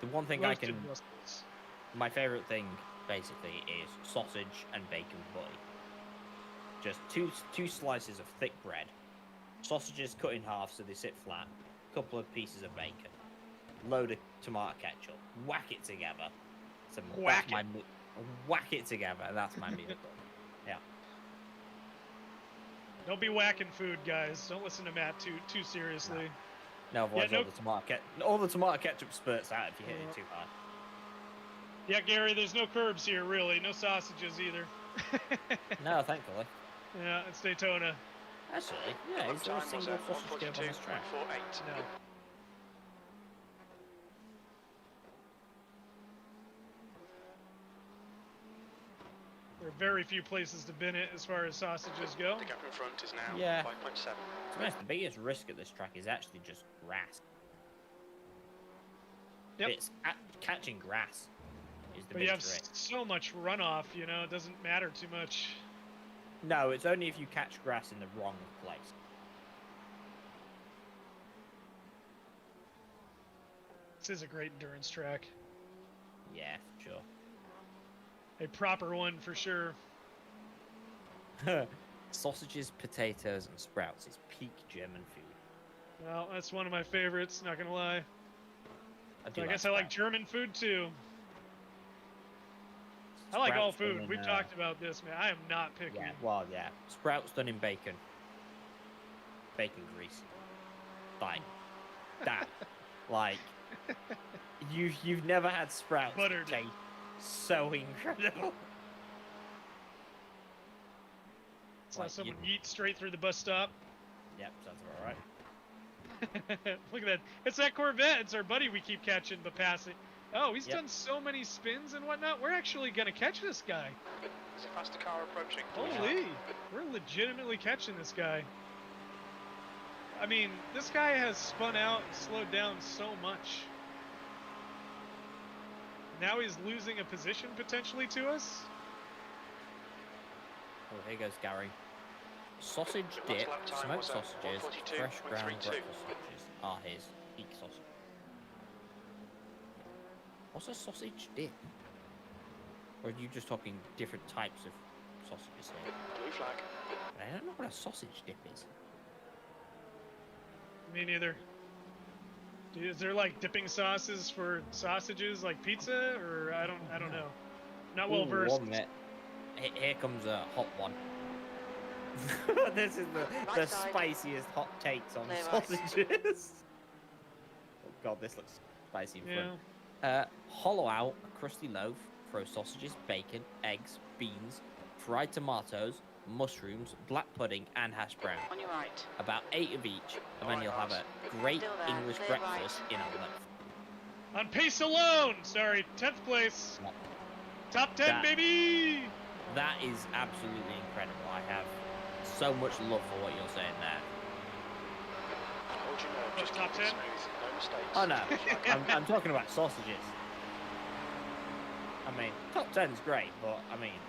Speaker 2: The one thing I
Speaker 10: Roasted
Speaker 2: can,
Speaker 10: Brussels.
Speaker 2: my favorite thing basically is sausage and bacon butty. Just two slices of thick bread, Sausages cut in half so they sit flat. Couple of pieces of bacon. Load of tomato ketchup. Whack it together. So
Speaker 10: Whack
Speaker 2: that's my meal. Whack it together. That's my meal done. Yeah.
Speaker 10: Don't be whacking food, guys. Don't listen to Matt too seriously.
Speaker 2: No, otherwise
Speaker 10: Yeah,
Speaker 2: all the tomato ketchup spurts out if you hit it too hard.
Speaker 10: Yeah, Gary, there's no curbs here, really. No sausages either.
Speaker 2: No, thankfully.
Speaker 10: Yeah, it's Daytona.
Speaker 2: Actually, yeah, is there a single sausage curb on this track?
Speaker 10: No. There are very few places to bin it as far as sausages go.
Speaker 5: The gap in front is now
Speaker 2: Yeah.
Speaker 5: 5.7.
Speaker 2: To be honest, the biggest risk at this track is actually just grass.
Speaker 10: Yep.
Speaker 2: It's catching grass is the
Speaker 10: But you have
Speaker 2: biggest risk.
Speaker 10: so much runoff, you know, it doesn't matter too much.
Speaker 2: No, it's only if you catch grass in the wrong place.
Speaker 10: This is a great endurance track.
Speaker 2: Yeah, for sure.
Speaker 10: A proper one for sure.
Speaker 2: Sausages, potatoes, and sprouts is peak German food.
Speaker 10: Well, that's one of my favorites, not gonna lie.
Speaker 2: I
Speaker 10: So I guess I like
Speaker 2: sprouts.
Speaker 10: German food too. I like all
Speaker 2: Sprouts done
Speaker 10: food.
Speaker 2: in,
Speaker 10: We've talked about this, man. I am not picky.
Speaker 2: Yeah, well, yeah. Sprouts done in bacon. Bacon grease. Like, that. Like, you've never had sprouts
Speaker 10: Buttered.
Speaker 2: taste so incredible.
Speaker 10: Saw
Speaker 2: Like,
Speaker 10: someone yeet straight through the bus stop.
Speaker 2: Yep, sounds about right.
Speaker 10: Look at that. It's that Corvette. It's our buddy we keep catching but passing. Oh, he's
Speaker 2: Yep.
Speaker 10: done so many spins and whatnot. We're actually going to catch this guy.
Speaker 5: There's a faster car approaching.
Speaker 10: Holy. We're legitimately catching this guy. I mean, this guy has spun out and slowed down so much. Now he's losing a position potentially to us.
Speaker 2: Oh, here goes Gary. Sausage dip,
Speaker 5: lap time
Speaker 2: smoked
Speaker 5: was,
Speaker 2: sausages,
Speaker 5: 142.32.
Speaker 2: fresh ground breakfast sausages are his peak sausage. What's a sausage dip? Or are you just talking different types of sausages here?
Speaker 5: Blue flag.
Speaker 2: I don't know what a sausage dip is.
Speaker 10: Me neither. Is there like dipping sauces for sausages like pizza, or I don't know. Not well
Speaker 2: Ooh,
Speaker 10: versed.
Speaker 2: 1 minute. Here comes a hot one. This is the
Speaker 4: Right side.
Speaker 2: spiciest hot takes on
Speaker 4: Clear right.
Speaker 2: sausages. Oh god, this looks spicy in
Speaker 10: Yeah.
Speaker 2: front. Hollow out a crusty loaf, throw sausages, bacon, eggs, beans, fried tomatoes, mushrooms, black pudding, and hash brown.
Speaker 4: On your right.
Speaker 2: About 8 of each, and then you'll have a great
Speaker 4: Still there,
Speaker 2: English
Speaker 4: clear
Speaker 2: breakfast
Speaker 4: right.
Speaker 2: in a loaf.
Speaker 10: On pace alone. Sorry, 10th place.
Speaker 2: Yep.
Speaker 10: Top 10,
Speaker 2: That-
Speaker 10: baby.
Speaker 2: That is absolutely incredible. I have so much love for what you're saying there.
Speaker 5: Hold your nerve. Just
Speaker 10: Top
Speaker 5: keep it
Speaker 10: 10?
Speaker 5: smooth. No mistakes.
Speaker 2: Oh no, I'm talking about sausages. I mean, top 10's great, but I mean,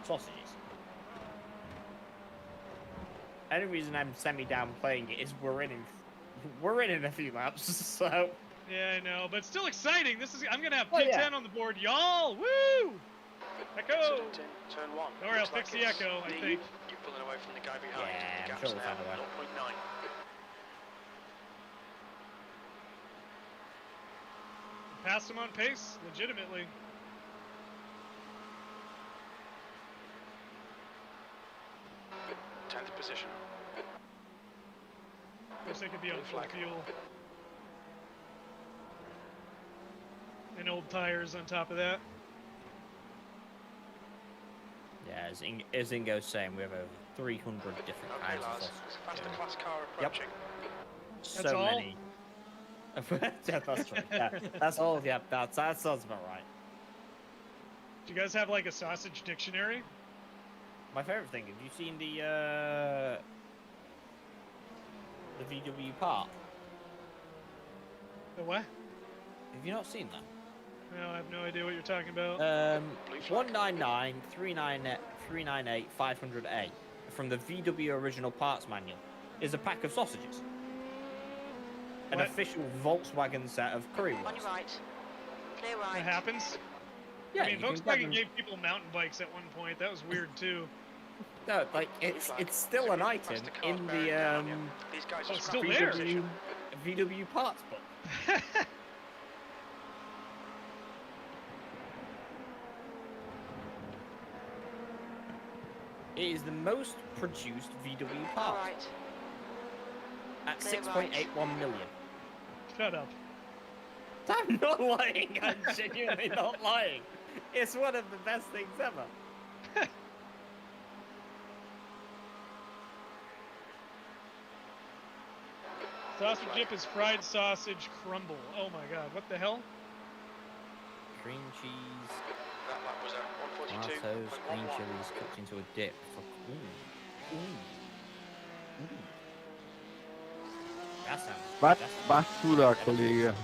Speaker 2: sausages. Only reason I'm semi-downplaying it is we're in a few laps, so
Speaker 10: Yeah, I know, but still exciting. This is. I'm gonna have
Speaker 2: Oh,
Speaker 10: P10
Speaker 2: yeah.
Speaker 10: on the board, y'all. Woo! Echo.
Speaker 5: Incident in turn 1.
Speaker 10: Don't worry, I'll
Speaker 5: Looks
Speaker 10: fix
Speaker 5: like
Speaker 10: the
Speaker 5: it's
Speaker 10: echo, I
Speaker 5: deep.
Speaker 10: think.
Speaker 5: You're pulling away from the guy behind.
Speaker 2: Yeah,
Speaker 5: the
Speaker 2: I'm
Speaker 5: gap's
Speaker 2: sure we'll
Speaker 5: now
Speaker 2: find a way.
Speaker 5: 0.9.
Speaker 10: Passed him on pace, legitimately.
Speaker 5: Tenth position.
Speaker 10: Wish they could be on
Speaker 5: Blue
Speaker 10: full
Speaker 5: flag.
Speaker 10: fuel. And old tires on top of that.
Speaker 2: yeah, as Ingo's saying, we have over 300 different
Speaker 5: Okay,
Speaker 2: kinds of
Speaker 5: Lars.
Speaker 2: sausages.
Speaker 5: There's a faster
Speaker 2: Yeah.
Speaker 5: class car
Speaker 2: Yep.
Speaker 5: approaching.
Speaker 2: So
Speaker 10: That's all?
Speaker 2: many. Yeah, that's true. Yeah, that's all. Yeah, that sounds about right.
Speaker 10: Do you guys have like a sausage dictionary?
Speaker 2: My favorite thing. Have you seen the VW part?
Speaker 10: The what?
Speaker 2: Have you not seen that?
Speaker 10: No, I have no idea what you're talking about.
Speaker 5: Blue flag.
Speaker 2: 199 398 500A from the VW original parts manual is a pack of sausages. An
Speaker 10: What?
Speaker 2: official Volkswagen set of curry
Speaker 4: On
Speaker 2: wheels.
Speaker 4: your right. Clear
Speaker 10: That
Speaker 4: right.
Speaker 10: happens.
Speaker 2: Yeah,
Speaker 10: I mean,
Speaker 2: you can get
Speaker 10: Volkswagen
Speaker 2: them-
Speaker 10: gave people mountain bikes at one point. That was weird too.
Speaker 2: No, like it's still an item in the
Speaker 5: These guys
Speaker 10: Oh,
Speaker 5: are
Speaker 10: it's still
Speaker 5: scrapping
Speaker 10: there.
Speaker 5: position.
Speaker 2: VW parts book. It is the most produced VW
Speaker 4: All
Speaker 2: part
Speaker 4: right.
Speaker 2: at
Speaker 4: Clear right.
Speaker 2: 6.81 million.
Speaker 10: Shut up.
Speaker 2: I'm not lying. I'm genuinely not lying. It's one of the best things ever.
Speaker 10: Sausage dip is fried sausage crumble. Oh my god, what the hell?
Speaker 2: Cream cheese,
Speaker 5: That lap was at
Speaker 2: tomatoes, green
Speaker 5: 142.11.
Speaker 2: chilies cooked into a dip. Ooh. Ooh. Ooh. That sounds.
Speaker 6: Was
Speaker 2: that sounds-
Speaker 6: machst du da, Kollege?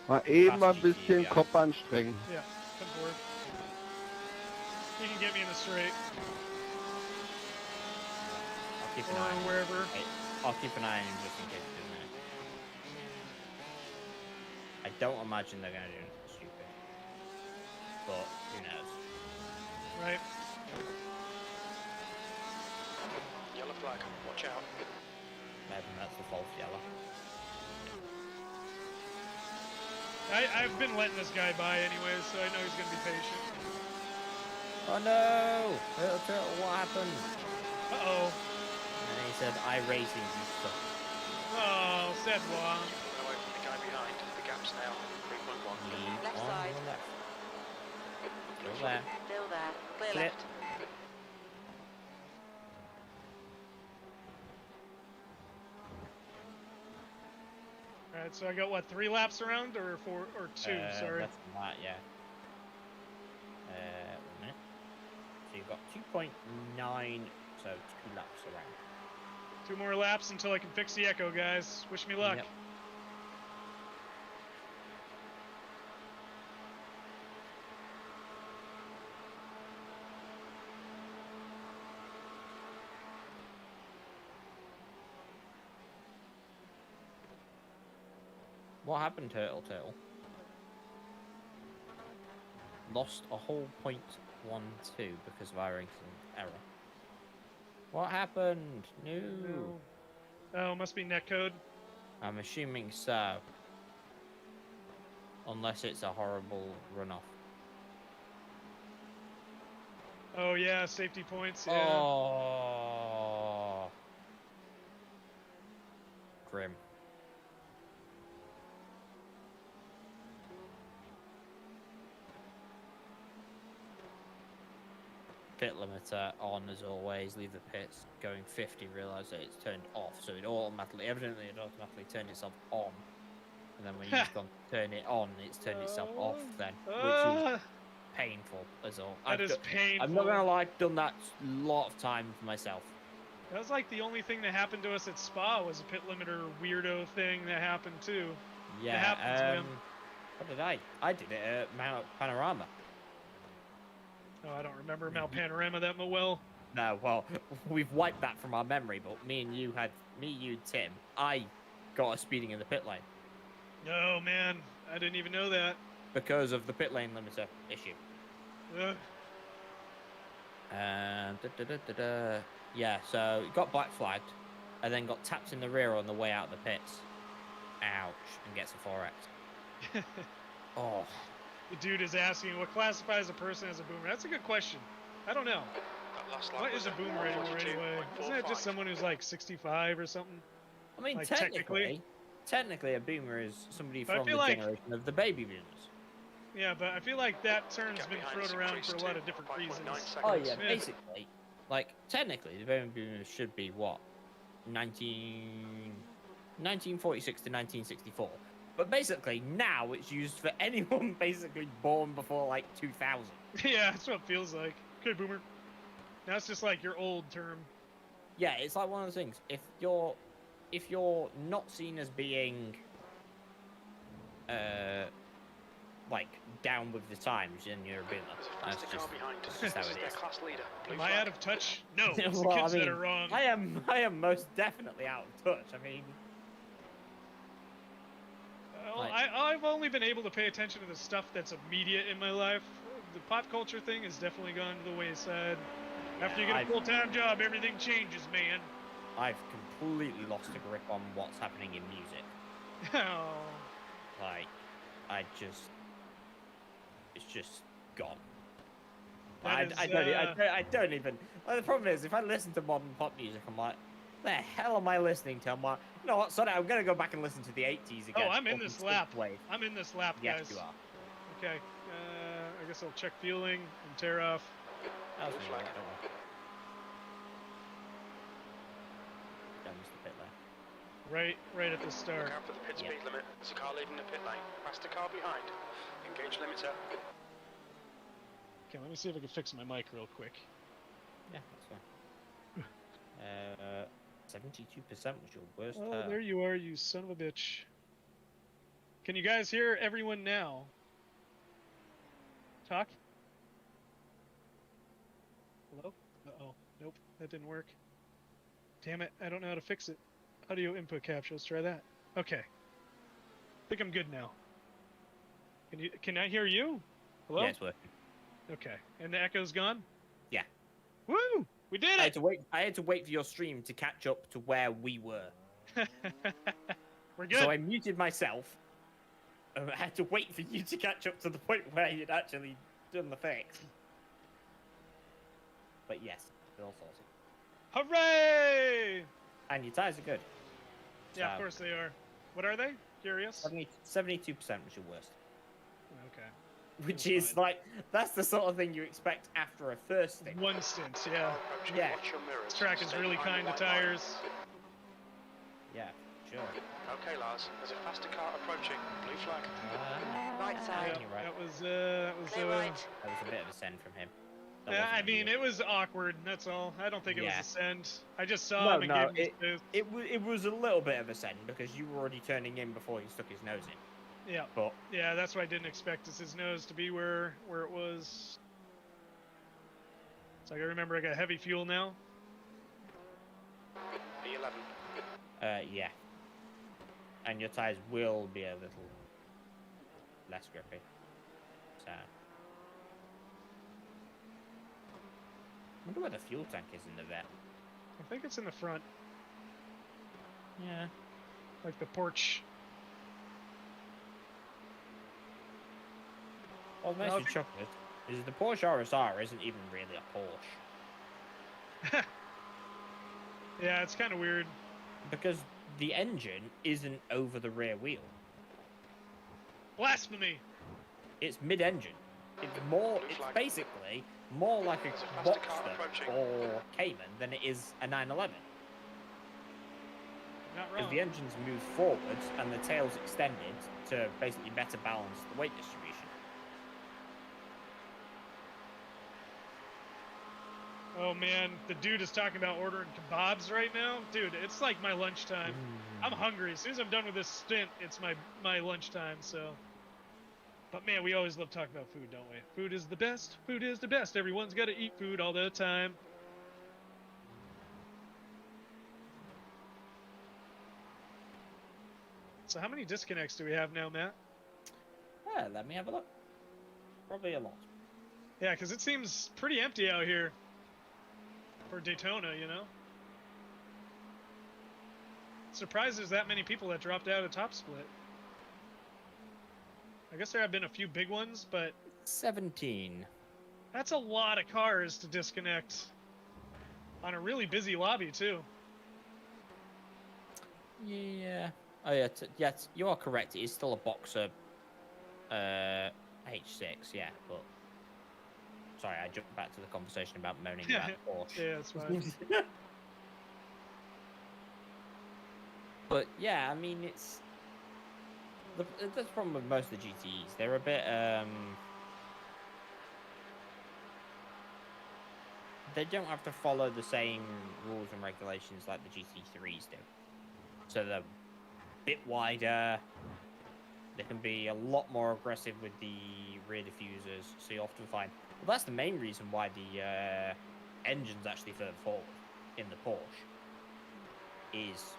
Speaker 6: Mal eben mal ein bisschen Kopf anstrengen.
Speaker 10: Yeah, come forward. You can get me in the straight.
Speaker 2: I'll keep
Speaker 10: Or
Speaker 2: an eye on
Speaker 10: wherever.
Speaker 2: I'll keep an eye on him just in case, doesn't it? I don't imagine they're gonna do anything stupid. But who knows?
Speaker 10: Right.
Speaker 5: Yellow flag, watch out.
Speaker 2: Maybe that's the false yellow.
Speaker 10: I've been letting this guy by anyways, so I know he's gonna be patient.
Speaker 2: Oh no! Turtle, what happened?
Speaker 10: Uh-oh.
Speaker 2: And then he said, iRacing, you suck.
Speaker 10: Oh, sad one.
Speaker 5: Away from the guy behind. The gap's now 3.1.
Speaker 2: Leave
Speaker 4: Left
Speaker 2: on
Speaker 4: side.
Speaker 2: the left. Still there.
Speaker 4: Still there. Clear
Speaker 2: Clear.
Speaker 4: left.
Speaker 10: Alright, so I got what, 3 laps around or 4 or 2, sorry.
Speaker 2: Less than that, yeah. 1 minute. So you've got 2.9, so 2 laps around.
Speaker 10: 2 more laps until I can fix the echo, guys. Wish me luck.
Speaker 2: Yep. What happened, Turtle? Lost a whole .12 because of iRacing error. What happened? No.
Speaker 10: No. Oh, must be netcode.
Speaker 2: I'm assuming so. Unless it's a horrible runoff.
Speaker 10: Oh yeah, safety points, yeah.
Speaker 2: Oh. Grim. Pit limiter on as always, leave the pits going 50, realise that it's turned off, so it automatically turned itself on. And then when you've gone to turn it on, it's turned itself off then, which is painful as all.
Speaker 10: That is painful.
Speaker 2: I'm not gonna lie, I've done that a lot of times myself.
Speaker 10: That was like the only thing that happened to us at Spa was a pit limiter weirdo thing that happened too.
Speaker 2: Yeah,
Speaker 10: It happens, man.
Speaker 2: what did I? I did it at Mount Panorama.
Speaker 10: Oh, I don't remember Mount Panorama that well.
Speaker 2: No, well, we've wiped that from our memory, but you, Tim, I got us speeding in the pit lane.
Speaker 10: Oh man, I didn't even know that.
Speaker 2: Because of the pit lane limiter issue.
Speaker 10: Ugh.
Speaker 2: Yeah, so it got black flagged, and then got tapped in the rear on the way out of the pits. Ouch, and gets a 4X. Oh.
Speaker 10: The dude is asking, what classifies a person as a boomer? That's a good question. I don't know.
Speaker 5: That last lap
Speaker 10: What
Speaker 5: was
Speaker 10: is a
Speaker 5: at
Speaker 10: boomer anymore
Speaker 5: 142.45.
Speaker 10: anyway? Isn't that just someone who's like 65 or something?
Speaker 2: I mean,
Speaker 10: Like,
Speaker 2: technically, a boomer is somebody
Speaker 10: But I
Speaker 2: from the
Speaker 10: feel like-
Speaker 2: generation of the baby boomers.
Speaker 10: Yeah, but I feel like that term's
Speaker 5: Gap
Speaker 10: been
Speaker 5: behind
Speaker 10: thrown
Speaker 5: is
Speaker 10: around
Speaker 5: increased
Speaker 10: for a lot
Speaker 5: to
Speaker 10: of different
Speaker 5: 5.9
Speaker 10: reasons.
Speaker 5: seconds.
Speaker 2: Oh yeah,
Speaker 10: Yeah.
Speaker 2: basically, like technically, the baby boomers should be what, 1946 to 1964. But basically, now it's used for anyone basically born before like 2000.
Speaker 10: Yeah, that's what it feels like. Okay, boomer. Now it's just like your old term.
Speaker 2: Yeah, it's like one of those things. If you're not seen as being like down with the times, then you're a boomer.
Speaker 5: There's a
Speaker 2: That's
Speaker 5: faster car
Speaker 2: just,
Speaker 5: behind.
Speaker 2: that's
Speaker 5: This
Speaker 2: just how
Speaker 5: is
Speaker 2: it
Speaker 5: their
Speaker 2: is.
Speaker 5: class leader. Blue
Speaker 10: Am I
Speaker 5: flag.
Speaker 10: out of touch? No, it's the
Speaker 2: Well,
Speaker 10: kids
Speaker 2: I mean,
Speaker 10: that are wrong.
Speaker 2: I am most definitely out of touch. I mean,
Speaker 10: Well, I've only been able to pay attention to the stuff that's immediate in my life. The pop culture thing has definitely gone to the wayside. After you get a full-time job, everything changes, man.
Speaker 2: I've completely lost a grip on what's happening in music.
Speaker 10: Oh.
Speaker 2: Like, it's just gone. I don't even. Like, the problem is, if I listen to modern pop music, I'm like, the hell am I listening to? I'm like, you know what? Sorry, I'm gonna go back and listen to the 80s again.
Speaker 10: Oh, I'm in this lap.
Speaker 2: Wave.
Speaker 10: I'm in this lap,
Speaker 2: Yes,
Speaker 10: guys.
Speaker 2: you are.
Speaker 10: Okay. I guess I'll check fueling and tear off.
Speaker 2: That was me, right, don't worry. Don't miss the pit lane.
Speaker 10: Right at the start.
Speaker 5: Look out for the pit speed limit. There's a car leaving the pit lane. Past the car behind. Engage limiter.
Speaker 10: Okay, let me see if I can fix my mic real quick.
Speaker 2: Yeah, that's fine. 72% was your worst.
Speaker 10: Oh, there you are, you son of a bitch. Can you guys hear everyone now? Talk? Hello? Uh-oh. Nope, that didn't work. Damn it, I don't know how to fix it. Audio input capture, let's try that. Okay. I think I'm good now. Can I hear you? Hello?
Speaker 2: Yeah, it's working.
Speaker 10: Okay. And the echo's gone?
Speaker 2: Yeah.
Speaker 10: Woo! We did it!
Speaker 2: I had to wait for your stream to catch up to where we were.
Speaker 10: We're good.
Speaker 2: So I muted myself. I had to wait for you to catch up to the point where you'd actually done the fix. But yes, it's all sorted.
Speaker 10: Hooray!
Speaker 2: And your tires are good.
Speaker 10: Yeah, of course they are. What are they? Curious?
Speaker 2: 72% was your worst.
Speaker 10: Okay.
Speaker 2: Which is like, that's the sort of thing you expect after a first stint.
Speaker 10: One stint, yeah.
Speaker 2: Yeah.
Speaker 10: This track is really kind to tires.
Speaker 2: Yeah, sure.
Speaker 5: Okay, Lars. There's a faster car approaching. Blue flag.
Speaker 4: Right side.
Speaker 10: Yeah,
Speaker 2: right.
Speaker 10: that was
Speaker 4: Clear right.
Speaker 2: That was a bit of a send from him. That
Speaker 10: Yeah,
Speaker 2: wasn't
Speaker 10: I mean,
Speaker 2: ideal.
Speaker 10: it was awkward, that's all. I don't think it was
Speaker 2: Yeah.
Speaker 10: a send. I just saw him and gave him his boost.
Speaker 2: It was a little bit of a send because you were already turning in before he stuck his nose in.
Speaker 10: Yeah.
Speaker 2: But
Speaker 10: Yeah, that's what I didn't expect, is his nose to be where it was. So I remember I got heavy fuel now.
Speaker 5: B11.
Speaker 2: yeah. And your tires will be a little less grippy. So I wonder where the fuel tank is in the vet.
Speaker 10: I think it's in the front,
Speaker 2: Yeah.
Speaker 10: like the porch.
Speaker 2: Well, the nice with chocolate is the Porsche RSR isn't even really a Porsche.
Speaker 10: Yeah, it's kind of weird.
Speaker 2: Because the engine isn't over the rear wheel.
Speaker 10: Blasphemy!
Speaker 2: It's mid-engine. It's basically more like a Boxster or Cayman than it is a 911.
Speaker 10: Not
Speaker 2: Because
Speaker 10: wrong.
Speaker 2: the engine's moved forwards and the tail's extended to basically better balance the weight distribution.
Speaker 10: Oh man, the dude is talking about ordering kebabs right now. Dude, it's like my lunchtime. I'm hungry. As soon as I'm done with this stint, it's my lunchtime, so. But man, we always love talking about food, don't we? Food is the best. Food is the best. Everyone's got to eat food all the time. So how many disconnects do we have now, Matt?
Speaker 2: Yeah, let me have a look. Probably a lot.
Speaker 10: Yeah, because it seems pretty empty out here for Daytona, you know? Surprised there's that many people that dropped out of Top Split. I guess there have been a few big ones, but
Speaker 2: 17.
Speaker 10: that's a lot of cars to disconnect on a really busy lobby, too.
Speaker 2: Yeah. Oh yeah, yes, you are correct. It is still a Boxer H6, yeah, but sorry, I jumped back to the conversation about moaning about Porsche.
Speaker 10: Yeah, that's fine.
Speaker 2: But yeah, I mean, it's that's the problem with most of the GTEs. They're a bit they don't have to follow the same rules and regulations like the GT3s do. So they're a bit wider. They can be a lot more aggressive with the rear diffusers. So you often find, well, that's the main reason why the engine's actually further forward in the Porsche.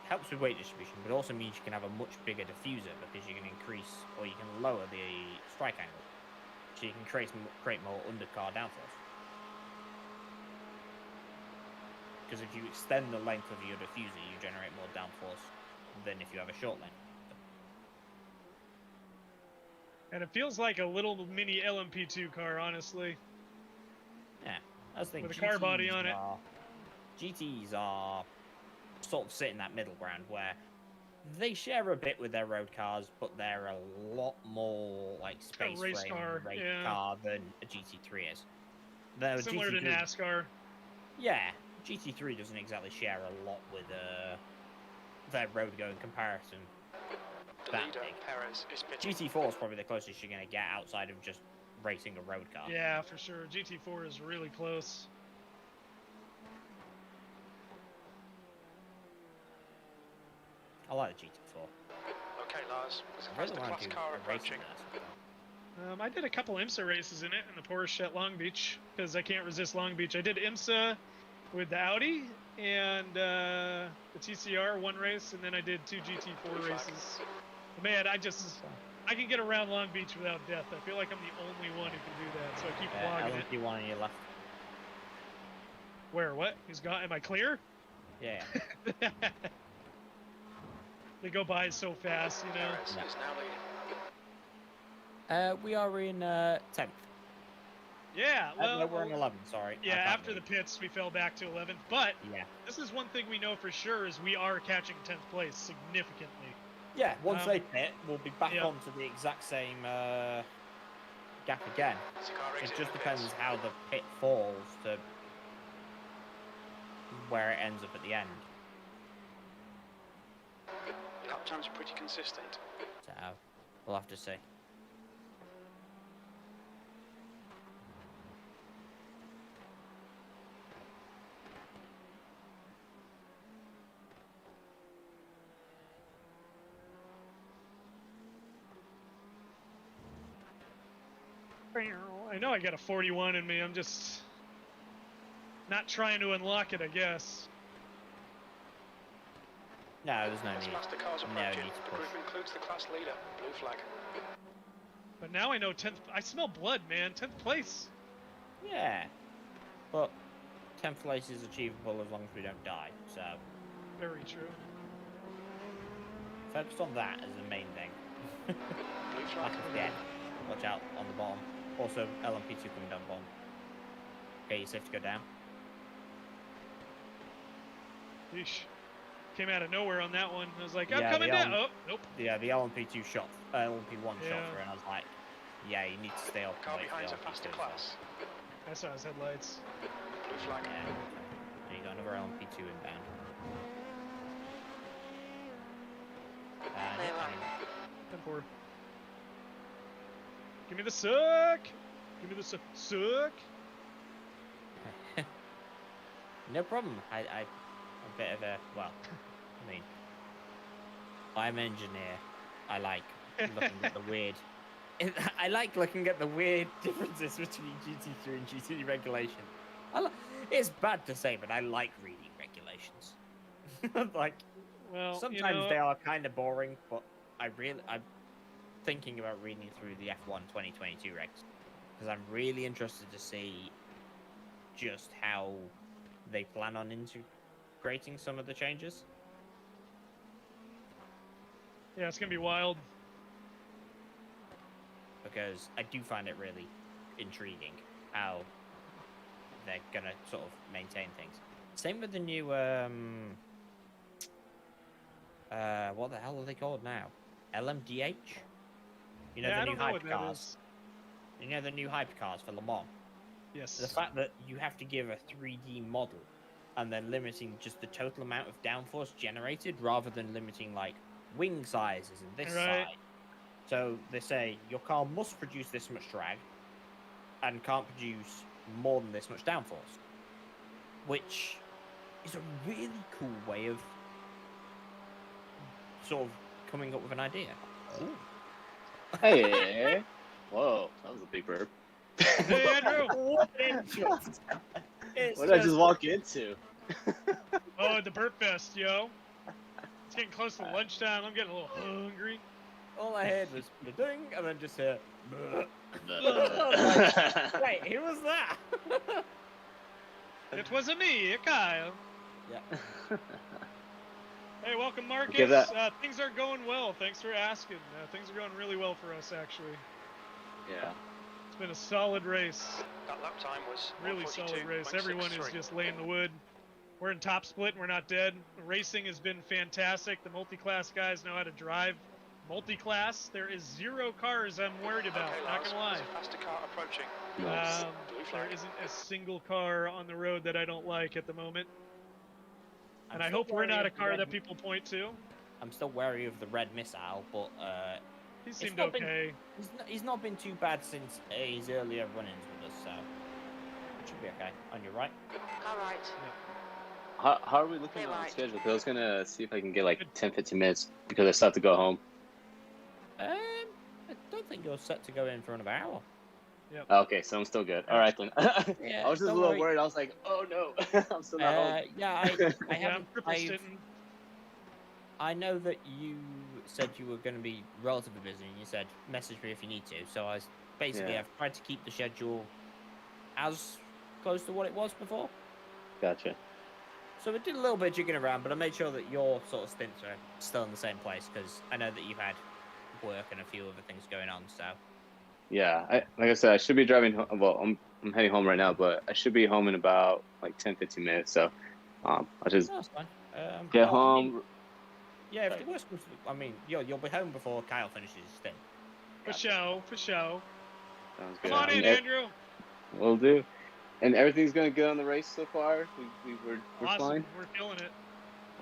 Speaker 2: helps with weight distribution, but also means you can have a much bigger diffuser because you can increase or you can lower the strike angle, so you can create more undercar downforce. Because if you extend the length of your diffuser, you generate more downforce than if you have a short length.
Speaker 10: And it feels like a little mini LMP2 car, honestly.
Speaker 2: Yeah, that's the thing.
Speaker 10: With a car body on it.
Speaker 2: GTs are sort of sit in that middle ground where they share a bit with their road cars, but they're a lot more like space
Speaker 10: race
Speaker 2: frame
Speaker 10: car,
Speaker 2: race
Speaker 10: yeah.
Speaker 2: car than a GT3 is.
Speaker 10: Similar to NASCAR.
Speaker 2: Yeah, GT3 doesn't exactly share a lot with their road go in comparison. That big. GT4 is probably the closest you're going to get outside of just racing a road car.
Speaker 10: Yeah, for sure. GT4 is really close.
Speaker 2: I like the GT4.
Speaker 5: Okay, Lars.
Speaker 2: I really
Speaker 5: the
Speaker 2: want
Speaker 5: class
Speaker 2: to do
Speaker 5: car
Speaker 2: a
Speaker 5: approaching.
Speaker 2: racing
Speaker 10: I did a couple IMSA races in it in the Porsche at Long Beach because I can't resist Long Beach. I did IMSA with the Audi and the TCR one race, and then I did 2 GT4 races. Man, I can get around Long Beach without death. I feel like I'm the only one who can do that, so I keep vlogging it.
Speaker 2: LMP1 on your left.
Speaker 10: Where? What? He's gone. Am I clear?
Speaker 2: Yeah.
Speaker 10: They go by so fast, you know.
Speaker 5: Perez is now leading.
Speaker 2: We are in 10th.
Speaker 10: Yeah, well,
Speaker 2: no, we're in 11th, sorry.
Speaker 10: Yeah, after the pits, we fell back to 11th. But
Speaker 2: yeah,
Speaker 10: this is one thing we know for sure is we are catching 10th place significantly.
Speaker 2: Yeah, once they pit, we'll be back
Speaker 10: yeah.
Speaker 2: onto the exact same gap again. It just depends how the pit falls to where it ends up at the end.
Speaker 5: Lap times are pretty consistent.
Speaker 2: So, we'll have to see.
Speaker 10: I know I got a 41 in me. I'm just not trying to unlock it, I guess.
Speaker 2: No, there's no need.
Speaker 5: Master cars
Speaker 2: No
Speaker 5: approaching.
Speaker 2: need to
Speaker 5: The
Speaker 2: push.
Speaker 5: group includes the class leader, blue flag.
Speaker 10: But now I know 10th. I smell blood, man. 10th place.
Speaker 2: Yeah, but 10th place is achievable as long as we don't die. So
Speaker 10: Very true.
Speaker 2: focused on that as the main thing.
Speaker 5: Blue flag.
Speaker 2: Again, watch out on the bottom. Also, LMP2 coming down the bottom. Okay, you're safe to go down.
Speaker 10: Yeesh. Came out of nowhere on that one. I was like, I'm
Speaker 2: Yeah,
Speaker 10: coming
Speaker 2: the
Speaker 10: down. Oh, nope.
Speaker 2: Yeah, the LMP2 shot, LMP1 shot
Speaker 10: Yeah.
Speaker 2: through, and I was like, yeah, you need to stay up.
Speaker 5: Car
Speaker 2: and wait for
Speaker 5: behind's
Speaker 2: the
Speaker 5: a faster
Speaker 2: LMP2
Speaker 5: class.
Speaker 10: I saw his headlights.
Speaker 5: Blue flag.
Speaker 2: Yeah, and you got another LMP2 inbound.
Speaker 4: Clear one.
Speaker 10: 10-4. Give me the suck. Give me the suck.
Speaker 2: No problem. I'm a bit of a, well, I mean, I'm an engineer. I like looking at the weird. I like looking at the weird differences between GT3 and GT regulation. It's bad to say, but I like reading regulations. Like,
Speaker 10: Well,
Speaker 2: sometimes they are kind of boring, but I'm thinking about reading through the F1 2022 regs because I'm really interested to see just how they plan on integrating some of the changes.
Speaker 10: Yeah, it's gonna be wild.
Speaker 2: Because I do find it really intriguing how they're gonna sort of maintain things. Same with the new what the hell are they called now? LMDH? You know,
Speaker 10: Yeah, I
Speaker 2: the new
Speaker 10: don't know what that
Speaker 2: hypercars.
Speaker 10: is.
Speaker 2: You know the new hypercars for Le Mans.
Speaker 10: Yes.
Speaker 2: The fact that you have to give a 3D model and then limiting just the total amount of downforce generated rather than limiting like wing sizes and this
Speaker 10: Right.
Speaker 2: side. So they say your car must produce this much drag and can't produce more than this much downforce, which is a really cool way of sort of coming up with an idea. Ooh.
Speaker 8: Hey. Whoa, that was a big burp.
Speaker 10: Hey, Andrew.
Speaker 2: What interest? It's
Speaker 8: What did I just walk into?
Speaker 10: Oh, the burp fest, yo. getting close to lunchtime. I'm getting a little hungry.
Speaker 2: All I heard was the ding, and then just heard. Wait, who was that?
Speaker 10: It wasn't me, Kyle.
Speaker 2: Yeah.
Speaker 10: Hey, welcome, Marcus.
Speaker 8: Give that-
Speaker 10: Things are going well. Thanks for asking. Things are going really well for us, actually.
Speaker 8: Yeah.
Speaker 10: It's been a solid race.
Speaker 5: That lap time was
Speaker 10: Really solid race. Everyone is just laying the wood. We're in top split and we're not dead. The racing has been fantastic. The multi-class guys know how to drive. Multi-class, there is 0 cars I'm worried about,
Speaker 5: Okay,
Speaker 10: not
Speaker 5: Lars,
Speaker 10: gonna lie.
Speaker 5: there's a faster car approaching.
Speaker 8: Nice.
Speaker 5: Blue
Speaker 10: There
Speaker 5: flag.
Speaker 10: isn't a single car on the road that I don't like at the moment. And
Speaker 2: I'm
Speaker 10: I
Speaker 2: still
Speaker 10: hope we're
Speaker 2: wary
Speaker 10: not a
Speaker 2: of the
Speaker 10: car
Speaker 2: red-
Speaker 10: that people point to.
Speaker 2: I'm still wary of the red missile, but
Speaker 10: He seemed
Speaker 2: not been-
Speaker 10: okay.
Speaker 2: he's not been too bad since his earlier run-ins with us, so it should be okay. On your right.
Speaker 4: All right.
Speaker 8: How are we looking
Speaker 4: Hey,
Speaker 8: on
Speaker 4: right.
Speaker 8: schedule? 'Cause I was gonna see if I can get like 10-15 minutes because I still have to go home.
Speaker 2: I don't think you're set to go in for another hour.
Speaker 8: Okay, so I'm still good. All right then.
Speaker 2: Yeah,
Speaker 8: I was just a
Speaker 2: don't
Speaker 8: little
Speaker 2: worry.
Speaker 8: worried. I was like, oh no, I'm still not home.
Speaker 2: Yeah, I
Speaker 10: Yeah, I'm
Speaker 2: haven't.
Speaker 10: triple sitting.
Speaker 2: I know that you said you were going to be relatively busy, and you said message me if you need to. So basically
Speaker 8: Yeah.
Speaker 2: I've tried to keep the schedule as close to what it was before.
Speaker 8: Gotcha.
Speaker 2: So we did a little bit of jigging around, but I made sure that your sort of stints are still in the same place because I know that you've had work and a few other things going on. So
Speaker 8: Yeah, like I said, I should be driving home. Well, I'm heading home right now, but I should be home in about like 10-15 minutes. So I'll just
Speaker 2: no, that's fine.
Speaker 8: get
Speaker 2: well, I mean,
Speaker 8: home.
Speaker 2: yeah, if
Speaker 8: Right.
Speaker 2: the worst comes to, I mean, you'll be home before Kyle finishes his stint.
Speaker 10: For show, for show.
Speaker 8: Sounds good.
Speaker 10: Come on in, Andrew.
Speaker 8: Will do. And everything's going good on the race so far? We're
Speaker 10: Awesome.
Speaker 8: fine?
Speaker 10: We're killing it.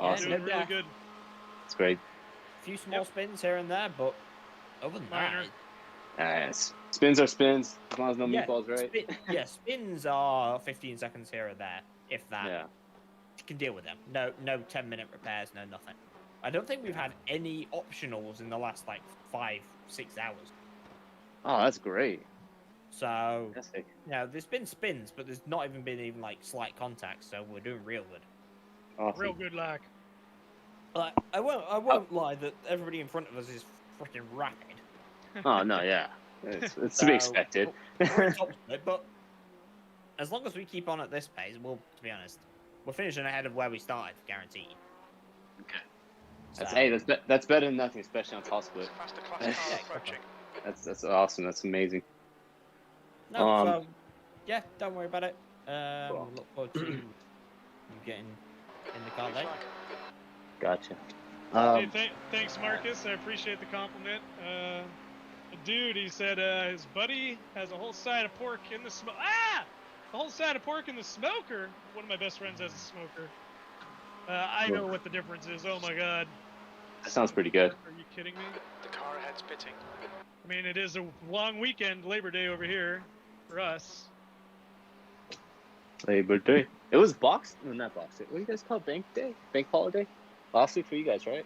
Speaker 8: Awesome.
Speaker 10: Doing really good.
Speaker 8: It's great.
Speaker 2: A few small spins here and there, but other than
Speaker 10: Minor.
Speaker 2: that,
Speaker 8: Spins are spins, as long as no
Speaker 2: Yeah,
Speaker 8: meatballs, right?
Speaker 2: spins are 15 seconds here or there, if that.
Speaker 8: Yeah.
Speaker 2: You can deal with them. No 10-minute repairs, no nothing. I don't think we've had any optionals in the last like 5-6 hours.
Speaker 8: Oh, that's great.
Speaker 2: So
Speaker 8: Fantastic.
Speaker 2: there's been spins, but there's not even been like slight contact. So we're doing real good.
Speaker 8: Awesome.
Speaker 10: Real good luck.
Speaker 2: Like I won't lie that everybody in front of us is freaking rapid.
Speaker 8: Oh, no, yeah. It's to be expected.
Speaker 2: We're in top split, but as long as we keep on at this pace, to be honest, we're finishing ahead of where we started, guaranteed.
Speaker 8: Okay.
Speaker 2: So,
Speaker 8: That's better than nothing, especially on top split.
Speaker 5: Faster class car approaching.
Speaker 8: That's awesome. That's amazing.
Speaker 2: no, so, yeah, don't worry about it.
Speaker 8: Cool.
Speaker 2: We'll look forward to you getting in the car
Speaker 5: Blue
Speaker 2: later.
Speaker 5: flag.
Speaker 8: Gotcha.
Speaker 10: Hey, thanks, Marcus. I appreciate the compliment. The dude, he said his buddy has a whole side of pork in the smoke. Ah! A whole side of pork in the smoker. One of my best friends has a smoker. I know what the difference is. Oh my god.
Speaker 8: That sounds pretty good.
Speaker 10: Are you kidding me?
Speaker 5: The car ahead's pitting.
Speaker 10: I mean, it is a long weekend, Labor Day over here for us.
Speaker 8: Labor Day. It was not Box Day. What do you guys call it? Bank Day? Bank holiday? Last week for you guys, right?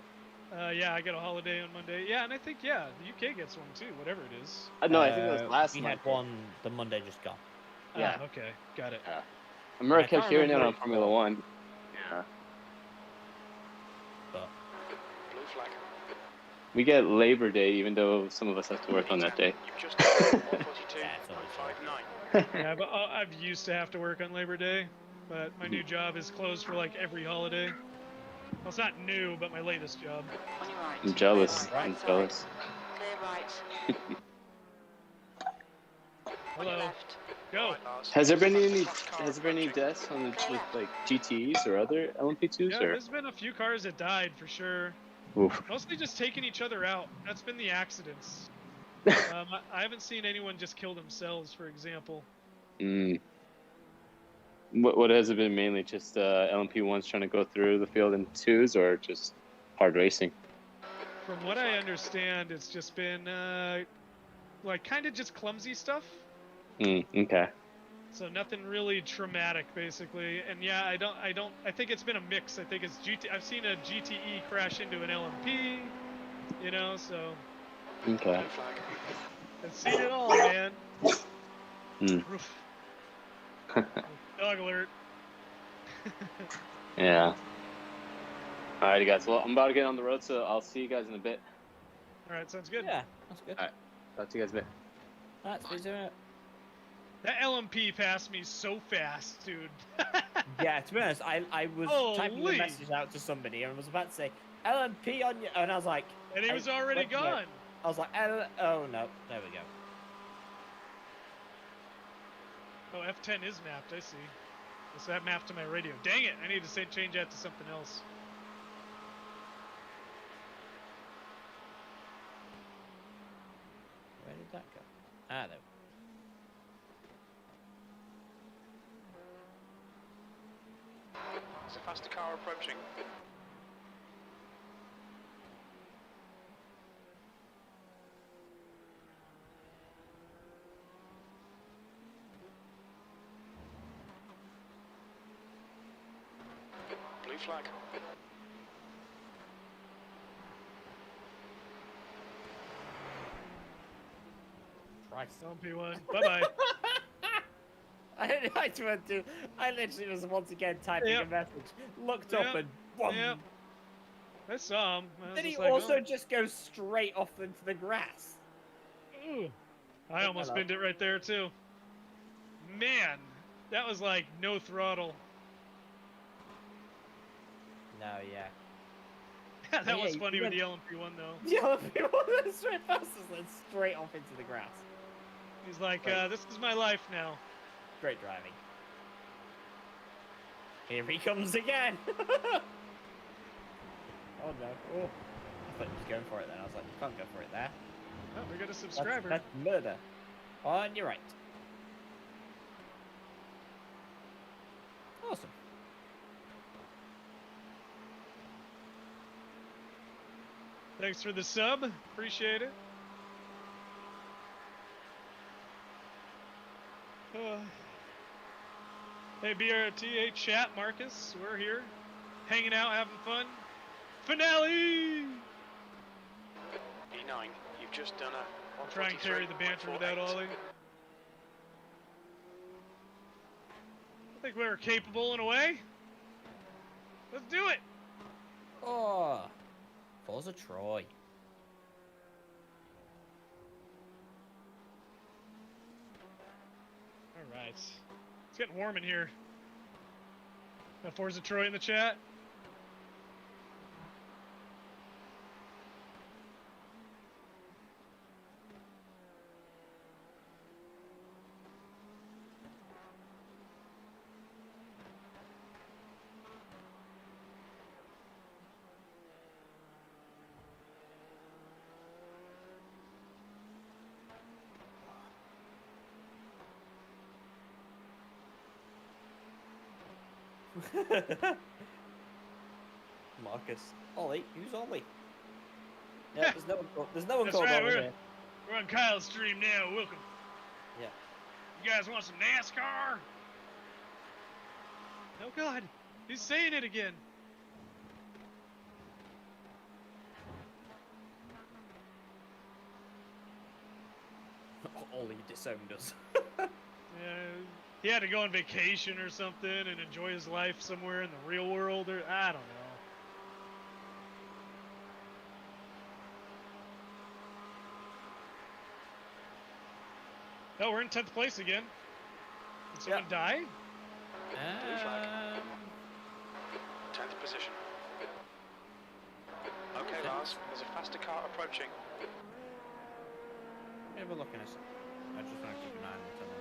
Speaker 10: Yeah, I get a holiday on Monday. Yeah, and I think, the UK gets one too, whatever it is.
Speaker 8: No, I think it was last
Speaker 2: We
Speaker 8: month.
Speaker 2: had one the Monday just gone.
Speaker 8: Yeah.
Speaker 10: Ah, okay, got it.
Speaker 8: I remember I
Speaker 2: I
Speaker 8: kept
Speaker 2: can't
Speaker 8: hearing it
Speaker 2: remember
Speaker 8: on
Speaker 2: what
Speaker 8: Formula One. Yeah.
Speaker 2: But
Speaker 5: Blue flag.
Speaker 8: We get Labor Day, even though some of us have to work on that day.
Speaker 5: You've just done
Speaker 2: Yeah, it's always
Speaker 5: 142.59.
Speaker 10: Yeah, but I've used to have to work on Labor Day, but my new job is closed for like every holiday. Well, it's not new, but my latest job.
Speaker 4: On your right.
Speaker 8: I'm jealous.
Speaker 4: Clear right.
Speaker 8: I'm jealous.
Speaker 4: Clear right. On your
Speaker 10: Hello.
Speaker 4: left.
Speaker 10: Go.
Speaker 5: Right, Lars.
Speaker 8: Has there been
Speaker 5: Faster
Speaker 8: any
Speaker 5: class car approaching.
Speaker 8: deaths on with like GTEs or other LMP2s
Speaker 10: Yeah,
Speaker 8: or?
Speaker 10: there's been a few cars that died for sure.
Speaker 8: Oof.
Speaker 10: Mostly just taking each other out. That's been the accidents. I haven't seen anyone just kill themselves, for example.
Speaker 8: Mm. What has it been mainly? Just LMP1s trying to go through the field in twos, or just hard racing?
Speaker 10: From what I understand, it's just been like kind of just clumsy stuff.
Speaker 8: Okay.
Speaker 10: So nothing really traumatic, basically. And yeah, I think it's been a mix. I think it's I've seen a GTE crash into an LMP, so
Speaker 8: Okay.
Speaker 5: Blue flag.
Speaker 10: I've seen it all, man.
Speaker 8: Mm.
Speaker 10: Oof. Dog alert.
Speaker 8: Yeah. Alrighty, guys. Well, I'm about to get on the road, so I'll see you guys in a bit.
Speaker 10: All right, sounds good.
Speaker 2: Yeah, that's good.
Speaker 8: Alright, talk to you guys in a bit.
Speaker 2: That's good.
Speaker 10: That LMP passed me so fast, dude.
Speaker 2: Yeah, to be honest, I was typing a
Speaker 10: Holy.
Speaker 2: message out to somebody and was about to say LMP on you, and I was like,
Speaker 10: And he was already gone.
Speaker 2: I was like, oh no, there we go.
Speaker 10: Oh, F10 is mapped, I see. So that mapped to my radio. Dang it, I need to change that to something else.
Speaker 2: Where did that go? Ah, there.
Speaker 5: There's a faster car approaching. Blue flag.
Speaker 2: Christ.
Speaker 10: LMP1, bye-bye.
Speaker 2: I literally was once again typing a message, looked up and boom.
Speaker 10: Yep. I saw him. I was
Speaker 2: Then he
Speaker 10: just like,
Speaker 2: also
Speaker 10: oh.
Speaker 2: just goes straight off into the grass.
Speaker 10: Ooh. I almost
Speaker 2: Hello.
Speaker 10: binned it right there too. Man, that was like no throttle.
Speaker 2: No, yeah.
Speaker 10: That
Speaker 2: Yeah,
Speaker 10: was
Speaker 2: you
Speaker 10: funny with
Speaker 2: went-
Speaker 10: the LMP1 though.
Speaker 2: The LMP1 went straight past us and straight off into the grass.
Speaker 10: He's like,
Speaker 2: Right.
Speaker 10: this is my life now.
Speaker 2: Great driving. Here he comes again. Oh no. Oh. I thought he was going for it then. I was like, you can't go for it there.
Speaker 10: Oh, we got a subscriber.
Speaker 2: That's murder. On your right. Awesome.
Speaker 10: Thanks for the sub. Appreciate it. Hey, B.R.T. Hey, chat, Marcus. We're here. Hanging out, having fun. Finale!
Speaker 5: E9, you've just done a
Speaker 10: I'll try and carry the banter without Ollie. I think we're capable in a way. Let's do it!
Speaker 2: Oh. Forza Troy.
Speaker 10: Alright. It's getting warm in here. Got Forza Troy in the chat.
Speaker 2: Marcus. Ollie? Who's Ollie? Yeah, there's no one
Speaker 10: That's
Speaker 2: called
Speaker 10: right,
Speaker 2: Ollie here.
Speaker 10: we're on Kyle's stream now. Welcome.
Speaker 2: Yeah.
Speaker 10: You guys want some NASCAR? Oh God, he's saying it again.
Speaker 2: Ollie disowned us.
Speaker 10: Yeah, he had to go on vacation or something and enjoy his life somewhere in the real world, or I don't know. Oh, we're in 10th place again. Did someone die?
Speaker 5: 10th position. Okay, Lars, there's a faster car approaching.
Speaker 2: Have a look in a second. I just want to keep an eye on the tunnel.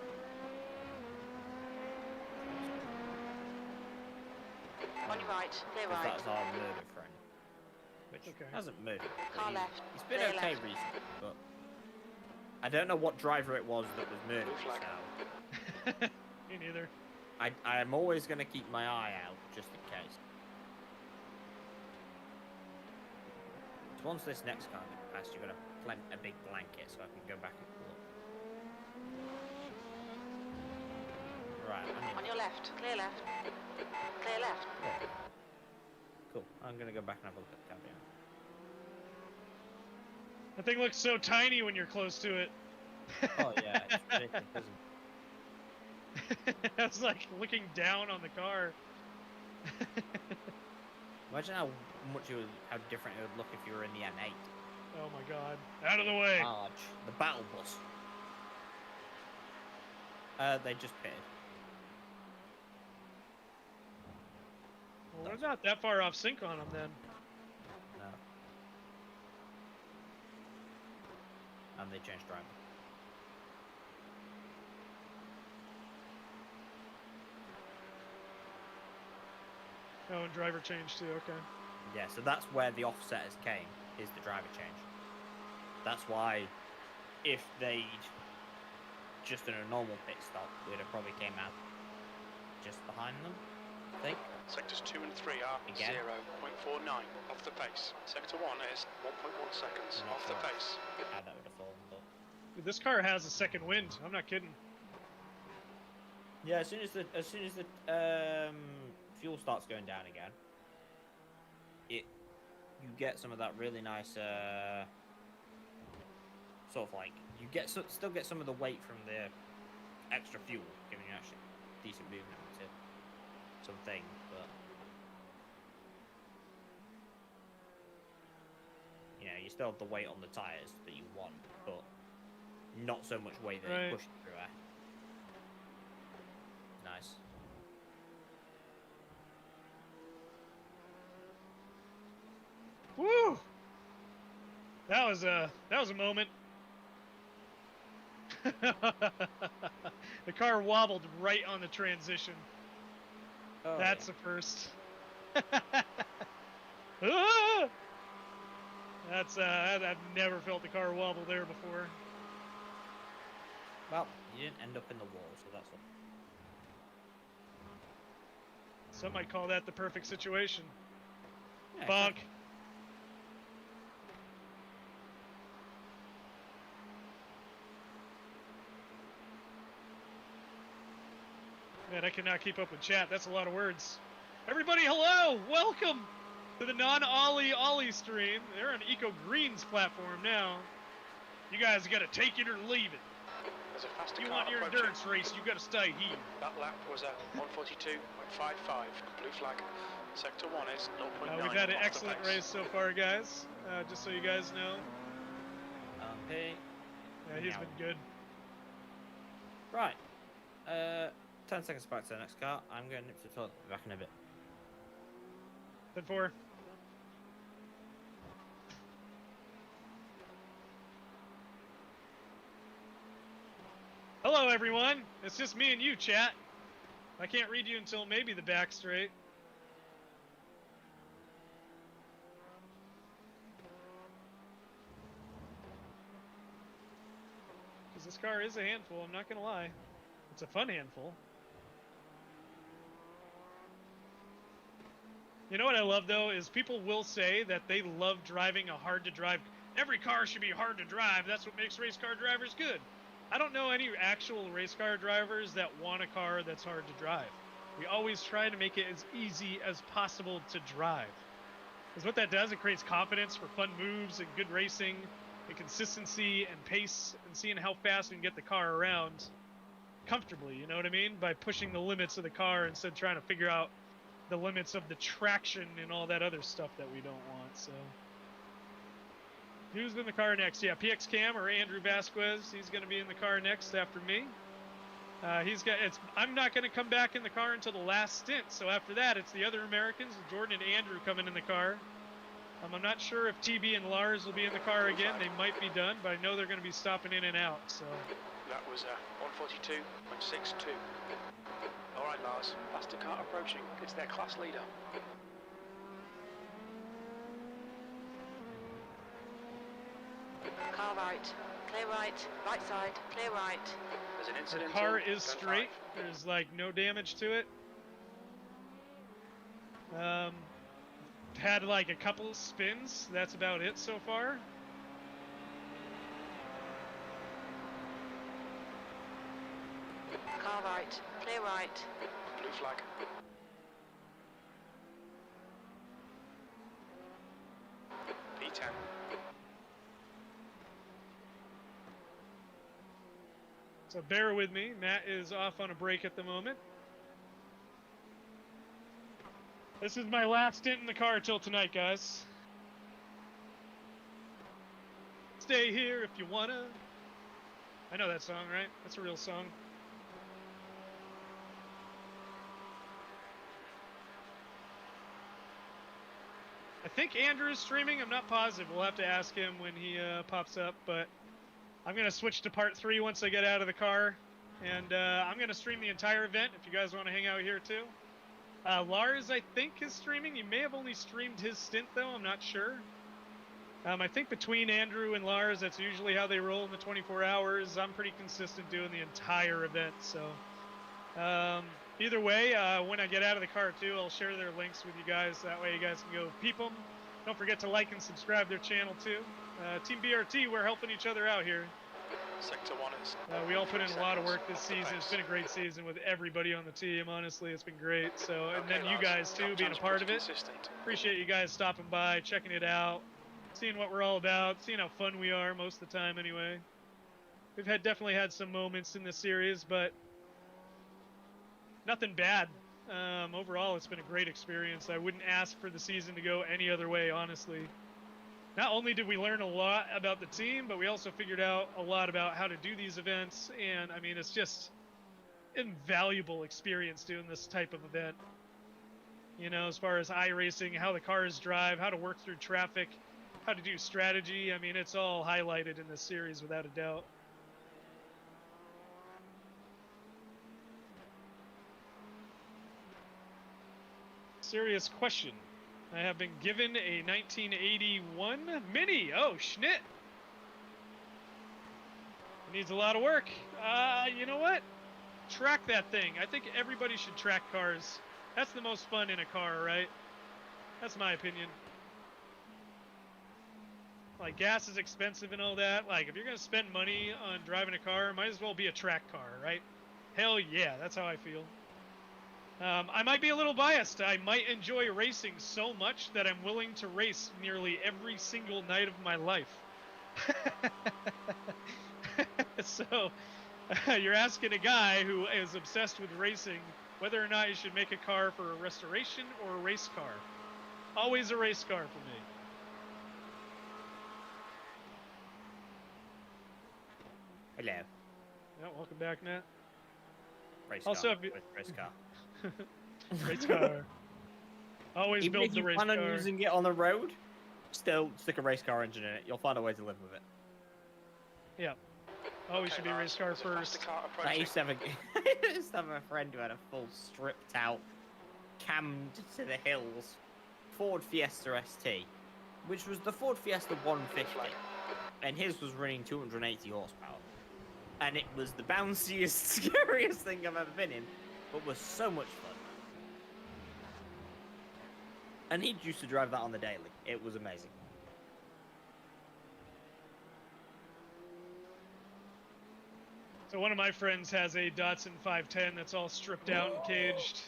Speaker 4: On your right, clear
Speaker 2: Because
Speaker 4: right.
Speaker 2: that's our murder friend. Which hasn't murdered. but
Speaker 4: Car left,
Speaker 2: He's been
Speaker 4: clear
Speaker 2: okay
Speaker 4: left.
Speaker 2: recently, but I don't know what driver it was that was murdered just now.
Speaker 10: Me neither.
Speaker 2: I'm always going to keep my eye out, just in case. So once this next car gets past, you're going to plant a big blanket so I can go back and look. Right,
Speaker 4: On your left, clear left. Clear left.
Speaker 2: Cool. I'm going to go back and have a look at the Kabinett.
Speaker 10: That thing looks so tiny when you're close to it.
Speaker 2: Oh yeah, it's ridiculous, isn't it?
Speaker 10: I was like looking down on the car.
Speaker 2: Imagine how how different it would look if you were in the M8.
Speaker 10: Oh my god. Out of the way!
Speaker 2: Large, the battle bus. They just pitted.
Speaker 10: Well, we're not that far off sync on them then.
Speaker 2: No. And they changed driver.
Speaker 10: Oh, and driver change too, okay.
Speaker 2: Yeah, so that's where the offsetters came, is the driver change. That's why if they'd just done a normal pit stop, we'd have probably came out just behind them, I think.
Speaker 5: Sectors 2 and 3 are
Speaker 2: Again.
Speaker 5: 0.49 off the pace. Sector 1 is 1.1 seconds off the pace.
Speaker 2: How that would have fallen, but...
Speaker 10: Dude, this car has a second wind. I'm not kidding.
Speaker 2: Yeah, as soon as the fuel starts going down again, you get some of that really nice sort of like you still get some of the weight from the extra fuel, giving you actually decent movement to something, but you know, you still have the weight on the tires that you want, but not so much weight that you push through air. Nice.
Speaker 10: Woo! That was a moment. The car wobbled right on the transition.
Speaker 2: Oh,
Speaker 10: That's
Speaker 2: yeah.
Speaker 10: a first. Ah! That's I've never felt the car wobble there before.
Speaker 2: Well, you didn't end up in the wall, so that's what.
Speaker 10: Some might call that the perfect situation.
Speaker 2: Yeah,
Speaker 10: Bonk.
Speaker 2: exactly.
Speaker 10: Man, I cannot keep up with chat. That's a lot of words. Everybody, hello! Welcome to the non-Ollie stream. They're on Eco Green's platform now. You guys gotta take it or leave it.
Speaker 5: There's a faster
Speaker 10: If you
Speaker 5: car
Speaker 10: want your
Speaker 5: approaching.
Speaker 10: endurance race, you gotta stay here.
Speaker 5: That lap was at 142.55. Blue flag. Sector 1 is 0.9
Speaker 10: We've had an
Speaker 5: off the
Speaker 10: excellent
Speaker 5: pace.
Speaker 10: race so far, guys. Just so you guys know.
Speaker 2: Hey.
Speaker 10: Yeah, he's been good.
Speaker 2: Right. 10 seconds back to the next car. I'm going to nip to the toilet. Be back in a bit.
Speaker 10: 10-4. Hello, everyone. It's just me and you, chat. I can't read you until maybe the back straight. Because this car is a handful, I'm not going to lie. It's a fun handful. You know what I love, though, is people will say that they love driving a hard-to-drive. Every car should be hard to drive. That's what makes race car drivers good. I don't know any actual race car drivers that want a car that's hard to drive. We always try to make it as easy as possible to drive. Because what that does, it creates confidence for fun moves and good racing and consistency and pace and seeing how fast we can get the car around comfortably, you know what I mean? By pushing the limits of the car instead of trying to figure out the limits of the traction and all that other stuff that we don't want, so. Who's in the car next? Yeah, Pxcam or Andrew Vasquez. He's going to be in the car next after me. I'm not going to come back in the car until the last stint, so after that, it's the other Americans, Jordan and Andrew, coming in the car. I'm not sure if TB and Lars will be in the car again. They might be done, but I know they're going to be stopping in and out, so.
Speaker 5: That was 142.62. All right, Lars. Faster car approaching. It's their class leader.
Speaker 4: Car right. Clear right. Right side. Clear right.
Speaker 5: There's an
Speaker 10: The
Speaker 5: incident.
Speaker 10: car is straight. There's like no damage to it. Had like a couple of spins. That's about it so far.
Speaker 4: Car right. Clear right.
Speaker 5: Blue flag. P10.
Speaker 10: So bear with me. Matt is off on a break at the moment. This is my last stint in the car till tonight, guys. Stay here if you wanna. I know that song, right? That's a real song. I think Andrew is streaming. I'm not positive. We'll have to ask him when he pops up, but I'm going to switch to part 3 once I get out of the car. And I'm going to stream the entire event if you guys want to hang out here too. Lars, I think, is streaming. He may have only streamed his stint, though. I'm not sure. I think between Andrew and Lars, that's usually how they roll in the 24 hours. I'm pretty consistent doing the entire event, so... either way, when I get out of the car, too, I'll share their links with you guys. That way you guys can go peep them. Don't forget to like and subscribe their channel, too. Team B.R.T, we're helping each other out here.
Speaker 5: Sector 1 is...
Speaker 10: we all put in a lot of work this season. It's been a great season with everybody on the team, honestly. It's been great. So, and then you guys, too, being a part of it. Appreciate you guys stopping by, checking it out, seeing what we're all about, seeing how fun we are most of the time, anyway. We've definitely had some moments in this series, but nothing bad. Overall, it's been a great experience. I wouldn't ask for the season to go any other way, honestly. Not only did we learn a lot about the team, but we also figured out a lot about how to do these events. And, I mean, it's just invaluable experience doing this type of event. You know, as far as iRacing, how the cars drive, how to work through traffic, how to do strategy. I mean, it's all highlighted in this series without a doubt. Serious question. I have been given a 1981 Mini. Oh, schnit. It needs a lot of work. You know what? Track that thing. I think everybody should track cars. That's the most fun in a car, right? That's my opinion. Like, gas is expensive and all that. Like, if you're going to spend money on driving a car, might as well be a track car, right? Hell yeah, that's how I feel. I might be a little biased. I might enjoy racing so much that I'm willing to race nearly every single night of my life. So, you're asking a guy who is obsessed with racing whether or not you should make a car for a restoration or a race car. Always a race car for me.
Speaker 2: Hello.
Speaker 10: Yeah, welcome back, Matt.
Speaker 2: Race
Speaker 10: Also,
Speaker 2: car.
Speaker 10: if you...
Speaker 2: Race car.
Speaker 10: Race car. Always
Speaker 2: Even
Speaker 10: build
Speaker 2: if
Speaker 10: the
Speaker 2: you
Speaker 10: race
Speaker 2: plan
Speaker 10: car.
Speaker 2: on using it on the road, still stick a race car engine in it. You'll find a way to live with it.
Speaker 10: Yeah. Always should be race car first.
Speaker 2: I used to have a friend who had a full stripped out, cammed to the hills Ford Fiesta ST, which was the Ford Fiesta 150, and his was running 280 horsepower. And it was the bounciest, scariest thing I've ever been in, but was so much fun. And he used to drive that on the daily. It was amazing.
Speaker 10: So one of my friends has a Datsun 510 that's all stripped out and caged.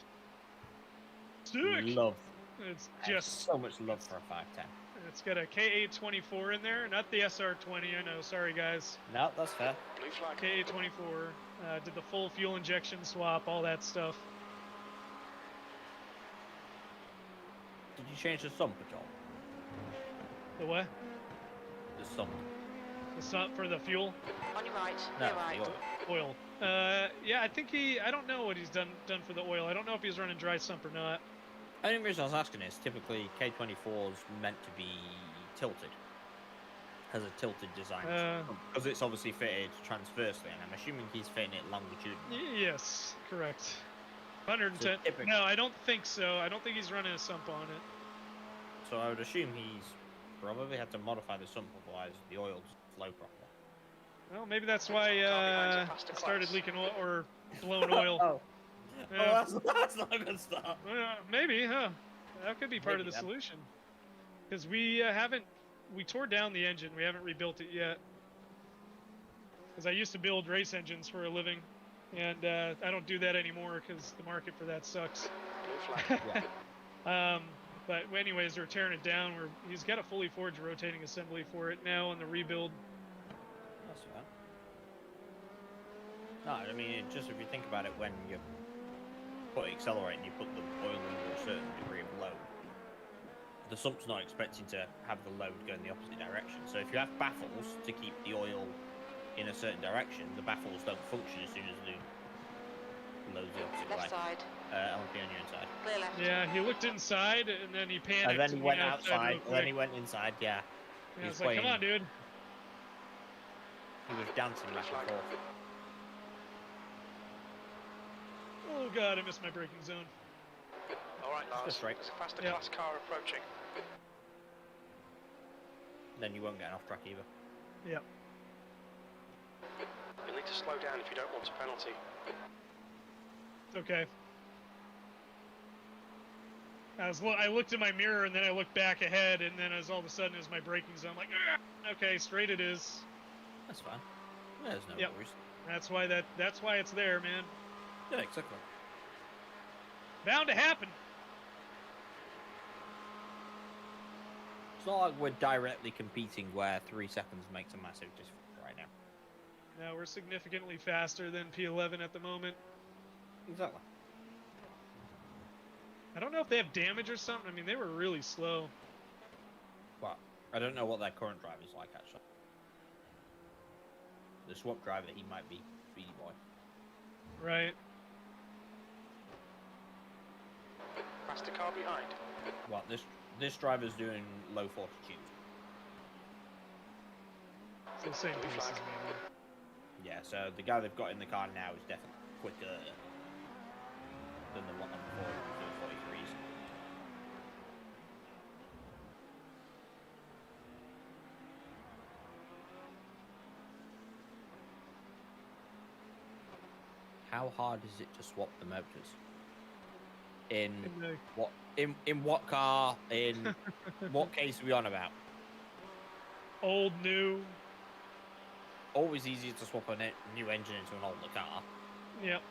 Speaker 10: Sick!
Speaker 2: Love.
Speaker 10: It's
Speaker 2: I have
Speaker 10: just...
Speaker 2: so much love for a 510.
Speaker 10: It's got a K824 in there, not the SR20, I know, sorry guys.
Speaker 2: No, that's fair.
Speaker 5: Blue flag.
Speaker 10: K824, did the full fuel injection swap, all that stuff.
Speaker 2: Did you change the sump at all?
Speaker 10: The what?
Speaker 2: The sump.
Speaker 10: The sump for the fuel?
Speaker 4: On your right,
Speaker 2: No,
Speaker 4: your right.
Speaker 2: the oil.
Speaker 10: Oil. Yeah, I think I don't know what he's done for the oil. I don't know if he's running dry sump or not.
Speaker 2: The only reason I was asking is typically K24 is meant to be tilted. Has a tilted design. Because it's obviously fitted transversely, and I'm assuming he's fitting it longitudinally.
Speaker 10: Yes, correct. 110.
Speaker 2: So
Speaker 10: no, I don't think so. I don't think he's running a sump on it.
Speaker 2: So I would assume he's probably had to modify the sump, otherwise the oil doesn't flow properly.
Speaker 10: Well, maybe that's why it started leaking oil or blown oil.
Speaker 2: Oh,
Speaker 10: Yeah.
Speaker 2: that's not a good start.
Speaker 10: Maybe, huh? That could be part
Speaker 2: Maybe
Speaker 10: of the
Speaker 2: then.
Speaker 10: solution. Because we tore down the engine. We haven't rebuilt it yet. Because I used to build race engines for a living, and I don't do that anymore because the market for that sucks.
Speaker 5: Blue flag.
Speaker 10: But anyways, we're tearing it down. He's got a fully forged rotating assembly for it now on the rebuild.
Speaker 2: That's fair. No, I mean, just if you think about it, when you're put accelerate and you put the oil under a certain degree of load, the sump's not expecting to have the load go in the opposite direction. So if you have baffles to keep the oil in a certain direction, the baffles don't function as soon as the load's the opposite
Speaker 4: Left
Speaker 2: way.
Speaker 4: side.
Speaker 2: On your inside.
Speaker 4: Clear left.
Speaker 10: Yeah, he looked inside and then he panicked.
Speaker 2: And then he went
Speaker 10: real
Speaker 2: outside, and then
Speaker 10: quick.
Speaker 2: he went inside, yeah.
Speaker 10: Yeah, I was like, come on, dude.
Speaker 2: He was dancing back and forth.
Speaker 10: Oh god, I missed my braking zone.
Speaker 5: Alright, Lars.
Speaker 2: Just right.
Speaker 5: There's a faster
Speaker 10: Yeah.
Speaker 5: class car approaching.
Speaker 2: Then you won't get an off track either.
Speaker 10: Yep.
Speaker 5: You'll need to slow down if you don't want a penalty.
Speaker 10: Okay. I looked in my mirror and then I looked back ahead and then as all of a sudden as my braking zone, I'm like, "Ah, okay, straight it is.
Speaker 2: That's fine. There's no
Speaker 10: Yep.
Speaker 2: worries.
Speaker 10: That's why it's there, man.
Speaker 2: Yeah, exactly.
Speaker 10: Bound to happen.
Speaker 2: It's not like we're directly competing where 3 seconds makes a massive difference right now.
Speaker 10: Now we're significantly faster than P11 at the moment.
Speaker 2: Exactly.
Speaker 10: I don't know if they have damage or something. I mean, they were really slow.
Speaker 2: But I don't know what their current driver's like, actually. The swap driver, he might be Speedy Boy.
Speaker 10: Right.
Speaker 5: Faster car behind.
Speaker 2: Well, this driver's doing low fortitude.
Speaker 10: It's the same
Speaker 5: Blue
Speaker 10: pace as
Speaker 5: flag.
Speaker 10: me.
Speaker 2: Yeah, so the guy they've got in the car now is definitely quicker than the one on before doing 43s. How hard is it to swap the motors? In what? In what car? In what case are we on about?
Speaker 10: Old, new.
Speaker 2: Always easier to swap a new engine into an older car,
Speaker 10: Yep.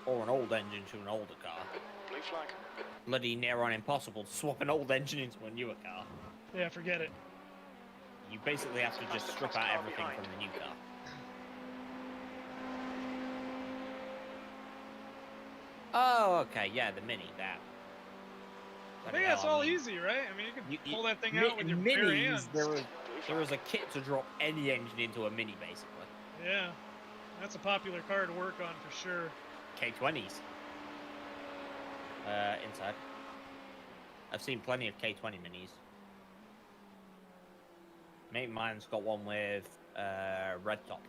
Speaker 2: or an old engine to an older car.
Speaker 5: Blue flag.
Speaker 2: Bloody near on impossible to swap an old engine into a newer car.
Speaker 10: Yeah, forget it.
Speaker 2: You basically have to just strip out everything from the new car. Oh, okay, yeah, the Mini, that.
Speaker 10: I think that's all easy, right? I mean, you can pull that thing out with your bare hands.
Speaker 2: There was a kit to drop any engine into a Mini, basically.
Speaker 10: Yeah, that's a popular car to work on for sure.
Speaker 2: K20s. Inside. I've seen plenty of K20 Minis. Mate, mine's got one with red top,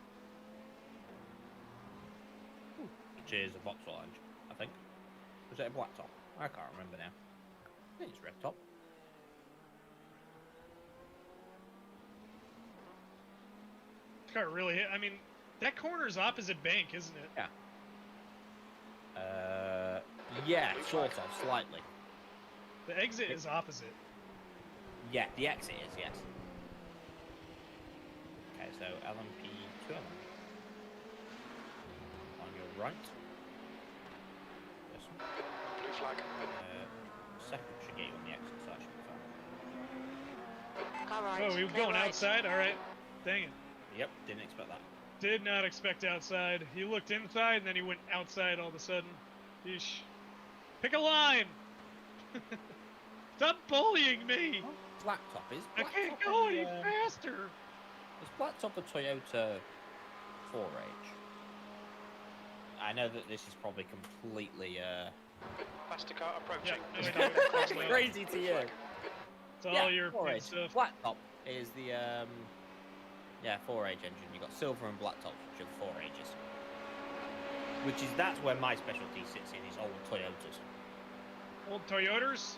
Speaker 2: which is a Vauxhall engine, I think. Was it a black top? I can't remember now. I think it's red top.
Speaker 10: Car really hit. I mean, that corner's opposite bank, isn't it?
Speaker 2: Yeah. Yeah, sort of, slightly.
Speaker 10: The exit is opposite.
Speaker 2: Yeah, the exit is, yes. Okay, so LMP 2 on your right. This one.
Speaker 5: Blue flag.
Speaker 2: Second should get you on the exit, so that should be fine.
Speaker 4: Car right.
Speaker 10: Oh, we were
Speaker 4: clear
Speaker 10: going
Speaker 4: right.
Speaker 10: outside? Alright. Dang it.
Speaker 2: Yep, didn't expect that.
Speaker 10: Did not expect outside. He looked inside and then he went outside all of a sudden. Yeesh. Pick a line! Stop bullying me!
Speaker 2: Blacktop is.
Speaker 10: I can't go any faster!
Speaker 2: Is Blacktop a Toyota 4H? I know that this is probably completely
Speaker 5: Faster car approaching.
Speaker 10: Yeah,
Speaker 2: That's crazy to you.
Speaker 10: It's all your
Speaker 2: 4H.
Speaker 10: good stuff.
Speaker 2: Blacktop is the 4H engine. You got silver and blacktop, which are the 4Hs. That's where my specialty sits in, is old Toyotas.
Speaker 10: Old Toyotas?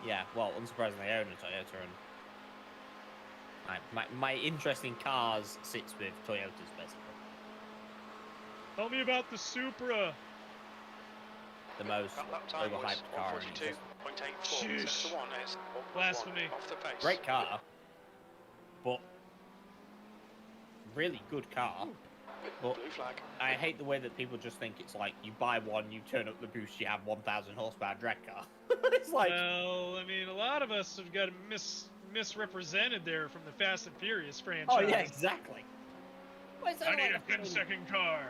Speaker 2: Yeah, well, unsurprisingly, I own a Toyota, and my interest in cars sits with Toyotas, basically.
Speaker 10: Tell me about the Supra.
Speaker 2: The most
Speaker 5: That lap time was
Speaker 2: overhyped car. in
Speaker 5: 142.84.
Speaker 10: Sheesh.
Speaker 5: Sector 1 is 1.1
Speaker 10: Blasphemy.
Speaker 5: off the pace.
Speaker 2: Great car, but really good car. But
Speaker 5: Blue flag.
Speaker 2: I hate the way that people just think it's like you buy one, you turn up the boost, you have 1,000 horsepower drag car. It's like,
Speaker 10: Well, I mean, a lot of us have got misrepresented there from the Fast and Furious franchise.
Speaker 2: oh yeah, exactly. Why is that
Speaker 10: I need
Speaker 2: like
Speaker 10: a 10-second car.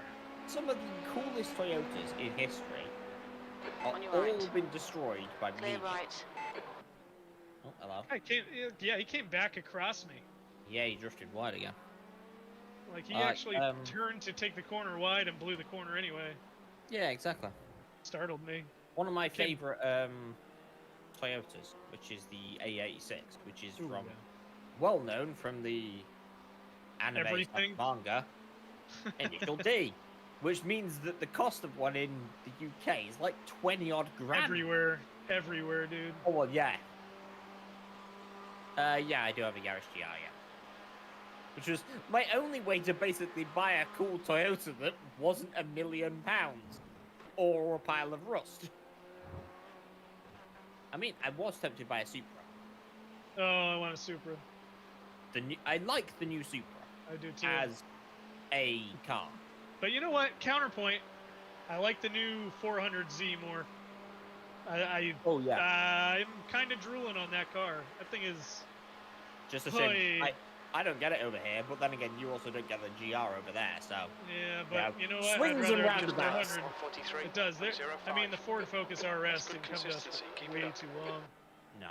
Speaker 2: some of the coolest Toyotas in history are
Speaker 4: On your
Speaker 2: all
Speaker 4: right.
Speaker 2: been destroyed by
Speaker 4: Clear
Speaker 2: me.
Speaker 4: right.
Speaker 2: Oh, hello.
Speaker 10: He came back across me.
Speaker 2: Yeah, he drifted wide again.
Speaker 10: Like, he
Speaker 2: Alright,
Speaker 10: actually turned to take the corner wide and blew the corner anyway.
Speaker 2: Yeah, exactly.
Speaker 10: Startled me.
Speaker 2: One of my favorite Toyotas, which is the A86, which is
Speaker 10: Ooh,
Speaker 2: from
Speaker 10: yeah.
Speaker 2: well known from the anime
Speaker 10: Everything.
Speaker 2: manga Initial D, which means that the cost of one in the UK is like 20 odd grand.
Speaker 10: Everywhere, dude.
Speaker 2: Oh well, yeah. Yeah, I do have a Yaris GR, yeah. Which was my only way to basically buy a cool Toyota that wasn't £1 million or a pile of rust. I mean, I was tempted by a Supra.
Speaker 10: Oh, I want a Supra.
Speaker 2: I like the new Supra.
Speaker 10: I do too.
Speaker 2: As a car.
Speaker 10: But you know what? Counterpoint. I like the new 400Z more.
Speaker 2: Oh yeah.
Speaker 10: I'm kind of drooling on that car. That thing is.
Speaker 2: Just a shame. I don't get it over here, but then again, you also don't get the GR over there, so.
Speaker 10: Yeah, but you know what?
Speaker 2: Swings and roundabouts.
Speaker 10: It does. I mean, the Ford Focus RS didn't come to us for way too long.
Speaker 2: No.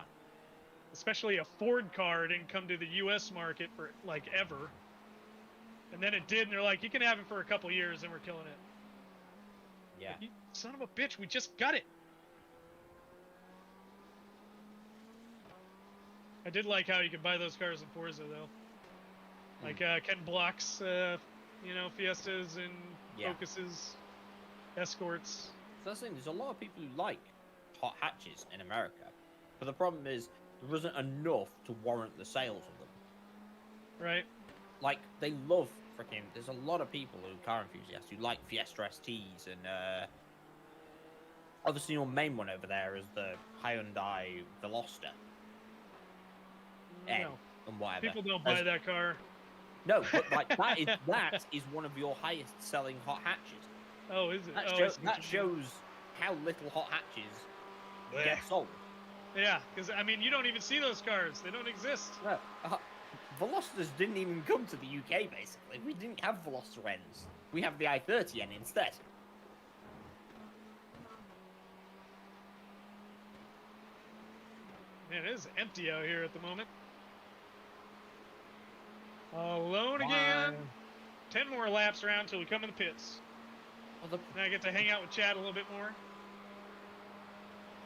Speaker 10: Especially a Ford car didn't come to the U.S. market for like ever. And then it did, and they're like, you can have it for a couple years, and we're killing it.
Speaker 2: Yeah.
Speaker 10: You son of a bitch, we just got it. I did like how you could buy those cars in Forza, though. Like, Ken Block's, Fiestas and Focuses, Escorts.
Speaker 2: So that's the thing, there's a lot of people who like hot hatches in America. But the problem is, there isn't enough to warrant the sales of them.
Speaker 10: Right.
Speaker 2: Like, they love freaking... There's a lot of people who are car enthusiasts who like Fiesta STs and, obviously your main one over there is the Hyundai Veloster.
Speaker 10: No.
Speaker 2: And whatever.
Speaker 10: People don't buy that car.
Speaker 2: No, but like that is one of your highest selling hot hatches.
Speaker 10: Oh, is it?
Speaker 2: That shows how little hot hatches get sold.
Speaker 10: Yeah, because I mean, you don't even see those cars; they don't exist.
Speaker 2: No, Velosters didn't even come to the UK. Basically, we didn't have Veloster Ns. We have the i30N instead.
Speaker 10: Man, it is empty out here at the moment. Alone again. 10 more laps around till we come in the pits.
Speaker 2: Well,
Speaker 10: then I get to hang out with Chad a little bit more.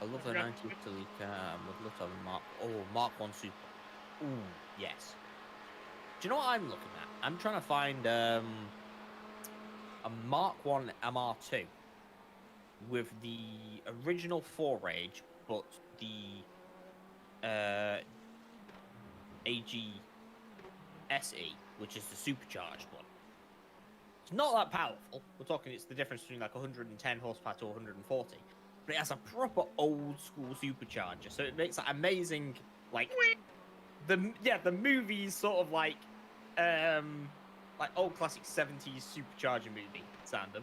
Speaker 2: I love the 90 Italy car. Would love to have a Mark 1 Super. Ooh, yes. Do you know what I'm looking at? I'm trying to find a Mark 1 MR2 with the original 4-rage, but the AG SE, which is the supercharged one. It's not that powerful. We're talking it's the difference between like 110 horsepower to 140. But it has a proper old school supercharger, so it makes that amazing, like the movies sort of like old classic 70s supercharger movie sound. And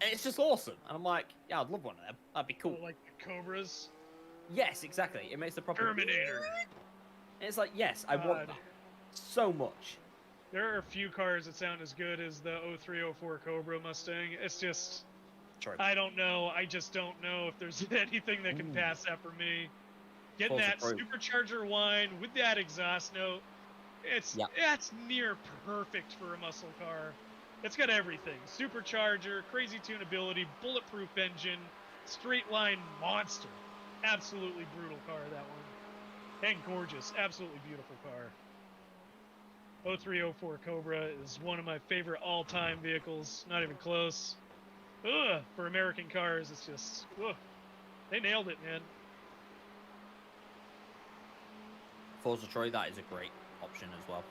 Speaker 2: it's just awesome. And I'm like, yeah, I'd love one of them. That'd be cool.
Speaker 10: Like the Cobras.
Speaker 2: Yes, exactly. It makes the proper
Speaker 10: Terminator.
Speaker 2: And it's like, yes, I want that so much.
Speaker 10: There are a few cars that sound as good as the 0304 Cobra Mustang. It's just, I don't know. I just don't know if there's anything that can pass that for me. Getting that supercharger whine with that exhaust note, that's near perfect for a muscle car. It's got everything. Supercharger, crazy tunability, bulletproof engine, straight line monster. Absolutely brutal car, that one. And gorgeous. Absolutely beautiful car. 0304 Cobra is one of my favorite all-time vehicles. Not even close. Ugh, for American cars, it's just, ugh. They nailed it, man.
Speaker 2: Forza Troy, that is a great option as well.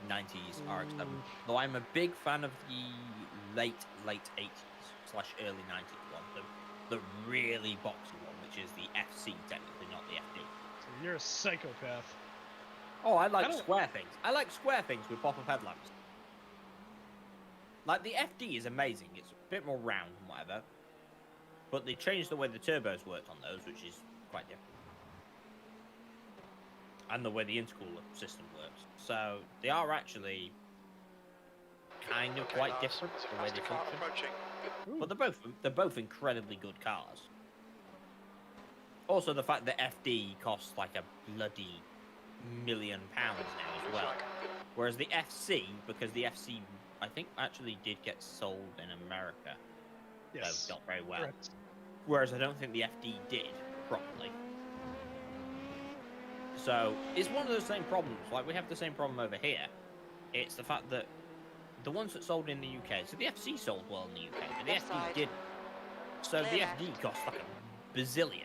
Speaker 2: 90s RX-7. Though I'm a big fan of the late 80s / early 90s one. The really boxy one, which is the FC, technically, not the FD.
Speaker 10: So you're a psychopath.
Speaker 2: Oh, I like square things. I like square things with pop-up headlamps. Like, the FD is amazing. It's a bit more round and whatever. But they changed the way the turbos worked on those, which is quite different. And the way the intercooler system works. So, they are actually kind of quite different
Speaker 5: There's a
Speaker 2: the way they
Speaker 5: faster car
Speaker 2: function.
Speaker 5: approaching.
Speaker 2: But they're both incredibly good cars. Also, the fact that FD costs like a bloody £1 million now as well. Whereas the FC, because the FC, I think, actually did get sold in America.
Speaker 10: Yes.
Speaker 2: So not very well.
Speaker 10: Correct.
Speaker 2: Whereas I don't think the FD did properly. So it's one of those same problems. Like we have the same problem over here. It's the fact that the ones that sold in the UK, so the FC sold well in the UK, but the
Speaker 4: Left
Speaker 2: FD
Speaker 4: side.
Speaker 2: didn't. So the
Speaker 4: Clear
Speaker 2: FD
Speaker 4: left.
Speaker 2: costs like a bazillion.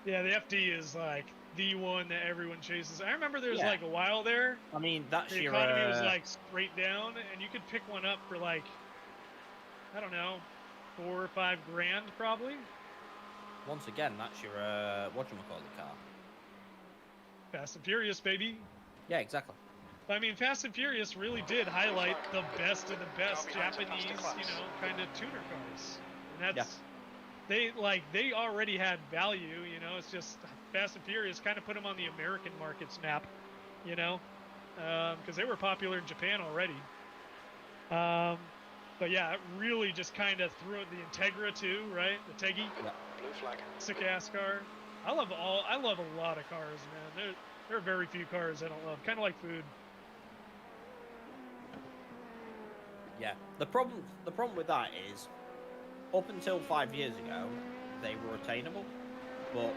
Speaker 10: Yeah, the FD is like the one that everyone chases. I remember there was
Speaker 2: Yeah.
Speaker 10: like a while there.
Speaker 2: I mean, that's
Speaker 10: The
Speaker 2: your
Speaker 10: economy was like straight down, and you could pick one up for like, I don't know, 4 or 5 grand probably.
Speaker 2: once again, that's your whatchamacallit car.
Speaker 10: Fast and Furious, baby.
Speaker 2: Yeah, exactly.
Speaker 10: But, I mean, Fast and Furious really did highlight the best of the best Japanese, kind of tuner cars. And that's they already had value, It's just Fast and Furious kind of put them on the American market's map, because they were popular in Japan already. But yeah, it really just kind of threw it. The Integra too, right? The Tegi,
Speaker 5: Blue flag.
Speaker 10: sick ass car. I love a lot of cars, man. There are very few cars I don't love. Kind of like food.
Speaker 2: Yeah. The problem with that is, up until 5 years ago, they were attainable, but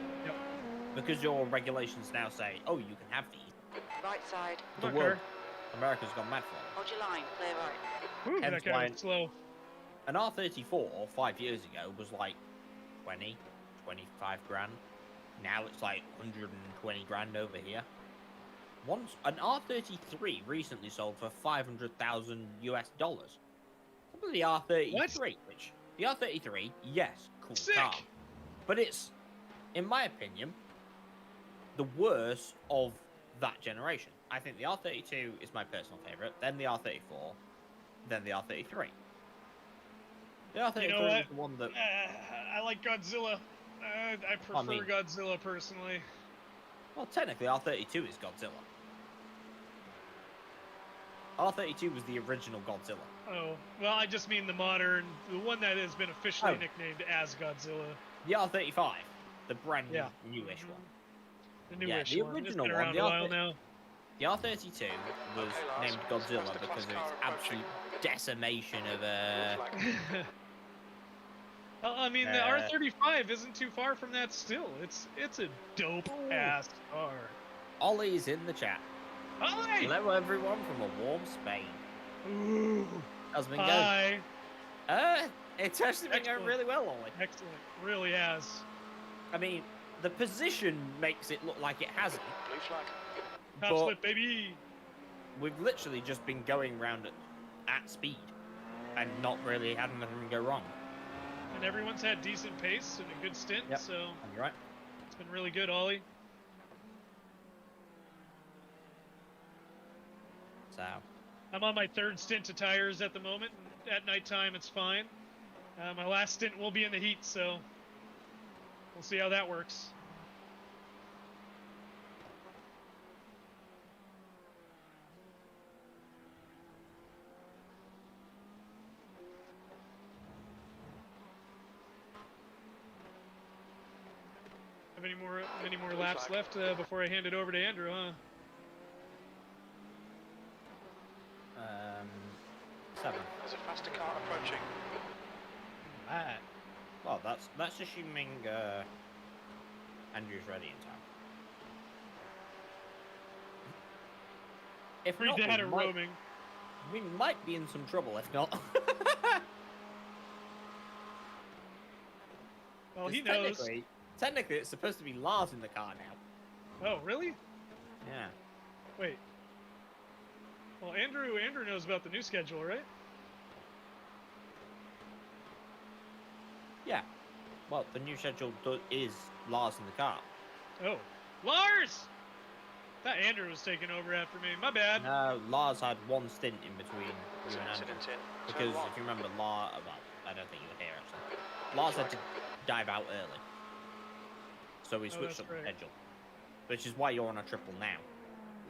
Speaker 2: because your regulations now say, oh, you can have these,
Speaker 4: Right side.
Speaker 2: the
Speaker 10: Come on,
Speaker 2: world,
Speaker 10: car.
Speaker 2: America's gone mad for them.
Speaker 4: Hold your line. Clear right.
Speaker 10: Whew,
Speaker 2: Hence
Speaker 10: that
Speaker 2: why-
Speaker 10: guy was slow.
Speaker 2: An R34 5 years ago was like 20, 25 grand. Now it's like 120 grand over here. Once an R33 recently sold for $500,000 US. What was the R33?
Speaker 10: What?
Speaker 2: Which the R33, yes, cool
Speaker 10: Sick.
Speaker 2: car, but it's, in my opinion, the worst of that generation. I think the R32 is my personal favorite, then the R34, then the R33. The R33
Speaker 10: You know what?
Speaker 2: is the one that
Speaker 10: I like Godzilla. I prefer
Speaker 2: mean-
Speaker 10: Godzilla personally.
Speaker 2: Well, technically, R32 is Godzilla. R32 was the original Godzilla.
Speaker 10: Oh, well, I just mean the one that has been officially
Speaker 2: Oh.
Speaker 10: nicknamed as Godzilla.
Speaker 2: The R35, the brand new,
Speaker 10: Yeah.
Speaker 2: newish one.
Speaker 10: The
Speaker 2: Yeah,
Speaker 10: newish
Speaker 2: the
Speaker 10: one. It's
Speaker 2: original
Speaker 10: been
Speaker 2: one,
Speaker 10: around
Speaker 2: the
Speaker 10: a while
Speaker 2: R30
Speaker 10: now.
Speaker 2: The R32 was named Godzilla because of its absolute decimation of
Speaker 10: Well, I mean, the R35 isn't too far from that still. It's a dope ass car.
Speaker 2: Ollie's in the chat.
Speaker 10: Ollie!
Speaker 2: Hello, everyone from a warm Spain.
Speaker 10: Ooh.
Speaker 2: How's it been going?
Speaker 10: Hi.
Speaker 2: It's actually been going
Speaker 10: Excellent.
Speaker 2: really well, Ollie.
Speaker 10: Excellent. Really has.
Speaker 2: I mean, the position makes it look like it hasn't.
Speaker 5: Blue flag.
Speaker 10: Top
Speaker 2: But-
Speaker 10: slip, baby.
Speaker 2: We've literally just been going around at speed and not really had anything go wrong.
Speaker 10: And everyone's had decent pace and a good stint,
Speaker 2: Yep.
Speaker 10: so
Speaker 2: And you're right.
Speaker 10: it's been really good, Ollie.
Speaker 2: So,
Speaker 10: I'm on my 3rd stint to tires at the moment. And at nighttime, it's fine. My last stint will be in the heat, so we'll see how that works. Have any more laps left before I hand it over to Andrew, huh?
Speaker 2: 7.
Speaker 5: There's a faster car approaching.
Speaker 10: Alright.
Speaker 2: Well, that's assuming Andrew's ready in time. If
Speaker 10: Free
Speaker 2: not,
Speaker 10: data roaming.
Speaker 2: we might be in some trouble if not.
Speaker 10: Well, he
Speaker 2: 'Cause
Speaker 10: knows.
Speaker 2: Technically, it's supposed to be Lars in the car now.
Speaker 10: Oh, really?
Speaker 2: Yeah.
Speaker 10: Wait. Well, Andrew knows about the new schedule, right?
Speaker 2: Yeah. Well, the new schedule is Lars in the car.
Speaker 10: Oh. Lars! Thought Andrew was taking over after me. My bad.
Speaker 2: No, Lars had one stint in between
Speaker 5: There's
Speaker 2: you
Speaker 5: an
Speaker 2: and Andrew.
Speaker 5: incident in.
Speaker 2: Because
Speaker 5: Turn
Speaker 2: if you remember, well, I don't think you were here actually. Lars had to dive out early. So we switched
Speaker 10: that's
Speaker 2: up the
Speaker 10: right.
Speaker 2: schedule. Which is why you're on a triple now.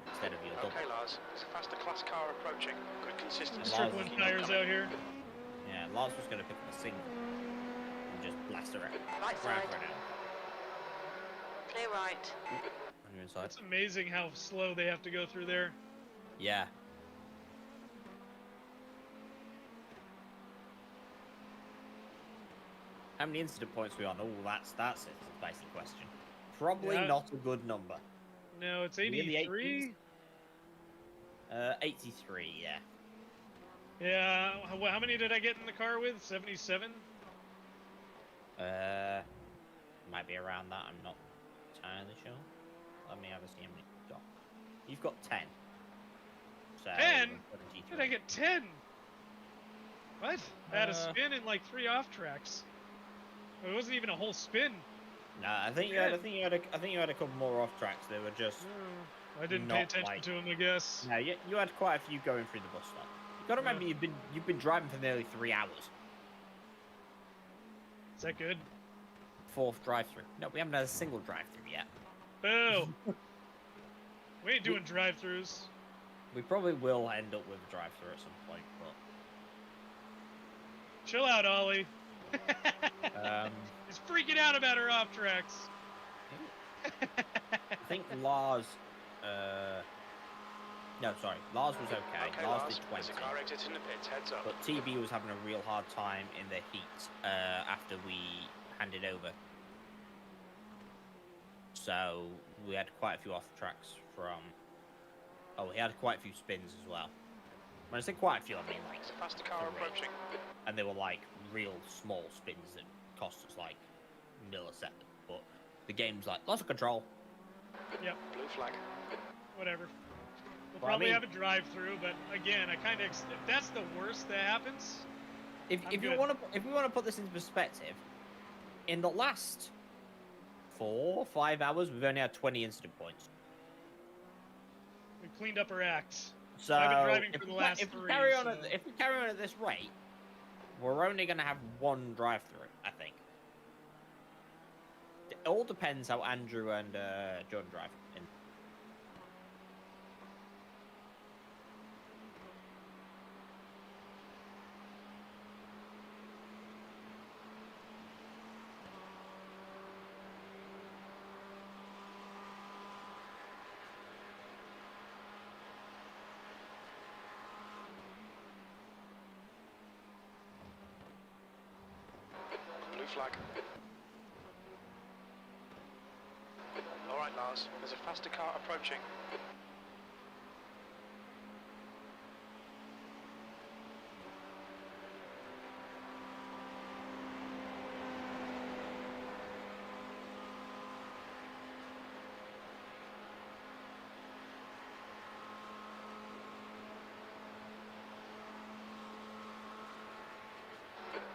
Speaker 2: instead of your double.
Speaker 5: Okay, Lars. There's a faster class car approaching. Good consistency.
Speaker 2: Lars
Speaker 10: Strickland
Speaker 2: was-
Speaker 10: tires out here.
Speaker 2: Yeah, Lars was going to pick up a single and just blast her out.
Speaker 4: Right side.
Speaker 2: Right now.
Speaker 4: Clear right.
Speaker 2: On your inside.
Speaker 10: It's amazing how slow they have to go through there.
Speaker 2: Yeah. How many incident points we on? Oh, that's a spicy question. Probably
Speaker 10: Yeah.
Speaker 2: not a good number.
Speaker 10: No, it's
Speaker 2: We in the
Speaker 10: 83.
Speaker 2: 83, yeah.
Speaker 10: Yeah. How many did I get in the car with? 77.
Speaker 2: Might be around that. I'm not entirely sure. Let me have a see how many you've got. You've got 10. So
Speaker 10: 10?
Speaker 2: 73.
Speaker 10: Did I get 10? What? I had a
Speaker 2: Uh,
Speaker 10: spin and like 3 off tracks. It wasn't even a whole spin.
Speaker 2: No, I think you had a couple more off tracks. They were just.
Speaker 10: I didn't
Speaker 2: Not
Speaker 10: pay attention
Speaker 2: like-
Speaker 10: to them, I guess.
Speaker 2: No, you had quite a few going through the bus stop. You got to remember you've been driving for nearly 3 hours.
Speaker 10: Is that good?
Speaker 2: 4th drive-through. No, we haven't had a single drive-through yet.
Speaker 10: Boo! We ain't doing drive-throughs.
Speaker 2: We probably will end up with a drive-through at some point, but
Speaker 10: Chill out, Ollie. He's freaking out about her off tracks.
Speaker 2: I think Lars. No, sorry, Lars was okay.
Speaker 5: Okay,
Speaker 2: Lars
Speaker 5: Lars.
Speaker 2: did
Speaker 5: There's a
Speaker 2: 20,
Speaker 5: car exiting the pits. Heads up.
Speaker 2: but TB was having a real hard time in the heat after we handed over. So we had quite a few off tracks from. Oh, he had quite a few spins as well. When I say quite a few, I mean like.
Speaker 5: There's a faster car
Speaker 2: 3.
Speaker 5: approaching.
Speaker 2: And they were like real small spins that cost us like millisecond. But the game's like lots of control.
Speaker 10: Yep,
Speaker 5: Blue flag.
Speaker 10: whatever. We'll
Speaker 2: Well, I
Speaker 10: probably
Speaker 2: mean-
Speaker 10: have a drive-through, but again, I kind of if that's the worst that happens.
Speaker 2: If
Speaker 10: I'm
Speaker 2: you
Speaker 10: good.
Speaker 2: want to put this into perspective, in the last 4 or 5 hours, we've only had 20 incident points.
Speaker 10: We cleaned up our act.
Speaker 2: So
Speaker 10: I've been driving
Speaker 2: if
Speaker 10: for the
Speaker 2: we-
Speaker 10: last
Speaker 2: if we
Speaker 10: 3,
Speaker 2: carry on
Speaker 10: so-
Speaker 2: if we carry on at this rate, we're only going to have 1 drive-through, I think. It all depends how Andrew and Jordan drive. In.
Speaker 5: Blue flag. All right, Lars. There's a faster car approaching.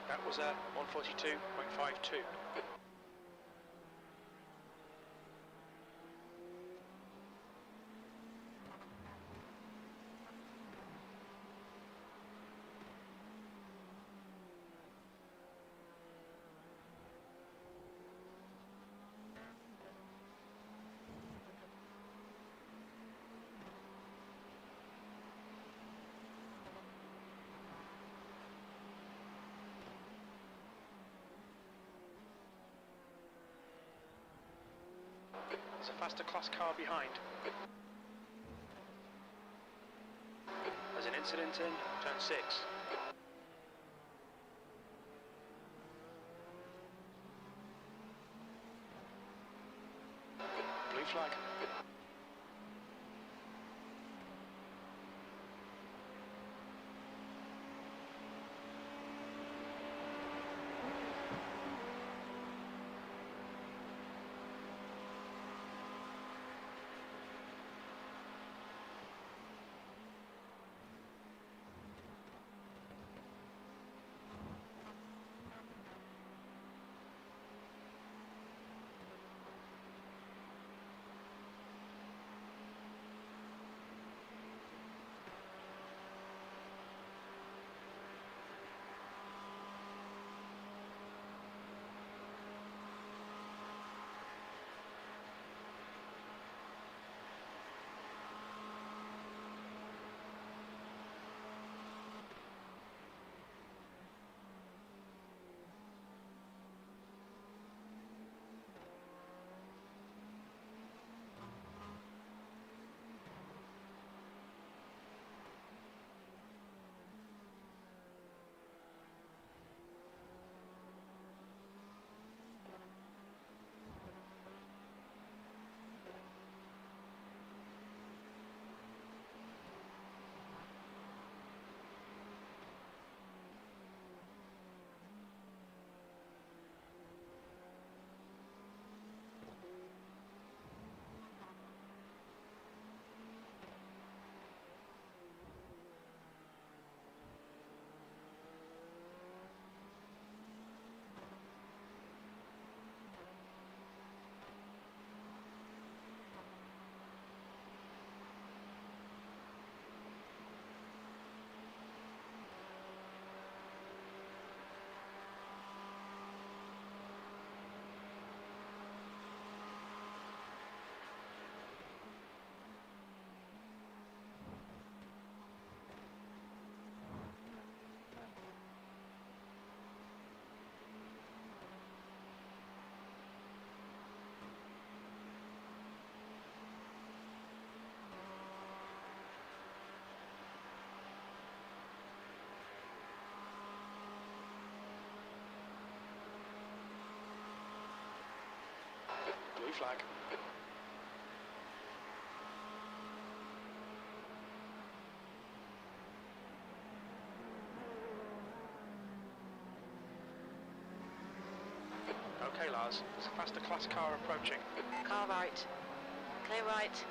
Speaker 5: That was at 142.52. There's a faster class car behind. There's an incident in turn 6. Blue flag. flag. Okay, Lars. There's a faster class car approaching.
Speaker 4: Car right. Clear right.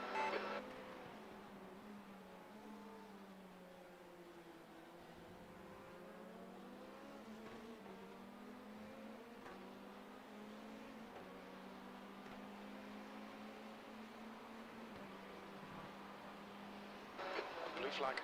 Speaker 5: Blue flag.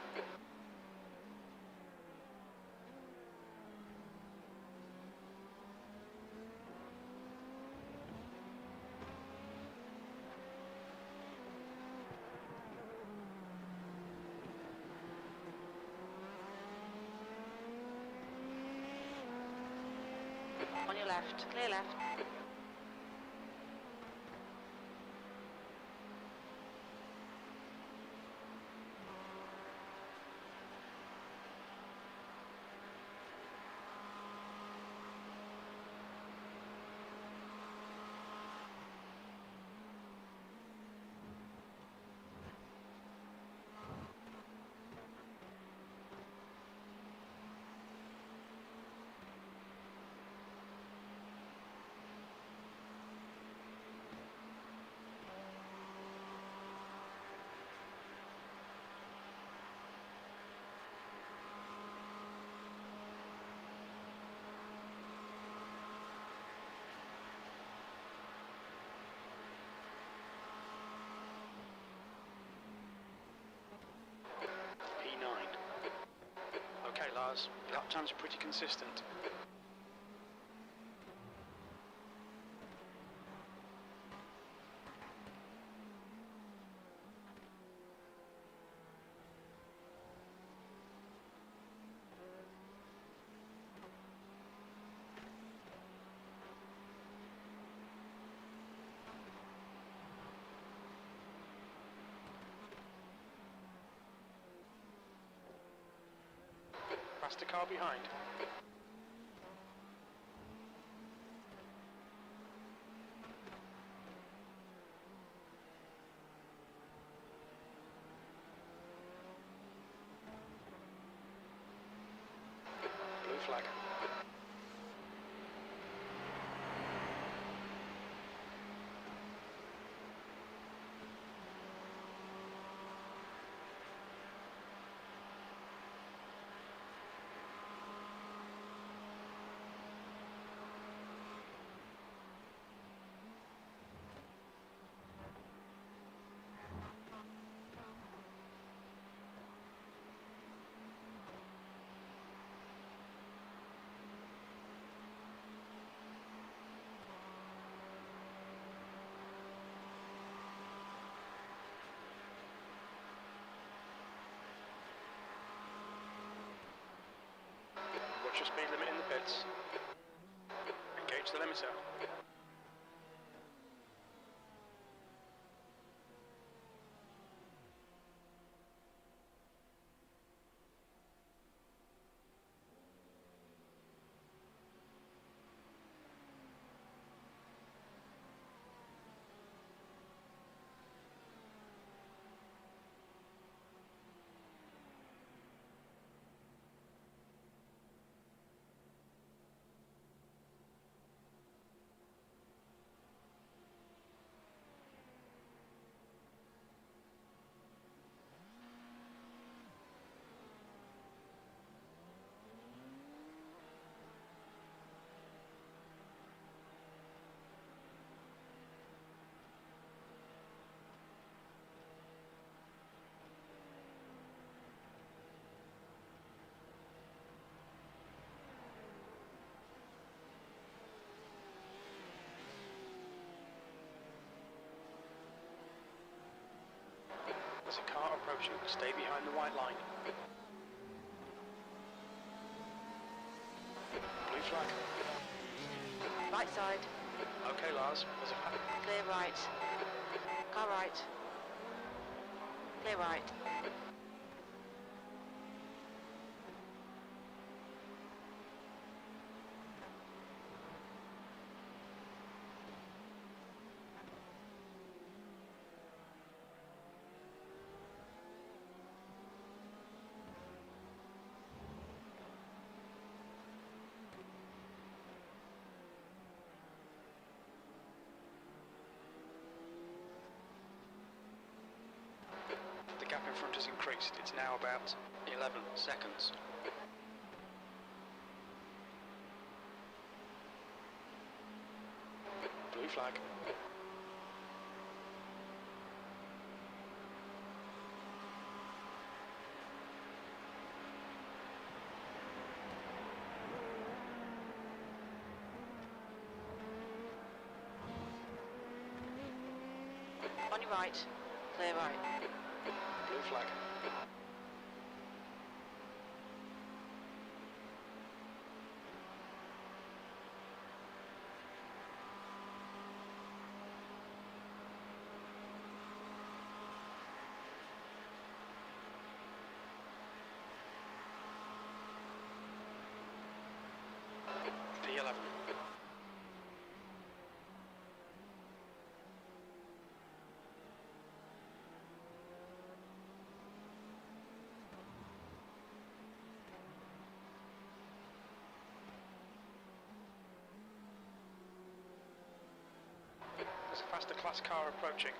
Speaker 4: On your left. Clear left.
Speaker 5: P9. Okay, Lars. Lap times are pretty consistent. Faster car behind. Blue flag. Watch your speed limit in the pits. Engage the limiter. There's a car approaching. Stay behind the white line. Blue flag.
Speaker 4: Right side.
Speaker 5: Okay, Lars. There's a
Speaker 4: Clear right. Car right. Clear right.
Speaker 5: has increased. It's now about 11 seconds. Blue flag.
Speaker 4: On your right. Clear right.
Speaker 5: Blue flag. P11. There's a faster class car approaching.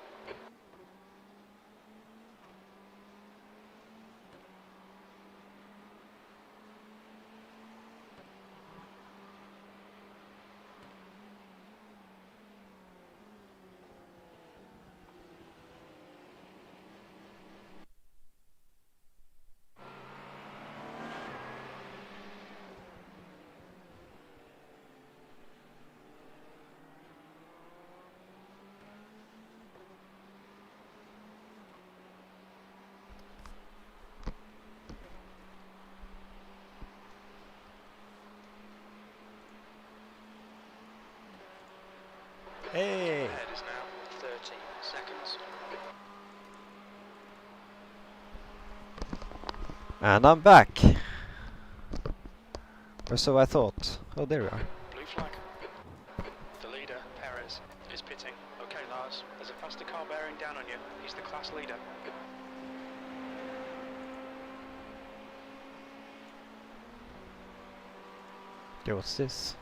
Speaker 3: Hey!
Speaker 5: Ahead is now 30 seconds.
Speaker 3: And I'm back. Or so I thought. Oh, there we are.
Speaker 5: Blue flag. The leader, Perez, is pitting. Okay, Lars, there's a faster car bearing down on you. He's the class leader.
Speaker 3: Okay, what's this?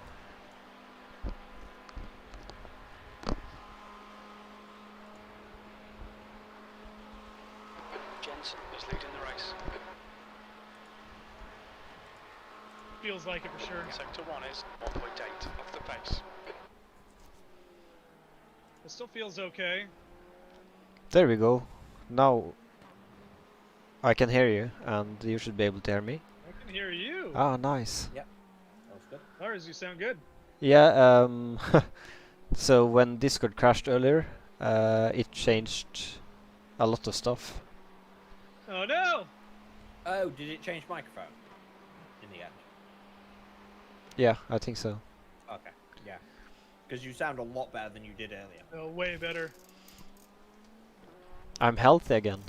Speaker 5: Jensen is leading the race.
Speaker 10: Feels like it for sure.
Speaker 5: Sector 1 is 1.8 off the pace.
Speaker 10: It still feels okay.
Speaker 3: There we go. Now I can hear you, and you should be able to hear me.
Speaker 10: I can hear you.
Speaker 3: Ah, nice.
Speaker 2: Yep. That was good.
Speaker 10: Lars, you sound good.
Speaker 3: Yeah, so when Discord crashed earlier, it changed a lot of stuff.
Speaker 10: Oh no!
Speaker 2: Oh, did it change microphone in the end?
Speaker 3: Yeah, I think so.
Speaker 2: Okay, yeah. Because you sound a lot better than you did earlier.
Speaker 10: Oh, way better.
Speaker 3: I'm healthy again.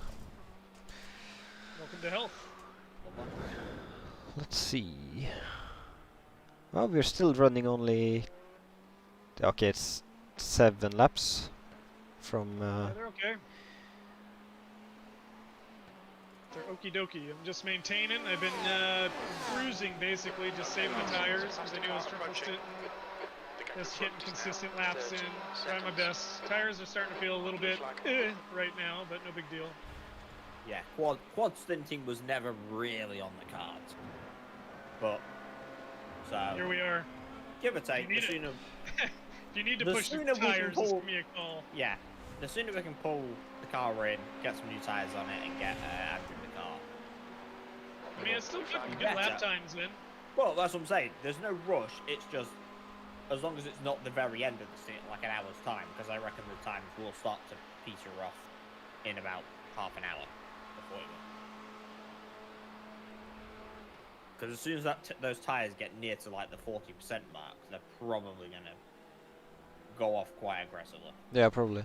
Speaker 10: Welcome to health.
Speaker 3: Let's see. Well, we're still running only... Okay, it's 7 laps from...
Speaker 10: Yeah, they're okay. They're okie dokie. I'm just maintaining. I've been cruising basically, just saving the tires because I knew I was triple stint. Just hitting consistent laps in, trying my best. Tires are starting to feel a little bit right now, but no big deal.
Speaker 2: Yeah, quad stinting was never really on the cards. But, so...
Speaker 10: Here we are.
Speaker 2: Give or take,
Speaker 10: You need
Speaker 2: the sooner...
Speaker 10: If you need to
Speaker 2: the
Speaker 10: push the
Speaker 2: sooner we can
Speaker 10: tires,
Speaker 2: pull-
Speaker 10: just give me a call.
Speaker 2: Yeah, the sooner we can pull the car in, get some new tyres on it, and get Andrew in the car.
Speaker 10: I mean, it's still getting good
Speaker 2: Better.
Speaker 10: lap times in.
Speaker 2: Well, that's what I'm saying. There's no rush. It's just as long as it's not the very end of the stint, like an hour's time, because I reckon the times will start to peter off in about half an hour before it. Because as soon as those tyres get near to like the 40% mark, they're probably gonna go off quite aggressively.
Speaker 3: Yeah, probably.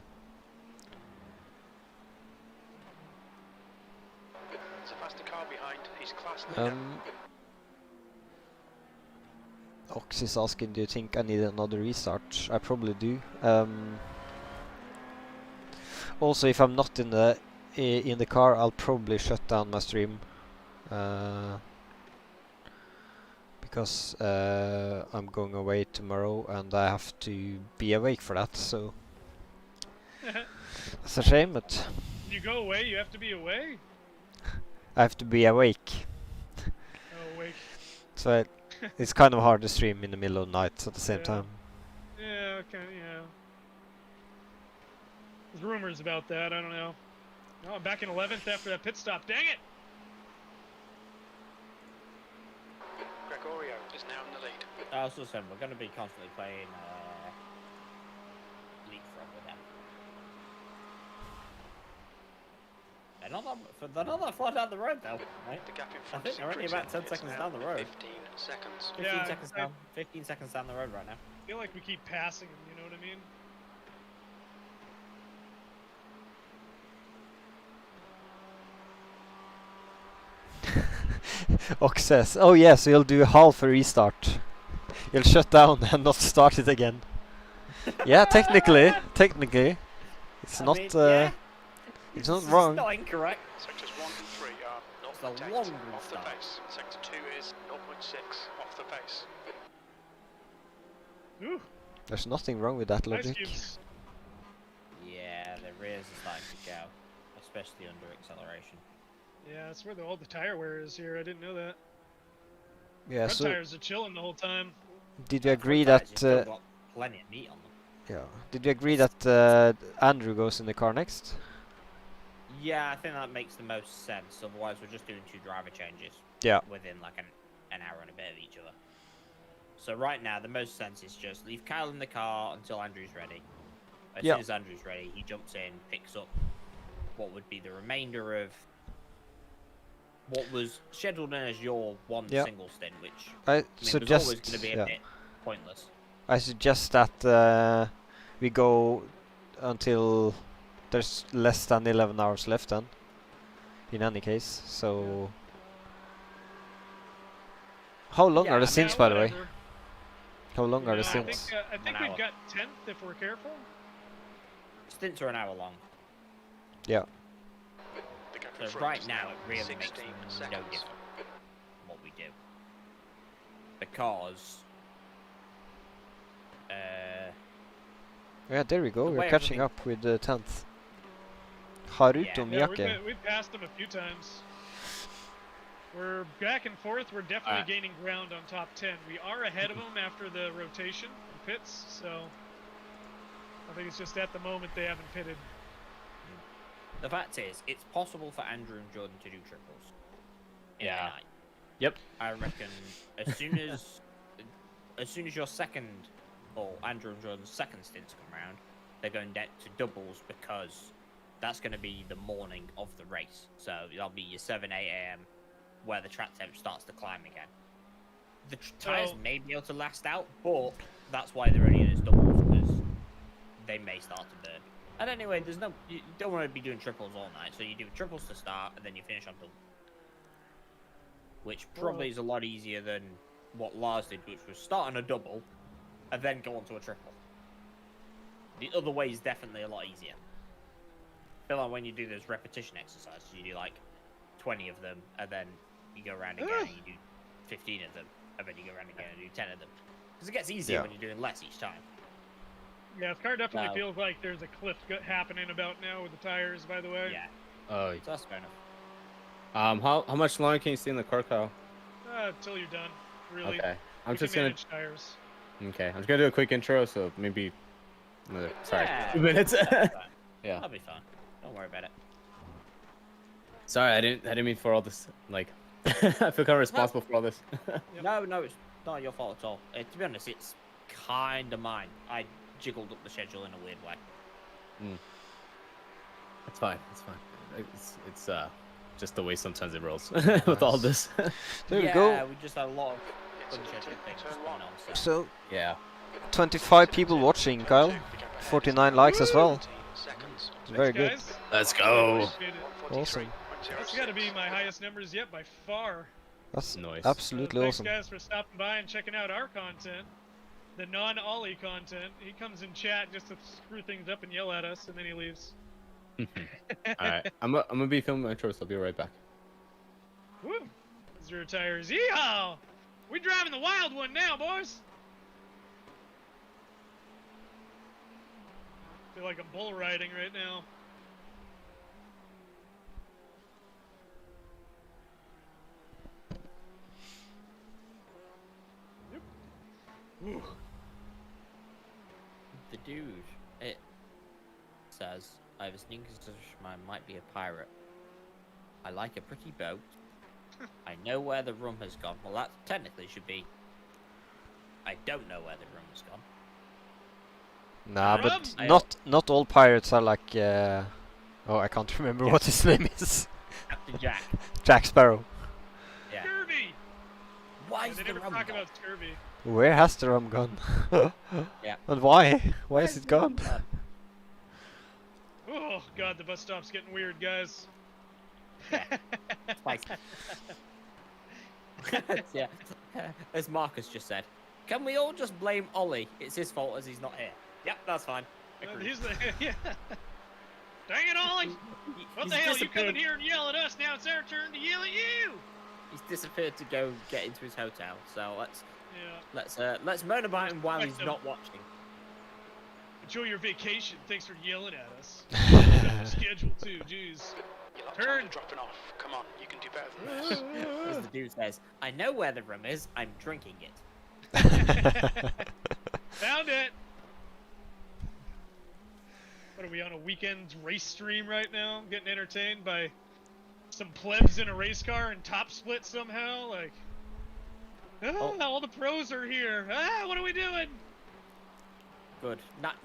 Speaker 5: There's a faster car behind. He's class leader.
Speaker 3: Ox is asking, do you think I need another restart? I probably do. Also, if I'm not in the car, I'll probably shut down my stream. Because I'm going away tomorrow and I have to be awake for that, so it's a shame, but
Speaker 10: You go away, you have to be away?
Speaker 3: I have to be awake.
Speaker 10: Oh, wait.
Speaker 3: So it's kind of hard to stream in the middle of the night at the same
Speaker 10: Yeah.
Speaker 3: time.
Speaker 10: Yeah, okay, yeah. There's rumors about that, I don't know. Oh, I'm back in 11th after that pit stop. Dang it!
Speaker 5: Gregorio is now in the lead.
Speaker 2: I also said we're going to be constantly playing leapfrog with them. They're not that far down the road though, right?
Speaker 5: The gap in
Speaker 2: I
Speaker 5: front
Speaker 2: think
Speaker 5: is
Speaker 2: they're only
Speaker 5: increasing.
Speaker 2: about 10
Speaker 5: It's
Speaker 2: seconds
Speaker 5: now
Speaker 2: down the road.
Speaker 5: 15 seconds.
Speaker 2: 15
Speaker 10: Yeah,
Speaker 2: seconds down. 15 seconds down the road right now.
Speaker 10: I feel like we keep passing them, you know what I mean?
Speaker 3: Ox says, oh yeah, so you'll do half a restart. You'll shut down and not start it again. Yeah, technically. It's
Speaker 2: I
Speaker 3: not,
Speaker 2: mean, yeah,
Speaker 3: it's not
Speaker 2: it's
Speaker 3: wrong.
Speaker 2: not incorrect.
Speaker 5: Sectors 1 and 3 are
Speaker 2: It's a
Speaker 5: 0.8
Speaker 2: long
Speaker 5: off the
Speaker 2: restart.
Speaker 5: pace. Sector 2 is 0.6 off the pace.
Speaker 10: Ooh,
Speaker 3: There's nothing wrong with that
Speaker 10: nice
Speaker 3: logic.
Speaker 10: cubes.
Speaker 2: Yeah, the rears are starting to go, especially under acceleration.
Speaker 10: Yeah, that's where all the tire wear is here. I didn't know that.
Speaker 3: Yeah,
Speaker 10: Front
Speaker 3: so
Speaker 10: tires are chilling the whole time.
Speaker 3: did we
Speaker 2: Front
Speaker 3: agree
Speaker 2: tires,
Speaker 3: that...
Speaker 2: you've still got plenty of meat on them.
Speaker 3: yeah. Did we agree that Andrew goes in the car next?
Speaker 2: Yeah, I think that makes the most sense. Otherwise, we're just doing 2 driver changes.
Speaker 3: Yeah.
Speaker 2: Within like an hour and a bit of each other. So right now, the most sense is just leave Kyle in the car until Andrew's ready. As
Speaker 3: Yeah.
Speaker 2: soon as Andrew's ready, he jumps in, picks up what would be the remainder of what was scheduled in as your one
Speaker 3: Yeah.
Speaker 2: single stint, which
Speaker 3: I
Speaker 2: I mean, was
Speaker 3: suggest...
Speaker 2: always going to be a
Speaker 3: yeah.
Speaker 2: bit pointless.
Speaker 3: I suggest that we go until there's less than 11 hours left then. In any case, so... How long
Speaker 2: Yeah,
Speaker 3: are the
Speaker 2: I mean,
Speaker 3: stints,
Speaker 10: Yeah,
Speaker 3: by the way?
Speaker 10: whatever.
Speaker 3: How long are the
Speaker 10: I think,
Speaker 3: stints?
Speaker 10: I think
Speaker 2: 1
Speaker 10: we've
Speaker 2: hour.
Speaker 10: got 10th if we're careful.
Speaker 2: Stints are an hour long.
Speaker 3: Yeah.
Speaker 5: The gap in
Speaker 2: So
Speaker 5: front
Speaker 2: right
Speaker 5: is
Speaker 2: now,
Speaker 5: now
Speaker 2: it really
Speaker 5: 16
Speaker 2: makes no
Speaker 5: seconds.
Speaker 2: difference what we do. Because...
Speaker 3: Yeah, there we go.
Speaker 2: the
Speaker 3: We're
Speaker 2: way
Speaker 3: catching
Speaker 2: everything-
Speaker 3: up with the 10th. Haruto
Speaker 2: Yeah.
Speaker 10: Yeah,
Speaker 3: Miyake.
Speaker 10: we've passed them a few times. We're back and forth. We're definitely gaining ground on top 10. We are ahead of them after the rotation and pits, so I think it's just at the moment they haven't pitted.
Speaker 2: The fact is, it's possible for Andrew and Jordan to do triples. In
Speaker 8: Yeah.
Speaker 2: a night.
Speaker 8: Yep.
Speaker 2: I reckon as soon as your second, or Andrew and Jordan's second stints come round, they're going to doubles because that's going to be the morning of the race. So that'll be your 7, 8 a.m. where the track temp starts to climb again. The tyres
Speaker 10: So-
Speaker 2: may be able to last out, but that's why they're only in as doubles, because they may start to burn. And anyway, you don't want to be doing triples all night, so you do triples to start, and then you finish on double. Which probably is a lot easier than what Lars did, which was start on a double, and then go on to a triple. The other way is definitely a lot easier. I feel like when you do those repetition exercises, you do like 20 of them, and then you go around again, and you do 15 of them, and then you go around again and do 10 of them. Because it gets easier when you're doing less each time.
Speaker 10: Yeah, the car definitely
Speaker 2: Wow.
Speaker 10: feels like there's a cliff happening about now with the tires, by the way.
Speaker 2: Yeah,
Speaker 8: Oh,
Speaker 2: so that's fair enough.
Speaker 8: how much longer can you stay in the car, Kyle?
Speaker 10: Until you're done, really.
Speaker 8: Okay, I'm
Speaker 10: We
Speaker 8: just
Speaker 10: can
Speaker 8: gonna.
Speaker 10: manage tires.
Speaker 8: Okay, I'm just gonna do a quick intro, so maybe another. Sorry,
Speaker 2: Yeah,
Speaker 8: 2 minutes.
Speaker 2: that'll be fine.
Speaker 8: Yeah.
Speaker 2: That'll be fine. Don't worry about it.
Speaker 8: Sorry, I didn't mean for all this. Like, I feel kind of responsible for all this.
Speaker 10: Yep.
Speaker 2: No, it's not your fault at all. To be honest, it's kind of mine. I jiggled up the schedule in a weird way.
Speaker 8: It's fine. It's fine. It's just the way sometimes it rolls with all this.
Speaker 3: There we
Speaker 2: yeah,
Speaker 3: go.
Speaker 2: we just had a lot of
Speaker 5: It's into
Speaker 2: unscheduled things
Speaker 5: turn
Speaker 2: going
Speaker 5: 1.
Speaker 2: on. So.
Speaker 3: So,
Speaker 8: Yeah.
Speaker 3: 25 people watching, Kyle. 49 likes as well.
Speaker 5: 14 seconds.
Speaker 3: It's very good.
Speaker 10: Guys,
Speaker 8: Let's
Speaker 10: I
Speaker 8: go.
Speaker 10: appreciate it.
Speaker 5: 143.06.
Speaker 10: That's got to be my highest numbers yet by far.
Speaker 3: That's
Speaker 8: Nice.
Speaker 3: absolutely
Speaker 10: Thanks,
Speaker 3: awesome.
Speaker 10: guys, for stopping by and checking out our content. The non-Ollie content. He comes in chat just to screw things up and yell at us, and then he leaves.
Speaker 8: All right. I'm gonna be filming my intro, so I'll be right back.
Speaker 10: Woo! Zero tires. Yeehaw! We driving the wild one now, boys. Feel like I'm bull riding right now.
Speaker 2: The dude, it says, I have a sneaking suspicion I might be a pirate. I like a pretty boat. I know where the rum has gone. Well, that technically should be, I don't know where the rum has gone.
Speaker 3: Nah, but not all pirates are like. Oh, I can't remember what his name is.
Speaker 2: Captain Jack.
Speaker 3: Jack Sparrow.
Speaker 2: Yeah.
Speaker 10: Scurvy!
Speaker 2: Why
Speaker 10: Yeah,
Speaker 2: is
Speaker 10: they
Speaker 2: the
Speaker 10: never
Speaker 2: rum
Speaker 10: talk
Speaker 2: gone?
Speaker 10: about scurvy.
Speaker 3: Where has the rum gone?
Speaker 2: Yeah.
Speaker 3: And why? Why is it gone?
Speaker 10: Oh god, the bus stop's getting weird, guys.
Speaker 2: Like, yeah. As Marcus just said, can we all just blame Ollie? It's his fault as he's not here. Yep, that's fine. Agreed.
Speaker 10: He's the yeah. Dang it, Ollie! What the hell? You come in here and yell at us? Now it's our turn to yell at you.
Speaker 2: He's disappeared to go get into his hotel. So
Speaker 10: Yeah.
Speaker 2: let's moan about him while he's not watching.
Speaker 10: Enjoy your vacation. Thanks for yelling at us. Schedule too. Jeez. Turn.
Speaker 5: Dropping off. Come on, you can do better than this.
Speaker 2: As the dude says, I know where the rum is. I'm drinking it.
Speaker 10: Found it. What are we on a weekend race stream right now? Getting entertained by some plebs in a race car and top split somehow? Like, all the pros are here. What are we doing?
Speaker 2: Good.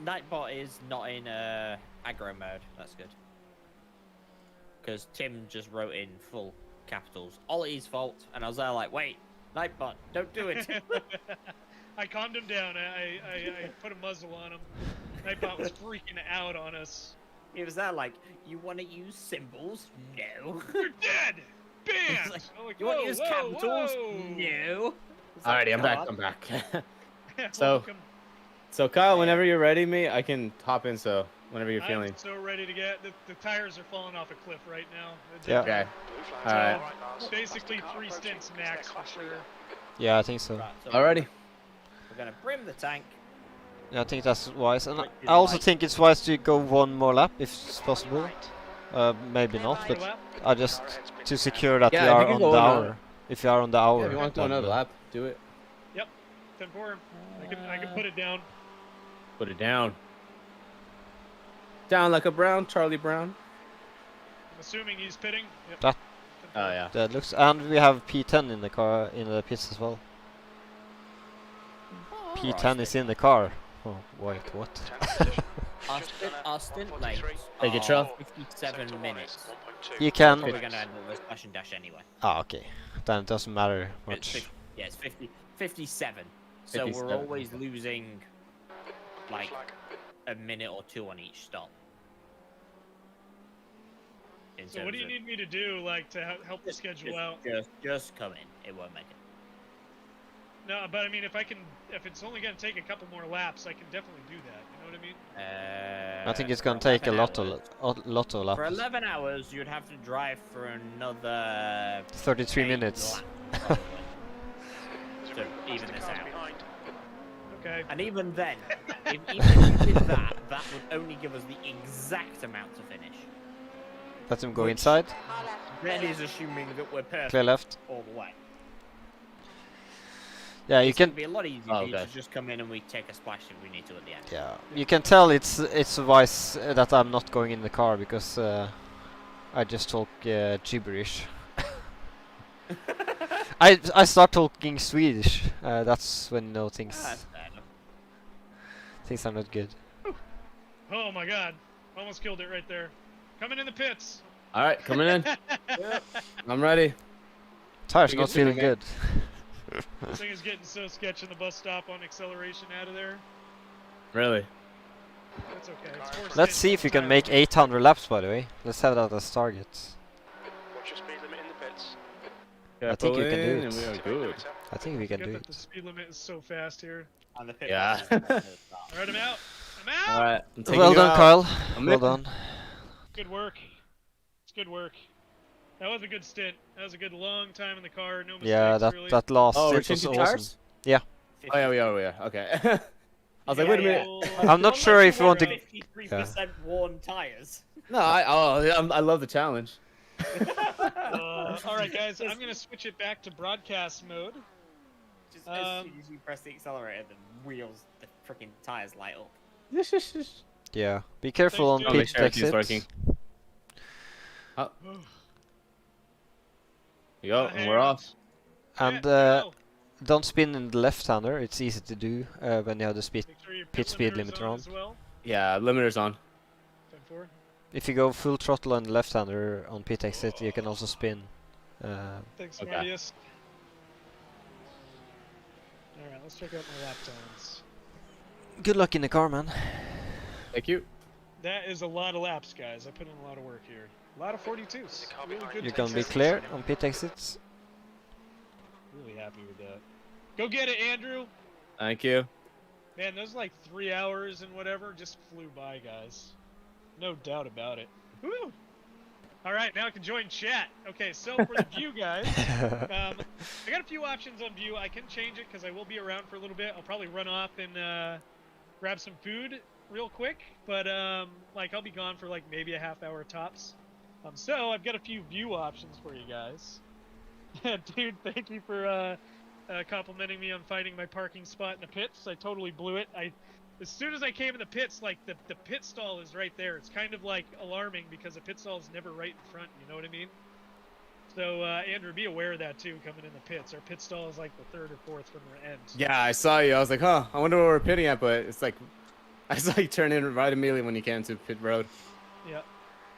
Speaker 2: Nightbot is not in aggro mode. That's good. Because Tim just wrote in full capitals, Ollie's fault, and I was there like, wait, Nightbot, don't do it.
Speaker 10: I calmed him down. I put a muzzle on him. Nightbot was freaking out on us.
Speaker 2: He was there like, you want to use symbols? No.
Speaker 10: You're dead! Banned!
Speaker 2: Like,
Speaker 10: like,
Speaker 2: you want to use capitals? No.
Speaker 8: Alrighty, I'm
Speaker 2: "God."
Speaker 8: back. So,
Speaker 10: Welcome.
Speaker 8: so Kyle, whenever you're ready, me, I can hop in. So, whenever you're feeling.
Speaker 10: I'm so ready to get the tires are falling off a cliff right now.
Speaker 3: Yeah.
Speaker 8: Okay.
Speaker 10: So,
Speaker 8: Alright.
Speaker 10: basically 3 stints max for sure.
Speaker 3: Yeah, I think so.
Speaker 2: Right, so
Speaker 8: Alrighty.
Speaker 2: we're gonna brim the tank.
Speaker 3: Yeah, I think that's wise, and
Speaker 2: Like,
Speaker 3: I also
Speaker 2: like-
Speaker 3: think it's wise to go one more lap if it's possible. Maybe not,
Speaker 10: Go
Speaker 3: but
Speaker 10: lap.
Speaker 3: I just to secure that
Speaker 8: Yeah,
Speaker 3: we
Speaker 8: if you
Speaker 3: are
Speaker 8: can
Speaker 3: on
Speaker 8: go
Speaker 3: the
Speaker 8: another-
Speaker 3: hour. If you are on the hour.
Speaker 8: Yeah, if you want to go
Speaker 3: then,
Speaker 8: another lap, do it.
Speaker 10: 10-4. I can put it down.
Speaker 8: Put it down. Down like a brown, Charlie Brown.
Speaker 10: I'm assuming he's pitting. Yep.
Speaker 3: That-
Speaker 10: 10-4.
Speaker 8: Oh yeah.
Speaker 3: That looks, and we have P10 in the car in the pits as well. P10 is in the car. Oh wait, what?
Speaker 2: Our stint lengths
Speaker 8: Take it,
Speaker 2: are
Speaker 8: Charles.
Speaker 2: 57 minutes.
Speaker 3: You can.
Speaker 2: So we're gonna end up with slash and dash anyway.
Speaker 3: Ah, okay. Then it doesn't matter
Speaker 2: It's
Speaker 3: much.
Speaker 2: 50, yeah, it's 57. So
Speaker 8: 57,
Speaker 2: we're always
Speaker 8: okay.
Speaker 2: losing like a minute or two on each stop. In
Speaker 10: So what do
Speaker 2: terms
Speaker 10: you
Speaker 2: of-
Speaker 10: need me to do, like, to help the schedule out?
Speaker 2: Just come in. It won't make it.
Speaker 10: No, but I mean, if it's only gonna take a couple more laps, I can definitely do that. You know what I mean?
Speaker 3: I think it's gonna
Speaker 2: for
Speaker 3: take a
Speaker 2: 11
Speaker 3: lot of
Speaker 2: For
Speaker 3: laps.
Speaker 2: 11 hours, you'd have to drive for another
Speaker 3: 33
Speaker 2: 8
Speaker 3: minutes.
Speaker 2: laps, probably. So even this out.
Speaker 10: Okay.
Speaker 2: And even then, even if you did that, that would only give us the exact amount to finish.
Speaker 3: Let him go
Speaker 2: Which-
Speaker 3: inside.
Speaker 4: Car left.
Speaker 2: That is assuming that we're perfect
Speaker 3: Clear left.
Speaker 2: all the way.
Speaker 3: Yeah, you
Speaker 2: It's
Speaker 3: can.
Speaker 2: gonna be a lot easier
Speaker 8: Oh,
Speaker 2: for you to
Speaker 8: okay.
Speaker 2: just come in and we take a splash if we need to at the end.
Speaker 3: Yeah, you can tell it's wise that I'm not going in the car because I just talk gibberish. I start talking Swedish. That's when you know things
Speaker 2: That's fair enough.
Speaker 3: things are not good.
Speaker 10: Oh my God! Almost killed it right there. Coming in the pits.
Speaker 8: All right, coming in. I'm ready.
Speaker 3: Tire's
Speaker 8: Take
Speaker 3: not
Speaker 8: it to me,
Speaker 3: feeling
Speaker 8: man.
Speaker 3: good.
Speaker 10: This thing is getting so sketch in the bus stop on acceleration out of there.
Speaker 8: Really?
Speaker 10: That's okay. It's 4
Speaker 3: Let's
Speaker 10: stints,
Speaker 3: see if we can
Speaker 10: time.
Speaker 3: make 800 laps. By the way, let's have that as target.
Speaker 5: What's your speed limit in the pits?
Speaker 3: I think
Speaker 8: Pull
Speaker 3: you can do
Speaker 8: in
Speaker 3: it.
Speaker 8: And we are
Speaker 5: Speed
Speaker 8: good.
Speaker 5: limiter?
Speaker 3: I think we can
Speaker 10: Forget
Speaker 3: do
Speaker 10: that
Speaker 3: it.
Speaker 10: the speed limit is so fast here.
Speaker 2: And the pit
Speaker 8: Yeah.
Speaker 2: lane is at the start.
Speaker 10: All right, I'm out. I'm out.
Speaker 8: All right. I'm taking
Speaker 3: Well
Speaker 8: you
Speaker 3: done,
Speaker 8: out.
Speaker 3: Kyle.
Speaker 8: I'm
Speaker 3: Well
Speaker 8: in.
Speaker 3: done.
Speaker 10: Good work. It's good work. That was a good stint. That was a good long time in the car. No mistakes,
Speaker 3: Yeah, that
Speaker 10: really.
Speaker 3: that last
Speaker 8: Oh, we're
Speaker 3: stint was
Speaker 8: changing
Speaker 3: awesome.
Speaker 8: tires?
Speaker 3: Yeah.
Speaker 8: Oh yeah, we are. Okay. I was like, wait a minute.
Speaker 3: I'm not sure if you want to.
Speaker 2: 53% worn tires.
Speaker 8: No, I love the challenge.
Speaker 10: All right, guys. I'm gonna switch it back to broadcast mode.
Speaker 2: Just as soon as you press the accelerator, the wheels, the freaking tires light up.
Speaker 3: Yeah, be careful on
Speaker 10: Thanks,
Speaker 8: Make
Speaker 3: pit
Speaker 8: sure everything's
Speaker 3: exits.
Speaker 8: working. Oh. Yo, and we're off.
Speaker 3: And
Speaker 10: Yeah, go.
Speaker 3: don't spin in the left-hander. It's easy to do when you have the
Speaker 10: Make sure your
Speaker 3: pit speed
Speaker 10: limiter's
Speaker 3: limiter
Speaker 10: on
Speaker 3: on.
Speaker 10: as well.
Speaker 8: Yeah, limiter's on.
Speaker 10: 10-4.
Speaker 3: If you go full throttle on the left-hander on pit exit, you can also spin.
Speaker 10: Thanks,
Speaker 8: Okay.
Speaker 10: Marius. Alright, let's check out my lap times.
Speaker 3: Good luck in the car, man.
Speaker 8: Thank you.
Speaker 10: That is a lot of laps, guys. I put in a lot of work here. A lot of 42s. Really good
Speaker 3: You're gonna be
Speaker 10: times.
Speaker 3: clear on pit exits.
Speaker 10: Really happy with that. Go get it, Andrew!
Speaker 8: Thank you.
Speaker 10: Man, those like 3 hours and whatever just flew by, guys. No doubt about it. Woo! Alright, now I can join chat. Okay, so for the view, guys, I got a few options on view. I can change it because I will be around for a little bit. I'll probably run off and grab some food real quick, but like I'll be gone for like maybe a half hour tops. So I've got a few view options for you guys. Dude, thank you for complimenting me on finding my parking spot in the pits. I totally blew it. As soon as I came in the pits, like the pit stall is right there. It's kind of like alarming because the pit stall is never right in front. You know what I mean? So Andrew, be aware of that too. Coming in the pits, our pit stall is like the third or fourth from the end.
Speaker 8: Yeah, I saw you. I was like, huh, I wonder where we're pitting at, but it's like, I saw you turn in right immediately when you came to pit road.
Speaker 10: Yeah.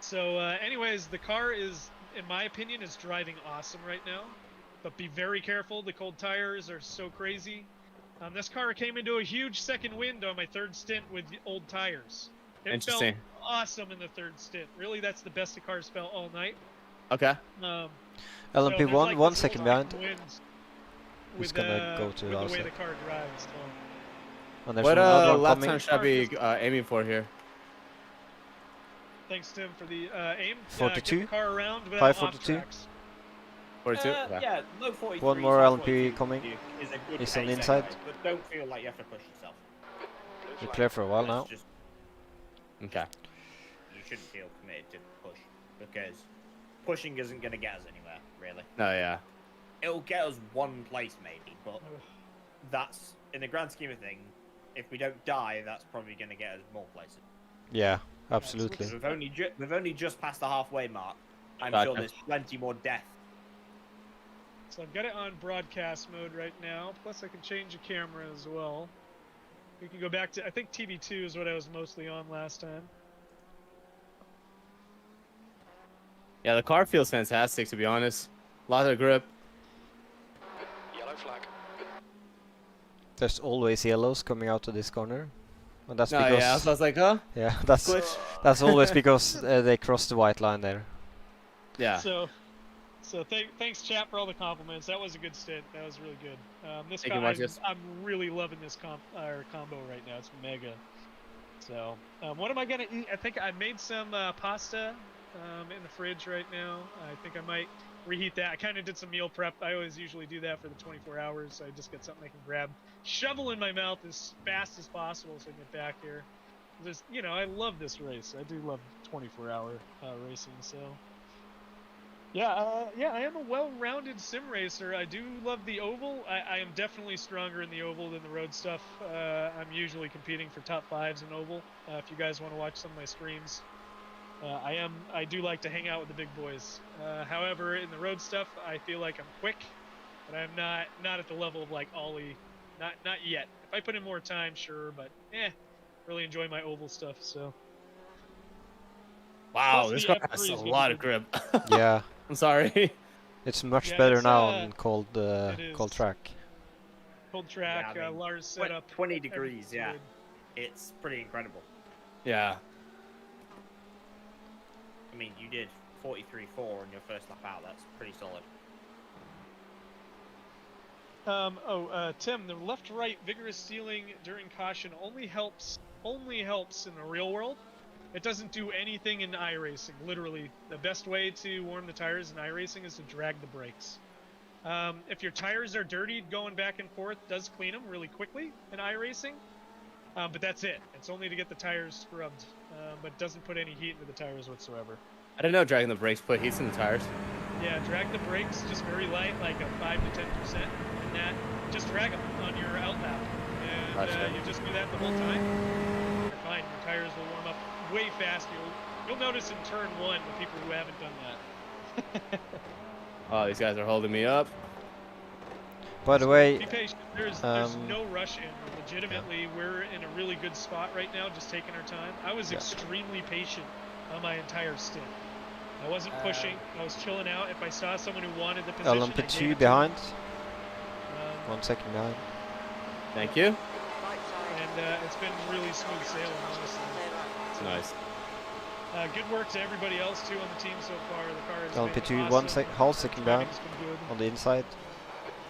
Speaker 10: So anyways, the car is, in my opinion, is driving awesome right now. But be very careful. The cold tires are so crazy. This car came into a huge second wind on my third stint with the old tires. It
Speaker 8: Interesting.
Speaker 10: felt awesome in the third stint. Really, that's the best the car's felt all night.
Speaker 8: Okay.
Speaker 10: So
Speaker 3: LMP1,
Speaker 10: there's, like,
Speaker 3: 1
Speaker 10: this
Speaker 3: second
Speaker 10: little
Speaker 3: behind.
Speaker 10: wind
Speaker 3: Who's
Speaker 10: with,
Speaker 3: gonna go to
Speaker 10: with the way
Speaker 3: outside?
Speaker 10: the car drives. So.
Speaker 3: And there's
Speaker 8: What
Speaker 3: another one
Speaker 8: lap
Speaker 3: coming.
Speaker 8: time should I be aiming for here?
Speaker 10: Thanks, Tim, for the aim.
Speaker 3: 42?
Speaker 10: Get the car around without
Speaker 3: High
Speaker 10: off
Speaker 3: 42?
Speaker 10: tracks.
Speaker 8: 42? Okay.
Speaker 2: Yeah, low 43.
Speaker 3: One more
Speaker 2: high
Speaker 3: LMP
Speaker 2: 42
Speaker 3: coming.
Speaker 2: Is a good
Speaker 3: He's on the
Speaker 2: pace
Speaker 3: inside.
Speaker 2: anyway, but don't feel like you have to push yourself.
Speaker 3: You're clear for a while now.
Speaker 2: That's just,
Speaker 8: Okay.
Speaker 2: you shouldn't feel committed to push because pushing isn't going to get us anywhere, really.
Speaker 8: No, yeah.
Speaker 2: It'll get us one place maybe, but that's in the grand scheme of things. If we don't die, that's probably going to get us more places.
Speaker 3: Yeah, absolutely.
Speaker 2: We've only just passed the halfway mark. I'm
Speaker 8: Gotcha.
Speaker 2: sure there's plenty more death.
Speaker 10: So I've got it on broadcast mode right now. Plus I can change the camera as well. We can go back to, I think TV2 is what I was mostly on last time.
Speaker 8: Yeah, the car feels fantastic, to be honest. A lot of grip.
Speaker 5: Yellow flag.
Speaker 3: There's always yellows coming out of this corner. And that's
Speaker 8: No,
Speaker 3: because
Speaker 8: yeah, so I was like, huh?
Speaker 3: yeah, that's always because they cross the white line there.
Speaker 8: Yeah.
Speaker 10: So thanks chat for all the compliments. That was a good stint. That was really good. This
Speaker 8: Thank you,
Speaker 10: I'm
Speaker 8: Marcus.
Speaker 10: really loving this combo right now. It's mega. So what am I gonna eat? I think I made some pasta in the fridge right now. I think I might reheat that. I kind of did some meal prep. I always usually do that for the 24 hours. So I just get something I can grab, shovel in my mouth as fast as possible so I can get back here. Just, you know, I love this race. I do love 24-hour racing. So yeah, I am a well-rounded sim racer. I do love the oval. I am definitely stronger in the oval than the road stuff. I'm usually competing for top 5s in oval. If you guys want to watch some of my streams. I do like to hang out with the big boys. However, in the road stuff, I feel like I'm quick, but I'm not at the level of like Ollie, not yet. If I put in more time, sure, but really enjoy my oval stuff. So.
Speaker 8: Wow,
Speaker 10: Plus
Speaker 8: this
Speaker 10: the
Speaker 8: car has
Speaker 10: F3
Speaker 8: a
Speaker 10: is
Speaker 8: lot
Speaker 10: really
Speaker 8: of grip.
Speaker 3: Yeah,
Speaker 8: I'm sorry.
Speaker 3: it's much
Speaker 10: Yeah,
Speaker 3: better
Speaker 10: it's,
Speaker 3: now on cold
Speaker 10: is.
Speaker 3: cold track.
Speaker 10: Cold track,
Speaker 2: Yeah, I mean,
Speaker 10: Lars setup.
Speaker 2: 20 degrees,
Speaker 10: everything's
Speaker 2: yeah.
Speaker 10: good.
Speaker 2: It's pretty incredible.
Speaker 8: Yeah.
Speaker 2: I mean, you did 43.4 on your first lap out. That's pretty solid.
Speaker 10: Tim, the left-right vigorous stealing during caution only helps in the real world. It doesn't do anything in iRacing. Literally, the best way to warm the tires in iRacing is to drag the brakes. If your tires are dirty, going back and forth does clean them really quickly in iRacing. But that's it. It's only to get the tires scrubbed, but doesn't put any heat into the tires whatsoever.
Speaker 8: I didn't know dragging the brakes put heat in the tires.
Speaker 10: Yeah, drag the brakes just very light, like a 5 to 10% in that. just drag them on your outlap, and
Speaker 8: Gotcha.
Speaker 10: you just do that the whole time. You're fine. Your tires will warm up way fast. You'll notice in turn 1 the people who haven't done that.
Speaker 8: Oh, these guys are holding me up.
Speaker 3: By the way,
Speaker 10: Be patient. There's no rush in. Legitimately, we're in a really good spot right now, just taking our time. I was extremely patient on my entire stint. I wasn't pushing. I was chilling out. If I saw someone who wanted the position, I gave it
Speaker 3: LMP2
Speaker 10: to
Speaker 3: behind.
Speaker 10: them.
Speaker 3: 1 second behind.
Speaker 8: Thank you.
Speaker 10: And it's been really smooth sailing, honestly.
Speaker 8: It's nice.
Speaker 10: Good work to everybody else too on the team so far. The car is
Speaker 3: LMP2
Speaker 10: awesome.
Speaker 3: half second down
Speaker 10: Driving's been good.
Speaker 3: on the inside.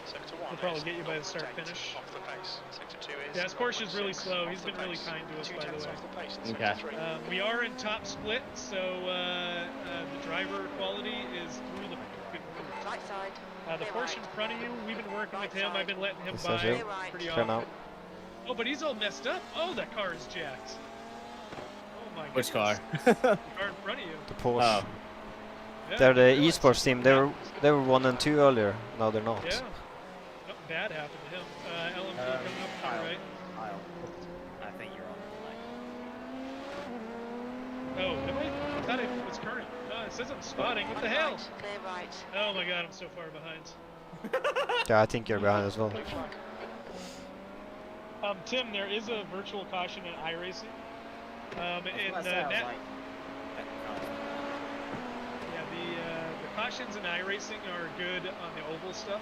Speaker 5: Sector
Speaker 10: He'll
Speaker 5: 1
Speaker 10: probably
Speaker 5: is
Speaker 10: get you by the start finish.
Speaker 5: off the pace. Sector 2 is
Speaker 10: Yeah, his Porsche is really
Speaker 5: 1.6
Speaker 10: slow. He's
Speaker 5: off
Speaker 10: been
Speaker 5: the
Speaker 10: really
Speaker 5: pace.
Speaker 10: kind to us,
Speaker 5: 2
Speaker 10: by the
Speaker 5: tenths
Speaker 10: way.
Speaker 5: off the pace.
Speaker 8: Okay.
Speaker 5: Sector 3.
Speaker 10: We are in top split, so the driver quality is through the roof.
Speaker 4: Right side.
Speaker 10: The Porsche in front of you, we've been working with him. I've been letting him
Speaker 3: Yes,
Speaker 10: by
Speaker 3: sir.
Speaker 10: pretty
Speaker 3: Turn
Speaker 10: often.
Speaker 3: out.
Speaker 10: Oh, but he's all messed up. Oh, that car is jacked. Oh my
Speaker 8: Which
Speaker 10: goodness.
Speaker 8: car?
Speaker 10: The car in front of you.
Speaker 3: The Porsche.
Speaker 8: Oh.
Speaker 10: Yeah,
Speaker 3: They're the
Speaker 10: really.
Speaker 3: esports team. They were 1 and 2 earlier. Now they're not.
Speaker 10: Yeah. Nothing bad happened to him. LMP coming up to the right.
Speaker 2: I think you're on.
Speaker 10: Oh, am I? I thought it was current. It says I'm spotting. What the hell?
Speaker 4: Right, clear right.
Speaker 10: Oh my god, I'm so far behind.
Speaker 3: Yeah, I think you're behind as well.
Speaker 10: Tim, there is a virtual caution in iRacing. The cautions in iRacing are good on the oval stuff.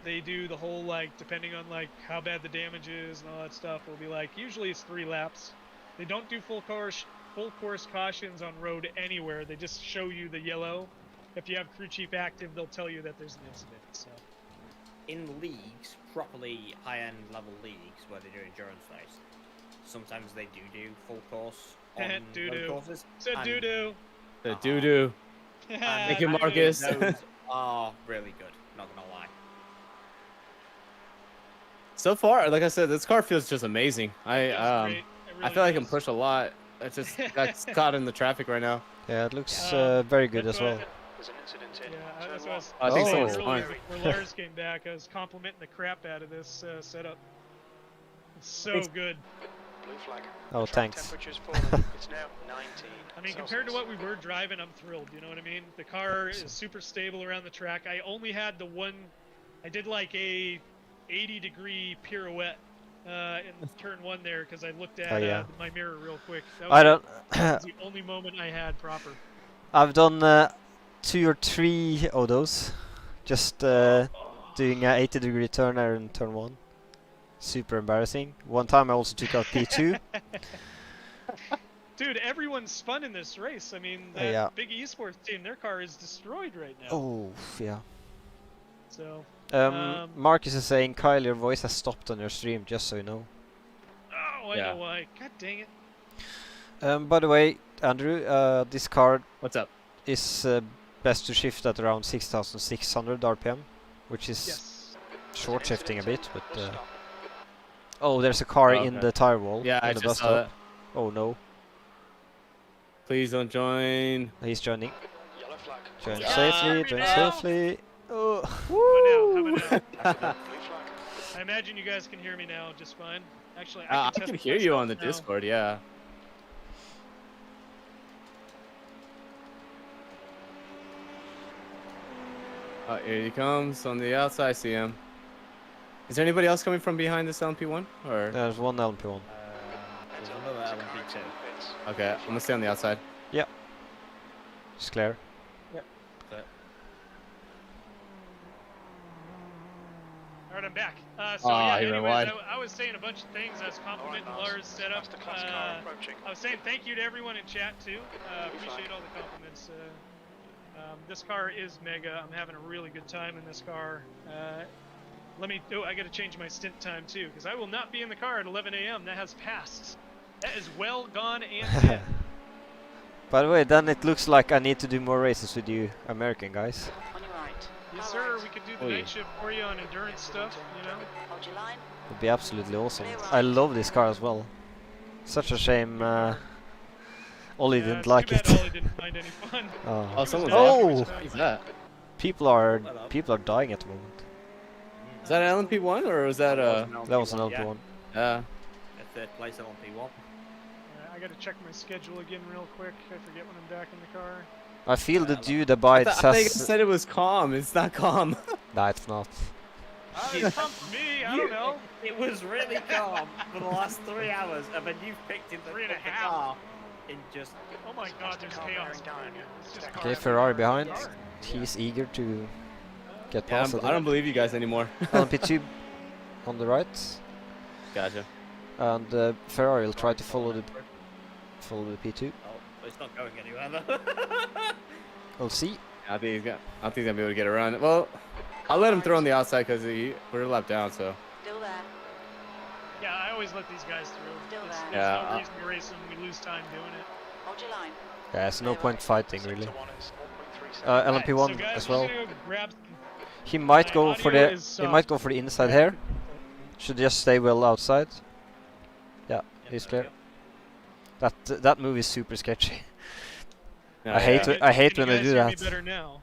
Speaker 10: They do the whole, like, depending on like how bad the damage is and all that stuff, will be like, usually it's 3 laps. They don't do full course cautions on road anywhere. They just show you the yellow. If you have crew chief active, they'll tell you that there's an incident. So
Speaker 2: In leagues, properly high-end level leagues where they do endurance race, sometimes they do full course on road courses.
Speaker 10: Said
Speaker 2: and-
Speaker 10: doo-doo.
Speaker 8: The doo-doo. Thank you, Marcus.
Speaker 2: Those are really good, not gonna lie.
Speaker 8: So far, like I said, this car feels just amazing.
Speaker 10: Great. It
Speaker 8: I
Speaker 10: really
Speaker 8: feel like I can
Speaker 10: does.
Speaker 8: push a lot. I just got caught in the traffic right now.
Speaker 3: Yeah, it looks
Speaker 10: Yeah.
Speaker 3: very good
Speaker 10: That's
Speaker 3: as
Speaker 10: what
Speaker 3: well.
Speaker 5: There's an incident in
Speaker 10: Yeah,
Speaker 5: turn
Speaker 10: that's
Speaker 5: 1.
Speaker 10: what I was
Speaker 8: I think
Speaker 3: Oh.
Speaker 8: someone's
Speaker 10: earlier
Speaker 8: fine.
Speaker 10: before Lars came back. I was complimenting the crap out of this setup. It's so good.
Speaker 5: Blue flag.
Speaker 3: Oh,
Speaker 5: Track
Speaker 3: thanks.
Speaker 5: temperature's fallen. It's now 19.
Speaker 10: I mean, compared to what we were driving, I'm thrilled. You know what I mean? The car is super stable around the track. I only had the one. I did like a 80-degree pirouette in turn 1 there because I looked at
Speaker 3: Oh, yeah.
Speaker 10: my mirror real quick. That
Speaker 3: I don't.
Speaker 10: was the only moment I had proper.
Speaker 3: I've done 2 or 3 of those. Just doing a 80-degree turn there in turn 1. Super embarrassing. One time I also took out P2.
Speaker 10: Dude, everyone's spun in this race. I mean, that
Speaker 3: Yeah.
Speaker 10: big esports team, their car is destroyed right now.
Speaker 3: Oh, yeah.
Speaker 10: So,
Speaker 3: Marcus is saying, Kyle, your voice has stopped on your stream, just so you know.
Speaker 10: oh, I
Speaker 8: Yeah.
Speaker 10: know why. God dang it.
Speaker 3: By the way, Andrew, this car
Speaker 8: What's up?
Speaker 3: is best to shift at around 6,600 RPM, which is
Speaker 10: Yes.
Speaker 3: short shifting a bit, but... oh, there's a car
Speaker 8: Oh,
Speaker 3: in
Speaker 8: okay.
Speaker 3: the tire wall.
Speaker 8: Yeah,
Speaker 3: in
Speaker 8: I
Speaker 3: the
Speaker 8: just
Speaker 3: bus
Speaker 8: saw
Speaker 3: stop.
Speaker 8: that.
Speaker 3: Oh no,
Speaker 8: Please don't join.
Speaker 3: he's joining.
Speaker 5: Yellow flag.
Speaker 3: Join
Speaker 10: Yeah,
Speaker 3: safely, join
Speaker 10: now.
Speaker 3: safely. Oh,
Speaker 10: How about now?
Speaker 5: Blue flag.
Speaker 10: I imagine you guys can hear me now just fine. Actually,
Speaker 8: I
Speaker 10: test
Speaker 8: can
Speaker 10: it
Speaker 8: hear you
Speaker 10: myself
Speaker 8: on the
Speaker 10: now.
Speaker 8: Discord, yeah. Oh, here he comes on the outside. I see him. Is there anybody else coming from behind this LMP1? Or
Speaker 3: there's one LMP1.
Speaker 2: There's another LMP2.
Speaker 8: okay, I'm gonna stay on the outside.
Speaker 3: It's clear.
Speaker 10: All right, I'm back. So
Speaker 8: Ah,
Speaker 10: yeah,
Speaker 8: he ran
Speaker 10: anyways,
Speaker 8: wide.
Speaker 10: I was saying a bunch of things. I was complimenting Lars' setup.
Speaker 5: That's the class car approaching.
Speaker 10: I was saying thank you to everyone in chat too. Appreciate all the compliments. This car is mega. I'm having a really good time in this car. I got to change my stint time too, because I will not be in the car at 11 a.m. That has passed. That is well gone and dead.
Speaker 3: By the way, then it looks like I need to do more races with you American guys.
Speaker 4: On your right.
Speaker 10: Yes,
Speaker 4: Car
Speaker 10: sir.
Speaker 4: right.
Speaker 10: We could do the
Speaker 8: Oi.
Speaker 10: night shift for you on endurance stuff. You know.
Speaker 4: Hold your line.
Speaker 3: Would be absolutely awesome. I love this car as well. Such a shame Ollie
Speaker 10: Yeah,
Speaker 3: didn't
Speaker 10: it's
Speaker 3: like
Speaker 10: too
Speaker 3: it.
Speaker 10: bad Ollie didn't find any fun.
Speaker 3: Oh.
Speaker 8: Oh, someone's
Speaker 3: Oh!
Speaker 8: Who's that?
Speaker 3: People are dying at the moment.
Speaker 8: that an LMP1 or was that
Speaker 3: That was an LP1.
Speaker 8: Yeah.
Speaker 2: At third place LMP1.
Speaker 10: Alright, I gotta check my schedule again real quick. I forget when I'm back in the car.
Speaker 3: I feel the dude abides
Speaker 8: I thought you
Speaker 3: has...
Speaker 8: said it was calm. It's not calm.
Speaker 3: Nah, it's not.
Speaker 10: It's come for me, I don't know.
Speaker 2: It was really calm for the last 3 hours, and then you've picked him
Speaker 10: 3.5.
Speaker 2: car in just.
Speaker 10: Oh my god, there's chaos. It's just
Speaker 3: Okay, Ferrari behind. He's eager to get
Speaker 8: Yeah,
Speaker 3: past it.
Speaker 8: I don't believe you guys anymore.
Speaker 3: LMP2 on the right.
Speaker 8: Gotcha.
Speaker 3: And Ferrari will try to follow the P2.
Speaker 2: Oh, it's not going anywhere though.
Speaker 3: We'll see.
Speaker 8: I think he's gonna be able to get around it. Well, I'll let him throw on the outside because we're a lap down. So.
Speaker 4: Still there.
Speaker 10: Yeah, I always let these guys through.
Speaker 4: Still
Speaker 10: There's
Speaker 4: there.
Speaker 8: Yeah,
Speaker 10: no reason to race them. We lose time doing it.
Speaker 4: Hold your line.
Speaker 3: Yeah, there's no point fighting really. LMP1
Speaker 10: Alright, so guys,
Speaker 3: as
Speaker 10: we're
Speaker 3: well.
Speaker 10: gonna go grab.
Speaker 3: He might
Speaker 10: My
Speaker 3: go for
Speaker 10: audio
Speaker 3: the
Speaker 10: is
Speaker 3: he might go for the inside here. Should just stay well outside. Yeah, he's clear. That move is super sketchy.
Speaker 8: Yeah,
Speaker 3: I hate
Speaker 8: yeah.
Speaker 3: it. I hate
Speaker 10: Can
Speaker 3: when
Speaker 10: you
Speaker 3: I do
Speaker 10: guys hear me
Speaker 3: that.
Speaker 10: better now?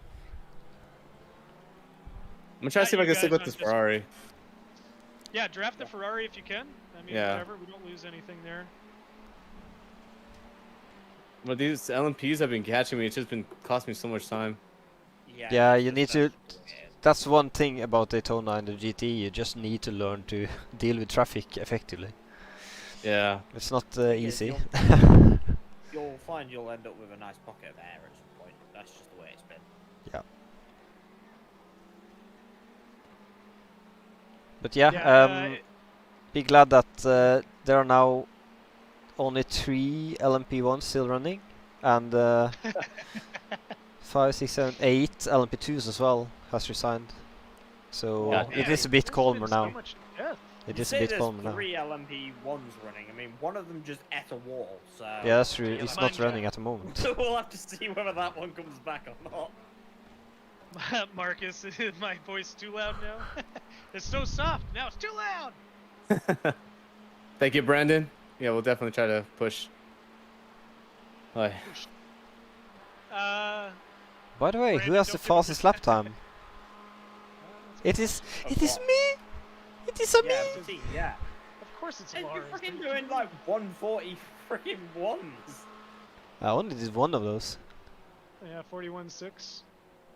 Speaker 8: I'm gonna try to see if I can stick with this Ferrari.
Speaker 10: Yeah, draft the Ferrari if you can. I mean,
Speaker 8: Yeah.
Speaker 10: whatever. We don't lose anything there.
Speaker 8: Well, these LMPs have been catching me. It's just been costing me so much time.
Speaker 3: Yeah, you need to. That's one thing about Daytona and the GTE. You just need to learn to deal with traffic effectively.
Speaker 8: Yeah.
Speaker 3: It's not easy.
Speaker 2: You'll find you'll end up with a nice pocket of air at some point. That's just the way it's been.
Speaker 3: Yeah. But yeah, be glad that there are now only 3 LMP1s still running, and 5, 6, 7, 8 LMP2s as well has resigned. So
Speaker 8: Yeah.
Speaker 3: it is a bit calmer
Speaker 10: There's been so
Speaker 3: now.
Speaker 10: much death.
Speaker 3: It
Speaker 2: You
Speaker 3: is a
Speaker 2: say
Speaker 3: bit
Speaker 2: there's
Speaker 3: calmer now.
Speaker 2: 3 LMP1s running. I mean, one of them just ate a wall, so.
Speaker 3: Yeah, that's true. It's
Speaker 10: Mine
Speaker 3: not running at the moment.
Speaker 2: So we'll have to see whether that one comes back or not.
Speaker 10: Marcus, is my voice too loud now? It's so soft. Now it's too loud.
Speaker 8: Thank you, Brandon. Yeah, we'll definitely try to push. Hi.
Speaker 3: By the way, who
Speaker 10: Brandon,
Speaker 3: has the
Speaker 10: don't forget
Speaker 3: fastest lap time? It is me. It is me.
Speaker 2: Yeah, see, yeah.
Speaker 10: Of course it's
Speaker 2: And you're
Speaker 10: Lars.
Speaker 2: freaking doing like 140 freaking ones.
Speaker 3: I only did one of those.
Speaker 10: Yeah, 41.6.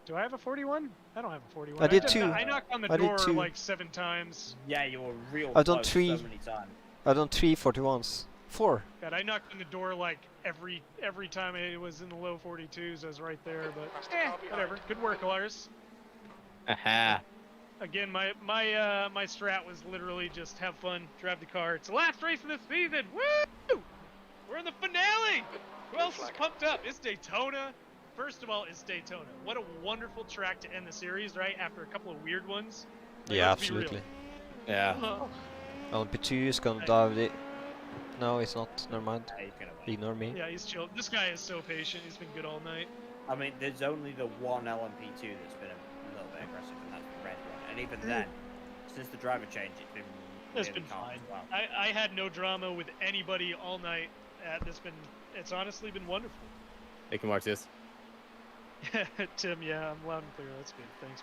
Speaker 10: Do I have a 41? I don't have a 41.
Speaker 3: I did
Speaker 10: just-
Speaker 3: 2.
Speaker 10: I knocked on the
Speaker 3: I did
Speaker 10: door
Speaker 3: 2.
Speaker 10: like 7 times.
Speaker 2: Yeah, you were real
Speaker 3: I've done
Speaker 2: close
Speaker 3: 3.
Speaker 2: so many times.
Speaker 3: I've done 3 41s. 4.
Speaker 10: God, I knocked on the door like every time it was in the low 42s. I was right there, but whatever. Good work, Lars.
Speaker 8: Aha.
Speaker 10: Again, my strat was literally just have fun, drive the car. It's the last race of the season. Woo! We're in the finale. Who else is pumped up? It's Daytona. First of all, it's Daytona. What a wonderful track to end the series, right? After a couple of weird ones. Like,
Speaker 3: Yeah,
Speaker 10: let's be real.
Speaker 3: absolutely.
Speaker 8: Yeah.
Speaker 3: LMP2 is gonna dive it. No, it's not. Never mind.
Speaker 2: Yeah, he's gonna win.
Speaker 3: Ignore me.
Speaker 10: Yeah, he's chill. This guy is so patient. He's been good all night.
Speaker 2: I mean, there's only the one LMP2 that's been a little bit aggressive, and that's the red one. And even then, since the driver change, it's been
Speaker 10: It's
Speaker 2: really
Speaker 10: been
Speaker 2: calm
Speaker 10: fine.
Speaker 2: as well.
Speaker 10: I had no drama with anybody all night. It's honestly been wonderful.
Speaker 8: Thank you, Marcus.
Speaker 10: Tim, yeah, I'm loud and clear. That's good. Thanks,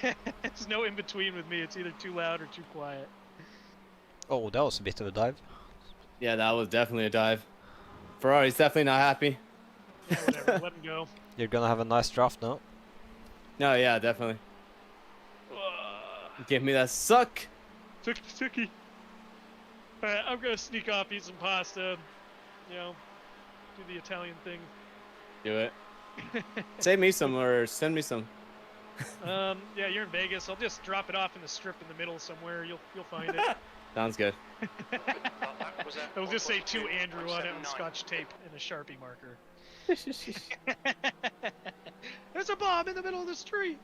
Speaker 10: bud. There's no in between with me. It's either too loud or too quiet.
Speaker 3: Oh, that was a bit of a dive.
Speaker 8: Yeah, that was definitely a dive. Ferrari's definitely not happy.
Speaker 10: Yeah, whatever. Let him go.
Speaker 3: You're gonna have a nice draft now.
Speaker 8: No, yeah, definitely. Give me that suck.
Speaker 10: Tookie. Alright, I'm gonna sneak off, eat some pasta. You know, do the Italian thing.
Speaker 8: Do it. Save me some or send me some.
Speaker 10: Yeah, you're in Vegas. I'll just drop it off in the strip in the middle somewhere. You'll find it.
Speaker 8: Sounds good.
Speaker 10: It'll just say to Andrew on it on Scotch tape and a Sharpie marker. There's a bomb in the middle of the street.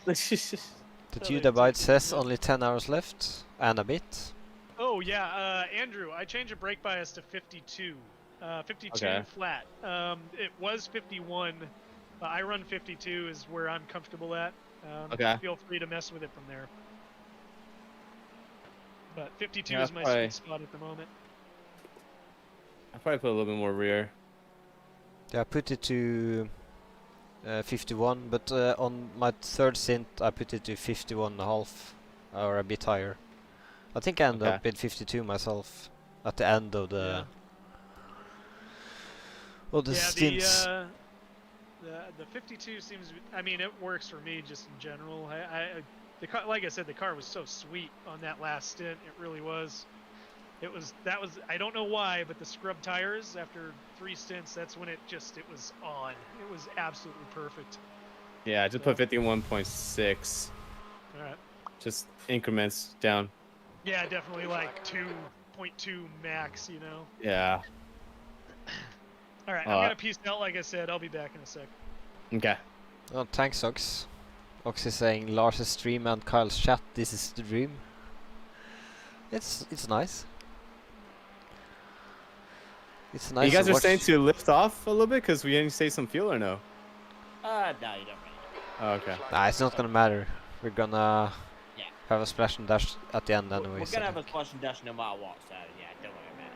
Speaker 3: The dude abide says only 10 hours left and a bit.
Speaker 10: Oh yeah, Andrew, I changed the brake bias to 52. 52
Speaker 8: Okay.
Speaker 10: flat. It was 51. I run 52 is where I'm comfortable at.
Speaker 8: Okay.
Speaker 10: Feel free to mess with it from there. But 52
Speaker 8: Yeah,
Speaker 10: is my
Speaker 8: probably-
Speaker 10: sweet spot at the moment.
Speaker 8: I'll probably put a little bit more rear.
Speaker 3: Yeah, put it to 51, but on my third stint I put it to 51.5 or a bit higher. I think I ended up with 52 myself at the end of the stints.
Speaker 10: The 52 seems. I mean, it works for me just in general. The car, like I said, the car was so sweet on that last stint. It really was. That was. I don't know why, but the scrub tires after 3 stints, that's when it was on. It was absolutely perfect.
Speaker 8: Yeah, I just put 51.6.
Speaker 10: All right.
Speaker 8: Just increments down.
Speaker 10: Yeah, definitely like 2.2 max. You know.
Speaker 8: Yeah.
Speaker 10: All right, I'm gonna peace out. Like I said, I'll be back in a sec.
Speaker 8: Okay.
Speaker 3: Oh, thanks, Ox. Ox is saying Lars' stream and Kyle's chat. This is the dream. It's nice. It's nice.
Speaker 8: You guys
Speaker 3: to
Speaker 8: are
Speaker 3: watch.
Speaker 8: saying to lift off a little bit because we didn't save some fuel or no?
Speaker 2: No, you don't really.
Speaker 8: Oh, okay.
Speaker 3: Nah, it's not gonna matter. We're gonna have a splash and dash at the end anyway.
Speaker 2: We're gonna have a splash and dash no matter what, so yeah, don't worry about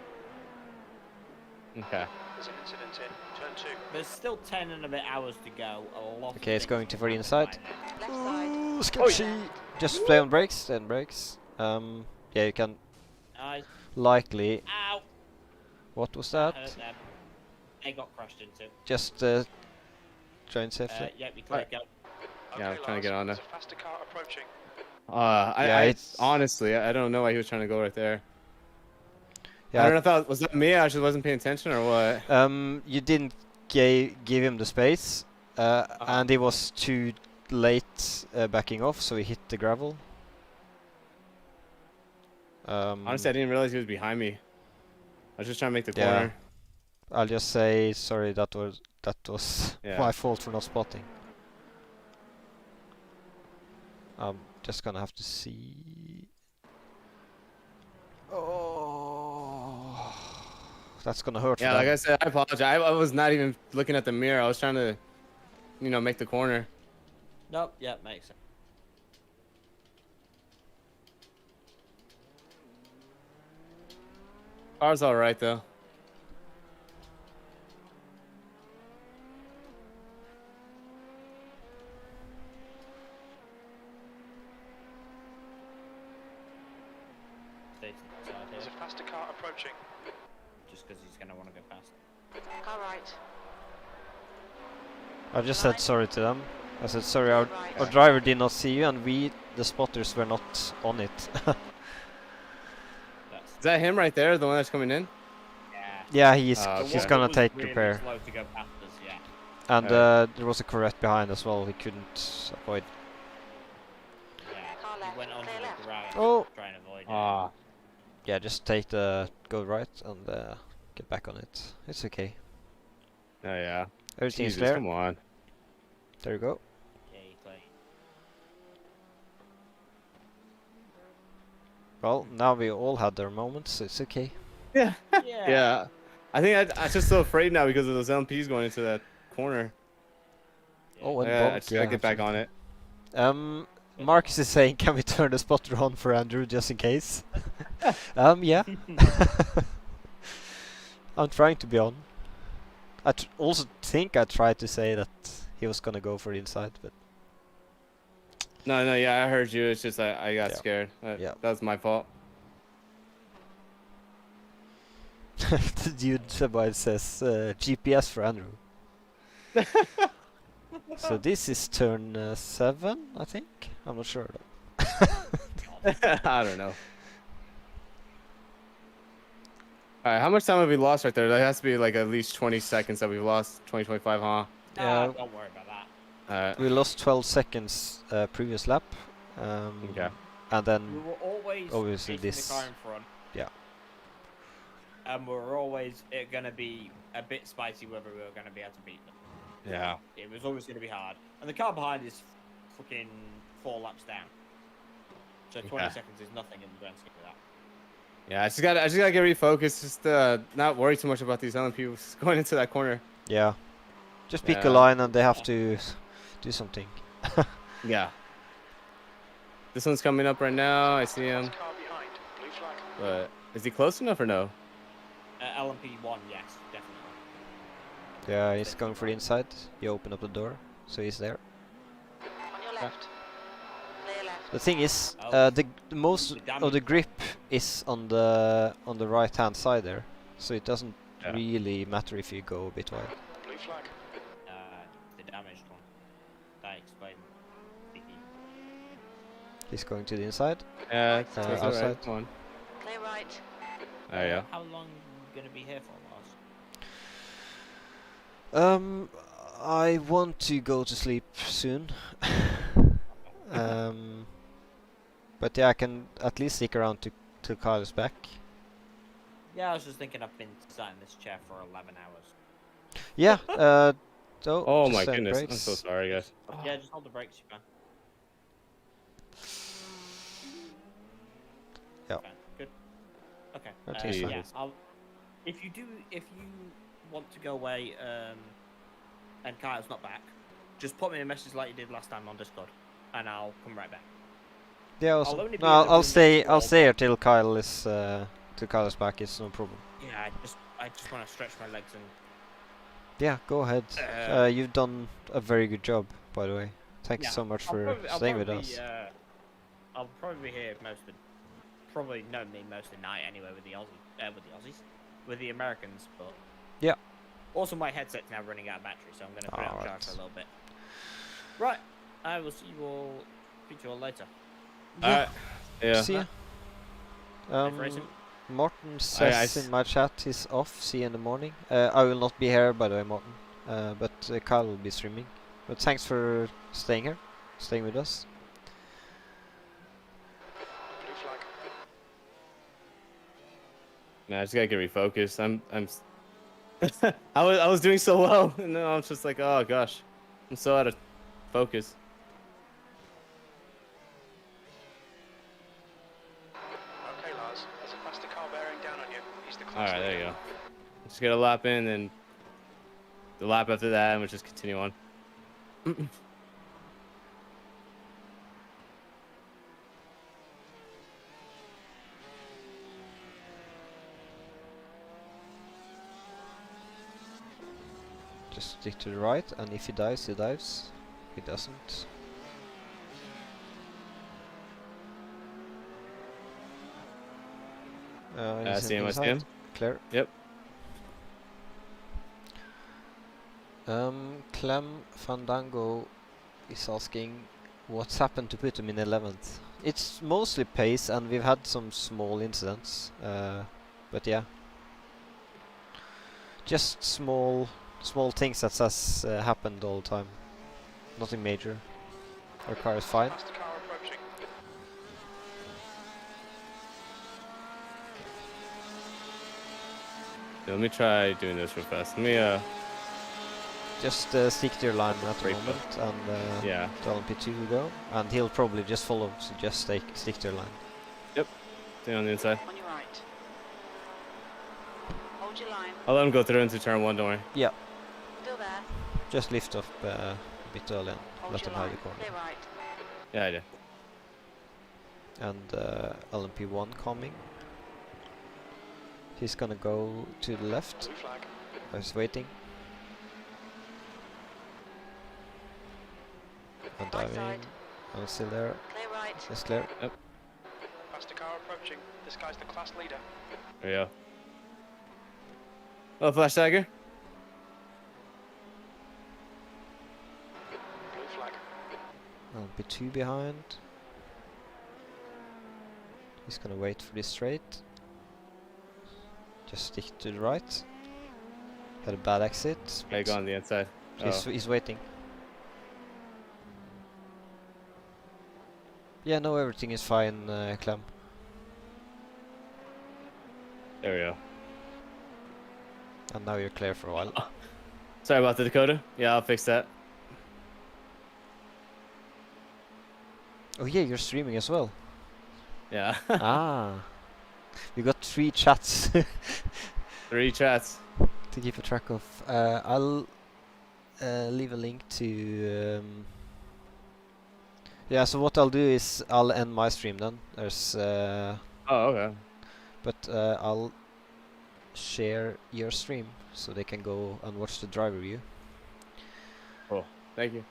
Speaker 2: it.
Speaker 8: Okay.
Speaker 5: There's an incident in turn 2.
Speaker 2: There's still 10 and a bit hours to go. A lot.
Speaker 3: Okay, it's going to for the inside.
Speaker 4: Left side.
Speaker 3: Ooh, sketchy. Just play on brakes, then brakes. Yeah, you can likely.
Speaker 2: Ow!
Speaker 3: What was
Speaker 2: I
Speaker 3: that?
Speaker 2: heard them. They got crashed into.
Speaker 3: Just join safely.
Speaker 2: Yep, you clear go.
Speaker 8: Yeah, I'm trying to get on there.
Speaker 5: There's a faster car approaching.
Speaker 8: Honestly, I don't know why he was trying to go right there.
Speaker 3: Yeah,
Speaker 8: I don't know if was that me? I just wasn't paying attention or what.
Speaker 3: you didn't give him the space, and he was too late backing off, so he hit the gravel.
Speaker 8: Honestly, I didn't realize he was behind me. I was just trying to make the corner.
Speaker 3: I'll just say sorry. That was my fault for not spotting. I'm just gonna have to see. Oh, that's gonna hurt.
Speaker 8: Yeah, like I said, I apologize. I was not even looking at the mirror. I was trying to, make the corner.
Speaker 2: Nope. Yeah, makes sense.
Speaker 8: Car's all right though.
Speaker 5: There's a faster car approaching.
Speaker 2: Just because he's going to want to go past.
Speaker 4: All right.
Speaker 3: I just said sorry to them. I said sorry, our driver did not see you, and we, the spotters, were not on it.
Speaker 8: Is that him right there, the one that's coming in?
Speaker 3: Yeah, he's gonna take
Speaker 2: really
Speaker 3: repair.
Speaker 2: slow to go past us, yeah.
Speaker 3: And there was a Corvette behind as well. He couldn't avoid.
Speaker 4: Car left.
Speaker 2: He went onto
Speaker 4: Clear
Speaker 2: the
Speaker 4: left.
Speaker 2: ground
Speaker 3: Oh.
Speaker 2: trying to avoid it.
Speaker 3: Yeah, just take the go right and get back on it. It's okay.
Speaker 8: Oh yeah.
Speaker 3: Everything's
Speaker 8: Jesus,
Speaker 3: clear.
Speaker 8: come on.
Speaker 3: There you go.
Speaker 2: Yeah, you clear.
Speaker 3: Well, now we all had our moments, so it's okay.
Speaker 8: Yeah.
Speaker 2: Yeah.
Speaker 8: Yeah. I think I'm just so afraid now because of those LMPs going into that corner.
Speaker 3: Oh, and
Speaker 8: Yeah, I
Speaker 3: bump,
Speaker 8: just gotta get back on it.
Speaker 3: Marcus is saying, can we turn the spotter on for Andrew just in case? Yeah. I'm trying to be on. I also think I tried to say that he was gonna go for the inside, but
Speaker 8: No, yeah, I heard you. It's just I got scared. That was my fault.
Speaker 3: the dude says GPS for Andrew. So this is turn 7, I think. I'm not sure though.
Speaker 8: I don't know. Alright, how much time have we lost right there? That has to be like at least 20 seconds that we've lost. 25, huh?
Speaker 2: Yeah. Don't worry about that.
Speaker 8: Alright.
Speaker 3: We lost 12 seconds previous lap.
Speaker 8: Okay.
Speaker 3: And then
Speaker 2: We were always
Speaker 3: obviously
Speaker 2: chasing
Speaker 3: this.
Speaker 2: the car in front.
Speaker 3: Yeah.
Speaker 2: And we were always going to be a bit spicy whether we were going to be able to beat them.
Speaker 8: Yeah.
Speaker 2: It was always going to be hard. And the car behind is fucking 4 laps down. So 20 seconds is nothing in the grand scheme of that.
Speaker 8: Yeah, I just gotta get refocused. Just not worry too much about these LMPs going into that corner.
Speaker 3: Yeah. Just pick a line and they have to do something.
Speaker 8: Yeah. This one's coming up right now. I see him.
Speaker 5: Car behind. Blue flag.
Speaker 8: But is he close enough or no?
Speaker 2: LMP1, yes, definitely.
Speaker 3: Yeah, he's going for the inside. You open up the door. So he's there.
Speaker 4: On your left. Clear left.
Speaker 3: The thing is,
Speaker 2: Oh.
Speaker 3: the most
Speaker 2: The
Speaker 3: of the
Speaker 2: damage.
Speaker 3: grip is on the right hand side there, so it doesn't
Speaker 8: Yeah.
Speaker 3: really matter if you go a bit wide.
Speaker 5: Blue flag.
Speaker 2: The damaged one. That explains.
Speaker 3: He's going to the inside.
Speaker 8: Yeah,
Speaker 3: Uh,
Speaker 8: that's
Speaker 3: outside.
Speaker 8: alright. Come on.
Speaker 4: Clear right.
Speaker 8: There you go.
Speaker 2: How long are you gonna be here for, Lars?
Speaker 3: I want to go to sleep soon. But yeah, I can at least stick around till Kyle is back.
Speaker 2: Yeah, I was just thinking I've been sat in this chair for 11 hours.
Speaker 3: Yeah.
Speaker 8: Oh
Speaker 3: just
Speaker 8: my
Speaker 3: saying
Speaker 8: goodness, I'm
Speaker 3: brakes.
Speaker 8: so sorry, guys.
Speaker 2: Yeah, just hold the brakes, you can.
Speaker 3: Yeah.
Speaker 2: Okay, good. Okay.
Speaker 3: That is
Speaker 8: fine.
Speaker 2: Yeah, if you want to go away, and Kyle's not back, just put me a message like you did last time on Discord, and I'll come right back.
Speaker 3: Yeah.
Speaker 2: I'll
Speaker 3: Also,
Speaker 2: only be
Speaker 3: no,
Speaker 2: in the room
Speaker 3: I'll stay.
Speaker 2: next
Speaker 3: I'll
Speaker 2: door.
Speaker 3: stay here till Kyle is back. It's no problem.
Speaker 2: Yeah, I just want to stretch my legs and.
Speaker 3: Yeah, go ahead. You've done a very good job, by the way. Thanks
Speaker 2: Yeah,
Speaker 3: so much
Speaker 2: I'll
Speaker 3: for
Speaker 2: probably- I'll
Speaker 3: staying with
Speaker 2: probably,
Speaker 3: us.
Speaker 2: I'll probably be here most of, probably no me most of the night anyway with the Aussies, with the Americans, but
Speaker 3: Yeah.
Speaker 2: Also, my headset's now running out of battery, so I'm going to put it on charge
Speaker 3: Alright.
Speaker 2: for a little bit. Right, I will see you all. Speak to you all later.
Speaker 8: Alright. Yeah.
Speaker 3: See ya.
Speaker 2: Racing.
Speaker 3: Morten says in my chat he's off. See you in the morning. I will not be here, by the way, Morten. But Kyle will be streaming. But thanks for staying with us.
Speaker 5: Blue flag.
Speaker 8: Man, I just gotta get refocused. I was doing so well, and now I'm just like, oh gosh, I'm so out of focus.
Speaker 5: Okay, Lars. There's a faster car bearing down on you. He's the class
Speaker 8: All right, there you
Speaker 5: leader.
Speaker 8: go. Just get a lap in, and the lap after that, and we'll just continue on.
Speaker 3: Just stick to the right, and if he dives, he dives. If he doesn't.
Speaker 8: I see him. I see him.
Speaker 3: Clear.
Speaker 8: Yep.
Speaker 3: Clem Fandango is asking what's happened to put him in 11th. It's mostly pace, and we've had some small incidents. But yeah, just small things that has happened all the time. Nothing major. Our car is fine.
Speaker 5: Faster car approaching.
Speaker 8: Let me try doing this real fast. Let me
Speaker 3: Just stick to your line at the
Speaker 8: Brake
Speaker 3: moment, and
Speaker 8: yeah.
Speaker 3: tell LP2 will go, and he'll probably just follow. So just stick to your line.
Speaker 8: Stay on the inside.
Speaker 4: On your right. Hold your line.
Speaker 8: I'll let him go through into turn 1. Don't worry.
Speaker 4: Still there.
Speaker 3: Just lift off a bit early and
Speaker 4: Hold
Speaker 3: let
Speaker 4: your
Speaker 3: him have
Speaker 4: line.
Speaker 3: the corner.
Speaker 4: Clear right.
Speaker 8: Yeah, I did.
Speaker 3: And LMP1 coming. He's gonna go to the left.
Speaker 5: Blue flag.
Speaker 3: I was waiting. I'm
Speaker 4: Right
Speaker 3: diving.
Speaker 4: side.
Speaker 3: I'm still there.
Speaker 4: Clear right.
Speaker 3: It's clear.
Speaker 5: Faster car approaching. This guy's the class leader.
Speaker 8: There you go. Oh, flash dagger.
Speaker 5: Blue flag.
Speaker 3: LMP2 behind. He's gonna wait for this straight. Just stick to the right. Had a bad exit.
Speaker 8: Okay, go on the inside.
Speaker 3: He's waiting. Yeah, no, everything is fine, Clem.
Speaker 8: There we go.
Speaker 3: And now you're clear for a while.
Speaker 8: Sorry about the Dakota. Yeah, I'll fix that.
Speaker 3: Oh yeah, you're streaming as well.
Speaker 8: Yeah.
Speaker 3: Ah, we got 3 chats
Speaker 8: 3 chats.
Speaker 3: to keep a track of. I'll leave a link to. Yeah, so what I'll do is I'll end my stream then. There's.
Speaker 8: Oh, okay.
Speaker 3: But I'll share your stream so they can go and watch the drive review.
Speaker 8: Cool. Thank you.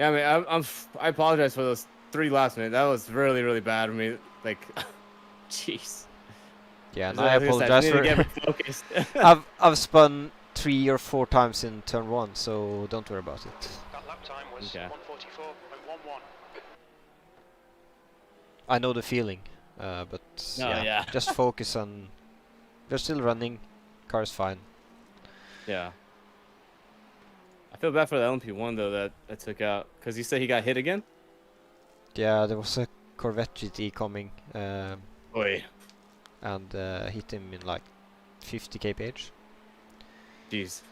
Speaker 12: Yeah, I mean, I apologize for those 3 last minutes. That was really, really bad for me. Like, jeez.
Speaker 3: Yeah, and
Speaker 12: So,
Speaker 3: I
Speaker 12: like said,
Speaker 3: apologize
Speaker 12: need
Speaker 3: for.
Speaker 12: to get refocused.
Speaker 3: I've spun 3 or 4 times in turn 1, so don't worry about it.
Speaker 5: That lap time was
Speaker 12: Okay.
Speaker 5: 1:44.11.
Speaker 3: I know the feeling, but
Speaker 12: No, yeah.
Speaker 3: just focus on. They're still running. Car's fine.
Speaker 12: Yeah. I feel bad for the LMP1 though that I took out because you said he got hit again.
Speaker 3: Yeah, there was a Corvette GTE coming,
Speaker 12: Oi.
Speaker 3: and hit him in like 50 kph.
Speaker 12: Jeez.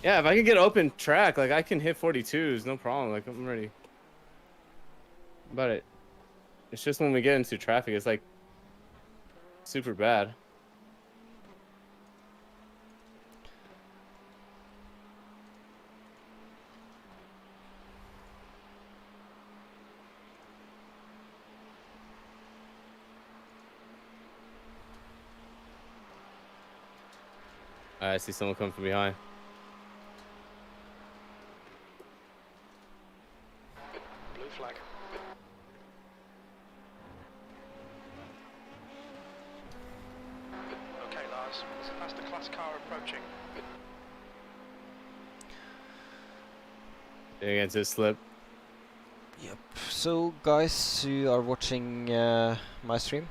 Speaker 12: Yeah, if I can get open track, like I can hit 42s, no problem. Like I'm ready. But it's just when we get into traffic, it's like super bad. I see someone coming from behind.
Speaker 5: Blue flag. Okay, Lars. There's a faster class car approaching.
Speaker 12: Against this slip.
Speaker 3: Yep. So, guys who are watching my stream,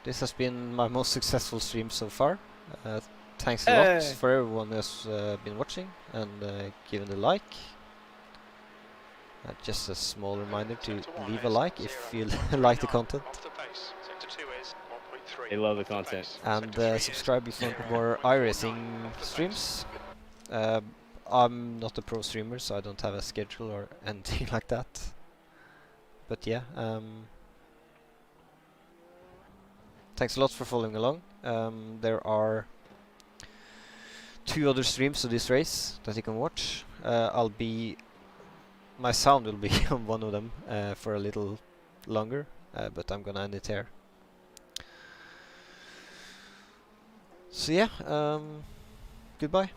Speaker 3: this has been my most successful stream so far. Thanks a lot for everyone who's been watching and given the like. Just a small reminder to leave a like if you like the content.
Speaker 5: Off the pace. Sector 2 is 1.3.
Speaker 12: They love the content.
Speaker 3: And subscribe if you want more iRacing streams. I'm not a pro streamer, so I don't have a schedule or anything like that. But yeah, thanks a lot for following along. There are 2 other streams of this race that you can watch. My sound will be on one of them for a little longer, but I'm gonna end it here. So yeah, goodbye.